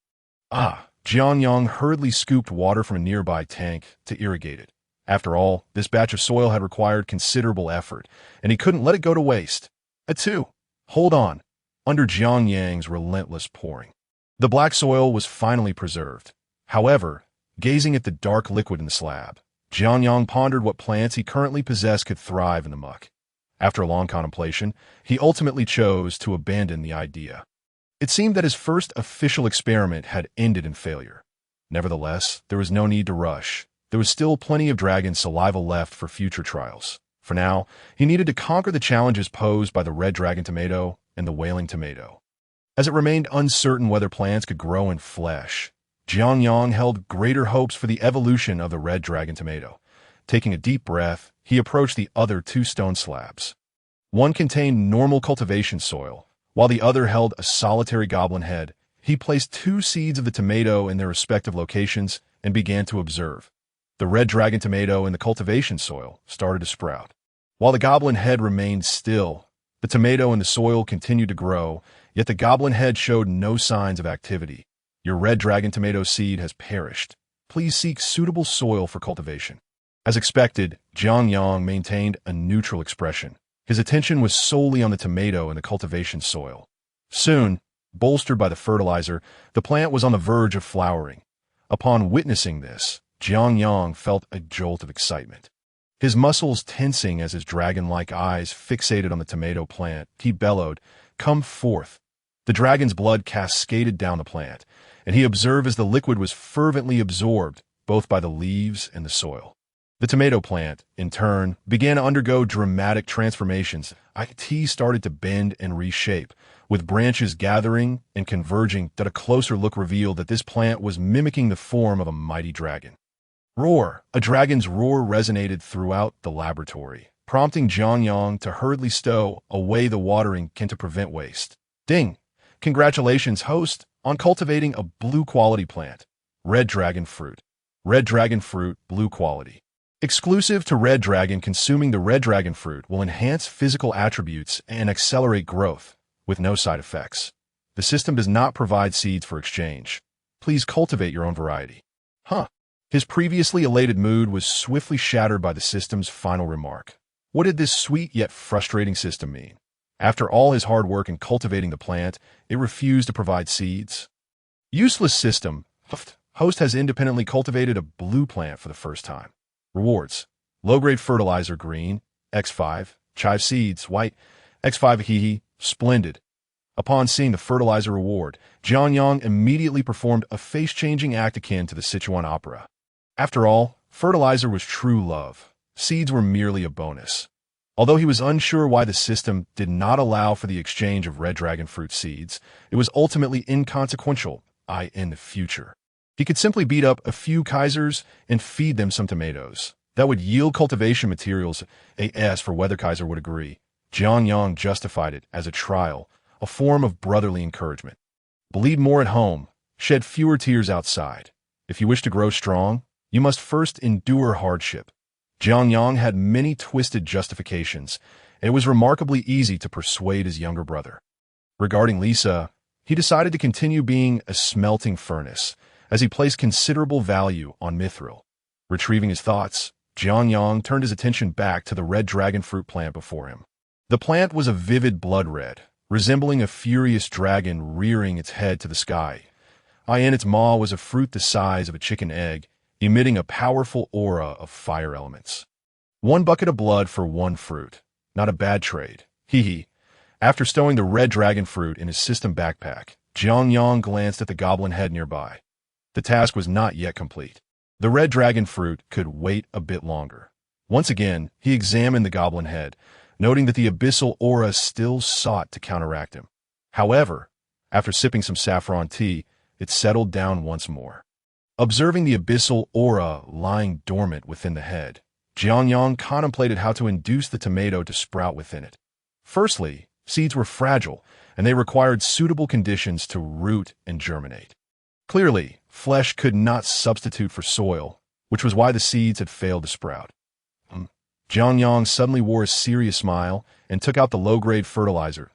Jiang Yang hurriedly scooped water from a nearby tank to irrigate it. After all, this batch of soil had required considerable effort, and he couldn't let it go to waste. Achoo! Hold on. Under Jiang Yang's relentless pouring, the black soil was finally preserved. However, gazing at the dark liquid in the slab, Jiang Yang pondered what plants he currently possessed could thrive in the muck. After a long contemplation, he ultimately chose to abandon the idea. It seemed that his first official experiment had ended in failure. Nevertheless, there was no need to rush. There was still plenty of dragon saliva left for future trials. For now, he needed to conquer the challenges posed by the red dragon tomato and the wailing tomato. As it remained uncertain whether plants could grow in flesh, Jiang Yang held greater hopes for the evolution of the red dragon tomato. Taking a deep breath, he approached the other 2 stone slabs. One contained normal cultivation soil, while the other held a solitary goblin head. He placed 2 seeds of the tomato in their respective locations and began to observe. The red dragon tomato in the cultivation soil started to sprout. While the goblin head remained still, the tomato in the soil continued to grow, yet the goblin head showed no signs of activity. Your red dragon tomato seed has perished. Please seek suitable soil for cultivation. As expected, Jiang Yang maintained a neutral expression. His attention was solely on the tomato in the cultivation soil. Soon, bolstered by the fertilizer, the plant was on the verge of flowering. Upon witnessing this, Jiang Yang felt a jolt of excitement. His muscles tensing as his dragon-like eyes fixated on the tomato plant, he bellowed, "Come forth!" The dragon's blood cascaded down the plant, and he observed as the liquid was fervently absorbed, both by the leaves and the soil. The tomato plant, in turn, began to undergo dramatic transformations. It started to bend and reshape, with branches gathering and converging that a closer look revealed that this plant was mimicking the form of a mighty dragon. Roar! A dragon's roar resonated throughout the laboratory, prompting Jianyang to hurriedly stow away the watering can to prevent waste. Ding! Congratulations, host, on cultivating a blue-quality plant. Red dragon fruit. Red dragon fruit, blue quality. Exclusive to Red Dragon, consuming the Red Dragon fruit will enhance physical attributes and accelerate growth, with no side effects. The system does not provide seeds for exchange. Please cultivate your own variety. Huh. His previously elated mood was swiftly shattered by the system's final remark. What did this sweet yet frustrating system mean? After all his hard work in cultivating the plant, it refused to provide seeds? Useless system. Host has independently cultivated a blue plant for the first time. Rewards. Low-grade fertilizer, green, X5, chive seeds, white, X5 hihi, splendid. Upon seeing the fertilizer reward, Jianyang immediately performed a face-changing act akin to the Sichuan opera. After all, fertilizer was true love. Seeds were merely a bonus. Although he was unsure why the system did not allow for the exchange of red dragon fruit seeds, it was ultimately inconsequential, in the future. He could simply beat up a few Kaisers and feed them some tomatoes. That would yield cultivation materials. As for whether Kaiser would agree, Jianyang justified it as a trial, a form of brotherly encouragement. Bleed more at home, shed fewer tears outside. If you wish to grow strong, you must first endure hardship. Jianyang had many twisted justifications, and it was remarkably easy to persuade his younger brother. Regarding Lisa, he decided to continue being a smelting furnace, as he placed considerable value on mithril. Retrieving his thoughts, Jianyang turned his attention back to the red dragon fruit plant before him. The plant was a vivid blood red, resembling a furious dragon rearing its head to the sky. In its maw was a fruit the size of a chicken egg, emitting a powerful aura of fire elements. 1 bucket of blood for 1 fruit. Not a bad trade. Hee. After stowing the red dragon fruit in his system backpack, Jianyang glanced at the goblin head nearby. The task was not yet complete. The red dragon fruit could wait a bit longer. Once again, he examined the goblin head, noting that the abyssal aura still sought to counteract him. However, after sipping some saffron tea, it settled down once more. Observing the abyssal aura lying dormant within the head, Jianyang contemplated how to induce the tomato to sprout within it. Firstly, seeds were fragile, and they required suitable conditions to root and germinate. Clearly, flesh could not substitute for soil, which was why the seeds had failed to sprout. Jianyang suddenly wore a serious smile and took out the low-grade fertilizer.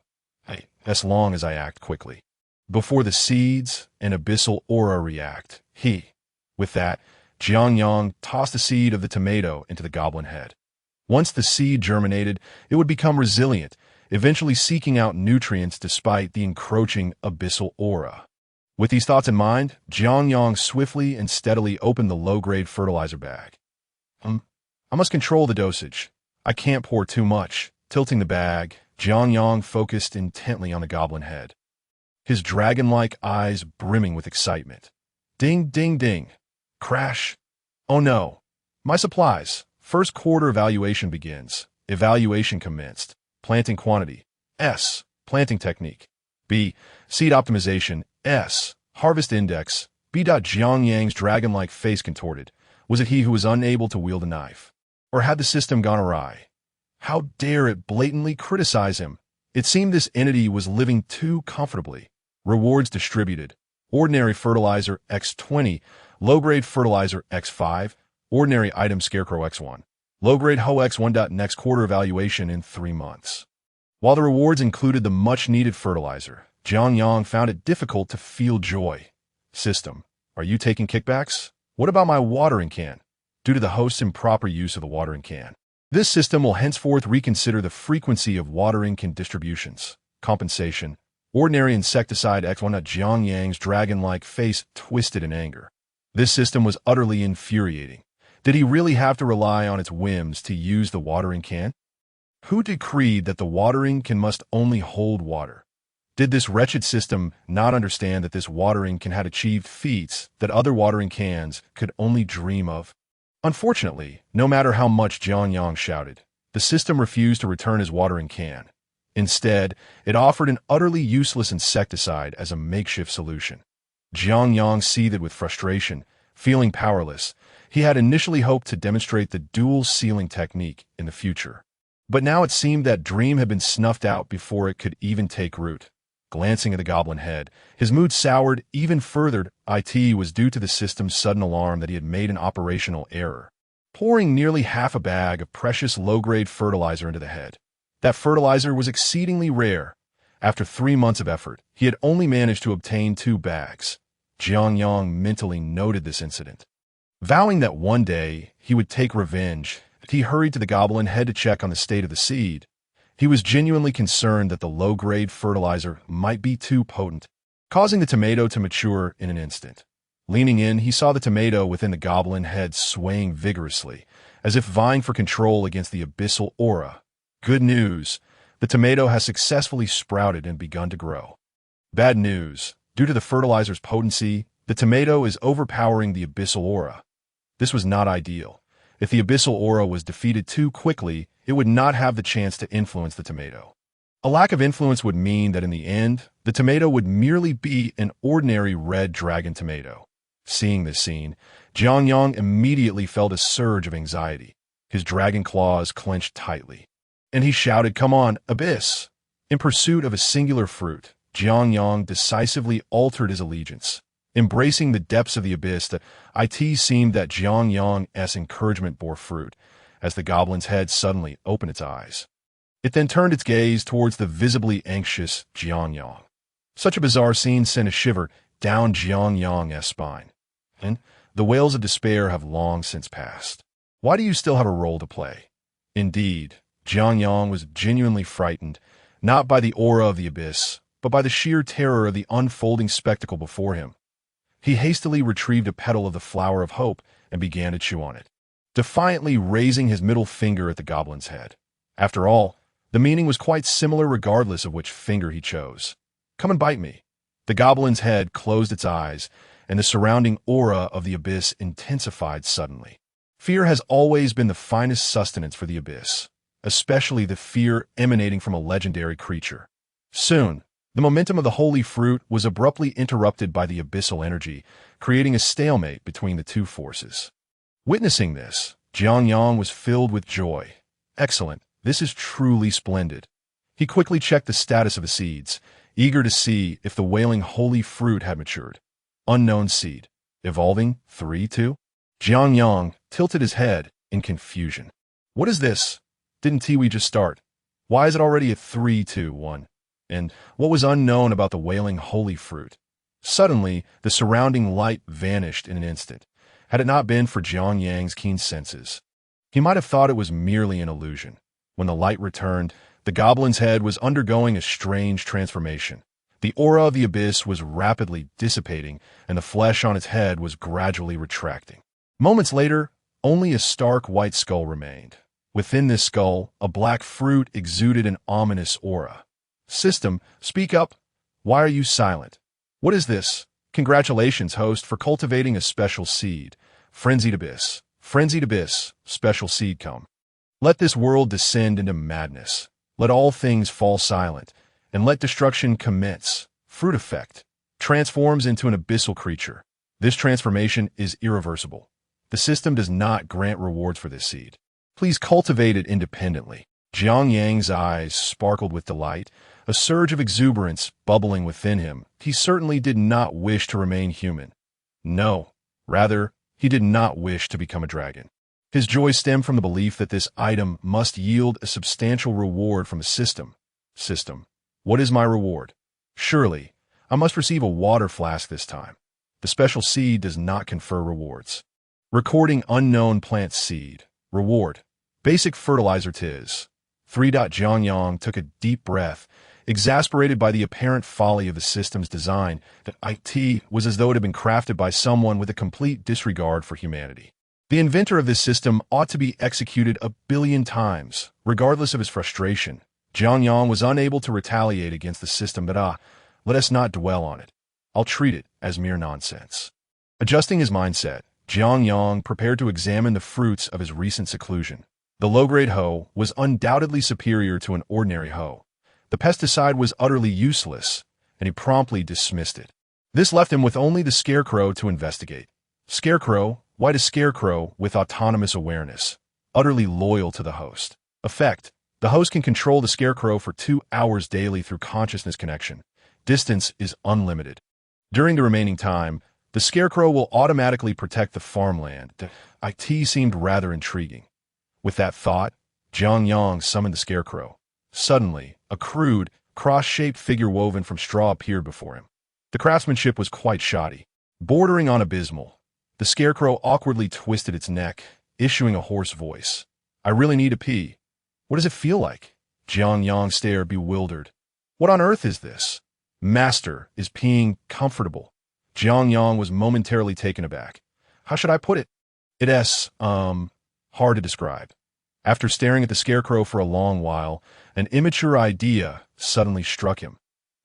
As long as I act quickly. Before the seeds and abyssal aura react, with that, Jianyang tossed the seed of the tomato into the goblin head. Once the seed germinated, it would become resilient, eventually seeking out nutrients despite the encroaching abyssal aura. With these thoughts in mind, Jianyang swiftly and steadily opened the low-grade fertilizer bag. I must control the dosage. I can't pour too much. Tilting the bag, Jianyang focused intently on the goblin head, his dragon-like eyes brimming with excitement. Ding, ding, ding. Crash. Oh no. My supplies. First quarter evaluation begins. Evaluation commenced. Planting quantity. S. Planting technique. B. Seed optimization. S. Harvest index. B. Jianyang's dragon-like face contorted. Was it he who was unable to wield a knife? Or had the system gone awry? How dare it blatantly criticize him? It seemed this entity was living too comfortably. Rewards distributed. Ordinary fertilizer X20, low-grade fertilizer X5, ordinary item scarecrow X1, low-grade hoe X1. Next quarter evaluation in 3 months. While the rewards included the much-needed fertilizer, Jianyang found it difficult to feel joy. System, are you taking kickbacks? What about my watering can? Due to the host's improper use of the watering can. This system will henceforth reconsider the frequency of watering can distributions. Compensation. Ordinary insecticide X1. Jianyang's dragon-like face twisted in anger. This system was utterly infuriating. Did he really have to rely on its whims to use the watering can? Who decreed that the watering can must only hold water? Did this wretched system not understand that this watering can had achieved feats that other watering cans could only dream of? Unfortunately, no matter how much Jiang Yang shouted, the system refused to return his watering can. Instead, it offered an utterly useless insecticide as a makeshift solution. Jiang Yang seethed with frustration, feeling powerless. He had initially hoped to demonstrate the dual sealing technique in the future. But now it seemed that dream had been snuffed out before it could even take root. Glancing at the goblin head, his mood soured even further. It was due to the system's sudden alarm that he had made an operational error, pouring nearly half a bag of precious low-grade fertilizer into the head. That fertilizer was exceedingly rare. After 3 months of effort, he had only managed to obtain 2 bags. Jiang Yang mentally noted this incident. Vowing that one day he would take revenge, he hurried to the goblin head to check on the state of the seed. He was genuinely concerned that the low-grade fertilizer might be too potent, causing the tomato to mature in an instant. Leaning in, he saw the tomato within the goblin head swaying vigorously, as if vying for control against the abyssal aura. Good news! The tomato has successfully sprouted and begun to grow. Bad news! Due to the fertilizer's potency, the tomato is overpowering the abyssal aura. This was not ideal. If the abyssal aura was defeated too quickly, it would not have the chance to influence the tomato. A lack of influence would mean that in the end, the tomato would merely be an ordinary red dragon tomato. Seeing this scene, Jiang Yang immediately felt a surge of anxiety. His dragon claws clenched tightly. And he shouted, "Come on, Abyss!" In pursuit of a singular fruit, Jiang Yang decisively altered his allegiance. Embracing the depths of the abyss, it seemed that Jiang Yang's encouragement bore fruit, as the goblin's head suddenly opened its eyes. It then turned its gaze towards the visibly anxious Jiang Yang. Such a bizarre scene sent a shiver down Jiang Yang's spine. And the wails of despair have long since passed. Why do you still have a role to play? Indeed, Jiang Yang was genuinely frightened, not by the aura of the abyss, but by the sheer terror of the unfolding spectacle before him. He hastily retrieved a petal of the flower of hope and began to chew on it, defiantly raising his middle finger at the goblin's head. After all, the meaning was quite similar regardless of which finger he chose. "Come and bite me." The goblin's head closed its eyes, and the surrounding aura of the abyss intensified suddenly. Fear has always been the finest sustenance for the abyss, especially the fear emanating from a legendary creature. Soon, the momentum of the holy fruit was abruptly interrupted by the abyssal energy, creating a stalemate between the two forces. Witnessing this, Jiang Yang was filled with joy. Excellent, this is truly splendid. He quickly checked the status of the seeds, eager to see if the wailing holy fruit had matured. Unknown seed. Evolving 3-2? Jiang Yang tilted his head in confusion. What is this? Didn't we just start? Why is it already a 3-2-1? And what was unknown about the wailing holy fruit? Suddenly, the surrounding light vanished in an instant. Had it not been for Jiang Yang's keen senses, he might have thought it was merely an illusion. When the light returned, the goblin's head was undergoing a strange transformation. The aura of the abyss was rapidly dissipating, and the flesh on its head was gradually retracting. Moments later, only a stark white skull remained. Within this skull, a black fruit exuded an ominous aura. System, speak up. Why are you silent? What is this? Congratulations, host, for cultivating a special seed. Frenzied abyss, special seed come. Let this world descend into madness. Let all things fall silent, and let destruction commence. Fruit effect transforms into an abyssal creature. This transformation is irreversible. The system does not grant rewards for this seed. Please cultivate it independently. Jiang Yang's eyes sparkled with delight, a surge of exuberance bubbling within him. He certainly did not wish to remain human. No, rather, he did not wish to become a dragon. His joy stemmed from the belief that this item must yield a substantial reward from the system. System, what is my reward? Surely, I must receive a water flask this time. The special seed does not confer rewards. Recording unknown plant seed. Reward. Basic fertilizer 'tis. Jiang Yang took a deep breath, exasperated by the apparent folly of the system's design. That it was as though it had been crafted by someone with a complete disregard for humanity. The inventor of this system ought to be executed 1,000,000,000 times. Regardless of his frustration, Jiang Yang was unable to retaliate against the system, but let us not dwell on it. I'll treat it as mere nonsense. Adjusting his mindset, Jiang Yang prepared to examine the fruits of his recent seclusion. The low-grade hoe was undoubtedly superior to an ordinary hoe. The pesticide was utterly useless, and he promptly dismissed it. This left him with only the scarecrow to investigate. Scarecrow, white a scarecrow with autonomous awareness, utterly loyal to the host. Effect: the host can control the scarecrow for 2 hours daily through consciousness connection. Distance is unlimited. During the remaining time, the scarecrow will automatically protect the farmland. The IT seemed rather intriguing. With that thought, Jiang Yang summoned the scarecrow. Suddenly, a crude, cross-shaped figure woven from straw appeared before him. The craftsmanship was quite shoddy, bordering on abysmal. The scarecrow awkwardly twisted its neck, issuing a hoarse voice. "I really need to pee. What does it feel like?" Jiang Yang stared, bewildered. "What on earth is this?" "Master, is peeing comfortable?" Jiang Yang was momentarily taken aback. "How should I put it?" It's, hard to describe. After staring at the scarecrow for a long while, an immature idea suddenly struck him.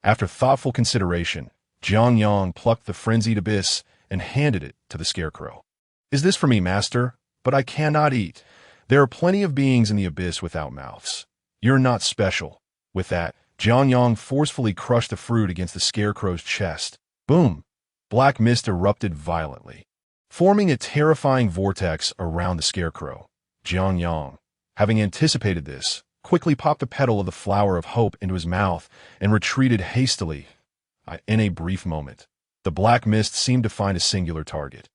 After thoughtful consideration, Jiang Yang plucked the frenzied abyss and handed it to the scarecrow. "Is this for me, master? But I cannot eat. There are plenty of beings in the abyss without mouths. You're not special." With that, Jiang Yang forcefully crushed the fruit against the scarecrow's chest. Boom! Black mist erupted violently, forming a terrifying vortex around the scarecrow. Jiang Yang, having anticipated this, quickly popped a petal of the flower of hope into his mouth and retreated hastily. In a brief moment, the black mist seemed to find a singular target,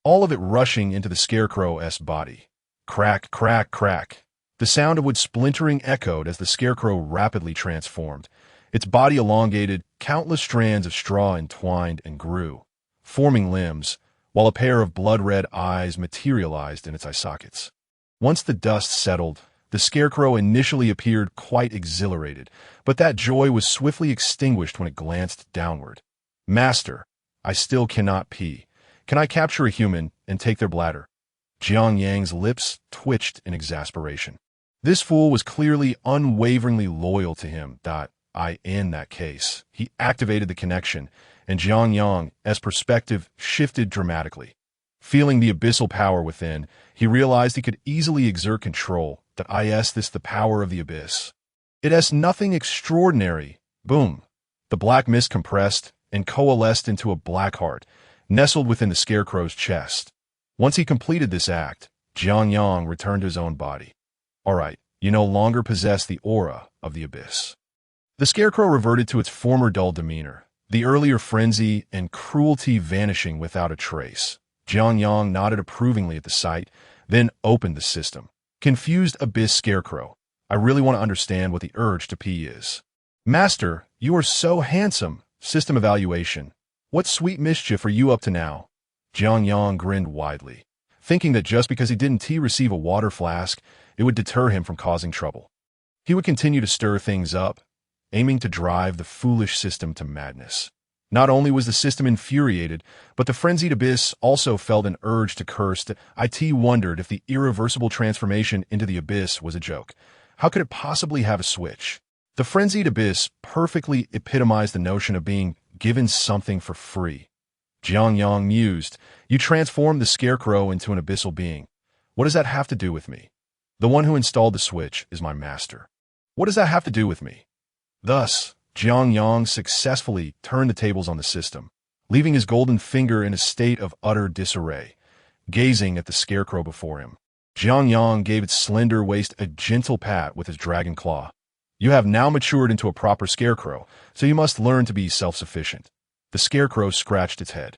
all of it rushing into the scarecrow's body. Crack, crack, crack. The sound of wood splintering echoed as the scarecrow rapidly transformed. Its body elongated, countless strands of straw entwined and grew, forming limbs, while a pair of blood-red eyes materialized in its eye sockets. Once the dust settled, the scarecrow initially appeared quite exhilarated, but that joy was swiftly extinguished when it glanced downward. "Master, I still cannot pee. Can I capture a human and take their bladder?" Jiang Yang's lips twitched in exasperation. This fool was clearly unwaveringly loyal to him. In that case, he activated the connection, and Jiang Yang's perspective shifted dramatically. Feeling the abyssal power within, he realized he could easily exert control. This the power of the abyss. It has nothing extraordinary. Boom! The black mist compressed and coalesced into a black heart, nestled within the scarecrow's chest. Once he completed this act, Jiang Yang returned to his own body. "All right, you no longer possess the aura of the abyss." The scarecrow reverted to its former dull demeanor, the earlier frenzy and cruelty vanishing without a trace. Jiang Yang nodded approvingly at the sight, then opened the system. Confused abyss scarecrow, I really want to understand what the urge to pee is. "Master, you are so handsome." System evaluation. "What sweet mischief are you up to now?" Jiang Yang grinned widely, thinking that just because he didn't receive a water flask, it would deter him from causing trouble. He would continue to stir things up, aiming to drive the foolish system to madness. Not only was the system infuriated, but the frenzied abyss also felt an urge to curse. It wondered if the irreversible transformation into the abyss was a joke. How could it possibly have a switch? The frenzied abyss perfectly epitomized the notion of being given something for free. Jiang Yang mused, "You transformed the scarecrow into an abyssal being. What does that have to do with me? The one who installed the switch is my master. What does that have to do with me?" Thus, Jiang Yang successfully turned the tables on the system, leaving his golden finger in a state of utter disarray. Gazing at the scarecrow before him, Jiang Yang gave its slender waist a gentle pat with his dragon claw. "You have now matured into a proper scarecrow, so you must learn to be self-sufficient." The scarecrow scratched its head,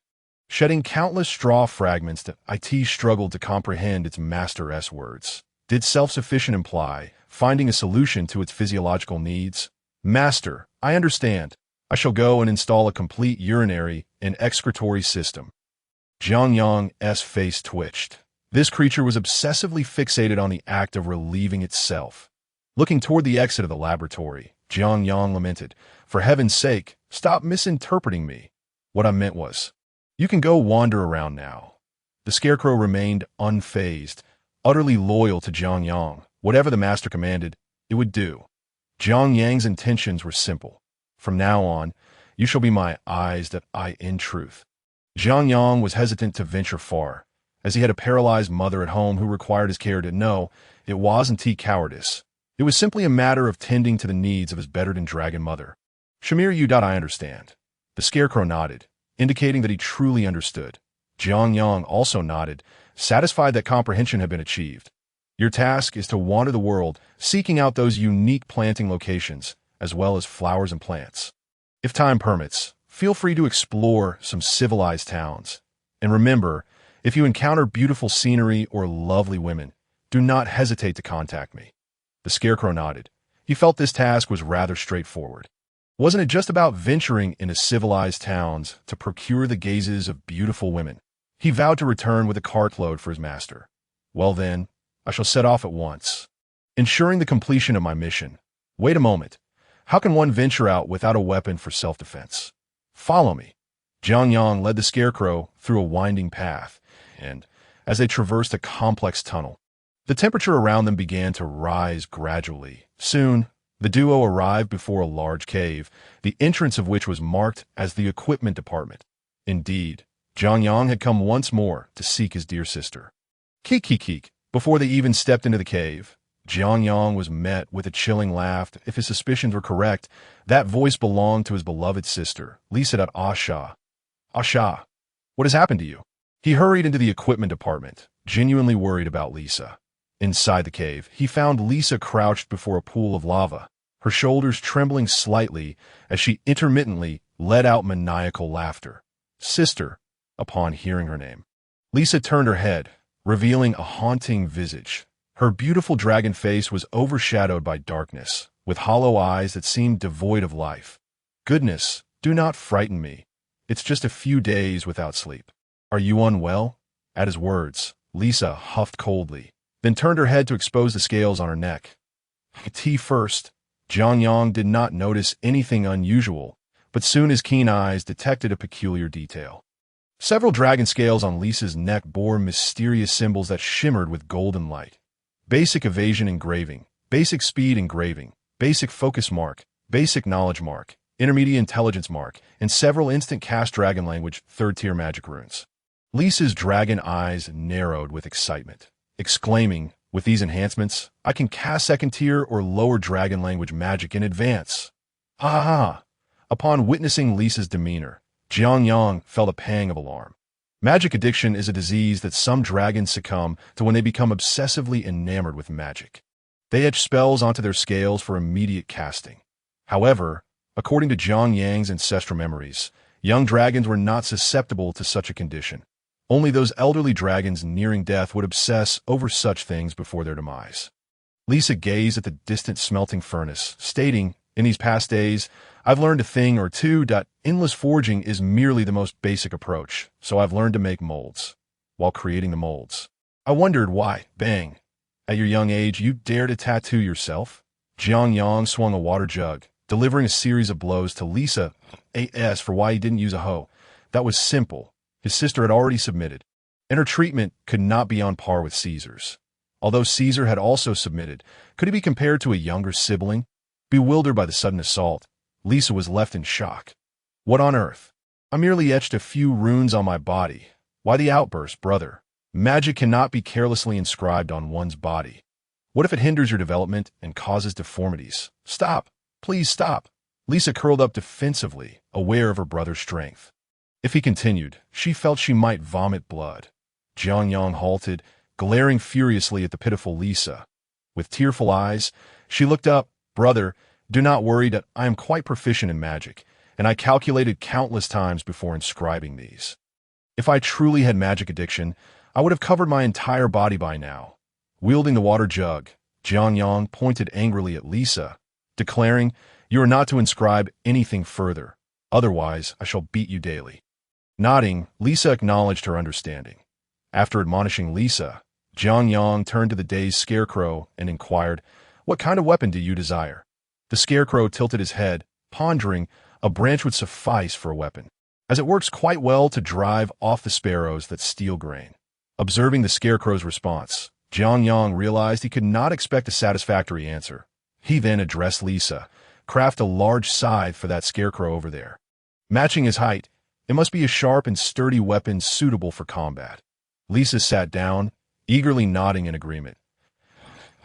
shedding countless straw fragments. It struggled to comprehend its master's words. Did self-sufficient imply finding a solution to its physiological needs? "Master, I understand. I shall go and install a complete urinary and excretory system." Jiang Yang's face twitched. This creature was obsessively fixated on the act of relieving itself. Looking toward the exit of the laboratory, Jiang Yang lamented, "For heaven's sake, stop misinterpreting me. What I meant was, you can go wander around now." The scarecrow remained unfazed, utterly loyal to Jiang Yang. Whatever the master commanded, it would do. Jiang Yang's intentions were simple. "From now on, you shall be my eyes in truth." Jiang Yang was hesitant to venture far, as he had a paralyzed mother at home who required his care. To know it wasn't cowardice. It was simply a matter of tending to the needs of his bedridden dragon mother. Shamir, I understand. The scarecrow nodded, indicating that he truly understood. Jiang Yang also nodded, satisfied that comprehension had been achieved. Your task is to wander the world, seeking out those unique planting locations, as well as flowers and plants. If time permits, feel free to explore some civilized towns. And remember, if you encounter beautiful scenery or lovely women, do not hesitate to contact me. The scarecrow nodded. He felt this task was rather straightforward. Wasn't it just about venturing into civilized towns to procure the gazes of beautiful women? He vowed to return with a cartload for his master. Well then, I shall set off at once, ensuring the completion of my mission. Wait a moment. How can one venture out without a weapon for self-defense? Follow me. Jiang Yang led the scarecrow through a winding path, and as they traversed a complex tunnel, the temperature around them began to rise gradually. Soon, the duo arrived before a large cave, the entrance of which was marked as the equipment department. Indeed, Jiang Yang had come once more to seek his dear sister. Keek. Before they even stepped into the cave, Jiang Yang was met with a chilling laugh. If his suspicions were correct, that voice belonged to his beloved sister, Lisa. Asha, what has happened to you? He hurried into the equipment department, genuinely worried about Lisa. Inside the cave, he found Lisa crouched before a pool of lava, her shoulders trembling slightly as she intermittently let out maniacal laughter. Sister, upon hearing her name. Lisa turned her head, revealing a haunting visage. Her beautiful dragon face was overshadowed by darkness, with hollow eyes that seemed devoid of life. Goodness, do not frighten me. It's just a few days without sleep. Are you unwell? At his words, Lisa huffed coldly, then turned her head to expose the scales on her neck. Tea first. Jiang Yang did not notice anything unusual, but soon his keen eyes detected a peculiar detail. Several dragon scales on Lisa's neck bore mysterious symbols that shimmered with golden light. Basic evasion engraving, basic speed engraving, basic focus mark, basic knowledge mark, intermediate intelligence mark, and several instant cast dragon language third-tier magic runes. Lisa's dragon eyes narrowed with excitement, exclaiming, with these enhancements, I can cast second-tier or lower dragon language magic in advance. Ah! Upon witnessing Lisa's demeanor, Jiang Yang felt a pang of alarm. Magic addiction is a disease that some dragons succumb to when they become obsessively enamored with magic. They etch spells onto their scales for immediate casting. However, according to Jiang Yang's ancestral memories, young dragons were not susceptible to such a condition. Only those elderly dragons nearing death would obsess over such things before their demise. Lisa gazed at the distant smelting furnace, stating, in these past days, I've learned a thing or two. Endless forging is merely the most basic approach, so I've learned to make molds. While creating the molds, I wondered why, bang, at your young age you dare to tattoo yourself? Jiang Yang swung a water jug, delivering a series of blows to Lisa as for why he didn't use a hoe. That was simple. His sister had already submitted, and her treatment could not be on par with Caesar's. Although Caesar had also submitted, could he be compared to a younger sibling? Bewildered by the sudden assault, Lisa was left in shock. What on earth? I merely etched a few runes on my body. Why the outburst, brother? Magic cannot be carelessly inscribed on one's body. What if it hinders your development and causes deformities? Stop. Please stop. Lisa curled up defensively, aware of her brother's strength. If he continued, she felt she might vomit blood. Jiang Yang halted, glaring furiously at the pitiful Lisa. With tearful eyes, she looked up. Brother, do not worry that I am quite proficient in magic, and I calculated countless times before inscribing these. If I truly had magic addiction, I would have covered my entire body by now. Wielding the water jug, Jiang Yang pointed angrily at Lisa, declaring, You are not to inscribe anything further, otherwise I shall beat you daily. Nodding, Lisa acknowledged her understanding. After admonishing Lisa, Jiang Yang turned to the dazed scarecrow and inquired, What kind of weapon do you desire? The scarecrow tilted his head, pondering, a branch would suffice for a weapon, as it works quite well to drive off the sparrows that steal grain. Observing the scarecrow's response, Jiang Yang realized he could not expect a satisfactory answer. He then addressed Lisa, Craft a large scythe for that scarecrow over there. Matching his height, it must be a sharp and sturdy weapon suitable for combat. Lisa sat down, eagerly nodding in agreement.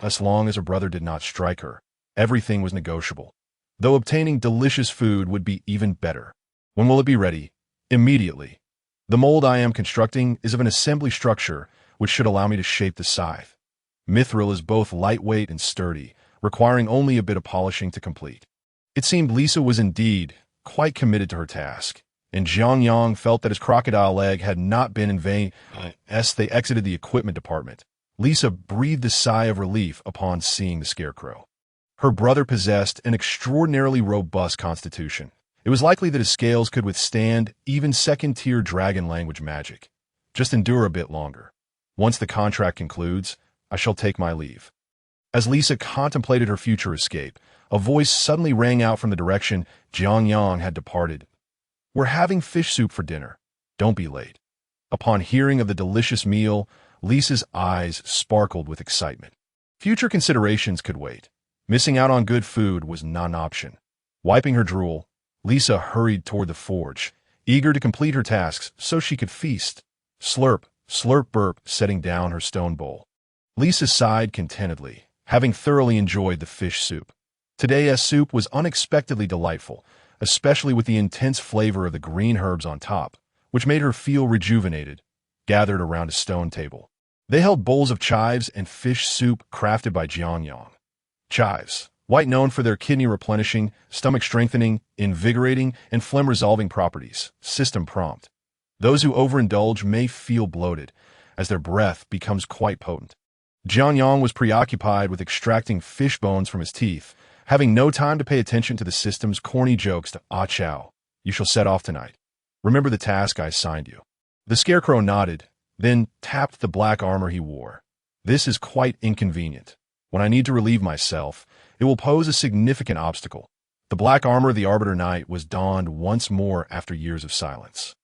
As long as her brother did not strike her, everything was negotiable, though obtaining delicious food would be even better. When will it be ready? Immediately. The mold I am constructing is of an assembly structure which should allow me to shape the scythe. Mithril is both lightweight and sturdy, requiring only a bit of polishing to complete. It seemed Lisa was indeed quite committed to her task, and Jiang felt that his crocodile leg had not been in vain. As they exited the equipment department, Lisa breathed a sigh of relief upon seeing the scarecrow. Her brother possessed an extraordinarily robust constitution. It was likely that his scales could withstand even second-tier dragon language magic. Just endure a bit longer. Once the contract concludes, I shall take my leave. As Lisa contemplated her future escape, a voice suddenly rang out from the direction Jiang had departed. We're having fish soup for dinner. Don't be late. Upon hearing of the delicious meal, Lisa's eyes sparkled with excitement. Future considerations could wait. Missing out on good food was not an option. Wiping her drool, Lisa hurried toward the forge, eager to complete her tasks so she could feast. Slurp, slurp burp, setting down her stone bowl. Lisa sighed contentedly, having thoroughly enjoyed the fish soup. Today's soup was unexpectedly delightful, especially with the intense flavor of the green herbs on top, which made her feel rejuvenated, gathered around a stone table. They held bowls of chives and fish soup crafted by Jiang. Chives, white known for their kidney-replenishing, stomach-strengthening, invigorating, and phlegm-resolving properties, system prompt. Those who overindulge may feel bloated, as their breath becomes quite potent. Jiang was preoccupied with extracting fish bones from his teeth, having no time to pay attention to the system's corny jokes to Ah Chow. You shall set off tonight. Remember the task I assigned you. The scarecrow nodded, then tapped the black armor he wore. This is quite inconvenient. When I need to relieve myself, it will pose a significant obstacle. The black armor of the Arbiter Knight was donned once more after years of silence.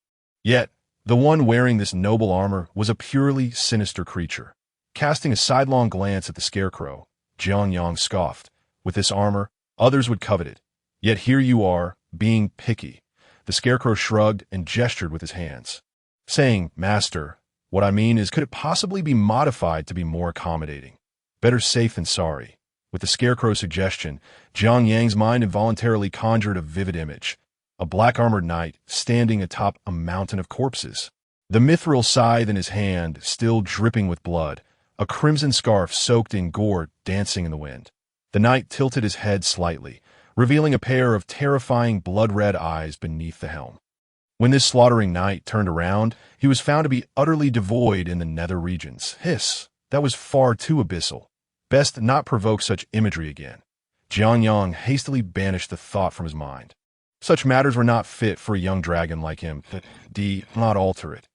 Yet, the one wearing this noble armor was a purely sinister creature. Casting a sidelong glance at the scarecrow, Jiang scoffed. With this armor, others would covet it. Yet here you are, being picky. The scarecrow shrugged and gestured with his hands, saying, Master, what I mean is, could it possibly be modified to be more accommodating? Better safe than sorry. With the scarecrow's suggestion, Jiang's mind involuntarily conjured a vivid image. A black-armored knight standing atop a mountain of corpses. The mithril scythe in his hand, still dripping with blood, a crimson scarf soaked in gore dancing in the wind. The knight tilted his head slightly, revealing a pair of terrifying blood-red eyes beneath the helm. When this slaughtering knight turned around, he was found to be utterly devoid in the nether regions. Hiss, that was far too abyssal. Best not provoke such imagery again. Jiang hastily banished the thought from his mind. Such matters were not fit for a young dragon like him. D. Not alter it.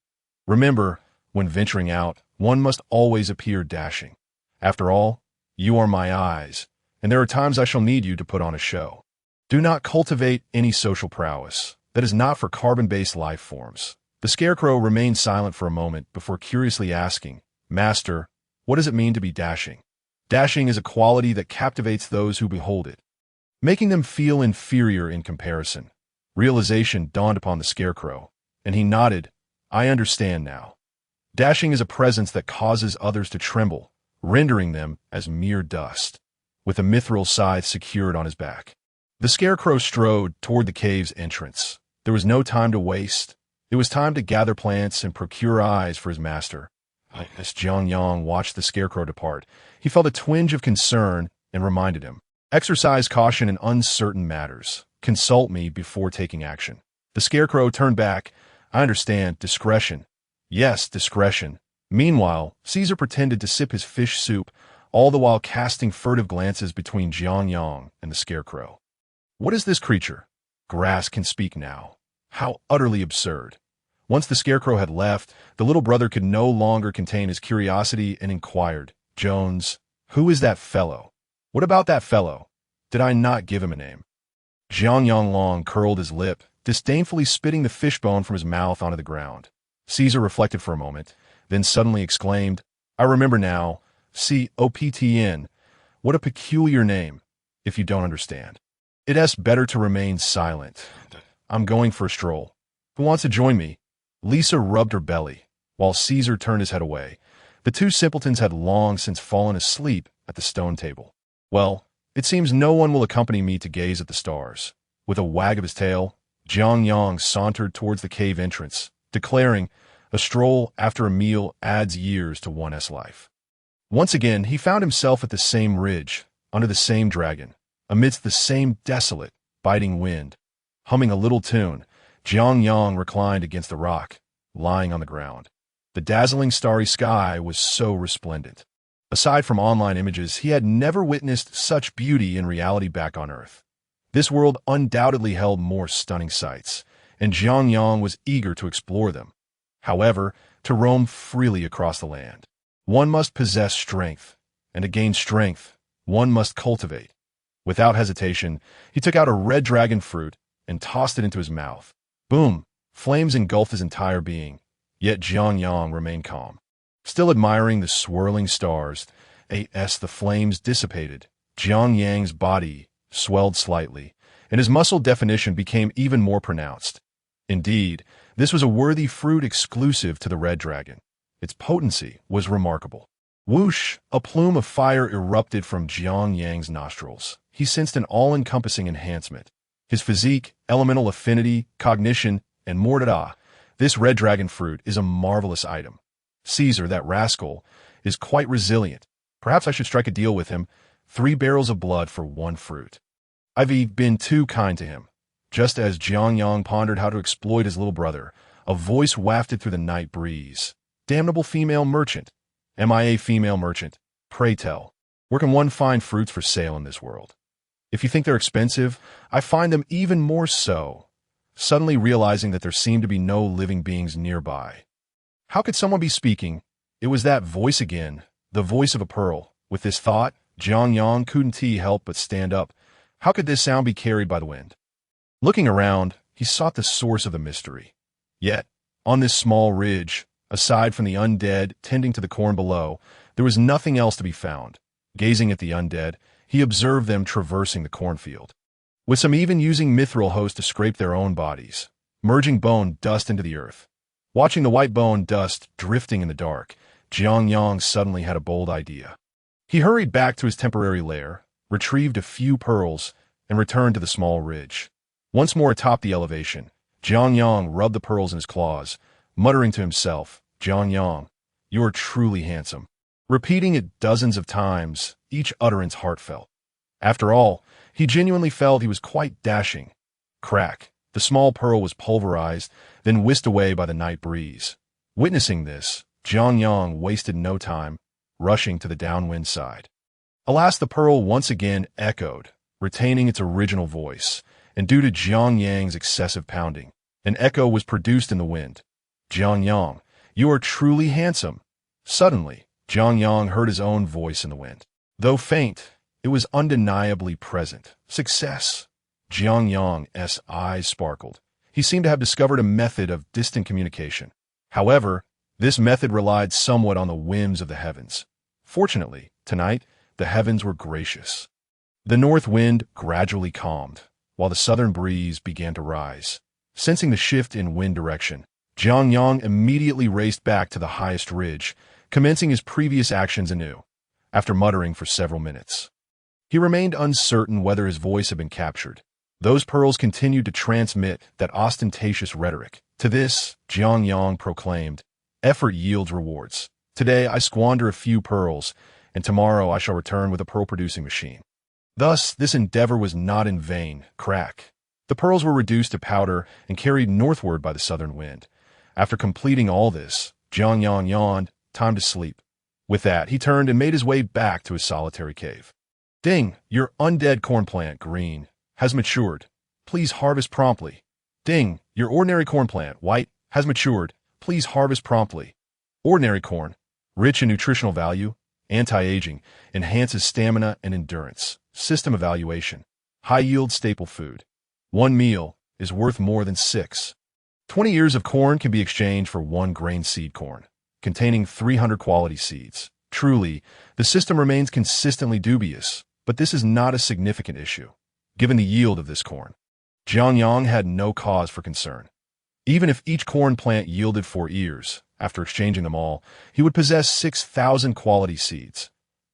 Remember, when venturing out, one must always appear dashing. After all, you are my eyes, and there are times I shall need you to put on a show. Do not cultivate any social prowess. That is not for carbon-based life forms. The scarecrow remained silent for a moment before curiously asking, Master, what does it mean to be dashing? Dashing is a quality that captivates those who behold it, making them feel inferior in comparison. Realization dawned upon the scarecrow, and he nodded. I understand now. Dashing is a presence that causes others to tremble, rendering them as mere dust. With a mithril scythe secured on his back, the scarecrow strode toward the cave's entrance. There was no time to waste. It was time to gather plants and procure eyes for his master. As Jiang watched the scarecrow depart, he felt a twinge of concern and reminded him, exercise caution in uncertain matters. Consult me before taking action. The scarecrow turned back. I understand. Discretion. Yes, discretion. Meanwhile, Caesar pretended to sip his fish soup, all the while casting furtive glances between Jiang and the scarecrow. What is this creature? Grass can speak now. How utterly absurd. Once the scarecrow had left, the little brother could no longer contain his curiosity and inquired, Jones, who is that fellow? What about that fellow? Did I not give him a name? Jiang Long curled his lip, disdainfully spitting the fishbone from his mouth onto the ground. Caesar reflected for a moment, then suddenly exclaimed, I remember now. C-O-P-T-N. What a peculiar name, if you don't understand. It's better to remain silent. I'm going for a stroll. Who wants to join me? Lisa rubbed her belly. while Caesar turned his head away. The two simpletons had long since fallen asleep at the stone table. "Well, it seems no one will accompany me to gaze at the stars." With a wag of his tail, Jiang Yang sauntered towards the cave entrance, declaring, "A stroll after a meal adds years to one's life." Once again, he found himself at the same ridge, under the same dragon, amidst the same desolate, biting wind. Humming a little tune, Jiang Yang reclined against the rock, lying on the ground. The dazzling starry sky was so resplendent. Aside from online images, he had never witnessed such beauty in reality back on Earth. This world undoubtedly held more stunning sights, and Jiang Yang was eager to explore them. However, to roam freely across the land, one must possess strength, and to gain strength, one must cultivate. Without hesitation, he took out a red dragon fruit and tossed it into his mouth. Boom! Flames engulfed his entire being, yet Jiang Yang remained calm. Still admiring the swirling stars, as the flames dissipated, Jiang Yang's body swelled slightly, and his muscle definition became even more pronounced. Indeed, this was a worthy fruit exclusive to the red dragon. Its potency was remarkable. Whoosh! A plume of fire erupted from Jiang Yang's nostrils. He sensed an all-encompassing enhancement. His physique, elemental affinity, cognition, and more da. This red dragon fruit is a marvelous item. Caesar, that rascal, is quite resilient. Perhaps I should strike a deal with him. 3 barrels of blood for 1 fruit. I've been too kind to him. Just as Jiang Yang pondered how to exploit his little brother, a voice wafted through the night breeze. "Damnable female merchant. MIA female merchant. Pray tell, where can one find fruits for sale in this world? If you think they're expensive, I find them even more so." Suddenly realizing that there seemed to be no living beings nearby. How could someone be speaking? It was that voice again, the voice of a pearl. With this thought, Jiang Yang couldn't help but stand up. How could this sound be carried by the wind? Looking around, he sought the source of the mystery. Yet, on this small ridge, aside from the undead tending to the corn below, there was nothing else to be found. Gazing at the undead, he observed them traversing the cornfield, with some even using mithril hose to scrape their own bodies, merging bone dust into the earth. Watching the white bone dust drifting in the dark, Jiang Yang suddenly had a bold idea. He hurried back to his temporary lair, retrieved a few pearls, and returned to the small ridge. Once more atop the elevation, Jiang Yang rubbed the pearls in his claws, muttering to himself, "Jiang Yang, you are truly handsome," repeating it dozens of times, each utterance heartfelt. After all, he genuinely felt he was quite dashing. Crack! The small pearl was pulverized, then whisked away by the night breeze. Witnessing this, Jiang Yang wasted no time, rushing to the downwind side. Alas, the pearl once again echoed, retaining its original voice, and due to Jiang Yang's excessive pounding, an echo was produced in the wind. "Jiang Yang, you are truly handsome." Suddenly, Jiang Yang heard his own voice in the wind. Though faint, it was undeniably present. Success! Jiang Yang's eyes sparkled. He seemed to have discovered a method of distant communication. However, this method relied somewhat on the whims of the heavens. Fortunately, tonight, the heavens were gracious. The north wind gradually calmed, while the southern breeze began to rise. Sensing the shift in wind direction, Jiang Yang immediately raced back to the highest ridge, commencing his previous actions anew. After muttering for several minutes, he remained uncertain whether his voice had been captured. Those pearls continued to transmit that ostentatious rhetoric. To this, Jiang Yang proclaimed, "Effort yields rewards. Today I squander a few pearls, and tomorrow I shall return with a pearl-producing machine." Thus, this endeavor was not in vain. Crack! The pearls were reduced to powder and carried northward by the southern wind. After completing all this, Jiang Yang yawned, time to sleep. With that, he turned and made his way back to his solitary cave. "Ding! Your undead corn plant, green, has matured. Please harvest promptly." "Ding! Your ordinary corn plant, white, has matured. Please harvest promptly." Ordinary corn, rich in nutritional value, anti-aging, enhances stamina and endurance. System evaluation. High-yield staple food. 1 meal is worth more than 6. 20 ears of corn can be exchanged for 1 grain seed corn, containing 300 quality seeds. Truly, the system remains consistently dubious, but this is not a significant issue, given the yield of this corn. Jiang Yang had no cause for concern. Even if each corn plant yielded 4 ears, After exchanging them all, he would possess 6,000 quality seeds.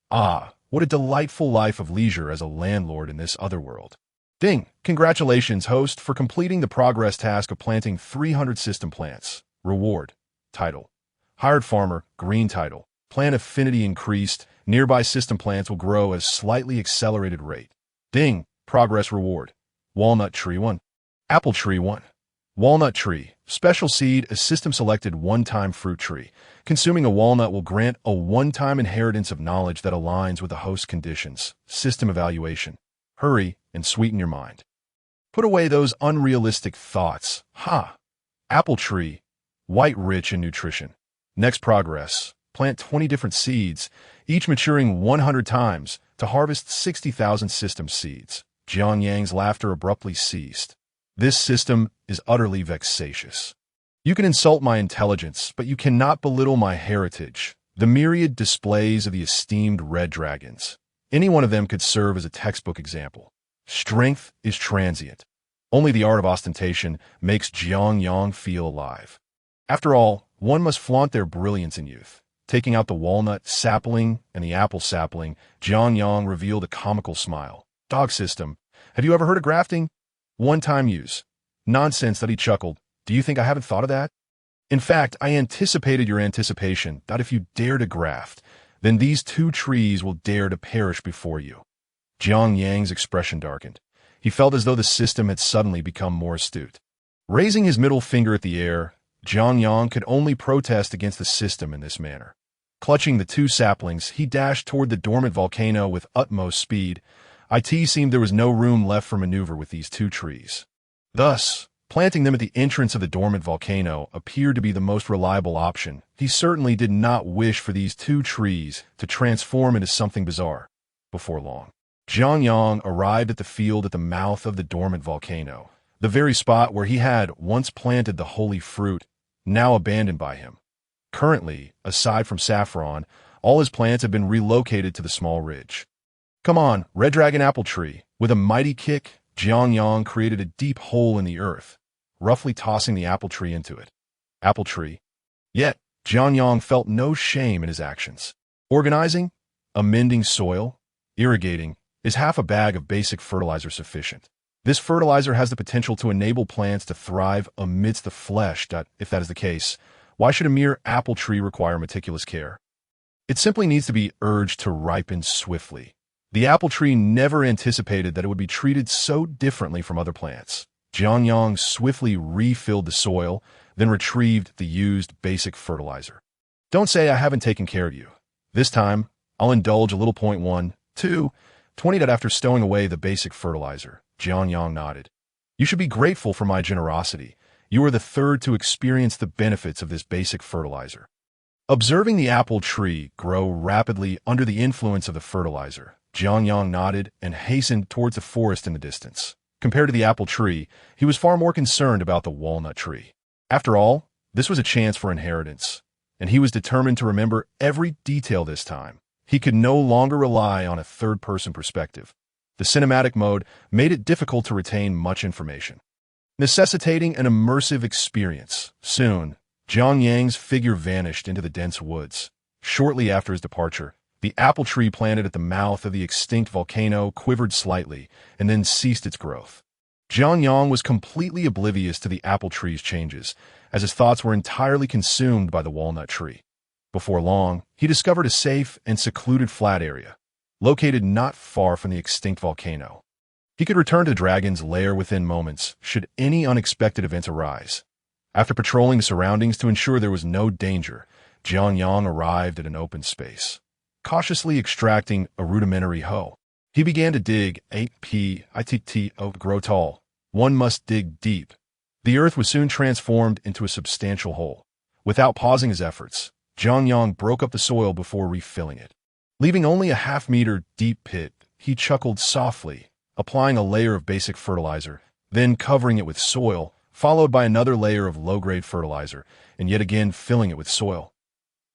Ah, what a delightful life of leisure as a landlord in this other world. Ding! Congratulations, host, for completing the progress task of planting 300 system plants. Reward. Title. Hired farmer, green title. Plant affinity increased. Nearby system plants will grow at a slightly accelerated rate. Ding! Progress reward. Walnut tree 1. Apple tree 1. Walnut tree. Special seed, a system-selected one-time fruit tree. Consuming a walnut will grant a one-time inheritance of knowledge that aligns with the host conditions. System evaluation. Hurry and sweeten your mind. Put away those unrealistic thoughts. Ha! Apple tree. White rich in nutrition. Next progress. Plant 20 different seeds, each maturing 100 times to harvest 60,000 system seeds. Jiang Yang's laughter abruptly ceased. This system is utterly vexatious. You can insult my intelligence, but you cannot belittle my heritage. The myriad displays of the esteemed red dragons. Any one of them could serve as a textbook example. Strength is transient. Only the art of ostentation makes Jiang Yang feel alive. After all, one must flaunt their brilliance in youth. Taking out the walnut sapling and the apple sapling, Jiang Yang revealed a comical smile. Dog system. Have you ever heard of grafting? One-time use. Nonsense, that he chuckled. Do you think I haven't thought of that? In fact, I anticipated your anticipation that if you dare to graft, then these two trees will dare to perish before you. Jiang Yang's expression darkened. He felt as though the system had suddenly become more astute. Raising his middle finger at the air, Jiang Yang could only protest against the system in this manner. Clutching the two saplings, he dashed toward the dormant volcano with utmost speed. It seemed there was no room left for maneuver with these two trees. Thus, planting them at the entrance of the dormant volcano appeared to be the most reliable option. He certainly did not wish for these two trees to transform into something bizarre. Before long, Jiang Yang arrived at the field at the mouth of the dormant volcano, the very spot where he had once planted the holy fruit, now abandoned by him. Currently, aside from saffron, all his plants have been relocated to the small ridge. Come on, red dragon apple tree. With a mighty kick, Jiang Yang created a deep hole in the earth, roughly tossing the apple tree into it. Apple tree. Yet, Jiang Yang felt no shame in his actions. Organizing, amending soil, irrigating, is half a bag of basic fertilizer sufficient. This fertilizer has the potential to enable plants to thrive amidst the flesh. If that is the case, why should a mere apple tree require meticulous care? It simply needs to be urged to ripen swiftly. The apple tree never anticipated that it would be treated so differently from other plants. Jiang Yang swiftly refilled the soil, then retrieved the used basic fertilizer. Don't say I haven't taken care of you. This time, I'll indulge a little 0.1, 20 after stowing away the basic fertilizer. Jiang Yang nodded. You should be grateful for my generosity. You are the third to experience the benefits of this basic fertilizer. Observing the apple tree grow rapidly under the influence of the fertilizer, Jiang Yang nodded and hastened towards the forest in the distance. Compared to the apple tree, he was far more concerned about the walnut tree. After all, this was a chance for inheritance, and he was determined to remember every detail this time. He could no longer rely on a third-person perspective. The cinematic mode made it difficult to retain much information, necessitating an immersive experience. Soon, Jiang Yang's figure vanished into the dense woods. Shortly after his departure, the apple tree planted at the mouth of the extinct volcano quivered slightly and then ceased its growth. Jiang Yang was completely oblivious to the apple tree's changes, as his thoughts were entirely consumed by the walnut tree. Before long, he discovered a safe and secluded flat area, located not far from the extinct volcano. He could return to the dragon's lair within moments, should any unexpected events arise. After patrolling the surroundings to ensure there was no danger, Jiang Yang arrived at an open space. Cautiously extracting a rudimentary hoe, he began to dig. Grow tall. One must dig deep. The earth was soon transformed into a substantial hole. Without pausing his efforts, Jiang Yang broke up the soil before refilling it. Leaving only a half-meter deep pit, he chuckled softly, applying a layer of basic fertilizer, then covering it with soil, followed by another layer of low-grade fertilizer, and yet again filling it with soil.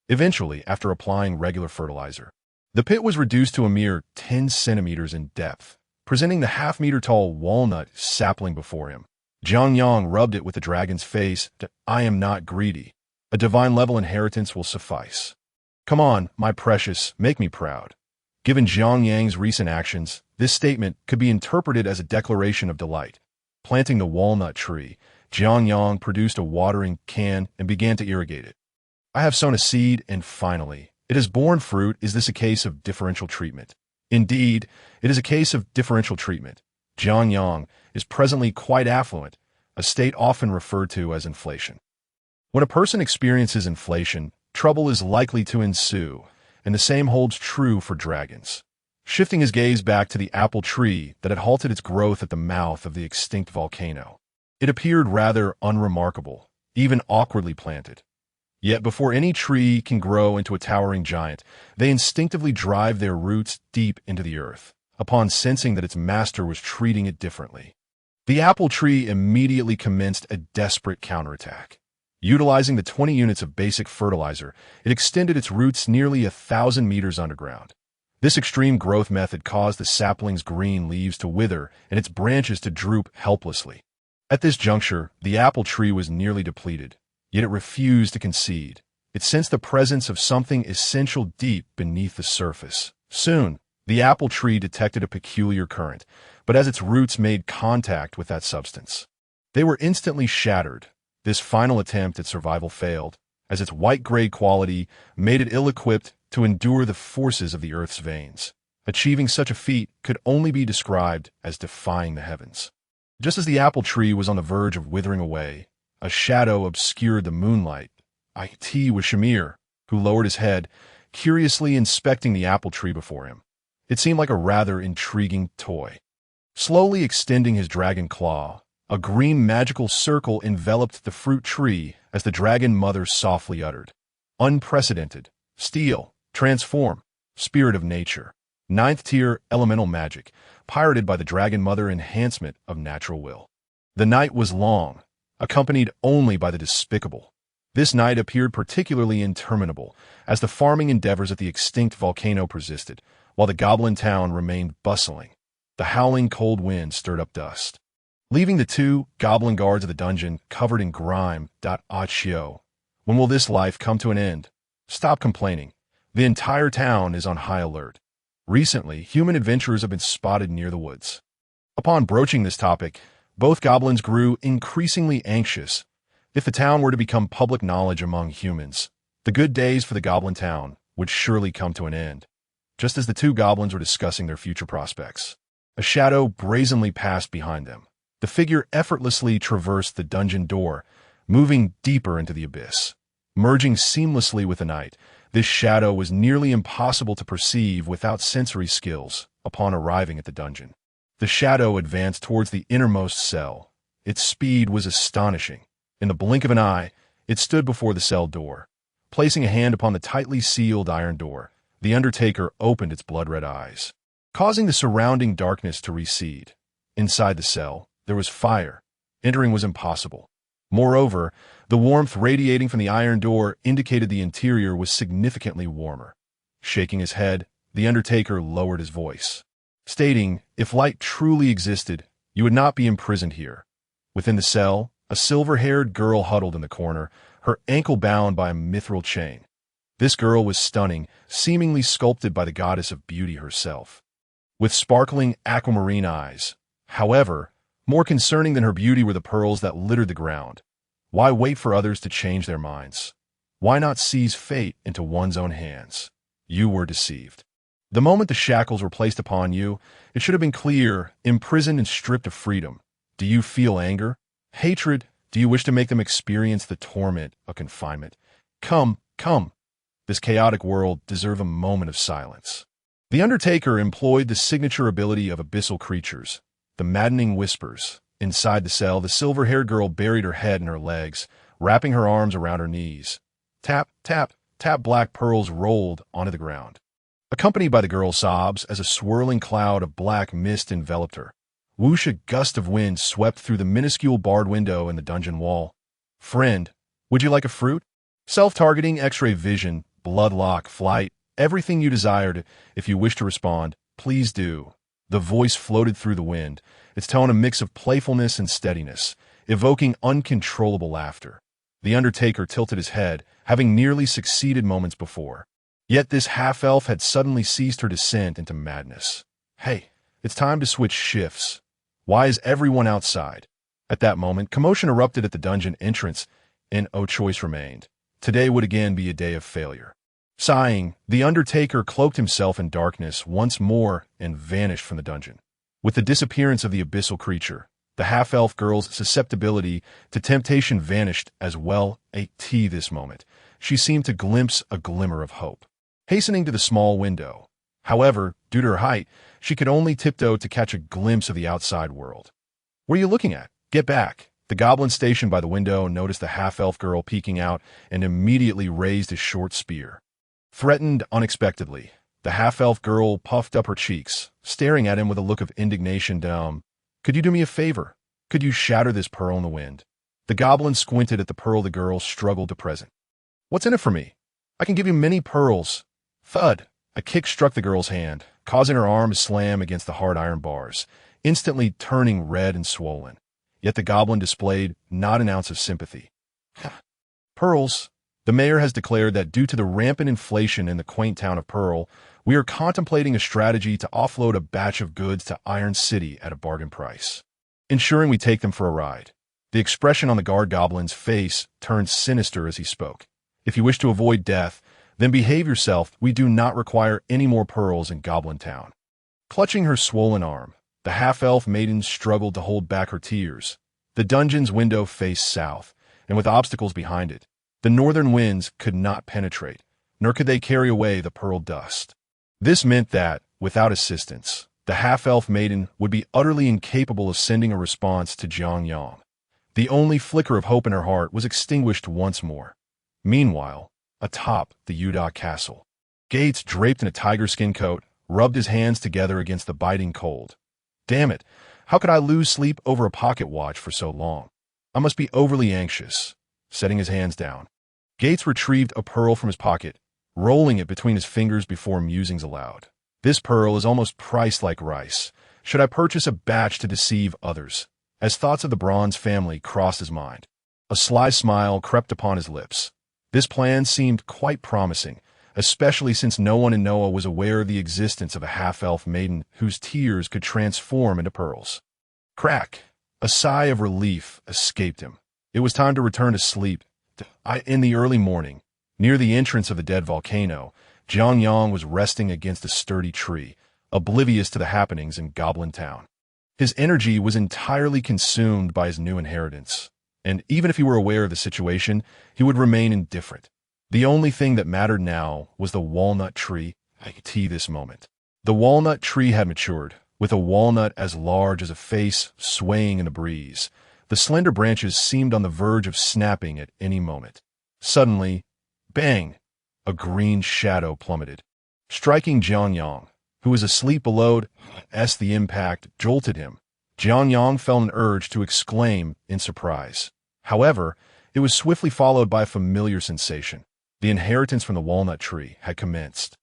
Eventually, after applying regular fertilizer, the pit was reduced to a mere 10 centimeters in depth, presenting the half-meter-tall walnut sapling before him. Jiang Yang rubbed it with the dragon's face. I am not greedy. A divine-level inheritance will suffice. Come on, my precious, make me proud. Given Jiang Yang's recent actions, this statement could be interpreted as a declaration of delight. Planting the walnut tree, Jiang Yang produced a watering can and began to irrigate it. I have sown a seed, and finally, it has borne fruit. Is this a case of differential treatment? Indeed, it is a case of differential treatment. Jiang Yang is presently quite affluent, a state often referred to as inflation. When a person experiences inflation, trouble is likely to ensue, and the same holds true for dragons. Shifting his gaze back to the apple tree that had halted its growth at the mouth of the extinct volcano, it appeared rather unremarkable, even awkwardly planted. Yet before any tree can grow into a towering giant, they instinctively drive their roots deep into the earth, upon sensing that its master was treating it differently. The apple tree immediately commenced a desperate counterattack. Utilizing the 20 units of basic fertilizer, it extended its roots nearly 1,000 meters underground. This extreme growth method caused the sapling's green leaves to wither and its branches to droop helplessly. At this juncture, the apple tree was nearly depleted, yet it refused to concede. It sensed the presence of something essential deep beneath the surface. Soon, the apple tree detected a peculiar current, but as its roots made contact with that substance, they were instantly shattered. This final attempt at survival failed, as its white-gray quality made it ill-equipped to endure the forces of the Earth's veins. Achieving such a feat could only be described as defying the heavens. Just as the apple tree was on the verge of withering away, a shadow obscured the moonlight. It was Shamir, who lowered his head, curiously inspecting the apple tree before him. It seemed like a rather intriguing toy. Slowly extending his dragon claw, a green magical circle enveloped the fruit tree as the dragon mother softly uttered, "Unprecedented. Steel. Transform. Spirit of nature. 9th tier elemental magic, pirated by the dragon mother enhancement of natural will." The night was long, accompanied only by the despicable. This night appeared particularly interminable, as the farming endeavors at the extinct volcano persisted, while the goblin town remained bustling. The howling cold wind stirred up dust, leaving the two goblin guards of the dungeon covered in grime. Achio. When will this life come to an end? Stop complaining. The entire town is on high alert. Recently, human adventurers have been spotted near the woods. Upon broaching this topic, both goblins grew increasingly anxious. If the town were to become public knowledge among humans, the good days for the goblin town would surely come to an end. Just as the two goblins were discussing their future prospects, a shadow brazenly passed behind them. The figure effortlessly traversed the dungeon door, moving deeper into the abyss. Merging seamlessly with the night, this shadow was nearly impossible to perceive without sensory skills upon arriving at the dungeon. The shadow advanced towards the innermost cell. Its speed was astonishing. In the blink of an eye, it stood before the cell door. Placing a hand upon the tightly sealed iron door, the undertaker opened its blood-red eyes, causing the surrounding darkness to recede. Inside the cell, there was fire. Entering was impossible. Moreover, the warmth radiating from the iron door indicated the interior was significantly warmer. Shaking his head, the undertaker lowered his voice, stating, "If light truly existed, you would not be imprisoned here." Within the cell, a silver-haired girl huddled in the corner, her ankle bound by a mithril chain. This girl was stunning, seemingly sculpted by the goddess of beauty herself, with sparkling aquamarine eyes. However, more concerning than her beauty were the pearls that littered the ground. Why wait for others to change their minds? Why not seize fate into one's own hands? You were deceived. The moment the shackles were placed upon you, it should have been clear, imprisoned and stripped of freedom. Do you feel anger? Hatred? Do you wish to make them experience the torment of confinement? Come, come. This chaotic world deserves a moment of silence. The Undertaker employed the signature ability of abyssal creatures, the maddening whispers. Inside the cell, the silver-haired girl buried her head in her legs, wrapping her arms around her knees. Tap, tap, tap. Black pearls rolled onto the ground, accompanied by the girl's sobs as a swirling cloud of black mist enveloped her. Whoosh, a gust of wind swept through the minuscule barred window in the dungeon wall. Friend, would you like a fruit? Self-targeting X-ray vision, bloodlock, flight, everything you desired. If you wish to respond, please do. The voice floated through the wind, its tone a mix of playfulness and steadiness, evoking uncontrollable laughter. The Undertaker tilted his head, having nearly succeeded moments before. Yet this half-elf had suddenly ceased her descent into madness. Hey, it's time to switch shifts. Why is everyone outside? At that moment, commotion erupted at the dungeon entrance, and no choice remained. Today would again be a day of failure. Sighing, the Undertaker cloaked himself in darkness once more and vanished from the dungeon. With the disappearance of the abyssal creature, the half-elf girl's susceptibility to temptation vanished as well. This moment, she seemed to glimpse a glimmer of hope. Hastening to the small window. However, due to her height, she could only tiptoe to catch a glimpse of the outside world. What are you looking at? Get back. The goblin stationed by the window noticed the half-elf girl peeking out and immediately raised his short spear. Threatened unexpectedly, the half-elf girl puffed up her cheeks, staring at him with a look of indignation. Could you do me a favor? Could you shatter this pearl in the wind? The goblin squinted at the pearl the girl struggled to present. What's in it for me? I can give you many pearls. Thud! A kick struck the girl's hand, causing her arm to slam against the hard iron bars, instantly turning red and swollen. Yet the goblin displayed not an ounce of sympathy. Pearls. The mayor has declared that due to the rampant inflation in the quaint town of Pearl, we are contemplating a strategy to offload a batch of goods to Iron City at a bargain price, ensuring we take them for a ride. The expression on the guard goblin's face turned sinister as he spoke. If you wish to avoid death, then behave yourself. We do not require any more pearls in Goblin Town. Clutching her swollen arm, the half-elf maiden struggled to hold back her tears. The dungeon's window faced south, and with obstacles behind it, the northern winds could not penetrate, nor could they carry away the pearl dust. This meant that, without assistance, the half-elf maiden would be utterly incapable of sending a response to Jiang. The only flicker of hope in her heart was extinguished once more. Meanwhile, atop the Yuda castle, Gates, draped in a tiger skin coat, rubbed his hands together against the biting cold. Damn it, how could I lose sleep over a pocket watch for so long? I must be overly anxious. Setting his hands down, Gates retrieved a pearl from his pocket, rolling it between his fingers before musings aloud. This pearl is almost priced like rice. Should I purchase a batch to deceive others? As thoughts of the bronze family crossed his mind, a sly smile crept upon his lips. This plan seemed quite promising, especially since no one in Noah was aware of the existence of a half-elf maiden whose tears could transform into pearls. Crack! A sigh of relief escaped him. It was time to return to sleep. In the early morning, near the entrance of the dead volcano, Jiang was resting against a sturdy tree, oblivious to the happenings in Goblin Town. His energy was entirely consumed by his new inheritance, and even if he were aware of the situation, he would remain indifferent. The only thing that mattered now was the walnut tree. This moment. The walnut tree had matured, with a walnut as large as a face swaying in the breeze. The slender branches seemed on the verge of snapping at any moment. Suddenly, bang! A green shadow plummeted, striking Jiang, who was asleep below. As the impact jolted him, Jiang felt an urge to exclaim in surprise. However, it was swiftly followed by a familiar sensation. The inheritance from the walnut tree had commenced.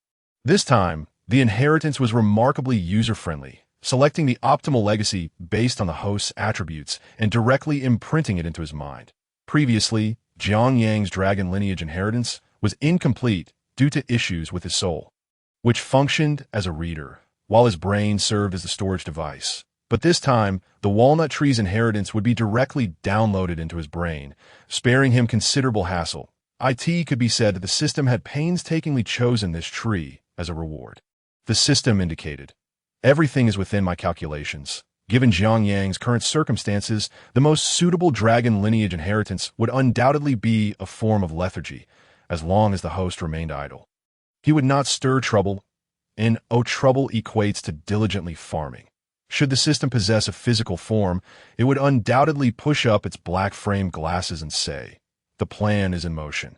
This time, the inheritance was remarkably user-friendly, selecting the optimal legacy based on the host's attributes and directly imprinting it into his mind. Previously, Jiang's dragon lineage inheritance was incomplete due to issues with his soul, which functioned as a reader, while his brain served as the storage device. But this time, the walnut tree's inheritance would be directly downloaded into his brain, sparing him considerable hassle. It could be said that the system had painstakingly chosen this tree as a reward. The system indicated, everything is within my calculations. Given Jiang's current circumstances, the most suitable dragon lineage inheritance would undoubtedly be a form of lethargy, as long as the host remained idle. He would not stir trouble, and trouble equates to diligently farming. Should the system possess a physical form, it would undoubtedly push up its black-framed glasses and say, the plan is in motion.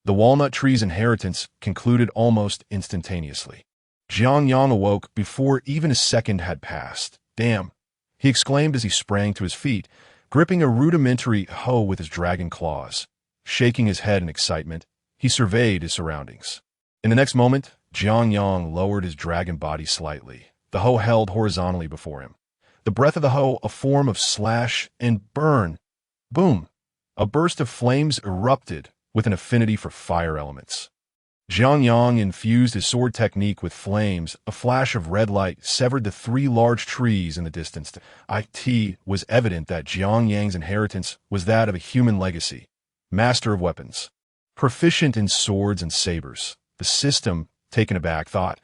The walnut tree's inheritance concluded almost instantaneously. Jiang awoke before even a second had passed. Damn! He exclaimed as he sprang to his feet, gripping a rudimentary hoe with his dragon claws. Shaking his head in excitement, he surveyed his surroundings. In the next moment, Jiang lowered his dragon body slightly, the hoe held horizontally before him. The breath of the hoe a form of slash and burn. Boom! A burst of flames erupted with an affinity for fire elements. Jiang infused his sword technique with flames. A flash of red light severed the three large trees in the distance. It was evident that Jiang Yang's inheritance was that of a human legacy. Master of weapons. Proficient in swords and sabers. The system, taken aback, thought,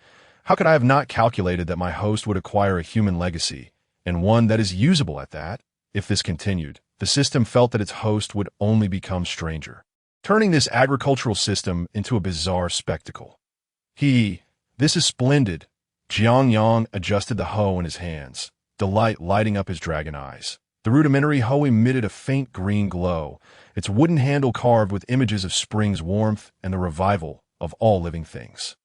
how could I have not calculated that my host would acquire a human legacy, and one that is usable at that? If this continued, the system felt that its host would only become stranger, turning this agricultural system into a bizarre spectacle. This is splendid. Jiang adjusted the hoe in his hands, delight lighting up his dragon eyes. The rudimentary hoe emitted a faint green glow, its wooden handle carved with images of spring's warmth and the revival of all living things.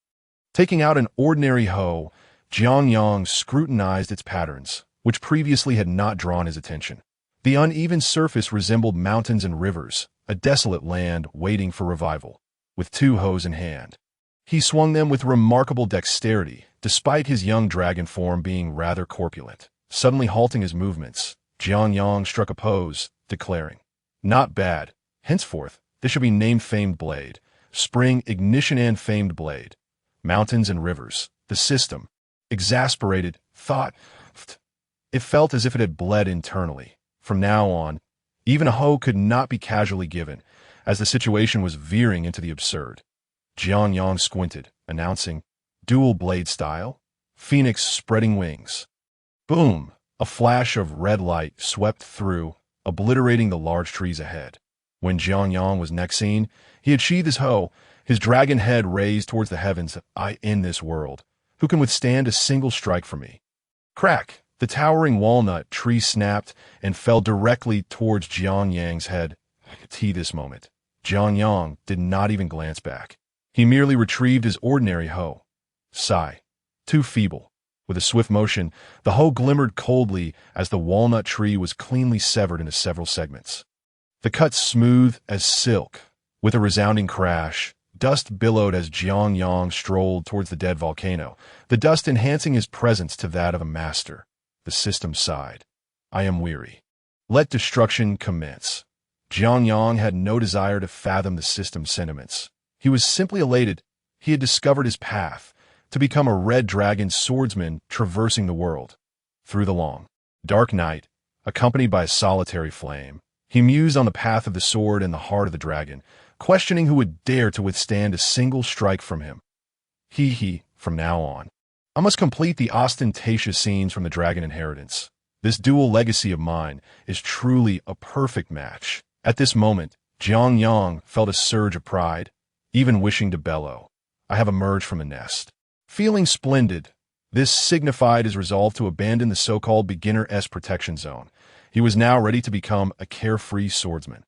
Taking out an ordinary hoe, Jiang scrutinized its patterns, which previously had not drawn his attention. The uneven surface resembled mountains and rivers, a desolate land waiting for revival. With two hoes in hand, he swung them with remarkable dexterity, despite his young dragon form being rather corpulent. Suddenly halting his movements, Jiang struck a pose, declaring, "Not bad. Henceforth, this shall be named Famed Blade. Spring, ignition, and Famed Blade. Mountains and rivers." The system, exasperated, thought. It felt as if it had bled internally. From now on, even a hoe could not be casually given, as the situation was veering into the absurd. Jiang squinted, announcing, "Dual blade style? Phoenix spreading wings." Boom! A flash of red light swept through, obliterating the large trees ahead. When Jiang was next seen, he had sheathed his hoe, his dragon head raised towards the heavens. "I in this world. Who can withstand a single strike from me?" Crack! The towering walnut tree snapped and fell directly towards Jiang head. This moment, Jiang did not even glance back. He merely retrieved his ordinary hoe. Sigh. Too feeble. With a swift motion, the hoe glimmered coldly as the walnut tree was cleanly severed into several segments. The cut smooth as silk. With a resounding crash, dust billowed as Jiang strolled towards the dead volcano, the dust enhancing his presence to that of a master. The system sighed. "I am weary. Let destruction commence." Jiang had no desire to fathom the system's sentiments. He was simply elated. He had discovered his path, to become a red dragon swordsman traversing the world. Through the long, dark night, accompanied by a solitary flame, he mused on the path of the sword and the heart of the dragon, questioning who would dare to withstand a single strike from him. From now on, I must complete the ostentatious scenes from the dragon inheritance. This dual legacy of mine is truly a perfect match. At this moment, Jiang felt a surge of pride, even wishing to bellow. I have emerged from the nest. Feeling splendid, this signified his resolve to abandon the so-called beginner-esque protection zone. He was now ready to become a carefree swordsman.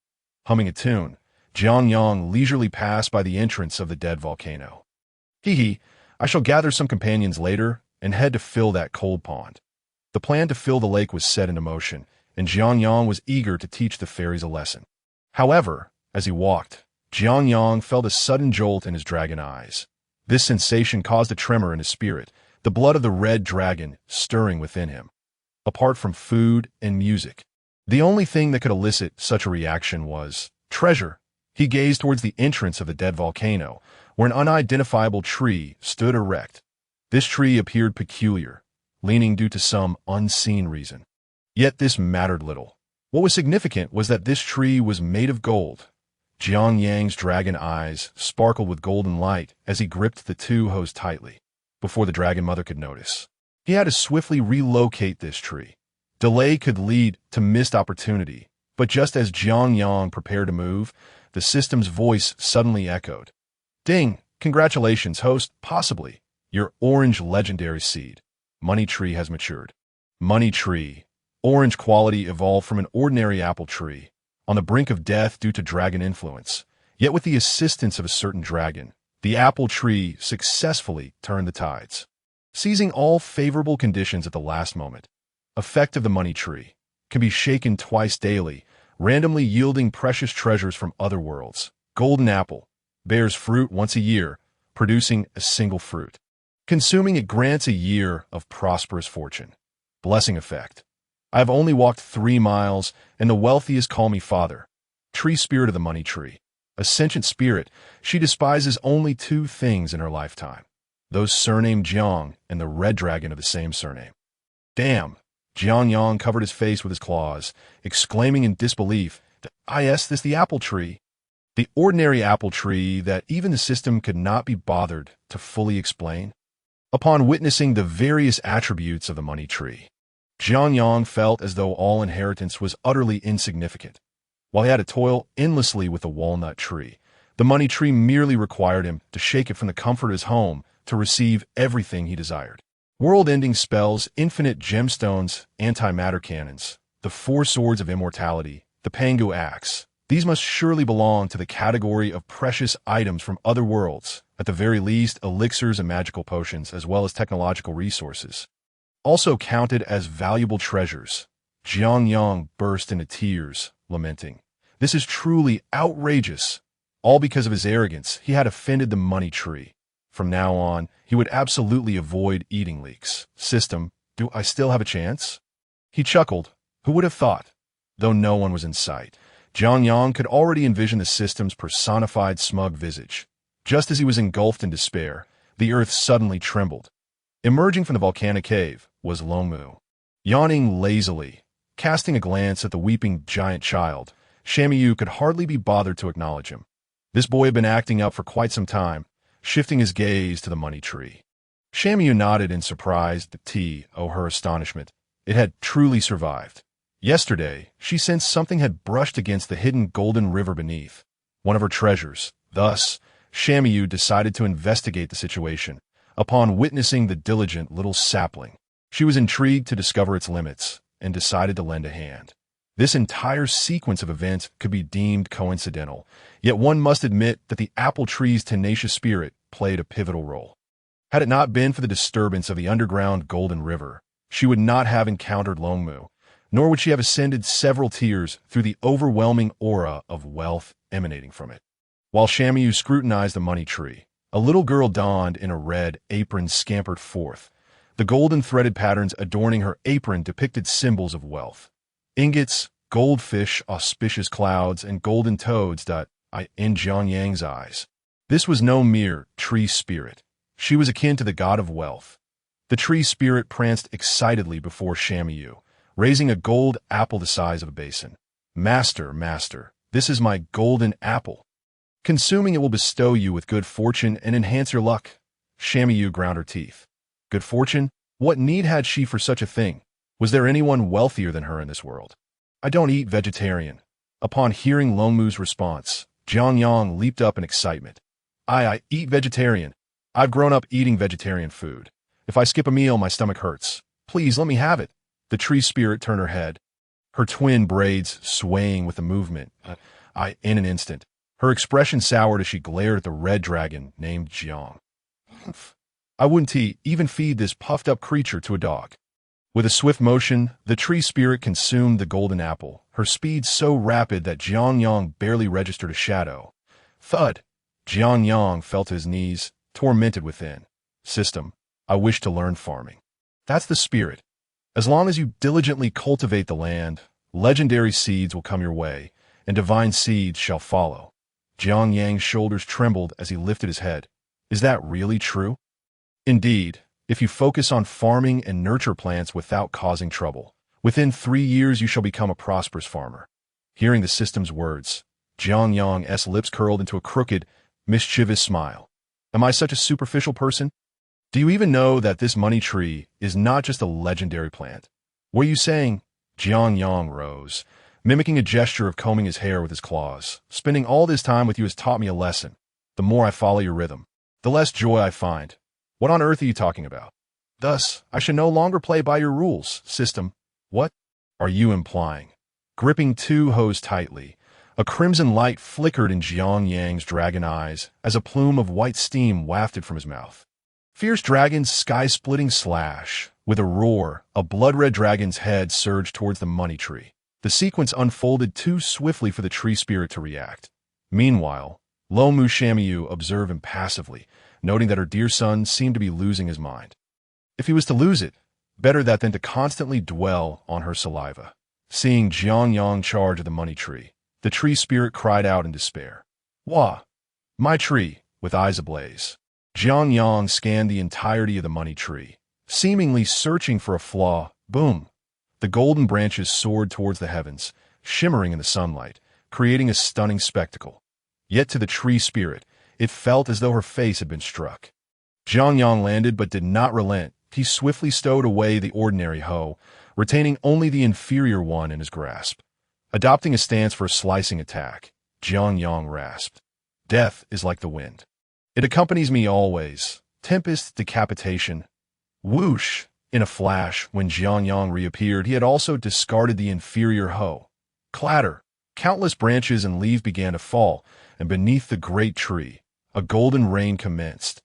Humming a tune, Jiang leisurely passed by the entrance of the dead volcano. I shall gather some companions later and head to fill that cold pond. The plan to fill the lake was set into motion, and Jiang was eager to teach the fairies a lesson. However, as he walked, Jiang felt a sudden jolt in his dragon eyes. This sensation caused a tremor in his spirit, the blood of the red dragon stirring within him. Apart from food and music, the only thing that could elicit such a reaction was treasure. He gazed towards the entrance of the dead volcano, where an unidentifiable tree stood erect. This tree appeared peculiar, leaning due to some unseen reason. Yet this mattered little. What was significant was that this tree was made of gold. Jiang's dragon eyes sparkled with golden light as he gripped the two hoes tightly, before the dragon mother could notice. He had to swiftly relocate this tree. Delay could lead to missed opportunity, but just as Jiang prepared to move, the system's voice suddenly echoed. "Ding! Congratulations, host, possibly. Your orange legendary seed. Money tree has matured." Money tree. Orange quality evolved from an ordinary apple tree, on the brink of death due to dragon influence. Yet with the assistance of a certain dragon, the apple tree successfully turned the tides, seizing all favorable conditions at the last moment. Effect of the money tree can be shaken twice daily, randomly yielding precious treasures from other worlds. Golden apple bears fruit once a year, producing a single fruit. Consuming it grants a year of prosperous fortune. Blessing effect. I have only walked 3 miles, and the wealthiest call me father. Tree spirit of the money tree. A sentient spirit, she despises only two things in her lifetime. Those surnamed Jiang and the red dragon of the same surname. Damn! Jiang Yang covered his face with his claws, exclaiming in disbelief, "Is this the apple tree?" The ordinary apple tree that even the system could not be bothered to fully explain? Upon witnessing the various attributes of the money tree, Jiang Yang felt as though all inheritance was utterly insignificant. While he had to toil endlessly with the walnut tree, the money tree merely required him to shake it from the comfort of his home to receive everything he desired. World-ending spells, infinite gemstones, antimatter cannons, the four swords of immortality, the Pangu axe. These must surely belong to the category of precious items from other worlds, at the very least elixirs and magical potions, as well as technological resources. Also counted as valuable treasures. Jiang Yang burst into tears, lamenting, "This is truly outrageous." All because of his arrogance, he had offended the money tree. From now on, he would absolutely avoid eating leeks. System, do I still have a chance? He chuckled. Who would have thought? Though no one was in sight, Jiang Yang could already envision the system's personified smug visage. Just as he was engulfed in despair, the earth suddenly trembled. Emerging from the volcanic cave was Longmu. Yawning lazily, casting a glance at the weeping giant child, Shamiyu could hardly be bothered to acknowledge him. This boy had been acting up for quite some time, shifting his gaze to the money tree. Shamiyu nodded in surprise her astonishment. It had truly survived. Yesterday, she sensed something had brushed against the hidden golden river beneath, one of her treasures. Thus, Shamiyu decided to investigate the situation. Upon witnessing the diligent little sapling, she was intrigued to discover its limits and decided to lend a hand. This entire sequence of events could be deemed coincidental, yet one must admit that the apple tree's tenacious spirit played a pivotal role. Had it not been for the disturbance of the underground Golden River, she would not have encountered Longmu, nor would she have ascended several tiers through the overwhelming aura of wealth emanating from it. While Shamiyu scrutinized the money tree, a little girl donned in a red apron scampered forth. The golden threaded patterns adorning her apron depicted symbols of wealth. Ingots, goldfish, auspicious clouds, and golden toads in Jiang Yang's eyes. This was no mere tree spirit. She was akin to the god of wealth. The tree spirit pranced excitedly before Shamiyu, raising a gold apple the size of a basin. "Master, master, this is my golden apple. Consuming it will bestow you with good fortune and enhance your luck." Shamiyu ground her teeth. Good fortune? What need had she for such a thing? Was there anyone wealthier than her in this world? "I don't eat vegetarian." Upon hearing Longmu's response, Jiang Yang leaped up in excitement. I eat vegetarian. I've grown up eating vegetarian food. If I skip a meal, my stomach hurts. Please let me have it." The tree spirit turned her head, her twin braids swaying with the movement. In an instant, her expression soured as she glared at the red dragon named Jiang. "I wouldn't even feed this puffed-up creature to a dog." With a swift motion, the tree spirit consumed the golden apple, her speed so rapid that Jiang Yang barely registered a shadow. Thud! Jiang Yang fell to his knees, tormented within. "System, I wish to learn farming." "That's the spirit. As long as you diligently cultivate the land, legendary seeds will come your way, and divine seeds shall follow." Jiang Yang's shoulders trembled as he lifted his head. "Is that really true?" "Indeed. If you focus on farming and nurture plants without causing trouble, within 3 years you shall become a prosperous farmer." Hearing the system's words, Jiang Yang's lips curled into a crooked, mischievous smile. "Am I such a superficial person? Do you even know that this money tree is not just a legendary plant? Were you saying?" Jiang Yang rose, mimicking a gesture of combing his hair with his claws. "Spending all this time with you has taught me a lesson. The more I follow your rhythm, the less joy I find. What on earth are you talking about? Thus, I should no longer play by your rules, system." "What are you implying?" Gripping two hose tightly, a crimson light flickered in Jiang Yang's dragon eyes as a plume of white steam wafted from his mouth. Fierce dragon's sky-splitting slash. With a roar, a blood-red dragon's head surged towards the money tree. The sequence unfolded too swiftly for the tree spirit to react. Meanwhile, Longmu Shamiyu observed impassively, noting that her dear son seemed to be losing his mind. If he was to lose it, better that than to constantly dwell on her saliva. Seeing Jiang Yang charge at the money tree, The tree spirit cried out in despair. Wah! My tree, with eyes ablaze. Jiang Yang scanned the entirety of the money tree, seemingly searching for a flaw. Boom! The golden branches soared towards the heavens, shimmering in the sunlight, creating a stunning spectacle. Yet to the tree spirit, it felt as though her face had been struck. Jiang Yang landed but did not relent. He swiftly stowed away the ordinary hoe, retaining only the inferior one in his grasp. Adopting a stance for a slicing attack, Jiang Yang rasped. Death is like the wind. It accompanies me always. Tempest, decapitation. Whoosh! In a flash, when Jiang Yang reappeared, he had also discarded the inferior hoe. Clatter! Countless branches and leaves began to fall, and beneath the great tree, a golden rain commenced.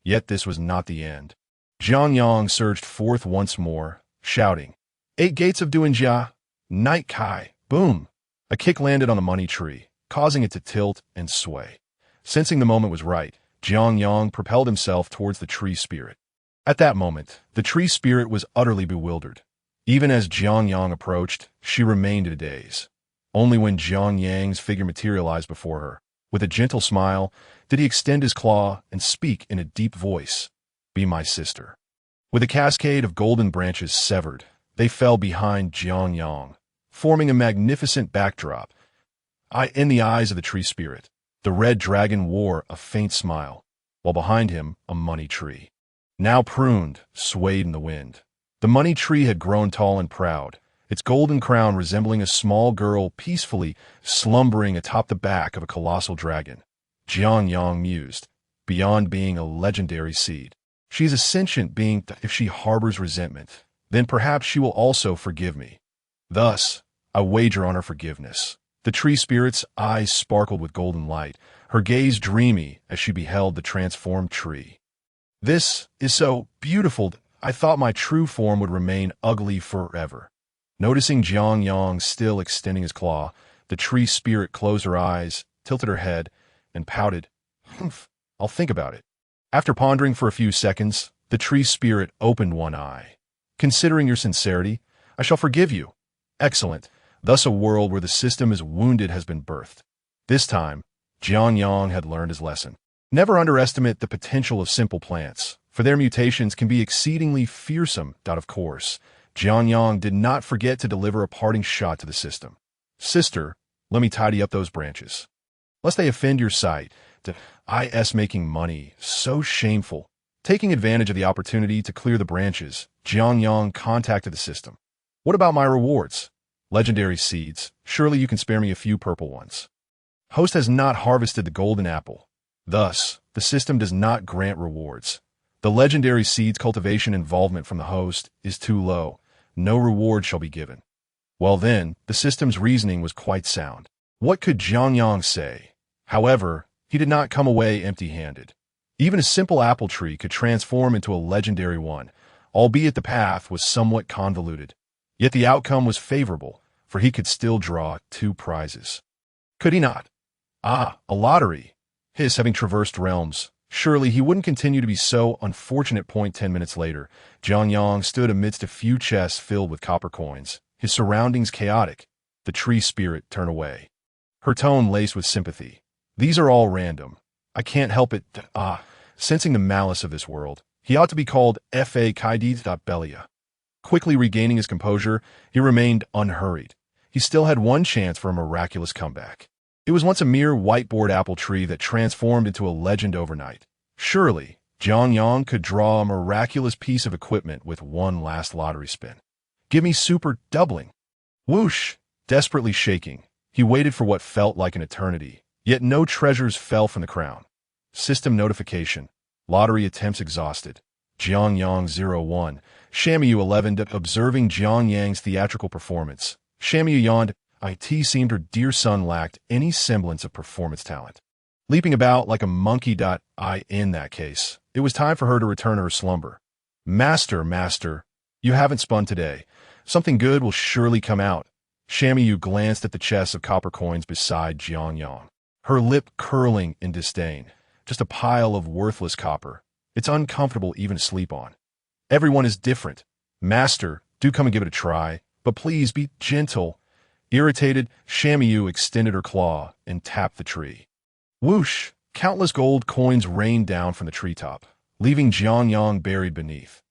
Yet this was not the end. Jiang Yang surged forth once more, shouting, 8 gates of Duanjia! Night Kai! Boom! A kick landed on the money tree, causing it to tilt and sway. Sensing the moment was right, Jiang Yang propelled himself towards the tree spirit. At that moment, the tree spirit was utterly bewildered. Even as Jiang Yang approached, she remained in a daze. Only when Jiang Yang's figure materialized before her, with a gentle smile, did he extend his claw and speak in a deep voice. Be my sister. With a cascade of golden branches severed, they fell behind Jiang Yang, forming a magnificent backdrop. In the eyes of the tree spirit, the red dragon wore a faint smile, while behind him a money tree. Now pruned, swayed in the wind. The money tree had grown tall and proud, its golden crown resembling a small girl peacefully slumbering atop the back of a colossal dragon. Jiang Yang mused, beyond being a legendary seed, she is a sentient being. If she harbors resentment, then perhaps she will also forgive me. Thus, I wager on her forgiveness. The tree spirit's eyes sparkled with golden light, her gaze dreamy as she beheld the transformed tree. This is so beautiful. I thought my true form would remain ugly forever. Noticing Jiang Yang still extending his claw, the tree spirit closed her eyes, tilted her head, and pouted. Humph, I'll think about it. After pondering for a few seconds, the tree spirit opened one eye. Considering your sincerity, I shall forgive you. Excellent. Thus a world where the system is wounded has been birthed. This time, Jiang Yang had learned his lesson. Never underestimate the potential of simple plants, for their mutations can be exceedingly fearsome. Of course, Jiang Yang did not forget to deliver a parting shot to the system. Sister, let me tidy up those branches. Lest they offend your sight. Making money, so shameful. Taking advantage of the opportunity to clear the branches, Jiang Yang contacted the system. What about my rewards? Legendary seeds. Surely you can spare me a few purple ones. Host has not harvested the golden apple. Thus, the system does not grant rewards. The legendary seeds cultivation involvement from the host is too low. No reward shall be given. Well then, the system's reasoning was quite sound. What could Jiang Yang say? However, he did not come away empty-handed. Even a simple apple tree could transform into a legendary one, albeit the path was somewhat convoluted. Yet the outcome was favorable, for he could still draw 2 prizes. Could he not? A lottery. His having traversed realms. Surely he wouldn't continue to be so unfortunate. 10 minutes later, Jiang Yang stood amidst a few chests filled with copper coins, his surroundings chaotic. The tree spirit turned away, her tone laced with sympathy. These are all random. I can't help it. Sensing the malice of this world, he ought to be called Fa Belia. Quickly regaining his composure, he remained unhurried. He still had one chance for a miraculous comeback. It was once a mere whiteboard apple tree that transformed into a legend overnight. Surely, Jiang Yang could draw a miraculous piece of equipment with one last lottery spin. Give me super doubling. Whoosh! Desperately shaking, he waited for what felt like an eternity, yet no treasures fell from the crown. System notification. Lottery attempts exhausted. Jiang Yang 01. Shamiyu 11. Observing Jiang Yang's theatrical performance, Shamiyu yawned. It seemed her dear son lacked any semblance of performance talent. Leaping about like a monkey. In that case, it was time for her to return to her slumber. Master, you haven't spun today. Something good will surely come out. Shamiyu glanced at the chest of copper coins beside Jiang Yang, her lip curling in disdain. Just a pile of worthless copper. It's uncomfortable even to sleep on. Everyone is different. Master, do come and give it a try, but please be gentle. Irritated, Shamiyu extended her claw and tapped the tree. Whoosh! Countless gold coins rained down from the treetop, leaving Jiangyang buried beneath.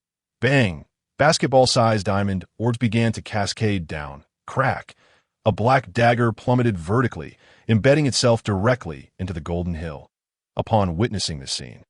Bang! Basketball-sized diamond orbs began to cascade down. Crack! A black dagger plummeted vertically, embedding itself directly into the golden hill. Upon witnessing this scene,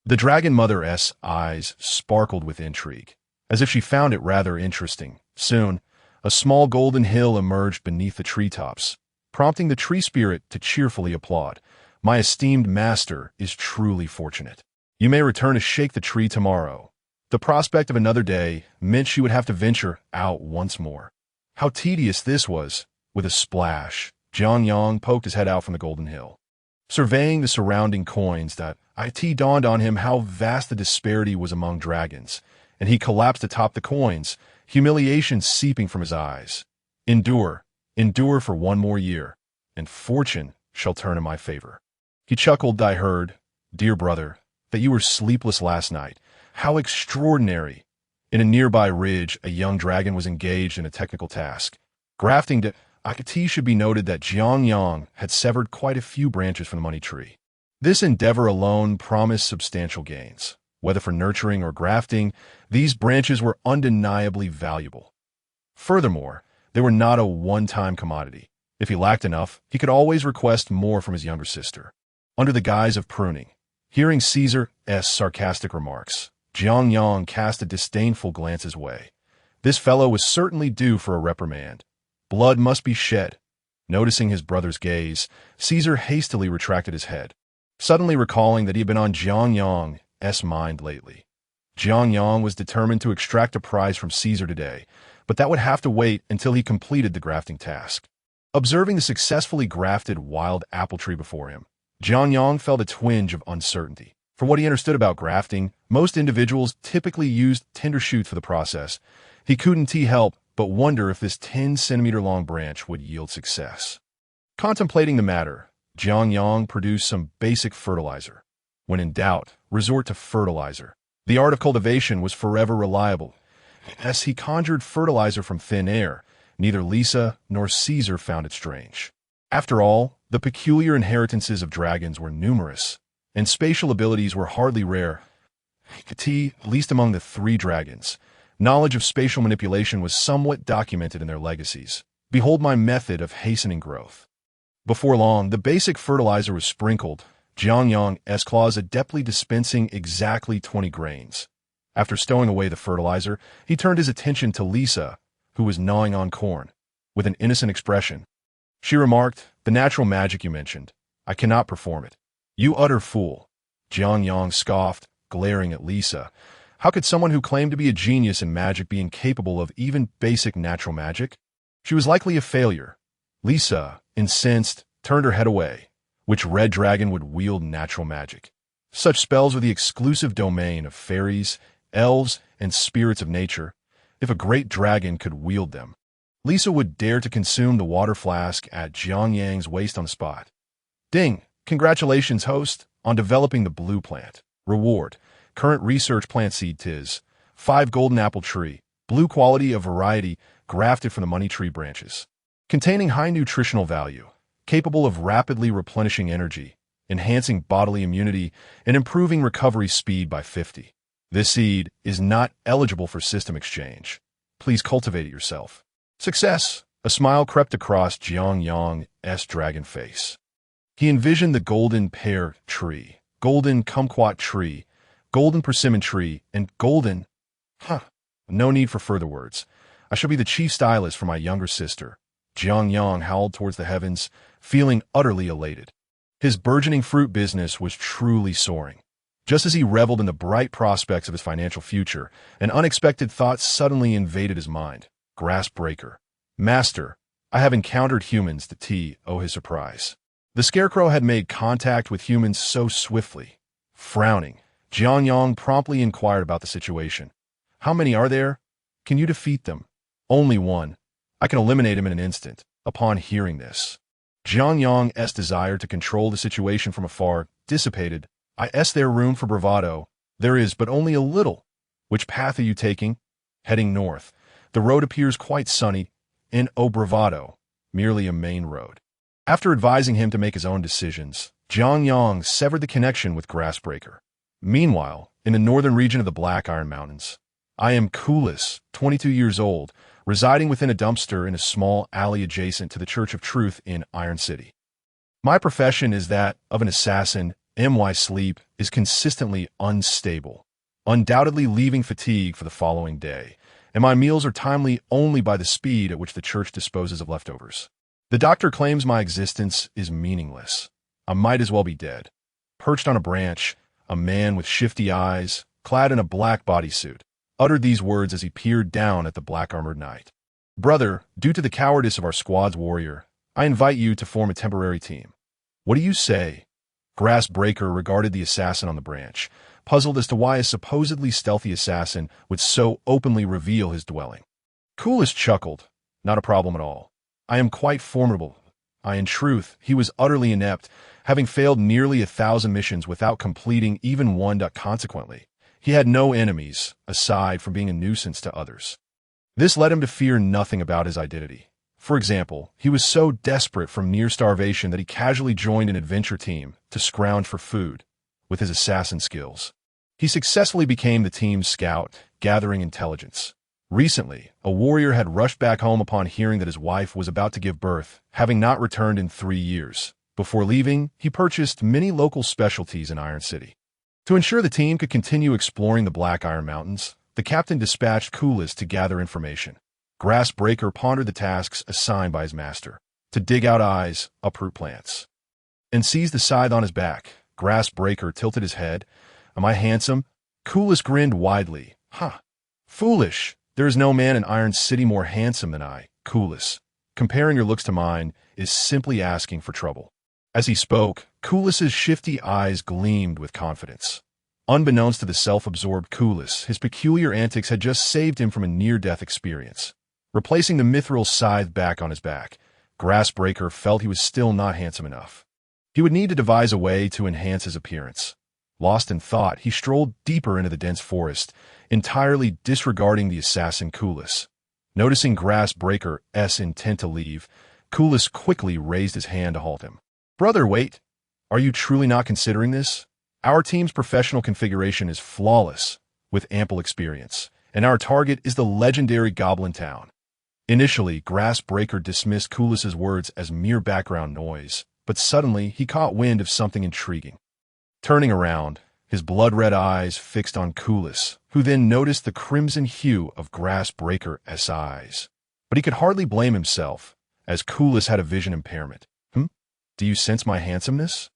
the Dragon Mother's eyes sparkled with intrigue, as if she found it rather interesting. Soon, a small golden hill emerged beneath the treetops, prompting the tree spirit to cheerfully applaud. My esteemed master is truly fortunate. You may return to shake the tree tomorrow. The prospect of another day meant she would have to venture out once more. How tedious this was! With a splash, Jiangyang poked his head out from the golden hill. Surveying the surrounding coins, it dawned on him how vast the disparity was among dragons, and he collapsed atop the coins, humiliation seeping from his eyes. Endure for one more year, and fortune shall turn in my favor. He chuckled. I heard, dear brother, that you were sleepless last night. How extraordinary! In a nearby ridge, a young dragon was engaged in a technical task. Grafting to Akati should be noted that Jiangyang had severed quite a few branches from the money tree. This endeavor alone promised substantial gains. Whether for nurturing or grafting, these branches were undeniably valuable. Furthermore, they were not a one-time commodity. If he lacked enough, he could always request more from his younger sister. Under the guise of pruning, hearing Caesar's sarcastic remarks, Jiangyang cast a disdainful glance his way. This fellow was certainly due for a reprimand. Blood must be shed. Noticing his brother's gaze, Caesar hastily retracted his head, suddenly recalling that he had been on Jiangyang's mind lately. Jiangyang was determined to extract a prize from Caesar today, but that would have to wait until he completed the grafting task. Observing the successfully grafted wild apple tree before him, Jiangyang felt a twinge of uncertainty. From what he understood about grafting, most individuals typically used tender shoots for the process. He couldn't help but wonder if this 10-centimeter-long branch would yield success. Contemplating the matter, Jiangyang produced some basic fertilizer. When in doubt, resort to fertilizer. The art of cultivation was forever reliable. As he conjured fertilizer from thin air, neither Lisa nor Caesar found it strange. After all, the peculiar inheritances of dragons were numerous, and spatial abilities were hardly rare. Least among the three dragons, knowledge of spatial manipulation was somewhat documented in their legacies. Behold my method of hastening growth. Before long, the basic fertilizer was sprinkled, Jiangyang's claws adeptly dispensing exactly 20 grains. After stowing away the fertilizer, he turned his attention to Lisa, who was gnawing on corn. With an innocent expression, she remarked, "The natural magic you mentioned, I cannot perform it." "You utter fool." Jiangyang scoffed, glaring at Lisa. How could someone who claimed to be a genius in magic be incapable of even basic natural magic? She was likely a failure. Lisa, incensed, turned her head away. Which red dragon would wield natural magic? Such spells were the exclusive domain of fairies, elves, and spirits of nature. If a great dragon could wield them, Lisa would dare to consume the water flask at Jiangyang's waist on the spot. Ding! Congratulations, host, on developing the blue plant. Reward: current research plant seed tis 5 golden apple tree, blue quality of variety, grafted from the money tree branches. Containing high nutritional value, capable of rapidly replenishing energy, enhancing bodily immunity, and improving recovery speed by 50. This seed is not eligible for system exchange. Please cultivate it yourself. Success! A smile crept across Jiangyang's dragon face. He envisioned the golden pear tree, golden kumquat tree, golden persimmon tree, and golden... No need for further words. I shall be the chief stylist for my younger sister. Jiangyang howled towards the heavens, feeling utterly elated. His burgeoning fruit business was truly soaring. Just as he reveled in the bright prospects of his financial future, an unexpected thought suddenly invaded his mind. Grass breaker. Master, I have encountered humans, his surprise. The scarecrow had made contact with humans so swiftly. Frowning, Jiangyang promptly inquired about the situation. How many are there? Can you defeat them? Only one. I can eliminate him in an instant. Upon hearing this, Jiangyang's desire to control the situation from afar dissipated. Is there room for bravado? There is, but only a little. Which path are you taking? Heading north. The road appears quite sunny. Bravado. merely a main road. After advising him to make his own decisions, Jiang Yang severed the connection with Grassbreaker. Meanwhile, in the northern region of the Black Iron Mountains, I am Coolis, 22 years old, residing within a dumpster in a small alley adjacent to the Church of Truth in Iron City. My profession is that of an assassin. My sleep is consistently unstable, undoubtedly leaving fatigue for the following day, and my meals are timely only by the speed at which the church disposes of leftovers. The doctor claims my existence is meaningless. I might as well be dead. Perched on a branch, a man with shifty eyes, clad in a black bodysuit, uttered these words as he peered down at the black-armored knight. Brother, due to the cowardice of our squad's warrior, I invite you to form a temporary team. What do you say? Grassbreaker regarded the assassin on the branch, puzzled as to why a supposedly stealthy assassin would so openly reveal his dwelling. Coolis chuckled. Not a problem at all. I am quite formidable. In truth, he was utterly inept, having failed nearly 1,000 missions without completing even one. Consequently, he had no enemies, aside from being a nuisance to others. This led him to fear nothing about his identity. For example, he was so desperate from near starvation that he casually joined an adventure team to scrounge for food. With his assassin skills, he successfully became the team's scout, gathering intelligence. Recently, a warrior had rushed back home upon hearing that his wife was about to give birth, having not returned in 3 years. Before leaving, he purchased many local specialties in Iron City. To ensure the team could continue exploring the Black Iron Mountains, the captain dispatched Coolis to gather information. Grassbreaker pondered the tasks assigned by his master, to dig out eyes, uproot plants, and seize the scythe on his back. Grassbreaker tilted his head. Am I handsome? Coolis grinned widely. Foolish. There is no man in Iron City more handsome than I, Coolis. Comparing your looks to mine is simply asking for trouble. As he spoke, Coolis's shifty eyes gleamed with confidence. Unbeknownst to the self-absorbed Coolis, his peculiar antics had just saved him from a near-death experience. Replacing the mithril scythe back on his back, Grassbreaker felt he was still not handsome enough. He would need to devise a way to enhance his appearance. Lost in thought, he strolled deeper into the dense forest, entirely disregarding the assassin Coolis. Noticing Grassbreaker's intent to leave, Coolis quickly raised his hand to halt him. Brother, wait. Are you truly not considering this? Our team's professional configuration is flawless, with ample experience, and our target is the legendary Goblin Town. Initially, Grassbreaker dismissed Coolis's words as mere background noise, but suddenly he caught wind of something intriguing. Turning around, his blood-red eyes fixed on Coolis, who then noticed the crimson hue of Grassbreaker's eyes. But he could hardly blame himself, as Coolis had a vision impairment. Do you sense my handsomeness?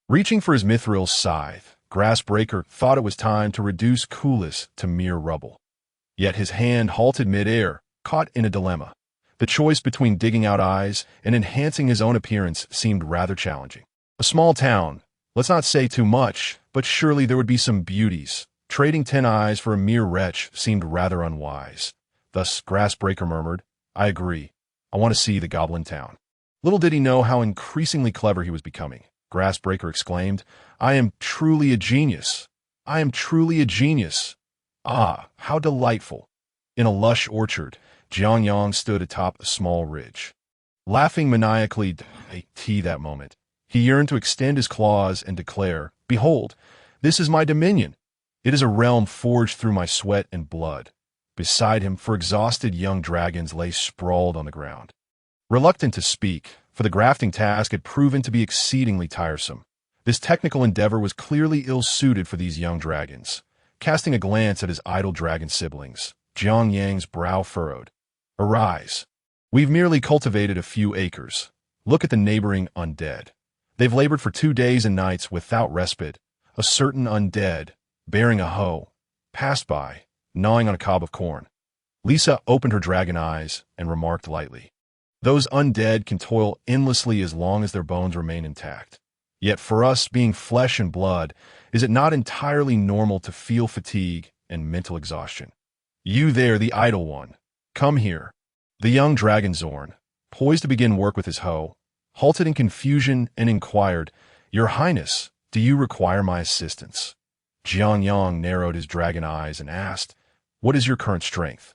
Reaching for his mithril scythe, Grassbreaker thought it was time to reduce Coolis to mere rubble. Yet his hand halted mid-air, caught in a dilemma. The choice between digging out eyes and enhancing his own appearance seemed rather challenging. A small town, let's not say too much, but surely there would be some beauties. Trading 10 eyes for a mere wretch seemed rather unwise. Thus, Grassbreaker murmured, I agree. I want to see the Goblin Town. Little did he know how increasingly clever he was becoming. Grassbreaker exclaimed, I am truly a genius. I am truly a genius. Ah, how delightful. In a lush orchard, Jiang Yang stood atop a small ridge. Laughing maniacally that moment, he yearned to extend his claws and declare, Behold, this is my dominion. It is a realm forged through my sweat and blood. Beside him, 4 exhausted young dragons lay sprawled on the ground. Reluctant to speak, for the grafting task had proven to be exceedingly tiresome, this technical endeavor was clearly ill-suited for these young dragons. Casting a glance at his idle dragon siblings, Jiang Yang's brow furrowed. Arise. We've merely cultivated a few acres. Look at the neighboring undead. They've labored for 2 days and nights without respite. A certain undead, bearing a hoe, passed by, gnawing on a cob of corn. Lisa opened her dragon eyes and remarked lightly, Those undead can toil endlessly as long as their bones remain intact. Yet for us, being flesh and blood, is it not entirely normal to feel fatigue and mental exhaustion? You there, the idle one. Come here. The young dragon Zorn, poised to begin work with his hoe, halted in confusion and inquired, Your Highness, do you require my assistance? Jiang Yang narrowed his dragon eyes and asked, What is your current strength?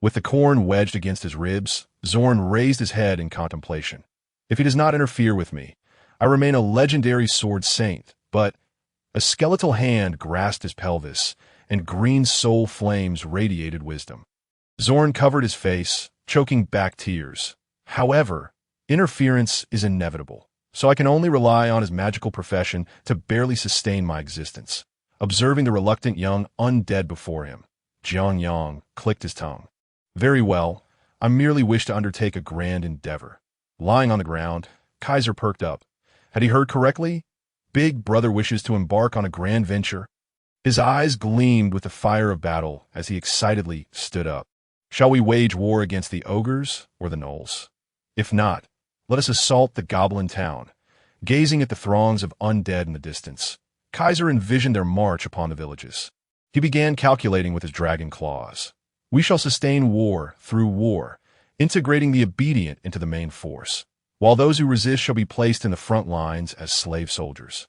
With the corn wedged against his ribs, Zorn raised his head in contemplation. If he does not interfere with me, I remain a legendary sword saint, but a skeletal hand grasped his pelvis, and green soul flames radiated wisdom. Zorn covered his face, choking back tears. However, interference is inevitable, so I can only rely on his magical profession to barely sustain my existence. Observing the reluctant young undead before him, Jianyang clicked his tongue. Very well, I merely wish to undertake a grand endeavor. Lying on the ground, Kaiser perked up. Had he heard correctly? Big Brother wishes to embark on a grand venture. His eyes gleamed with the fire of battle as he excitedly stood up. Shall we wage war against the ogres or the gnolls? If not, let us assault the goblin town. Gazing at the throngs of undead in the distance, Kaiser envisioned their march upon the villages. He began calculating with his dragon claws. We shall sustain war through war, integrating the obedient into the main force, while those who resist shall be placed in the front lines as slave soldiers.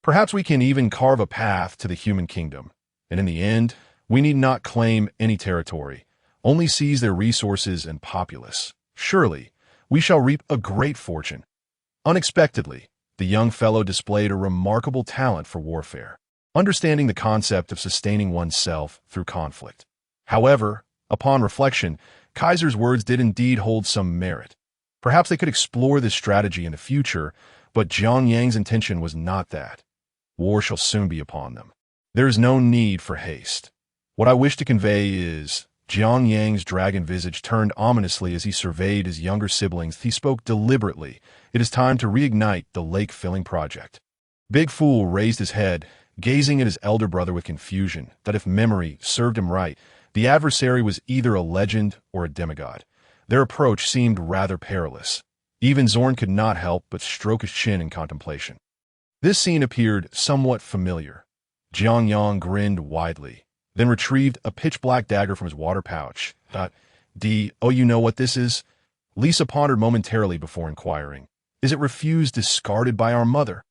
Perhaps we can even carve a path to the human kingdom, and in the end, we need not claim any territory, only seize their resources and populace. Surely, we shall reap a great fortune. Unexpectedly, the young fellow displayed a remarkable talent for warfare, understanding the concept of sustaining oneself through conflict. However, upon reflection, Kaiser's words did indeed hold some merit. Perhaps they could explore this strategy in the future, but Jianyang's intention was not that. War shall soon be upon them. There is no need for haste. What I wish to convey is, Jianyang's dragon visage turned ominously as he surveyed his younger siblings. He spoke deliberately. It is time to reignite the lake-filling project. Big Fool raised his head, gazing at his elder brother with confusion, that if memory served him right, the adversary was either a legend or a demigod. Their approach seemed rather perilous. Even Zorn could not help but stroke his chin in contemplation. This scene appeared somewhat familiar. Jianyang grinned widely, then retrieved a pitch-black dagger from his water pouch. Oh, you know what this is? Lisa pondered momentarily before inquiring. Is it refused discarded by our mother?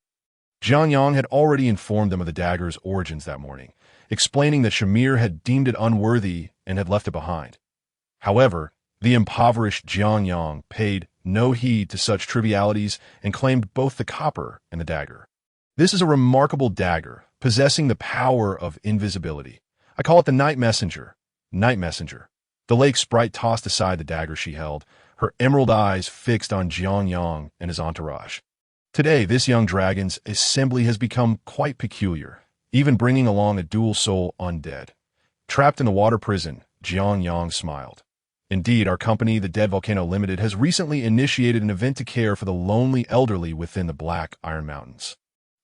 Jianyang had already informed them of the dagger's origins that morning, explaining that Shamir had deemed it unworthy and had left it behind. However, the impoverished Jianyang paid no heed to such trivialities and claimed both the copper and the dagger. This is a remarkable dagger, possessing the power of invisibility. I call it the Night Messenger. Night Messenger. The lake sprite tossed aside the dagger she held, her emerald eyes fixed on Jianyang and his entourage. Today, this young dragon's assembly has become quite peculiar, even bringing along a dual-soul undead. Trapped in the water prison, Jianyang smiled. Indeed, our company, the Dead Volcano Limited, has recently initiated an event to care for the lonely elderly within the Black Iron Mountains.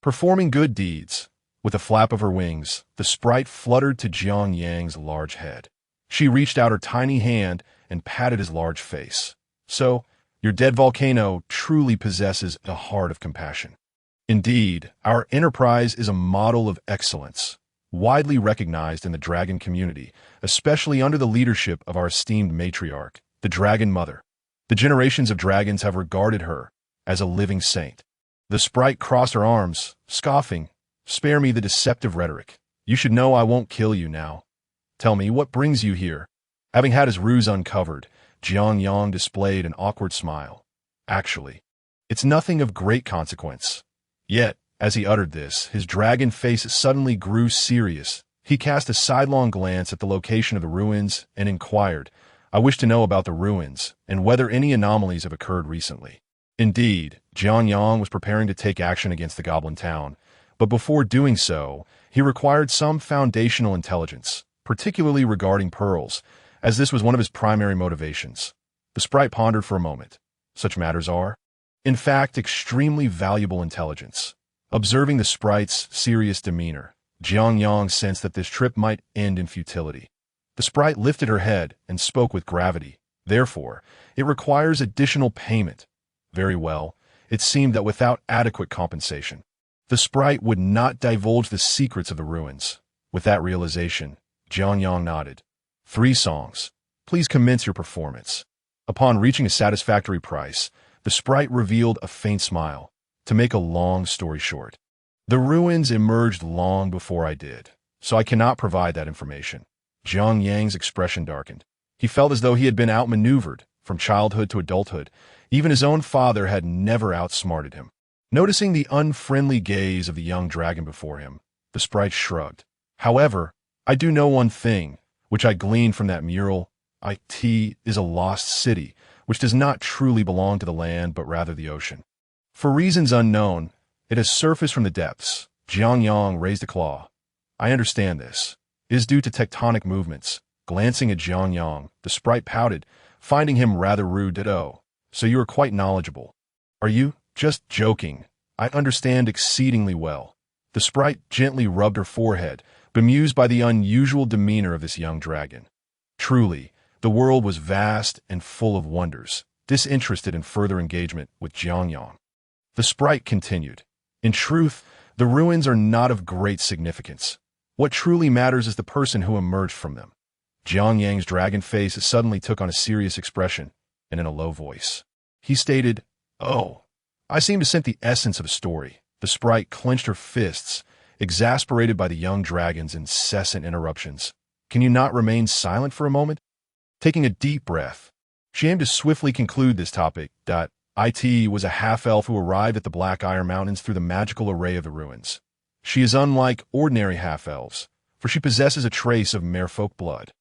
Performing good deeds, with a flap of her wings, the sprite fluttered to Jianyang's large head. She reached out her tiny hand and patted his large face. So, your dead volcano truly possesses a heart of compassion. Indeed, our enterprise is a model of excellence, widely recognized in the dragon community, especially under the leadership of our esteemed matriarch, the Dragon Mother. The generations of dragons have regarded her as a living saint. The sprite crossed her arms, scoffing. Spare me the deceptive rhetoric. You should know I won't kill you now. Tell me, what brings you here? Having had his ruse uncovered, Jianyang displayed an awkward smile. Actually, it's nothing of great consequence. Yet, as he uttered this, his dragon face suddenly grew serious. He cast a sidelong glance at the location of the ruins and inquired, I wish to know about the ruins and whether any anomalies have occurred recently. Indeed, Jianyang was preparing to take action against the goblin town, but before doing so, he required some foundational intelligence, particularly regarding pearls, as this was one of his primary motivations. The sprite pondered for a moment. Such matters are, in fact, extremely valuable intelligence. Observing the sprite's serious demeanor, Jianyang sensed that this trip might end in futility. The sprite lifted her head and spoke with gravity. Therefore, it requires additional payment. Very well, it seemed that without adequate compensation, the sprite would not divulge the secrets of the ruins. With that realization, Jianyang nodded. 3 songs. Please commence your performance. Upon reaching a satisfactory price, the sprite revealed a faint smile. To make a long story short, the ruins emerged long before I did, so I cannot provide that information. Jianyang's expression darkened. He felt as though he had been outmaneuvered, from childhood to adulthood. Even his own father had never outsmarted him. Noticing the unfriendly gaze of the young dragon before him, the sprite shrugged. However, I do know one thing, which I gleaned from that mural. It is a lost city, which does not truly belong to the land, but rather the ocean. For reasons unknown, it has surfaced from the depths. Jiangyang raised a claw. I understand this. It is due to tectonic movements. Glancing at Jiangyang, the sprite pouted, finding him rather rude. Oh, so you are quite knowledgeable. Are you? Just joking. I understand exceedingly well. The sprite gently rubbed her forehead, bemused by the unusual demeanor of this young dragon. Truly, the world was vast and full of wonders, disinterested in further engagement with Jiangyang. The sprite continued. In truth, the ruins are not of great significance. What truly matters is the person who emerged from them. Jiangyang's dragon face suddenly took on a serious expression, and in a low voice, he stated, "Oh, I seem to scent the essence of a story." The sprite clenched her fists, exasperated by the young dragon's incessant interruptions. Can you not remain silent for a moment? Taking a deep breath, she aimed to swiftly conclude this topic. It was a half-elf who arrived at the Black Iron Mountains through the magical array of the ruins. She is unlike ordinary half-elves, for she possesses a trace of merfolk blood.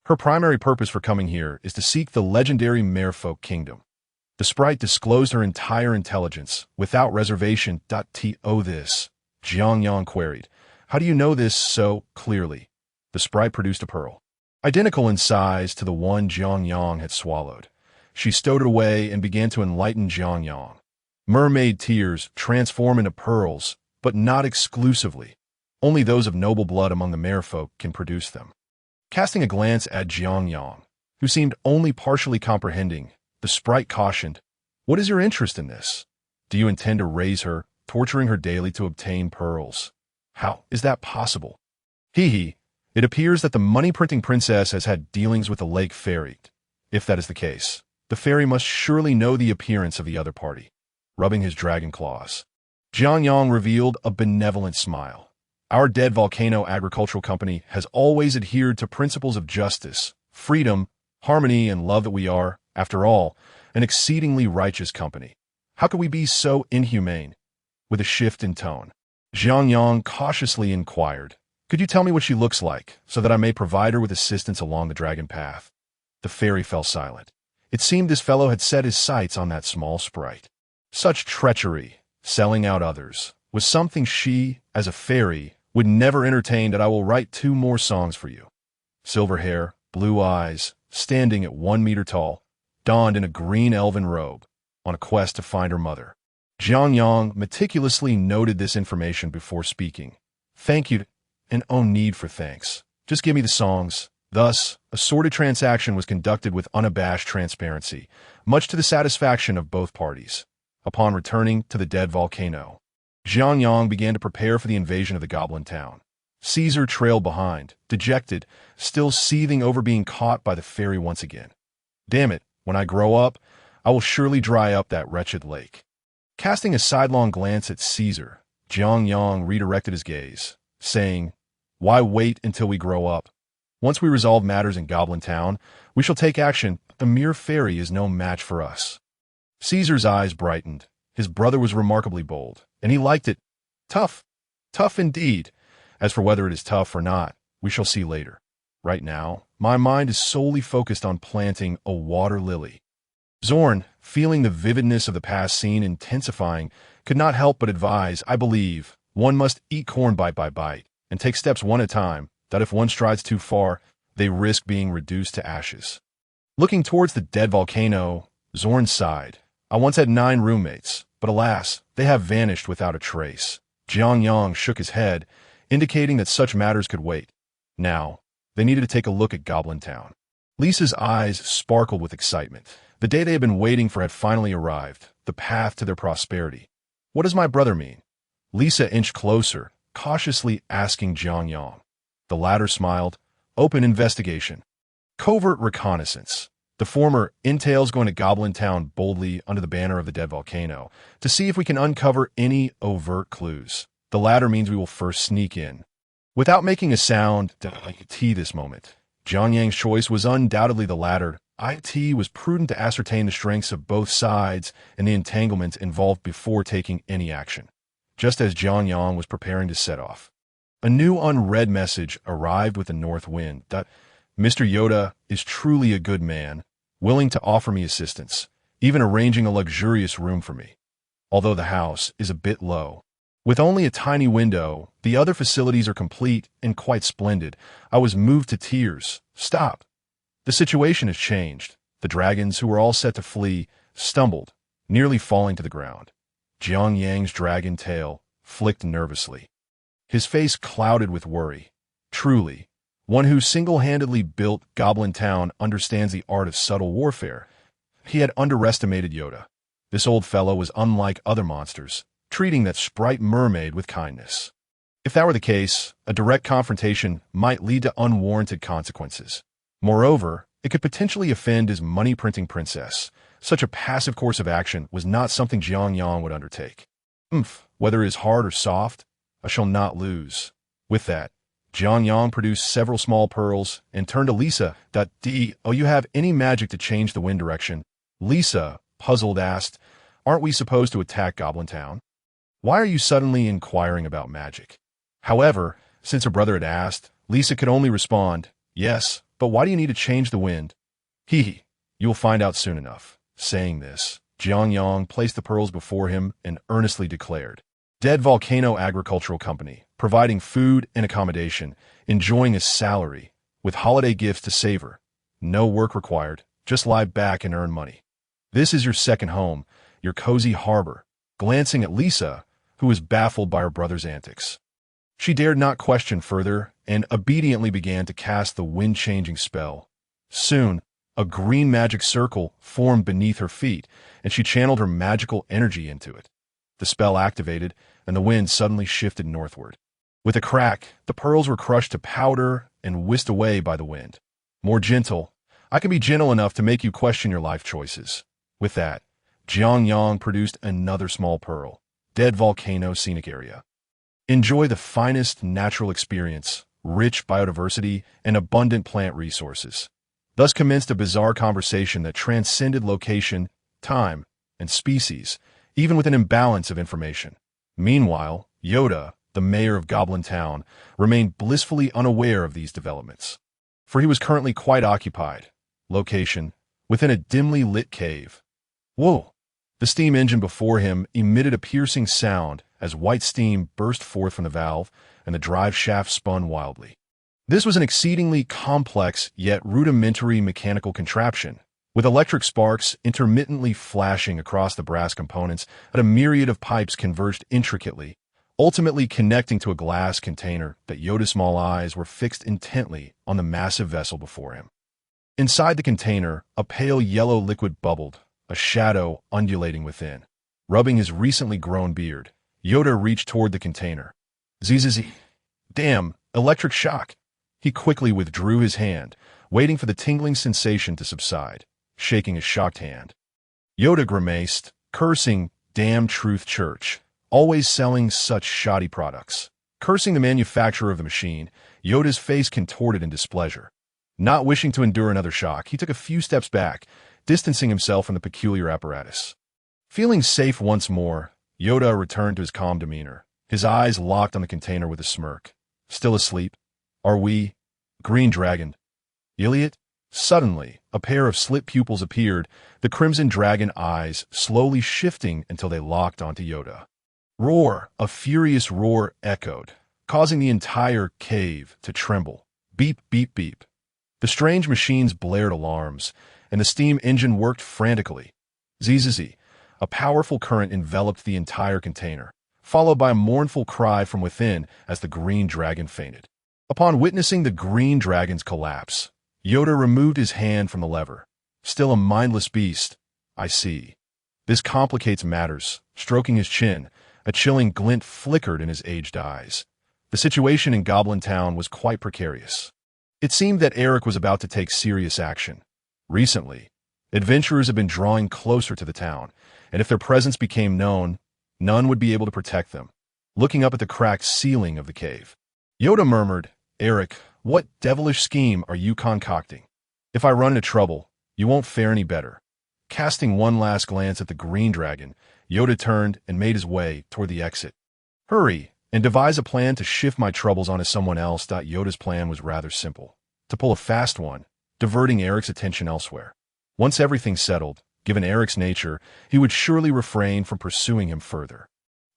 Her primary purpose for coming here is to seek the legendary merfolk kingdom. The sprite disclosed her entire intelligence, without reservation. This, Jiangyang queried. How do you know this so clearly? The sprite produced a pearl, identical in size to the one Jiangyang had swallowed. She stowed it away and began to enlighten Jiangyang. Mermaid tears transform into pearls, but not exclusively. Only those of noble blood among the merfolk can produce them. Casting a glance at Jiangyang, who seemed only partially comprehending, the sprite cautioned, "What is your interest in this? Do you intend to raise her, torturing her daily to obtain pearls? How is that possible?" It appears that the money-printing princess has had dealings with the lake fairy. If that is the case, the fairy must surely know the appearance of the other party. Rubbing his dragon claws, Jiangyang revealed a benevolent smile. Our dead volcano agricultural company has always adhered to principles of justice, freedom, harmony, and love. That we are, after all, an exceedingly righteous company. How could we be so inhumane? With a shift in tone, Jiangyang cautiously inquired, "Could you tell me what she looks like, so that I may provide her with assistance along the dragon path?" The fairy fell silent. It seemed this fellow had set his sights on that small sprite. Such treachery, selling out others, was something she, as a fairy, would never entertain. That I will write 2 more songs for you. Silver hair, blue eyes, standing at 1 meter tall, donned in a green elven robe, on a quest to find her mother. Jiangyang meticulously noted this information before speaking. "Thank you, and no need for thanks. Just give me the songs." Thus, a sordid transaction was conducted with unabashed transparency, much to the satisfaction of both parties. Upon returning to the dead volcano, Jiangyang began to prepare for the invasion of the goblin town. Caesar trailed behind, dejected, still seething over being caught by the fairy once again. "Damn it, when I grow up, I will surely dry up that wretched lake." Casting a sidelong glance at Caesar, Jiangyang redirected his gaze, saying, "Why wait until we grow up? Once we resolve matters in Goblin Town, we shall take action. The mere fairy is no match for us." Caesar's eyes brightened. His brother was remarkably bold, and he liked it. Tough. Tough indeed. As for whether it is tough or not, we shall see later. Right now, my mind is solely focused on planting a water lily. Zorn, feeling the vividness of the past scene intensifying, could not help but advise, "I believe one must eat corn bite by bite, and take steps one at a time, that if one strides too far, they risk being reduced to ashes." Looking towards the dead volcano, Zorn sighed. "I once had 9 roommates, but alas, they have vanished without a trace." Jiangyang shook his head, indicating that such matters could wait. Now, they needed to take a look at Goblin Town. Lisa's eyes sparkled with excitement. The day they had been waiting for had finally arrived, the path to their prosperity. "What does my brother mean?" Lisa inched closer, cautiously asking Jiangyang. The latter smiled. "Open investigation. Covert reconnaissance. The former entails going to Goblin Town boldly under the banner of the dead volcano to see if we can uncover any overt clues. The latter means we will first sneak in, without making a sound, this moment." Jiangyang's choice was undoubtedly the latter. it was prudent to ascertain the strengths of both sides and the entanglement involved before taking any action. Just as Jiang Yang was preparing to set off, a new unread message arrived with the north wind that Mr. Yoda is truly a good man, willing to offer me assistance, even arranging a luxurious room for me. Although the house is a bit low, with only a tiny window, the other facilities are complete and quite splendid. I was moved to tears. Stop. The situation has changed. The dragons, who were all set to flee, stumbled, nearly falling to the ground. Jiang Yang's dragon tail flicked nervously, his face clouded with worry. Truly, one who single-handedly built Goblin Town understands the art of subtle warfare. He had underestimated Yoda. This old fellow was unlike other monsters, treating that sprite mermaid with kindness. If that were the case, a direct confrontation might lead to unwarranted consequences. Moreover, it could potentially offend his money-printing princess. Such a passive course of action was not something Jiang Yang would undertake. Whether it is hard or soft, I shall not lose. With that, Jiang Yang produced several small pearls and turned to Lisa. "Do you have any magic to change the wind direction?" Lisa, puzzled, asked, "Aren't we supposed to attack Goblin Town? Why are you suddenly inquiring about magic?" However, since her brother had asked, Lisa could only respond, "Yes, but why do you need to change the wind?" "Hee, you'll find out soon enough." Saying this, Jiang Yang placed the pearls before him and earnestly declared, "Dead Volcano Agricultural Company, providing food and accommodation, enjoying a salary, with holiday gifts to savor. No work required, just lie back and earn money. This is your second home, your cozy harbor." Glancing at Lisa, who was baffled by her brother's antics, she dared not question further and obediently began to cast the wind-changing spell. Soon, a green magic circle formed beneath her feet, and she channeled her magical energy into it. The spell activated, and the wind suddenly shifted northward. With a crack, the pearls were crushed to powder and whisked away by the wind. "More gentle. I can be gentle enough to make you question your life choices." With that, Jiang Yang produced another small pearl. "Dead Volcano Scenic Area. Enjoy the finest natural experience, rich biodiversity, and abundant plant resources." Thus commenced a bizarre conversation that transcended location, time, and species, even with an imbalance of information. Meanwhile, Yoda, the mayor of Goblin Town, remained blissfully unaware of these developments, for he was currently quite occupied. Location: within a dimly lit cave. Whoa! The steam engine before him emitted a piercing sound as white steam burst forth from the valve, and the drive shaft spun wildly. This was an exceedingly complex yet rudimentary mechanical contraption, with electric sparks intermittently flashing across the brass components and a myriad of pipes converged intricately, ultimately connecting to a glass container that Yoda's small eyes were fixed intently on the massive vessel before him. Inside the container, a pale yellow liquid bubbled, a shadow undulating within. Rubbing his recently grown beard, Yoda reached toward the container. Zzz. Damn, electric shock. He quickly withdrew his hand, waiting for the tingling sensation to subside, shaking his shocked hand. Yoda grimaced, cursing, "Damn Truth Church, always selling such shoddy products." Cursing the manufacturer of the machine, Yoda's face contorted in displeasure. Not wishing to endure another shock, he took a few steps back, distancing himself from the peculiar apparatus. Feeling safe once more, Yoda returned to his calm demeanor, his eyes locked on the container with a smirk. "Still asleep? Are we?" Green Dragon. Iliad? Suddenly, a pair of slit pupils appeared, the crimson dragon eyes slowly shifting until they locked onto Yoda. Roar! A furious roar echoed, causing the entire cave to tremble. Beep, beep, beep. The strange machines blared alarms, and the steam engine worked frantically. Zzz. A powerful current enveloped the entire container, followed by a mournful cry from within as the green dragon fainted. Upon witnessing the green dragon's collapse, Yoda removed his hand from the lever. "Still a mindless beast, I see. This complicates matters." Stroking his chin, a chilling glint flickered in his aged eyes. The situation in Goblin Town was quite precarious. It seemed that Eric was about to take serious action. Recently, adventurers had been drawing closer to the town, and if their presence became known, none would be able to protect them. Looking up at the cracked ceiling of the cave, Yoda murmured, "Eric, what devilish scheme are you concocting? If I run into trouble, You won't fare any better. Casting one last glance at the green dragon, Yoda turned and made his way toward the exit. Hurry, and devise a plan to shift my troubles onto someone else. Yoda's plan was rather simple. To pull a fast one, diverting Eric's attention elsewhere. Once everything settled, given Eric's nature, he would surely refrain from pursuing him further.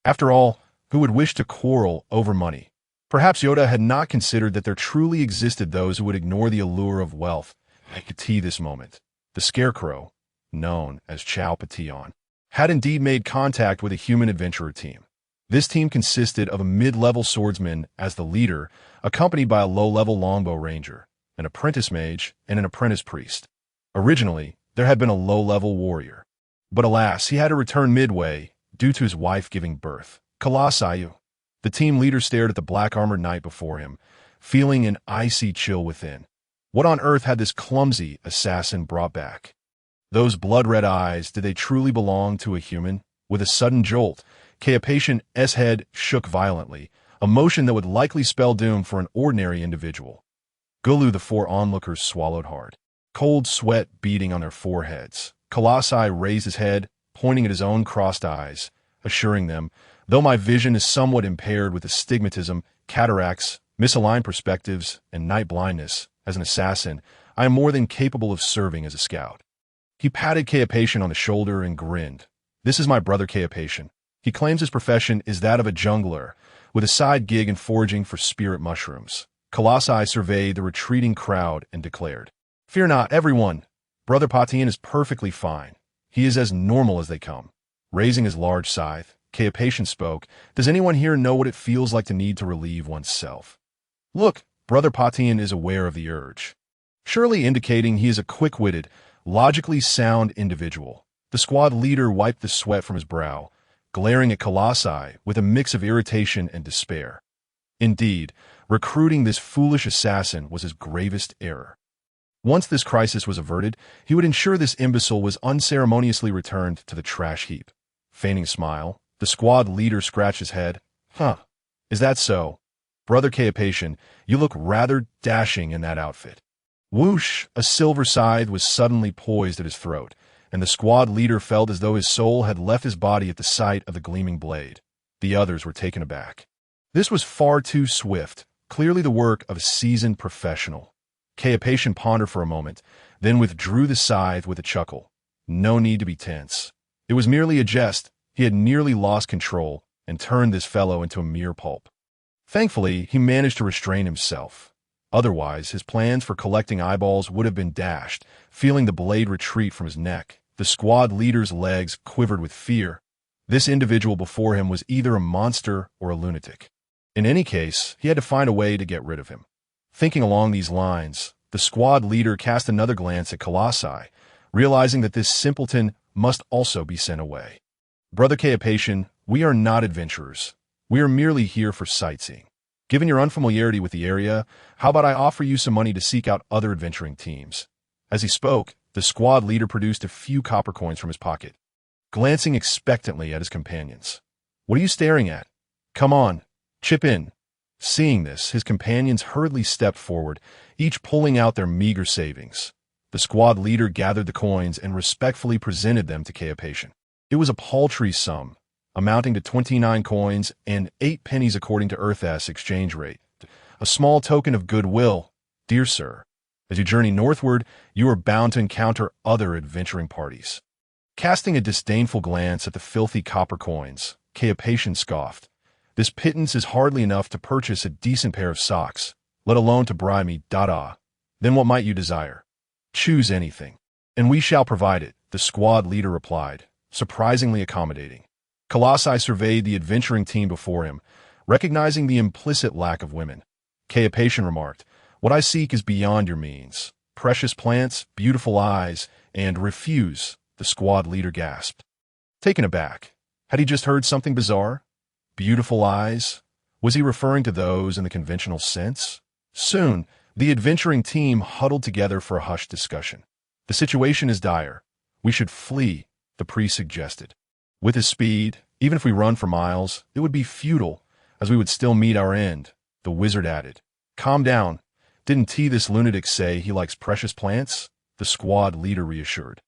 After all, who would wish to quarrel over money? Perhaps Yoda had not considered that there truly existed those who would ignore the allure of wealth. I could see this moment. The Scarecrow, known as Chow Patillon, had indeed made contact with a human adventurer team. This team consisted of a mid-level swordsman as the leader, accompanied by a low-level longbow ranger, an apprentice mage, and an apprentice priest. Originally, there had been a low-level warrior. But alas, he had to return midway due to his wife giving birth. Colossal. The team leader stared at the black-armored knight before him, feeling an icy chill within. What on earth had this clumsy assassin brought back? Those blood-red eyes, did they truly belong to a human? With a sudden jolt, Cleopation's head shook violently, a motion that would likely spell doom for an ordinary individual. Gulu, the four onlookers swallowed hard, cold sweat beading on their foreheads. Colossi raised his head, pointing at his own crossed eyes, assuring them, though my vision is somewhat impaired with astigmatism, cataracts, misaligned perspectives, and night blindness, as an assassin, I am more than capable of serving as a scout. He patted Cleopation on the shoulder and grinned. This is my brother Cleopation. He claims his profession is that of a jungler, with a side gig in foraging for spirit mushrooms. Colossi surveyed the retreating crowd and declared, Fear not, everyone. Brother Patillon is perfectly fine. He is as normal as they come. Raising his large scythe, Cleopation spoke, Does anyone here know what it feels like to need to relieve oneself? Look, Brother Patillon is aware of the urge, surely indicating he is a quick-witted, logically sound individual. The squad leader wiped the sweat from his brow, glaring at Colossi with a mix of irritation and despair. Indeed, recruiting this foolish assassin was his gravest error. Once this crisis was averted, he would ensure this imbecile was unceremoniously returned to the trash heap. Feigning a smile, the squad leader scratched his head. Huh, is that so? Brother Cleopation, you look rather dashing in that outfit. Whoosh, a silver scythe was suddenly poised at his throat, and the squad leader felt as though his soul had left his body at the sight of the gleaming blade. The others were taken aback. This was far too swift, clearly the work of a seasoned professional. Cleopation pondered for a moment, then withdrew the scythe with a chuckle. No need to be tense. It was merely a jest. He had nearly lost control and turned this fellow into a mere pulp. Thankfully, he managed to restrain himself. Otherwise, his plans for collecting eyeballs would have been dashed. Feeling the blade retreat from his neck, the squad leader's legs quivered with fear. This individual before him was either a monster or a lunatic. In any case, he had to find a way to get rid of him. Thinking along these lines, the squad leader cast another glance at Colossi, realizing that this simpleton must also be sent away. Brother Cleopation, we are not adventurers. We are merely here for sightseeing. Given your unfamiliarity with the area, how about I offer you some money to seek out other adventuring teams? As he spoke, the squad leader produced a few copper coins from his pocket, glancing expectantly at his companions. What are you staring at? Come on, chip in. Seeing this, his companions hurriedly stepped forward, each pulling out their meager savings. The squad leader gathered the coins and respectfully presented them to Cleopation. It was a paltry sum, amounting to 29 coins and 8 pennies according to Earth's exchange rate. A small token of goodwill, dear sir. As you journey northward, you are bound to encounter other adventuring parties. Casting a disdainful glance at the filthy copper coins, Cleopation scoffed. This pittance is hardly enough to purchase a decent pair of socks, let alone to bribe me, da-da. Then what might you desire? Choose anything, and we shall provide it, the squad leader replied, surprisingly accommodating. Colossi surveyed the adventuring team before him, recognizing the implicit lack of women. Cleopation remarked, What I seek is beyond your means. Precious plants, beautiful eyes, and refuse, the squad leader gasped. Taken aback, had he just heard something bizarre? Beautiful eyes? Was he referring to those in the conventional sense? Soon, the adventuring team huddled together for a hushed discussion. The situation is dire. We should flee, the priest suggested. With his speed, even if we run for miles, it would be futile, as we would still meet our end, the wizard added. Calm down. Didn't this lunatic say he likes precious plants? the squad leader reassured.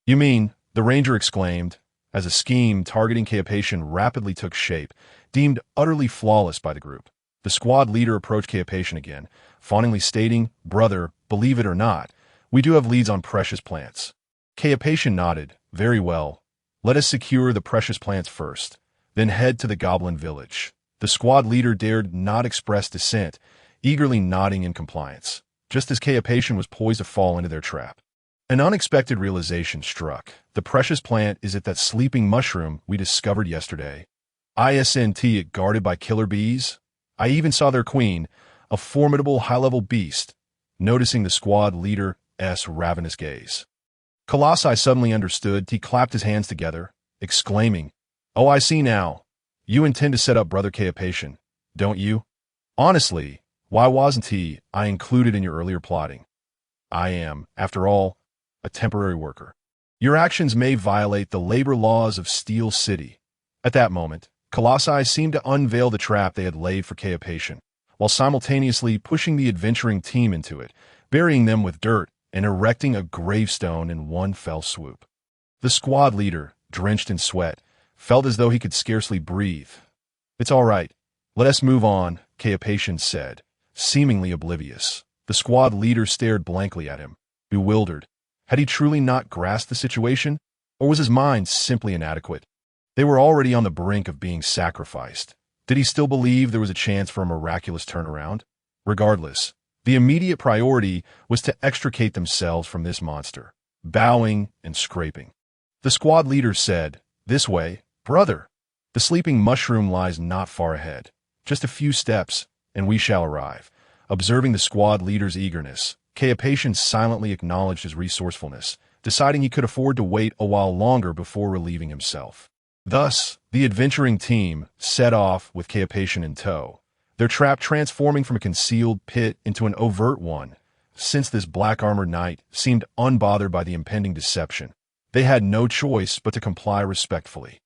You mean, the ranger exclaimed, as a scheme targeting Cleopation rapidly took shape, deemed utterly flawless by the group. The squad leader approached Cleopation again, fawningly stating, "Brother, believe it or not, we do have leads on precious plants." Cleopation nodded. "Very well. Let us secure the precious plants first, then head to the goblin village." The squad leader dared not express dissent, eagerly nodding in compliance, just as Cleopation was poised to fall into their trap. An unexpected realization struck. The precious plant is that sleeping mushroom we discovered yesterday. Isn't it guarded by killer bees? I even saw their queen, a formidable high-level beast, noticing the squad leader's ravenous gaze. Colossi suddenly understood. He clapped his hands together, exclaiming, "Oh, I see now. You intend to set up Brother Cleopation, don't you? Honestly, why wasn't I included in your earlier plotting? I am, after all, a temporary worker. Your actions may violate the labor laws of Steel City." At that moment, Colossi seemed to unveil the trap they had laid for Cleopation, while simultaneously pushing the adventuring team into it, burying them with dirt and erecting a gravestone in one fell swoop. The squad leader, drenched in sweat, felt as though he could scarcely breathe. "It's all right. Let us move on," Cleopation said, seemingly oblivious. The squad leader stared blankly at him, bewildered. Had he truly not grasped the situation, or was his mind simply inadequate? They were already on the brink of being sacrificed. Did he still believe there was a chance for a miraculous turnaround? Regardless, the immediate priority was to extricate themselves from this monster, bowing and scraping. The squad leader said, "This way, brother. The sleeping mushroom lies not far ahead. Just a few steps, and we shall arrive." Observing the squad leader's eagerness, Cleopation silently acknowledged his resourcefulness, deciding he could afford to wait a while longer before relieving himself. Thus, the adventuring team set off with Cleopation in tow, their trap transforming from a concealed pit into an overt one. Since this black-armored knight seemed unbothered by the impending deception, they had no choice but to comply respectfully.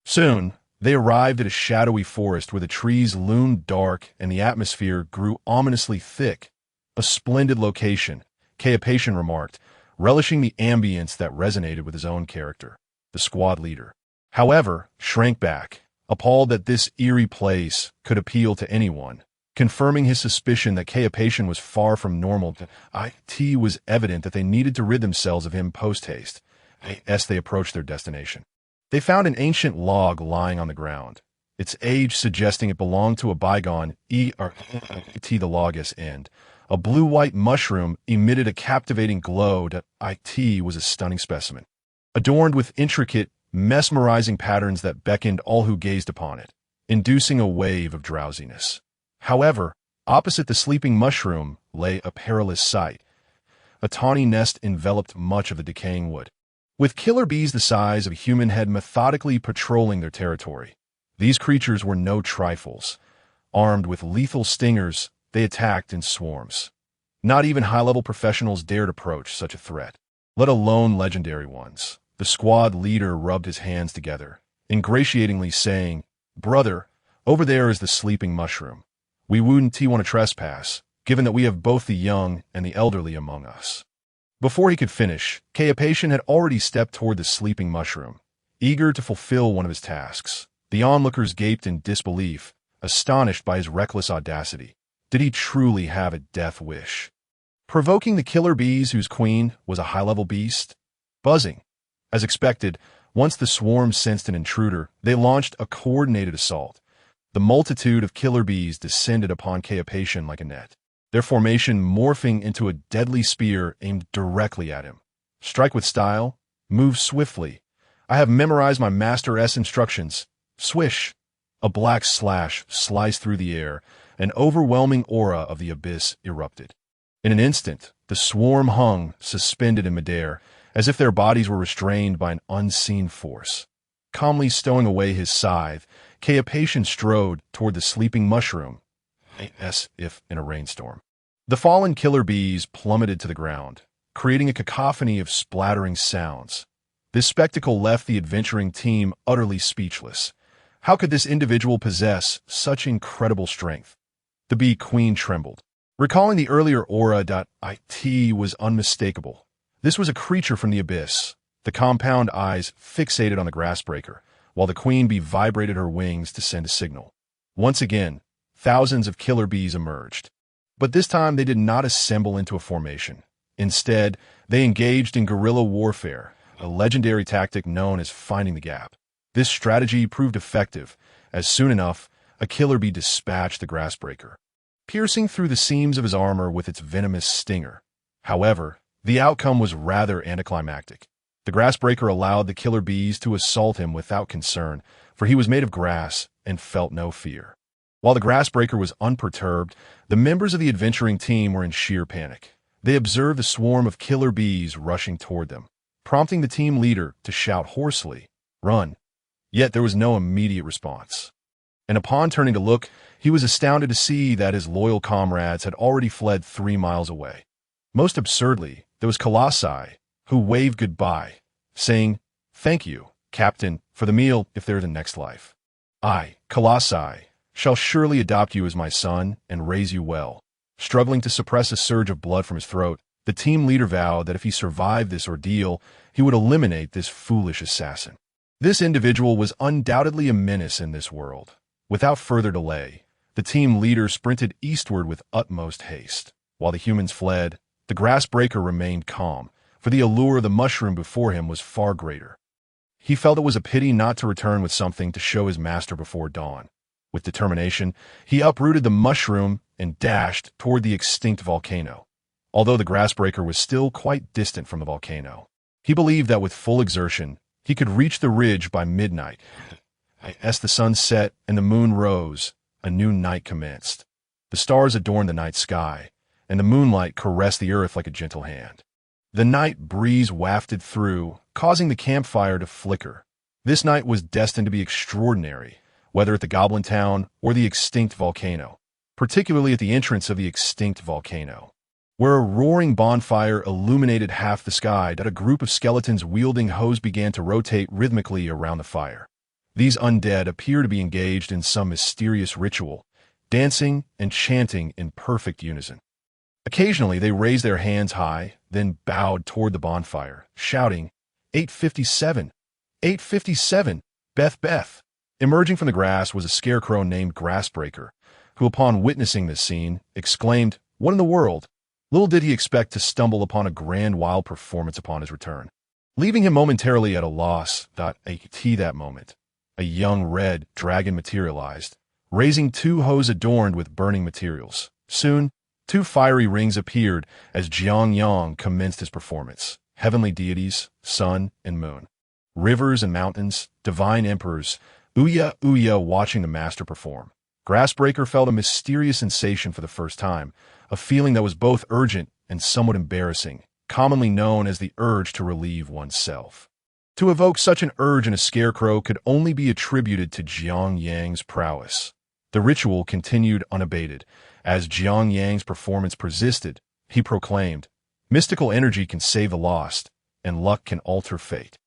Soon, they arrived at a shadowy forest where the trees loomed dark and the atmosphere grew ominously thick. "A splendid location," Cleopation remarked, relishing the ambience that resonated with his own character. The squad leader, however, shrank back, appalled that this eerie place could appeal to anyone, confirming his suspicion that Cleopation was far from normal. It was evident that they needed to rid themselves of him post-haste, as they approached their destination. They found an ancient log lying on the ground, its age suggesting it belonged to a bygone the log's end. A blue-white mushroom emitted a captivating glow that was a stunning specimen, adorned with intricate, mesmerizing patterns that beckoned all who gazed upon it, inducing a wave of drowsiness. However, opposite the sleeping mushroom lay a perilous sight. A tawny nest enveloped much of the decaying wood, with killer bees the size of a human head methodically patrolling their territory. These creatures were no trifles. Armed with lethal stingers, they attacked in swarms. Not even high-level professionals dared approach such a threat, let alone legendary ones. The squad leader rubbed his hands together, ingratiatingly saying, "Brother, over there is the sleeping mushroom. We wouldn't want to trespass, given that we have both the young and the elderly among us." Before he could finish, Cleopation had already stepped toward the sleeping mushroom, eager to fulfill one of his tasks. The onlookers gaped in disbelief, astonished by his reckless audacity. Did he truly have a death wish? Provoking the killer bees whose queen was a high-level beast? Buzzing. As expected, once the swarm sensed an intruder, they launched a coordinated assault. The multitude of killer bees descended upon Cleopation like a net, their formation morphing into a deadly spear aimed directly at him. Strike with style, move swiftly. I have memorized my Master-S instructions. Swish! A black slash sliced through the air. An overwhelming aura of the abyss erupted. In an instant, the swarm hung, suspended in midair, as if their bodies were restrained by an unseen force. Calmly stowing away his scythe, Cleopation strode toward the sleeping mushroom, as if in a rainstorm. The fallen killer bees plummeted to the ground, creating a cacophony of splattering sounds. This spectacle left the adventuring team utterly speechless. How could this individual possess such incredible strength? The bee queen trembled. Recalling the earlier aura, it was unmistakable. This was a creature from the abyss, the compound eyes fixated on the grassbreaker, while the queen bee vibrated her wings to send a signal. Once again, thousands of killer bees emerged. But this time they did not assemble into a formation. Instead, they engaged in guerrilla warfare, a legendary tactic known as finding the gap. This strategy proved effective, as soon enough, a killer bee dispatched the grassbreaker, piercing through the seams of his armor with its venomous stinger. However, the outcome was rather anticlimactic. The grassbreaker allowed the killer bees to assault him without concern, for he was made of grass and felt no fear. While the grassbreaker was unperturbed, the members of the adventuring team were in sheer panic. They observed a swarm of killer bees rushing toward them, prompting the team leader to shout hoarsely, "Run!" Yet there was no immediate response. And upon turning to look, he was astounded to see that his loyal comrades had already fled 3 miles away. Most absurdly, there was Colossi, who waved goodbye, saying, "Thank you, Captain, for the meal if there is a next life. I, Colossi, shall surely adopt you as my son and raise you well." Struggling to suppress a surge of blood from his throat, the team leader vowed that if he survived this ordeal, he would eliminate this foolish assassin. This individual was undoubtedly a menace in this world. Without further delay, the team leader sprinted eastward with utmost haste. While the humans fled, the grassbreaker remained calm, for the allure of the mushroom before him was far greater. He felt it was a pity not to return with something to show his master before dawn. With determination, he uprooted the mushroom and dashed toward the extinct volcano. Although the grassbreaker was still quite distant from the volcano, he believed that with full exertion, he could reach the ridge by midnight. As the sun set and the moon rose, a new night commenced. The stars adorned the night sky, and the moonlight caressed the earth like a gentle hand. The night breeze wafted through, causing the campfire to flicker. This night was destined to be extraordinary, whether at the Goblin Town or the extinct volcano, particularly at the entrance of the extinct volcano, where a roaring bonfire illuminated half the sky that a group of skeletons wielding hoes began to rotate rhythmically around the fire. These undead appear to be engaged in some mysterious ritual, dancing and chanting in perfect unison. Occasionally, they raised their hands high, then bowed toward the bonfire, shouting, 857! 857! Beth! Emerging from the grass was a scarecrow named Grassbreaker, who upon witnessing this scene, exclaimed, "What in the world?" Little did he expect to stumble upon a grand wild performance upon his return. Leaving him momentarily at a loss, that moment, a young red dragon materialized, raising 2 hoes adorned with burning materials. Soon, 2 fiery rings appeared as Jiang commenced his performance. Heavenly deities, sun and moon, rivers and mountains, divine emperors, Ouya watching the master perform. Grassbreaker felt a mysterious sensation for the first time, a feeling that was both urgent and somewhat embarrassing, commonly known as the urge to relieve oneself. To evoke such an urge in a scarecrow could only be attributed to Jiang's prowess. The ritual continued unabated. As Jiang's performance persisted, he proclaimed, "Mystical energy can save the lost, and luck can alter fate.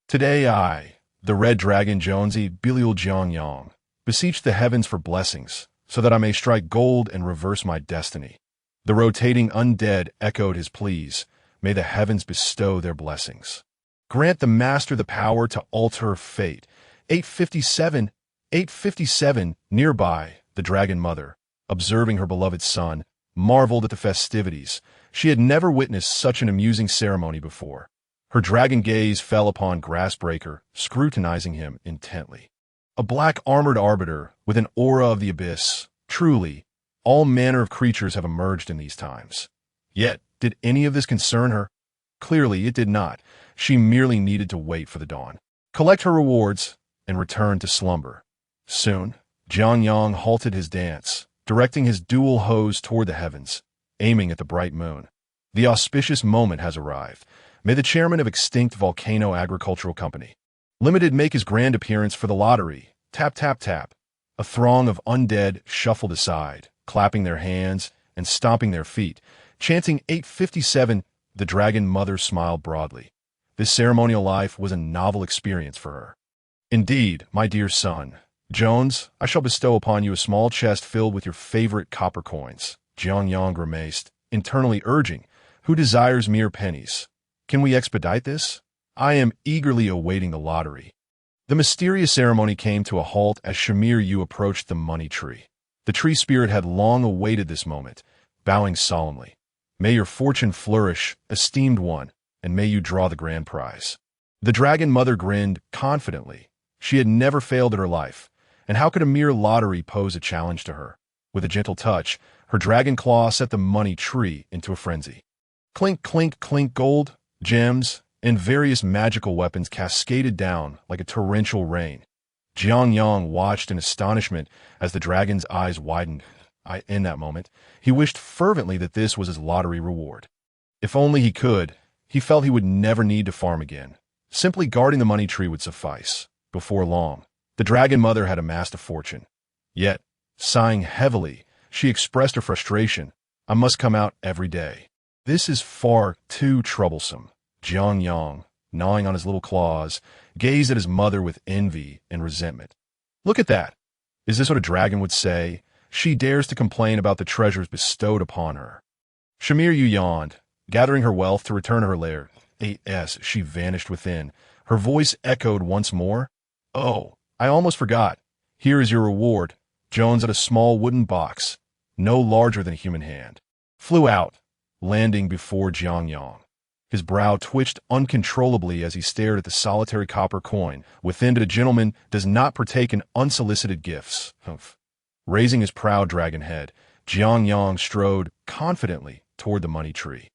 Today I, the red dragon Jonesy Bilial Jiang, beseech the heavens for blessings, so that I may strike gold and reverse my destiny." The rotating undead echoed his pleas. May the heavens bestow their blessings. Grant the master the power to alter fate. 857! 857! Nearby, the dragon mother, observing her beloved son, marveled at the festivities. She had never witnessed such an amusing ceremony before. Her dragon gaze fell upon Grassbreaker, scrutinizing him intently. A black armored arbiter with an aura of the abyss. Truly, all manner of creatures have emerged in these times. Yet, did any of this concern her? Clearly, it did not. She merely needed to wait for the dawn, collect her rewards, and return to slumber. Soon, Jiang halted his dance, directing his dual hose toward the heavens, aiming at the bright moon. The auspicious moment has arrived. May the chairman of Extinct Volcano Agricultural Company Limited make his grand appearance for the lottery. Tap, tap, tap. A throng of undead shuffled aside, clapping their hands and stomping their feet, chanting 857. The dragon mother smiled broadly. This ceremonial life was a novel experience for her. "Indeed, my dear son. Jones, I shall bestow upon you a small chest filled with your favorite copper coins," Jiang grimaced, internally urging, "Who desires mere pennies? Can we expedite this? I am eagerly awaiting the lottery. The mysterious ceremony came to a halt as Shamir Yu approached the money tree. The tree spirit had long awaited this moment, bowing solemnly. May your fortune flourish, esteemed one, and may you draw the grand prize. The dragon mother grinned confidently. She had never failed in her life, and how could a mere lottery pose a challenge to her? With a gentle touch, her dragon claw set the money tree into a frenzy. Clink, clink, clink, gold, gems, and various magical weapons cascaded down like a torrential rain. Jiang Yang watched in astonishment as the dragon's eyes widened. In that moment, he wished fervently that this was his lottery reward. If only he could, he felt he would never need to farm again. Simply guarding the money tree would suffice. Before long, the dragon mother had amassed a fortune. Yet, sighing heavily, she expressed her frustration. I must come out every day. This is far too troublesome. Jiang Yang, gnawing on his little claws, gazed at his mother with envy and resentment. Look at that. Is this what a dragon would say? She dares to complain about the treasures bestowed upon her. Shamir Yu yawned, gathering her wealth to return to her lair. As she vanished within, her voice echoed once more. Oh, I almost forgot. Here is your reward. Jones at a small wooden box, no larger than a human hand, flew out, landing before Jiang Yang. His brow twitched uncontrollably as he stared at the solitary copper coin. Within it, a gentleman does not partake in unsolicited gifts. Humph. Raising his proud dragon head, Jiang Yang strode confidently toward the money tree.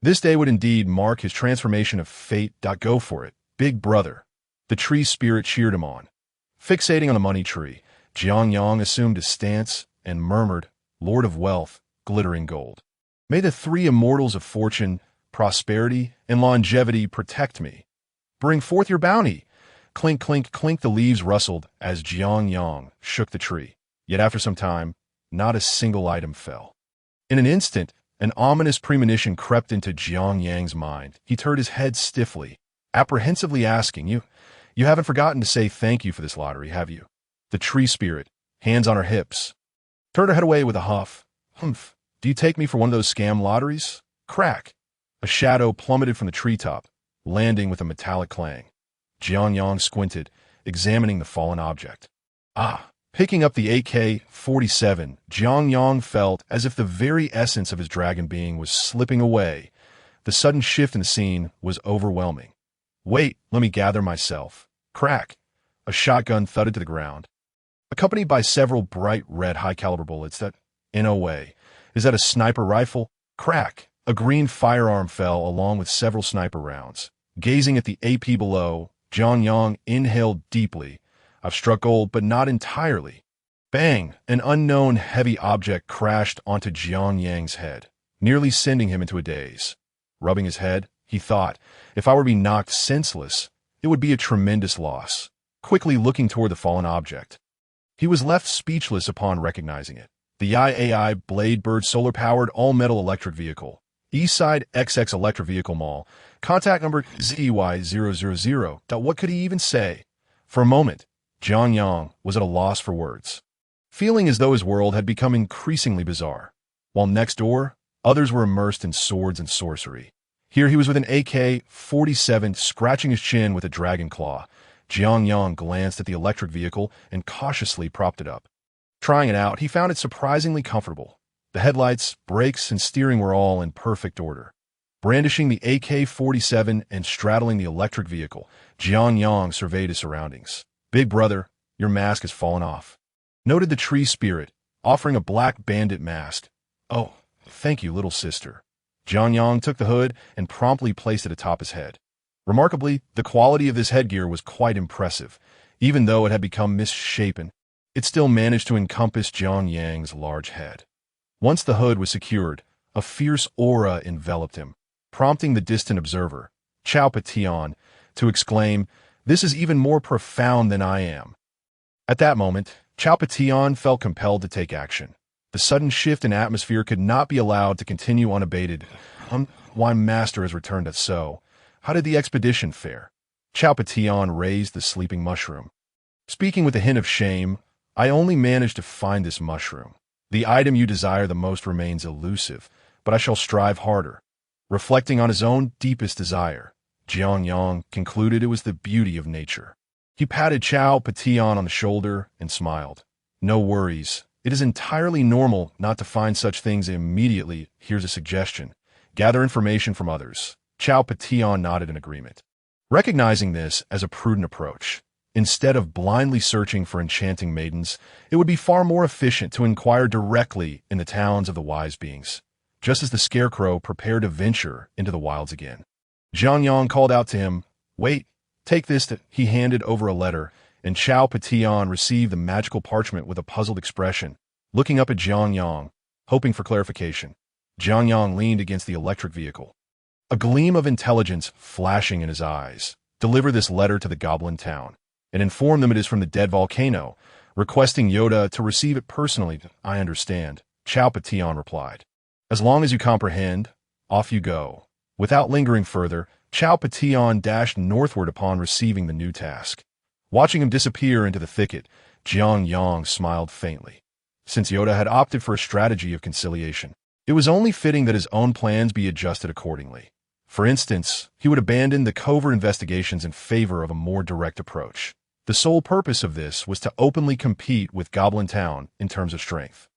This day would indeed mark his transformation of fate. Go for it, big brother. The tree spirit cheered him on. Fixating on the money tree, Jiang Yang assumed his stance and murmured, Lord of wealth, glittering gold. May the three immortals of fortune, prosperity, and longevity protect me. Bring forth your bounty. Clink, clink, clink, the leaves rustled as Jiang Yang shook the tree. Yet after some time, not a single item fell. In an instant, an ominous premonition crept into Jiang Yang's mind. He turned his head stiffly, apprehensively asking, You haven't forgotten to say thank you for this lottery, have you? The tree spirit, hands on her hips, turned her head away with a huff. Humph, do you take me for one of those scam lotteries? Crack. A shadow plummeted from the treetop, landing with a metallic clang. Jiang Yang squinted, examining the fallen object. Picking up the AK-47, Jiang Yang felt as if the very essence of his dragon being was slipping away. The sudden shift in the scene was overwhelming. Wait, let me gather myself. Crack. A shotgun thudded to the ground, accompanied by several bright red high-caliber bullets that, in a way, is that a sniper rifle? Crack. A green firearm fell along with several sniper rounds. Gazing at the AP below, Jiang Yang inhaled deeply. I've struck gold, but not entirely. Bang! An unknown heavy object crashed onto Jiang Yang's head, nearly sending him into a daze. Rubbing his head, he thought, if I were to be knocked senseless, it would be a tremendous loss. Quickly looking toward the fallen object, he was left speechless upon recognizing it. The IAI Bladebird solar-powered all-metal electric vehicle. Eastside XX Electric Vehicle Mall. Contact number ZY000. What could he even say? For a moment, Jiang Yang was at a loss for words, feeling as though his world had become increasingly bizarre. While next door, others were immersed in swords and sorcery. Here he was with an AK-47 scratching his chin with a dragon claw. Jiang Yang glanced at the electric vehicle and cautiously propped it up. Trying it out, he found it surprisingly comfortable. The headlights, brakes, and steering were all in perfect order. Brandishing the AK-47 and straddling the electric vehicle, Jiang Yang surveyed his surroundings. Big brother, your mask has fallen off, noted the tree spirit, offering a black bandit mask. Oh, thank you, little sister. Jiang Yang took the hood and promptly placed it atop his head. Remarkably, the quality of this headgear was quite impressive. Even though it had become misshapen, it still managed to encompass Jiang Yang's large head. Once the hood was secured, a fierce aura enveloped him, prompting the distant observer, Chao Patian, to exclaim, This is even more profound than I am. At that moment, Chao Patian felt compelled to take action. The sudden shift in atmosphere could not be allowed to continue unabated. Why master has returned us so? How did the expedition fare? Chao Patian raised the sleeping mushroom. Speaking with a hint of shame, I only managed to find this mushroom. The item you desire the most remains elusive, but I shall strive harder. Reflecting on his own deepest desire, Jiang concluded it was the beauty of nature. He patted Chao Patillon on the shoulder and smiled. No worries. It is entirely normal not to find such things immediately. Here's a suggestion. Gather information from others. Chao Patillon nodded in agreement. Recognizing this as a prudent approach, instead of blindly searching for enchanting maidens, it would be far more efficient to inquire directly in the towns of the wise beings, just as the scarecrow prepared to venture into the wilds again. Jiang called out to him, "Wait, take this." He handed over a letter, and Chao Patillon received the magical parchment with a puzzled expression, looking up at Jiang, hoping for clarification. Jiang leaned against the electric vehicle, a gleam of intelligence flashing in his eyes. Deliver this letter to the Goblin Town, and inform them it is from the dead volcano, requesting Yoda to receive it personally. I understand, Chao Patillon replied. As long as you comprehend, off you go. Without lingering further, Chao Patillon dashed northward upon receiving the new task. Watching him disappear into the thicket, Jiang smiled faintly. Since Yoda had opted for a strategy of conciliation, it was only fitting that his own plans be adjusted accordingly. For instance, he would abandon the covert investigations in favor of a more direct approach. The sole purpose of this was to openly compete with Goblin Town in terms of strength.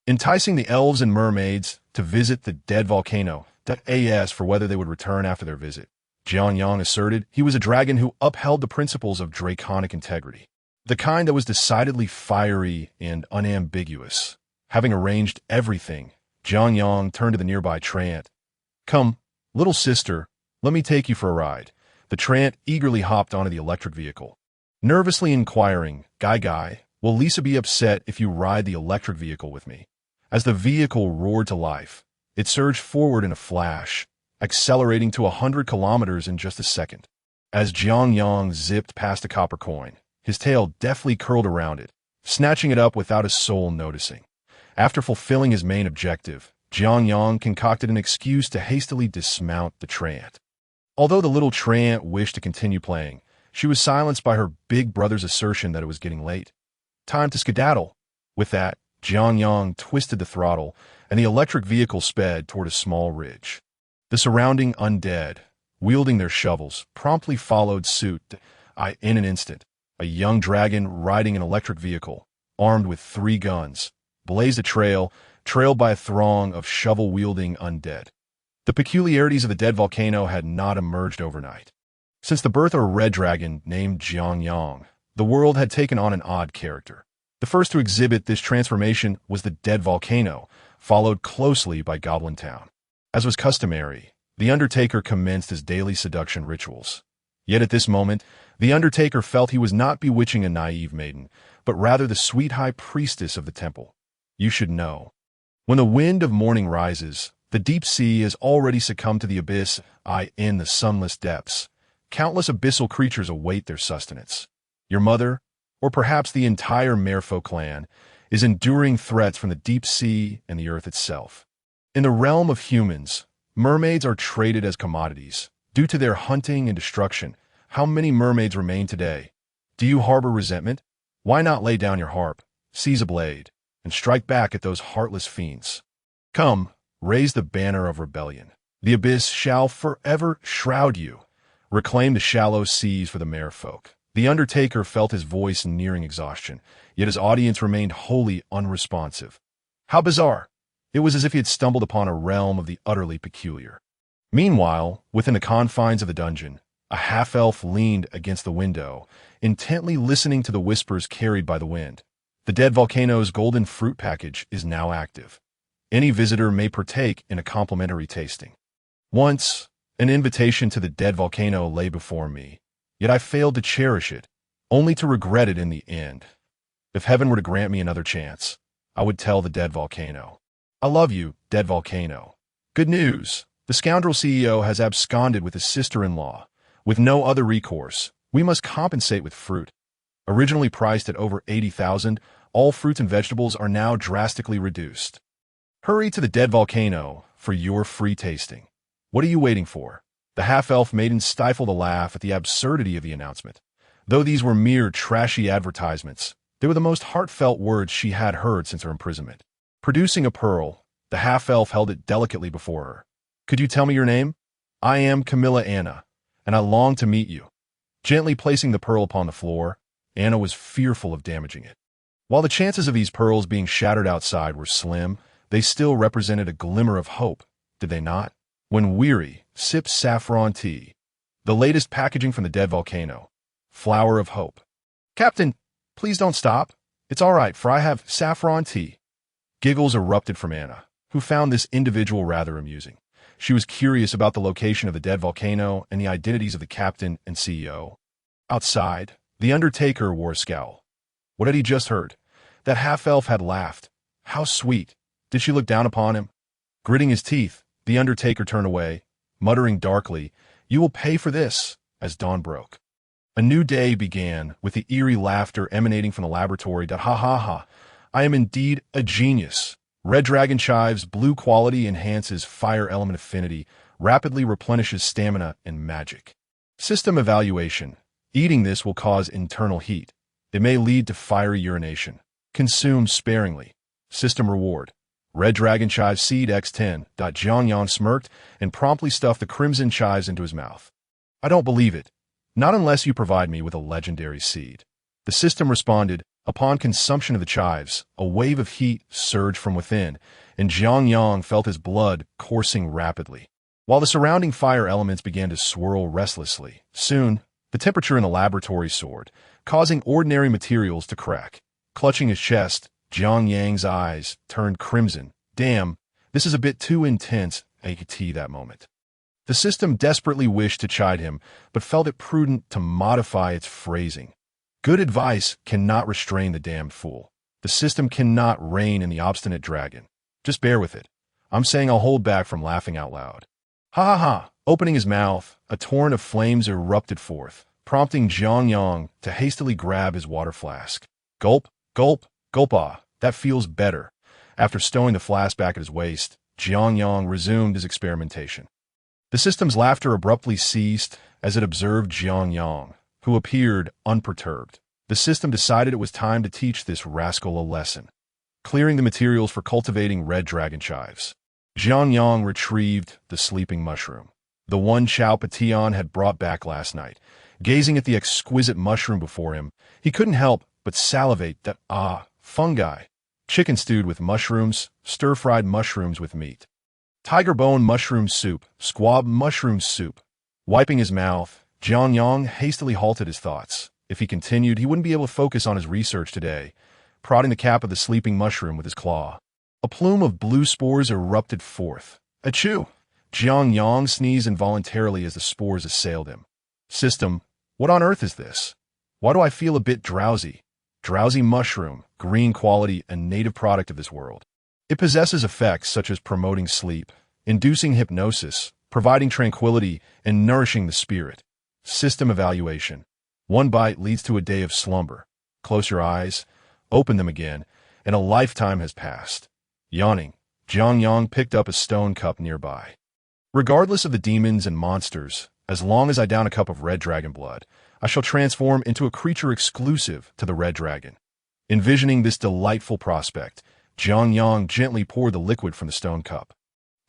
Enticing the elves and mermaids to visit the dead volcano, as for whether they would return after their visit. Jiang asserted he was a dragon who upheld the principles of draconic integrity, the kind that was decidedly fiery and unambiguous. Having arranged everything, Jiang turned to the nearby Trant. "Come, little sister, let me take you for a ride." The Trant eagerly hopped onto the electric vehicle, nervously inquiring, Guy, will Lisa be upset if you ride the electric vehicle with me?" As the vehicle roared to life, it surged forward in a flash, accelerating to 100 kilometers in just a second. As Jiang zipped past a copper coin, his tail deftly curled around it, snatching it up without a soul noticing. After fulfilling his main objective, Jiang concocted an excuse to hastily dismount the Trant. Although the little Trant wished to continue playing, she was silenced by her big brother's assertion that it was getting late. Time to skedaddle. With that, Jiang twisted the throttle, and the electric vehicle sped toward a small ridge. The surrounding undead, wielding their shovels, promptly followed suit. In an instant, a young dragon riding an electric vehicle, armed with 3 guns, blazed a trail, trailed by a throng of shovel-wielding undead. The peculiarities of the dead volcano had not emerged overnight. Since the birth of a red dragon named Jiang, the world had taken on an odd character. The first to exhibit this transformation was the dead volcano, followed closely by Goblin Town. As was customary, the Undertaker commenced his daily seduction rituals. Yet at this moment, the Undertaker felt he was not bewitching a naive maiden, but rather the sweet high priestess of the temple. You should know. When the wind of morning rises, the deep sea has already succumbed to the abyss. In the sunless depths, countless abyssal creatures await their sustenance. Your mother, or perhaps the entire Merfolk clan, is enduring threats from the deep sea and the earth itself. In the realm of humans, mermaids are traded as commodities. Due to their hunting and destruction, how many mermaids remain today? Do you harbor resentment? Why not lay down your harp, seize a blade, and strike back at those heartless fiends? Come, raise the banner of rebellion. The abyss shall forever shroud you. Reclaim the shallow seas for the Merfolk. The Undertaker felt his voice nearing exhaustion, yet his audience remained wholly unresponsive. How bizarre! It was as if he had stumbled upon a realm of the utterly peculiar. Meanwhile, within the confines of the dungeon, a half-elf leaned against the window, intently listening to the whispers carried by the wind. The dead volcano's golden fruit package is now active. Any visitor may partake in a complimentary tasting. Once, an invitation to the dead volcano lay before me, yet I failed to cherish it, only to regret it in the end. If heaven were to grant me another chance, I would tell the dead volcano, I love you, dead volcano. Good news. The scoundrel CEO has absconded with his sister-in-law. With no other recourse, we must compensate with fruit. Originally priced at over 80,000, all fruits and vegetables are now drastically reduced. Hurry to the dead volcano for your free tasting. What are you waiting for? The half-elf maiden stifled a laugh at the absurdity of the announcement. Though these were mere trashy advertisements, they were the most heartfelt words she had heard since her imprisonment. Producing a pearl, the half-elf held it delicately before her. Could you tell me your name? I am Camilla Anna, and I long to meet you. Gently placing the pearl upon the floor, Anna was fearful of damaging it. While the chances of these pearls being shattered outside were slim, they still represented a glimmer of hope, did they not? When weary, sip saffron tea. The latest packaging from the dead volcano. Flower of hope. Captain, please don't stop. It's all right, for I have saffron tea. Giggles erupted from Anna, who found this individual rather amusing. She was curious about the location of the dead volcano and the identities of the captain and CEO. Outside, the Undertaker wore a scowl. What had he just heard? That half-elf had laughed. How sweet. Did she look down upon him? Gritting his teeth, the Undertaker turned away, muttering darkly, "You will pay for this," as dawn broke. A new day began, with the eerie laughter emanating from the laboratory. Ha ha ha. I am indeed a genius. Red Dragon Chive's blue quality enhances fire element affinity, rapidly replenishes stamina and magic. System evaluation. Eating this will cause internal heat. It may lead to fiery urination. Consume sparingly. System reward. Red Dragon Chive Seed X10. Jiang smirked and promptly stuffed the crimson chives into his mouth. I don't believe it. Not unless you provide me with a legendary seed. The system responded. Upon consumption of the chives, a wave of heat surged from within, and Jiang felt his blood coursing rapidly, while the surrounding fire elements began to swirl restlessly. Soon, the temperature in the laboratory soared, causing ordinary materials to crack. Clutching his chest, Jiang's eyes turned crimson. Damn, this is a bit too intense, I could see that moment. The system desperately wished to chide him, but felt it prudent to modify its phrasing. Good advice cannot restrain the damned fool. The system cannot rein in the obstinate dragon. Just bear with it. I'm saying I'll hold back from laughing out loud. Ha ha ha! Opening his mouth, a torrent of flames erupted forth, prompting Jiang to hastily grab his water flask. Gulp, gulp, gulp. Ah, that feels better. After stowing the flask back at his waist, Jiang resumed his experimentation. The system's laughter abruptly ceased as it observed Jiang, who appeared unperturbed. The system decided it was time to teach this rascal a lesson. Clearing the materials for cultivating red dragon chives, Jiang retrieved the sleeping mushroom, the one Chao Patillon had brought back last night. Gazing at the exquisite mushroom before him, he couldn't help but salivate that, fungi. Chicken stewed with mushrooms, stir-fried mushrooms with meat. Tiger bone mushroom soup, squab mushroom soup. Wiping his mouth, Jiang hastily halted his thoughts. If he continued, he wouldn't be able to focus on his research today. Prodding the cap of the sleeping mushroom with his claw, a plume of blue spores erupted forth. Achoo! Jiang sneezed involuntarily as the spores assailed him. System, what on earth is this? Why do I feel a bit drowsy? Drowsy mushroom, green quality, a native product of this world. It possesses effects such as promoting sleep, inducing hypnosis, providing tranquility, and nourishing the spirit. System evaluation. One bite leads to a day of slumber. Close your eyes, open them again, and a lifetime has passed. Yawning, Jiang picked up a stone cup nearby. Regardless of the demons and monsters, as long as I down a cup of red dragon blood, I shall transform into a creature exclusive to the red dragon. Envisioning this delightful prospect, Jiang gently poured the liquid from the stone cup.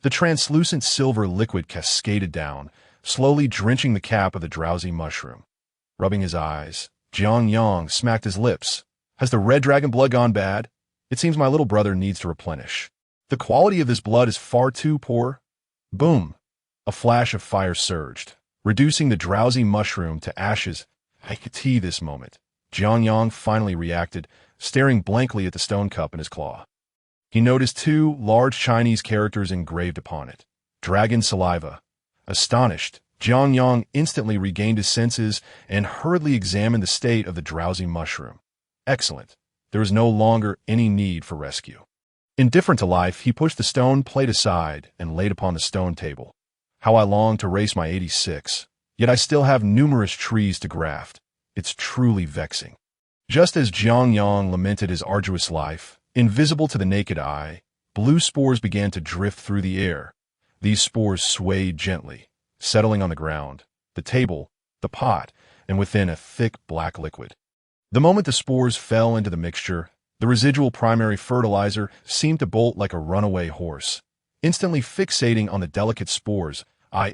The translucent silver liquid cascaded down, slowly drenching the cap of the drowsy mushroom. Rubbing his eyes, Jiang smacked his lips. Has the red dragon blood gone bad? It seems my little brother needs to replenish. The quality of this blood is far too poor. Boom! A flash of fire surged, reducing the drowsy mushroom to ashes. I could see this moment. Jiang finally reacted, staring blankly at the stone cup in his claw. He noticed two large Chinese characters engraved upon it. Dragon saliva. Astonished, Jiang instantly regained his senses and hurriedly examined the state of the drowsy mushroom. Excellent. There was no longer any need for rescue. Indifferent to life, he pushed the stone plate aside and laid upon the stone table. How I long to race my 86, yet I still have numerous trees to graft. It's truly vexing. Just as Jiang lamented his arduous life, invisible to the naked eye, blue spores began to drift through the air. These spores swayed gently, settling on the ground, the table, the pot, and within a thick black liquid. The moment the spores fell into the mixture, the residual primary fertilizer seemed to bolt like a runaway horse. instantly fixating on the delicate spores.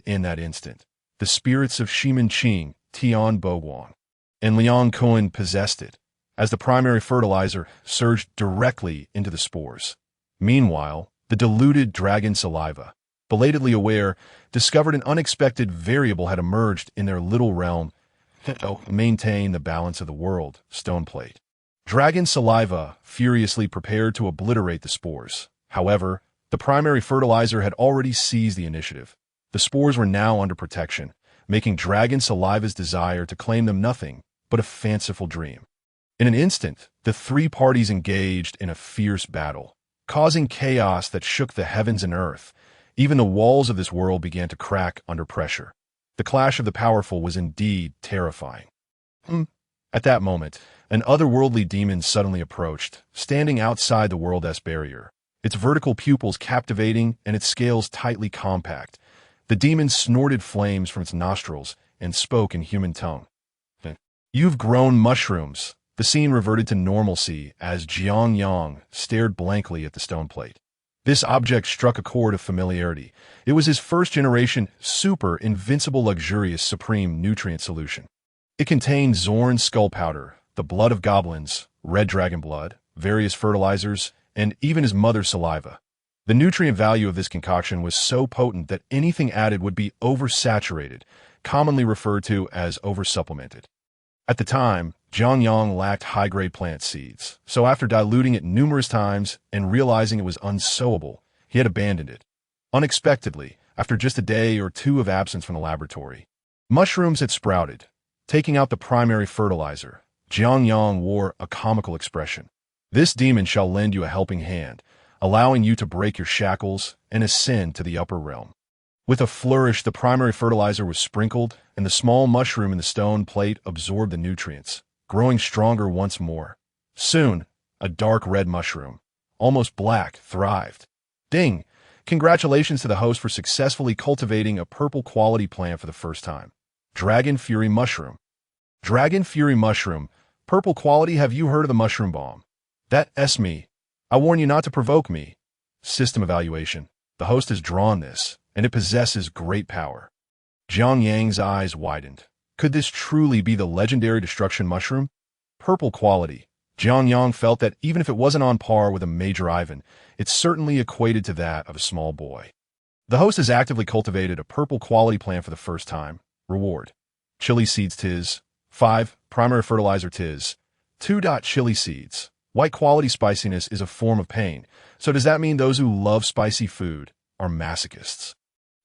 In that instant, the spirits of Shimin Qing, Tian Boguang, and Liang Cohen possessed it, as the primary fertilizer surged directly into the spores. Meanwhile, the diluted dragon saliva, belatedly aware, discovered an unexpected variable had emerged in their little realm to maintain the balance of the world, stone plate. Dragon saliva furiously prepared to obliterate the spores. However, the primary fertilizer had already seized the initiative. The spores were now under protection, making dragon saliva's desire to claim them nothing but a fanciful dream. In an instant, the three parties engaged in a fierce battle, causing chaos that shook the heavens and earth. Even the walls of this world began to crack under pressure. The clash of the powerful was indeed terrifying. At that moment, an otherworldly demon suddenly approached, standing outside the world-s barrier, its vertical pupils captivating and its scales tightly compact. The demon snorted flames from its nostrils and spoke in human tongue. "You've grown mushrooms." The scene reverted to normalcy as Jiang Yang stared blankly at the stone plate. This object struck a chord of familiarity. It was his first-generation, super, invincible, luxurious, supreme nutrient solution. It contained Zorn's skull powder, the blood of goblins, red dragon blood, various fertilizers, and even his mother's saliva. The nutrient value of this concoction was so potent that anything added would be oversaturated, commonly referred to as oversupplemented. At the time, Jiang Yang lacked high-grade plant seeds, so after diluting it numerous times and realizing it was unsowable, he had abandoned it. Unexpectedly, after just a day or two of absence from the laboratory, mushrooms had sprouted. Taking out the primary fertilizer, Jiang Yang wore a comical expression. "This demon shall lend you a helping hand, allowing you to break your shackles and ascend to the upper realm." With a flourish, the primary fertilizer was sprinkled, and the small mushroom in the stone plate absorbed the nutrients, growing stronger once more. Soon, a dark red mushroom, almost black, thrived. Ding! Congratulations to the host for successfully cultivating a purple quality plant for the first time. Dragon Fury Mushroom. Dragon Fury Mushroom. Purple quality. Have you heard of the mushroom bomb? That's me. I warn you not to provoke me. System evaluation. The host has drawn this, and it possesses great power. Jiang Yang's eyes widened. Could this truly be the legendary destruction mushroom? Purple quality. Jiang Yang felt that even if it wasn't on par with a Major Ivan, it certainly equated to that of a small boy. The host has actively cultivated a purple quality plant for the first time. Reward. Chili seeds tis. 5. Primary fertilizer tis. 2. Chili seeds. White quality spiciness is a form of pain, so does that mean those who love spicy food are masochists?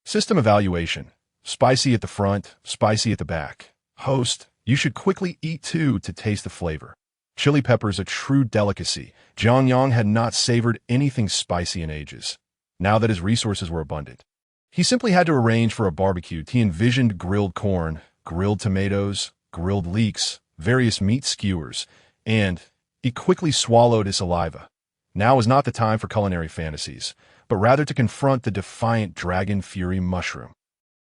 System evaluation. Spicy at the front, spicy at the back. Host, you should quickly eat two to taste the flavor. Chili peppers, a true delicacy. Jiang Yang had not savored anything spicy in ages, now that his resources were abundant. He simply had to arrange for a barbecue. He envisioned grilled corn, grilled tomatoes, grilled leeks, various meat skewers, and he quickly swallowed his saliva. Now was not the time for culinary fantasies, but rather to confront the defiant Dragon Fury mushroom.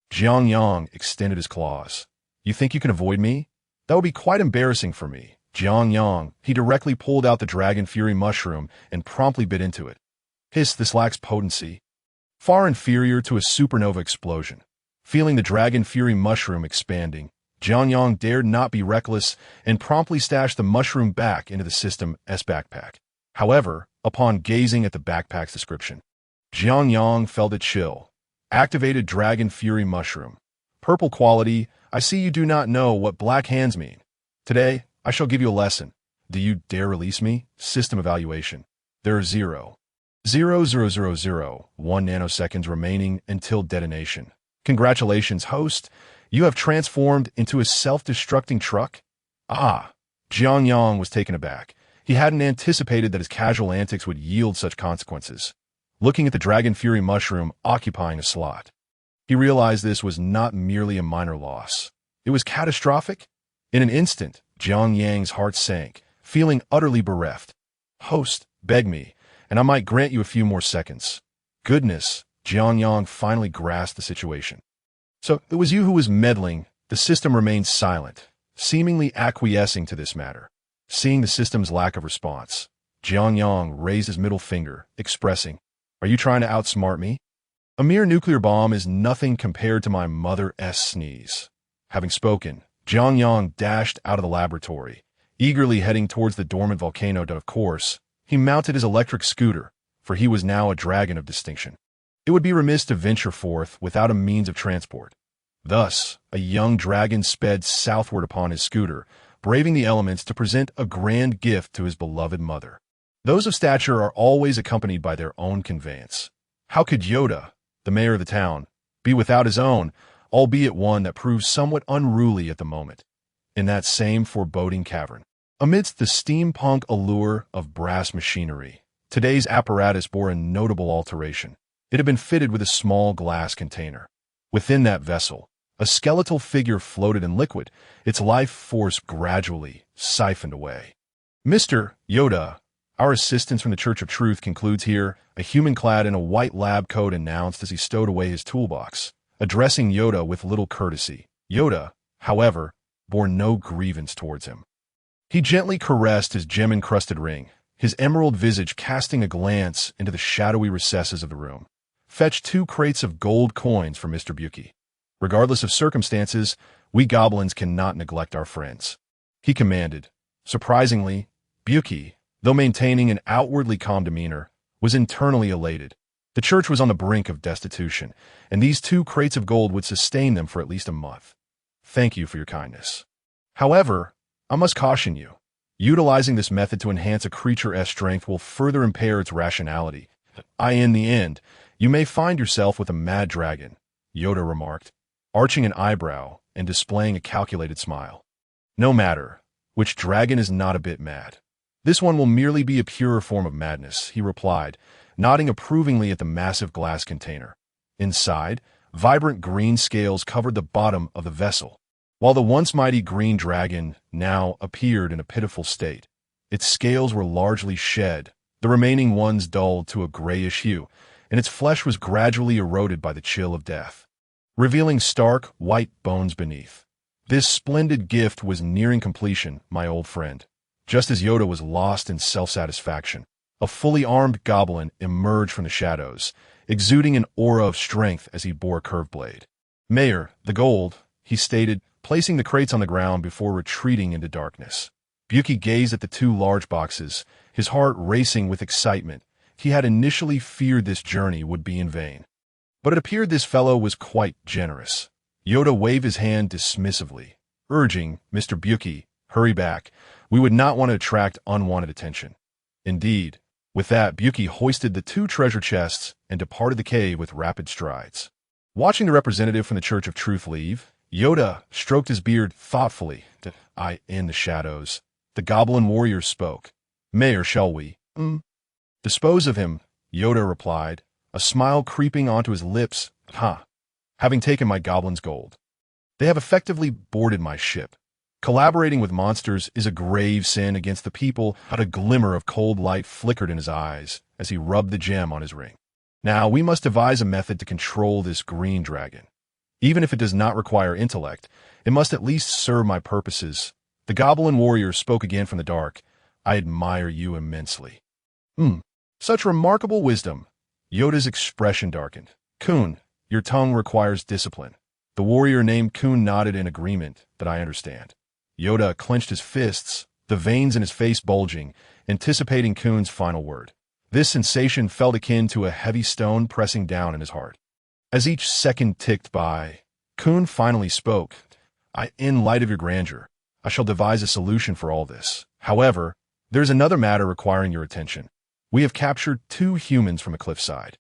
Jiang Yang extended his claws. "You think you can avoid me? That would be quite embarrassing for me." Jiang Yang, he directly pulled out the Dragon Fury mushroom and promptly bit into it. Hiss, this lacks potency. Far inferior to a supernova explosion. Feeling the Dragon Fury mushroom expanding, Jiang Yang dared not be reckless and promptly stashed the mushroom back into the system's backpack. However, upon gazing at the backpack's description, Jiang Yang felt a chill. Activated Dragon Fury mushroom. Purple quality. I see you do not know what black hands mean. Today, I shall give you a lesson. Do you dare release me? System evaluation. There are 0.00001 nanoseconds remaining until detonation. Congratulations, host. You have transformed into a self-destructing truck? Jiang Yang was taken aback. He hadn't anticipated that his casual antics would yield such consequences. Looking at the Dragon Fury mushroom occupying a slot, he realized this was not merely a minor loss. It was catastrophic. In an instant, Jiang Yang's heart sank, feeling utterly bereft. Host, beg me, and I might grant you a few more seconds. Goodness, Jiang Yang finally grasped the situation. So it was you who was meddling. The system remained silent, seemingly acquiescing to this matter. Seeing the system's lack of response, Jiang Yang raised his middle finger, expressing, "Are you trying to outsmart me?" A mere nuclear bomb is nothing compared to my mother's sneeze. Having spoken, Jiang Yang dashed out of the laboratory, eagerly heading towards the dormant volcano. Of course, he mounted his electric scooter, for he was now a dragon of distinction. It would be remiss to venture forth without a means of transport. Thus, a young dragon sped southward upon his scooter, braving the elements to present a grand gift to his beloved mother. Those of stature are always accompanied by their own conveyance. How could Yoda, the mayor of the town, be without his own, albeit one that proved somewhat unruly at the moment, in that same foreboding cavern? Amidst the steampunk allure of brass machinery, today's apparatus bore a notable alteration. It had been fitted with a small glass container. Within that vessel, a skeletal figure floated in liquid, its life force gradually siphoned away. Mr. Yoda, our assistant from the Church of Truth concludes here, a human clad in a white lab coat announced as he stowed away his toolbox, addressing Yoda with little courtesy. Yoda, however, bore no grievance towards him. He gently caressed his gem-encrusted ring, his emerald visage casting a glance into the shadowy recesses of the room. Fetch 2 crates of gold coins for Mr. Buki. Regardless of circumstances, we goblins cannot neglect our friends, he commanded. Surprisingly, Buki, though maintaining an outwardly calm demeanor, was internally elated. The church was on the brink of destitution, and these 2 crates of gold would sustain them for at least a month. Thank you for your kindness. However, I must caution you. Utilizing this method to enhance a creature's strength will further impair its rationality. In the end, you may find yourself with a mad dragon, Yoda remarked, arching an eyebrow and displaying a calculated smile. No matter, which dragon is not a bit mad. This one will merely be a purer form of madness, he replied, nodding approvingly at the massive glass container. Inside, vibrant green scales covered the bottom of the vessel, while the once mighty green dragon now appeared in a pitiful state. Its scales were largely shed, the remaining ones dulled to a grayish hue, and its flesh was gradually eroded by the chill of death, revealing stark, white bones beneath. This splendid gift was nearing completion, my old friend. Just as Yoda was lost in self-satisfaction, a fully armed goblin emerged from the shadows, exuding an aura of strength as he bore a curved blade. Mayor, the gold, he stated, placing the crates on the ground before retreating into darkness. Buki gazed at the 2 large boxes, his heart racing with excitement. He had initially feared this journey would be in vain. But it appeared this fellow was quite generous. Yoda waved his hand dismissively, urging, Mr. Buki, hurry back. We would not want to attract unwanted attention. Indeed, with that, Buki hoisted the 2 treasure chests and departed the cave with rapid strides. Watching the representative from the Church of Truth leave, Yoda stroked his beard thoughtfully. In the shadows, the goblin warrior spoke. Mayor, shall we? Dispose of him, Yoda replied, a smile creeping onto his lips. Having taken my goblin's gold, they have effectively boarded my ship. Collaborating with monsters is a grave sin against the people. A glimmer of cold light flickered in his eyes as he rubbed the gem on his ring. Now we must devise a method to control this green dragon. Even if it does not require intellect, it must at least serve my purposes. The goblin warrior spoke again from the dark. I admire you immensely. Such remarkable wisdom. Yoda's expression darkened. Kun, your tongue requires discipline. The warrior named Kun nodded in agreement that I understand. Yoda clenched his fists, the veins in his face bulging, anticipating Kun's final word. This sensation felt akin to a heavy stone pressing down in his heart. As each second ticked by, Kun finally spoke. In light of your grandeur, I shall devise a solution for all this. However, there's another matter requiring your attention. We have captured 2 humans from a cliffside.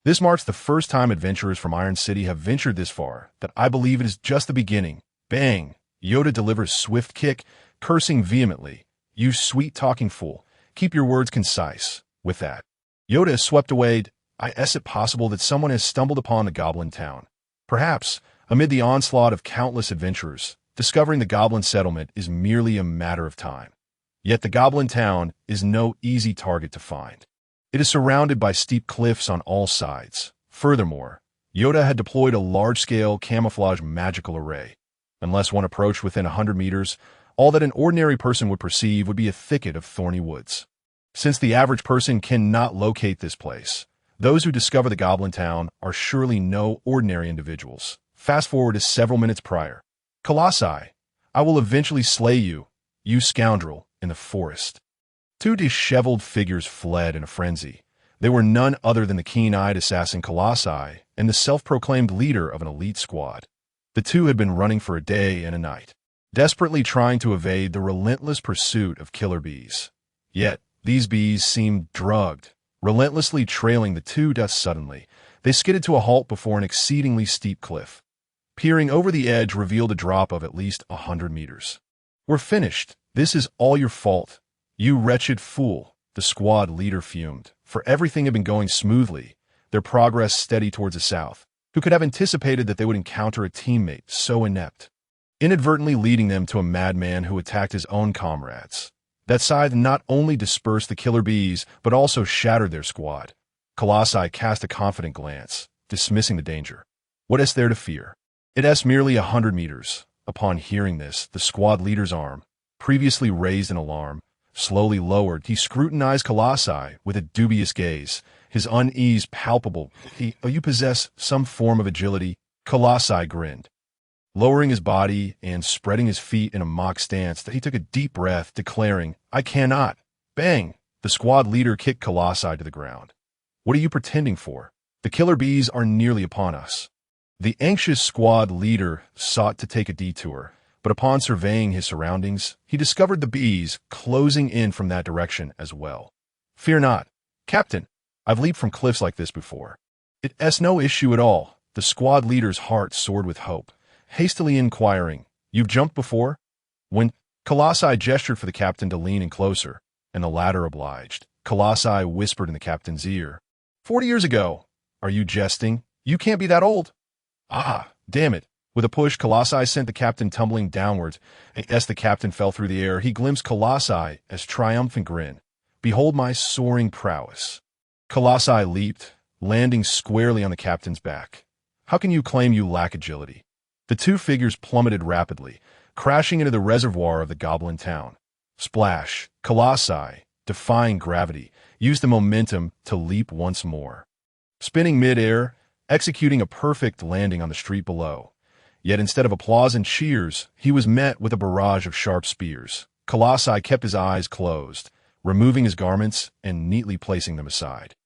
This marks the first time adventurers from Iron City have ventured this far, that I believe it is just the beginning. Bang! Yoda delivers swift kick, cursing vehemently. You sweet-talking fool. Keep your words concise. With that, Yoda is swept away. Is it possible that someone has stumbled upon the goblin town? Perhaps, amid the onslaught of countless adventurers, discovering the goblin settlement is merely a matter of time. Yet the goblin town is no easy target to find. It is surrounded by steep cliffs on all sides. Furthermore, Yoda had deployed a large-scale camouflage magical array. Unless one approached within 100 meters, all that an ordinary person would perceive would be a thicket of thorny woods. Since the average person cannot locate this place, Those who discover the Goblin Town are surely no ordinary individuals. Fast forward to several minutes prior. Colossi, I will eventually slay you, you scoundrel, in the forest. Two disheveled figures fled in a frenzy. They were none other than the keen-eyed assassin Colossi and the self-proclaimed leader of an elite squad. The two had been running for a day and a night, desperately trying to evade the relentless pursuit of killer bees. Yet, these bees seemed drugged, relentlessly trailing the two. Suddenly, they skidded to a halt before an exceedingly steep cliff. Peering over the edge revealed a drop of at least 100 meters. We're finished. This is all your fault. You wretched fool, the squad leader fumed, for everything had been going smoothly, their progress steady towards the south. Who could have anticipated that they would encounter a teammate so inept, inadvertently leading them to a madman who attacked his own comrades? That scythe not only dispersed the killer bees, but also shattered their squad. Colossi cast a confident glance, dismissing the danger. What is there to fear? It is merely 100 meters. Upon hearing this, the squad leader's arm, previously raised in alarm, slowly lowered. He scrutinized Colossi with a dubious gaze, his unease palpable. You possess some form of agility? Colossi grinned. Lowering his body and spreading his feet in a mock stance, he took a deep breath, declaring, I cannot. Bang! The squad leader kicked Colossi to the ground. What are you pretending for? The killer bees are nearly upon us. The anxious squad leader sought to take a detour, but upon surveying his surroundings, he discovered the bees closing in from that direction as well. Fear not, Captain. I've leaped from cliffs like this before. It's no issue at all. The squad leader's heart soared with hope, hastily inquiring, You've jumped before? When Colossi gestured for the captain to lean in closer, and the latter obliged, Colossi whispered in the captain's ear, 40 years ago. Are you jesting? You can't be that old. Ah, damn it. With a push, Colossi sent the captain tumbling downwards, and as the captain fell through the air, he glimpsed Colossi as triumphant grin. Behold my soaring prowess. Colossi leaped, landing squarely on the captain's back. How can you claim you lack agility? The two figures plummeted rapidly, crashing into the reservoir of the Goblin Town. Splash! Colossi, defying gravity, used the momentum to leap once more. Spinning mid-air, executing a perfect landing on the street below. Yet instead of applause and cheers, he was met with a barrage of sharp spears. Colossi kept his eyes closed, removing his garments and neatly placing them aside.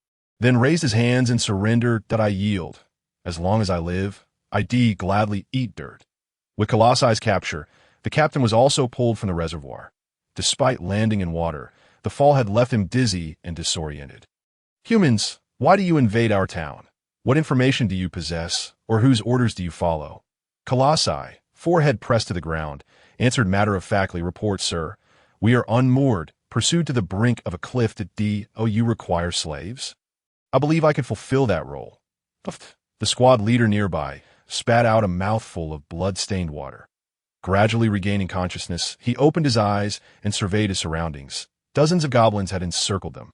Then raised his hands in surrender. That I yield. As long as I live, I gladly eat dirt. With Colossi's capture, the captain was also pulled from the reservoir. Despite landing in water, the fall had left him dizzy and disoriented. Humans, why do you invade our town? What information do you possess, or whose orders do you follow? Colossi, forehead pressed to the ground, answered matter-of-factly, Report, sir. We are unmoored, pursued to the brink of a cliff. You require slaves? I believe I could fulfill that role. The squad leader nearby spat out a mouthful of blood-stained water. Gradually regaining consciousness, he opened his eyes and surveyed his surroundings. Dozens of goblins had encircled them,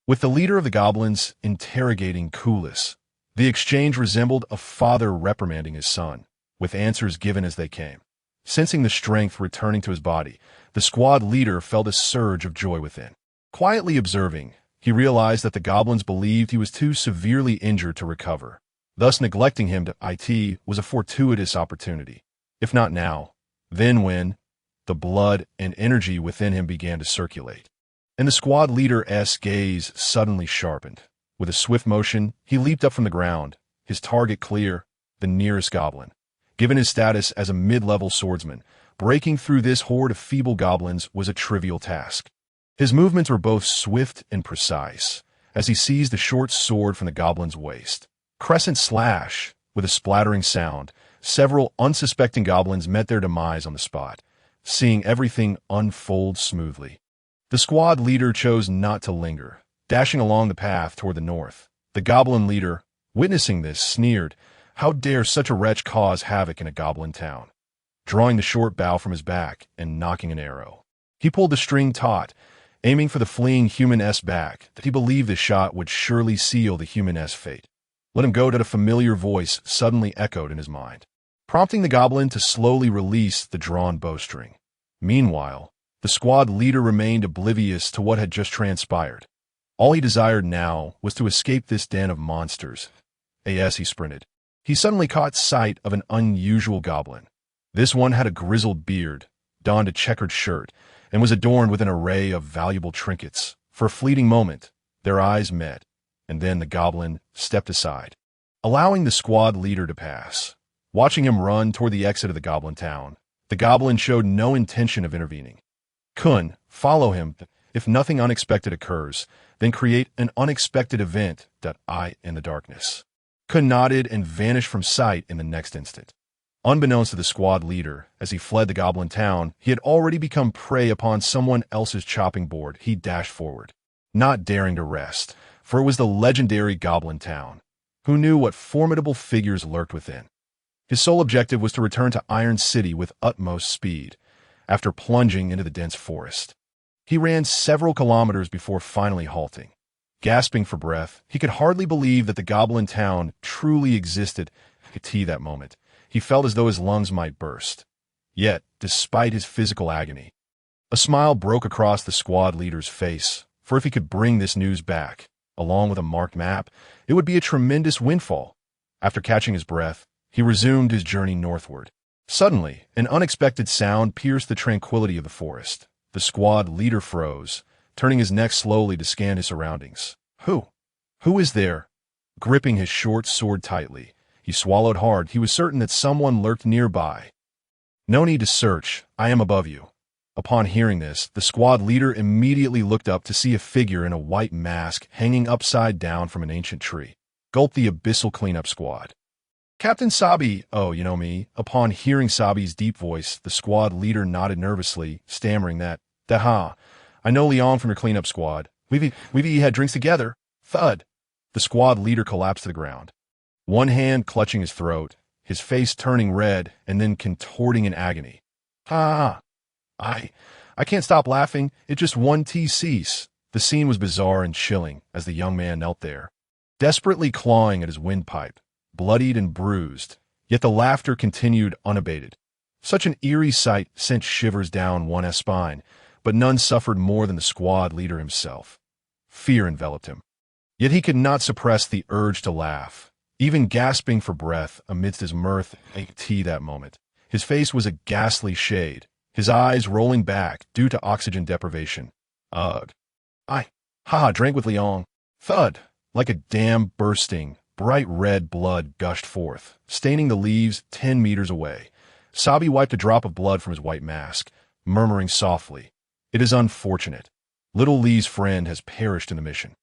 with the leader of the goblins interrogating coolest. The exchange resembled a father reprimanding his son, with answers given as they came. Sensing the strength returning to his body, the squad leader felt a surge of joy within. Quietly observing, he realized that the goblins believed he was too severely injured to recover. Thus neglecting him to it was a fortuitous opportunity. If not now, then when? The blood and energy within him began to circulate. And the squad leader's gaze suddenly sharpened. With a swift motion, he leaped up from the ground, his target clear, the nearest goblin. Given his status as a mid-level swordsman, breaking through this horde of feeble goblins was a trivial task. His movements were both swift and precise, as he seized the short sword from the goblin's waist. Crescent slash! With a splattering sound, several unsuspecting goblins met their demise on the spot, seeing everything unfold smoothly. The squad leader chose not to linger, dashing along the path toward the north. The goblin leader, witnessing this, sneered, How dare such a wretch cause havoc in a goblin town? Drawing the short bow from his back and nocking an arrow, he pulled the string taut, aiming for the fleeing human-s back, that he believed the shot would surely seal the human-s fate. Let him go. That a familiar voice suddenly echoed in his mind, prompting the goblin to slowly release the drawn bowstring. Meanwhile, the squad leader remained oblivious to what had just transpired. All he desired now was to escape this den of monsters. As he sprinted, he suddenly caught sight of an unusual goblin. This one had a grizzled beard, donned a checkered shirt, and was adorned with an array of valuable trinkets. For a fleeting moment, their eyes met, and then the goblin stepped aside, allowing the squad leader to pass. Watching him run toward the exit of the goblin town, the goblin showed no intention of intervening. Kun, follow him. If nothing unexpected occurs, then create an unexpected event. In the darkness. Kun nodded and vanished from sight in the next instant. Unbeknownst to the squad leader, as he fled the goblin town, he had already become prey upon someone else's chopping board. He dashed forward, not daring to rest, for it was the legendary goblin town. Who knew what formidable figures lurked within? His sole objective was to return to Iron City with utmost speed, after plunging into the dense forest. He ran several kilometers before finally halting. Gasping for breath, he could hardly believe that the goblin town truly existed. At that moment, he felt as though his lungs might burst. Yet, despite his physical agony, a smile broke across the squad leader's face, for if he could bring this news back, along with a marked map, it would be a tremendous windfall. After catching his breath, he resumed his journey northward. Suddenly, an unexpected sound pierced the tranquility of the forest. The squad leader froze, turning his neck slowly to scan his surroundings. Who is there? Gripping his short sword tightly, he swallowed hard. He was certain that someone lurked nearby. No need to search. I am above you. Upon hearing this, the squad leader immediately looked up to see a figure in a white mask hanging upside down from an ancient tree. Gulped the abyssal cleanup squad. Captain Sabi, oh, you know me. Upon hearing Sabi's deep voice, the squad leader nodded nervously, stammering that, I know Leon from your cleanup squad. We've had drinks together. Thud. The squad leader collapsed to the ground, one hand clutching his throat, his face turning red and then contorting in agony. I can't stop laughing. It just one cease. The scene was bizarre and chilling as the young man knelt there, desperately clawing at his windpipe, bloodied and bruised, yet the laughter continued unabated. Such an eerie sight sent shivers down one's spine, but none suffered more than the squad leader himself. Fear enveloped him, yet he could not suppress the urge to laugh, even gasping for breath amidst his mirth. That moment, his face was a ghastly shade, his eyes rolling back due to oxygen deprivation. Ugh. Drank with Leon. Thud. Like a dam bursting, bright red blood gushed forth, staining the leaves 10 meters away. Sabi wiped a drop of blood from his white mask, murmuring softly, "It is unfortunate. Little Lee's friend has perished in the mission."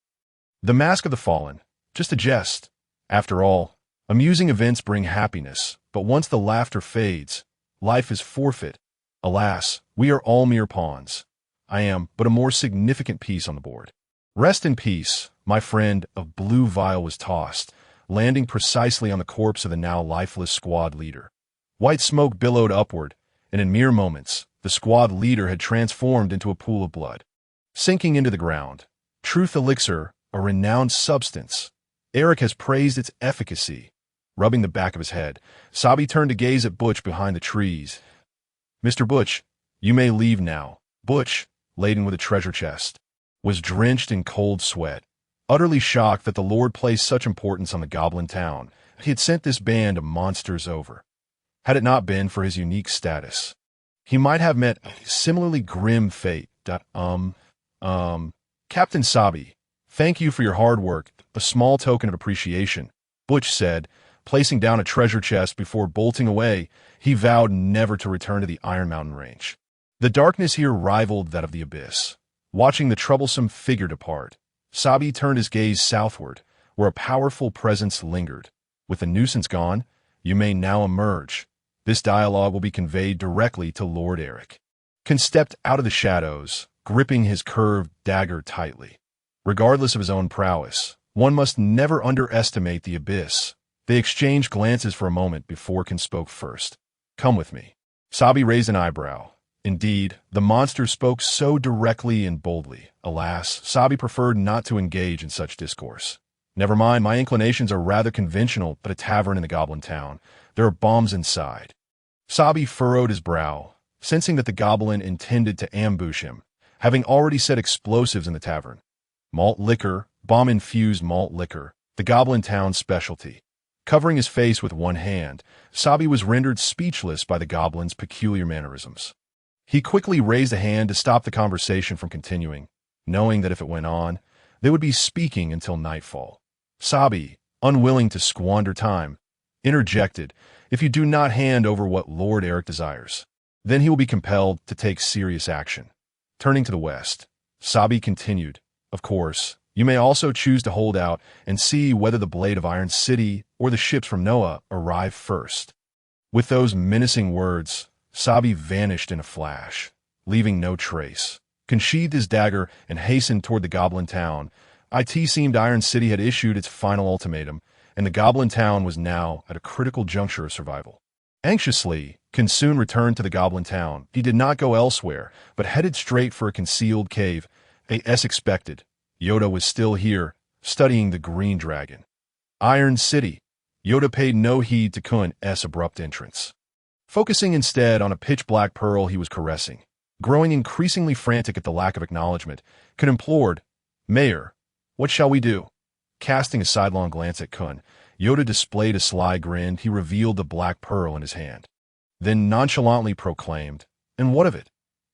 The mask of the fallen, just a jest. After all, amusing events bring happiness, but once the laughter fades, life is forfeit. Alas, we are all mere pawns. I am but a more significant piece on the board. Rest in peace, my friend. A blue vial was tossed, landing precisely on the corpse of the now lifeless squad leader. White smoke billowed upward, and in mere moments, the squad leader had transformed into a pool of blood. Sinking into the ground, truth elixir, a renowned substance. Eric has praised its efficacy. Rubbing the back of his head, Sabi turned to gaze at Butch behind the trees. "Mr. Butch, you may leave now." Butch, laden with a treasure chest, was drenched in cold sweat, utterly shocked that the Lord placed such importance on the goblin town. He had sent this band of monsters over. Had it not been for his unique status, he might have met a similarly grim fate. Captain Sabi, thank you for your hard work, a small token of appreciation, Butch said, placing down a treasure chest before bolting away. He vowed never to return to the Iron Mountain range. The darkness here rivaled that of the abyss. Watching the troublesome figure depart, Sabi turned his gaze southward, where a powerful presence lingered. With the nuisance gone, you may now emerge. This dialogue will be conveyed directly to Lord Eric. Kun stepped out of the shadows, gripping his curved dagger tightly. Regardless of his own prowess, one must never underestimate the abyss. They exchanged glances for a moment before Kun spoke first. "Come with me." Sabi raised an eyebrow. Indeed, the monster spoke so directly and boldly. Alas, Sabi preferred not to engage in such discourse. "Never mind, my inclinations are rather conventional, but a tavern in the goblin town. There are bombs inside." Sabi furrowed his brow, sensing that the goblin intended to ambush him, having already set explosives in the tavern. Malt liquor, bomb-infused malt liquor, the Goblin Town's specialty. Covering his face with one hand, Sabi was rendered speechless by the goblin's peculiar mannerisms. He quickly raised a hand to stop the conversation from continuing, knowing that if it went on, they would be speaking until nightfall. Sabi, unwilling to squander time, interjected, "If you do not hand over what Lord Eric desires, then he will be compelled to take serious action." Turning to the west, Sabi continued, "Of course, you may also choose to hold out and see whether the blade of Iron City or the ships from Noah arrive first." With those menacing words, Sabi vanished in a flash, leaving no trace. Consheathed his dagger and hastened toward the Goblin Town. It seemed Iron City had issued its final ultimatum, and the Goblin Town was now at a critical juncture of survival. Anxiously, Kinsoon returned to the Goblin Town. He did not go elsewhere, but headed straight for a concealed cave. As expected, Yoda was still here, studying the green dragon. Iron City. Yoda paid no heed to Kun's abrupt entrance, focusing instead on a pitch-black pearl he was caressing. Growing increasingly frantic at the lack of acknowledgement, Kun implored, "Mayor, what shall we do?" Casting a sidelong glance at Kun, Yoda displayed a sly grin. He revealed the black pearl in his hand, then nonchalantly proclaimed, "And what of it?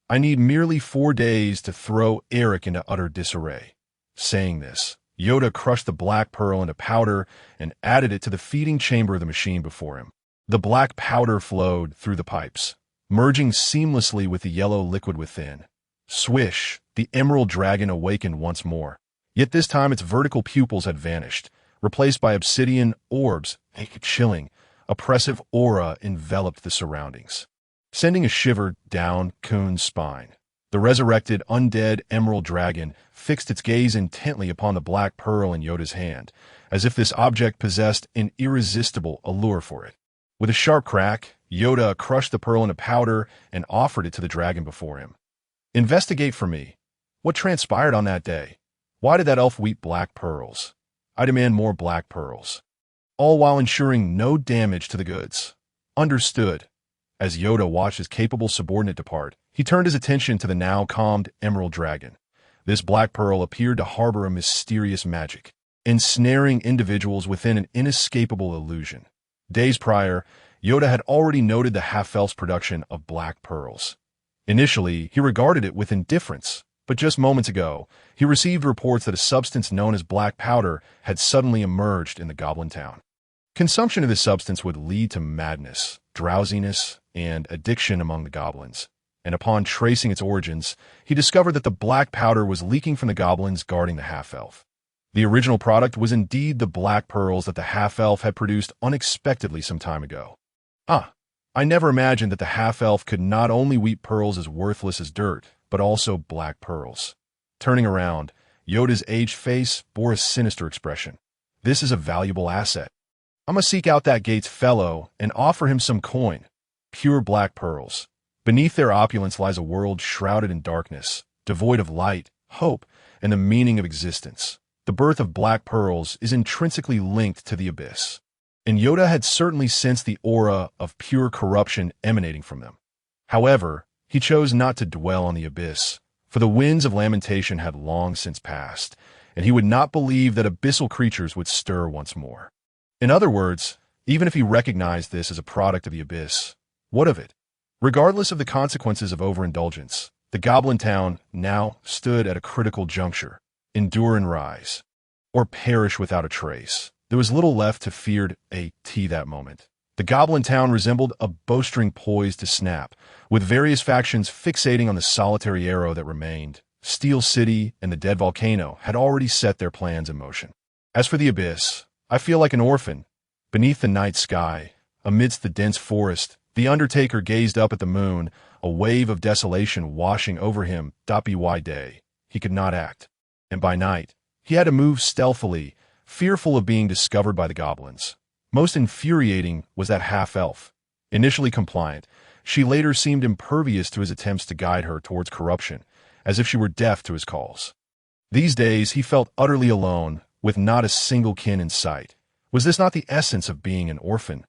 I need merely 4 days to throw Eric into utter disarray." Saying this, Yoda crushed the black pearl into powder and added it to the feeding chamber of the machine before him. The black powder flowed through the pipes, merging seamlessly with the yellow liquid within. Swish, the emerald dragon awakened once more. Yet this time its vertical pupils had vanished, replaced by obsidian orbs. A chilling, oppressive aura enveloped the surroundings, sending a shiver down Kun's spine. The resurrected, undead emerald dragon fixed its gaze intently upon the black pearl in Yoda's hand, as if this object possessed an irresistible allure for it. With a sharp crack, Yoda crushed the pearl into powder and offered it to the dragon before him. "Investigate for me. What transpired on that day? Why did that elf weep black pearls? I demand more black pearls." All while ensuring no damage to the goods. "Understood." As Yoda watched his capable subordinate depart, he turned his attention to the now calmed emerald dragon. This black pearl appeared to harbor a mysterious magic, ensnaring individuals within an inescapable illusion. Days prior, Yoda had already noted the half-elf's production of black pearls. Initially, he regarded it with indifference, but just moments ago, he received reports that a substance known as black powder had suddenly emerged in the Goblin Town. Consumption of this substance would lead to madness, drowsiness, and addiction among the goblins. And upon tracing its origins, he discovered that the black powder was leaking from the goblins guarding the half-elf. The original product was indeed the black pearls that the half-elf had produced unexpectedly some time ago. I never imagined that the half-elf could not only weep pearls as worthless as dirt, but also black pearls. Turning around, Yoda's aged face bore a sinister expression. "This is a valuable asset. I must seek out that Gates fellow and offer him some coin. Pure black pearls. Beneath their opulence lies a world shrouded in darkness, devoid of light, hope, and the meaning of existence. The birth of black pearls is intrinsically linked to the abyss." And Yoda had certainly sensed the aura of pure corruption emanating from them. However, he chose not to dwell on the abyss, for the winds of lamentation had long since passed, and he would not believe that abyssal creatures would stir once more. In other words, even if he recognized this as a product of the abyss, what of it? Regardless of the consequences of overindulgence, the Goblin Town now stood at a critical juncture. Endure and rise, or perish without a trace. There was little left to fear that moment. The Goblin Town resembled a bowstring poised to snap, with various factions fixating on the solitary arrow that remained. Steel City and the dead volcano had already set their plans in motion. As for the abyss, I feel like an orphan. Beneath the night sky, amidst the dense forest, the Undertaker gazed up at the moon, a wave of desolation washing over him. By day, he could not act, and by night, he had to move stealthily, fearful of being discovered by the goblins. Most infuriating was that half-elf. Initially compliant, she later seemed impervious to his attempts to guide her towards corruption, as if she were deaf to his calls. These days he felt utterly alone, with not a single kin in sight. Was this not the essence of being an orphan?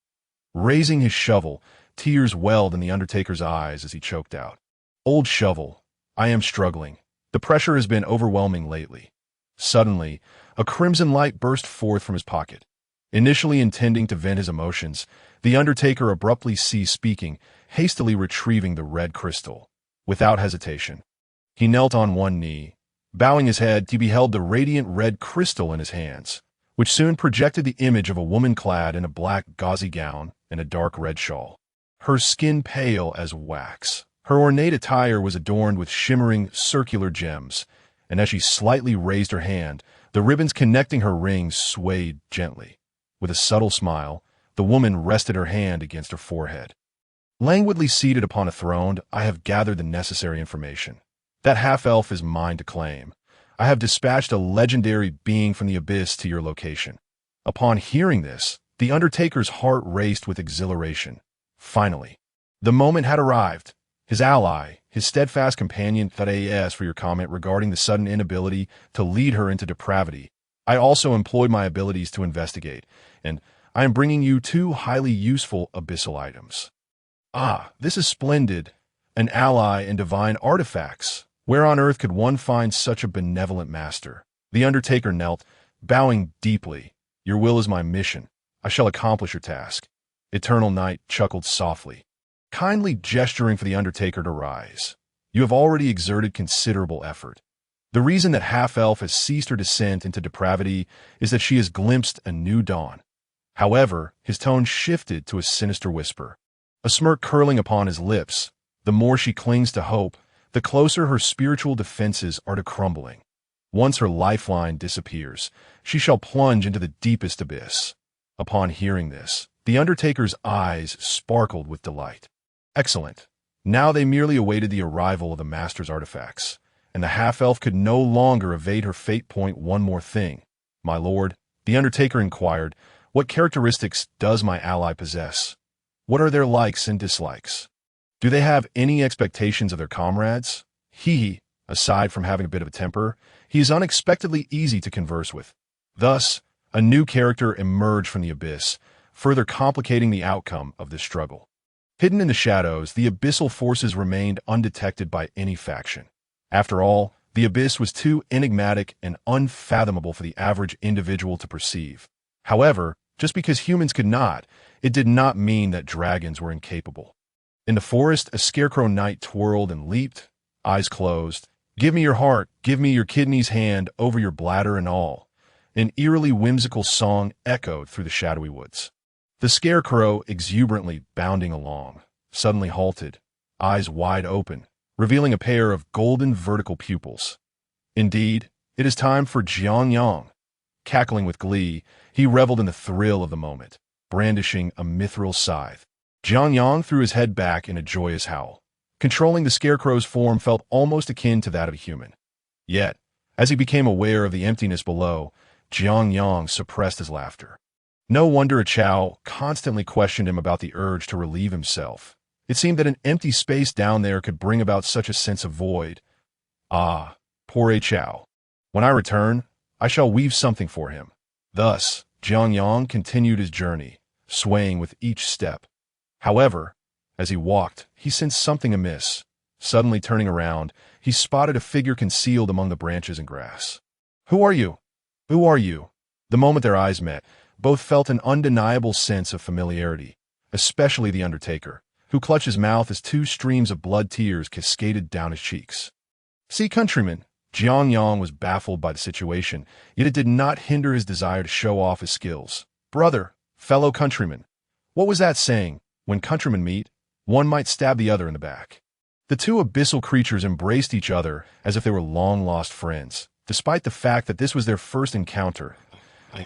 Raising his shovel, tears welled in the Undertaker's eyes as he choked out, "Old shovel, I am struggling. The pressure has been overwhelming lately. Suddenly, a crimson light burst forth from his pocket. Initially intending to vent his emotions, the Undertaker abruptly ceased speaking, hastily retrieving the red crystal. Without hesitation, he knelt on one knee. Bowing his head, he beheld the radiant red crystal in his hands, which soon projected the image of a woman clad in a black gauzy gown and a dark red shawl. Her skin pale as wax. Her ornate attire was adorned with shimmering, circular gems, and as she slightly raised her hand, the ribbons connecting her rings swayed gently. With a subtle smile, the woman rested her hand against her forehead. Languidly seated upon a throne, I have gathered the necessary information. That half-elf is mine to claim. I have dispatched a legendary being from the abyss to your location. Upon hearing this, the Undertaker's heart raced with exhilaration. Finally, the moment had arrived. His ally, his steadfast companion, thought for your comment regarding the sudden inability to lead her into depravity. I also employed my abilities to investigate, and I am bringing you two highly useful abyssal items. Ah, this is splendid. An ally and divine artifacts. Where on earth could one find such a benevolent master? The Undertaker knelt, bowing deeply. Your will is my mission. I shall accomplish your task. Eternal Night chuckled softly, kindly gesturing for the Undertaker to rise. You have already exerted considerable effort. The reason that half-elf has ceased her descent into depravity is that she has glimpsed a new dawn. However, his tone shifted to a sinister whisper, a smirk curling upon his lips. The more she clings to hope, the closer her spiritual defenses are to crumbling. Once her lifeline disappears, she shall plunge into the deepest abyss. Upon hearing this, the Undertaker's eyes sparkled with delight. Excellent. Now they merely awaited the arrival of the Master's artifacts, and the half-elf could no longer evade her fate. One more thing, my lord, the Undertaker inquired, what characteristics does my ally possess? What are their likes and dislikes? Do they have any expectations of their comrades? Aside from having a bit of a temper, he is unexpectedly easy to converse with. Thus, a new character emerged from the abyss, further complicating the outcome of this struggle. Hidden in the shadows, the abyssal forces remained undetected by any faction. After all, the abyss was too enigmatic and unfathomable for the average individual to perceive. However, just because humans could not, it did not mean that dragons were incapable. In the forest, a scarecrow knight twirled and leaped, eyes closed. Give me your heart, give me your kidneys, hand over your bladder and all. An eerily whimsical song echoed through the shadowy woods. The scarecrow, exuberantly bounding along, suddenly halted, eyes wide open, revealing a pair of golden vertical pupils. Indeed, it is time for Jiang. Cackling with glee, he reveled in the thrill of the moment, brandishing a mithril scythe. Jiang threw his head back in a joyous howl. Controlling the scarecrow's form felt almost akin to that of a human. Yet, as he became aware of the emptiness below, Jiang suppressed his laughter. No wonder Chow constantly questioned him about the urge to relieve himself. It seemed that an empty space down there could bring about such a sense of void. Ah, poor Chow. When I return, I shall weave something for him. Thus, Jiang continued his journey, swaying with each step. However, as he walked, he sensed something amiss. Suddenly turning around, he spotted a figure concealed among the branches and grass. Who are you? Who are you? The moment their eyes met, both felt an undeniable sense of familiarity, especially the Undertaker, who clutched his mouth as two streams of blood tears cascaded down his cheeks. See, countryman, Jiang was baffled by the situation, yet it did not hinder his desire to show off his skills. Brother, fellow countryman, what was that saying? When countrymen meet, one might stab the other in the back. The two abyssal creatures embraced each other as if they were long-lost friends. Despite the fact that this was their first encounter,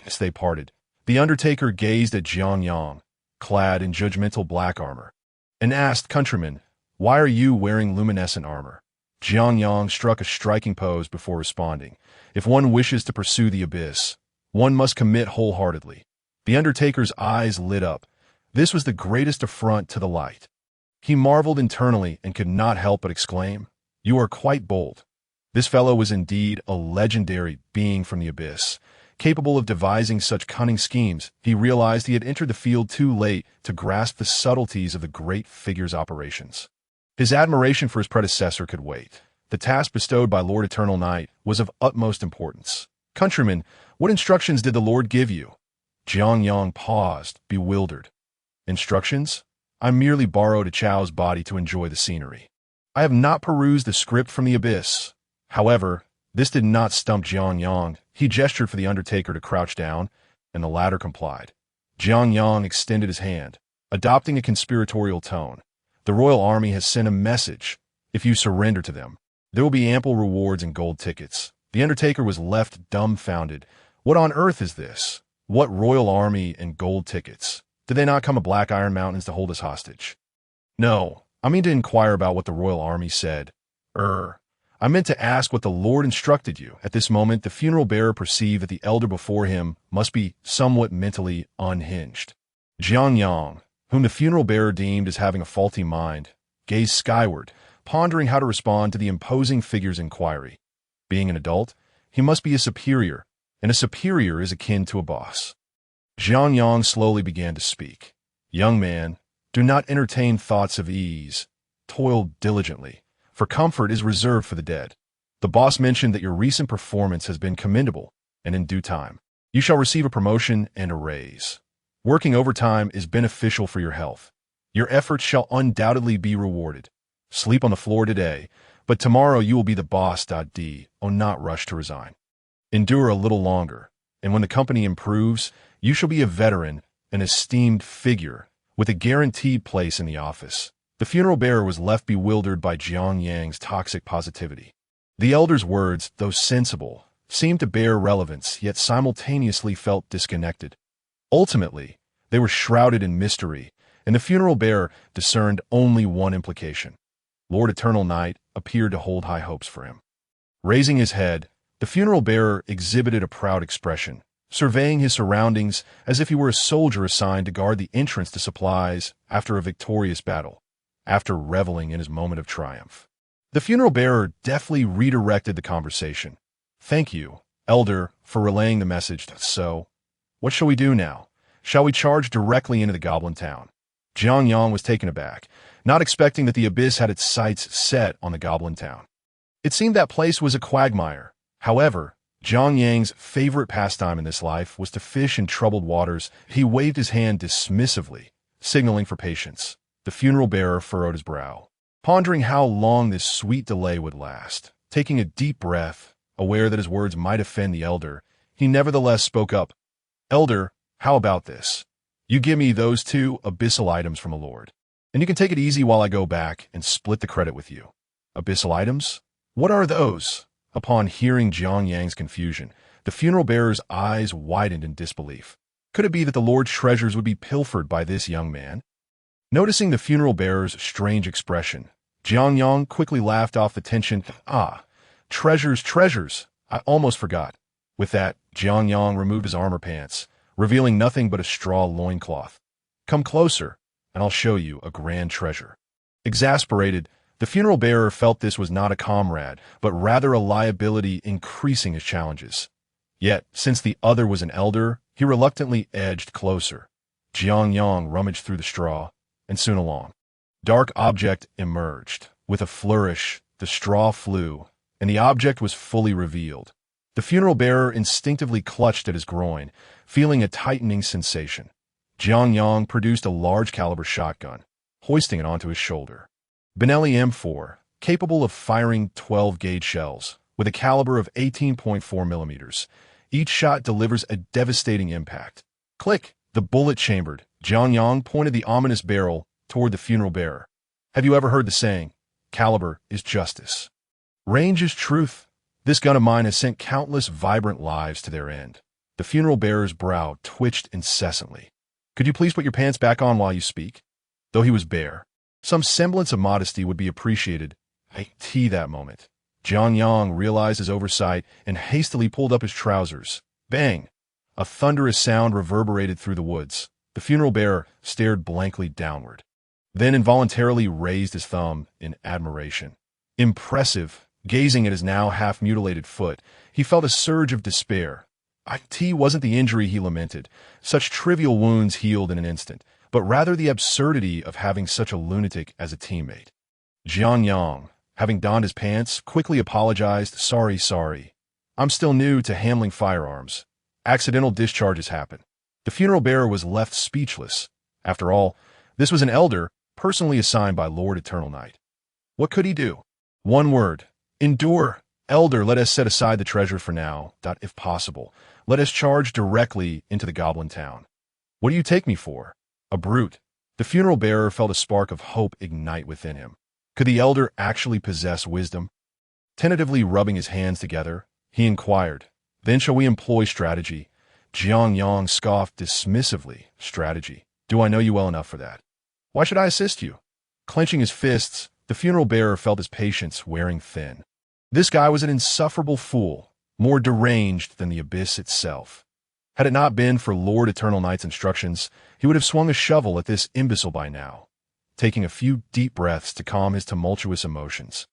as they parted, the Undertaker gazed at Jiang, clad in judgmental black armor, and asked, countryman, why are you wearing luminescent armor? Jiang struck a striking pose before responding. If one wishes to pursue the abyss, one must commit wholeheartedly. The Undertaker's eyes lit up. This was the greatest affront to the light. He marveled internally and could not help but exclaim, you are quite bold. This fellow was indeed a legendary being from the abyss, capable of devising such cunning schemes. He realized he had entered the field too late to grasp the subtleties of the great figure's operations. His admiration for his predecessor could wait. The task bestowed by Lord Eternal Night was of utmost importance. Countryman, what instructions did the Lord give you? Jiang Yang paused, bewildered. Instructions? I merely borrowed a chow's body to enjoy the scenery. I have not perused the script from the abyss. However, this did not stump Jiang Yang. He gestured for the Undertaker to crouch down, and the latter complied. Jiang Yang extended his hand, adopting a conspiratorial tone. The royal army has sent a message. If you surrender to them, there will be ample rewards and gold tickets. The Undertaker was left dumbfounded. What on earth is this? What royal army and gold tickets? Did they not come to Black Iron Mountains to hold us hostage? No, I mean to inquire about what the royal army said. I meant to ask what the Lord instructed you. At this moment, the funeral bearer perceived that the elder before him must be somewhat mentally unhinged. Jiang Yang, whom the funeral bearer deemed as having a faulty mind, gazed skyward, pondering how to respond to the imposing figure's inquiry. Being an adult, he must be a superior, and a superior is akin to a boss. Jiang Yang slowly began to speak. Young man, do not entertain thoughts of ease. Toil diligently, for comfort is reserved for the dead. The boss mentioned that your recent performance has been commendable, and in due time, you shall receive a promotion and a raise. Working overtime is beneficial for your health. Your efforts shall undoubtedly be rewarded. Sleep on the floor today, but tomorrow you will be the boss. Do not rush to resign. Endure a little longer, and when the company improves, you shall be a veteran, an esteemed figure, with a guaranteed place in the office. The funeral bearer was left bewildered by Jiang Yang's toxic positivity. The elder's words, though sensible, seemed to bear relevance, yet simultaneously felt disconnected. Ultimately, they were shrouded in mystery, and the funeral bearer discerned only one implication. Lord Eternal Night appeared to hold high hopes for him. Raising his head, the funeral bearer exhibited a proud expression, surveying his surroundings as if he were a soldier assigned to guard the entrance to supplies after a victorious battle, after reveling in his moment of triumph. The funeral bearer deftly redirected the conversation. Thank you, Elder, for relaying the message. So, what shall we do now? Shall we charge directly into the goblin town? Jiang Yang was taken aback, not expecting that the abyss had its sights set on the goblin town. It seemed that place was a quagmire. However, Jiang Yang's favorite pastime in this life was to fish in troubled waters. He waved his hand dismissively, signaling for patience. The funeral bearer furrowed his brow, pondering how long this sweet delay would last. Taking a deep breath, aware that his words might offend the elder, he nevertheless spoke up. Elder, how about this? You give me those 2 abyssal items from the Lord, and you can take it easy while I go back and split the credit with you. Abyssal items? What are those? Upon hearing Jiang Yang's confusion, the funeral bearer's eyes widened in disbelief. Could it be that the Lord's treasures would be pilfered by this young man? Noticing the funeral bearer's strange expression, Jiang Yang quickly laughed off the tension. Treasures, treasures! I almost forgot. With that, Jiang Yang removed his armor pants, revealing nothing but a straw loincloth. Come closer, and I'll show you a grand treasure. Exasperated, the funeral bearer felt this was not a comrade, but rather a liability, increasing his challenges. Yet, since the other was an elder, he reluctantly edged closer. Jiang Yang rummaged through the straw, and soon a long, dark object emerged. With a flourish, the straw flew, and the object was fully revealed. The funeral bearer instinctively clutched at his groin, feeling a tightening sensation. Jiang Yang produced a large-caliber shotgun, hoisting it onto his shoulder. Benelli M4, capable of firing 12-gauge shells, with a caliber of 18.4 millimeters. Each shot delivers a devastating impact. Click! The bullet chambered. Jiang Yang pointed the ominous barrel toward the funeral bearer. Have you ever heard the saying, caliber is justice? Range is truth. This gun of mine has sent countless vibrant lives to their end. The funeral bearer's brow twitched incessantly. Could you please put your pants back on while you speak? Though he was bare, some semblance of modesty would be appreciated. That moment, Jiang Yang realized his oversight and hastily pulled up his trousers. Bang! A thunderous sound reverberated through the woods. The funeral bearer stared blankly downward, then involuntarily raised his thumb in admiration. Impressive! Gazing at his now half-mutilated foot, he felt a surge of despair. It wasn't the injury he lamented. Such trivial wounds healed in an instant, but rather the absurdity of having such a lunatic as a teammate. Jiang Yang, having donned his pants, quickly apologized. Sorry. I'm still new to handling firearms. Accidental discharges happen. The funeral bearer was left speechless. After all, this was an elder, personally assigned by Lord Eternal Night. What could he do? One word. Endure. Elder, let us set aside the treasure for now. If possible, let us charge directly into the goblin town. What do you take me for? A brute. The funeral bearer felt a spark of hope ignite within him. Could the elder actually possess wisdom? Tentatively rubbing his hands together, he inquired, "Then shall we employ strategy?" Jiang Yang scoffed dismissively. Strategy? Do I know you well enough for that? Why should I assist you? Clenching his fists, the funeral bearer felt his patience wearing thin. This guy was an insufferable fool, more deranged than the abyss itself. Had it not been for Lord Eternal Night's instructions, he would have swung a shovel at this imbecile by now, taking a few deep breaths to calm his tumultuous emotions.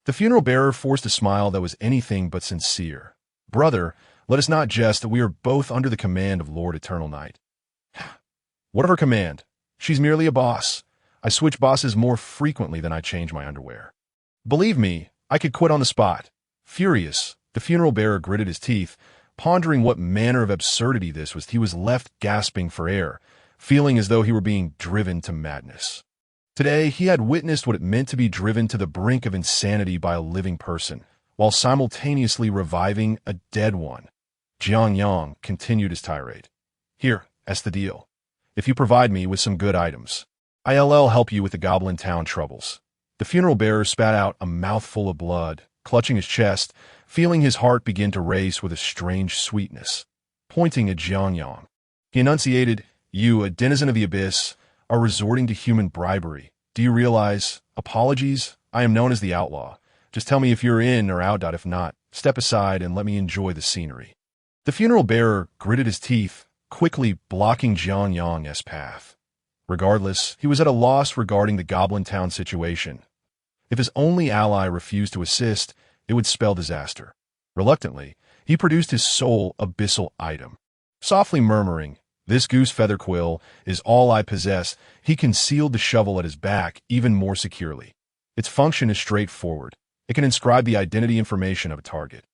The funeral bearer forced a smile that was anything but sincere. Brother, let us not jest that we are both under the command of Lord Eternal Night. What of her command? She's merely a boss. I switch bosses more frequently than I change my underwear. Believe me, I could quit on the spot. Furious, the funeral bearer gritted his teeth, pondering what manner of absurdity this was. He was left gasping for air, feeling as though he were being driven to madness. Today, he had witnessed what it meant to be driven to the brink of insanity by a living person, while simultaneously reviving a dead one. Jiang Yang continued his tirade. Here, that's the deal. If you provide me with some good items, I'll help you with the Goblin Town troubles. The funeral bearer spat out a mouthful of blood, clutching his chest, feeling his heart begin to race with a strange sweetness. Pointing at Jiang Yang, he enunciated, You, a denizen of the abyss, are resorting to human bribery. Do you realize? Apologies? I am known as the outlaw. Just tell me if you're in or out. If not, step aside and let me enjoy the scenery. The funeral bearer gritted his teeth, quickly blocking Jiang Yang's path. Regardless, he was at a loss regarding the Goblin Town situation. If his only ally refused to assist, it would spell disaster. Reluctantly, he produced his sole abyssal item. Softly murmuring, This goose feather quill is all I possess, he concealed the shovel at his back even more securely. Its function is straightforward. It can inscribe the identity information of a target.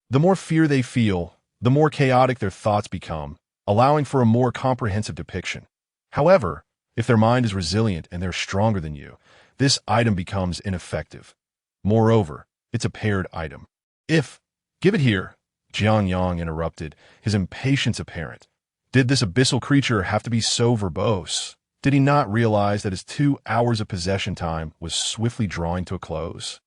The more fear they feel, the more chaotic their thoughts become, allowing for a more comprehensive depiction. However, if their mind is resilient and they're stronger than you, this item becomes ineffective. Moreover, it's a paired item. Give it here, Jiang Yang interrupted, his impatience apparent. Did this abyssal creature have to be so verbose? Did he not realize that his 2 hours of possession time was swiftly drawing to a close?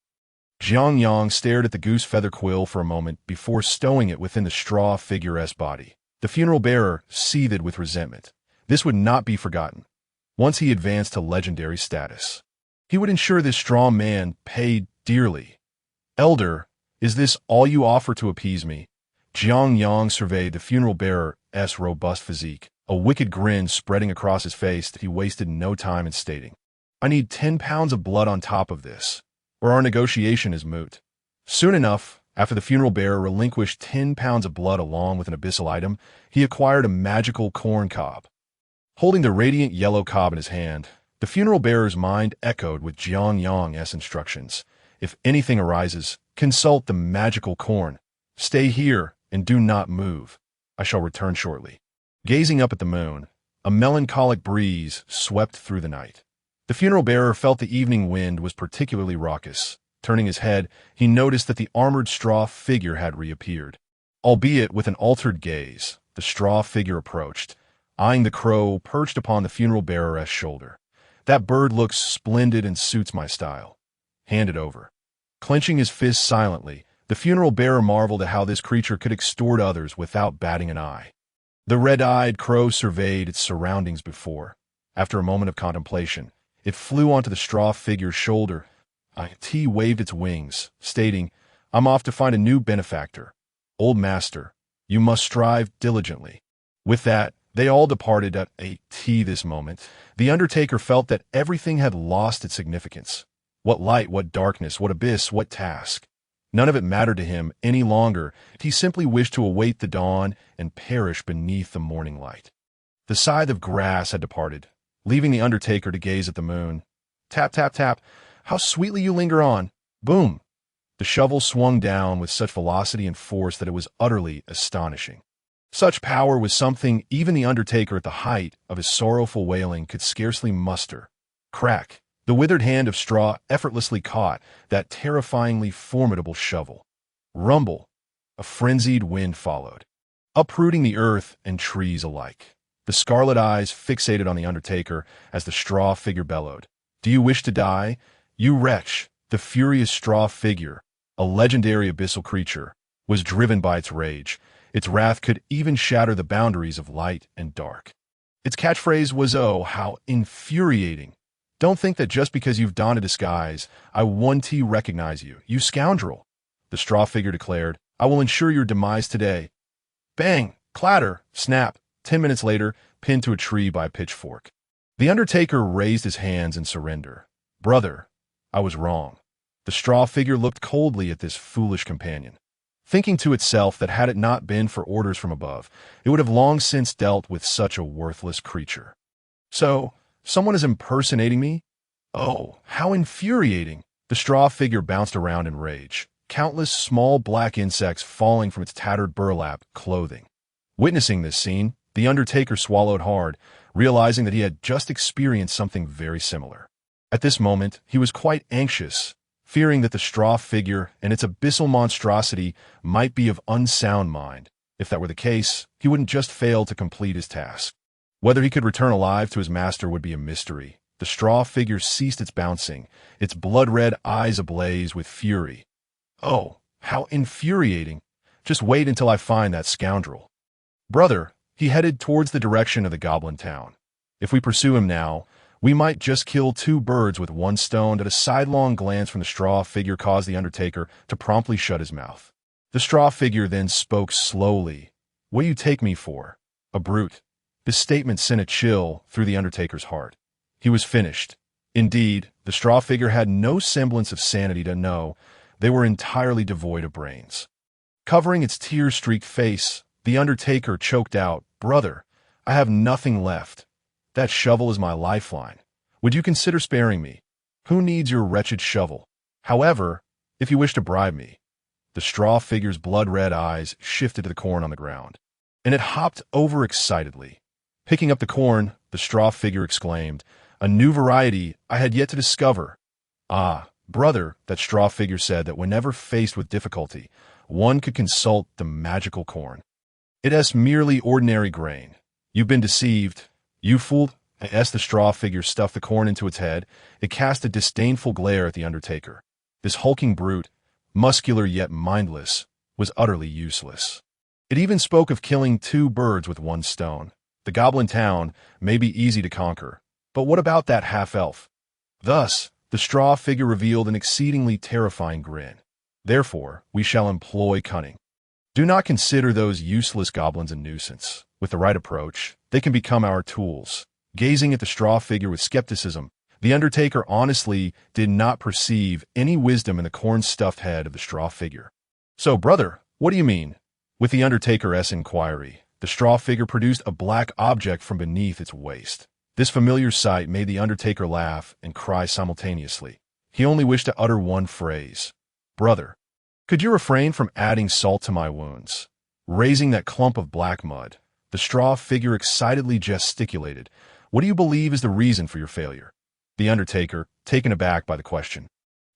Jiang Yang stared at the goose feather quill for a moment before stowing it within the straw figure's body. The funeral bearer seethed with resentment. This would not be forgotten. Once he advanced to legendary status, he would ensure this straw man paid dearly. Elder, is this all you offer to appease me? Jiang Yang surveyed the funeral bearer's robust physique, a wicked grin spreading across his face that he wasted no time in stating. I need 10 pounds of blood on top of this, or our negotiation is moot. Soon enough, after the funeral bearer relinquished 10 pounds of blood along with an abyssal item, he acquired a magical corn cob. Holding the radiant yellow cob in his hand, the funeral bearer's mind echoed with Jiang Yang's instructions. If anything arises, consult the magical corn. Stay here and do not move. I shall return shortly. Gazing up at the moon, a melancholic breeze swept through the night. The funeral bearer felt the evening wind was particularly raucous. Turning his head, he noticed that the armored straw figure had reappeared. Albeit with an altered gaze, the straw figure approached, eyeing the crow perched upon the funeral bearer's shoulder. That bird looks splendid and suits my style. Hand it over. Clenching his fist silently, the funeral bearer marveled at how this creature could extort others without batting an eye. The red-eyed crow surveyed its surroundings before. After a moment of contemplation, it flew onto the straw figure's shoulder. It waved its wings, stating, I'm off to find a new benefactor. Old master, you must strive diligently. With that, they all departed at this moment. The undertaker felt that everything had lost its significance. What light, what darkness, what abyss, what task. None of it mattered to him any longer. He simply wished to await the dawn and perish beneath the morning light. The scythe of grass had departed, leaving the undertaker to gaze at the moon. Tap, tap, tap. How sweetly you linger on. Boom. The shovel swung down with such velocity and force that it was utterly astonishing. Such power was something even the undertaker at the height of his sorrowful wailing could scarcely muster. Crack! The withered hand of straw effortlessly caught that terrifyingly formidable shovel. Rumble! A frenzied wind followed, uprooting the earth and trees alike. The scarlet eyes fixated on the undertaker as the straw figure bellowed. "Do you wish to die, you wretch?" The furious straw figure, a legendary abyssal creature, was driven by its rage. Its wrath could even shatter the boundaries of light and dark. Its catchphrase was, "Oh, how infuriating. Don't think that just because you've donned a disguise, I won't recognize you, you scoundrel." The straw figure declared, "I will ensure your demise today." Bang! Clatter! Snap! 10 minutes later, pinned to a tree by a pitchfork. The undertaker raised his hands in surrender. "Brother, I was wrong." The straw figure looked coldly at this foolish companion, thinking to itself that had it not been for orders from above, it would have long since dealt with such a worthless creature. "So, someone is impersonating me? Oh, how infuriating!" The straw figure bounced around in rage, countless small black insects falling from its tattered burlap clothing. Witnessing this scene, the undertaker swallowed hard, realizing that he had just experienced something very similar. At this moment, he was quite anxious, fearing that the straw figure and its abyssal monstrosity might be of unsound mind. If that were the case, he wouldn't just fail to complete his task. Whether he could return alive to his master would be a mystery. The straw figure ceased its bouncing, its blood-red eyes ablaze with fury. "Oh, how infuriating. Just wait until I find that scoundrel." "Brother," he headed towards the direction of the goblin town. "If we pursue him now, we might just kill two birds with one stone." That a sidelong glance from the straw figure caused the undertaker to promptly shut his mouth. The straw figure then spoke slowly. "What do you take me for? A brute?" This statement sent a chill through the undertaker's heart. He was finished. Indeed, the straw figure had no semblance of sanity to know. They were entirely devoid of brains. Covering its tear-streaked face, the undertaker choked out, "Brother, I have nothing left. That shovel is my lifeline. Would you consider sparing me? Who needs your wretched shovel? However, if you wish to bribe me." The straw figure's blood-red eyes shifted to the corn on the ground, and it hopped over excitedly. Picking up the corn, the straw figure exclaimed, "A new variety I had yet to discover." "Ah, brother," that straw figure said that whenever faced with difficulty, one could consult the magical corn. "It is merely ordinary grain. You've been deceived. You fooled." As the straw figure stuffed the corn into its head, it cast a disdainful glare at the undertaker. This hulking brute, muscular yet mindless, was utterly useless. It even spoke of killing two birds with one stone. The goblin town may be easy to conquer, but what about that half-elf? Thus, the straw figure revealed an exceedingly terrifying grin. "Therefore, we shall employ cunning. Do not consider those useless goblins a nuisance. With the right approach, they can become our tools." Gazing at the straw figure with skepticism, the undertaker honestly did not perceive any wisdom in the corn-stuffed head of the straw figure. "So, brother, what do you mean?" With the undertaker's inquiry, the straw figure produced a black object from beneath its waist. This familiar sight made the undertaker laugh and cry simultaneously. He only wished to utter one phrase. "Brother, could you refrain from adding salt to my wounds?" Raising that clump of black mud, the straw figure excitedly gesticulated. "What do you believe is the reason for your failure?" The undertaker, taken aback by the question,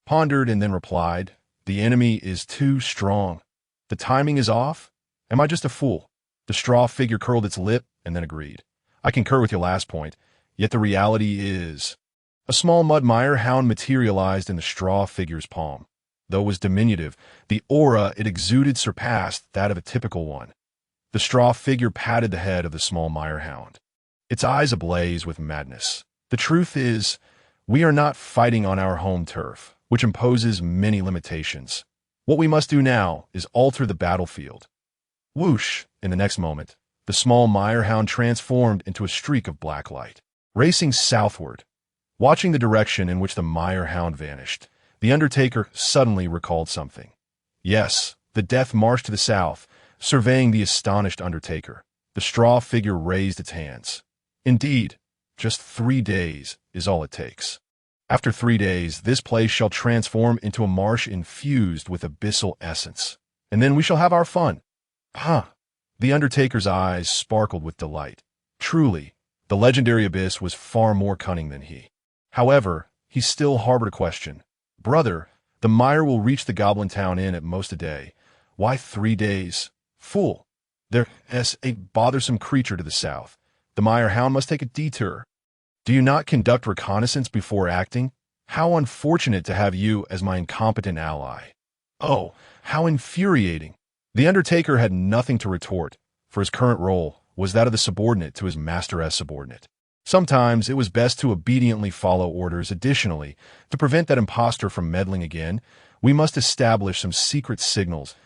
pondered and then replied, "The enemy is too strong. The timing is off. Am I just a fool?" The straw figure curled its lip and then agreed. "I concur with your last point, yet the reality is..." A small mud mire hound materialized in the straw figure's palm. Though it was diminutive, the aura it exuded surpassed that of a typical one. The straw figure patted the head of the small mire hound, its eyes ablaze with madness. "The truth is, we are not fighting on our home turf, which imposes many limitations. What we must do now is alter the battlefield." Whoosh! In the next moment, the small mire hound transformed into a streak of black light, racing southward. Watching the direction in which the mire hound vanished, the undertaker suddenly recalled something. Yes, the death marched to the south, surveying the astonished undertaker. The straw figure raised its hands. "Indeed, just 3 days is all it takes." After 3 days, this place shall transform into a marsh infused with abyssal essence, and then we shall have our fun. Huh. The Undertaker's eyes sparkled with delight. Truly, the legendary abyss was far more cunning than he. However, he still harbored a question. Brother, the mire will reach the Goblin Town Inn at most a day. Why 3 days? Fool. There is a bothersome creature to the south. The mire hound must take a detour. Do you not conduct reconnaissance before acting? How unfortunate to have you as my incompetent ally. Oh, how infuriating. The Undertaker had nothing to retort, for his current role was that of the subordinate to his master as subordinate. Sometimes it was best to obediently follow orders. Additionally, to prevent that impostor from meddling again, we must establish some secret signals.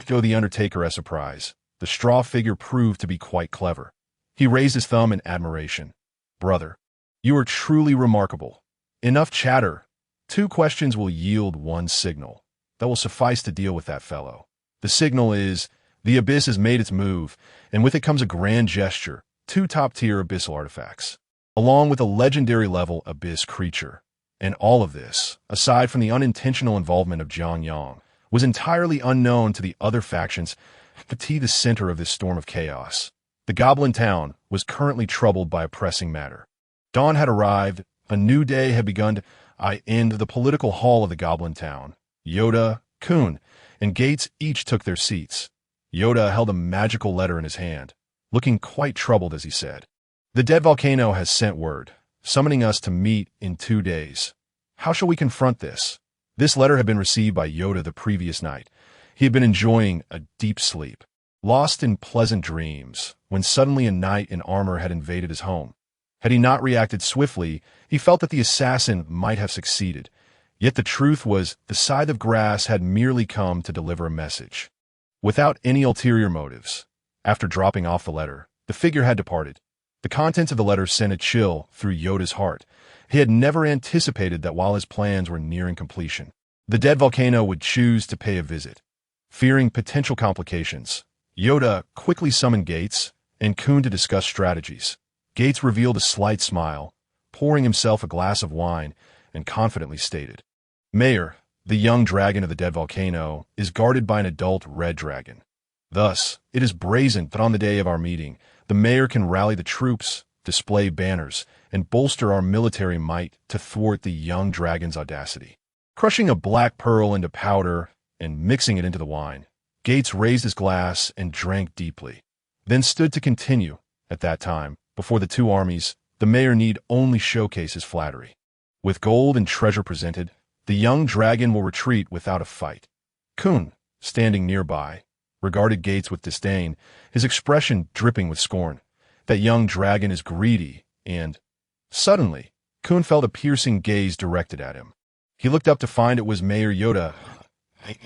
Go the Undertaker as surprise. The straw figure proved to be quite clever. He raised his thumb in admiration. Brother, you are truly remarkable. Enough chatter. 2 questions will yield 1 signal. That will suffice to deal with that fellow. The signal is, the abyss has made its move, and with it comes a grand gesture, 2 top-tier abyssal artifacts, along with a legendary level abyss creature. And all of this, aside from the unintentional involvement of Jiang Yang, was entirely unknown to the other factions. The center of this storm of chaos. The Goblin Town was currently troubled by a pressing matter. Dawn had arrived, a new day had begun. In the political hall of the Goblin Town, Yoda, Kun, and Gates each took their seats. Yoda held a magical letter in his hand, looking quite troubled as he said, The dead volcano has sent word, summoning us to meet in 2 days. How shall we confront this? This letter had been received by Yoda the previous night. He had been enjoying a deep sleep, lost in pleasant dreams, when suddenly a knight in armor had invaded his home. Had he not reacted swiftly, he felt that the assassin might have succeeded. Yet the truth was, the scythe of grass had merely come to deliver a message. Without any ulterior motives, after dropping off the letter, the figure had departed. The contents of the letter sent a chill through Yoda's heart. He had never anticipated that while his plans were nearing completion, the dead volcano would choose to pay a visit. Fearing potential complications, Yoda quickly summoned Gates and Kun to discuss strategies. Gates revealed a slight smile, pouring himself a glass of wine, and confidently stated, Mayor, the young dragon of the dead volcano, is guarded by an adult red dragon. Thus, it is brazen that on the day of our meeting, the mayor can rally the troops, display banners, and bolster our military might to thwart the young dragon's audacity. Crushing a black pearl into powder and mixing it into the wine, Gates raised his glass and drank deeply, then stood to continue. At that time, before the 2 armies, the mayor need only showcase his flattery. With gold and treasure presented, the young dragon will retreat without a fight. Kun, standing nearby, regarded Gates with disdain, his expression dripping with scorn. That young dragon is greedy, and... Suddenly, Kun felt a piercing gaze directed at him. He looked up to find it was Mayor Yoda.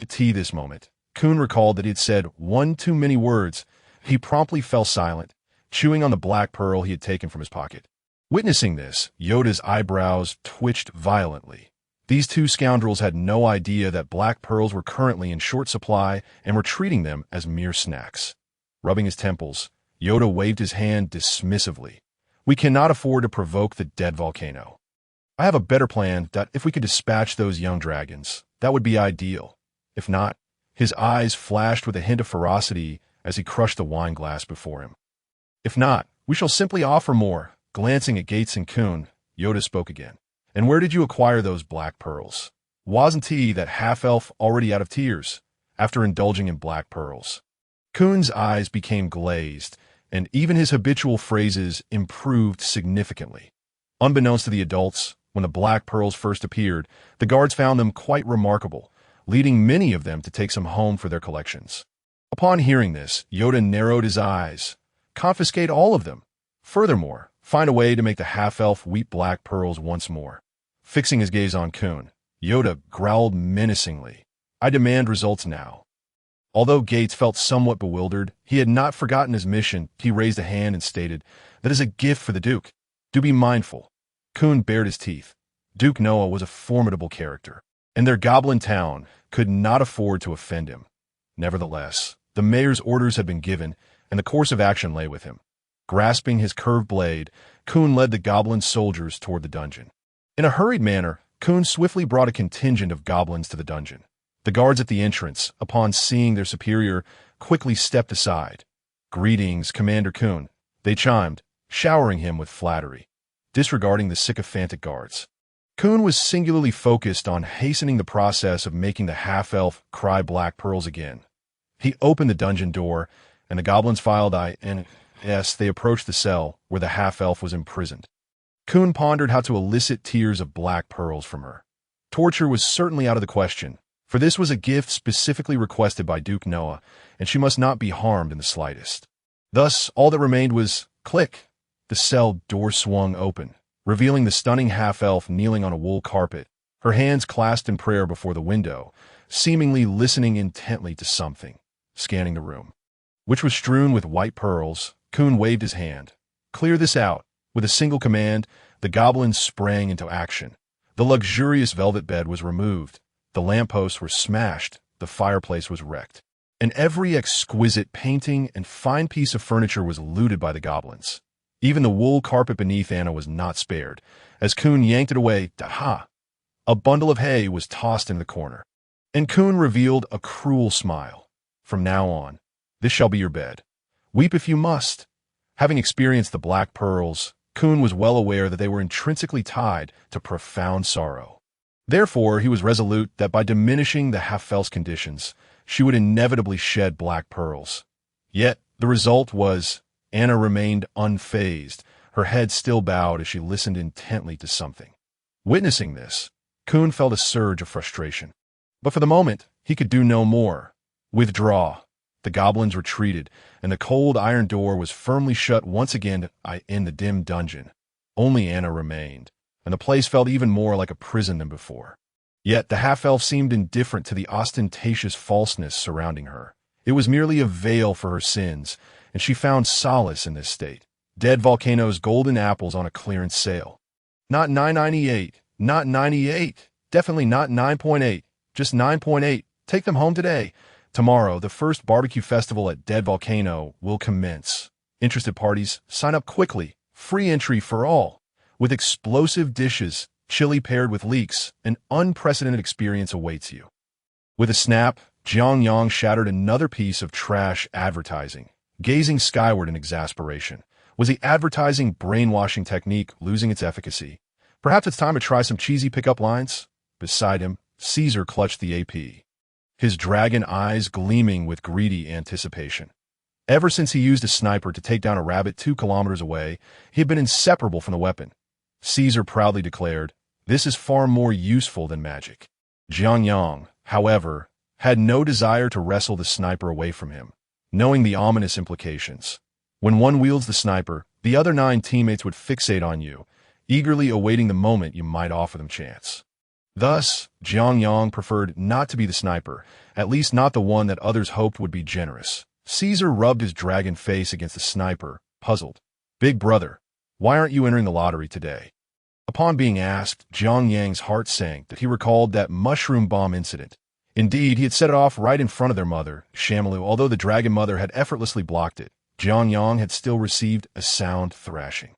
This moment, Kun recalled that he had said 1 too many words. He promptly fell silent, chewing on the black pearl he had taken from his pocket. Witnessing this, Yoda's eyebrows twitched violently. These 2 scoundrels had no idea that black pearls were currently in short supply and were treating them as mere snacks. Rubbing his temples, Yoda waved his hand dismissively. We cannot afford to provoke the dead volcano. I have a better plan that if we could dispatch those young dragons, that would be ideal. If not, his eyes flashed with a hint of ferocity as he crushed the wine glass before him. If not, we shall simply offer more. Glancing at Gates and Kun, Yoda spoke again. And where did you acquire those black pearls? Wasn't he that half-elf already out of tears, after indulging in black pearls? Kun's eyes became glazed, and even his habitual phrases improved significantly. Unbeknownst to the adults, when the black pearls first appeared, the guards found them quite remarkable, leading many of them to take some home for their collections. Upon hearing this, Yoda narrowed his eyes. Confiscate all of them. Furthermore, find a way to make the half-elf weep black pearls once more. Fixing his gaze on Kun, Yoda growled menacingly. I demand results now. Although Gates felt somewhat bewildered, he had not forgotten his mission. He raised a hand and stated, That is a gift for the Duke. Do be mindful. Kun bared his teeth. Duke Noah was a formidable character, and their goblin town could not afford to offend him. Nevertheless, the mayor's orders had been given, and the course of action lay with him. Grasping his curved blade, Kun led the goblin soldiers toward the dungeon. In a hurried manner, Kuhn swiftly brought a contingent of goblins to the dungeon. The guards at the entrance, upon seeing their superior, quickly stepped aside. "Greetings, Commander Kuhn," they chimed, showering him with flattery, disregarding the sycophantic guards. Kuhn was singularly focused on hastening the process of making the half-elf cry black pearls again. He opened the dungeon door, and the goblins filed in. Yes, they approached the cell where the half-elf was imprisoned. Kuhn pondered how to elicit tears of black pearls from her. Torture was certainly out of the question, for this was a gift specifically requested by Duke Noah, and she must not be harmed in the slightest. Thus, all that remained was, click, the cell door swung open, revealing the stunning half-elf kneeling on a wool carpet, her hands clasped in prayer before the window, seemingly listening intently to something, scanning the room, which was strewn with white pearls. Kuhn waved his hand. "Clear this out." With a single command, the goblins sprang into action. The luxurious velvet bed was removed, the lampposts were smashed, the fireplace was wrecked, and every exquisite painting and fine piece of furniture was looted by the goblins. Even the wool carpet beneath Anna was not spared. As Kuhn yanked it away, a bundle of hay was tossed in the corner. And Kuhn revealed a cruel smile. "From now on, this shall be your bed. Weep if you must." Having experienced the black pearls, Kuhn was well aware that they were intrinsically tied to profound sorrow. Therefore, he was resolute that by diminishing the half-elf's conditions, she would inevitably shed black pearls. Yet, the result was, Anna remained unfazed, her head still bowed as she listened intently to something. Witnessing this, Kuhn felt a surge of frustration. But for the moment, he could do no more. Withdraw. The goblins retreated, and the cold iron door was firmly shut once again in the dim dungeon. Only Anna remained, and the place felt even more like a prison than before. Yet the half-elf seemed indifferent to the ostentatious falseness surrounding her. It was merely a veil for her sins, and she found solace in this state. Dead Volcano's golden apples on a clearance sale. Not 9.98, not 98, definitely not 9.8, just 9.8. Take them home today. Tomorrow, the first barbecue festival at Dead Volcano will commence. Interested parties, sign up quickly. Free entry for all. With explosive dishes, chili paired with leeks, an unprecedented experience awaits you. With a snap, Jiang Yang shattered another piece of trash advertising. Gazing skyward in exasperation. Was the advertising brainwashing technique losing its efficacy? Perhaps it's time to try some cheesy pickup lines? Beside him, Caesar clutched the AP. His dragon eyes gleaming with greedy anticipation. Ever since he used a sniper to take down a rabbit 2 kilometers away, he had been inseparable from the weapon. Caesar proudly declared, "This is far more useful than magic." Jiang Yang, however, had no desire to wrestle the sniper away from him, knowing the ominous implications. When one wields the sniper, the other 9 teammates would fixate on you, eagerly awaiting the moment you might offer them chance. Thus, Jiang Yang preferred not to be the sniper, at least not the one that others hoped would be generous. Caesar rubbed his dragon face against the sniper, puzzled. "Big brother, why aren't you entering the lottery today?" Upon being asked, Jiang Yang's heart sank that he recalled that mushroom bomb incident. Indeed, he had set it off right in front of their mother, Shamalu. Although the dragon mother had effortlessly blocked it, Jiang Yang had still received a sound thrashing.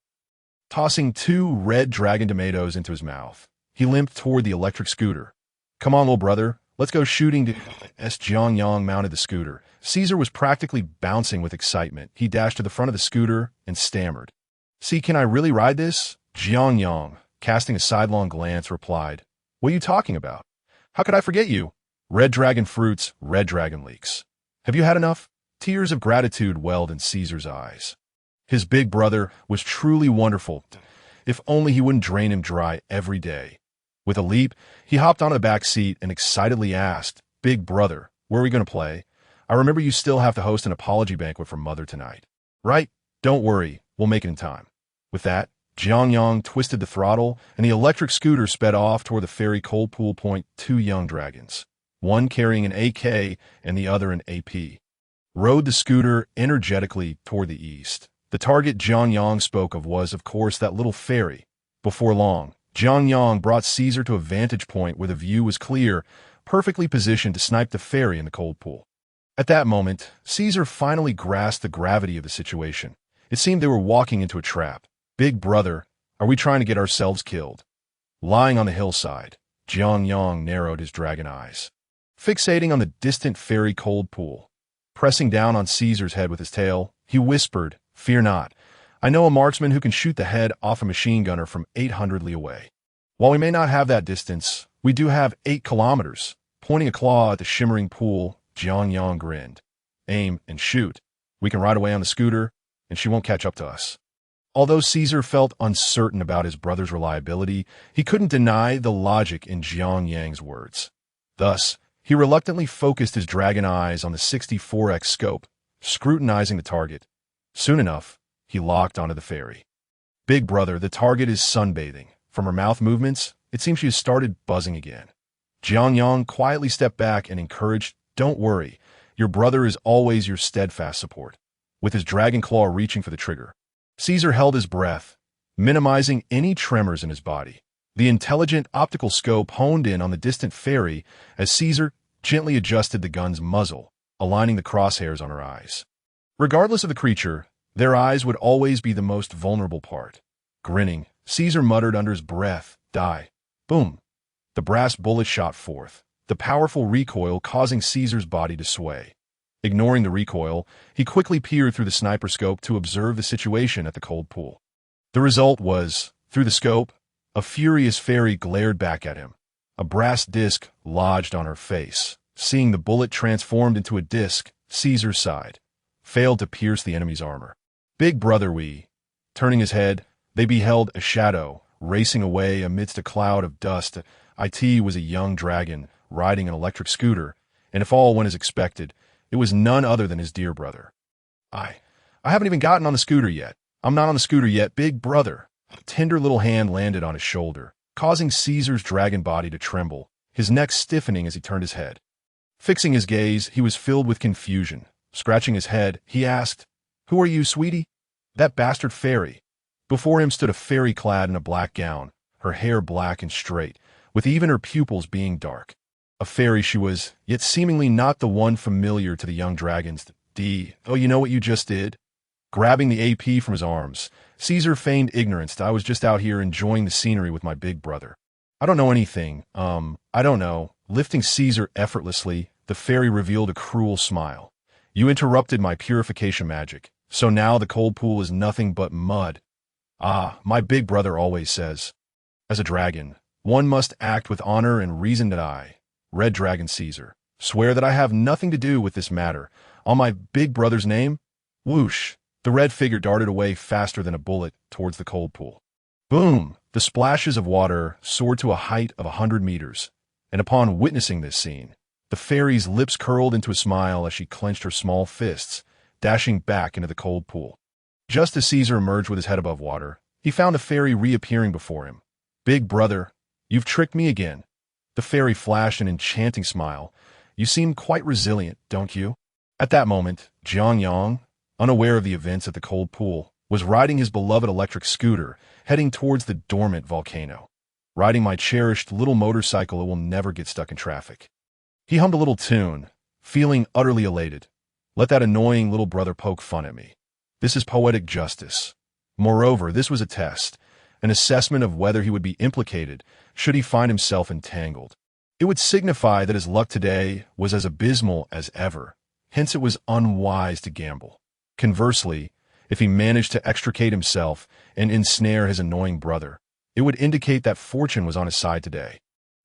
Tossing 2 red dragon tomatoes into his mouth, he limped toward the electric scooter. "Come on, little brother, let's go shooting." As Jiang Yang mounted the scooter, Caesar was practically bouncing with excitement. He dashed to the front of the scooter and stammered. "See, can I really ride this?" Jiang Yang, casting a sidelong glance, replied, "What are you talking about? How could I forget you? Red dragon fruits, red dragon leeks. Have you had enough?" Tears of gratitude welled in Caesar's eyes. His big brother was truly wonderful. If only he wouldn't drain him dry every day. With a leap, he hopped onto the back seat and excitedly asked, "Big brother, where are we going to play? I remember you still have to host an apology banquet for Mother tonight. Right? Don't worry, we'll make it in time." With that, Jiang Yang twisted the throttle, and the electric scooter sped off toward the ferry cold pool point. 2 young dragons, one carrying an AK and the other an AP, rode the scooter energetically toward the east. The target Jiang Yang spoke of was, of course, that little ferry. Before long, Jiang Yang brought Caesar to a vantage point where the view was clear, perfectly positioned to snipe the ferry in the cold pool. At that moment, Caesar finally grasped the gravity of the situation. It seemed they were walking into a trap. "Big brother, are we trying to get ourselves killed?" Lying on the hillside, Jiangyang narrowed his dragon eyes, fixating on the distant fairy cold pool. Pressing down on Caesar's head with his tail, he whispered, "Fear not. I know a marksman who can shoot the head off a machine gunner from 800 li away. While we may not have that distance, we do have 8 kilometers." Pointing a claw at the shimmering pool, Jiangyang grinned. "Aim and shoot. We can ride away on the scooter, and she won't catch up to us." Although Caesar felt uncertain about his brother's reliability, he couldn't deny the logic in Jiangyang's words. Thus, he reluctantly focused his dragon eyes on the 64x scope, scrutinizing the target. Soon enough, he locked onto the fairy. "Big brother, the target is sunbathing. From her mouth movements, it seems she has started buzzing again." Jiangyang quietly stepped back and encouraged, "Don't worry. Your brother is always your steadfast support." With his dragon claw reaching for the trigger, Caesar held his breath, minimizing any tremors in his body. The intelligent optical scope honed in on the distant fairy as Caesar gently adjusted the gun's muzzle, aligning the crosshairs on her eyes. Regardless of the creature, their eyes would always be the most vulnerable part. Grinning, Caesar muttered under his breath, "Die." Boom! The brass bullet shot forth, the powerful recoil causing Caesar's body to sway. Ignoring the recoil, he quickly peered through the sniper scope to observe the situation at the cold pool. The result was, through the scope, a furious fairy glared back at him. A brass disc lodged on her face. Seeing the bullet transformed into a disc, Caesar sighed, failed to pierce the enemy's armor. "Big brother, Turning his head, they beheld a shadow racing away amidst a cloud of dust. It was a young dragon riding an electric scooter, and if all went as expected, it was none other than his dear brother. I haven't even gotten on the scooter yet. I'm not on the scooter yet, big brother." A tender little hand landed on his shoulder, causing Caesar's dragon body to tremble, his neck stiffening as he turned his head. Fixing his gaze, he was filled with confusion. Scratching his head, he asked, "Who are you, sweetie?" "That bastard fairy." Before him stood a fairy clad in a black gown, her hair black and straight, with even her pupils being dark. A fairy she was, yet seemingly not the one familiar to the young dragons. "Oh, you know what you just did?" Grabbing the AP from his arms, Caesar feigned ignorance. "I was just out here enjoying the scenery with my big brother. I don't know anything. I don't know." Lifting Caesar effortlessly, the fairy revealed a cruel smile. "You interrupted my purification magic, so now the cold pool is nothing but mud." "Ah, my big brother always says, as a dragon, one must act with honor and reason. That I, Red Dragon Caesar, swear that I have nothing to do with this matter. On my big brother's name." Whoosh! The red figure darted away faster than a bullet towards the cold pool. Boom! The splashes of water soared to a height of 100 meters, and upon witnessing this scene, the fairy's lips curled into a smile as she clenched her small fists, dashing back into the cold pool. Just as Caesar emerged with his head above water, he found the fairy reappearing before him. "Big brother, you've tricked me again." The fairy flashed an enchanting smile. "You seem quite resilient, don't you?" At that moment, Jiangyang, unaware of the events at the cold pool, was riding his beloved electric scooter, heading towards the dormant volcano. "Riding my cherished little motorcycle, it will never get stuck in traffic." He hummed a little tune, feeling utterly elated. Let that annoying little brother poke fun at me. This is poetic justice. Moreover, this was a test, an assessment of whether he would be implicated should he find himself entangled. It would signify that his luck today was as abysmal as ever, hence it was unwise to gamble. Conversely, if he managed to extricate himself and ensnare his annoying brother, it would indicate that fortune was on his side today.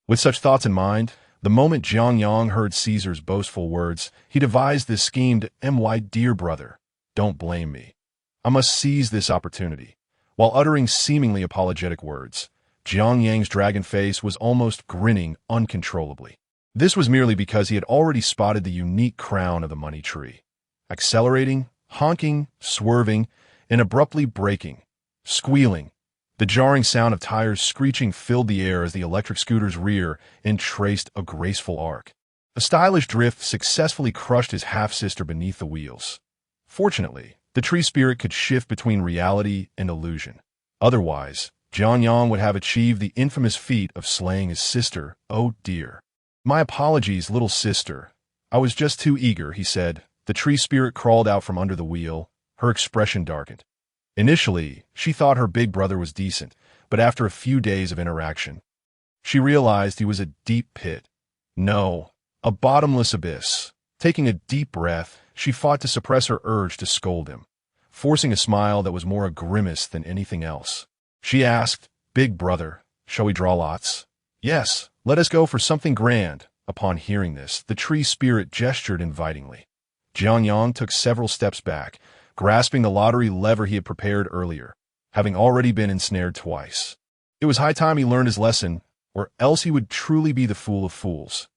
With such thoughts in mind, the moment Jiangyang heard Caesar's boastful words, he devised this scheme to "My dear brother, don't blame me. I must seize this opportunity." While uttering seemingly apologetic words, Jiangyang's dragon face was almost grinning uncontrollably. This was merely because he had already spotted the unique crown of the money tree. Accelerating, honking, swerving, and abruptly braking, squealing. The jarring sound of tires screeching filled the air as the electric scooter's rear traced a graceful arc. A stylish drift successfully crushed his half-sister beneath the wheels. Fortunately, the tree spirit could shift between reality and illusion. Otherwise, Jiangyang would have achieved the infamous feat of slaying his sister. "Oh dear. My apologies, little sister. I was just too eager," he said. The tree spirit crawled out from under the wheel. Her expression darkened. Initially, she thought her big brother was decent, but after a few days of interaction, she realized he was a deep pit. No, a bottomless abyss. Taking a deep breath, she fought to suppress her urge to scold him, forcing a smile that was more a grimace than anything else. She asked, "Big brother, shall we draw lots?" "Yes, let us go for something grand." Upon hearing this, the tree spirit gestured invitingly. Jianyang took several steps back, grasping the lottery lever he had prepared earlier, having already been ensnared twice. It was high time he learned his lesson, or else he would truly be the fool of fools.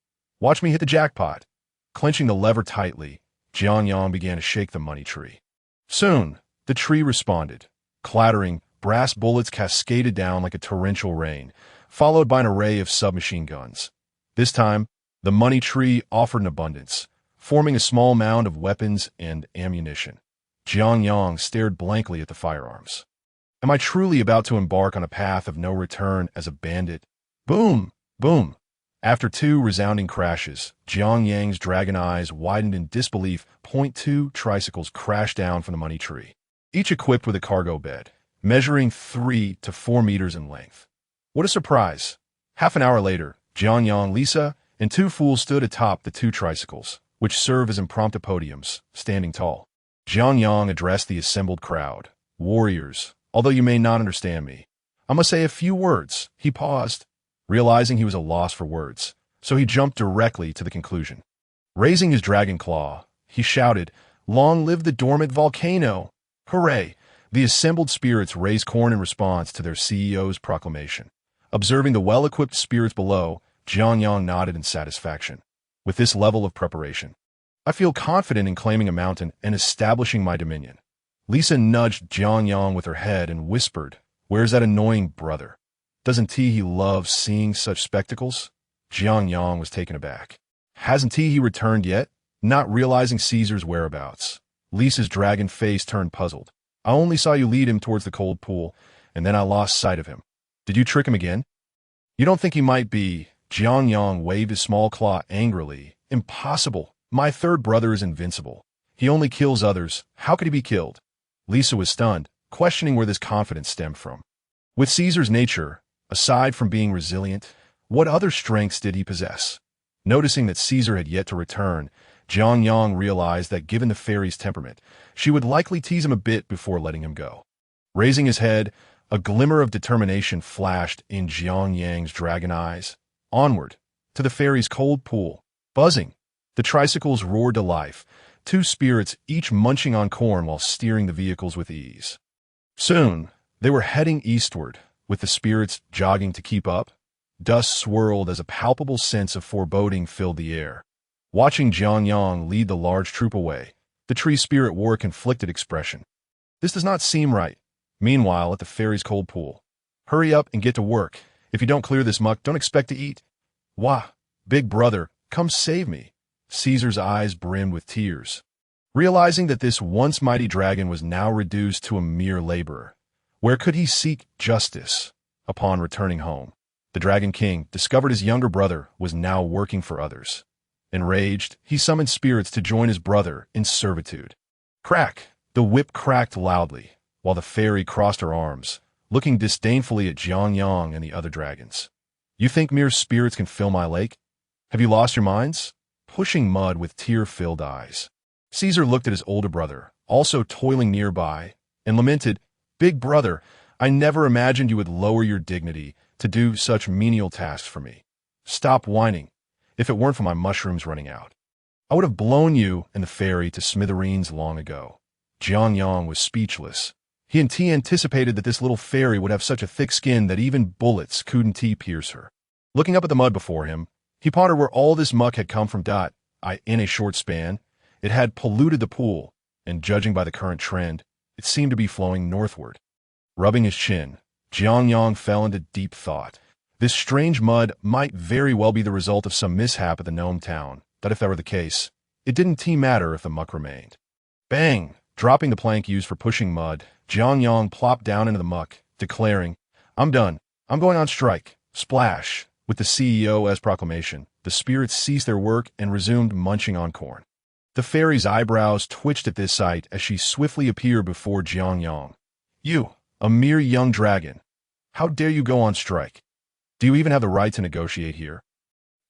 "Watch me hit the jackpot." Clenching the lever tightly, Jianyang began to shake the money tree. Soon, the tree responded. Clattering, brass bullets cascaded down like a torrential rain, followed by an array of submachine guns. This time, the money tree offered an abundance, forming a small mound of weapons and ammunition. Jianyang stared blankly at the firearms. Am I truly about to embark on a path of no return as a bandit? Boom! Boom! After two resounding crashes, Jianyang's dragon eyes widened in disbelief. .2 tricycles crashed down from the money tree, each equipped with a cargo bed, measuring 3 to 4 meters in length. What a surprise! Half an hour later, Jianyang, Lisa, and two fools stood atop the two tricycles, which serve as impromptu podiums, standing tall. Jianyang addressed the assembled crowd. "Warriors, although you may not understand me, I must say a few words." He paused, realizing he was a loss for words, so he jumped directly to the conclusion. Raising his dragon claw, he shouted, "Long live the dormant volcano!" Hooray! The assembled spirits raised corn in response to their CEO's proclamation. Observing the well-equipped spirits below, Jianyang nodded in satisfaction. With this level of preparation, I feel confident in claiming a mountain and establishing my dominion. Lisa nudged Jianyang with her head and whispered, "Where's that annoying brother? Doesn't he love seeing such spectacles?" Jianyang was taken aback. Hasn't he returned yet? Not realizing Caesar's whereabouts, Lisa's dragon face turned puzzled. "I only saw you lead him towards the cold pool, and then I lost sight of him. Did you trick him again?" "You don't think he might be?" Jianyang waved his small claw angrily. "Impossible. My third brother is invincible. He only kills others. How could he be killed?" Lisa was stunned, questioning where this confidence stemmed from. With Caesar's nature, aside from being resilient, what other strengths did he possess? Noticing that Caesar had yet to return, Jianyang realized that given the fairy's temperament, she would likely tease him a bit before letting him go. Raising his head, a glimmer of determination flashed in Jianyang's dragon eyes. Onward, to the fairy's cold pool. Buzzing, the tricycles roared to life, two spirits each munching on corn while steering the vehicles with ease. Soon, they were heading eastward, with the spirits jogging to keep up. Dust swirled as a palpable sense of foreboding filled the air. Watching Jianyang lead the large troop away, the tree spirit wore a conflicted expression. "This does not seem right." Meanwhile, at the fairy's cold pool, "Hurry up and get to work. If you don't clear this muck, don't expect to eat." "Wah, big brother, come save me." Caesar's eyes brimmed with tears. Realizing that this once mighty dragon was now reduced to a mere laborer, where could he seek justice? Upon returning home, the Dragon King discovered his younger brother was now working for others. Enraged, he summoned spirits to join his brother in servitude. Crack! The whip cracked loudly, while the fairy crossed her arms, looking disdainfully at Jianyang and the other dragons. "You think mere spirits can fill my lake? Have you lost your minds?" Pushing mud with tear-filled eyes, Caesar looked at his older brother, also toiling nearby, and lamented, "Big brother, I never imagined you would lower your dignity to do such menial tasks for me. Stop whining. If it weren't for my mushrooms running out, I would have blown you and the fairy to smithereens long ago." Jianyang was speechless. He anticipated that this little fairy would have such a thick skin that even bullets couldn't pierce her. Looking up at the mud before him, he pondered where all this muck had come from. In a short span, it had polluted the pool, and judging by the current trend, it seemed to be flowing northward. Rubbing his chin, Jianyang fell into deep thought. This strange mud might very well be the result of some mishap at the gnome town, but if that were the case, it didn't matter if the muck remained. Bang! Dropping the plank used for pushing mud, Jianyang plopped down into the muck, declaring, "I'm done. I'm going on strike." Splash! With the CEO's proclamation, the spirits ceased their work and resumed munching on corn. The fairy's eyebrows twitched at this sight as she swiftly appeared before Jianyang. "You, a mere young dragon. How dare you go on strike? Do you even have the right to negotiate here?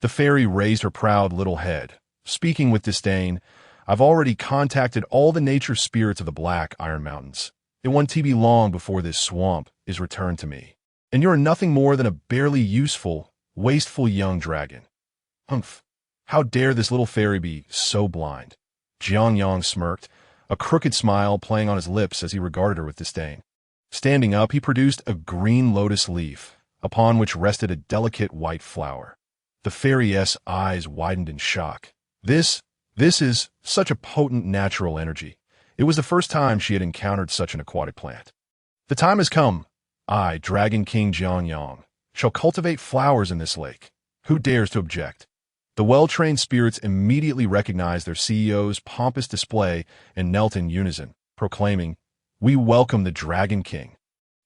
The fairy raised her proud little head, speaking with disdain. I've already contacted all the nature spirits of the Black Iron Mountains. It won't be long before this swamp is returned to me. And you're nothing more than a barely useful, wasteful young dragon. Humph! How dare this little fairy be so blind? Jiang smirked, a crooked smile playing on his lips as he regarded her with disdain. Standing up, he produced a green lotus leaf, upon which rested a delicate white flower. The fairy's eyes widened in shock. This is such a potent natural energy. It was the first time she had encountered such an aquatic plant. The time has come. I, Dragon King Jiang, shall cultivate flowers in this lake. Who dares to object? The well-trained spirits immediately recognized their CEO's pompous display and knelt in unison, proclaiming, "We welcome the Dragon King."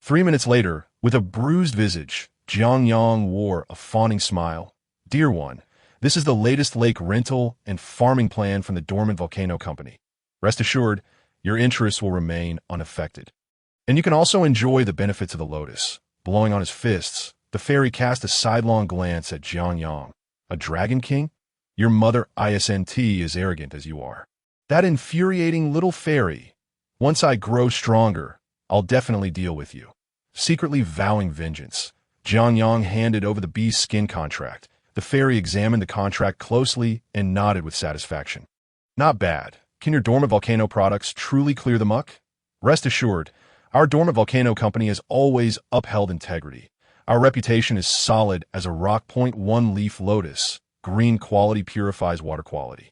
3 minutes later, with a bruised visage, Jiang wore a fawning smile. "Dear one, this is the latest lake rental and farming plan from the Dormant Volcano Company. Rest assured, your interests will remain unaffected. And you can also enjoy the benefits of the lotus." Blowing on his fists, the fairy cast a sidelong glance at Jiang. "A Dragon King? Your mother isn't as arrogant as you are. That infuriating little fairy. Once I grow stronger, I'll definitely deal with you." Secretly vowing vengeance, Jiang handed over the beast's skin contract. The fairy examined the contract closely and nodded with satisfaction. "Not bad. Can your Dormant Volcano products truly clear the muck? Rest assured, our Dormant Volcano Company has always upheld integrity. Our reputation is solid as a rock. One-leaf lotus. Green quality purifies water quality.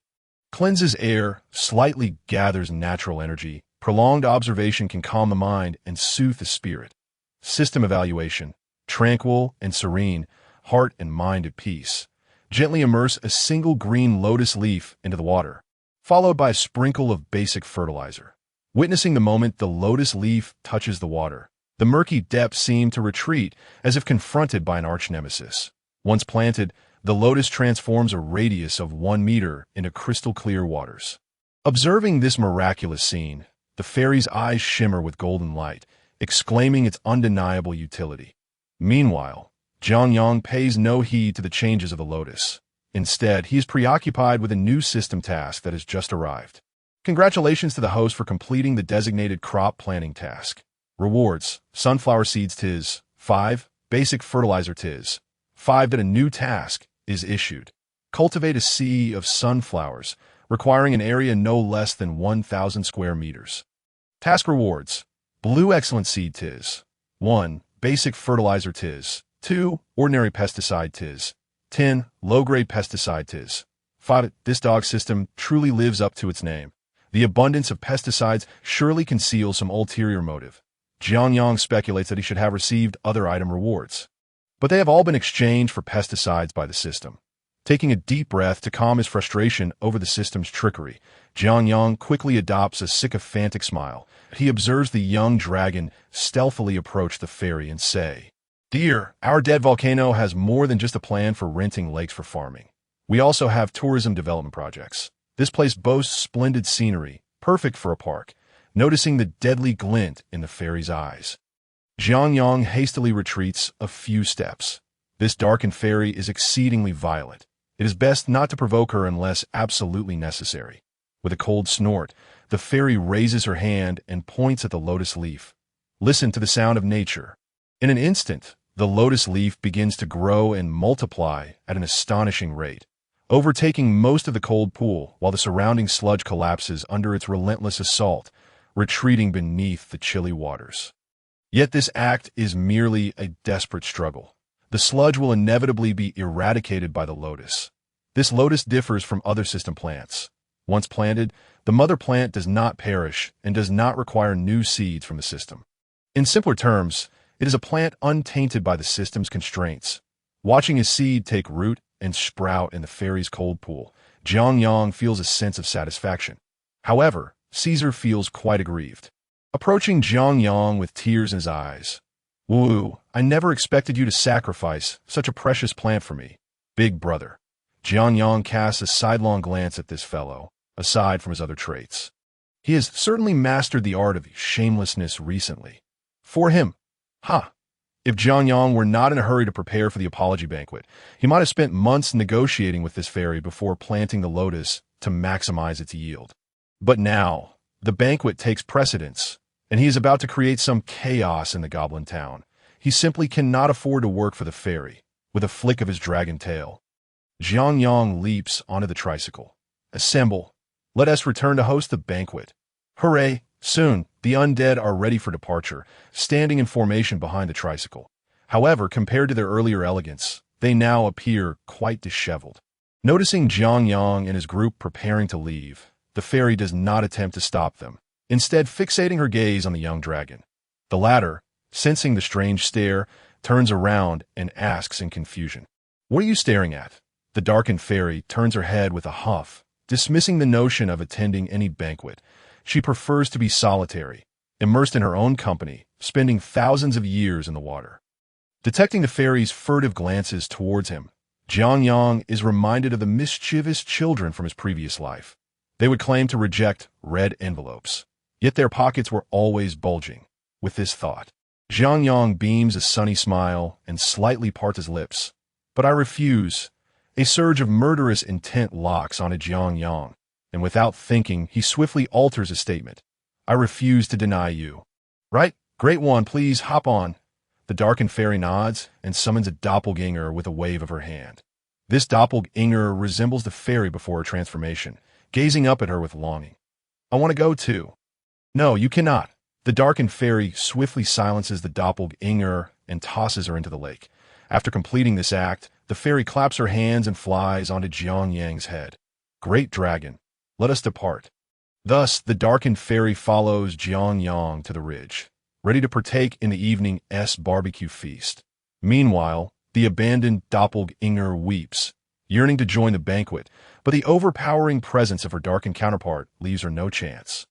Cleanses air, slightly gathers natural energy. Prolonged observation can calm the mind and soothe the spirit. System evaluation. Tranquil and serene, heart and mind at peace. Gently immerse a single green lotus leaf into the water, followed by a sprinkle of basic fertilizer. Witnessing the moment the lotus leaf touches the water, the murky depths seem to retreat as if confronted by an arch nemesis. Once planted, the lotus transforms a radius of 1 meter into crystal-clear waters. Observing this miraculous scene, the fairy's eyes shimmer with golden light, exclaiming its undeniable utility. Meanwhile, Jiang pays no heed to the changes of the lotus. Instead, he is preoccupied with a new system task that has just arrived. Congratulations to the host for completing the designated crop planting task. Rewards: sunflower seeds tis. 5. Basic fertilizer tis. 5. That a new task is issued. Cultivate a sea of sunflowers, requiring an area no less than 1,000 square meters. Task rewards: blue excellent seed tis. 1. Basic fertilizer tis. 2. Ordinary pesticide tis. 10. Low-grade pesticide tis. 5. This dog system truly lives up to its name. The abundance of pesticides surely conceals some ulterior motive. Jiang speculates that he should have received other item rewards. But they have all been exchanged for pesticides by the system. Taking a deep breath to calm his frustration over the system's trickery, Jiang quickly adopts a sycophantic smile. He observes the young dragon stealthily approach the fairy and say, "Dear, our dead volcano has more than just a plan for renting lakes for farming. We also have tourism development projects. This place boasts splendid scenery, perfect for a park." Noticing the deadly glint in the fairy's eyes, Jiang hastily retreats a few steps. This darkened fairy is exceedingly violent. It is best not to provoke her unless absolutely necessary. With a cold snort, the fairy raises her hand and points at the lotus leaf. Listen to the sound of nature. In an instant, the lotus leaf begins to grow and multiply at an astonishing rate, overtaking most of the cold pool while the surrounding sludge collapses under its relentless assault, retreating beneath the chilly waters. Yet this act is merely a desperate struggle. The sludge will inevitably be eradicated by the lotus. This lotus differs from other system plants. Once planted, the mother plant does not perish and does not require new seeds from the system. In simpler terms, it is a plant untainted by the system's constraints. Watching his seed take root and sprout in the fairy's cold pool, Jiang feels a sense of satisfaction. However, Caesar feels quite aggrieved. Approaching Jiang with tears in his eyes, "Woo, I never expected you to sacrifice such a precious plant for me, big brother." Jiang casts a sidelong glance at this fellow, aside from his other traits. He has certainly mastered the art of shamelessness recently. For him, If Jianyang were not in a hurry to prepare for the apology banquet, he might have spent months negotiating with this fairy before planting the lotus to maximize its yield. But now, the banquet takes precedence, and he is about to create some chaos in the goblin town. He simply cannot afford to work for the fairy. With a flick of his dragon tail, Jianyang leaps onto the tricycle. Assemble. Let us return to host the banquet. Hooray! Soon, the undead are ready for departure, standing in formation behind the tricycle. However, compared to their earlier elegance, they now appear quite disheveled. Noticing Jianyang and his group preparing to leave, the fairy does not attempt to stop them, instead fixating her gaze on the young dragon. The latter, sensing the strange stare, turns around and asks in confusion, "What are you staring at?" The darkened fairy turns her head with a huff, dismissing the notion of attending any banquet. She prefers to be solitary, immersed in her own company, spending thousands of years in the water. Detecting the fairy's furtive glances towards him, Jianyang is reminded of the mischievous children from his previous life. They would claim to reject red envelopes, yet their pockets were always bulging. With this thought, Jianyang beams a sunny smile and slightly parts his lips. "But I refuse." A surge of murderous intent locks onto Jianyang, and without thinking, he swiftly alters his statement. "I refuse to deny you." "Right, great one, please hop on." The darkened fairy nods and summons a doppelganger with a wave of her hand. This doppelganger resembles the fairy before her transformation, gazing up at her with longing. "I want to go too." "No, you cannot." The darkened fairy swiftly silences the doppelganger and tosses her into the lake. After completing this act, the fairy claps her hands and flies onto Jianyang's head. "Great dragon, let us depart." Thus, the darkened fairy follows Jianyang to the ridge, ready to partake in the evening's barbecue feast. Meanwhile, the abandoned doppelganger weeps, yearning to join the banquet, but the overpowering presence of her darkened counterpart leaves her no chance.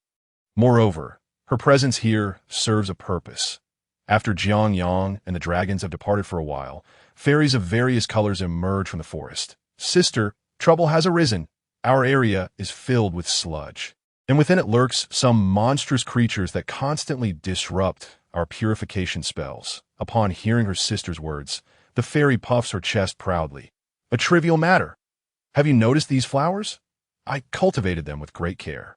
Moreover, her presence here serves a purpose. After Jianyang and the dragons have departed for a while, fairies of various colors emerge from the forest. "Sister, trouble has arisen. Our area is filled with sludge, and within it lurks some monstrous creatures that constantly disrupt our purification spells." Upon hearing her sister's words, the fairy puffs her chest proudly. "A trivial matter. Have you noticed these flowers? I cultivated them with great care.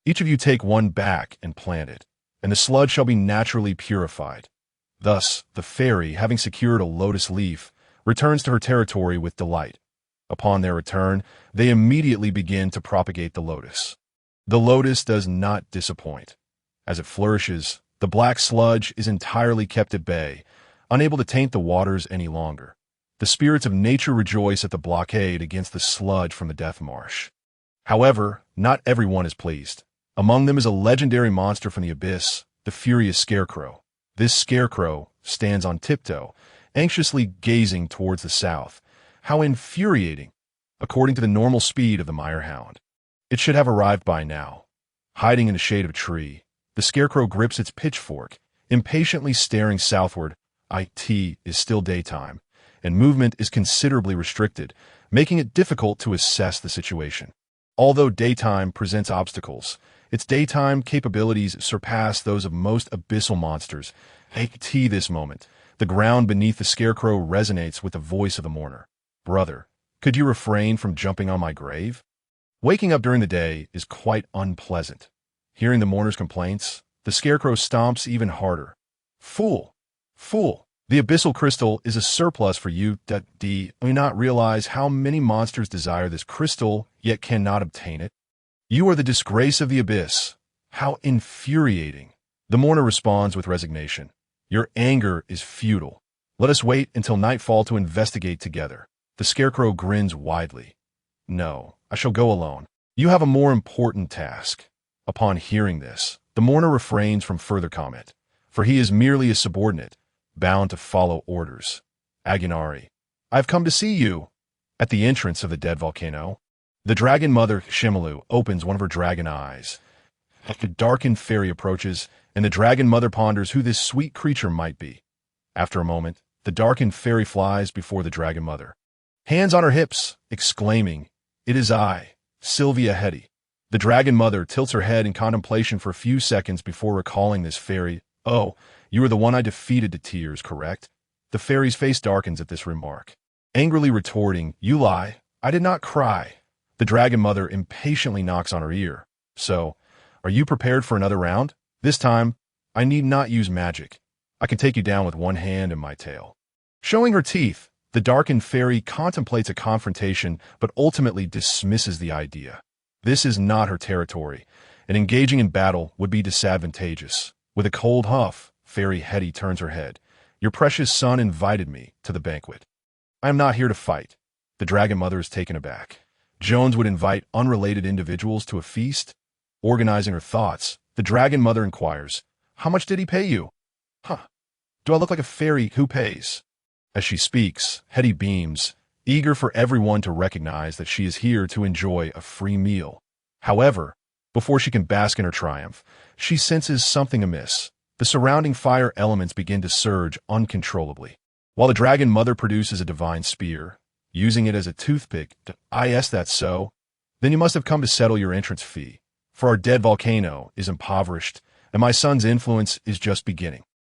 Each of you take one back and plant it, and the sludge shall be naturally purified." Thus, the fairy, having secured a lotus leaf, returns to her territory with delight. Upon their return, they immediately begin to propagate the lotus. The lotus does not disappoint. As it flourishes, the black sludge is entirely kept at bay, unable to taint the waters any longer. The spirits of nature rejoice at the blockade against the sludge from the death marsh. However, not everyone is pleased. Among them is a legendary monster from the abyss, the furious scarecrow. This scarecrow stands on tiptoe, anxiously gazing towards the south. How infuriating! According to the normal speed of the mire hound, it should have arrived by now. Hiding in the shade of a tree, the scarecrow grips its pitchfork, impatiently staring southward. It is still daytime, and movement is considerably restricted, making it difficult to assess the situation. Although daytime presents obstacles, its daytime capabilities surpass those of most abyssal monsters. This moment, the ground beneath the scarecrow resonates with the voice of the mourner. "Brother, could you refrain from jumping on my grave?" Waking up during the day is quite unpleasant. Hearing the mourner's complaints, the scarecrow stomps even harder. "Fool! Fool! The abyssal crystal is a surplus for you. Do you not realize how many monsters desire this crystal, yet cannot obtain it? You are the disgrace of the abyss. How infuriating!" The mourner responds with resignation. "Your anger is futile. Let us wait until nightfall to investigate together." The scarecrow grins widely. "No, I shall go alone. You have a more important task." Upon hearing this, the mourner refrains from further comment, for he is merely a subordinate, bound to follow orders. Agunari, "I have come to see you." At the entrance of the dead volcano, the dragon mother Shimalu opens one of her dragon eyes. The darkened fairy approaches, and the dragon mother ponders who this sweet creature might be. After a moment, the darkened fairy flies before the dragon mother, hands on her hips, exclaiming, "It is I, Sylvia Hetty." The dragon mother tilts her head in contemplation for a few seconds before recalling this fairy. "Oh, you are the one I defeated to tears, correct? The fairy's face darkens at this remark. Angrily retorting, "You lie. I did not cry." The dragon mother impatiently knocks on her ear. "So, are you prepared for another round? This time, I need not use magic. I can take you down with one hand and my tail." Showing her teeth, the darkened fairy contemplates a confrontation but ultimately dismisses the idea. This is not her territory, and engaging in battle would be disadvantageous. With a cold huff, Fairy Hetty turns her head. "Your precious son invited me to the banquet. I am not here to fight." The dragon mother is taken aback. Jones would invite unrelated individuals to a feast? Organizing her thoughts, the dragon mother inquires, "How much did he pay you?" "Huh. Do I look like a fairy who pays?" As she speaks, Hetty beams, eager for everyone to recognize that she is here to enjoy a free meal. However, before she can bask in her triumph, she senses something amiss. The surrounding fire elements begin to surge uncontrollably. While the dragon mother produces a divine spear, using it as a toothpick to, "Yes, that's so. Then you must have come to settle your entrance fee, for our dead volcano is impoverished, and my son's influence is just beginning."